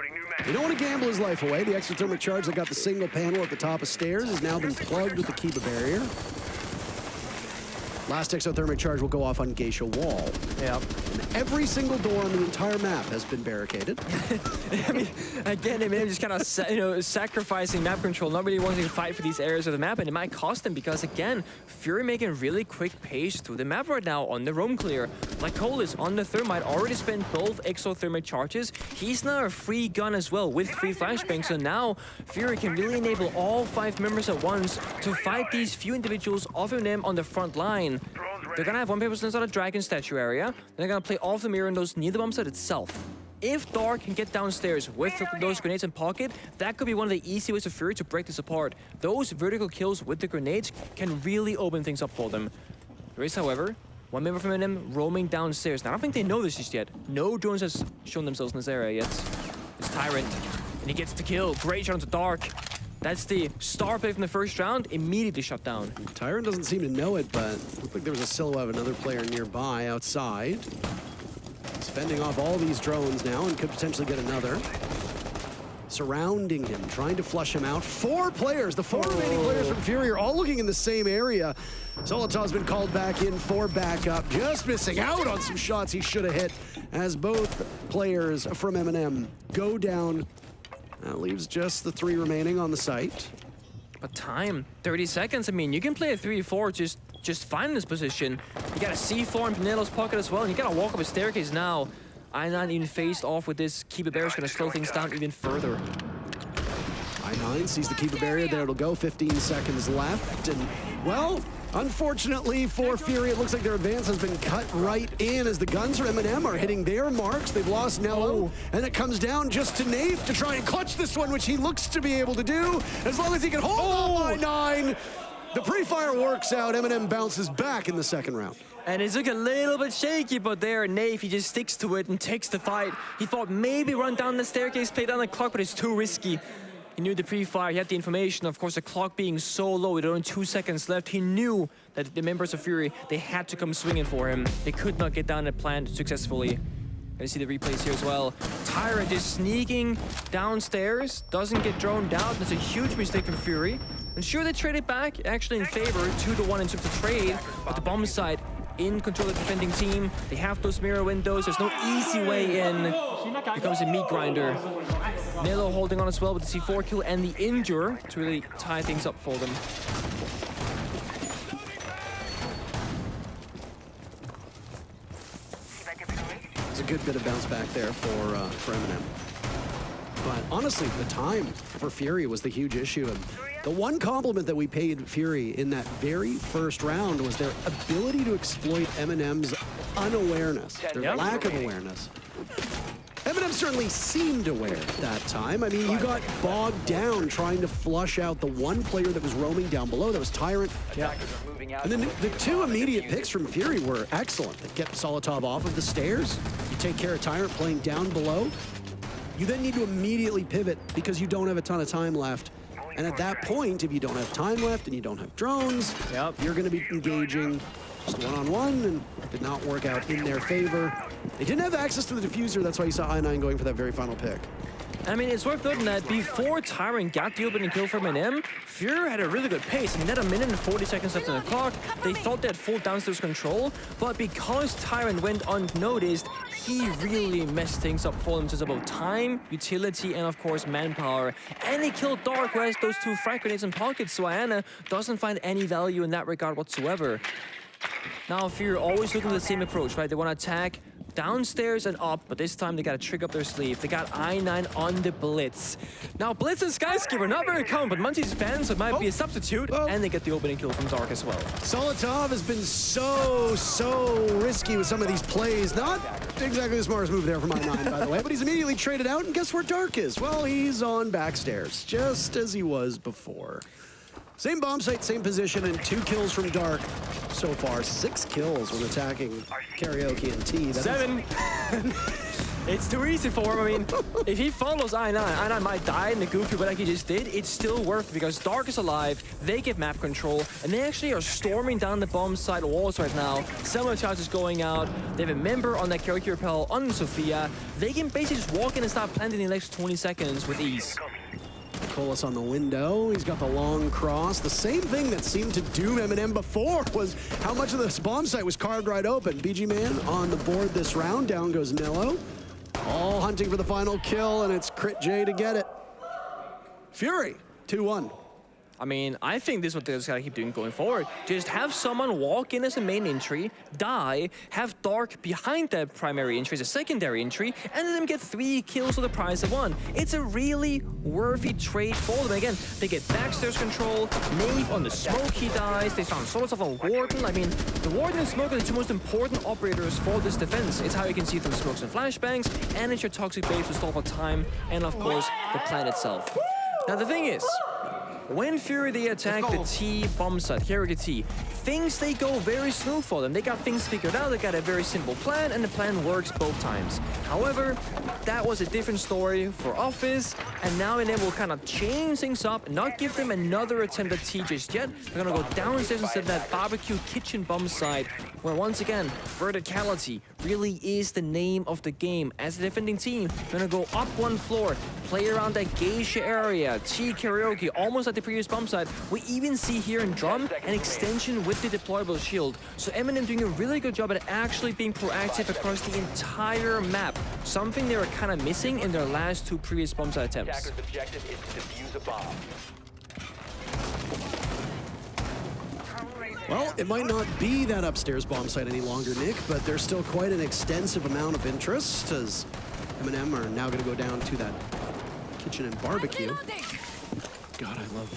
They don't want to gamble his life away. The exothermic charge that got the single panel at the top of stairs has now been plugged with the Kiba barrier. Last exothermic charge will go off on Geisha Wall. Yep. And every single door on the entire map has been barricaded. I mean, again, Eminem just kind of, sacrificing map control, not really wanting to fight for these areas of the map, and it might cost them because, again, Fury making really quick pace through the map right now on the roam clear. Like Cole is on the Thermite, already spent both exothermic charges. He's now a free gun as well with 3 flashbangs, so now Fury can really enable all 5 members at once to fight these few individuals of Eminem on the front line. They're gonna have 1 paper scissors on a dragon statue area. They're gonna play off the mirror and those near the bomb site itself. If Dark can get downstairs with those grenades in pocket, that could be one of the easy ways for Fury to break this apart. Those vertical kills with the grenades can really open things up for them. There is, however, 1 member from Eminem roaming downstairs. Now, I don't think they know this just yet. No drones has shown themselves in this area yet. It's Tyrant, and he gets the kill. Great shot onto Dark. That's the star play from the first round, immediately shut down. Tyrant doesn't seem to know it, but it looked like there was a silhouette of another player nearby outside. He's fending off all these drones now and could potentially get another. Surrounding him, trying to flush him out. 4 players, the 4 remaining players from Fury are all looking in the same area. Solotov's been called back in for backup, just missing out on some shots he should have hit as both players from Eminem go down. That leaves just the 3 remaining on the site. But time, 30 seconds. I mean, you can play a 3-4 just fine in this position. You got a C4 in Panelo's pocket as well, and you gotta walk up a staircase now. I9 even faced off with this. Kiba barrier is gonna slow things down even further. I9 sees the Kiba barrier. There it'll go. 15 seconds left. And, well, unfortunately for Fury, it looks like their advance has been cut right in as the guns from Eminem are hitting their marks. They've lost Nello, and it comes down just to Nave to try and clutch this one, which he looks to be able to do, as long as he can hold on I9. The pre-fire works out. Eminem bounces back in the second round. And it's looking a little bit shaky, but there, Nave, he just sticks to it and takes the fight. He thought maybe run down the staircase, play down the clock, but it's too risky. He knew the pre-fire, he had the information. Of course, the clock being so low, with only 2 seconds left, he knew that the members of Fury, they had to come swinging for him. They could not get down the plant successfully. You see the replays here as well. Tyrant is sneaking downstairs, doesn't get droned out. That's a huge mistake from Fury. And sure, they traded back, actually in favor, 2-1 and took the trade, but the bomb side in control of the defending team. They have those mirror windows. There's no easy way in. Here comes a meat grinder. Nelo holding on as well with the C4 kill and the injure to really tie things up for them. It's a good bit of bounce back there for Eminem. But honestly, the time for Fury was the huge issue. And the one compliment that we paid Fury in that very first round was their ability to exploit Eminem's unawareness, their lack of awareness. Eminem certainly seemed aware that time. I mean, you got bogged down trying to flush out the one player that was roaming down below. That was Tyrant. Yeah. And then the two immediate picks from Fury were excellent. They kept Solotov off of the stairs. You take care of Tyrant playing down below. You then need to immediately pivot because you don't have a ton of time left. And at that point, if you don't have time left and you don't have drones, you're going to be engaging just one-on-one, and it did not work out in their favor. They didn't have access to the diffuser. That's why you saw I9 going for that very final pick. I mean, it's worth noting that before Tyrant got the opening kill from Eminem, Fury had a really good pace. I mean, they had a minute and 40 seconds left on the clock. They thought they had full downstairs control, but because Tyrant went unnoticed, he really messed things up for them. Just about time, utility, and of course, manpower. And he killed Dark, who has those 2 frag grenades in pockets, so Iana doesn't find any value in that regard whatsoever. Now, Fury always looking at the same approach, right? They want to attack downstairs and up, but this time they got a trick up their sleeve. They got I9 on the Blitz. Now, Blitz and Skyscraper, not very common, but Muncie's fans, so it might be a substitute, and they get the opening kill from Dark as well. Solotov has been so risky with some of these plays. Not exactly the smartest move there from I9, by the way, but he's immediately traded out, and guess where Dark is? Well, he's on backstairs, just as he was before. Same bomb site, same position, and 2 kills from Dark so far. 6 kills when attacking Karaoke and T. That 7. It's too easy for him. I mean, if he follows I9 might die in the goofy way like he just did. It's still worth it because Dark is alive. They get map control, and they actually are storming down the bomb site walls right now. Sabotage is going out. They have a member on that Karaoke rappel on Sophia. They can basically just walk in and start planting in the next 20 seconds with ease. Colas on the window. He's got the long cross. The same thing that seemed to doom Eminem before was how much of this bomb site was carved right open. BG Man on the board this round. Down goes Nello. All hunting for the final kill, and it's Crit J to get it. Fury, 2-1. I mean, I think this is what they just gotta keep doing going forward. Just have someone walk in as a main entry, die, have Dark behind that primary entry as a secondary entry, and let them get 3 kills for the price of 1. It's a really worthy trade for them. Again, they get backstairs control, Nave on the smoke, he dies, they found Solotov on Warden. I mean, the Warden and Smoke are the 2 most important operators for this defense. It's how you can see through smokes and flashbangs, and it's your toxic base to stall for time, and of course, the plan itself. Now, the thing is, when Fury they attack the T bomb site, Karaoke T, things they go very smooth for them. They got things figured out, they got a very simple plan, and the plan works both times. However, that was a different story for Office, and now Eminem will kind of change things up and not give them another attempt at T just yet. They're gonna go downstairs instead of that barbecue kitchen bomb site, where once again, verticality really is the name of the game. As a defending team, they're gonna go up 1 floor, play around that geisha area, T Karaoke, almost like the previous bomb site. We even see here in Drum an extension with the deployable shield. So Eminem doing a really good job at actually being proactive across the entire map. Something they were kind of missing in their last 2 previous bomb site attempts. Attacker's objective is to defuse a bomb. Well, it might not be that upstairs bomb site any longer, Nick, but there's still quite an extensive amount of interest as Eminem are now going to go down to that kitchen and barbecue. God, I love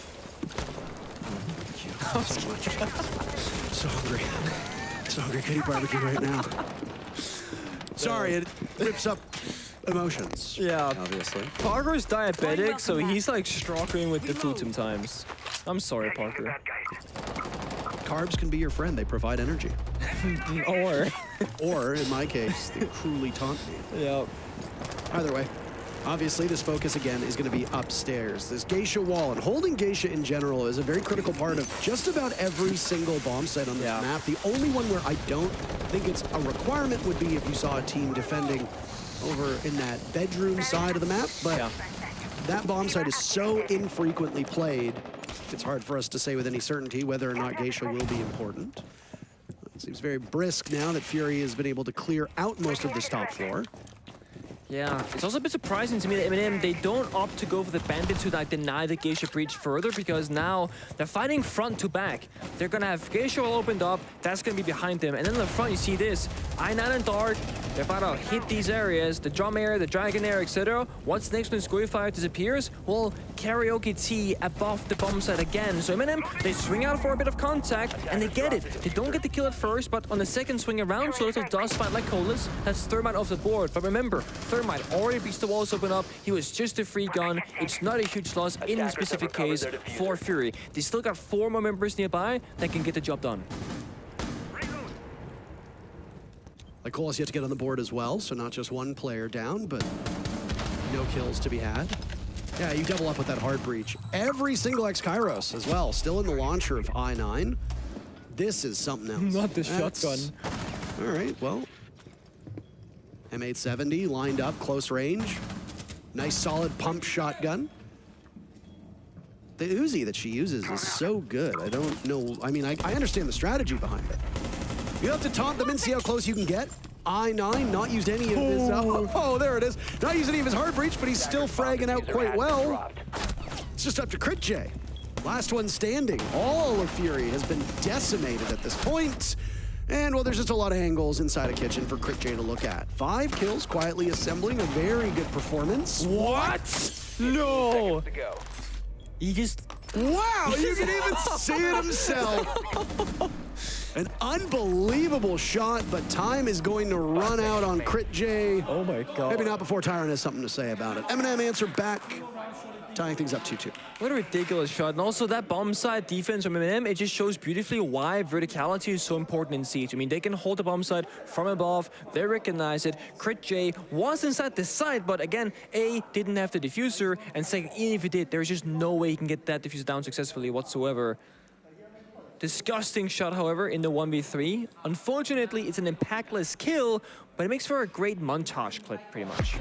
barbecue so much. So hungry. So hungry. Kitty barbecue right now. Sorry, it rips up emotions. Yeah. Obviously. Parker's diabetic, so he's like struggling with the food sometimes. I'm sorry, Parker. Carbs can be your friend. They provide energy. Or, in my case, they cruelly taunt me. Yep. Either way. Obviously, this focus, again, is going to be upstairs. This Geisha wall, and holding Geisha in general is a very critical part of just about every single bomb site on this map. The only one where I don't think it's a requirement would be if you saw a team defending over in that bedroom side of the map, but that bomb site is so infrequently played, it's hard for us to say with any certainty whether or not Geisha will be important. It seems very brisk now that Fury has been able to clear out most of this top floor. Yeah, it's also a bit surprising to me that Eminem, they don't opt to go for the bandit to like deny the Geisha breach further, because now they're fighting front to back. They're gonna have Geisha all opened up, that's gonna be behind them. And then in the front, you see this, I9 and Dark, they're about to hit these areas, the drum area, the dragon area, etc. What's next when Squirfire disappears? Well, Karaoke T above the bomb site again. So Eminem, they swing out for a bit of contact, and they get it. They don't get the kill at first, but on the second swing around, so little does fight like Colas, that's Thermite off the board. But remember, Thermite already beats the walls open up. He was just a free gun. It's not a huge loss in this specific case for Fury. They still got 4 more members nearby that can get the job done. Like Colas yet to get on the board as well, so not just one player down, but no kills to be had. Yeah, you double up with that hard breach. Every single X-Kairos as well, still in the launcher of I9. This is something else. Not the shotgun. All right, well. M870 lined up, close range. Nice solid pump shotgun. The Uzi that she uses is so good. I don't know, I mean, I understand the strategy behind it. You have to taunt them and see how close you can get. I9 not used any of his, oh, there it is. Not used any of his hard breach, but he's still fragging out quite well. It's just up to Crit J. Last one standing. All of Fury has been decimated at this point. And, well, there's just a lot of angles inside a kitchen for Crit J to look at. 5 kills, quietly assembling, a very good performance. What? No! He just... Wow, you can even see it himself. An unbelievable shot, but time is going to run out on Crit J. Oh my god. Maybe not before Tyron has something to say about it. Eminem answered back, tying things up 2-2. What a ridiculous shot. And also that bomb side defense from Eminem, it just shows beautifully why verticality is so important in Siege. I mean, they can hold the bomb side from above, they recognize it. Crit J was inside the site, but again, A, didn't have the diffuser, and second, even if he did, there's just no way he can get that diffuser down successfully whatsoever. Disgusting shot, however, in the 1v3. Unfortunately, it's an impactless kill, but it makes for a great montage clip, pretty much.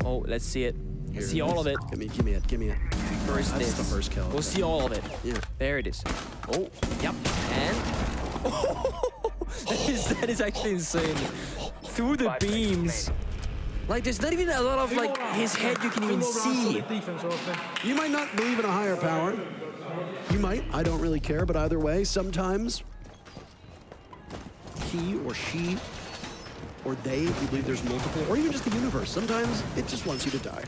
Oh, let's see it. Let's see all of it. Give me it. First That's the first kill. We'll see all of it. Yeah. There it is. Oh, yep. And... that is actually insane. Through the beams. Like, there's not even a lot of, like, his head you can even see. You might not believe in a higher power. You might. I don't really care, but either way, sometimes he or she or they, if you believe there's multiple, or even just the universe, sometimes it just wants you to die.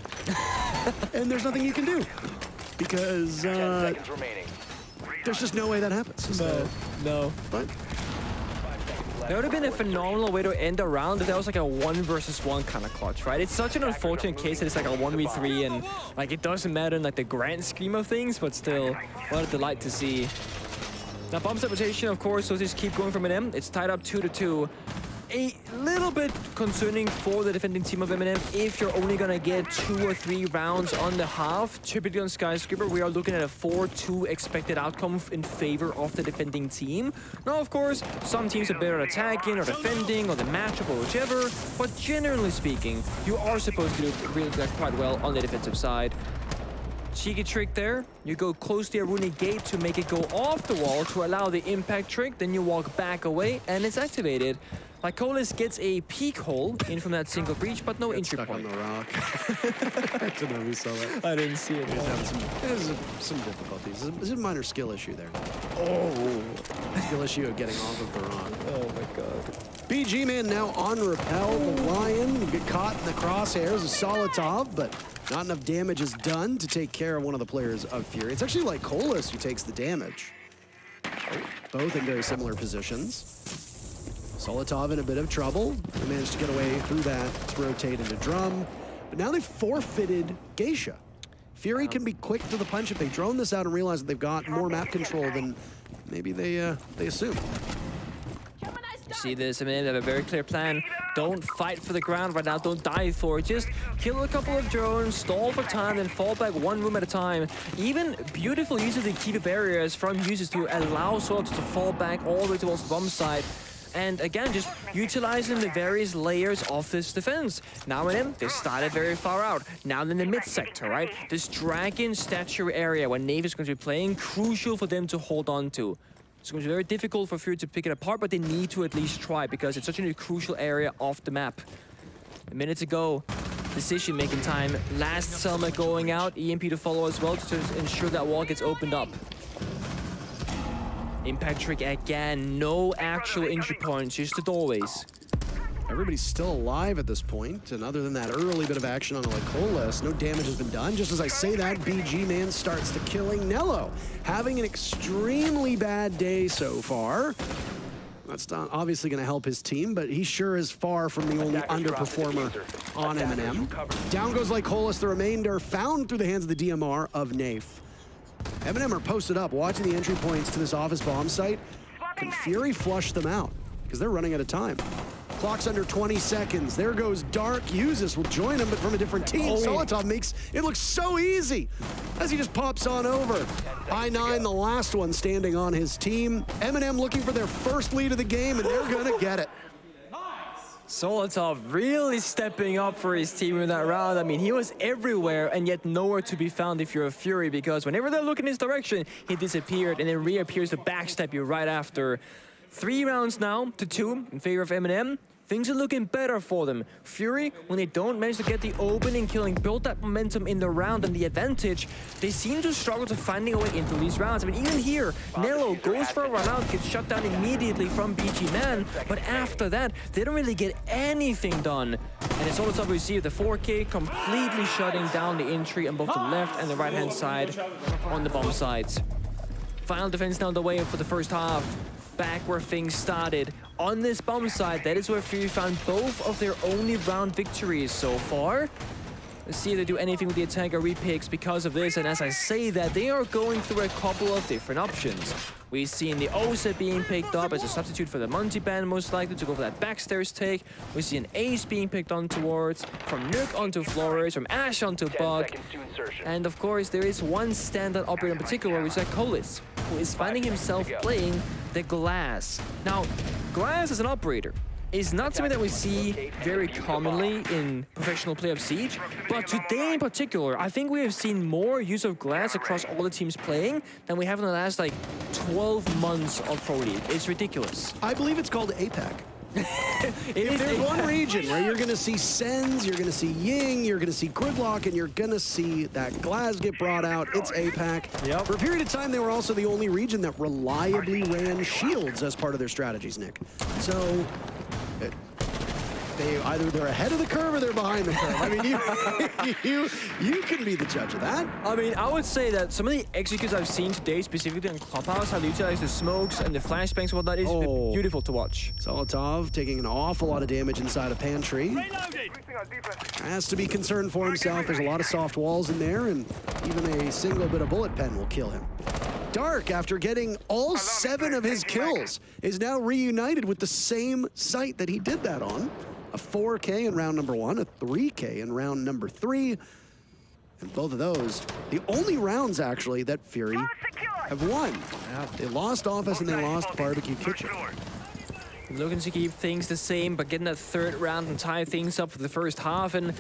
And there's nothing you can do because 10 seconds remaining. there's just no way that happens. No. But that would have been a phenomenal way to end a round if that was like a 1 versus 1 kind of clutch, right? It's such an unfortunate case that it's like a 1v3 and like it doesn't matter in like the grand scheme of things, but still, what a delight to see. Now bomb rotation, of course, so just keep going from Eminem. It's tied up 2-2. A little bit concerning for the defending team of Eminem if you're only gonna get 2 or 3 rounds on the half. Typically on Skyscraper, we are looking at a 4-2 expected outcome in favor of the defending team. Now, of course, some teams are better at attacking or defending or the matchup or whichever, but generally speaking, you are supposed to do really quite well on the defensive side. Cheeky trick there. You go close to a runic gate to make it go off the wall to allow the impact trick, then you walk back away and it's activated. Like Colas gets a peek hole in from that single breach, but no entry point. on the rock. I don't know if we saw that. I didn't see it. There's some difficulties. There's a minor skill issue there. Oh, skill issue of getting off of the rock. Oh my god. BG Man now on Repel. The Lion get caught in the crosshairs. A Solitov, but not enough damage is done to take care of one of the players of Fury. It's actually like Colas who takes the damage. Both in very similar positions. Solitov in a bit of trouble. They managed to get away through that to rotate into drum. But now they've forfeited Geisha. Fury can be quick to the punch if they drone this out and realize that they've got more map control than maybe they assume. You see this, I mean, they have a very clear plan. Don't fight for the ground right now, don't die for it. Just kill a couple of drones, stall for time, then fall back 1 room at a time. Even beautiful use of the keeper barriers from users to allow swords to fall back all the way towards the bomb side. And again, just utilizing the various layers of this defense. Now in him, they started very far out. Now in the mid sector, right? This dragon statue area where Nave is going to be playing, crucial for them to hold on to. It's going to be very difficult for Fury to pick it apart, but they need to at least try because it's such a crucial area of the map. A minute to go. decision-making time. Last Selma going out, EMP to follow as well to ensure that wall gets opened up. Impact trick again, no actual entry points, just the doorways. Everybody's still alive at this point, and other than that early bit of action on the Lycolas, no damage has been done. Just as I say that, BG Man starts the killing. Nello having an extremely bad day so far. That's not obviously going to help his team, but he sure is far from the only underperformer on Eminem. Down goes Lycolas, the remainder found through the hands of the DMR of Nafe. Eminem are posted up, watching the entry points to this office bomb site. Can Fury flush them out? Because they're running out of time. Clock's under 20 seconds. There goes Dark. Usus will join him, but from a different team. Solotov makes it look so easy as he just pops on over. I9, the last one standing on his team. Eminem looking for their first lead of the game, and they're gonna get it. Solotov really stepping up for his team in that round. I mean, he was everywhere and yet nowhere to be found if you're a Fury, because whenever they're looking his direction, he disappeared and then reappears to backstab you right after. 3 rounds now to 2 in favor of Eminem. Things are looking better for them. Fury, when they don't manage to get the opening killing, build that momentum in the round and the advantage, they seem to struggle to finding a way into these rounds. I mean, even here, Nello goes for a run out, gets shut down immediately from BG Man, but after that, they don't really get anything done. And it's all we see the 4K completely shutting down the entry on both the left and the right-hand side on the bomb sides. Final defense now the way for the first half. Back where things started. On this bomb side, that is where Fury found both of their only round victories so far. Let's see if they do anything with the attack or repicks because of this. And as I say that, they are going through a couple of different options. We've seen the OSA being picked up as a substitute for the multi-ban, most likely to go for that backstairs take. We see an Ace being picked on towards, from Nook onto Flores, from Ash onto Bug. And of course, there is one standout operator in particular, which is Colis, who is finding himself playing the Glass. Now, Glass as an operator is not something that we see very commonly in professional play of Siege, but today in particular, I think we have seen more use of Glass across all the teams playing than we have in the last, like, 12 months of Pro League. It's ridiculous. I believe it's called APAC. If there's one region where you're going to see Sens, you're going to see Ying, you're going to see Gridlock, and you're going to see that Glass get brought out, it's APAC. Yep. For a period of time, they were also the only region that reliably ran shields as part of their strategies, Nick. So they're ahead of the curve or they're behind the curve. I mean, you can be the judge of that. I mean, I would say that some of the executes I've seen today, specifically in Clubhouse, how they utilize the smokes and the flashbangs and whatnot, is beautiful to watch. Solotov taking an awful lot of damage inside a pantry. Has to be concerned for himself. There's a lot of soft walls in there, and even a single bit of bullet pen will kill him. Dark, after getting all 7 of his kills, is now reunited with the same site that he did that on. A 4K in round number 1, a 3K in round number 3. And both of those, the only rounds actually that Fury have won. They lost Office and they lost Barbecue Kitchen. Looking to keep things the same, but getting that 3rd round and tie things up for the first half. And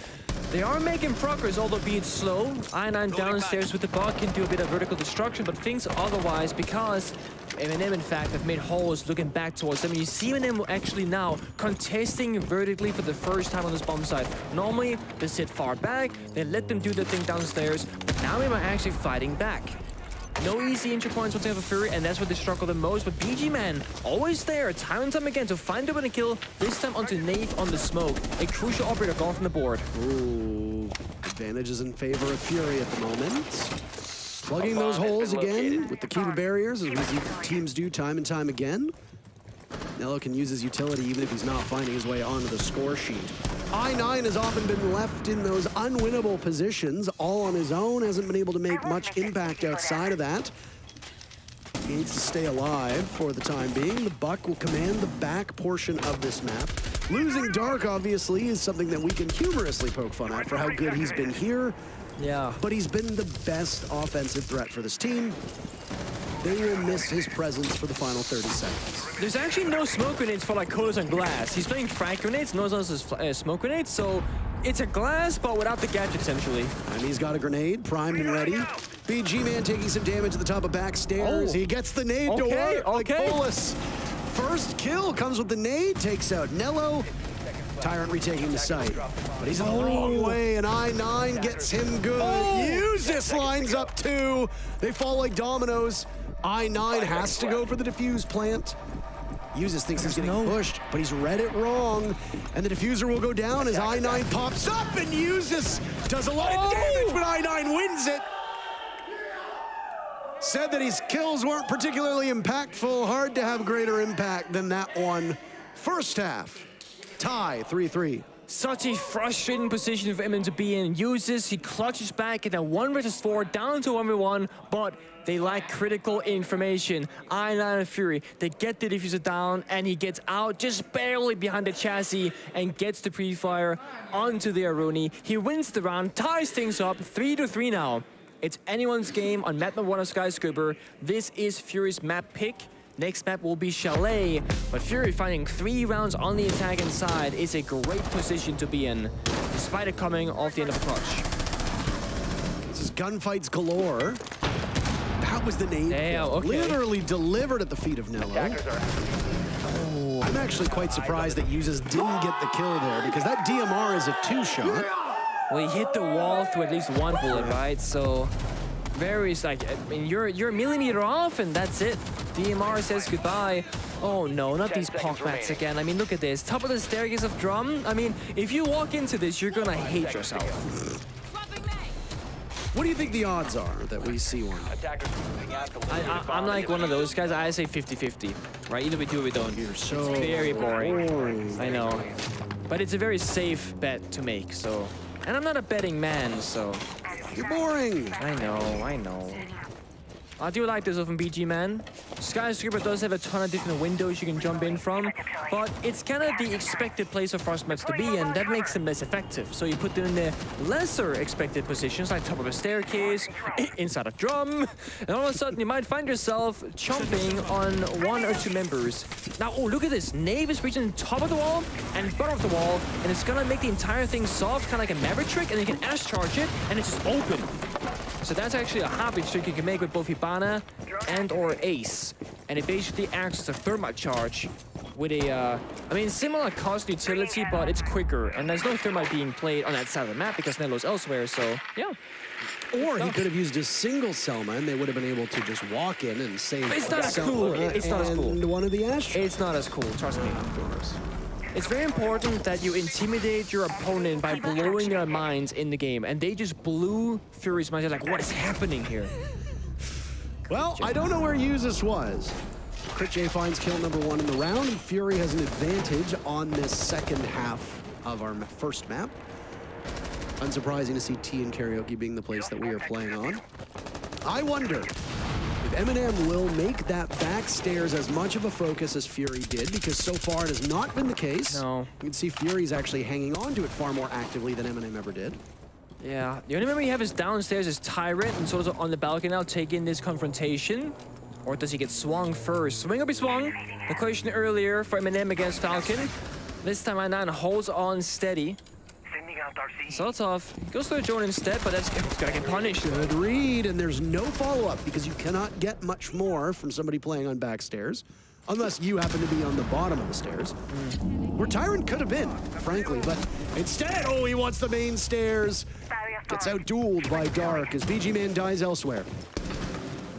they are making progress, although be it slow. I9 downstairs with the bug can do a bit of vertical destruction, but things otherwise, because Eminem, in fact, have made holes looking back towards them. And you see Eminem actually now contesting vertically for the first time on this bomb site. Normally, they sit far back, they let them do their thing downstairs, but now they are actually fighting back. No easy entry points once they have a Fury, and that's where they struggle the most. But BG Man, always there, time and time again, to find a way to kill, this time onto Nafe on the smoke. A crucial operator gone from the board. Ooh, advantages in favor of Fury at the moment. Plugging those holes again with the Kiva barriers, as we see teams do time and time again. Nello can use his utility even if he's not finding his way onto the score sheet. I9 has often been left in those unwinnable positions, all on his own, hasn't been able to make much impact outside of that. He needs to stay alive for the time being. The Buck will command the back portion of this map. Losing Dark, obviously, is something that we can humorously poke fun at for how good he's been here. Yeah. But he's been the best offensive threat for this team. They will miss his presence for the final 30 seconds. There's actually no smoke grenades for Lycolas and Glass. He's playing frag grenades, no one else has smoke grenades, so it's a Glass, but without the gadget, essentially. And he's got a grenade, primed and ready. BG Man taking some damage at the top of back stairs. He gets the nade to work. Like Bolus. First kill comes with the nade, takes out Nello. Tyrant retaking the site, but he's in the wrong way, and I9 gets him good. Usis lines up too. They fall like dominoes. I9 has to go for the defuse plant. Usis thinks he's getting pushed, but he's read it wrong. And the diffuser will go down as I9 pops up, and Usis does a lot of damage, but I9 wins it. Said that his kills weren't particularly impactful. Hard to have greater impact than that one. First half, tie 3-3. Such a frustrating position for Eminem to be in. Uses, he clutches back at a 1 versus 4, down to 1v1, but they lack critical information. I9 and Fury, they get the diffuser down, and he gets out just barely behind the chassis and gets the pre-fire onto the Aruni. He wins the round, ties things up, 3-3 now. It's anyone's game on map number 1 of Skyscraper. This is Fury's map pick. Next map will be Chalet, but Fury finding 3 rounds on the attacking side is a great position to be in, despite it coming off the end of the clutch. This is gunfights galore. That was the name. Damn, okay. Literally delivered at the feet of Nello. I'm actually quite surprised that Uses didn't get the kill there, because that DMR is a 2-shot. Well, he hit the wall through at least 1 bullet, right? So, very, like, I mean, you're a millimeter off, and that's it. DMR says goodbye. Oh no, not these POC mats again. I mean, look at this. Top of the staircase of drum. I mean, if you walk into this, you're gonna hate yourself. What do you think the odds are that we see one? I'm like one of those guys. I say 50-50, right? Either we do or we don't. You're so very boring. I know. But it's a very safe bet to make, so. And I'm not a betting man, so. You're boring. I know. I do like this from BG, man. Skyscraper does have a ton of different windows you can jump in from, but it's kind of the expected place of frost maps to be, and that makes them less effective. So you put them in the lesser expected positions, like top of a staircase, inside a drum, and all of a sudden you might find yourself chomping on 1 or 2 members. Now, oh, look at this. Knave is reaching top of the wall and bottom of the wall, and it's gonna make the entire thing soft, kind of like a Maverick trick, and then you can Ash charge it, and it's just open. So that's actually a hobby trick you can make with both Hibana and or Ace. And it basically acts as a thermite charge with a, I mean, similar cost utility, but it's quicker. And there's no thermite being played on that side of the map because Nello's elsewhere, so yeah. Or he could have used a single Selma and they would have been able to just walk in and save It's not as cool. It's not as cool. One of the Ash. It's not as cool, trust me. It's very important that you intimidate your opponent by blowing their minds in the game. And they just blew Fury's minds. They're like, what is happening here? Well, I don't know where Usis was. Crit J finds kill number 1 in the round, and Fury has an advantage on this second half of our first map. Unsurprising to see T and Karaoke being the place that we are playing on. I wonder if Eminem will make that backstairs as much of a focus as Fury did, because so far it has not been the case. No. You can see Fury's actually hanging on to it far more actively than Eminem ever did. Yeah, the only member you have is downstairs is Tyrant, and sort of on the balcony now taking this confrontation. Or does he get swung first? Swing or be swung? The question earlier for Eminem against Falcon. This time I9 holds on steady. Starts off, goes for a drone instead, but that's gonna get punished. Good read, and there's no follow-up because you cannot get much more from somebody playing on backstairs. Unless you happen to be on the bottom of the stairs. Where Tyrant could have been, frankly, but instead, oh, he wants the main stairs. Gets out-dueled by Dark as BG Man dies elsewhere.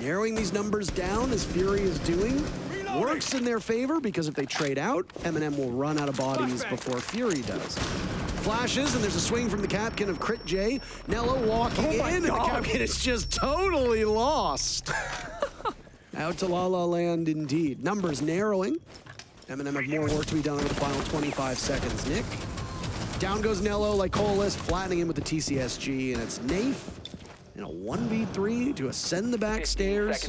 Narrowing these numbers down as Fury is doing works in their favor because if they trade out, Eminem will run out of bodies before Fury does. Flashes, and there's a swing from the Capkin of Crit J. Nello walking in, and the Capkin is just totally lost. Out to La La Land indeed. Numbers narrowing. Eminem have more work to be done over the final 25 seconds. Nick. Down goes Nello like Coalesce, flattening him with the TCSG, and it's Nafe in a 1v3 to ascend the back stairs.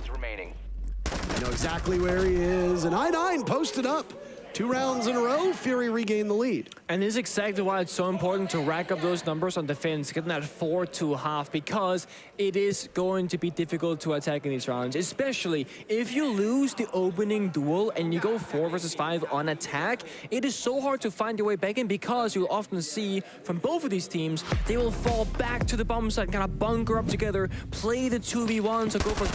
I know exactly where he is, and I9 posted up. 2 rounds in a row, Fury regained the lead. And this is exactly why it's so important to rack up those numbers on defense, getting that 4-2-half, because it is going to be difficult to attack in these rounds, especially if you lose the opening duel and you go 4 versus 5 on attack. It is so hard to find your way back in because you'll often see from both of these teams, they will fall back to the bomb site, kind of bunker up together, play the 2v1, or go for,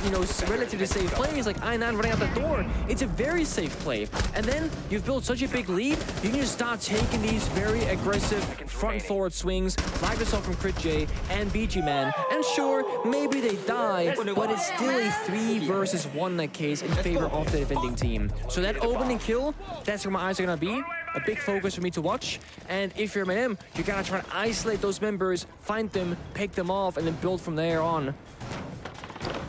relatively safe plays like I9 running out the door. It's a very safe play. And then you've built such a big lead, you can just start taking these very aggressive front-forward swings, like we saw from Crit J and BG Man. And sure, maybe they die, but it's still a 3 versus 1 in that case in favor of the defending team. So that opening kill, that's where my eyes are gonna be. A big focus for me to watch. And if you're Eminem, you gotta try to isolate those members, find them, pick them off, and then build from there on.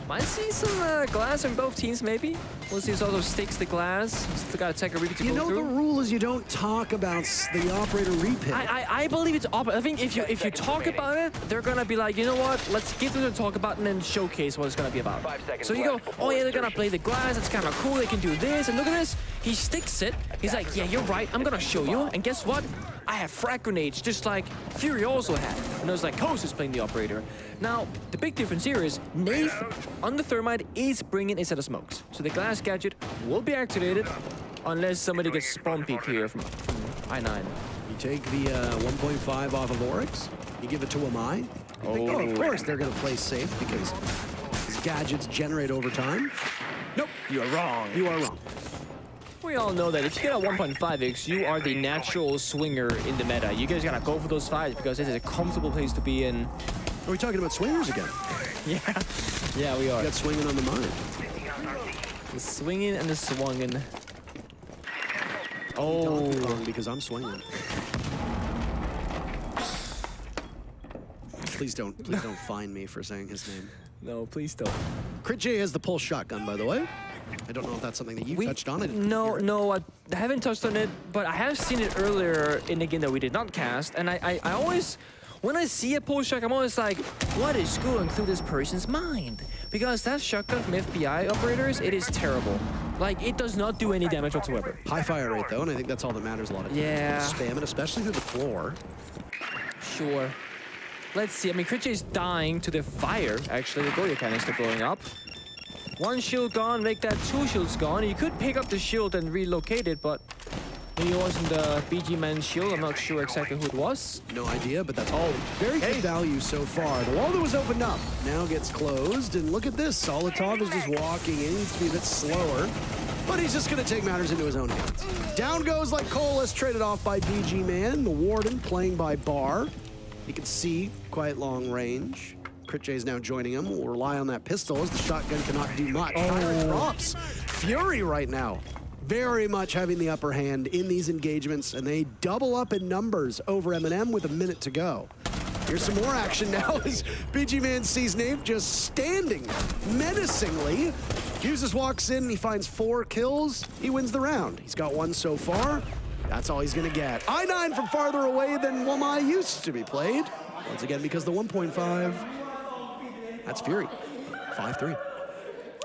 Might see some glass in both teams, maybe. We'll see if also sticks the glass. Still gotta take a repeat to go through. The rule is you don't talk about the operator repick. I believe it's I think if you talk about it, they're gonna be like, you know what? Let's give them to talk about and then showcase what it's gonna be about. So you go, oh yeah, they're gonna play the glass. It's kind of cool. They can do this, and look at this. He sticks it. He's like, yeah, you're right. I'm gonna show you. And guess what? I have frag grenades, just like Fury also had. And it was like Coast is playing the operator. Now, the big difference here is Nave on the Thermite is bringing a set of smokes. So the glass gadget will be activated unless somebody gets spawn peeked here from I9. You take the 1.5 off of Oryx, you give it to Amai. Oh, of course they're going to play safe because his gadgets generate over time. Nope, you're wrong. You are wrong. We all know that if you get a 1.5x, you are the natural swinger in the meta. You guys gotta go for those fights because this is a comfortable place to be in. Are we talking about swingers again? Yeah, we are. You got swinging on the mind. The swinging and the swunging. Oh, because I'm swinging. Please don't find me for saying his name. No, please don't. Crit J has the pulse shotgun, by the way. I don't know if that's something that you touched on. No, I haven't touched on it, but I have seen it earlier in a game that we did not cast, and I always, when I see a pulse shotgun, I'm always like, what is going through this person's mind? Because that shotgun from FBI operators, it is terrible. Like, it does not do any damage whatsoever. High fire rate, though, and I think that's all that matters a lot of times. Yeah. Spam it, especially through the floor. Sure. Let's see. I mean, Crit J is dying to the fire, actually. The Goya canister blowing up. One shield gone, make that 2 shields gone. You could pick up the shield and relocate it, but maybe it wasn't the BG man's shield. I'm not sure exactly who it was. No idea, but that's all very good value so far. The wall that was opened up now gets closed, and look at this. Solitov is just walking in. He needs to be a bit slower, but he's just going to take matters into his own hands. Down goes like Colas, traded off by BG Man. The Warden playing by Bar. You can see quite long range. Crit J is now joining him. We'll rely on that pistol as the shotgun cannot do much. Fire drops. Fury right now very much having the upper hand in these engagements, and they double up in numbers over Eminem with a minute to go. Here's some more action now as BG Man sees Nave just standing menacingly. Fuses walks in, he finds 4 kills, he wins the round. He's got 1 so far. That's all he's gonna get. I9 from farther away than Wamai used to be played. Once again, because the 1.5, that's Fury, 5-3.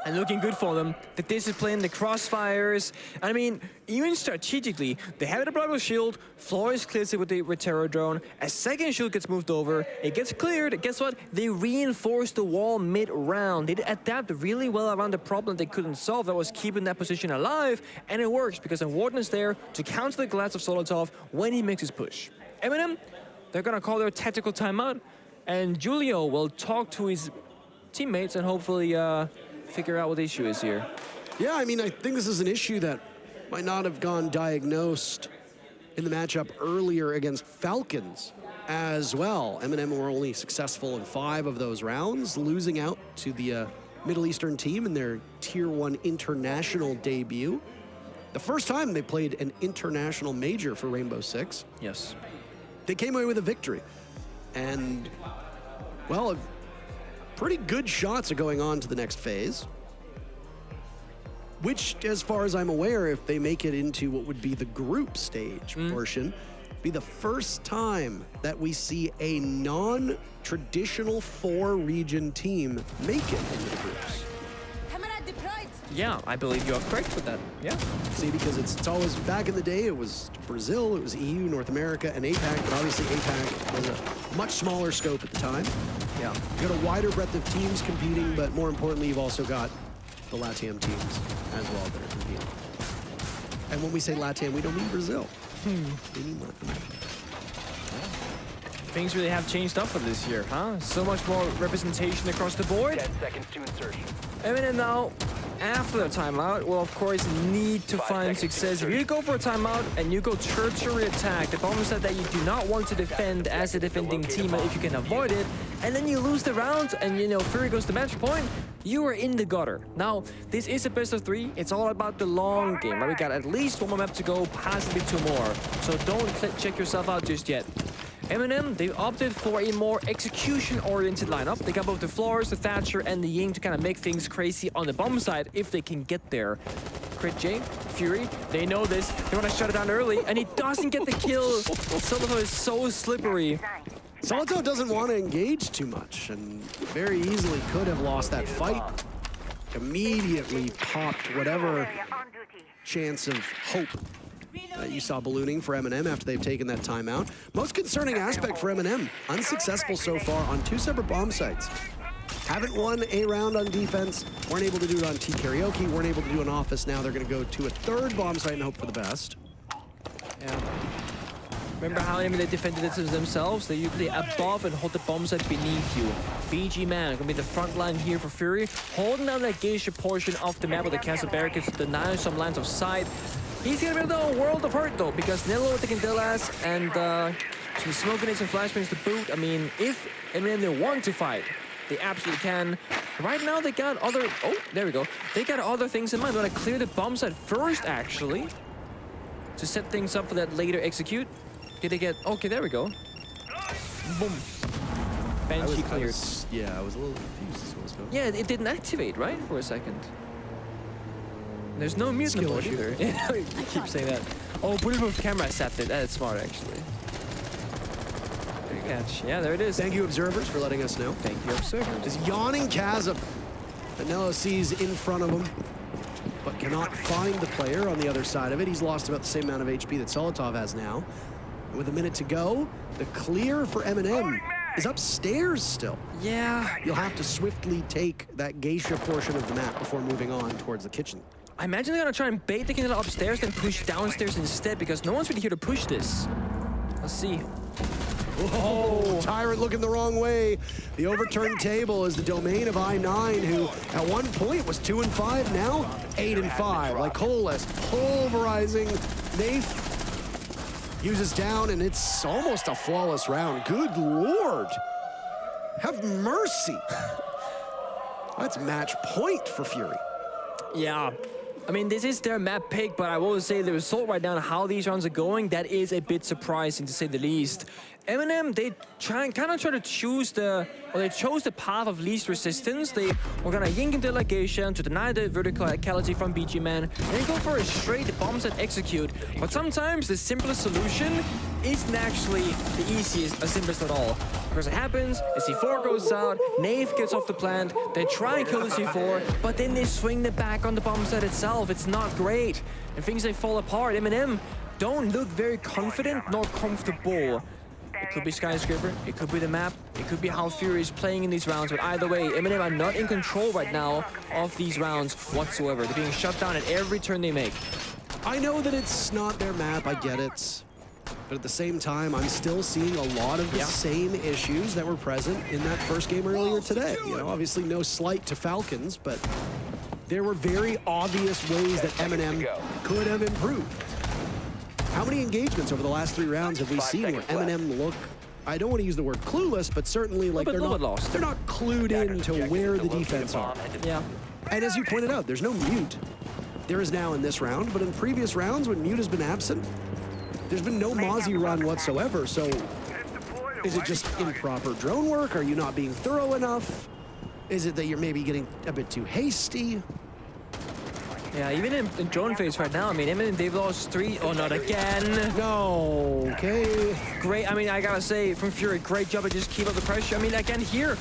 And looking good for them. The discipline, the crossfires. I mean, even strategically, they have a double shield. Flores clears it with the Terror drone. A second shield gets moved over. It gets cleared. Guess what? They reinforce the wall mid-round. They adapt really well around the problem they couldn't solve that was keeping that position alive. And it works because the Warden is there to counter the glass of Solotov when he makes his push. Eminem, they're gonna call their tactical timeout. And Julio will talk to his teammates and hopefully figure out what the issue is here. Yeah, I mean, I think this is an issue that might not have gone diagnosed in the matchup earlier against Falcons as well. Eminem were only successful in 5 of those rounds, losing out to the Middle Eastern team in their Tier 1 international debut. The first time they played an international major for Rainbow Six. Yes. They came away with a victory. And, well, pretty good shots are going on to the next phase, which, as far as I'm aware, if they make it into what would be the group stage portion, be the first time that we see a non-traditional 4-region team make it into the groups. Yeah, I believe you are correct with that. Yeah. See, because it's always, back in the day, it was Brazil, it was EU, North America, and APAC, but obviously APAC was a much smaller scope at the time. Yeah. You've got a wider breadth of teams competing, but more importantly, you've also got the LATAM teams as well that are competing. And when we say LATAM, we don't mean Brazil. We mean Latin America. Things really have changed up for this year, huh? So much more representation across the board. 10 seconds to insertion. Eminem now after the timeout will, of course, need to find success. If you go for a timeout and you go tertiary attack, the bomb set that you do not want to defend as a defending team, if you can avoid it, and then you lose the round and, you know, Fury goes to match point, you are in the gutter. Now, this is a best of 3. It's all about the long game, right? We got at least 1 more map to go, possibly 2 more. So don't check yourself out just yet. Eminem, they opted for a more execution-oriented lineup. They got both the Floors, the Thatcher, and the Ying to kind of make things crazy on the bomb side if they can get there. Crit J, Fury, they know this. They want to shut it down early, and he doesn't get the kill. Solito is so slippery. Solito doesn't want to engage too much, and very easily could have lost that fight. Immediately popped whatever chance of hope that you saw ballooning for Eminem after they've taken that timeout. Most concerning aspect for Eminem, unsuccessful so far on 2 separate bomb sites. Haven't won a round on defense, weren't able to do it on T Karaoke, weren't able to do an office. Now they're going to go to a 3rd bomb site and hope for the best. Yeah. Remember how they defended it themselves? They usually above and hold the bomb set beneath you. BG Man gonna be the front line here for Fury, holding down that geisha portion of the map with the castle barricades to deny some lines of sight. He's gonna be the world of hurt though, because Nello with the Candelas and some smoke grenades and flashbangs to boot. I mean, if Eminem they want to fight, they absolutely can. Right now they got other, oh, there we go. They got other things in mind. They want to clear the bomb site first, actually, to set things up for that later execute. Did they get, okay, there we go. Boom. Banshee cleared. I was a little confused as to what was going on. Yeah, it didn't activate, right, for a second. There's no mute in the board either. Yeah, I keep saying that. Oh, bulletproof camera set it. That's smart, actually. Good catch. Yeah, there it is. Thank you, observers, for letting us know. Thank you, observers. This yawning chasm that Nello sees in front of him, but cannot find the player on the other side of it. He's lost about the same amount of HP that Solitov has now. And with a minute to go, the clear for Eminem is upstairs still. Yeah. You'll have to swiftly take that geisha portion of the map before moving on towards the kitchen. I imagine they're gonna try and bait the Candela upstairs, then push downstairs instead, because no one's really here to push this. Let's see. Oh, Tyrant looking the wrong way. The overturned table is the domain of I9, who at one point was 2-5, now 8-5. Like Coalesce pulverizing. Nath uses down, and it's almost a flawless round. Good Lord. Have mercy. That's match point for Fury. Yeah. I mean, this is their map pick, but I will say the result right now and how these rounds are going, that is a bit surprising to say the least. Eminem, they kind of try to choose they chose the path of least resistance. They were gonna yank into Legation to deny the verticality from BG Man, and then go for a straight bomb set execute. But sometimes the simplest solution isn't actually the easiest, or simplest at all. Because it happens, the C4 goes out, Nave gets off the plant, they try and kill the C4, but then they swing the back on the bomb set itself. It's not great, and things they fall apart. Eminem don't look very confident nor comfortable. It could be Skyscraper, it could be the map, it could be how Fury is playing in these rounds, but either way, Eminem are not in control right now of these rounds whatsoever. They're being shut down at every turn they make. I know that it's not their map, I get it. But at the same time, I'm still seeing a lot of the same issues that were present in that first game earlier today. You know, obviously no slight to Falcons, but there were very obvious ways that Eminem could have improved. How many engagements over the last 3 rounds have we seen where Eminem look, I don't want to use the word clueless, but certainly like they're not clued in to where the defense are. Yeah. And as you pointed out, there's no mute. There is now in this round, but in previous rounds when mute has been absent, there's been no Mozzie run whatsoever. So is it just improper drone work? Are you not being thorough enough? Is it that you're maybe getting a bit too hasty? Yeah, even in drone phase right now, I mean, Eminem, they've lost 3. Oh, not again. No, okay. Great, I mean, I gotta say, from Fury, great job at just keep up the pressure. I mean, again, here,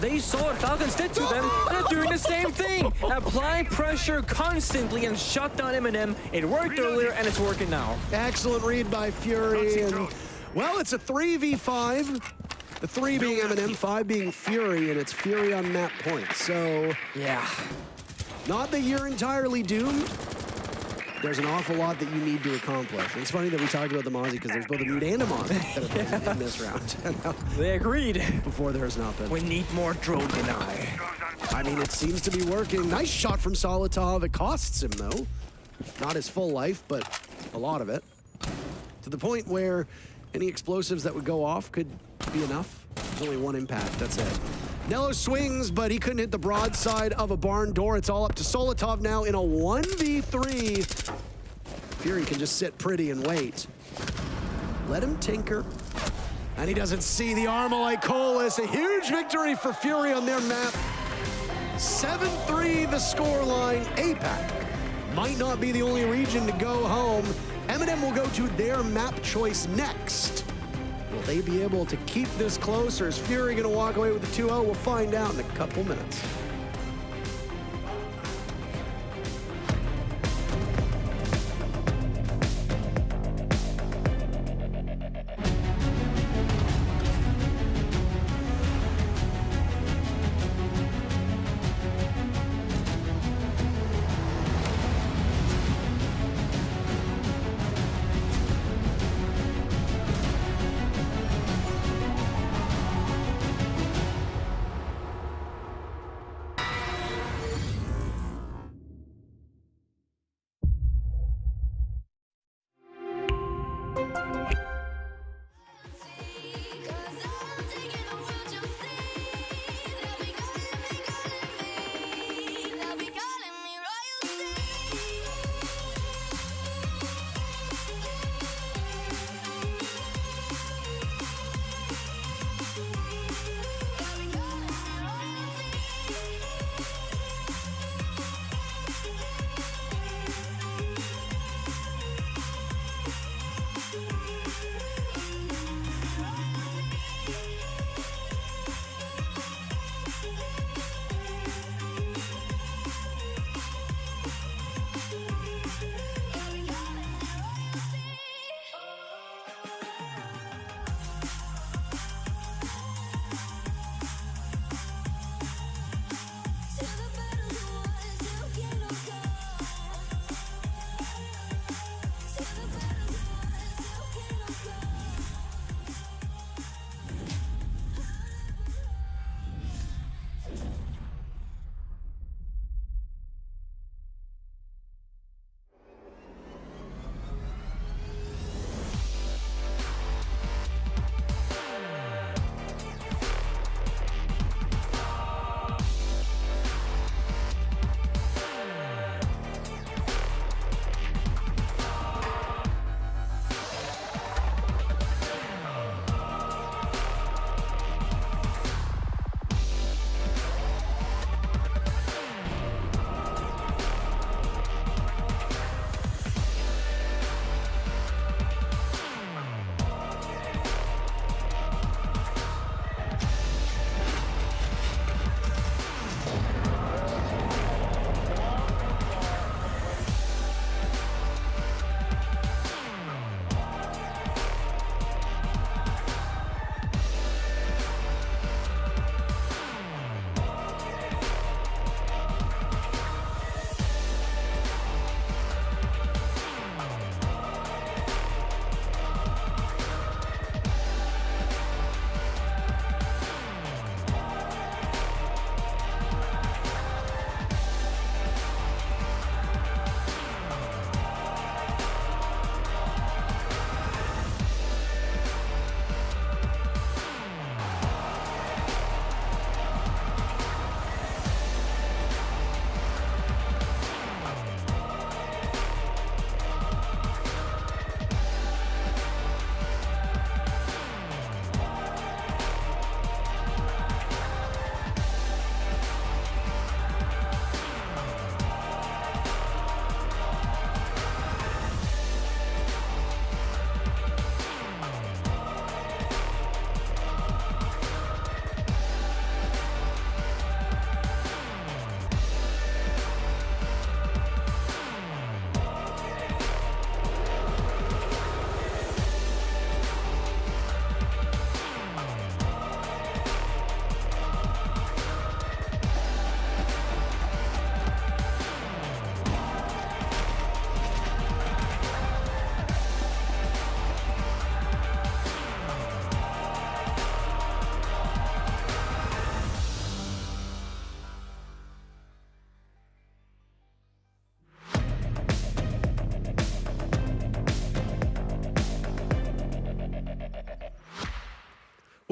they saw what Falcons did to them, and they're doing the same thing. Apply pressure constantly and shut down Eminem. It worked earlier, and it's working now. Excellent read by Fury. And, well, it's a 3v5. The 3 being Eminem, 5 being Fury, and it's Fury on map point. So, yeah. Not that you're entirely doomed, there's an awful lot that you need to accomplish. And it's funny that we talked about the Mozzie because there's both a Mute and a Mozzie that are present in this round. They agreed. Before there's nothing. We need more drone deny. I mean, it seems to be working. Nice shot from Solitov. It costs him, though. Not his full life, but a lot of it. To the point where any explosives that would go off could be enough. There's only one impact, that's it. Nello swings, but he couldn't hit the broadside of a barn door. It's all up to Solitov now in a 1v3. Fury can just sit pretty and wait. Let him tinker. And he doesn't see the Armalite Colas. A huge victory for Fury on their map. 7-3 the scoreline. APAC might not be the only region to go home. Eminem will go to their map choice next. Will they be able to keep this close, or is Fury going to walk away with the 2-0? We'll find out in a couple minutes.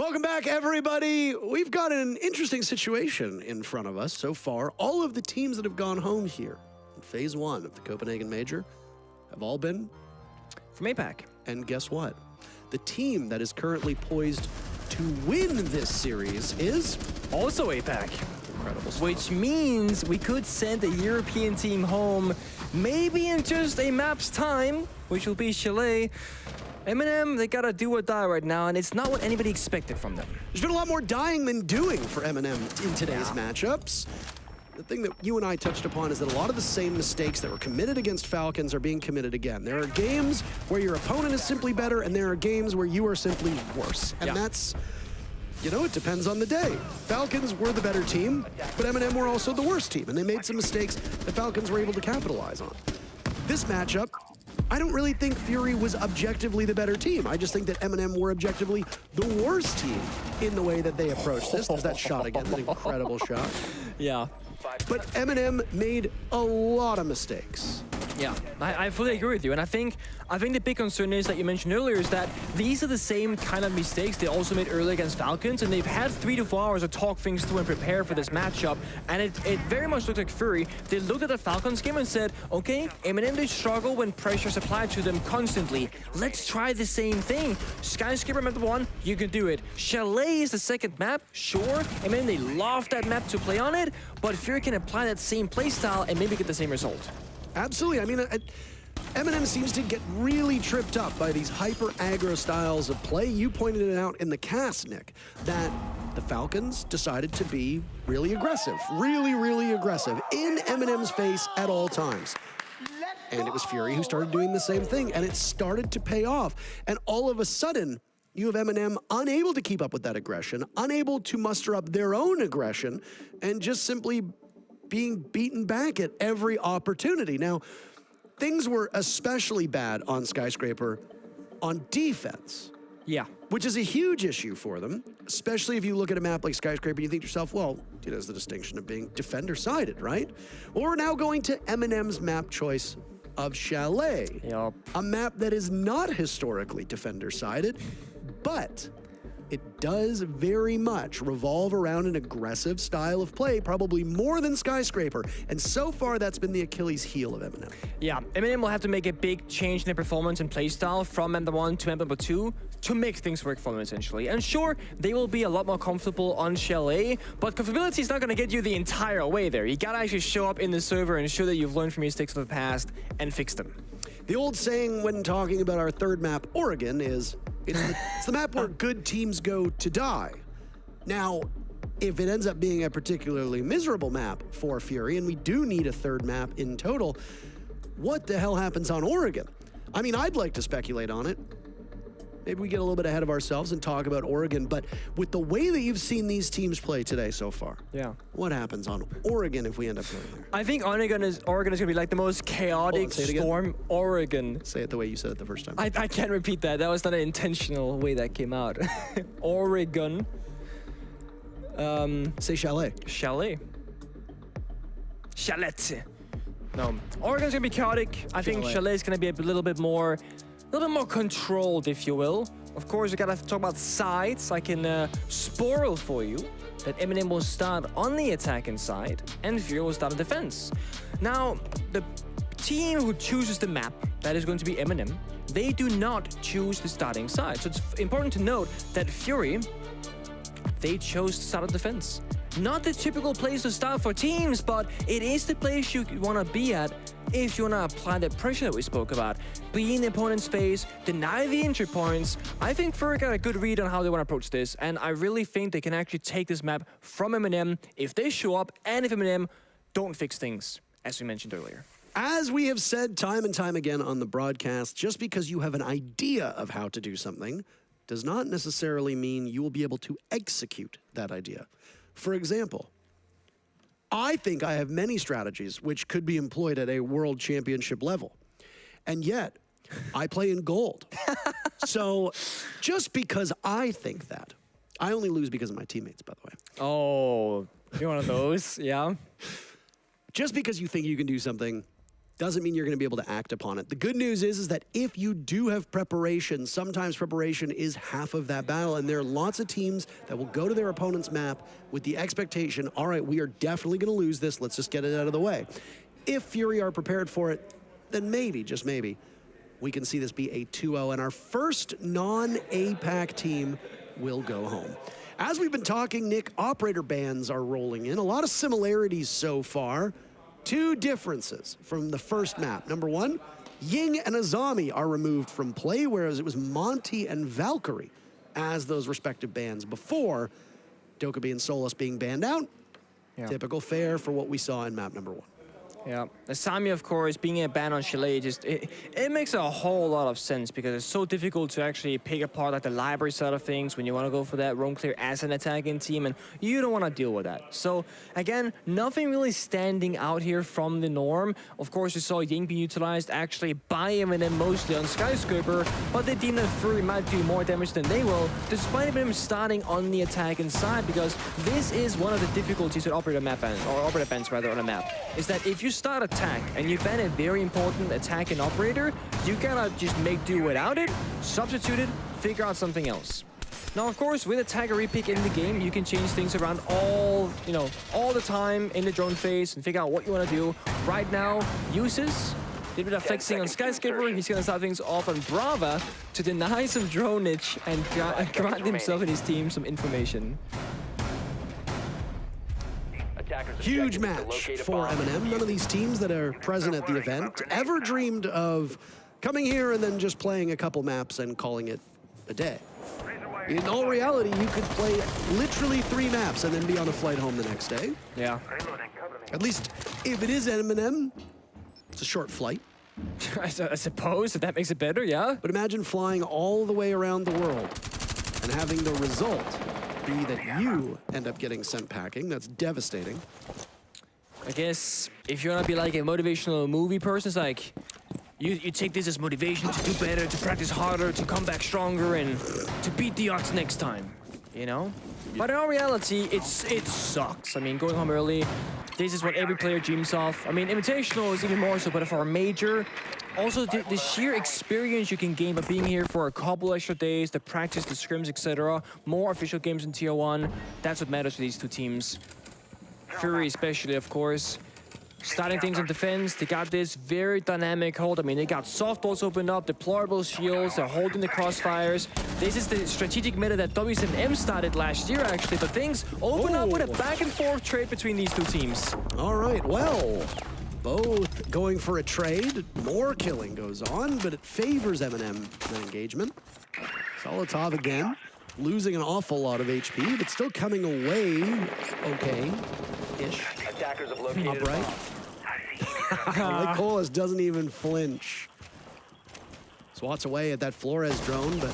Welcome back, everybody. We've got an interesting situation in front of us so far. All of the teams that have gone home here in phase 1 of the Copenhagen Major have all been from APAC. And guess what? The team that is currently poised to win this series is also APAC. Incredible stuff. Which means we could send a European team home maybe in just a map's time, which will be Chalet. Eminem, they gotta do or die right now, and it's not what anybody expected from them. There's been a lot more dying than doing for Eminem in today's matchups. The thing that you and I touched upon is that a lot of the same mistakes that were committed against Falcons are being committed again. There are games where your opponent is simply better, and there are games where you are simply worse. And that's, you know, it depends on the day. Falcons were the better team, but Eminem were also the worst team, and they made some mistakes that Falcons were able to capitalize on. This matchup, I don't really think Fury was objectively the better team. I just think that Eminem were objectively the worst team in the way that they approached this. There's that shot again, an incredible shot. Yeah. But Eminem made a lot of mistakes. Yeah, I fully agree with you, and I think the big concern is that you mentioned earlier is that these are the same kind of mistakes they also made earlier against Falcons, and they've had 3 to 4 hours to talk things through and prepare for this matchup, and it very much looked like Fury. They looked at the Falcons game and said, okay, Eminem, they struggle when pressure's applied to them constantly. Let's try the same thing. Skyscraper map 1, you can do it. Chalet is the second map, sure, and then they love that map to play on it, but Fury can apply that same playstyle and maybe get the same result. Absolutely. I mean, Eminem seems to get really tripped up by these hyper-aggro styles of play. You pointed it out in the cast, Nick, that the Falcons decided to be really aggressive, really aggressive, in Eminem's face at all times. And it was Fury who started doing the same thing, and it started to pay off. And all of a sudden, you have Eminem unable to keep up with that aggression, unable to muster up their own aggression, and just simply being beaten back at every opportunity. Now, things were especially bad on Skyscraper on defense. Yeah. Which is a huge issue for them, especially if you look at a map like Skyscraper and you think to yourself, well, it has the distinction of being defender-sided, right? Well, we're now going to Eminem's map choice of Chalet. Yep. A map that is not historically defender-sided, but it does very much revolve around an aggressive style of play, probably more than Skyscraper. And so far, that's been the Achilles heel of Eminem. Yeah, Eminem will have to make a big change in their performance and playstyle from map 1 to map 2 to make things work for them, essentially. And sure, they will be a lot more comfortable on Chalet, but comfortability is not going to get you the entire way there. You got to actually show up in the server and show that you've learned from your mistakes of the past and fix them. The old saying when talking about our third map, Oregon, is it's the map where good teams go to die. Now, if it ends up being a particularly miserable map for Fury, and we do need a third map in total, what the hell happens on Oregon? I mean, I'd like to speculate on it. Maybe we get a little bit ahead of ourselves and talk about Oregon, but with the way that you've seen these teams play today so far, yeah, what happens on Oregon if we end up going there? I think Oregon is going to be like the most chaotic storm. Oregon. Say it the way you said it the first time. I can't repeat that. That was not an intentional way that came out. Oregon. Say Chalet. Chalet. Chalet. No, Oregon's gonna be chaotic. I think Chalet's gonna be a little bit more controlled, if you will. Of course, we gotta talk about sides. I can spoil for you that Eminem will start on the attacking side and Fury will start on defense. Now, the team who chooses the map, that is going to be Eminem, they do not choose the starting side. So it's important to note that Fury, they chose to start on defense. Not the typical place to start for teams, but it is the place you want to be at if you want to apply the pressure that we spoke about. Be in the opponent's face, deny the entry points. I think Fury got a good read on how they want to approach this, and I really think they can actually take this map from Eminem if they show up and if Eminem don't fix things, as we mentioned earlier. As we have said time and time again on the broadcast, just because you have an idea of how to do something does not necessarily mean you will be able to execute that idea. For example, I think I have many strategies which could be employed at a world championship level, and yet I play in gold. So just because I think that, I only lose because of my teammates, by the way. Oh, you're one of those, yeah? Just because you think you can do something doesn't mean you're going to be able to act upon it. The good news is that if you do have preparation, sometimes preparation is half of that battle, and there are lots of teams that will go to their opponent's map with the expectation, all right, we are definitely going to lose this, let's just get it out of the way. If Fury are prepared for it, then maybe, just maybe, we can see this be a 2-0, and our first non-APAC team will go home. As we've been talking, Nick, operator bans are rolling in. A lot of similarities so far. Two differences from the first map. Number one, Ying and Azami are removed from play, whereas it was Monty and Valkyrie as those respective bans before. Dokkaebi and Solus being banned out. Yeah. Typical fare for what we saw in map number 1. Yeah, Asami, of course, being a ban on Chalet, it makes a whole lot of sense because it's so difficult to actually pick apart like the library side of things when you want to go for that roam clear as an attacking team, and you don't want to deal with that. So again, nothing really standing out here from the norm. Of course, we saw Ying being utilized actually by Eminem mostly on Skyscraper, but they deemed that Fury might do more damage than they will, despite Eminem starting on the attacking side, because this is one of the difficulties with operator map bans, or operator bans rather, on a map, is that if you start attack and you ban a very important attack and operator, you gotta just make do without it, substitute it, figure out something else. Now, of course, with attack or repick in the game, you can change things around all the time in the drone phase and figure out what you want to do. Right now, uses did a bit of flexing on Skyscraper. He's gonna start things off on Brava to deny some dronage and grant himself and his team some information. Huge match for Eminem. None of these teams that are present at the event ever dreamed of coming here and then just playing a couple maps and calling it a day. In all reality, you could play literally 3 maps and then be on a flight home the next day. Yeah. At least if it is Eminem, it's a short flight. I suppose, if that makes it better, yeah. But imagine flying all the way around the world and having the result be that you end up getting sent packing. That's devastating. I guess if you want to be like a motivational movie person, it's like you take this as motivation to do better, to practice harder, to come back stronger, and to beat the odds next time, you know? But in all reality, it sucks. I mean, going home early, this is what every player dreams of. I mean, Invitational is even more so, but for a major, also the sheer experience you can gain by being here for a couple extra days, the practice, the scrims, etc. More official games in Tier 1, that's what matters for these two teams. Fury especially, of course. Starting things in defense, they got this very dynamic hold. I mean, they got softballs opened up, deployable shields, they're holding the crossfires. This is the strategic meta that W7M started last year, actually, but things open up with a back and forth trade between these two teams. All right, well, both going for a trade. More killing goes on, but it favors Eminem that engagement. Solotov again, losing an awful lot of HP, but still coming away okay-ish. Attackers have located upright. Like Colas doesn't even flinch. Swats away at that Flores drone, but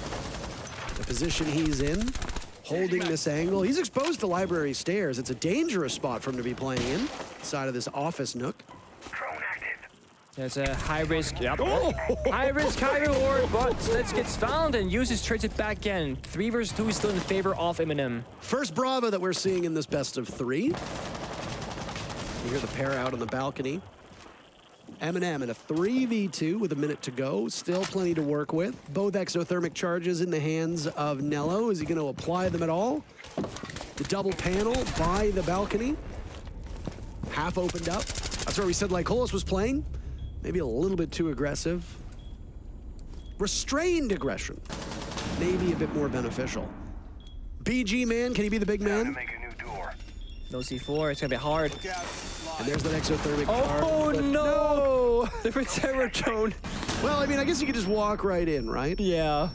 the position he's in, holding this angle. He's exposed to library stairs. It's a dangerous spot for him to be playing in, inside of this office nook. There's a high risk, high risk, high reward, but Slits gets found and uses trades it back again. 3 versus 2 is still in favor of Eminem. First Brava that we're seeing in this best of 3. You hear the pair out on the balcony. Eminem in a 3v2 with a minute to go. Still plenty to work with. Both exothermic charges in the hands of Nello. Is he going to apply them at all? The double panel by the balcony. Half opened up. That's where we said Lycolis was playing. Maybe a little bit too aggressive. Restrained aggression. Maybe a bit more beneficial. BG man, can he be the big man? No C4, it's gonna be hard. And there's that exothermic Oh card, no! The Terror drone. Well, I mean, I guess you could just walk right in, right? Yeah.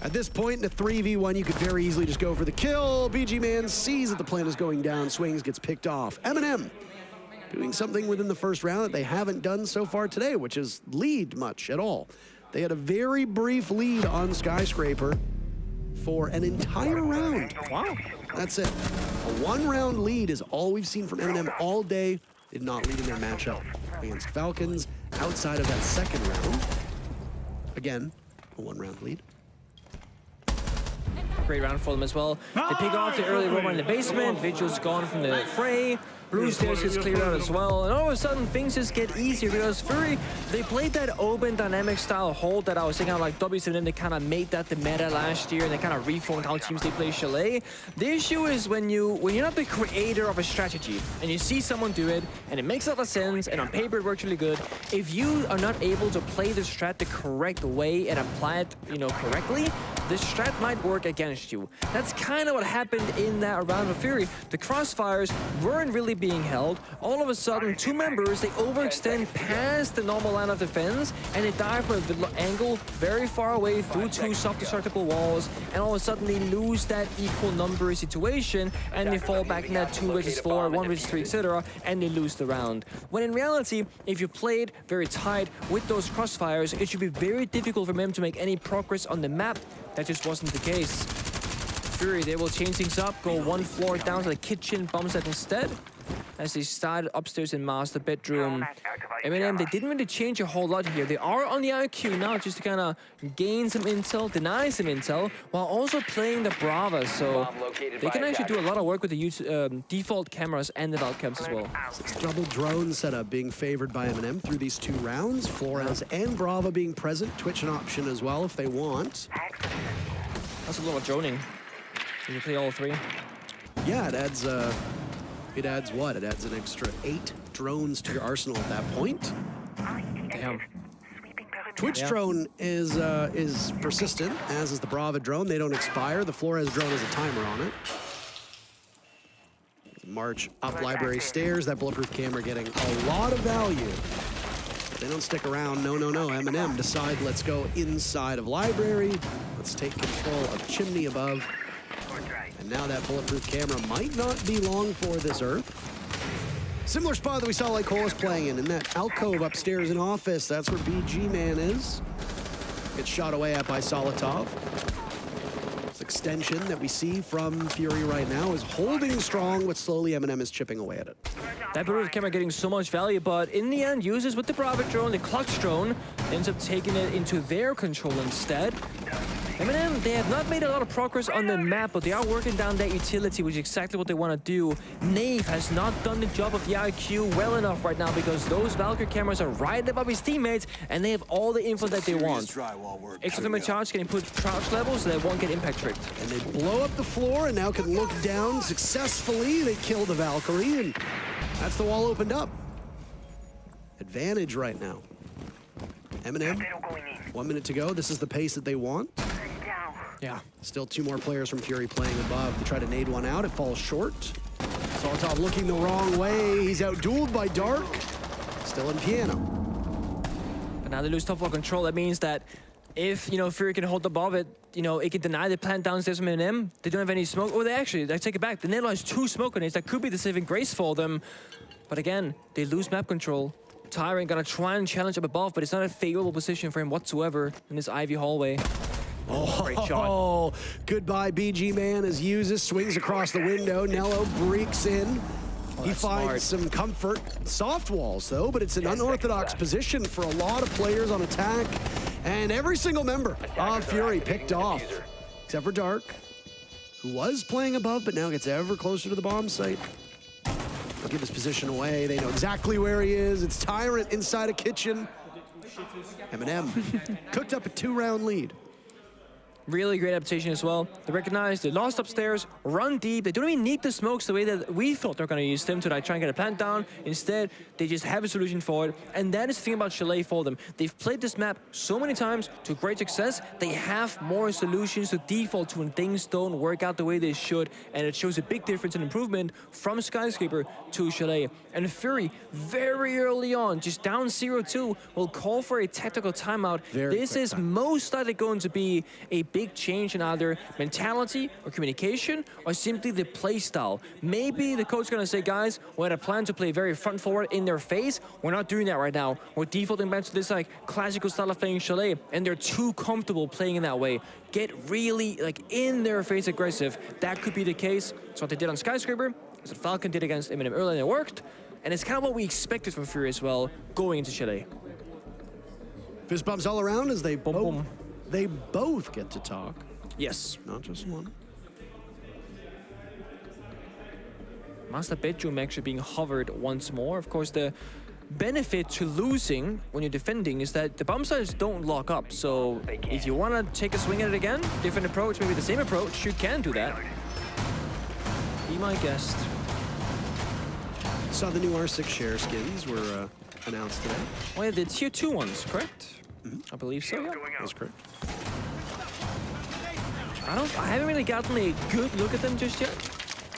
At this point in a 3v1, you could very easily just go for the kill. BG man sees that the plan is going down, swings, gets picked off. Eminem doing something within the first round that they haven't done so far today, which is lead much at all. They had a very brief lead on Skyscraper for an entire round. Wow. That's it. A 1-round lead is all we've seen from Eminem all day. Did not lead in their matchup against Falcons outside of that second round. Again, a 1-round lead. great round for them as well. They pick off the early robot in the basement. Vigil's gone from the fray. Blue stairs gets cleared out as well, and all of a sudden things just get easier because Fury, they played that open dynamic style hold that I was saying, like W7, they kind of made that the meta last year, and they kind of reformed how teams they play Chalet. The issue is when you're not the creator of a strategy and you see someone do it and it makes a lot of sense and on paper it works really good, if you are not able to play the strat the correct way and apply it, correctly, the strat might work against you. That's kind of what happened in that round of Fury. The crossfires weren't really being held. All of a sudden, two members, they overextend past the normal line of defense, and they dive from an angle very far away through two soft destructible walls, and all of a sudden they lose that equal number situation, and they fall back in that 2 versus 4, 1 versus 3, etc., and they lose the round. When in reality, if you played very tight with those crossfires, it should be very difficult for them to make any progress on the map. That just wasn't the case. Fury, they will change things up, go 1 floor down to the kitchen bomb set instead, as they started upstairs in master bedroom. Eminem, they didn't really change a whole lot here. They are on the IQ now just to kind of gain some intel, deny some intel, while also playing the Brava, so they can actually do a lot of work with the default cameras and the Valcams as well. Double drone setup being favored by Eminem through these 2 rounds. Flores and Brava being present. Twitch an option as well if they want. That's a lot of droning. You can play all 3. Yeah, it adds what? It adds an extra 8 drones to your arsenal at that point. Damn. Twitch drone is persistent, as is the Brava drone. They don't expire. The Flores drone has a timer on it. March up library stairs. That bulletproof camera getting a lot of value. But they don't stick around. No. Eminem decide, let's go inside of library. Let's take control of chimney above. And now that bulletproof camera might not be long for this Earth. Similar spot that we saw Lycolis playing in that alcove upstairs in office. That's where BG Man is. Gets shot away at by Solitov. This extension that we see from Fury right now is holding strong, but slowly Eminem is chipping away at it. That bulletproof camera getting so much value, but in the end, uses with the Brava drone, the Clutch drone, ends up taking it into their control instead. Eminem, they have not made a lot of progress on the map, but they are working down that utility, which is exactly what they want to do. Knave has not done the job of the IQ well enough right now because those Valkyrie cameras are right above his teammates, and they have all the info that they want. Extra charge can put crouch levels so they won't get impact tricked. And they blow up the floor and now can look down successfully. They kill the Valkyrie, and that's the wall opened up. Advantage right now. Eminem, 1 minute to go. This is the pace that they want. Yeah. Still 2 more players from Fury playing above. They try to nade one out. It falls short. Solitov looking the wrong way. He's outdueled by Dark. Still in piano. But now they lose top wall control. That means that if, Fury can hold above it, it can deny the plant downstairs from Eminem. They don't have any smoke. Oh, I take it back. The Nano has 2 smoke grenades. That could be the saving grace for them. But again, they lose map control. Tyrant gonna try and challenge up above, but it's not a favorable position for him whatsoever in this Ivy hallway. Oh, great shot. Goodbye, BG Man, as uses, swings across the window. Nello breaks in. He finds some comfort. Soft walls, though, but it's an unorthodox position for a lot of players on attack. And every single member of Fury picked off, except for Dark, who was playing above, but now gets ever closer to the bomb site. They'll give his position away. They know exactly where he is. It's Tyrant inside a kitchen. Eminem cooked up a 2-round lead. Really great adaptation as well. They recognize they lost upstairs, run deep. They don't even need the smokes the way that we thought they're going to use them to try and get a plant down. Instead, they just have a solution for it. And that is the thing about Chalet for them. They've played this map so many times to great success. They have more solutions to default to when things don't work out the way they should. And it shows a big difference in improvement from Skyscraper to Chalet. And Fury, very early on, just down 0-2, will call for a tactical timeout. This is most likely going to be a big change in either mentality or communication or simply the play style. Maybe the coach is going to say, guys, we had a plan to play very front forward in their face. We're not doing that right now. We're defaulting back to this classical style of playing Chalet, and they're too comfortable playing in that way. Get really in their face aggressive. That could be the case. That's what they did on Skyscraper. That's what Falcon did against Eminem earlier, and it worked. And it's kind of what we expected from Fury as well going into Chalet. Fist bumps all around as they both get to talk. Yes. Not just one. Master Bedroom actually being hovered once more. Of course, the benefit to losing when you're defending is that the bomb sites don't lock up. So if you want to take a swing at it again, different approach, maybe the same approach, you can do that. Be my guest. Saw the new R6 share skins were announced today. Oh yeah, the tier 2 ones, correct? I believe so, yeah. That's correct. I haven't really gotten a good look at them just yet.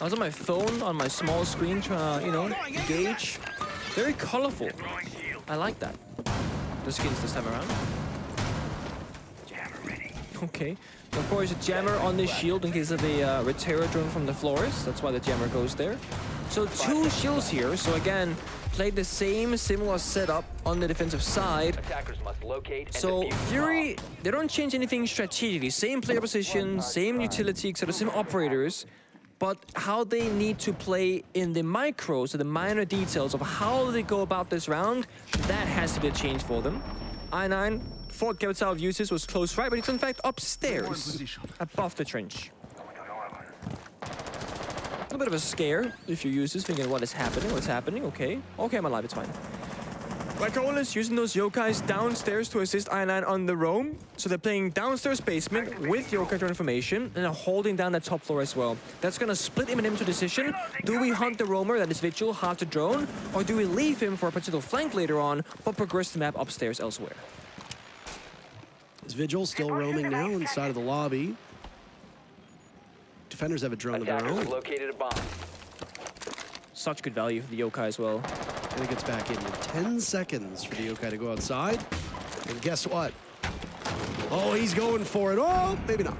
I was on my phone, on my small screen, trying to, you know, gauge. Very colorful. I like that. The skins this time around. Okay. Of course, a jammer on the shield in case of a Retera drone from the floors. That's why the jammer goes there. So 2 shields here. So again, played the same similar setup on the defensive side. So Fury, they don't change anything strategically. Same player position, same utility, etc. Same operators. But how they need to play in the micros, so the minor details of how they go about this round, that has to be a change for them. I9, Fort Capital of uses was close right, but it's in fact upstairs, above the trench. A little bit of a scare if you use this, thinking what's happening, okay. Okay, I'm alive, it's fine. Varrel is using those yokais downstairs to assist I9 on the roam. So they're playing downstairs basement with yokai drone information and they're holding down that top floor as well. That's gonna split Eminem to decision. Do we hunt the roamer, that is Vigil, half the drone, or do we leave him for a potential flank later on, but progress the map upstairs elsewhere? Is Vigil still roaming now inside of the lobby? Defenders have a drone of their own. Located a bomb. Such good value for the yokai as well. And it gets back in 10 seconds for the yokai to go outside. And guess what? Oh, he's going for it. Oh, maybe not.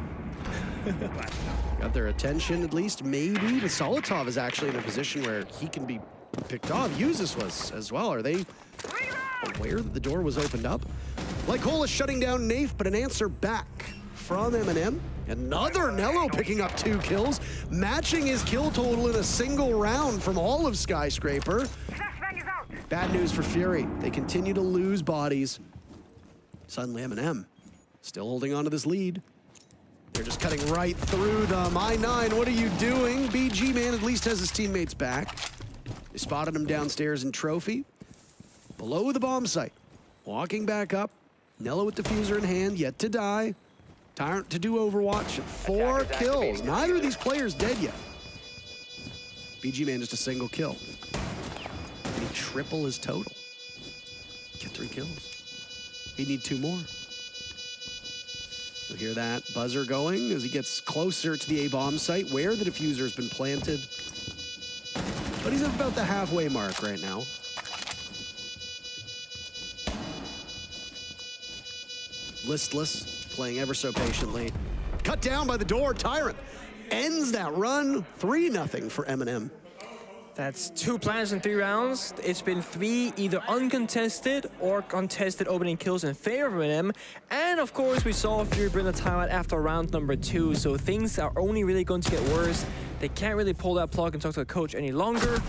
Got their attention at least, maybe. But Solotov is actually in a position where he can be picked off. Uses was as well. Are they aware that the door was opened up? Lycola shutting down Nafe, but an answer back from Eminem. Another Nello picking up 2 kills, matching his kill total in a single round from all of Skyscraper. Bad news for Fury. They continue to lose bodies. Suddenly Eminem still holding on to this lead. They're just cutting right through them. I9, what are you doing? BG man at least has his teammates back. They spotted him downstairs in Trophy. Below the bomb site. Walking back up. Nello with diffuser in hand, yet to die. Tyrant to do Overwatch. 4 kills. Neither of these players dead yet. BG man just a single kill. Can he triple his total? Get 3 kills. He'd need 2 more. You'll hear that buzzer going as he gets closer to the A-bomb site where the diffuser has been planted. But he's at about the halfway mark right now. Listless, playing ever so patiently. Cut down by the door, Tyrant ends that run. 3-0 for Eminem. That's 2 plans in 3 rounds. It's been 3 either uncontested or contested opening kills in favor of Eminem. And of course, we saw Fury bring the timeout after round number 2. So things are only really going to get worse. They can't really pull that plug and talk to the coach any longer.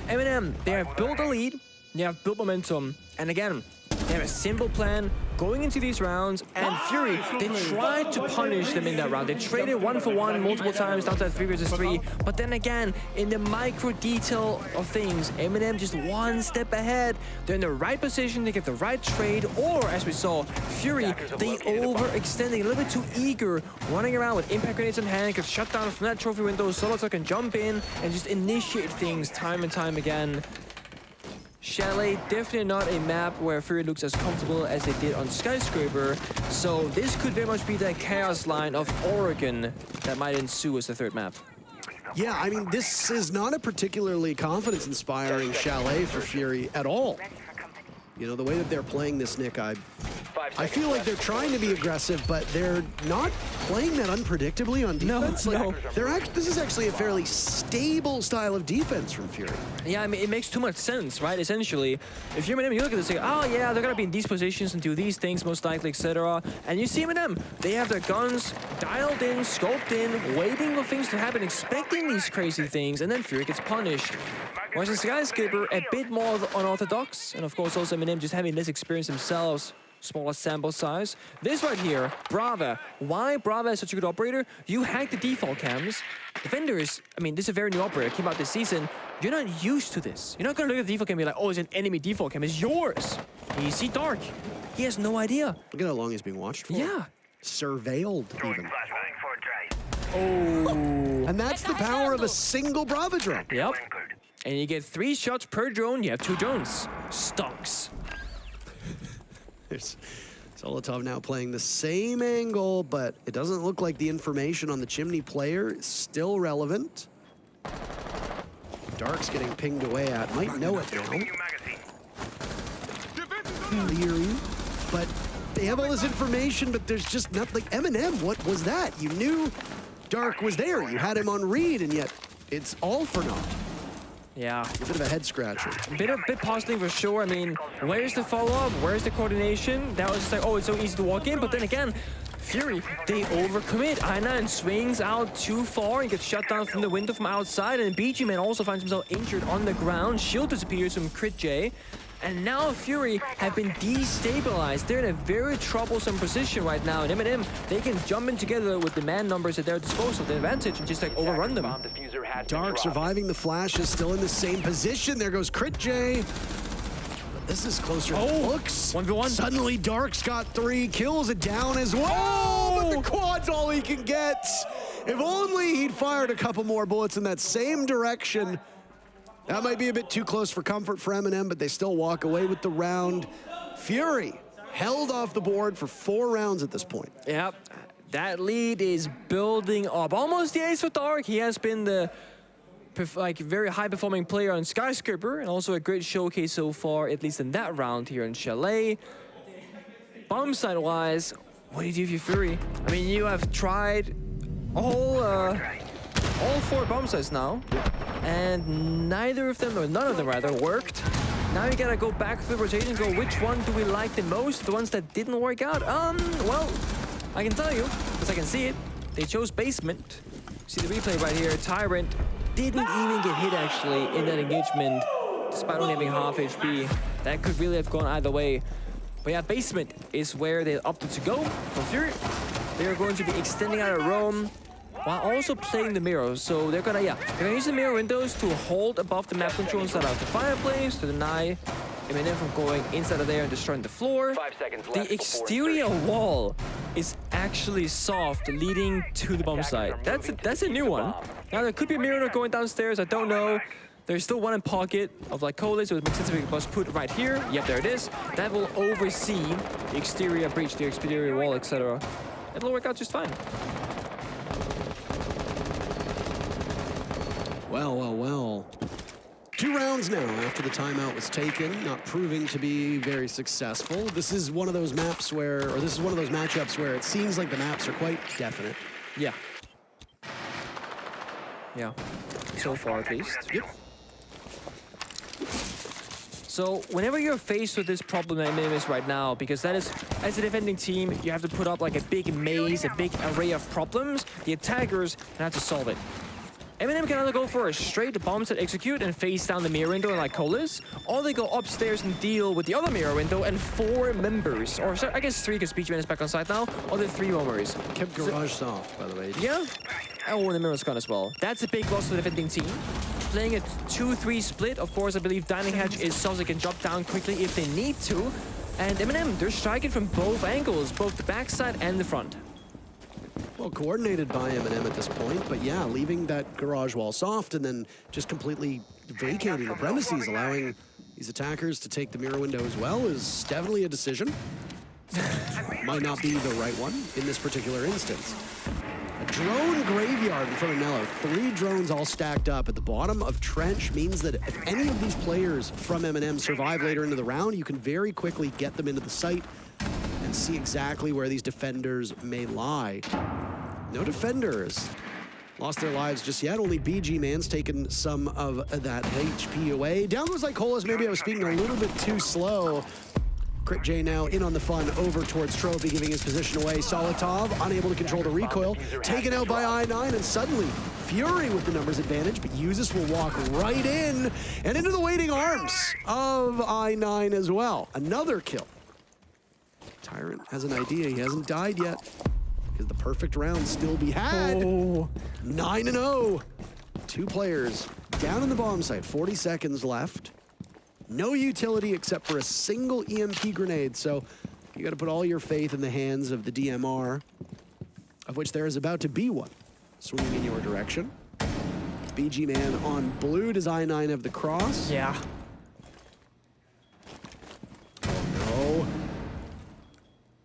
Eminem, they have built a lead. They have built momentum. And again, they have a simple plan going into these rounds, and Fury, they tried to punish them in that round. They traded 1-for-1 multiple times down to 3 versus 3, but then again, in the micro detail of things, Eminem just 1 step ahead. They're in the right position, they get the right trade, or as we saw, Fury, they overextending, a little bit too eager, running around with impact grenades in hand, gets shut down from that trophy window, Solotov can jump in and just initiate things time and time again. Chalet, definitely not a map where Fury looks as comfortable as they did on Skyscraper, so this could very much be the chaos line of Oregon that might ensue as the 3rd map. Yeah, I mean, this is not a particularly confidence-inspiring Chalet for Fury at all. You know, the way that they're playing this, Nick, I feel like they're trying to be aggressive, but they're not playing that unpredictably on defense. No. This is actually a fairly stable style of defense from Fury. Yeah, I mean, it makes too much sense, right? Essentially, if you're Eminem, you look at this and say, oh yeah, they're gonna be in these positions and do these things most likely, etc. And you see Eminem, they have their guns dialed in, scoped in, waiting for things to happen, expecting these crazy things, and then Fury gets punished. Whereas in Skyscraper, a bit more unorthodox, and of course also Eminem just having less experience themselves. smaller sample size. This right here, Brava. Why Brava is such a good operator? You hack the default cams. Defenders, I mean, this is a very new operator, came out this season. You're not used to this. You're not gonna look at the default cam and be like, oh, it's an enemy default cam. It's yours. And you see Dark. He has no idea. Look at how long he's being watched for. Yeah. Surveilled, even. Oh. And that's the power of a single Brava drone. Yep. And you get 3 shots per drone. You have 2 drones. Stonks. There's Solotov now playing the same angle, but it doesn't look like the information on the chimney player is still relevant. Dark's getting pinged away at. Might know it now. Leary. But they have all this information, but there's just nothing. Like Eminem, what was that? You knew Dark was there. You had him on read, and yet it's all for naught. Yeah. A bit of a head scratcher. Bit puzzling for sure. I mean, where's the follow-up? Where's the coordination? That was just like, oh, it's so easy to walk in. But then again, Fury, they overcommit. I9 swings out too far and gets shut down from the window from outside. And BG Man also finds himself injured on the ground. Shield disappears from Crit J. And now Fury have been destabilized. They're in a very troublesome position right now. And Eminem, they can jump in together with the man numbers at their disposal, the advantage, and just like overrun them. Dark surviving the flash is still in the same position. There goes Crit J. But this is closer than it looks. 1v1. Suddenly Dark's got 3 kills and down as well. But the quad's all he can get. If only he'd fired a couple more bullets in that same direction. That might be a bit too close for comfort for Eminem, but they still walk away with the round. Fury held off the board for 4 rounds at this point. Yep, that lead is building up. Almost the ace for Dark. He has been the very high-performing player on Skyscraper, and also a great showcase so far, at least in that round here in Chalet. Bomb side-wise, what do you do with your Fury? I mean, you have tried all 4 bomb sites now, and neither of them, or none of them rather, worked. Now you gotta go back through the rotation and go, which one do we like the most? The ones that didn't work out? Well, I can tell you, because I can see it. They chose Basement. See the replay right here. Tyrant didn't even get hit, actually, in that engagement, despite only having half HP. That could really have gone either way. But yeah, Basement is where they opted to go. For Fury, they're going to be extending out of Rome, while also playing the mirrors. So they're gonna use the mirror windows to hold above the map control inside out the fireplace to deny Eminem from going inside of there and destroying the floor. 5 seconds left The exterior wall is actually soft, leading to the bomb site. That's a new one. Now there could be a mirror going downstairs, I don't know. There's still one in pocket of like Chalet, so it makes sense if we was put right here. Yep, there it is. That will oversee the exterior breach, the exterior wall, etc. It'll work out just fine. Well. 2 rounds now after the timeout was taken, not proving to be very successful. This is one of those maps where, or this is one of those matchups where it seems like the maps are quite definite. Yeah. Yeah. So far, at least. Yep. So whenever you're faced with this problem that Eminem is right now, because that is, as a defending team, you have to put up like a big maze, a big array of problems. The attackers have to solve it. Eminem can either go for a straight bomb set execute and face down the mirror window like Colas, or they go upstairs and deal with the other mirror window and 4 members, or I guess 3 because Speechman is back on site now, or the 3 bombers. Kept Garage soft, by the way. Yeah. Oh, the mirror's gone as well. That's a big loss for the defending team. Playing a 2-3 split, of course, I believe Dining Hatch is so they can drop down quickly if they need to. And Eminem, they're striking from both angles, both the backside and the front. Well, coordinated by Eminem at this point, but yeah, leaving that garage wall soft and then just completely vacating the premises, allowing these attackers to take the mirror window as well is definitely a decision. Might not be the right one in this particular instance. A drone graveyard in front of Nello. 3 drones all stacked up at the bottom of Trench means that if any of these players from Eminem survive later into the round, you can very quickly get them into the site and see exactly where these defenders may lie. No defenders lost their lives just yet. Only BG Man's taken some of that HP away. Down goes like Colas. Maybe I was speaking a little bit too slow. Crit J now in on the fun over towards Trophy, giving his position away. Solotov unable to control the recoil. Taken out by I9, and suddenly Fury with the numbers advantage, but Usis will walk right in and into the waiting arms of I9 as well. Another kill. Tyrant has an idea. He hasn't died yet. Could the perfect round still be had? 9-0. 2 players down in the bomb site. 40 seconds left. No utility except for a single EMP grenade. So you got to put all your faith in the hands of the DMR, of which there is about to be one. Swinging in your direction. BG Man on blue. Does I9 have the cross? Yeah. No.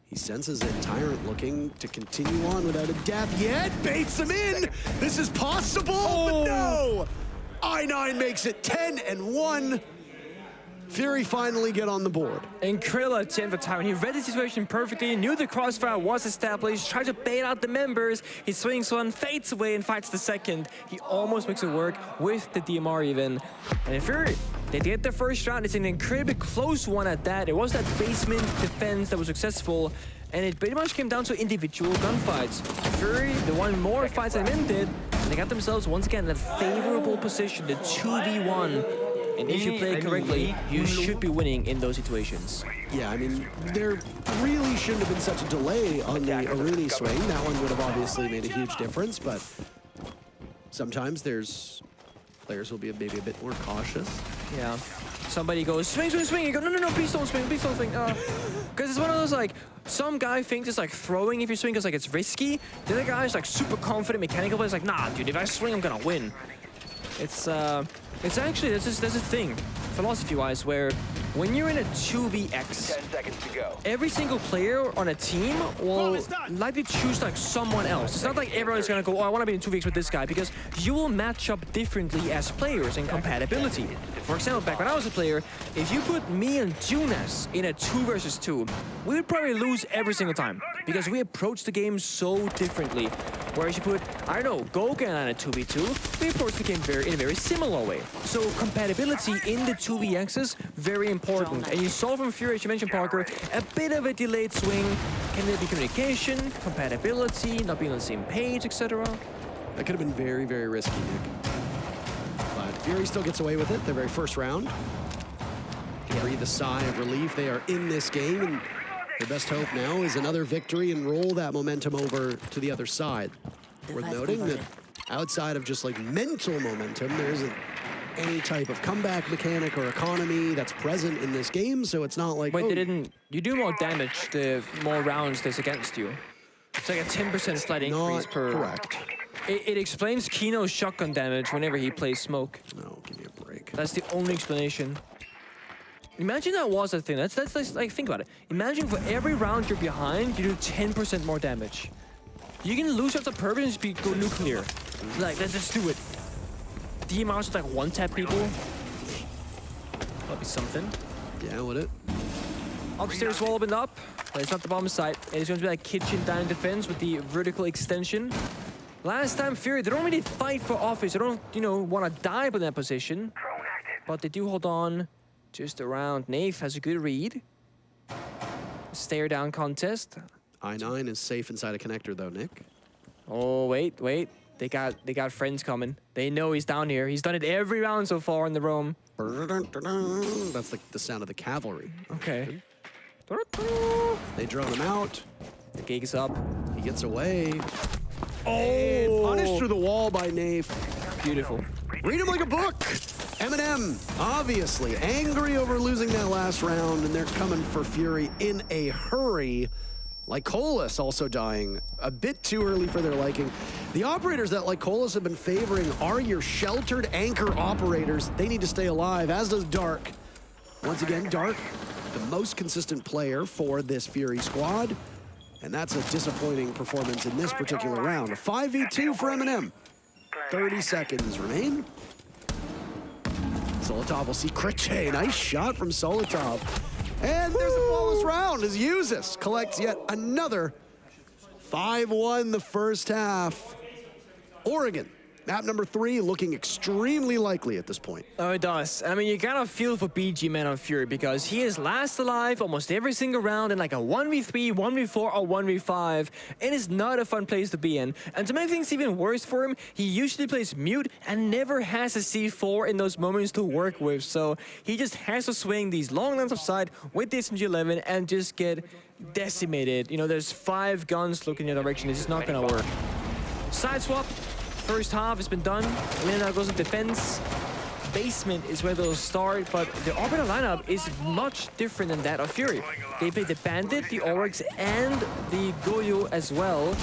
He senses it. Tyrant looking to continue on without a death yet. Baits him in. This is possible, but no. I9 makes it 10-1. Fury finally get on the board. Incredible attempt for Tyrant. He read the situation perfectly, knew the crossfire was established, tried to bait out the members. He swings one, fades away, and fights the second. He almost makes it work with the DMR even. And in Fury, they get the first round. It's an incredibly close one at that. It was that basement defense that was successful, and it pretty much came down to individual gunfights. Fury, they won more fights than Men did, and they got themselves once again in a favorable position, the 2v1. And if you play correctly, you should be winning in those situations. Yeah, I mean, there really shouldn't have been such a delay on the Aruni swing. That one would have obviously made a huge difference, but sometimes there's players who will be maybe a bit more cautious. Yeah. Somebody goes, swing, swing, swing. You go, no, no, no, please don't swing, please don't swing. Because it's one of those, like, some guy thinks it's like throwing if you swing because like it's risky. The other guy is like super confident mechanical, but it's like, nah, dude, if I swing, I'm gonna win. It's actually, there's a thing, philosophy-wise, where when you're in a 2vx, 10 seconds to go. every single player on a team will likely choose like someone else. It's not like everyone's gonna go, oh, I want to be in 2vx with this guy, because you will match up differently as players in compatibility. For example, back when I was a player, if you put me and Junas in a 2 versus 2, we would probably lose every single time, because we approach the game so differently. Whereas you put, I don't know, Gogan on a 2v2, we approach the game in a very similar way. So compatibility in the 2vx's very important. And you saw from Fury, as you mentioned, Parker, a bit of a delayed swing. Can there be communication, compatibility, not being on the same page, etc.? That could have been very, very risky, Nick. But Fury still gets away with it, their very first round. Can breathe a sigh of relief. They are in this game, and their best hope now is another victory and roll that momentum over to the other side. Worth noting that outside of just like mental momentum, there isn't any type of comeback mechanic or economy that's present in this game, so it's not like, wait, they didn't, you do more damage the more rounds there's against you. It's like a 10% slight increase per... Correct. It explains Kino's shotgun damage whenever he plays smoke. No, give me a break. That's the only explanation. Imagine that was a thing. Let's like think about it. Imagine for every round you're behind, you do 10% more damage. You can lose after purpose and just go nuclear. Like, let's just do it. DMRs with like one-tap people. That'll be something. Yeah, would it? Upstairs wall opened up, but it's not the bomb site. It's going to be like kitchen down defense with the vertical extension. Last time Fury, they don't really fight for office. They don't, you know, want to dive in that position. But they do hold on just around. Naif has a good read. Stare down contest. I9 is safe inside a connector though, Nick. Oh, wait. They got friends coming. They know he's down here. He's done it every round so far in the roam. That's like the sound of the cavalry. Okay. They drone him out. The gig is up. He gets away. Oh! Punished through the wall by Naif. Beautiful. Read him like a book. Eminem, obviously angry over losing that last round, and they're coming for Fury in a hurry. Lycolis also dying a bit too early for their liking. The operators that Lycolis have been favoring are your sheltered anchor operators. They need to stay alive, as does Dark. Once again, Dark, the most consistent player for this Fury squad. And that's a disappointing performance in this particular round. A 5v2 for Eminem. 30 seconds remain. Solotov will see Kriche. Nice shot from Solotov. And there's a flawless round as Uzis collects yet another 5-1 the first half. Oregon Map number 3 looking extremely likely at this point. Oh, it does. I mean, you gotta feel for BG Man on Fury because he is last alive almost every single round in like a 1v3, 1v4, or 1v5. It is not a fun place to be in. And to make things even worse for him, he usually plays mute and never has a C4 in those moments to work with. So he just has to swing these long lines of sight with the SMG-11 and just get decimated. You know, there's 5 guns looking in your direction. It's just not gonna work. Side swap. First half has been done. And then now goes to defense. Basement is where they'll start, but the Orbital lineup is much different than that of Fury. They play the Bandit, the Oryx, and the Goyo as well.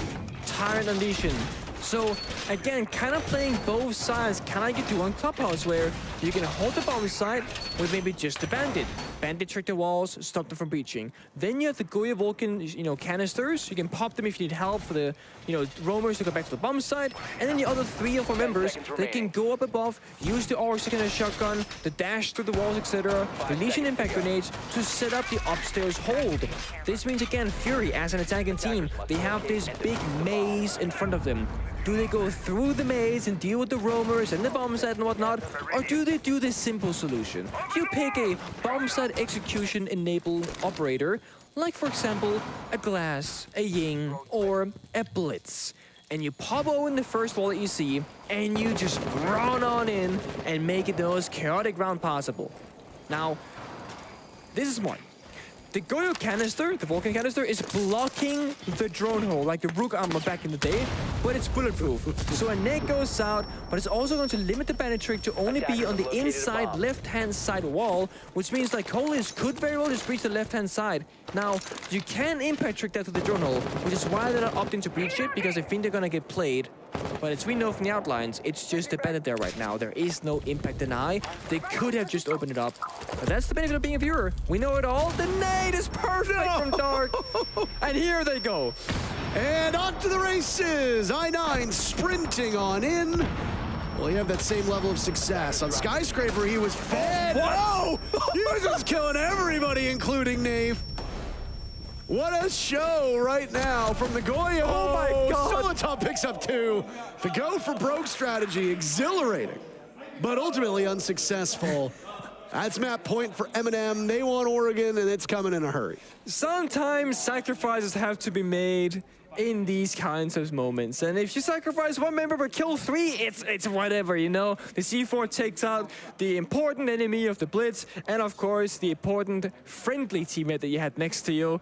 Tyrant Unleashed. So again, kind of playing both sides, kind of get to one Clubhouse where you can hold the bomb side with maybe just the Bandit. Bandit trick the walls, stop them from breaching. Then you have the Goya Vulcan, you know, canisters. You can pop them if you need help for the, you know, roamers to go back to the bomb side. And then the other 3 or 4 members, they can go up above, use the Oryx and a shotgun, the dash through the walls, etc. The Legion impact grenades to set up the upstairs hold. This means again, Fury as an attacking team, they have this big maze in front of them. Do they go through the maze and deal with the roamers and the bomb site and whatnot? Or do they do this simple solution? You pick a bomb site execution enabled operator, like for example, a Glass, a Ying, or a Blitz. And you pop open the first wall that you see, and you just run on in and make it the most chaotic round possible. Now, this is smart. The Goyo canister, the Vulcan canister, is blocking the drone hole, like the Rook armor back in the day, but it's bulletproof. So a nade goes out, but it's also going to limit the Bandit trick to only be on the inside left-hand side wall, which means like Colis could very well just breach the left-hand side. Now, you can impact trick that to the drone hole, which is why they're not opting to breach it, because they think they're going to get played. But as we know from the outlines, it's just the Bandit there right now. There is no impact deny. They could have just opened it up. But that's the benefit of being a viewer. We know it all. The nade is perfect from Dark. And here they go. And on to the races. I9 sprinting on in. Well, you have that same level of success. On Skyscraper, he was fed. Whoa! He was just killing everybody, including Nave. What a show right now from the Goyo. Oh my God. Solitop picks up 2. The go for broke strategy, exhilarating, but ultimately unsuccessful. That's map point for Eminem. They want Oregon, and it's coming in a hurry. Sometimes sacrifices have to be made in these kinds of moments. And if you sacrifice 1 member but kill 3, it's whatever, you know? The C4 takes out the important enemy of the Blitz, and of course, the important friendly teammate that you had next to you.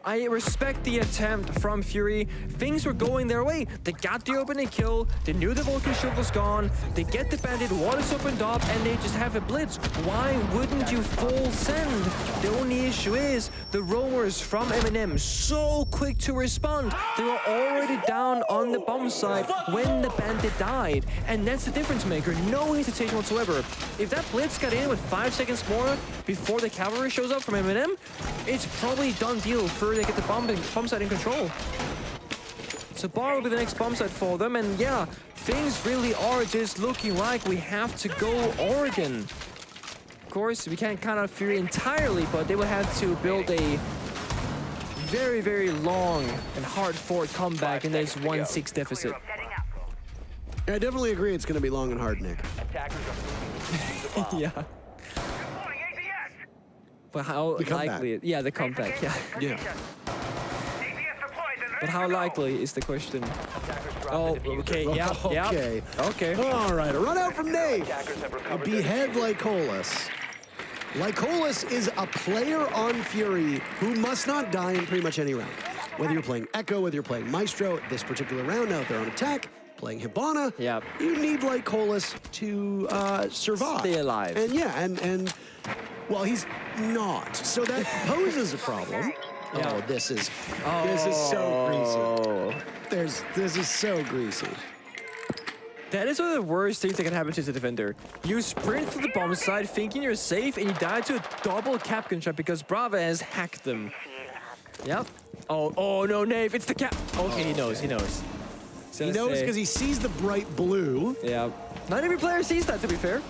I respect the attempt from Fury. Things were going their way. They got the opening kill. They knew the Vulcan shield was gone. They get the Bandit, wall is opened up, and they just have a Blitz. Why wouldn't you full send? The only issue is the roamers from Eminem so quick to respond. They were already down on the bomb site when the Bandit died. And that's the difference maker. No hesitation whatsoever. If that Blitz got in with 5 seconds more before the cavalry shows up from Eminem, it's probably done deal for they get the bomb site in control. So Bar will be the next bomb site for them, and yeah, things really are just looking like we have to go Oregon. Of course, we can't count out Fury entirely, but they will have to build a very, very long and hard-fought comeback in this 1-6 deficit. I definitely agree it's going to be long and hard, Nick. Yeah. But how likely? Yeah, the comeback. Yeah. Yeah. But how likely is the question? Oh, okay. Yeah. Okay. Okay. All right. A run out from Nave. A behead Lycolis. Lycolis is a player on Fury who must not die in pretty much any round. Whether you're playing Echo, whether you're playing Maestro, this particular round out there on attack, playing Hibana, you need Lycolis to survive. Stay alive. And yeah, and well, he's not. So that poses a problem. Yeah. Oh, this is so greasy. This is so greasy. That is one of the worst things that can happen to the defender. You sprint through the bomb side thinking you're safe, and you die to a double cap contract because Brava has hacked them. Yep. Oh no, Nave, it's the cap. Okay, he knows. He knows because he sees the bright blue. Yeah. Not every player sees that, to be fair.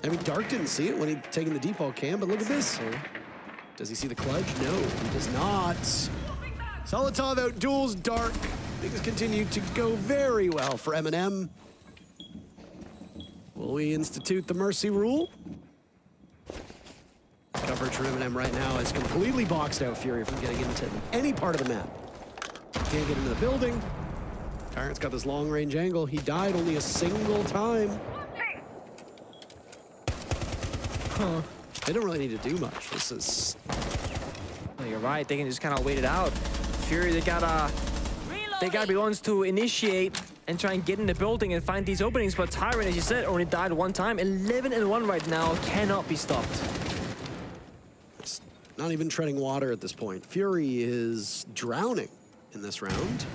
I mean, Dark didn't see it when he'd taken the default cam, but look at this. Does he see the clutch? No, he does not. Solitov outduels Dark. Things continue to go very well for Eminem. Will we institute the mercy rule? Coverage for Eminem right now has completely boxed out Fury from getting into any part of the map. Can't get into the building. Tyrant's got this long-range angle. He died only a single time. Huh. They don't really need to do much. This is... Oh, you're right. They can just kind of wait it out. Fury, they gotta be the ones to initiate and try and get in the building and find these openings. But Tyrant, as you said, only died one time. 11-1 right now. Cannot be stopped. It's not even treading water at this point. Fury is drowning in this round.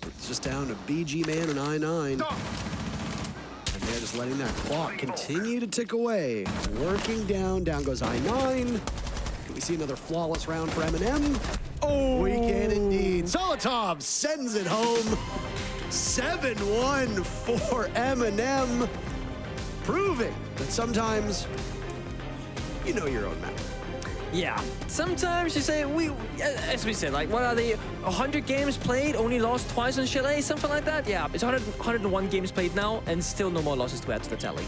It's just down to BG Man and I9. And they're just letting that clock continue to tick away. Working down. Down goes I9. Can we see another flawless round for Eminem? Oh, we can indeed. Solitov sends it home. 7-1 for Eminem. Proving that sometimes you know your own map. Yeah, sometimes you say, as we said, like, what are they, 100 games played, only lost twice on Chalet, something like that? Yeah, it's 101 games played now, and still no more losses to add to the tally.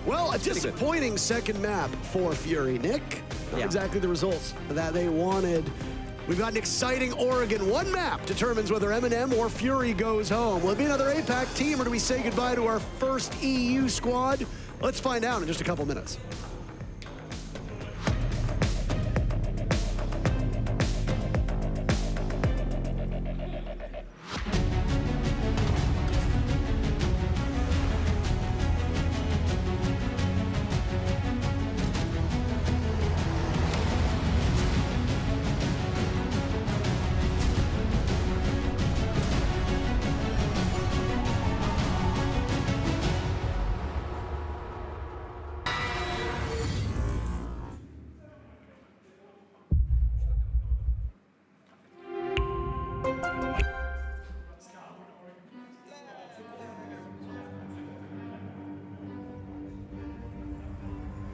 Well, a disappointing second map for Fury, Nick. Not exactly the results that they wanted. We've got an exciting Oregon. One map determines whether Eminem or Fury goes home. Will it be another APAC team, or do we say goodbye to our first EU squad? Let's find out in just a couple minutes.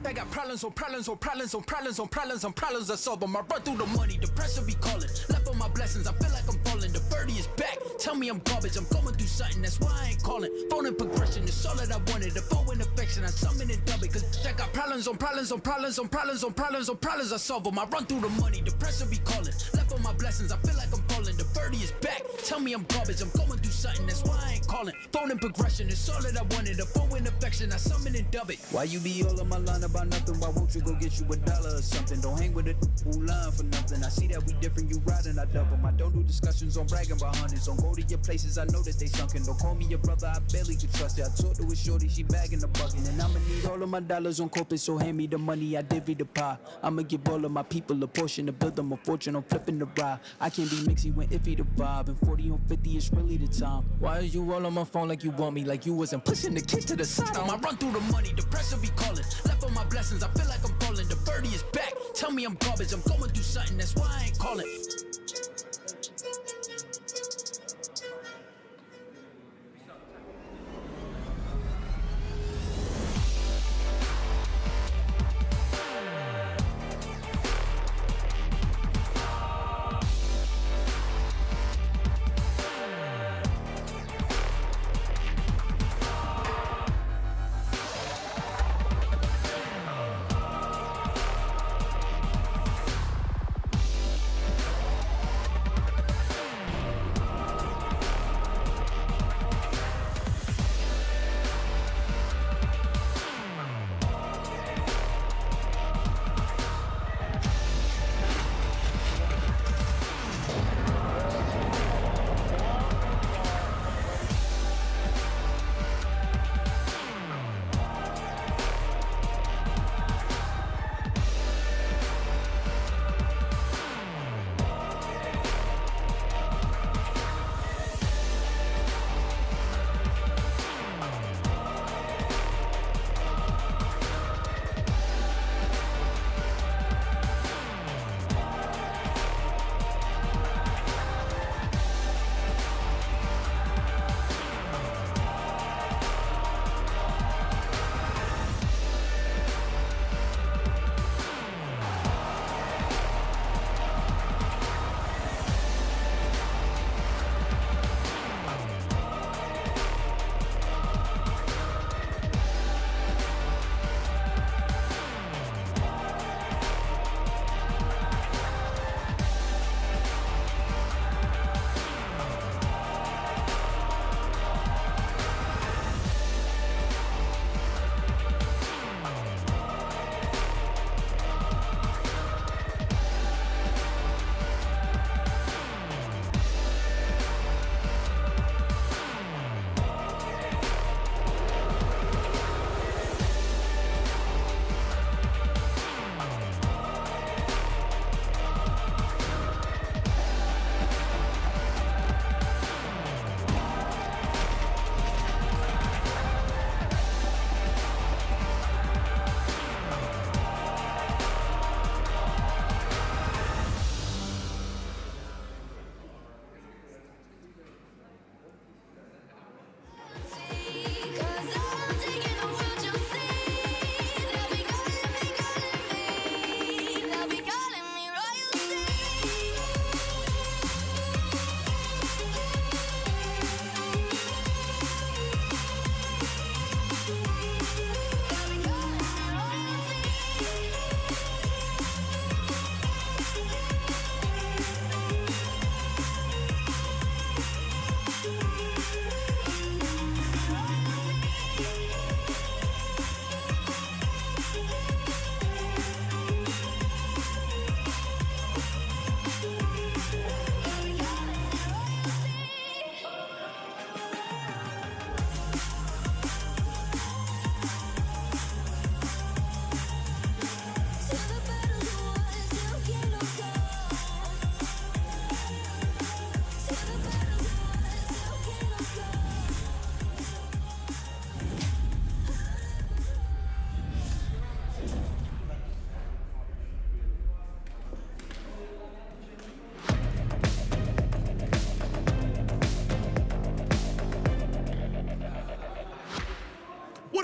I got problems on problems on problems on problems on problems on problems I solve them. I run through the money, the pressure be calling. Left on my blessings, I feel like I'm falling. The birdie is back, tell me I'm garbage. I'm going through something, that's why I ain't calling. Phone and progression, it's all that I wanted. The phone and affection, I summon and dub it. Cause I got problems on problems on problems on problems on problems on problems I solve them. I run through the money, the pressure be calling. Left on my blessings, I feel like I'm falling. The birdie is back, tell me I'm garbage. I'm going through something, that's why I ain't calling. Phone and progression, it's all that I wanted. The phone and affection, I summon and dub it. Why you be all on my line about nothing? Why won't you go get you $1 or something? Don't hang with it, who lying for nothing. I see that we different, you riding, I double. I don't do discussions on bragging about hundreds. Don't go to your places, I know that they sunken. Don't call me your brother, I barely could trust it. I talked to a shorty, she bagging the bucket. And I'ma need all of my dollars on corporate, so hand me the money, I divvy the pie. I'ma give all of my people a portion to build them a fortune. I'm flipping the ride. I can't be mixy when iffy the vibe. And 40 on 50 is really the time. Why is you all on my phone like you want me? Like you wasn't pushing the kid to the side. I run through the money, the pressure be calling. Left on my blessings, I feel like I'm falling. The birdie is back, tell me I'm garbage. I'm going through something, that's why I ain't calling.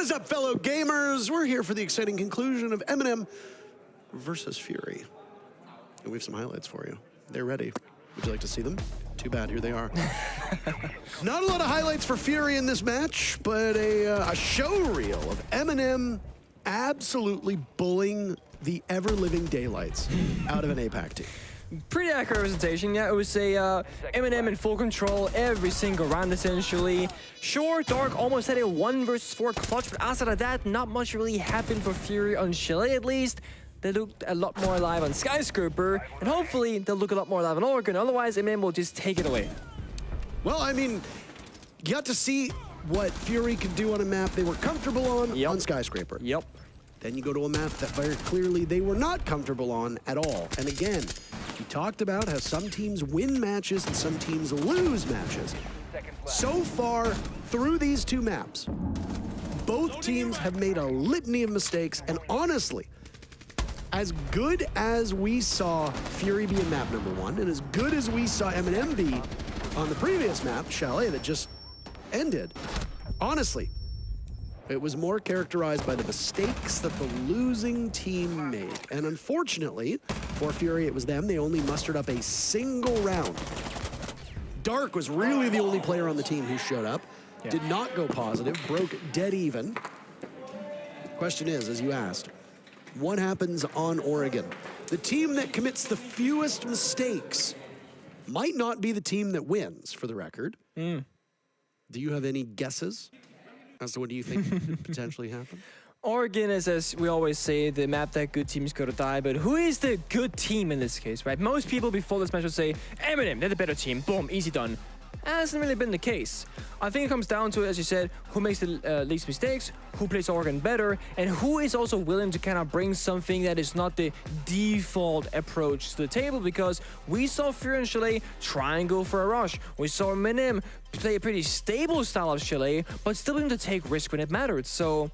What is up, fellow gamers? We're here for the exciting conclusion of Eminem versus Fury. And we have some highlights for you. They're ready. Would you like to see them? Too bad, here they are. Not a lot of highlights for Fury in this match, but a show reel of Eminem absolutely bullying the ever-living daylights out of an APAC team. Pretty accurate presentation, yeah. It was a Eminem in full control every single round, essentially. Sure, Dark almost had a 1 versus 4 clutch, but outside of that, not much really happened for Fury on Chalet, at least. They looked a lot more alive on Skyscraper, and hopefully they'll look a lot more alive on Oregon. Otherwise, Eminem will just take it away. Well, I mean, you got to see what Fury could do on a map they were comfortable on Skyscraper. Yep. Then you go to a map that very clearly they were not comfortable on at all. And again, we talked about how some teams win matches and some teams lose matches. So far, through these two maps, both teams have made a litany of mistakes, and honestly, as good as we saw Fury be in map number 1, and as good as we saw Eminem be on the previous map, Chalet, that just ended, honestly, it was more characterized by the mistakes that the losing team made. And unfortunately, for Fury, it was them. They only mustered up a single round. Dark was really the only player on the team who showed up, did not go positive, broke dead even. Question is, as you asked, what happens on Oregon? The team that commits the fewest mistakes might not be the team that wins, for the record. Do you have any guesses as to what do you think could potentially happen? Oregon is, as we always say, the map that good teams go to die, but who is the good team in this case, right? Most people before this match would say, Eminem, they're the better team, boom, easy done. That hasn't really been the case. I think it comes down to, as you said, who makes the least mistakes, who plays Oregon better, and who is also willing to kind of bring something that is not the default approach to the table, because we saw Fury and Chalet try and go for a rush. We saw Eminem play a pretty stable style of Chalet, but still willing to take risk when it mattered. So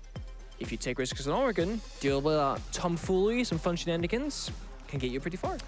if you take risks on Oregon, deal with tomfoolery, some fun shenanigans, can get you pretty far.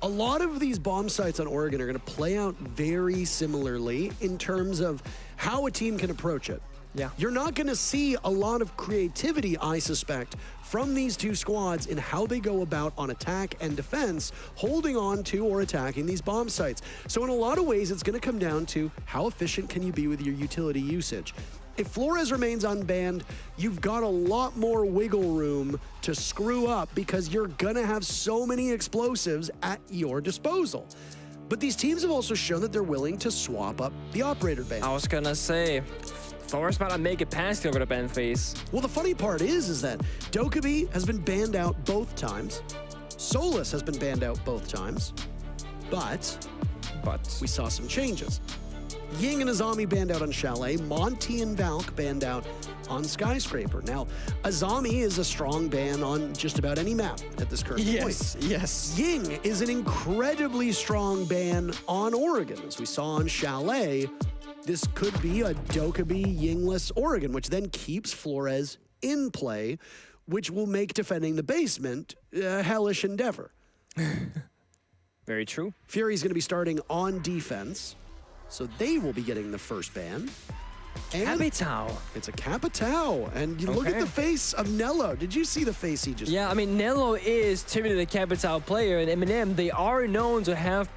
A lot of these bomb sites on Oregon are going to play out very similarly in terms of how a team can approach it. Yeah. You're not going to see a lot of creativity, I suspect, from these two squads in how they go about on attack and defense, holding on to or attacking these bomb sites. So in a lot of ways, it's going to come down to how efficient can you be with your utility usage. If Flores remains unbanned, you've got a lot more wiggle room to screw up because you're gonna have so many explosives at your disposal. But these teams have also shown that they're willing to swap up the operator ban. I was gonna say, Flores might not make it past the over the ban phase. Well, the funny part is that Dokkaebi has been banned out both times. Solus has been banned out both times. But we saw some changes. Ying and Azami banned out on Chalet. Monty and Valk banned out on Skyscraper. Now, Azami is a strong ban on just about any map at this current point. Yes. Ying is an incredibly strong ban on Oregon. As we saw on Chalet, this could be a Dokkaebi Yingless Oregon, which then keeps Flores in play, which will make defending the basement a hellish endeavor. Very true. Fury's going to be starting on defense. So they will be getting the first ban. Capitao. It's a Capitao. And you look at the face of Nello. Did you see the face he just Yeah, I mean, Nello is typically the Capitao player, and Eminem, they are known to have,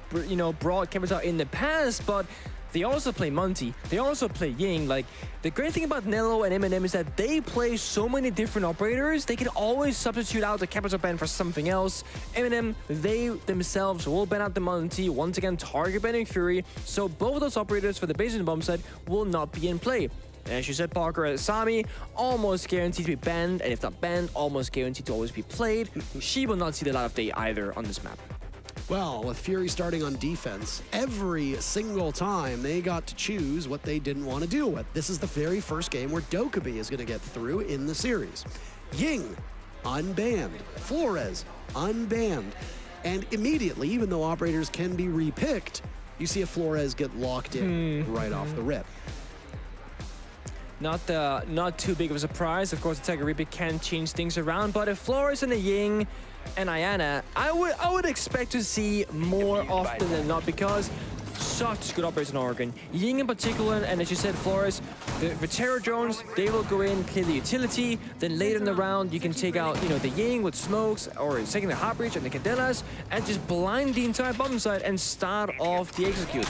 brought Capitao in the past, but they also play Monty. They also play Ying. Like, the great thing about Nello and Eminem is that they play so many different operators, they can always substitute out the Capitao ban for something else. Eminem, they themselves will ban out the Monty, once again target banning Fury, so both of those operators for the basement bomb set will not be in play. And as you said, Parker, Asami, almost guaranteed to be banned, and if not banned, almost guaranteed to always be played. She will not see the light of day either on this map. Well, with Fury starting on defense, every single time they got to choose what they didn't want to deal with. This is the very first game where Dokkaebi is going to get through in the series. Ying, unbanned. Flores, unbanned. And immediately, even though operators can be repicked, you see a Flores get locked in right off the rip. Not too big of a surprise. Of course, the Tiger Reaper can change things around, but if Flores and the Ying and Ayana, I would expect to see more often than not, because such good operators in Oregon. Ying in particular, and as you said, Flores, the terror drones, they will go in, clear the utility. Then later in the round, you can take out, you know, the Ying with smokes or taking the hot breach and the Candelas and just blind the entire bomb site and start off the execute.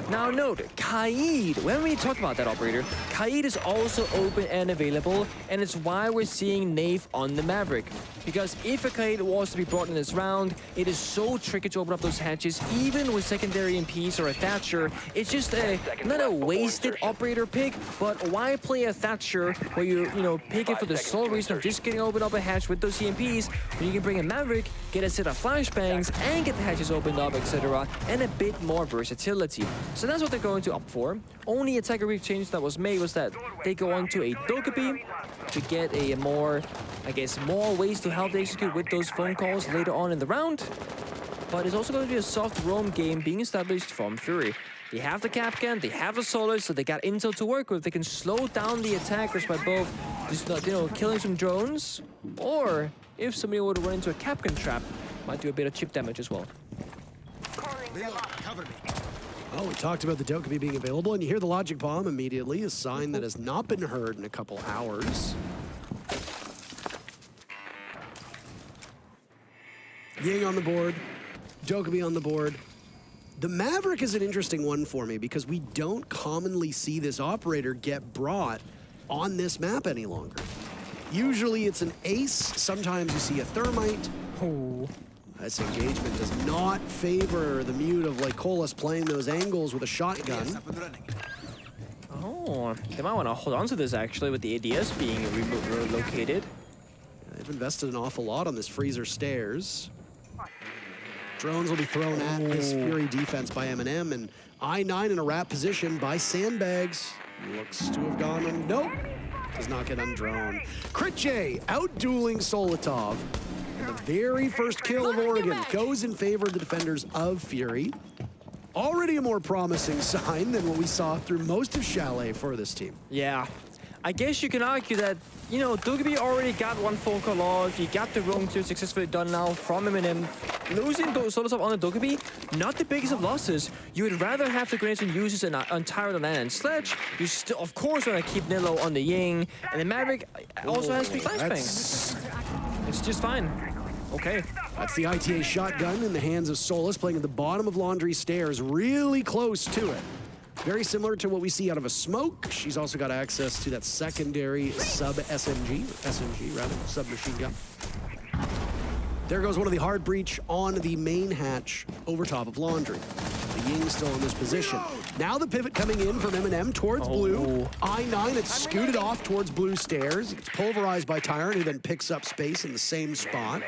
Now note, Kaid, when we talk about that operator, Kaid is also open and available, and it's why we're seeing Nave on the Maverick. Because if a Kaid was to be brought in this round, it is so tricky to open up those hatches, even with secondary MPs or a Thatcher. It's just not a wasted operator pick, but why play a Thatcher where you know, pick it for the sole reason of just getting opened up a hatch with those EMPs, when you can bring a Maverick, get a set of flashbangs, and get the hatches opened up, etc., and a bit more versatility. So that's what they're going to opt for. Only attacker brief change that was made was that they go on to a Dokkaebi to get a more, I guess, more ways to help they execute with those phone calls later on in the round. But it's also going to be a soft roam game being established from Fury. They have the Capcan, they have the Solar, so they got intel to work with. They can slow down the attackers by both just, you know, killing some drones, or if somebody were to run into a Capcan trap, might do a bit of chip damage as well. Cover me. Oh, we talked about the Dokkaebi being available, and you hear the logic bomb immediately, a sign that has not been heard in a couple hours. Ying on the board, Dokkaebi on the board. The Maverick is an interesting one for me because we don't commonly see this operator get brought on this map any longer. Usually it's an ace, sometimes you see a thermite. Oh. This engagement does not favor the mute of like Colas playing those angles with a shotgun. Oh, they might want to hold on to this actually with the ADS being relocated. They've invested an awful lot on this freezer stairs. Drones will be thrown at this Fury defense by Eminem, and I-9 in a wrap position by Sandbags. Looks to have gone on. Nope. Does not get undrone. Crit J out-dueling Solotov. The very first kill of Oregon goes in favor of the defenders of Fury. Already a more promising sign than what we saw through most of Chalet for this team. Yeah. I guess you can argue that, you know, Dokkaebi already got one phone call off. You got the roam 2 successfully done now from Eminem. Losing Solotov on the Dokkaebi, not the biggest of losses. You would rather have the grenades and uses on Tyrant and Sledge. You still, of course, want to keep Nilo on the Ying. And the Maverick also has 3 flashbangs. It's just fine. Okay. That's the ITA shotgun in the hands of Solus, playing at the bottom of Laundry Stairs, really close to it. Very similar to what we see out of a smoke. She's also got access to that secondary sub-SMG, sub-machine gun. There goes one of the hard breach on the main hatch over top of Laundry. The Ying's still in this position. Now the pivot coming in from Eminem towards blue. I-9, it's scooted off towards blue stairs. It's pulverized by Tyrant, who then picks up space in the same spot.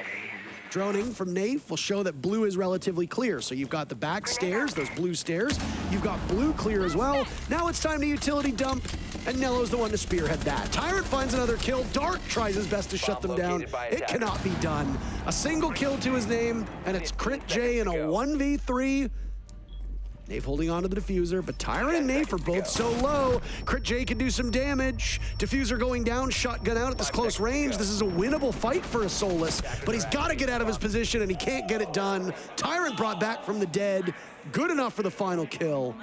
Droning from Nafe will show that blue is relatively clear. So you've got the back stairs, those blue stairs. You've got blue clear as well. Now it's time to utility dump, and Nello's the one to spearhead that. Tyrant finds another kill. Dark tries his best to shut them down. It cannot be done. A single kill to his name, and it's Crit J in a 1v3. Nafe holding on to the diffuser, but Tyrant and Nafe are both so low. Crit J can do some damage. Diffuser going down, shotgun out at this close range. This is a winnable fight for a Solus, but he's got to get out of his position, and he can't get it done. Tyrant brought back from the dead. Good enough for the final kill.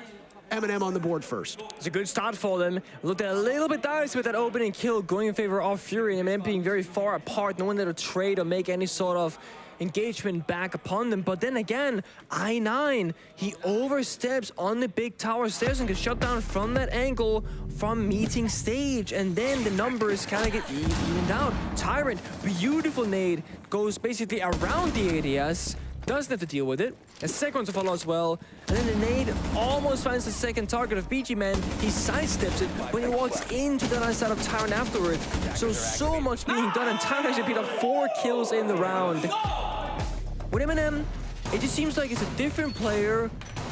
Eminem on the board first. It's a good start for them. Looked a little bit dicey with that opening kill going in favor of Fury, and Eminem being very far apart. No one there to trade or make any sort of engagement back upon them. But then again, I-9, he oversteps on the big tower stairs and gets shut down from that angle from meeting stage, and then the numbers kind of get evened out. Tyrant, beautiful nade, goes basically around the ADS, doesn't have to deal with it. A second one to follow as well, and then the nade almost finds the second target of BG Man. He sidesteps it when he walks into the other side of Tyrant afterward. So much being done, and Tyrant actually picked up 4 kills in the round. With Eminem, it just seems like it's a different player.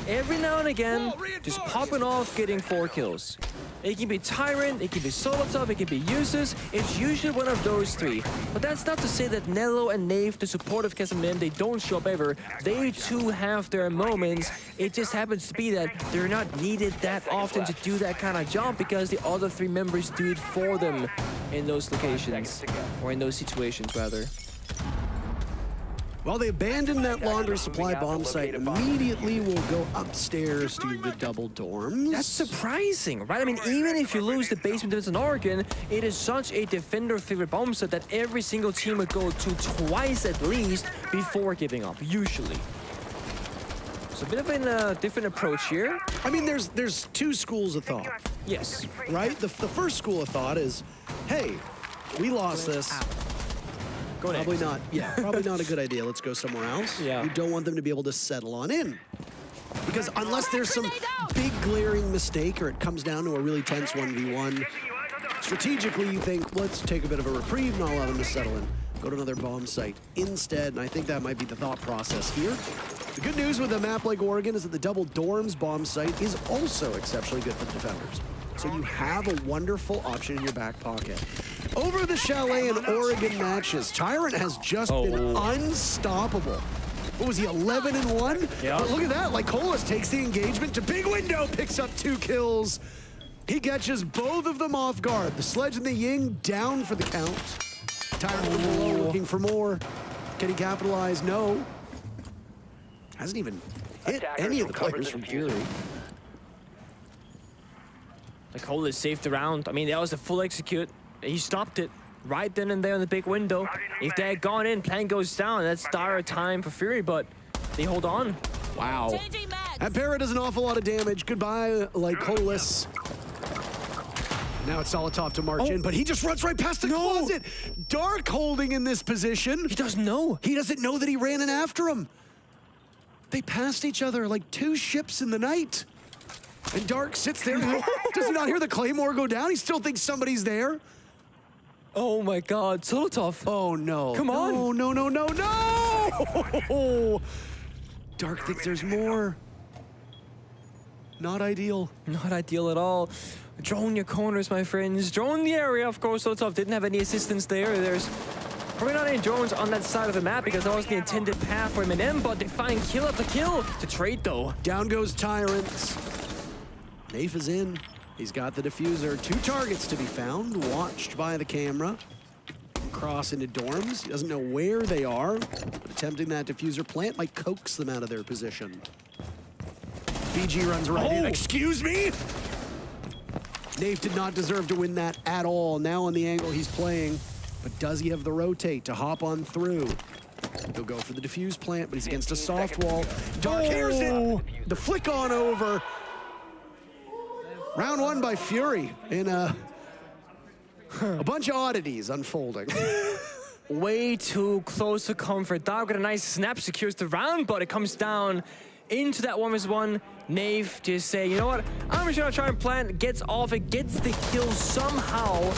Every now and again, just popping off, getting 4 kills. It can be Tyrant, it can be Solotov, it can be Uses. It's usually one of those 3. But that's not to say that Nello and Nave, the supportive cast of men, they don't show up ever. They too have their moments. It just happens to be that they're not needed that often to do that kind of job because the other 3 members do it for them in those locations. Or in those situations, rather. Well, they abandoned that laundry supply bomb site. Immediately will go upstairs to the double dorms. That's surprising, right? I mean, even if you lose the basement defense in Oregon, it is such a defender-favorite bomb set that every single team would go to twice at least before giving up, usually. So a bit of a different approach here. I mean, there's two schools of thought. Yes. Right? The first school of thought is, hey, we lost this. Probably not. Yeah, probably not a good idea. Let's go somewhere else. Yeah. You don't want them to be able to settle on in. Because unless there's some big glaring mistake or it comes down to a really tense 1v1, strategically you think, let's take a bit of a reprieve and not allow them to settle in. Go to another bomb site instead, and I think that might be the thought process here. The good news with a map like Oregon is that the double dorms bomb site is also exceptionally good for the defenders. So you have a wonderful option in your back pocket. Over the Chalet and Oregon matches, Tyrant has just been unstoppable. What was he, 11-1? Yeah. But look at that, Lycolis takes the engagement to big window, picks up 2 kills. He catches both of them off guard. The Sledge and the Ying down for the count. Tyrant from below looking for more. Can he capitalize? No. Hasn't even hit any of the players from Fury. Lycolis saved the round. I mean, that was a full execute. He stopped it right then and there in the big window. If they had gone in, plan goes down. That's dire time for Fury, but they hold on. Wow. That Para does an awful lot of damage. Goodbye, Lycolis. Now it's Solotov to march in, but he just runs right past the closet. Dark holding in this position. He doesn't know. He doesn't know that he ran in after him. They passed each other like 2 ships in the night. And Dark sits there. Does he not hear the Claymore go down? He still thinks somebody's there. Oh my God, Solotov. Oh no. Come on. No, no, no, no, no! Dark thinks there's more. Not ideal. Not ideal at all. Drone your corners, my friends. Drone the area, of course. Solotov didn't have any assistance there. There's probably not any drones on that side of the map because that was the intended path for Eminem, but they find kill after kill to trade though. Down goes Tyrant. Nafe is in. He's got the diffuser. 2 targets to be found, watched by the camera. Cross into dorms. He doesn't know where they are, but attempting that diffuser plant might coax them out of their position. BG runs right in. Excuse me? Nafe did not deserve to win that at all. Now on the angle he's playing, but does he have the rotate to hop on through? He'll go for the diffuse plant, but he's against a soft wall. Dark hears it. The flick on over. Round 1 by Fury in a bunch of oddities unfolding. Way too close for comfort. Dark with a nice snap secures the round, but it comes down into that 1v1. Nafe just say, you know what? I'm just gonna try and plant. Gets off it, gets the kill somehow.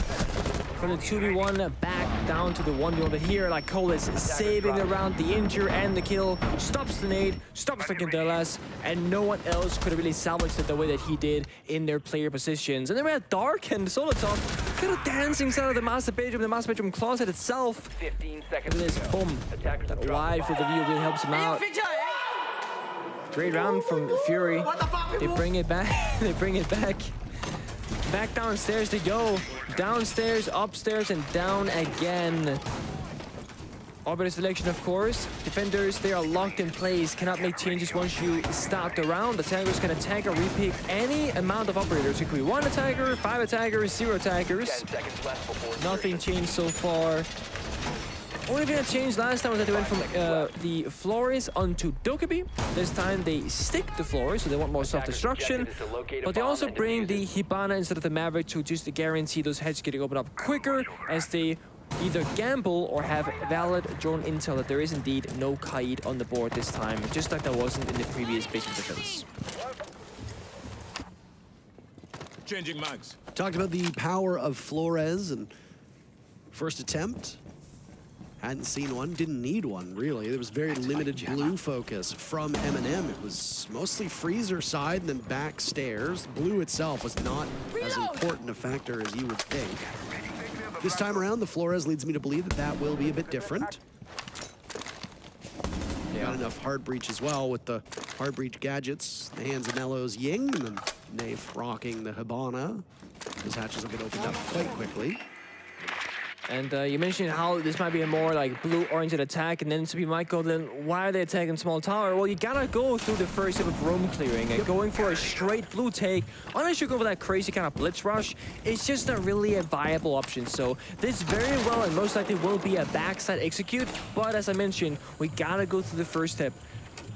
From the 2v1 back down to the 1v1, but here Lycolis saving the round, the injure and the kill, stops the nade, stops the Quintelas, and no one else could have really salvaged it the way that he did in their player positions. And then we had Dark and Solotov kind of dancing inside of the master bedroom closet itself. 15 seconds. Look at this, boom. That wide for the view really helps him out. Great round from Fury. They bring it back. They bring it back. Back downstairs they go. Downstairs, upstairs, and down again. Arbiter selection, of course. Defenders, they are locked in place. Cannot make changes once you start the round. Attackers can attack or repick any amount of operators. It could be 1 attacker, 5 attackers, 0 attackers. 10 seconds left before Nothing changed so far. Only thing that changed last time was that they went from the Flores onto Dokkaebi. This time they stick the Flores, so they want more self-destruction. But they also bring the Hibana instead of the Maverick to just guarantee those heads getting opened up quicker as they either gamble or have valid drone intel that there is indeed no Kaid on the board this time, just like there wasn't in the previous basement defense. Changing mags. Talked about the power of Flores and first attempt. Hadn't seen one, didn't need one, really. There was very limited blue focus from Eminem. It was mostly freezer side and then back stairs. Blue itself was not as important a factor as you would think. This time around, the Flores leads me to believe that that will be a bit different. Got enough hard breach as well with the hard breach gadgets. The hands of Mello's Ying, and then Nafe rocking the Hibana. Those hatches have been opened up quite quickly. And you mentioned how this might be a more like blue-oriented attack, and then some people might go, then why are they attacking small tower? Well, you gotta go through the first step of roam clearing, and going for a straight blue take, unless you go for that crazy kind of blitz rush, it's just not really a viable option. So this very well and most likely will be a backside execute, but as I mentioned, we gotta go through the first step.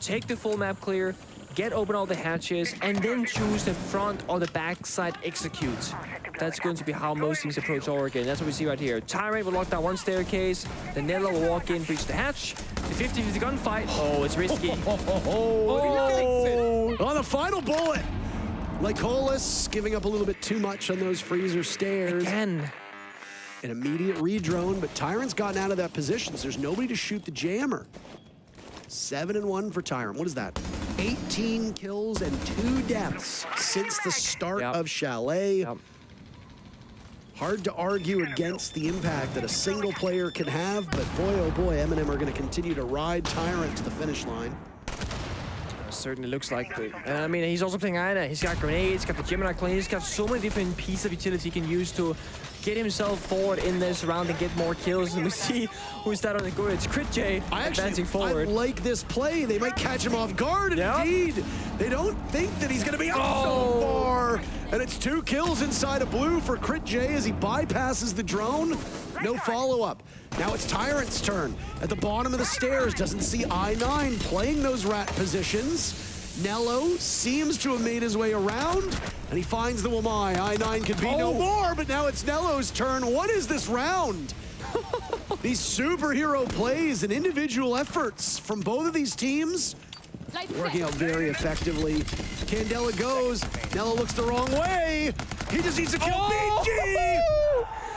Take the full map clear, get open all the hatches, and then choose the front or the backside execute. That's going to be how most teams approach Oregon. That's what we see right here. Tyrant will lock down one staircase, then Nello will walk in, breach the hatch. The 50-50 gunfight. Oh, it's risky. On the final bullet. Lycolis giving up a little bit too much on those freezer stairs. Again. An immediate redrone, but Tyrant's gotten out of that position, so there's nobody to shoot the jammer. 7-1 for Tyrant. What is that? 18 kills and 2 deaths since the start of Chalet. Hard to argue against the impact that a single player can have, but boy, oh boy, Eminem are going to continue to ride Tyrant to the finish line. Certainly looks like it. I mean, he's also playing Ida. He's got grenades, he's got the Gemini clone, he's got so many different pieces of utility he can use to get himself forward in this round and get more kills. And we see who's that on the goal. It's Crit J advancing forward. I like this play. They might catch him off guard. Indeed, they don't think that he's going to be up so far. And it's 2 kills inside of blue for Crit J as he bypasses the drone. No follow-up. Now it's Tyrant's turn. At the bottom of the stairs, doesn't see I9 playing those rat positions. Nello seems to have made his way around, and he finds the Wamai. I9 could be no more, but now it's Nello's turn. What is this round? These superhero plays and individual efforts from both of these teams working out very effectively. Candela goes. Nello looks the wrong way. He just needs to kill BG.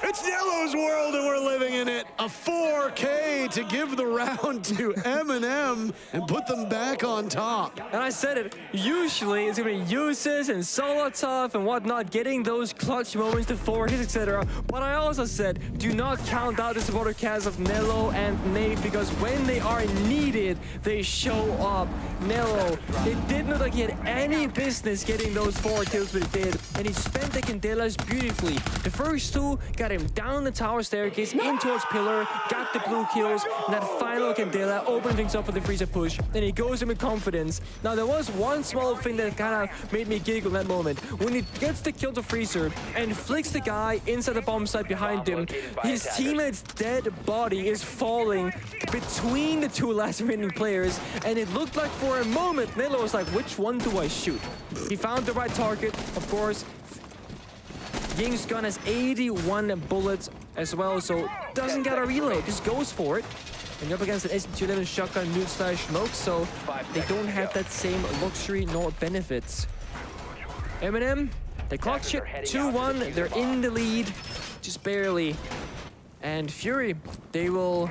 It's Nello's world and we're living in it. A 4K to give the round to Eminem and put them back on top. And I said it, usually it's going to be uses and solo tough and whatnot, getting those clutch moments, the 4 hits, etc. But I also said, do not count out the supporter cast of Nello and Nate, because when they are needed, they show up. Nello, it didn't look like he had any business getting those 4 kills, but he did. And he spent the Candelas beautifully. The first 2 got him down the tower staircase, in towards pillar, got the blue kills, and that final Candela opened things up for the freezer push, and he goes in with confidence. Now there was one small thing that kind of made me giggle in that moment. When he gets the kill to freezer and flicks the guy inside the bomb site behind him, his teammate's dead body is falling between the 2 last remaining players, and it looked like for a moment Nello was like, which one do I shoot? He found the right target, of course. Ying's gun has 81 bullets as well, so doesn't get a reload, just goes for it. And you're up against an SP211 shotgun nude slash smoke, so they don't have that same luxury nor benefits. Eminem, they clock shit 2-1, they're in the lead, just barely. And Fury, they will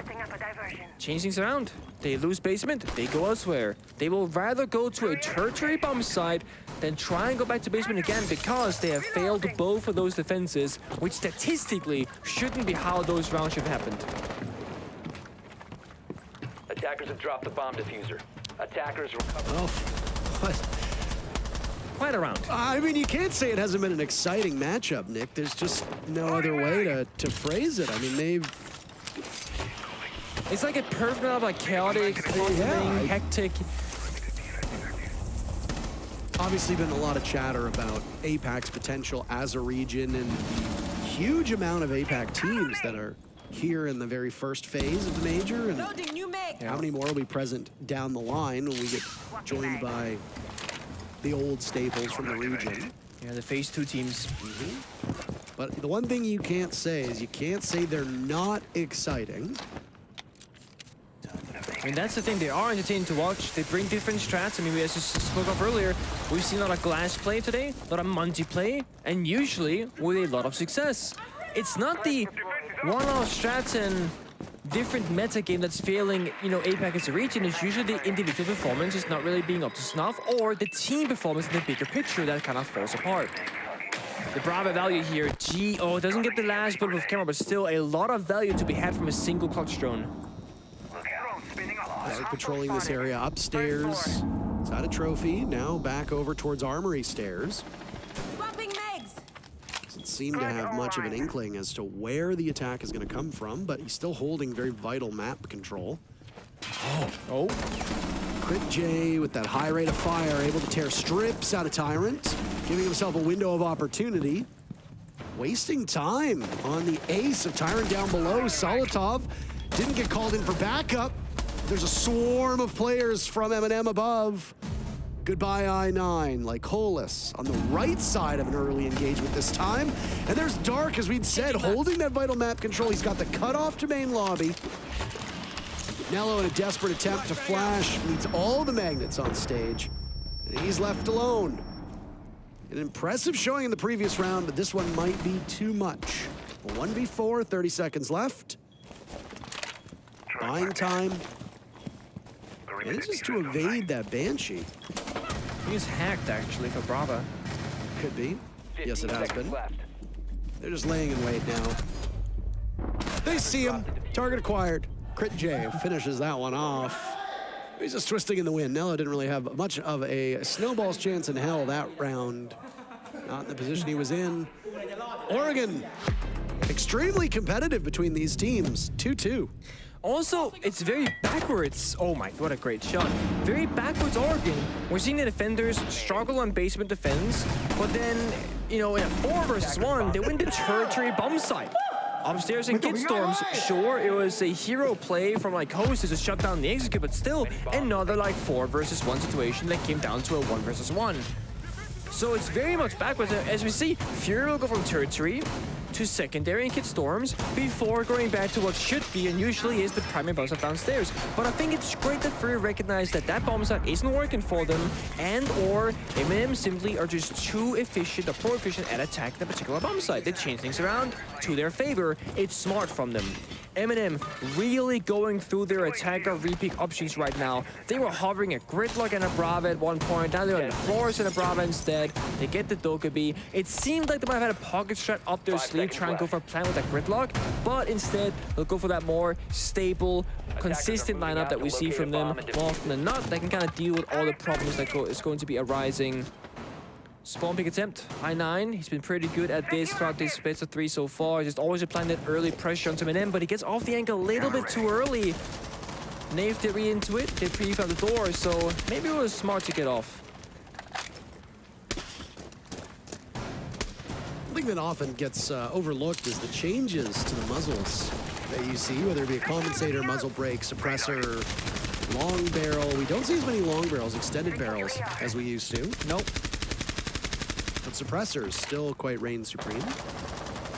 change things around. They lose basement, they go elsewhere. They will rather go to a tertiary bomb site than try and go back to basement again, because they have failed both of those defenses, which statistically shouldn't be how those rounds should have happened. Attackers have dropped the bomb diffuser. Attackers recover. Oh, what? Quite a round. I mean, you can't say it hasn't been an exciting matchup, Nick. There's just no other way to phrase it. I mean, they've... It's like a perfect amount of like chaotic, puzzling, hectic. Obviously been a lot of chatter about APAC's potential as a region, and huge amount of APAC teams that are here in the very first phase of the major, and how many more will be present down the line when we get joined by the old staples from the region. Yeah, the phase 2 teams. But the one thing you can't say is you can't say they're not exciting. I mean, that's the thing, they are entertaining to watch. They bring different strats. I mean, as you spoke of earlier, we've seen a lot of glass play today, a lot of Monty play, and usually with a lot of success. It's not the one-off strats and different meta game that's failing, you know, APAC as a region. It's usually the individual performance is not really being up to snuff, or the team performance in the bigger picture that kind of falls apart. The Bravo value here, G.O. doesn't get the last bullet with camera, but still a lot of value to be had from a single clutch drone. They're patrolling this area upstairs. It's out of trophy, now back over towards Armory stairs. doesn't seem to have much of an inkling as to where the attack is going to come from, but he's still holding very vital map control. Oh. Crit J with that high rate of fire, able to tear strips out of Tyrant, giving himself a window of opportunity. Wasting time on the ace of Tyrant down below. Solotov didn't get called in for backup. There's a swarm of players from Eminem above. Goodbye I-9, like Hollis on the right side of an early engagement this time. And there's Dark, as we'd said, holding that vital map control. He's got the cutoff to main lobby. Nello in a desperate attempt to flash meets all the magnets on stage. And he's left alone. An impressive showing in the previous round, but this one might be too much. 1v4, 30 seconds left. Buying time. Manages to evade that Banshee. He's hacked, actually, for Brava. Could be. Yes, it has been. They're just laying in wait now. They see him. Target acquired. Crit J finishes that one off. He's just twisting in the wind. Nello didn't really have much of a snowball's chance in hell that round. Not in the position he was in. Oregon, extremely competitive between these teams. 2-2. Also, it's very backwards. Oh my, what a great shot. Very backwards Oregon. We're seeing the defenders struggle on basement defense, but then, you know, in a 4 versus 1, they win the territory bomb site. Upstairs in Kidstorms, sure, it was a hero play from like Host to shut down the execute, but still another like 4 versus 1 situation that came down to a 1 versus 1. So it's very much backwards. As we see, Fury will go from territory to secondary in Kidstorms before going back to what should be and usually is the primary bomb site downstairs. But I think it's great that Fury recognized that that bomb site isn't working for them, and or Eminem simply are just too efficient or pro-efficient at attacking the particular bomb site. They change things around to their favor. It's smart from them. Eminem really going through their attacker repeat options right now. They were hovering a Gridlock and a Brava at one point. Now they're on the floors and a Brava instead. They get the Dokkaebi. It seemed like they might have had a pocket strat up their sleeve trying to go for a plan with that Gridlock, but instead they'll go for that more stable, consistent lineup that we see from them. More often than not, they can kind of deal with all the problems that is going to be arising. Spawn pick attempt, I9. He's been pretty good at this throughout this best of 3 so far. Just always applying that early pressure onto Eminem, but he gets off the angle a little bit too early. Nave did read into it, they pre out the door, so maybe it was smart to get off. One thing that often gets overlooked is the changes to the muzzles that you see, whether it be a compensator, muzzle brake, suppressor, long barrel. We don't see as many long barrels, extended barrels, as we used to. Nope. But suppressors still quite reign supreme.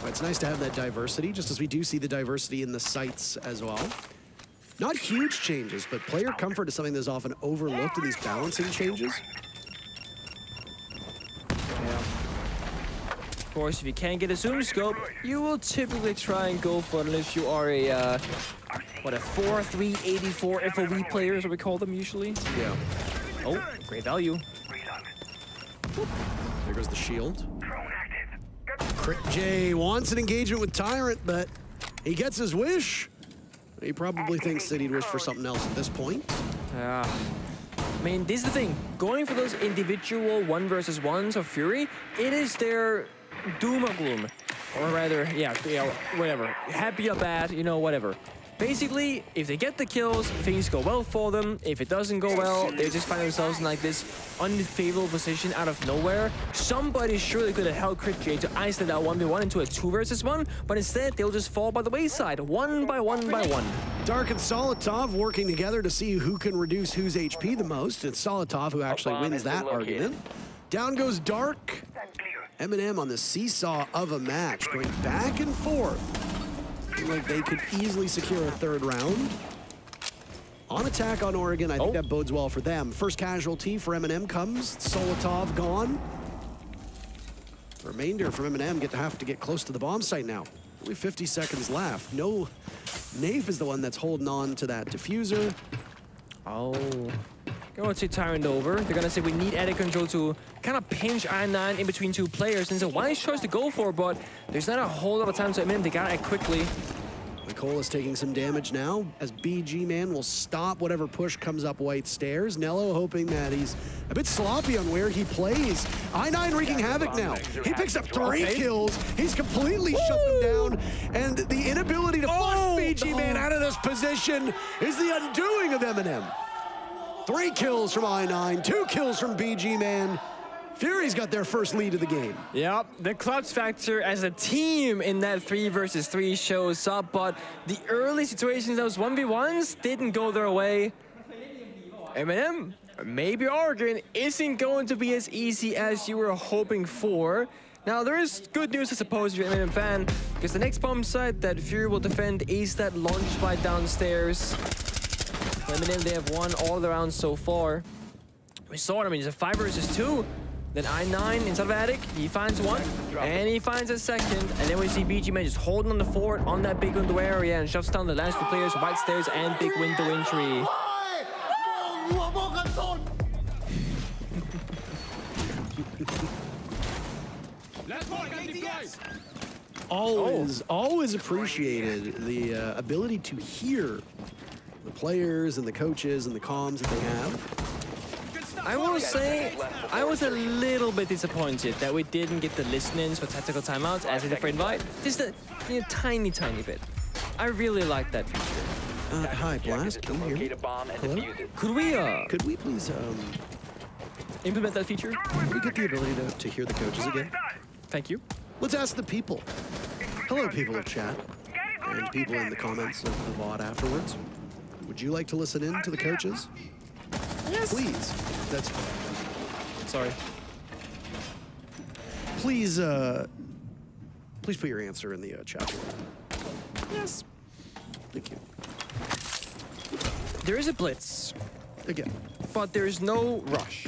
But it's nice to have that diversity, just as we do see the diversity in the sights as well. Not huge changes, but player comfort is something that's often overlooked in these balancing changes. Of course, if you can't get a zoom scope, you will typically try and go for it unless you are a, what, a 4-3-84 FOV player, is what we call them usually. Yeah. Oh, great value. There goes the shield. Crit J wants an engagement with Tyrant, but he gets his wish. He probably thinks that he'd wish for something else at this point. I mean, this is the thing. Going for those individual 1 versus 1s of Fury, it is their doom or gloom. Or rather, yeah, whatever. Happy or bad, you know, whatever. Basically, if they get the kills, things go well for them. If it doesn't go well, they just find themselves in like this unfavorable position out of nowhere. Somebody surely could have held Crit J to isolate that 1v1 into a 2 versus 1, but instead they'll just fall by the wayside, 1 by 1 by 1. Dark and Solotov working together to see who can reduce whose HP the most. It's Solotov who actually wins that argument. Down goes Dark. Eminem on the seesaw of a match, going back and forth. Like they could easily secure a 3rd round. On attack on Oregon, I think that bodes well for them. First casualty for Eminem comes. Solotov gone. Remainder from Eminem have to get close to the bomb site now. Only 50 seconds left. No, Nave is the one that's holding on to that diffuser. Oh. Going to Tyrant over. They're gonna say we need edit control to kind of pinch I9 in between 2 players. And it's a wise choice to go for, but there's not a whole lot of time to Eminem. They gotta act quickly. Nicole is taking some damage now as BG Man will stop whatever push comes up white stairs. Nello hoping that he's a bit sloppy on where he plays. I9 wreaking havoc now. He picks up 3 kills. He's completely shut them down. And the inability to flush BG Man out of this position is the undoing of Eminem. 3 kills from I9, 2 kills from BG Man. Fury's got their first lead of the game. Yep, the clutch factor as a team in that 3 versus 3 shows up, but the early situations, those 1v1s, didn't go their way. Eminem, maybe Oregon, isn't going to be as easy as you were hoping for. Now, there is good news, I suppose, if you're an Eminem fan, because the next bomb site that Fury will defend is that launch by downstairs. Eminem, they have won all the rounds so far. We saw it, I mean, it's a 5 versus 2. Then I9 inside of Attic, he finds one, and he finds a second, and then we see BG Man just holding on the fort on that big window area and shuts down the last 2 players, white stairs and big window entry. Always appreciated the ability to hear the players and the coaches and the comms that they have. I will say, I was a little bit disappointed that we didn't get the listen-ins for tactical timeouts as a different invite. Just a tiny bit. I really like that feature. Hi, Blast. Can you hear me? Hello? Could we please implement that feature? Could we get the ability to hear the coaches again? Thank you. Let's ask the people. Hello, people of chat, and people in the comments of the VOD afterwards. Would you like to listen in to the coaches? Yes. Please. That's sorry. Please, please put your answer in the chat. Yes. Thank you. There is a blitz again, but there is no rush.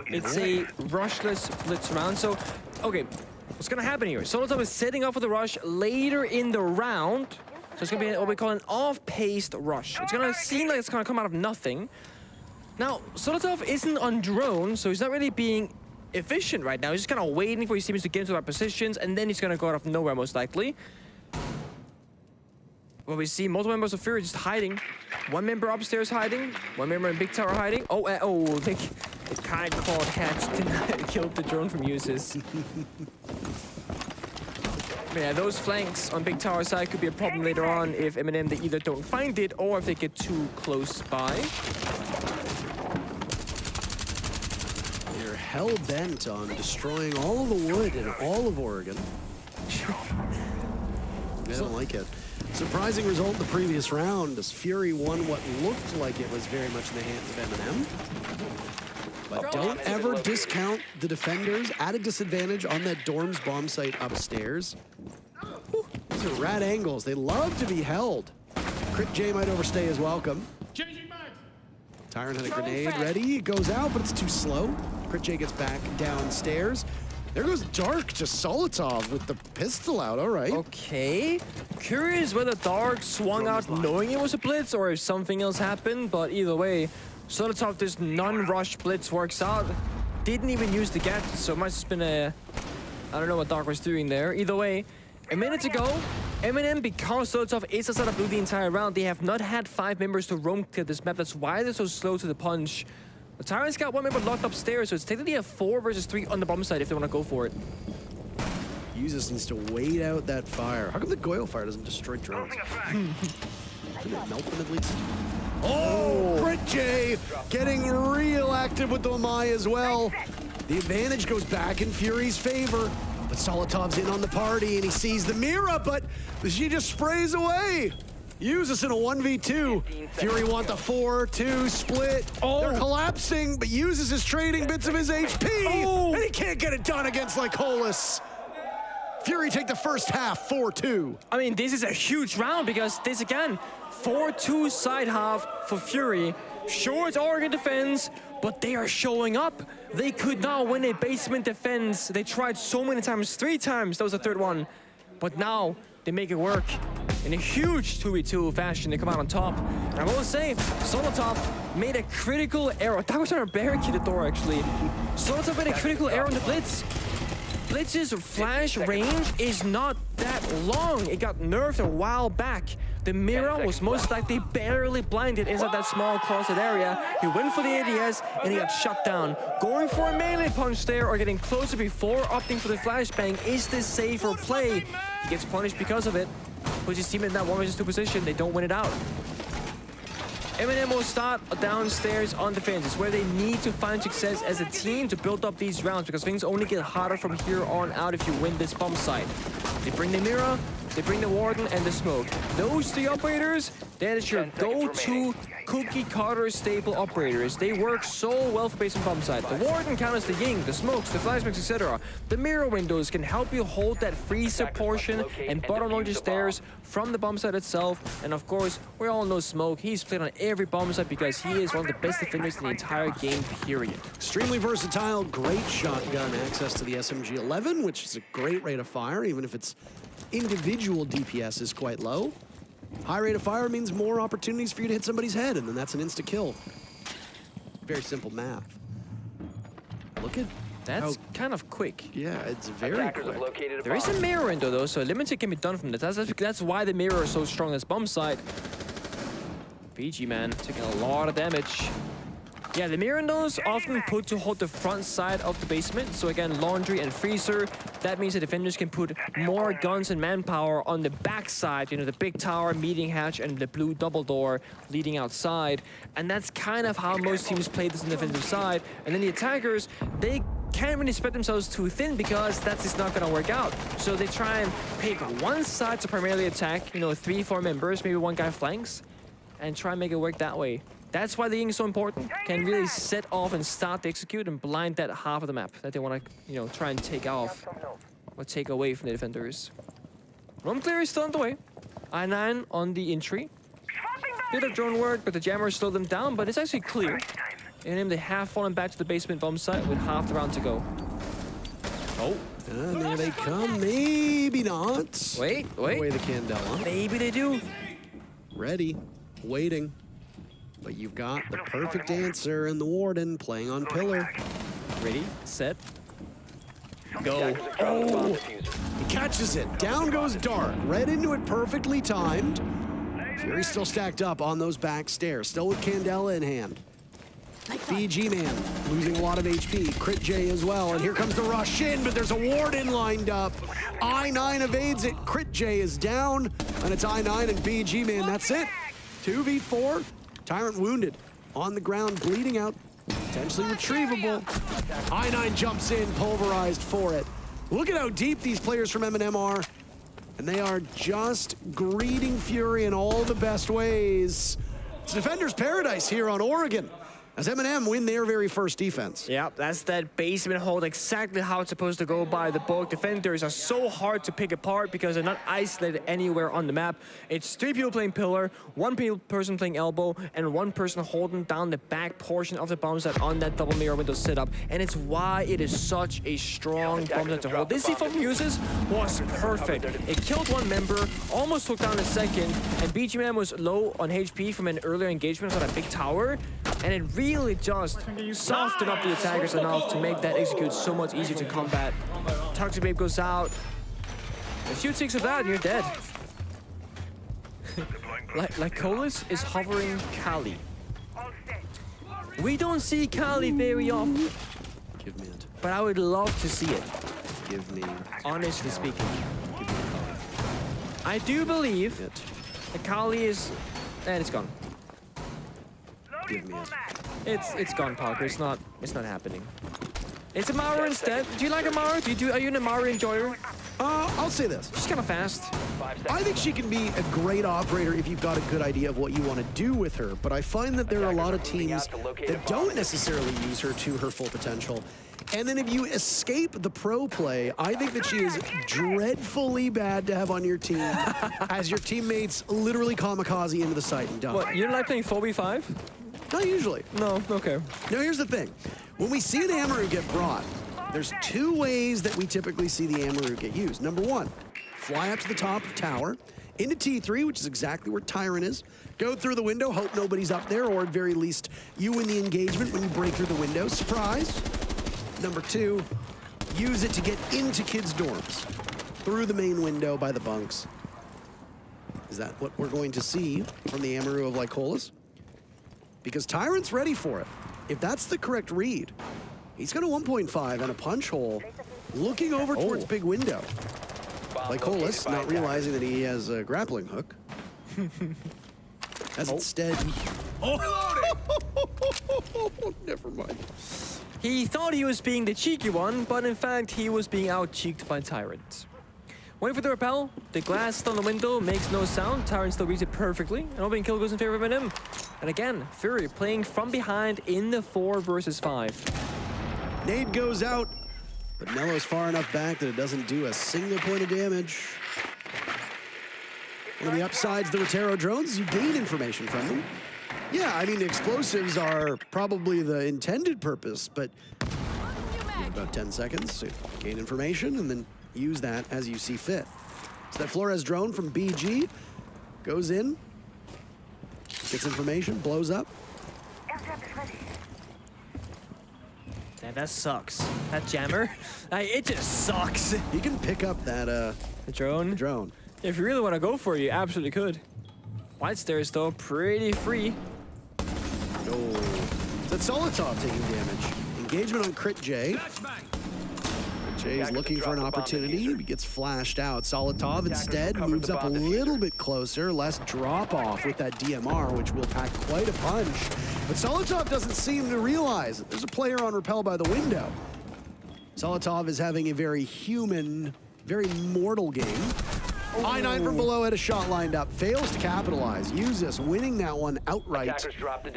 It's a rushless blitz round. So, okay, what's gonna happen here? Solotov is setting up for the rush later in the round. So it's gonna be what we call an off-paced rush. It's gonna seem like it's gonna come out of nothing. Now, Solotov isn't on drone, so he's not really being efficient right now. He's just kind of waiting for his teams to get into their positions, and then he's going to go out of nowhere, most likely. Well, we see multiple members of Fury just hiding. 1 member upstairs hiding, 1 member in Big Tower hiding. They kind of called hats killed the drone from uses. Yeah, those flanks on Big Tower side could be a problem later on if Eminem, they either don't find it or if they get too close by. Hell-bent on destroying all of the wood in all of Oregon. I don't like it. Surprising result in the previous round as Fury won what looked like it was very much in the hands of Eminem. But don't ever discount the defenders at a disadvantage on that Dorm's bomb site upstairs. These are rad angles. They love to be held. Crit J might overstay his welcome. Tyron had a grenade ready. It goes out, but it's too slow. Crit J gets back downstairs. There goes Dark to Solotov with the pistol out. All right. Okay. Curious whether Dark swung out knowing it was a blitz or if something else happened, but either way, Solotov, this non-rush blitz works out. Didn't even use the gap, so it must have been a... I don't know what Dark was doing there. Either way, a minute ago, Eminem, because Solotov is a setup blue the entire round, they have not had 5 members to roam clear this map. That's why they're so slow to the punch. The Tyrant's got 1 member locked upstairs, so it's technically a 4 versus 3 on the bomb side if they want to go for it. Uses needs to wait out that fire. How come the Goyle fire doesn't destroy drones? Can it melt them at least? Oh, Crit J getting real active with the Lamai as well. The advantage goes back in Fury's favor. But Solotov's in on the party and he sees the Mira, but she just sprays away. Uses in a 1v2. Fury want the 4-2 split. They're collapsing, but Uses is trading bits of his HP. And he can't get it done against Lycolis. Fury take the first half, 4-2. I mean, this is a huge round because this again, 4-2 side half for Fury. Sure, it's Oregon defense, but they are showing up. They could not win a basement defense. They tried so many times, 3 times. That was the 3rd one. But now they make it work. In a huge 2v2 fashion, they come out on top. And I will say, Solotov made a critical error. That was trying to barricade the door, actually. Solotov made a critical error on the blitz. Blitz's flash range is not that long. It got nerfed a while back. The mirror was most likely barely blinded inside that small closet area. He went for the ADS and he got shut down. Going for a melee punch there or getting closer before opting for the flashbang is the safer play. He gets punished because of it. Puts his team in that 1 vs 2 position. They don't win it out. Eminem will start downstairs on defense. It's where they need to find success as a team to build up these rounds because things only get harder from here on out if you win this bomb site. They bring the mirror, they bring the warden and the smoke. Those three operators, that is your go-to cookie cutter staple operators. They work so well for basement bomb site. The warden counters the ying, the smokes, the flashbangs, etc. The mirror windows can help you hold that freezer portion and bottom launch stairs from the bomb site itself. And of course, we all know Smoke. He's played on every bomb site because he is one of the best defenders in the entire game, period. Extremely versatile, great shotgun access to the SMG-11, which is a great rate of fire, even if its individual DPS is quite low. High rate of fire means more opportunities for you to hit somebody's head, and then that's an insta-kill. Very simple math. Look at that's kind of quick. Yeah, it's very quick. There is a mirror window though, so limited can be done from that. That's why the mirror is so strong as bomb site. PG man taking a lot of damage. Yeah, the mirror windows often put to hold the front side of the basement. So again, laundry and freezer. That means the defenders can put more guns and manpower on the back side. You know, the big tower, meeting hatch, and the blue double door leading outside. And that's kind of how most teams play this on the defensive side. And then the attackers, they can't really spread themselves too thin because that's just not going to work out. So they try and pick one side to primarily attack, you know, 3-4 members, maybe one guy flanks, and try and make it work that way. That's why the ying is so important. Can really set off and start to execute and blind that half of the map that they want to, you know, try and take off or take away from the defenders. Room clear is still on the way. I9 on the entry. Bit of drone work, but the jammers slowed them down, but it's actually clear. And they have fallen back to the basement bomb site with half the round to go. Oh. And there they come. Maybe not. Wait. Away the Candela. Maybe they do. Ready. Waiting. But you've got the perfect answer in the warden playing on pillar. Ready, set, go. Oh, he catches it. Down goes Dark. Red into it perfectly timed. Fury still stacked up on those back stairs. Still with Candela in hand. BG man losing a lot of HP. Crit J as well. And here comes the rush in, but there's a warden lined up. I9 evades it. Crit J is down. And it's I9 and BG man. That's it. 2v4. Tyrant wounded, on the ground, bleeding out, potentially retrievable. I9 jumps in, pulverized for it. Look at how deep these players from Eminem are, and they are just greeting Fury in all the best ways. It's Defender's Paradise here on Oregon, as Eminem win their very first defense. Yeah, that's that basement hold, exactly how it's supposed to go by the book. Defenders are so hard to pick apart because they're not isolated anywhere on the map. It's 3 people playing pillar, 1 person playing elbow, and 1 person holding down the back portion of the bomb set on that double mirror window setup. And it's why it is such a strong bomb set to hold. This C4 from uses was perfect. It killed 1 member, almost took down a second, and BG Man was low on HP from an earlier engagement on that big tower, and it really just softened up the attackers enough to make that execute so much easier to combat. Toxic Babe goes out. A few ticks of that and you're dead. like Colas is hovering Kali. We don't see Kali very often. Give me it. But I would love to see it. Give me. Honestly speaking. Give me Kali. I do believe that Kali is... and it's gone. Give me it. It's gone, Parker. It's not happening. It's a Mara instead. Do you like a Mara? Are you an Mara enjoyer? I'll say this. She's kind of fast. I think she can be a great operator if you've got a good idea of what you want to do with her, but I find that there are a lot of teams that don't necessarily use her to her full potential. And then if you escape the pro play, I think that she is dreadfully bad to have on your team as your teammates literally kamikaze into the site and die. What, you don't like playing 4v5? Not usually. No, okay. Now here's the thing. When we see an Amaru get brought, there's 2 ways that we typically see the Amaru get used. Number 1, fly up to the top of tower, into T3, which is exactly where Tyrant is. Go through the window, hope nobody's up there, or at very least, you win the engagement when you break through the window. Surprise. Number 2, use it to get into kids' dorms through the main window by the bunks. Is that what we're going to see from the Amaru of Lycolis? Because Tyrant's ready for it. If that's the correct read, he's got a 1.5 and a punch hole looking over towards big window. Lycolis, not realizing that he has a grappling hook, has instead... Never mind. He thought he was being the cheeky one, but in fact, he was being out-cheeked by Tyrant. Waiting for the repel, the glass on the window makes no sound. Tyrant still reads it perfectly. An opening kill goes in favor of Eminem. And again, Fury playing from behind in the 4 versus 5. Nade goes out, but Nello's far enough back that it doesn't do a single point of damage. One of the upsides of the Rotero drones is you gain information from them. Yeah, I mean, the explosives are probably the intended purpose, but about 10 seconds to gain information and then use that as you see fit. So that Flores drone from BG goes in, gets information, blows up. That sucks. That jammer, it just sucks. You can pick up that the drone. If you really want to go for it, you absolutely could. White stairs though, pretty free. No. That's Solitov taking damage. Engagement on Crit J. Jay is looking for an opportunity. He gets flashed out. Solitov instead moves up a little bit closer. Less drop off with that DMR, which will pack quite a punch. But Solitov doesn't seem to realize that there's a player on rappel by the window. Solitov is having a very human, very mortal game. I9 from below had a shot lined up, fails to capitalize. Usus winning that one outright.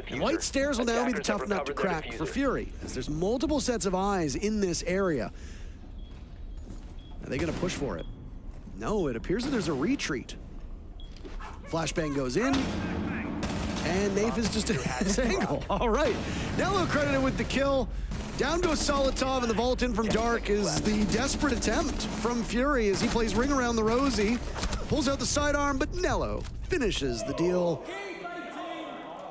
And White Stairs will now be the tough nut to crack for Fury, as there's multiple sets of eyes in this area. Are they gonna push for it? No, it appears that there's a retreat. Flashbang goes in, and Nafe is just a angle. All right, Nello credited with the kill. Down goes Solitov, and the vault in from Dark is the desperate attempt from Fury as he plays Ring Around the Rosie. Pulls out the sidearm, but Nello finishes the deal.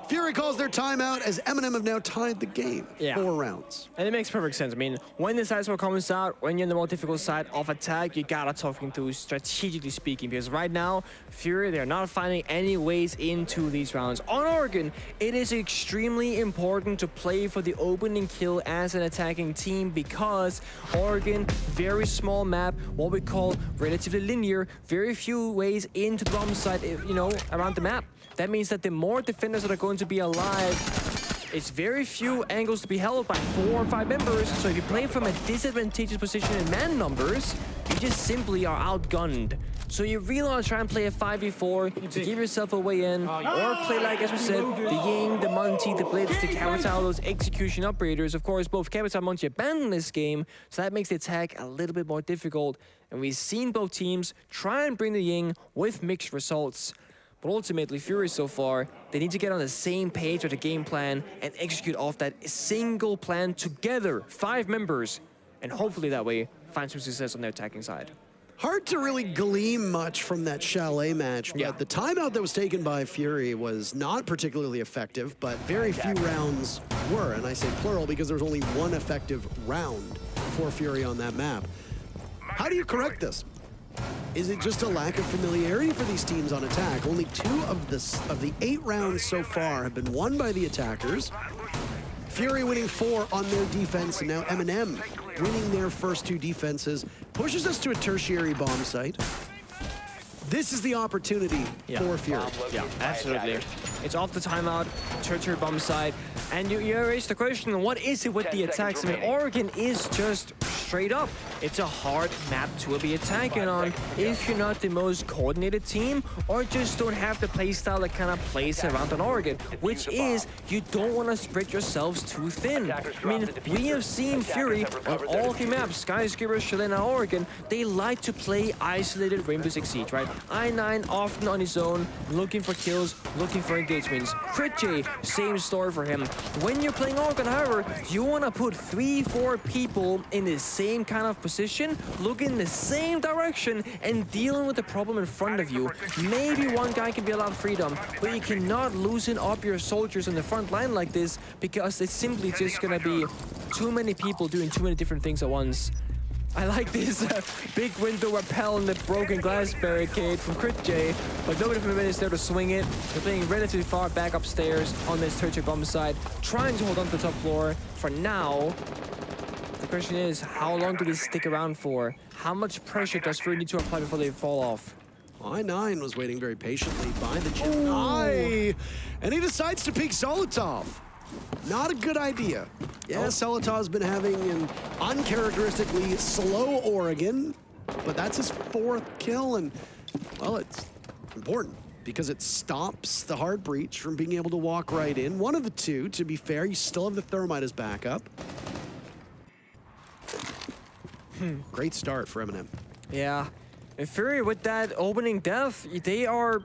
Fury calls their timeout as Eminem have now tied the game. 4 rounds. And it makes perfect sense. I mean, when the side smoke comes out, when you're in the more difficult side of attack, you gotta talk him through strategically speaking, because right now, Fury, they're not finding any ways into these rounds. On Oregon, it is extremely important to play for the opening kill as an attacking team, because Oregon, very small map, what we call relatively linear, very few ways into the bomb site, you know, around the map. That means that the more defenders that are going to be alive, it's very few angles to be held by 4 or 5 members. So if you play from a disadvantageous position in man numbers, you just simply are outgunned. So you really want to try and play a 5v4 to give yourself a way in, or play like, as we said, the Ying, the Monty, the Blitz, the Capital, those execution operators. Of course, both Capital and Monty abandoned this game, so that makes the attack a little bit more difficult. And we've seen both teams try and bring the Ying with mixed results. But ultimately, Fury so far, they need to get on the same page with the game plan and execute off that single plan together, 5 members, and hopefully that way find some success on their attacking side. Hard to really glean much from that Chalet match, but the timeout that was taken by Fury was not particularly effective, but very few rounds were, and I say plural because there was only 1 effective round for Fury on that map. How do you correct this? Is it just a lack of familiarity for these teams on attack? Only 2 of the 8 rounds so far have been won by the attackers. Fury winning 4 on their defense, and now Eminem winning their first 2 defenses. Pushes us to a tertiary bomb site. This is the opportunity for Fury. Yeah, absolutely. It's off the timeout, tertiary bomb site, and you raised the question, what is it with the attacks? I mean, Oregon is just straight up. It's a hard map to be attacking on if you're not the most coordinated team or just don't have the playstyle that kind of plays around on Oregon, which is you don't want to spread yourselves too thin. I mean, we have seen Fury on all 3 maps, Skyscraper, Chalet, and Oregon, they like to play isolated Rainbow Six Siege, right? I9 often on his own, looking for kills, looking for engagements. Crit J, same story for him. When you're playing Oregon, however, you want to put 3-4 people in the same kind of position, looking in the same direction, and dealing with the problem in front of you. Maybe one guy can be allowed freedom, but you cannot loosen up your soldiers on the front line like this, because it's simply just going to be too many people doing too many different things at once. I like this big window rappel and the broken glass barricade from CritJ, but nobody from is there to swing it. They're playing relatively far back upstairs on this tertiary bomb side, trying to hold on to the top floor. For now, the question is, how long do they stick around for? How much pressure does Fury need to apply before they fall off? I9 was waiting very patiently by the Gemini, and he decides to peek Solotov. Not a good idea. Yeah, Solotov's been having an uncharacteristically slow Oregon, but that's his 4th kill, and, well, it's important because it stops the hard breach from being able to walk right in. One of the two, to be fair, you still have the thermite as backup. Great start for Eminem. Yeah. And Fury, with that opening death, they're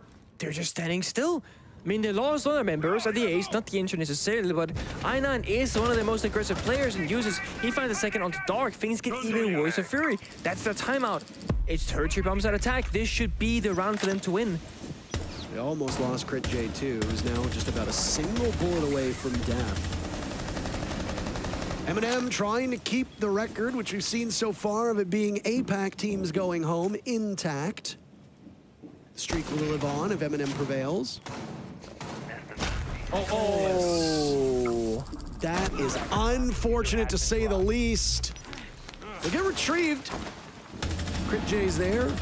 just standing still. I mean, they lost one of their members at the ace, not the intro necessarily, but I9 is one of the most aggressive players and he finds a second onto Dark. Things get even worse for Fury. That's their timeout. It's tertiary bombs at attack. This should be the round for them to win. They almost lost CritJ too, who's now just about a single bullet away from death. Eminem trying to keep the record, which we've seen so far of it being APAC teams going home, intact. The streak will live on if Eminem prevails. Oh, that is unfortunate to say the least. They get retrieved. CritJ's there.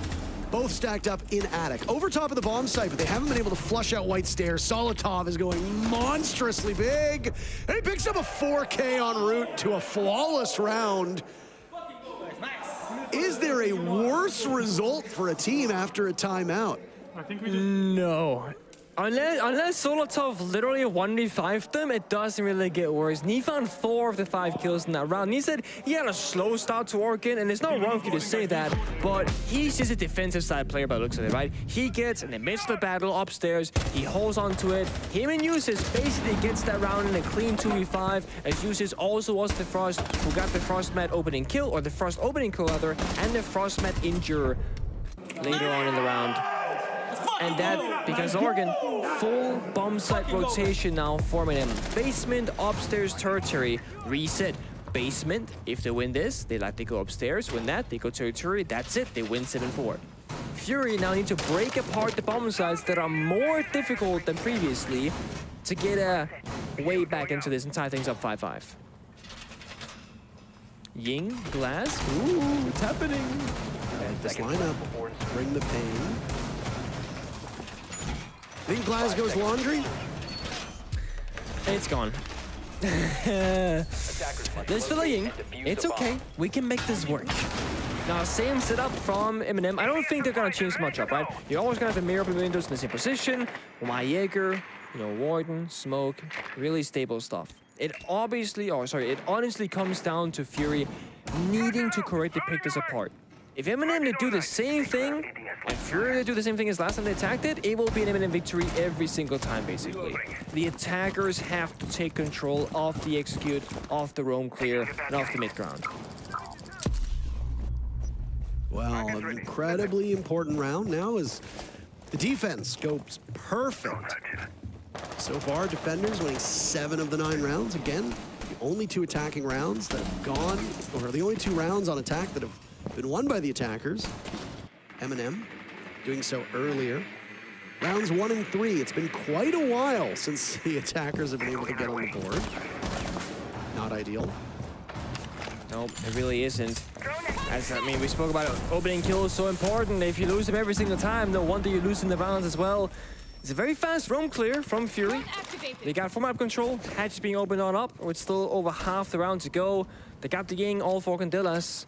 Both stacked up in attic. Over top of the bomb site, but they haven't been able to flush out white stairs. Solotov is going monstrously big. And he picks up a 4K en route to a flawless round. Is there a worse result for a team after a timeout? I think we just... No. Unless Solotov literally 1v5'd them, it doesn't really get worse. And he found 4 of the 5 kills in that round. And he said he had a slow start to Oregon, and it's not wrong for you to say that, but he's just a defensive side player by the looks of it, right? He gets in the midst of the battle upstairs, he holds on to it. Him and Usis basically gets that round in a clean 2v5, as Usis also was the first who got the Frostmat opening kill, or the first opening kill rather, and the Frostmat injure later on in the round. And that, because Oregon, full bomb site rotation now forming him. Basement, upstairs, tertiary, reset. Basement, if they win this, they likely go upstairs. Win that, they go tertiary. That's it, they win 7-4. Fury now need to break apart the bomb sites that are more difficult than previously to get a way back into this and tie things up 5-5. Ying, Glass, ooh, it's happening. And this lineup, bring the pain. Think Glasgow's laundry? It's gone. There's still a Ying. It's okay. We can make this work. Now, same setup from Eminem. I don't think they're gonna change much up, right? You're always gonna have the mirror open windows in the same position. My Jaeger, Warden, Smoke, really stable stuff. It honestly comes down to Fury needing to correctly pick this apart. If Eminem to do the same thing, and Fury to do the same thing as last time they attacked it, it will be an Eminem victory every single time, basically. The attackers have to take control of the execute, of the roam clear, and of the mid-ground. Well, an incredibly important round now as the defense goes perfect. So far, defenders winning 7 of the 9 rounds. Again, the only 2 attacking rounds that have gone, or the only 2 rounds on attack that have been won by the attackers. Eminem doing so earlier. Rounds 1 and 3. It's been quite a while since the attackers have been able to get on the board. Not ideal. Nope, it really isn't. We spoke about it. Opening kill is so important. If you lose them every single time, no wonder you lose in the rounds as well. It's a very fast roam clear from Fury. They got full map control. Hatch being opened on up, with still over half the round to go. They got the Ying, all 4 Candillas.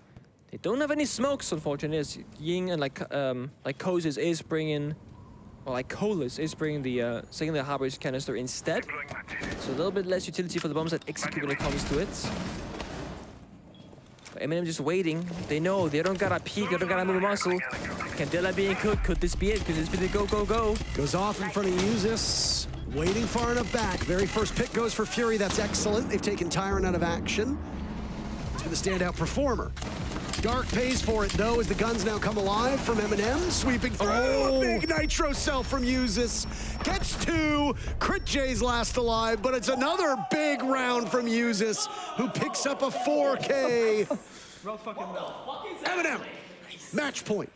They don't have any smokes, unfortunately. Ying and Kozis is bringing, Colas is bringing the secondary harbor canister instead. So a little bit less utility for the bombs that execute when it comes to it. But Eminem just waiting. They know they don't gotta peek, they don't gotta move a muscle. Candela being cooked. Could this be it? Could this be the go, go, go? Goes off in front of Usis. Waiting far enough back. Very first pick goes for Fury. That's excellent. They've taken Tyrant out of action. He's been the standout performer. Dark pays for it, though, as the guns now come alive from Eminem. Sweeping through. A big nitro cell from Usis. Gets 2. CritJ's last alive, but it's another big round from Usis, who picks up a 4K. Eminem, match point.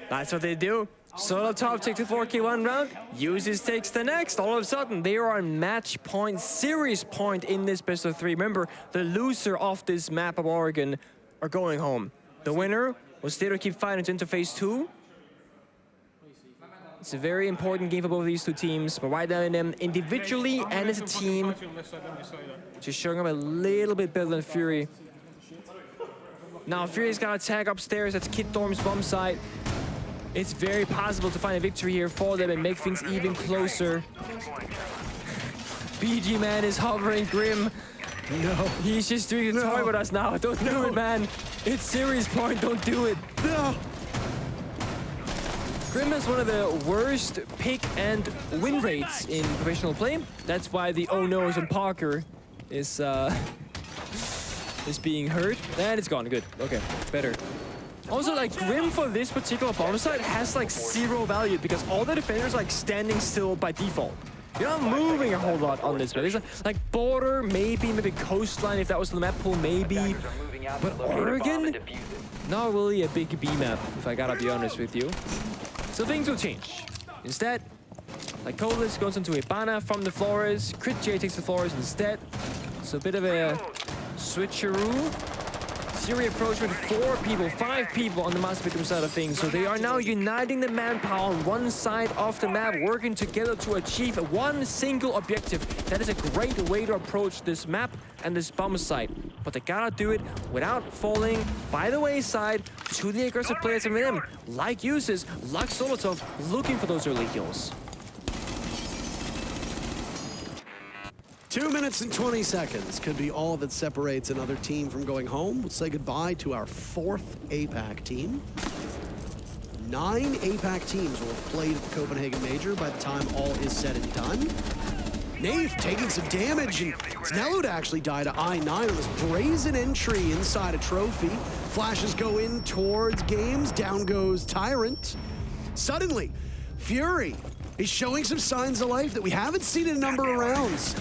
That's what they do. Solo top takes the 4K one round, Uses takes the next. All of a sudden, they are on match point, series point in this best of 3. Remember, the loser of this map of Oregon are going home. The winner will stay to keep fighting into phase 2. It's a very important game for both of these two teams, but right now in them individually and as a team, just showing up a little bit better than Fury. Now Fury's got to tag upstairs. That's Kid Thorm's bomb site. It's very possible to find a victory here for them and make things even closer. BG man is hovering Grim. No. He's just doing a toy with us now. Don't do it, man. It's series point. Don't do it. No. Grim has one of the worst pick and win rates in professional play. That's why the oh no's and Parker is being heard. And it's gone. Good. Okay. Better. Also, like, Grim for this particular bomb site has, like, 0 value because all the defenders are, like, standing still by default. You're not moving a whole lot on this map. It's like border, maybe coastline if that was the map pool, maybe. But Oregon? Not really a big B map, if I gotta be honest with you. So things will change. Instead, like Colas goes into a banner from the Flores. Crit J takes the Flores instead. So a bit of a switcheroo. Fury approach with 4 people, 5 people on the master bedroom side of things. So they are now uniting the manpower on one side of the map, working together to achieve one single objective. That is a great way to approach this map and this bomb site. But they gotta do it without falling by the wayside to the aggressive players of them, like Uses, like Solotov, looking for those early kills. 2 minutes and 20 seconds could be all that separates another team from going home. We'll say goodbye to our 4th APAC team. 9 APAC teams will have played at the Copenhagen Major by the time all is said and done. Nave taking some damage, and it's Nello to actually die to I9 on this brazen entry inside a trophy. Flashes go in towards Games, down goes Tyrant. Suddenly, Fury is showing some signs of life that we haven't seen in a number of rounds.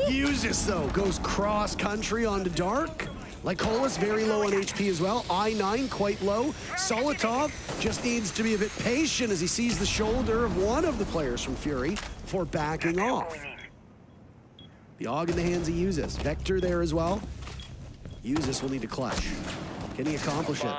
Uses, though, goes cross-country onto Dark. Lycolis very low on HP as well. I9 quite low. Solotov just needs to be a bit patient as he sees the shoulder of one of the players from Fury before backing off. The AUG in the hands of Uses. Vector there as well. Uses will need to clutch. Can he accomplish it?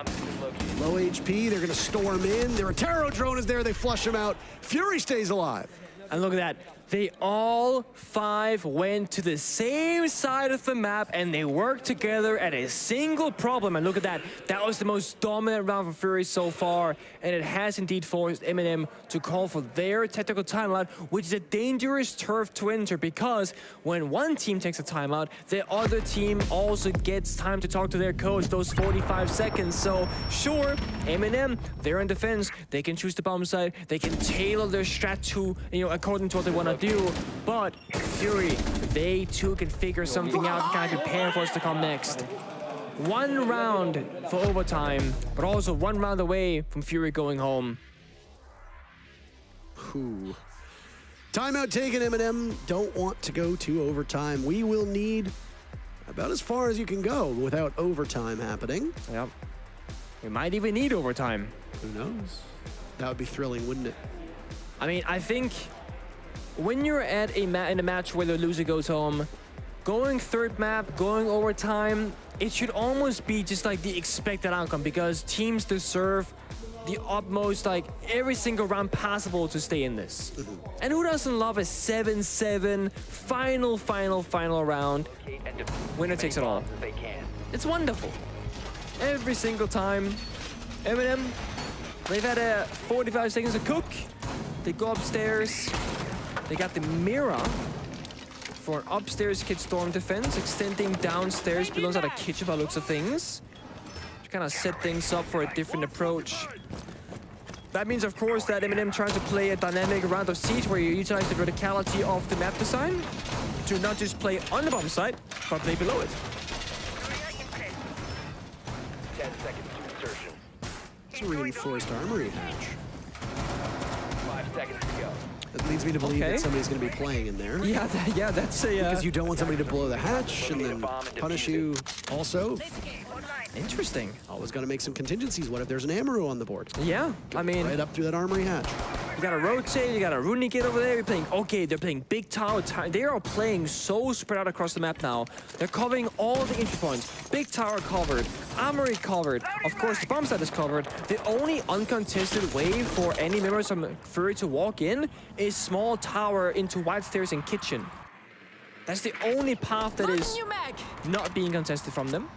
Low HP, they're gonna storm in. Their Ataro drone is there, they flush him out. Fury stays alive. And look at that. They all 5 went to the same side of the map and they worked together at a single problem. And look at that. That was the most dominant round for Fury so far. And it has indeed forced Eminem to call for their tactical timeout, which is a dangerous turf to enter because when one team takes a timeout, the other team also gets time to talk to their coach, those 45 seconds. So sure, Eminem, they're in defense. They can choose the bomb side. They can tailor their strat to, according to what they want to do. But Fury, they too can figure something out and kind of prepare for us to come next. 1 round for overtime, but also 1 round away from Fury going home. Ooh. Timeout taken, Eminem. Don't want to go to overtime. We will need about as far as you can go without overtime happening. Yep. We might even need overtime. Who knows? That would be thrilling, wouldn't it? I mean, I think when you're at in a match where the loser goes home, going 3rd map, going overtime, it should almost be just like the expected outcome because teams deserve the utmost, like every single round possible to stay in this. And who doesn't love a 7-7 final round? Winner takes it all. It's wonderful. Every single time. Eminem, they've had 45 seconds to cook. They go upstairs. They got the mirror for an upstairs Kid Storm defense, extending downstairs below inside a kitchen by looks of things. To kind of set things up for a different approach. That means, of course, that Eminem trying to play a dynamic round of siege where you utilize the verticality of the map design to not just play on the bomb site, but play below it. 10 seconds to insertion. It's a reinforced armory hatch. 5 seconds to go. That leads me to believe that somebody's going to be playing in there. Yeah, that's a... Because you don't want somebody to blow the hatch and then punish you also. Interesting. Always got to make some contingencies. What if there's an Amaru on the board? Yeah, I mean... Right up through that armory hatch. You got a rotate, you got a Rooney kid over there. You're playing, okay, they're playing big tower. They are playing so spread out across the map now. They're covering all the entry points. Big tower covered, armory covered. Of course, the bomb site is covered. The only uncontested way for any members of Fury to walk in is small tower into wide stairs and kitchen. That's the only path that is not being contested from them.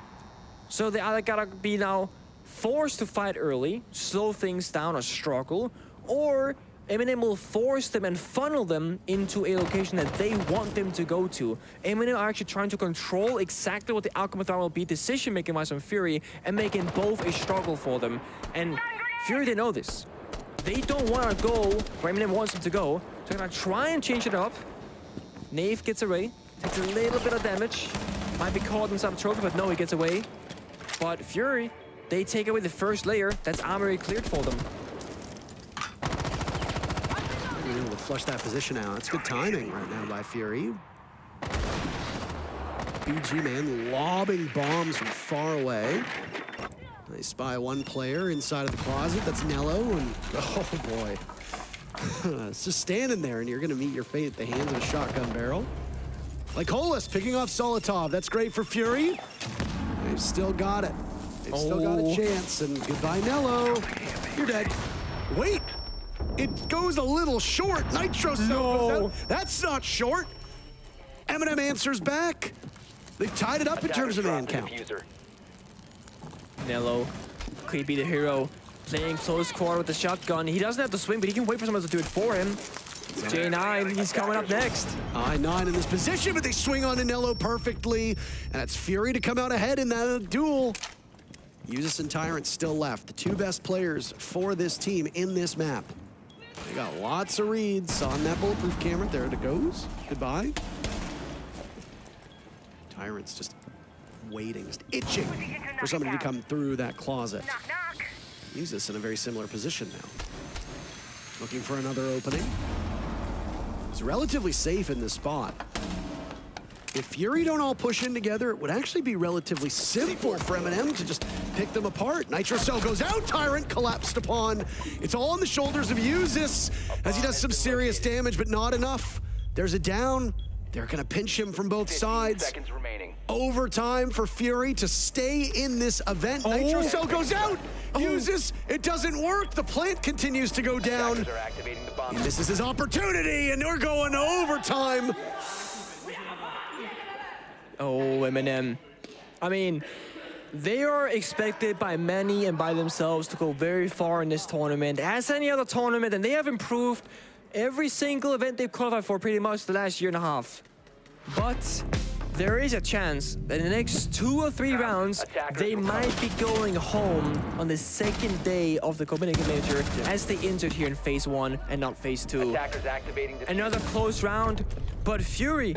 So they either gotta be now forced to fight early, slow things down or struggle, or Eminem will force them and funnel them into a location that they want them to go to. Eminem are actually trying to control exactly what the outcome of that will be, decision-making wise on Fury, and making both a struggle for them. And Fury, they know this. They don't want to go where Eminem wants them to go, so they're gonna try and change it up. Knave gets away, takes a little bit of damage. Might be caught inside the trophy, but no, he gets away. But Fury, they take away the first layer. That's armory cleared for them. Being able to flush that position out. That's good timing right now by Fury. BG man lobbing bombs from far away. They spy one player inside of the closet. That's Nello, and oh boy. It's just standing there, and you're gonna meet your fate at the hands of a shotgun barrel. Like Hollis picking off Solitov. That's great for Fury. They've still got it. They've still got a chance, and goodbye, Nello. You're dead. Wait, it goes a little short. Nitro Cell goes out. That's not short. Eminem answers back. They tied it up in terms of man count. Nello could be the hero, playing close quarter with the shotgun. He doesn't have to swing, but he can wait for someone to do it for him. J9, he's coming up next. I9 in this position, but they swing on Nello perfectly. And it's Fury to come out ahead in that duel. Usus and Tyrant still left, the two best players for this team in this map. They got lots of reads on that bulletproof camera. There it goes. Goodbye. Tyrant's just waiting, just itching for somebody to come through that closet. Usus in a very similar position now. Looking for another opening. He's relatively safe in this spot. If Fury don't all push in together, it would actually be relatively simple for Eminem to just pick them apart. Nitro Cell goes out, Tyrant collapsed upon. It's all on the shoulders of Usus as he does some serious damage, but not enough. There's a down. They're gonna pinch him from both sides. Overtime for Fury to stay in this event. Nitro Cell goes out. Usus, it doesn't work. The plant continues to go down. He misses his opportunity, and we're going to overtime. Oh, Eminem. I mean, they are expected by many and by themselves to go very far in this tournament, as any other tournament, and they have improved every single event they've qualified for pretty much the last year and a half. But there is a chance that in the next 2 or 3 rounds, they might be going home on the second day of the Copenhagen Major as they entered here in phase 1 and not phase 2. Another close round, but Fury,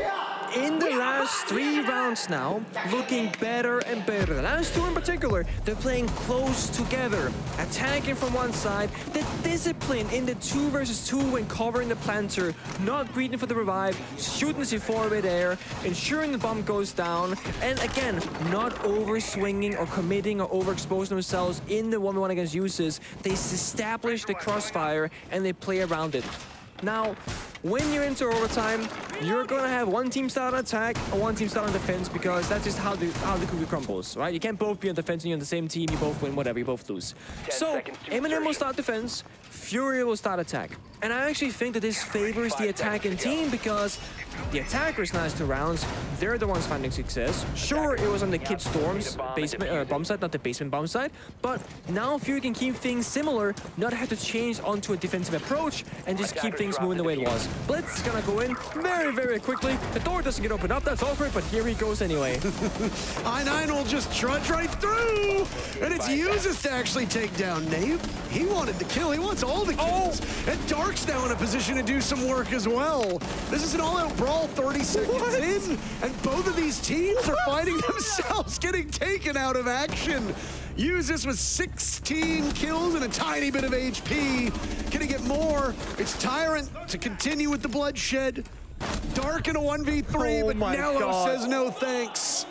in the last 3 rounds now, looking better and better. The last 2 in particular, they're playing close together, attacking from one side, the discipline in the 2 versus 2 when covering the planter, not greeting for the revive, shooting the C4 mid-air, ensuring the bomb goes down, and again, not over-swinging or committing or overexposing themselves in the 1v1 against Usus. They establish the crossfire and they play around it. Now, when you're into overtime, you're gonna have one team start on attack and one team start on defense, because that's just how the cookie crumbles, right? You can't both be on defense and you're on the same team, you both win, whatever, you both lose. So, Eminem will start defense, Fury will start attack. And I actually think that this favors the attacking team, because the attackers last 2 rounds, they're the ones finding success. Sure, it was on the Kid Storm's basement bomb site, not the basement bomb site, but now Fury can keep things similar, not have to change onto a defensive approach, and just keep things moving the way it was. Blitz is gonna go in very, very quickly. The door doesn't get opened up, that's awkward, but here he goes anyway. I9 will just trudge right through, and it's Usus to actually take down Nave. He wanted to kill, he wants all the kills. And Dark's now in a position to do some work as well. This is an all-out brawl 30 seconds in, and both of these teams are finding themselves getting taken out of action. Usus with 16 kills and a tiny bit of HP. Can he get more? It's Tyrant to continue with the bloodshed. Dark in a 1v3, but Nello says no thanks.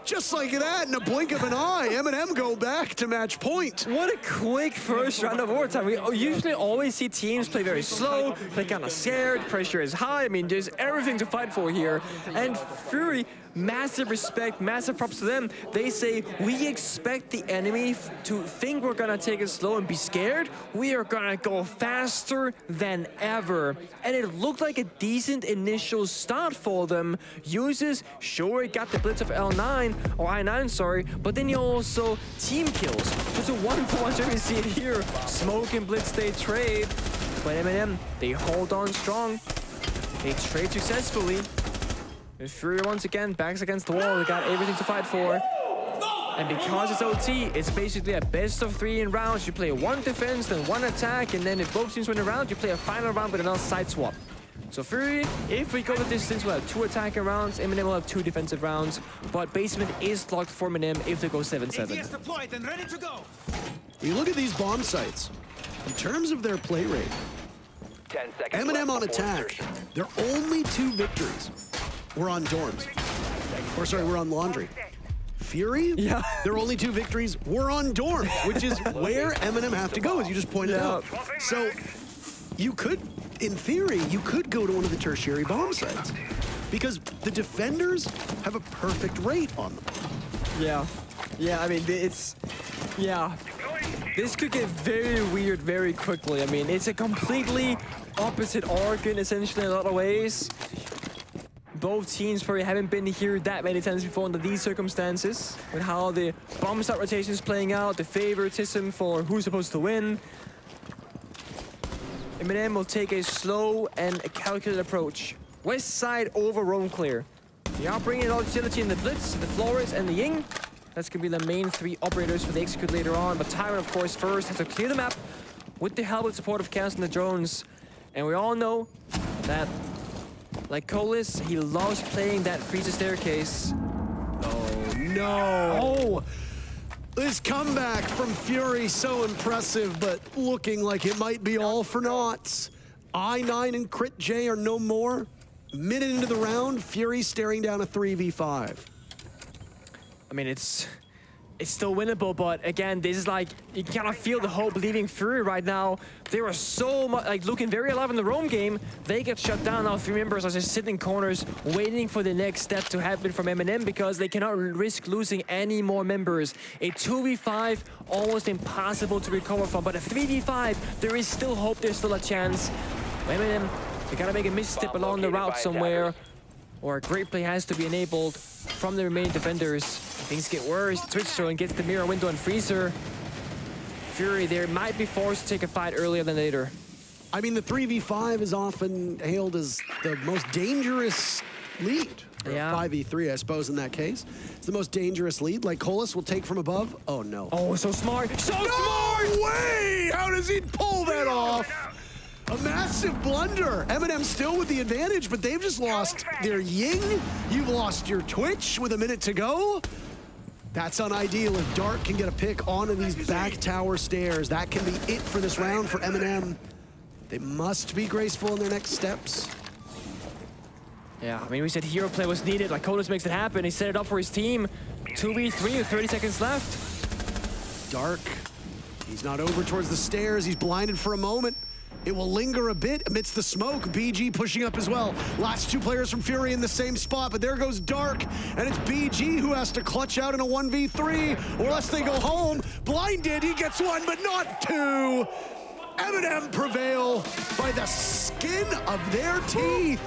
Just like that, in a blink of an eye, Eminem go back to match point. What a quick first round of overtime. We usually always see teams play very slow, play kind of scared, pressure is high. I mean, there's everything to fight for here. And Fury, massive respect, massive props to them. They say, we expect the enemy to think we're gonna take it slow and be scared. We are gonna go faster than ever. And it looked like a decent initial start for them. Uses, sure, it got the blitz of L9, or I9, sorry, but then you also team kills. Just a 1-for-1, we see it here. Smoke and blitz, they trade. But Eminem, they hold on strong. They trade successfully. And Fury once again backs against the wall. They got everything to fight for. And because it's OT, it's basically a best of 3 in rounds. You play 1 defense, then 1 attack, and then if both teams win a round, you play a final round with another side swap. So Fury, if we go the distance, we'll have 2 attacking rounds. Eminem will have 2 defensive rounds. But basement is locked for Eminem if they go 7-7. deployed and ready to go. You look at these bomb sites. In terms of their play rate, 10 seconds Eminem left on before attack, insertion. their only 2 victories were on dorms. Or sorry, we're on laundry. Fury, yeah, their only 2 victories were on dorms, which is where Eminem have to go, as you just pointed out. So you could, in theory, you could go to one of the tertiary bomb sites because the defenders have a perfect rate on them. Yeah, I mean, it's, yeah. This could get very weird very quickly. I mean, it's a completely opposite organ, essentially, in a lot of ways. Both teams probably haven't been here that many times before under these circumstances, with how the bomb start rotation is playing out, the favoritism for who's supposed to win. Eminem will take a slow and a calculated approach. West side over roam clear. They are bringing all utility in the Blitz, the Flores, and the Ying. That's going to be the main 3 operators for the execute later on. But Tyron, of course, first has to clear the map with the help and support of Chaos and the drones. And we all know that, like Colis, he loves playing that freezer staircase. Oh, no. Oh, this comeback from Fury, so impressive, but looking like it might be all for naught. I9 and Crit J are no more. Minute into the round, Fury staring down a 3v5. I mean, it's still winnable, but again, this is like, you kind of feel the hope leaving Fury right now. They were so much, like, looking very alive in the roam game. They get shut down now. 3 members are just sitting in corners, waiting for the next step to happen from Eminem because they cannot risk losing any more members. A 2v5, almost impossible to recover from, but a 3v5, there is still hope, there's still a chance. Eminem, they gotta make a misstep along the route somewhere, or a great play has to be enabled from the remaining defenders. Things get worse. Twitch throwing gets the mirror window and freezer. Fury there might be forced to take a fight earlier than later. I mean, the 3v5 is often hailed as the most dangerous lead. Or 5v3, I suppose, in that case. It's the most dangerous lead. Like Colis will take from above. Oh, no. Oh, so smart. So smart! No way! How does he pull that off? A massive blunder. Eminem still with the advantage, but they've just lost their Ying. You've lost your Twitch with a minute to go. That's unideal. If Dark can get a pick onto these back tower stairs, that can be it for this round for Eminem. They must be graceful in their next steps. Yeah, I mean, we said hero play was needed. Like, Colis makes it happen. He set it up for his team. 2v3 with 30 seconds left. Dark, he's not over towards the stairs. He's blinded for a moment. It will linger a bit amidst the smoke. BG pushing up as well. Last 2 players from Fury in the same spot, but there goes Dark, and it's BG who has to clutch out in a 1v3, or else they go home. Blinded, he gets 1, but not 2. Eminem prevail by the skin of their teeth.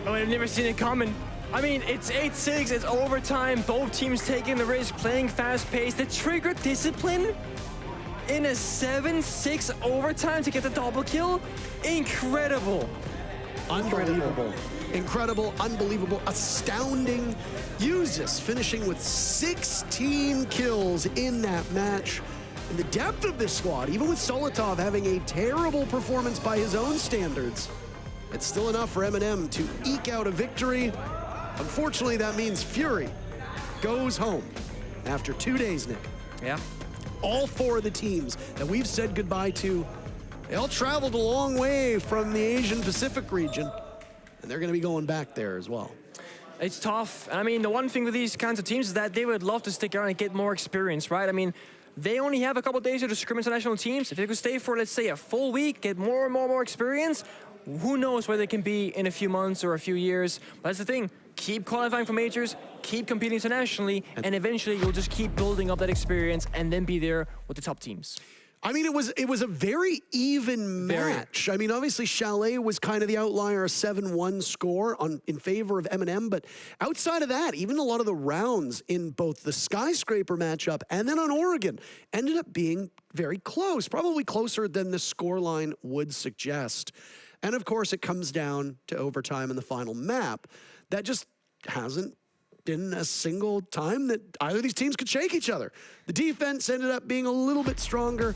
Oh, I've never seen it coming. I mean, it's 8-6, it's overtime. Both teams taking the risk, playing fast-paced. The trigger discipline in a 7-6 overtime to get the double kill? Incredible. Unbelievable. Incredible, unbelievable, astounding. Uses finishing with 16 kills in that match. And the depth of this squad, even with Solotov having a terrible performance by his own standards, it's still enough for Eminem to eke out a victory. Unfortunately, that means Fury goes home after 2 days, Nick. Yeah. All 4 of the teams that we've said goodbye to, they all traveled a long way from the Asian Pacific region, and they're going to be going back there as well. It's tough. I mean, the one thing with these kinds of teams is that they would love to stick around and get more experience, right? I mean, they only have a couple days to scrim international teams. If they could stay for, let's say, a full week, get more and more experience, who knows where they can be in a few months or a few years. But that's the thing. Keep qualifying for majors, keep competing internationally, and eventually you'll just keep building up that experience and then be there with the top teams. I mean, it was a very even match. I mean, obviously, Chalet was kind of the outlier, a 7-1 score in favor of Eminem. But outside of that, even a lot of the rounds in both the Skyscraper matchup and then on Oregon ended up being very close, probably closer than the scoreline would suggest. And of course, it comes down to overtime in the final map. That just hasn't been a single time that either of these teams could shake each other. The defense ended up being a little bit stronger,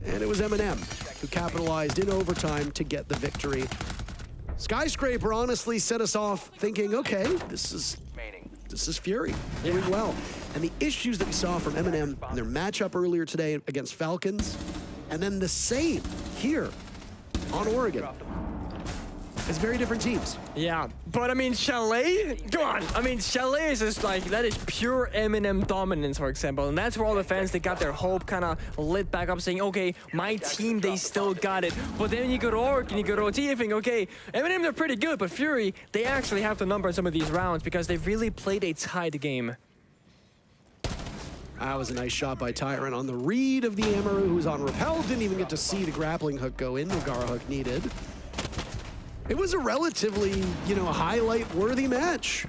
and it was Eminem who capitalized in overtime to get the victory. Skyscraper honestly set us off thinking, okay, this is Fury doing well. And the issues that we saw from Eminem in their matchup earlier today against Falcons, and then the same here on Oregon. It's very different teams. Yeah, but I mean, Chalet, come on. I mean, Chalet is just like, that is pure Eminem dominance, for example. And that's where all the fans, they got their hope kind of lit back up saying, okay, my team, they still got it. But then you go to Oregon, you go to OT, you think, okay, Eminem, they're pretty good, but Fury, they actually have the number in some of these rounds because they've really played a tight game. That was a nice shot by Tyrant on the read of the Amaru, who's on rappel. Didn't even get to see the grappling hook go in, no Gara hook needed. It was a relatively, highlight-worthy match.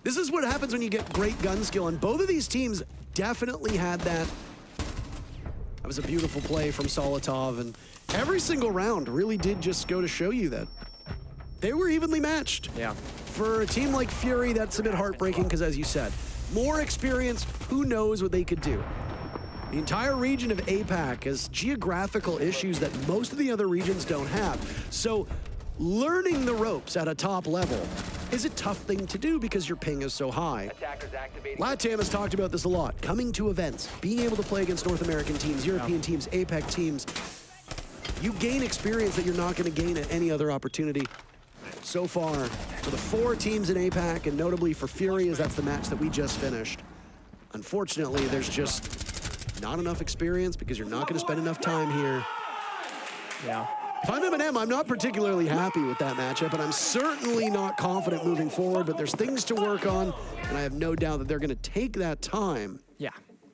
This is what happens when you get great gun skill, and both of these teams definitely had that. That was a beautiful play from Solotov, and every single round really did just go to show you that they were evenly matched. Yeah. For a team like Fury, that's a bit heartbreaking because, as you said, more experience, who knows what they could do. The entire region of APAC has geographical issues that most of the other regions don't have. So learning the ropes at a top level is a tough thing to do because your ping is so high. LATAM has talked about this a lot. Coming to events, being able to play against North American teams, European teams, APAC teams, you gain experience that you're not going to gain at any other opportunity. So far, for the 4 teams in APAC, and notably for Fury, as that's the match that we just finished, unfortunately, there's just not enough experience because you're not going to spend enough time here. Yeah. If I'm Eminem, I'm not particularly happy with that matchup, and I'm certainly not confident moving forward, but there's things to work on, and I have no doubt that they're going to take that time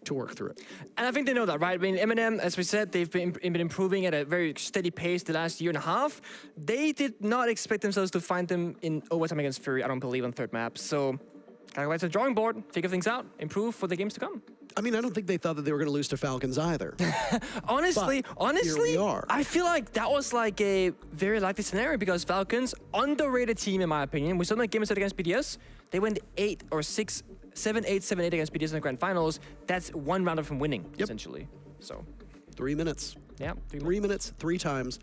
to work through it. And I think they know that, right? I mean, Eminem, as we said, they've been improving at a very steady pace the last year and a half. They did not expect themselves to find them in overtime against Fury, I don't believe, on third map. So, gotta go back to the drawing board, figure things out, improve for the games to come. I mean, I don't think they thought that they were going to lose to Falcons either. honestly, here we are. I feel like that was like a very likely scenario because Falcons, underrated team in my opinion. We saw that game set against BDS. They went 7-8, 7-8 against BDS in the grand finals. That's one round from winning, essentially. So 3 minutes. Yeah, 3 minutes, 3 times.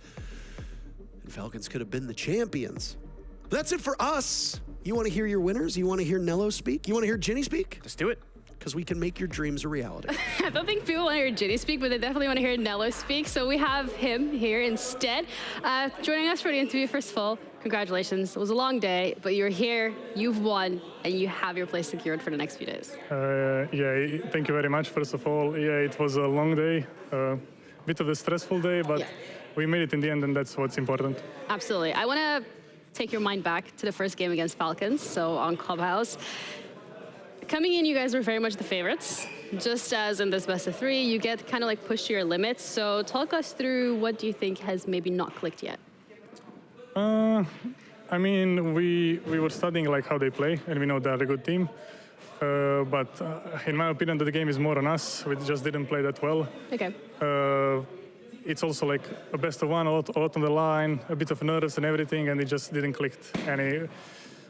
And Falcons could have been the champions. But that's it for us. You want to hear your winners? You want to hear Nello speak? You want to hear Ginny speak? Let's do it. Because we can make your dreams a reality. I don't think people want to hear Ginny speak, but they definitely want to hear Nello speak. So we have him here instead. Joining us for the interview, first of all, congratulations. It was a long day, but you're here, you've won, and you have your place secured for the next few days. Yeah, thank you very much, first of all. Yeah, it was a long day, a bit of a stressful day, but we made it in the end, and that's what's important. Absolutely. I want to take your mind back to the first game against Falcons, so on Clubhouse. Coming in, you guys were very much the favorites. Just as in this best of 3, you get kind of like pushed to your limits. So talk us through what do you think has maybe not clicked yet? I mean, we were studying like how they play, and we know they're a good team. But in my opinion, the game is more on us. We just didn't play that well. Okay. It's also like a best of 1, a lot on the line, a bit of nerves and everything, and it just didn't click.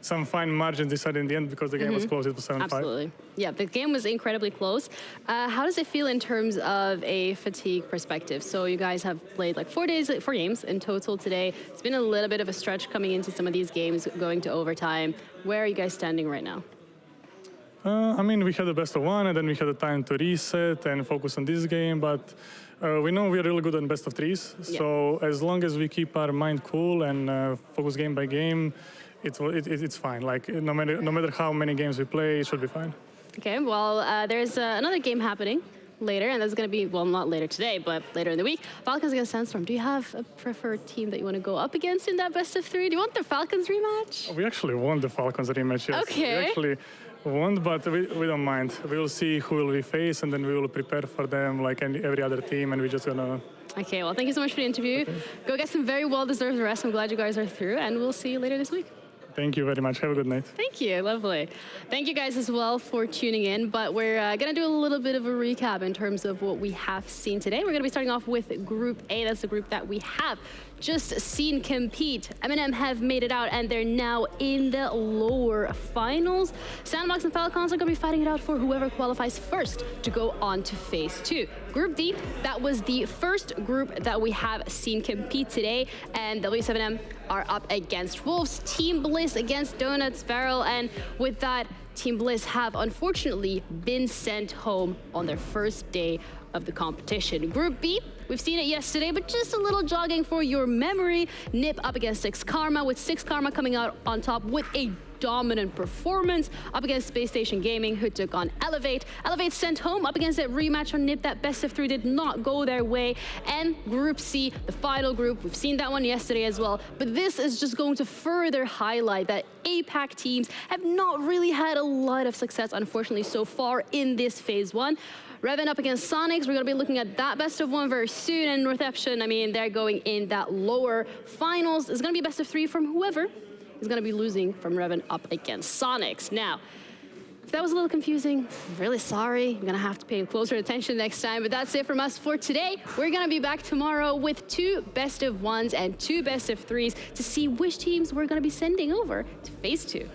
Some fine margins decided in the end because the game was close. It was 7-5. Absolutely. Yeah, the game was incredibly close. How does it feel in terms of a fatigue perspective? So you guys have played like 4 games in total today. It's been a little bit of a stretch coming into some of these games, going to overtime. Where are you guys standing right now? I mean, we had the best of 1, and then we had the time to reset and focus on this game, but we know we're really good on best of 3s. So as long as we keep our mind cool and focus game by game, it's fine. Like no matter how many games we play, it should be fine. Okay, well, there's another game happening later, and that's going to be, well, not later today, but later in the week. Falcons against Sandstorm. Do you have a preferred team that you want to go up against in that best of 3? Do you want the Falcons rematch? We actually won the Falcons rematch. Yes. Okay. We actually won, but we don't mind. We will see who will we face, and then we will prepare for them like every other team, and we're just gonna. Okay, well, thank you so much for the interview. Okay. Go get some very well-deserved rest. I'm glad you guys are through, and we'll see you later this week. Thank you very much. Have a good night. Thank you. Lovely. Thank you guys as well for tuning in. But we're going to do a little bit of a recap in terms of what we have seen today. We're going to be starting off with Group A. That's the group that we have just seen compete. Eminem have made it out, and they're now in the lower finals. Sandbox and Falcons are going to be fighting it out for whoever qualifies first to go on to phase 2. Group D, that was the first group that we have seen compete today, and W7M are up against Wolves. Team Bliss against Donuts, Varrel, and with that, Team Bliss have unfortunately been sent home on their first day of the competition. Group B, we've seen it yesterday, but just a little jogging for your memory. Nip up against 6 Karma, with 6 Karma coming out on top with a dominant performance up against Space Station Gaming, who took on Elevate. Elevate sent home up against that rematch on Nip. That best of 3 did not go their way. And Group C, the final group, we've seen that one yesterday as well, but this is just going to further highlight that APAC teams have not really had a lot of success, unfortunately, so far in this phase 1. Revan up against Sonics. We're going to be looking at that best of 1 very soon. And Northeption, I mean, they're going in that lower finals. It's going to be best of 3 from whoever is going to be losing from Revan up against Sonics. Now, if that was a little confusing, I'm really sorry. I'm going to have to pay closer attention next time. But that's it from us for today. We're going to be back tomorrow with 2 best of 1s and 2 best of 3s to see which teams we're going to be sending over to phase 2.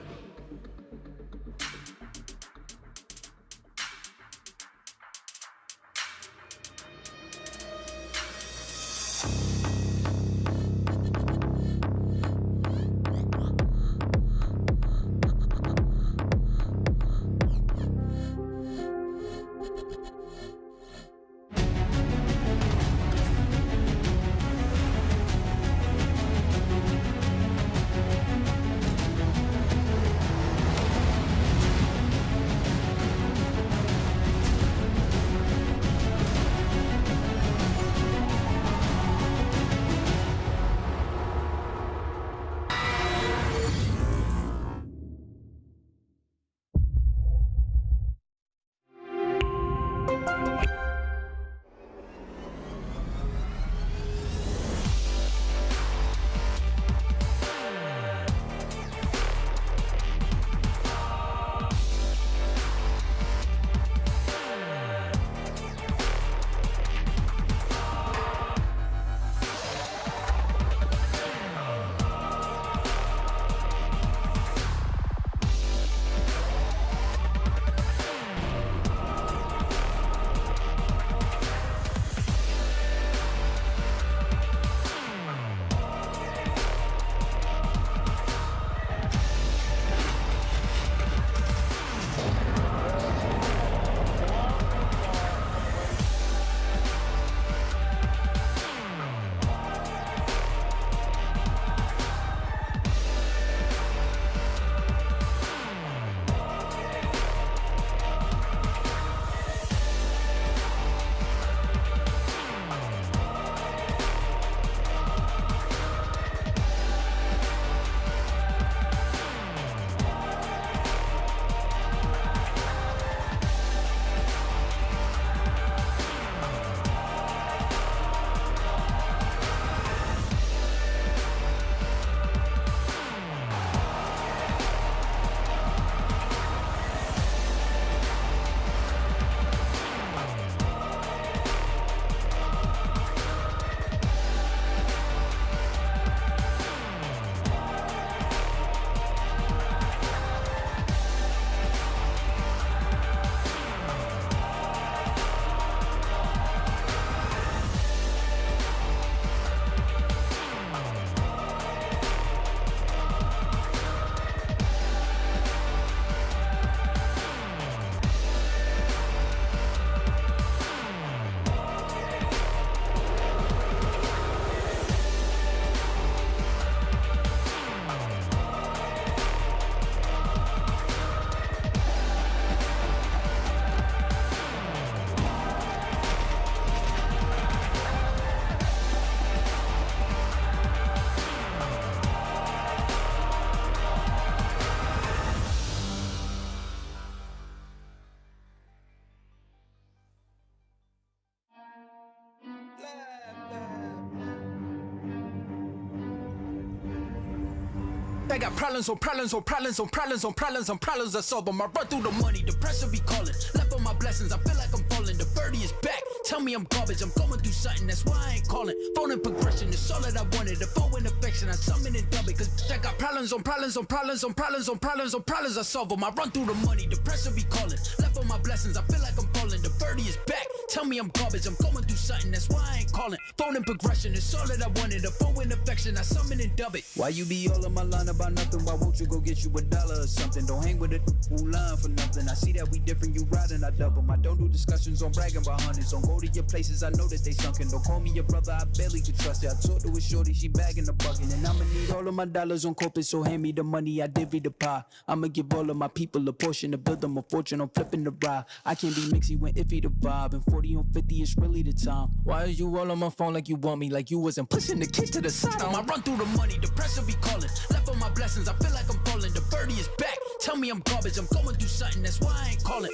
They got problems on problems on problems on problems on problems on problems. I solve them. I run through the money. The pressure be calling. Left on my blessings. I feel like I'm falling. The birdie is back. Tell me I'm garbage. I'm going through something. That's why I ain't calling. Phone and progression is all that I wanted. The phone and affection. I summon and dub it. Cause I got problems on problems on problems on problems on problems on problems. I solve them. I run through the money. The pressure be calling. Left on my blessings. I feel like I'm falling. The birdie is back. Tell me I'm garbage. I'm going through something. That's why I ain't calling. Phone and progression is all that I wanted. The phone and affection. I summon and dub it. Why you be all in my line about nothing? Why won't you go get you $1 or something? Don't hang with it who lying for nothing. I see that we different, you riding, I double. I don't do discussions on bragging about hundreds. Don't go to your places, I know that they sunken. Don't call me your brother, I barely could trust it. I talked to a shorty, she bagging the bucket. And I'ma need all of my dollars on corporate, so hand me the money, I divvy the pie. I'ma give all of my people a portion to build them a fortune. I'm flipping the ride. I can't be mixy when iffy the vibe. And 40 on 50 is really the time. Why are you all on my phone like you want me? Like you wasn't pushing the kid to the side. I run through the money, the pressure be calling. Left on my blessings, I feel like I'm falling. The birdie is back. Tell me I'm garbage. I'm going through something. That's why I ain't calling.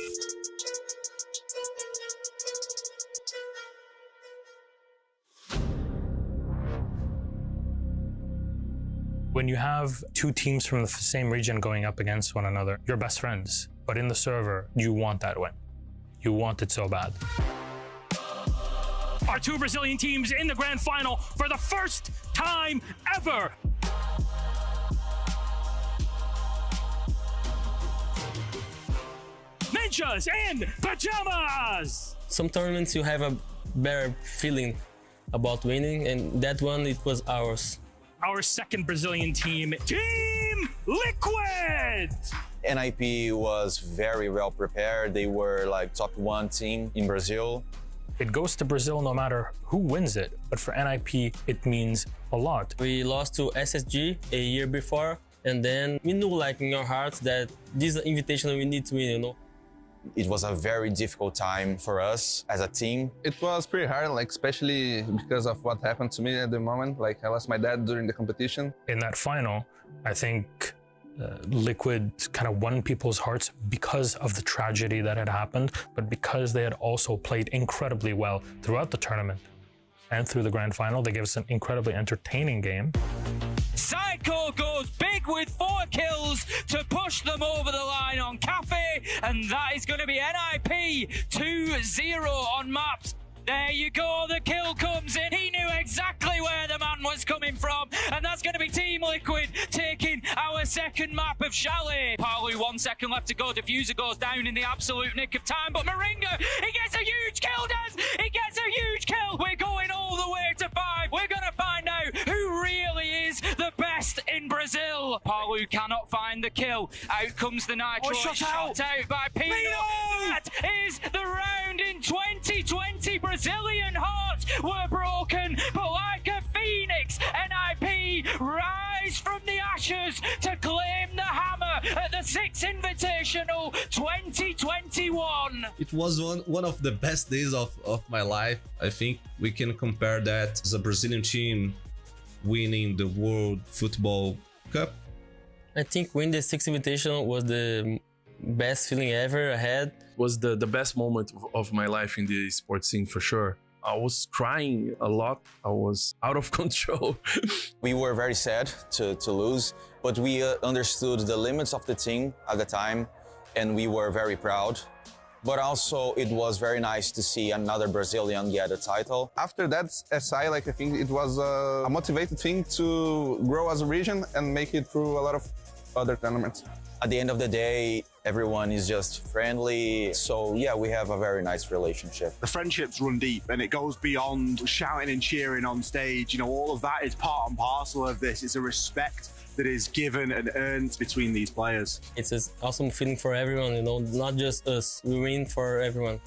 When you have two teams from the same region going up against one another, you're best friends. But in the server, you want that win. You want it so bad. Our two Brazilian teams in the grand final for the first time ever. Ninjas and pajamas! Some tournaments you have a better feeling about winning, and that one, it was ours. Our second Brazilian team, Team Liquid! NIP was very well prepared. They were like top 1 team in Brazil. It goes to Brazil no matter who wins it, but for NIP, it means a lot. We lost to SSG a year before, and then we knew like in our hearts that this is an invitation we need to win, you know. It was a very difficult time for us as a team. It was pretty hard, like especially because of what happened to me at the moment. Like I lost my dad during the competition. In that final, I think Liquid kind of won people's hearts because of the tragedy that had happened, but because they had also played incredibly well throughout the tournament and through the grand final. They gave us an incredibly entertaining game. Psycho goes big with 4 kills to push them over the line on Kafe, and that is going to be NIP 2-0 on maps. There you go, the kill comes in. He knew exactly where the man was coming from, and that's going to be Team Liquid taking our second map of Chalet. Palu, 1 second left to go. Diffuser goes down in the absolute nick of time, but Moringa, he gets a huge kill, He gets a huge kill. We're going all the way to 5. We're going to find out who really is the best in Brazil. Palu cannot find the kill. Out comes the Nitro. Shot out by Pino. That is the round in 2020. Brazilian hearts were broken, but like a phoenix, NIP rise from the ashes to claim the hammer at the 6th Invitational 2021. It was one of the best days of my life. I think we can compare that as a Brazilian team winning the World Football Cup. I think winning the 6th Invitational was the best feeling ever I had. Was the best moment of my life in the sports scene for sure. I was crying a lot. I was out of control. We were very sad to lose, but we understood the limits of the team at the time, and we were very proud. But also, it was very nice to see another Brazilian get a title. After that SI, like I think it was a motivated thing to grow as a region and make it through a lot of other tournaments. At the end of the day, everyone is just friendly. So yeah, we have a very nice relationship. The friendships run deep, and it goes beyond shouting and cheering on stage. You know, all of that is part and parcel of this. It's a respect that is given and earned between these players. It's an awesome feeling for everyone, you know, not just us. We win for everyone.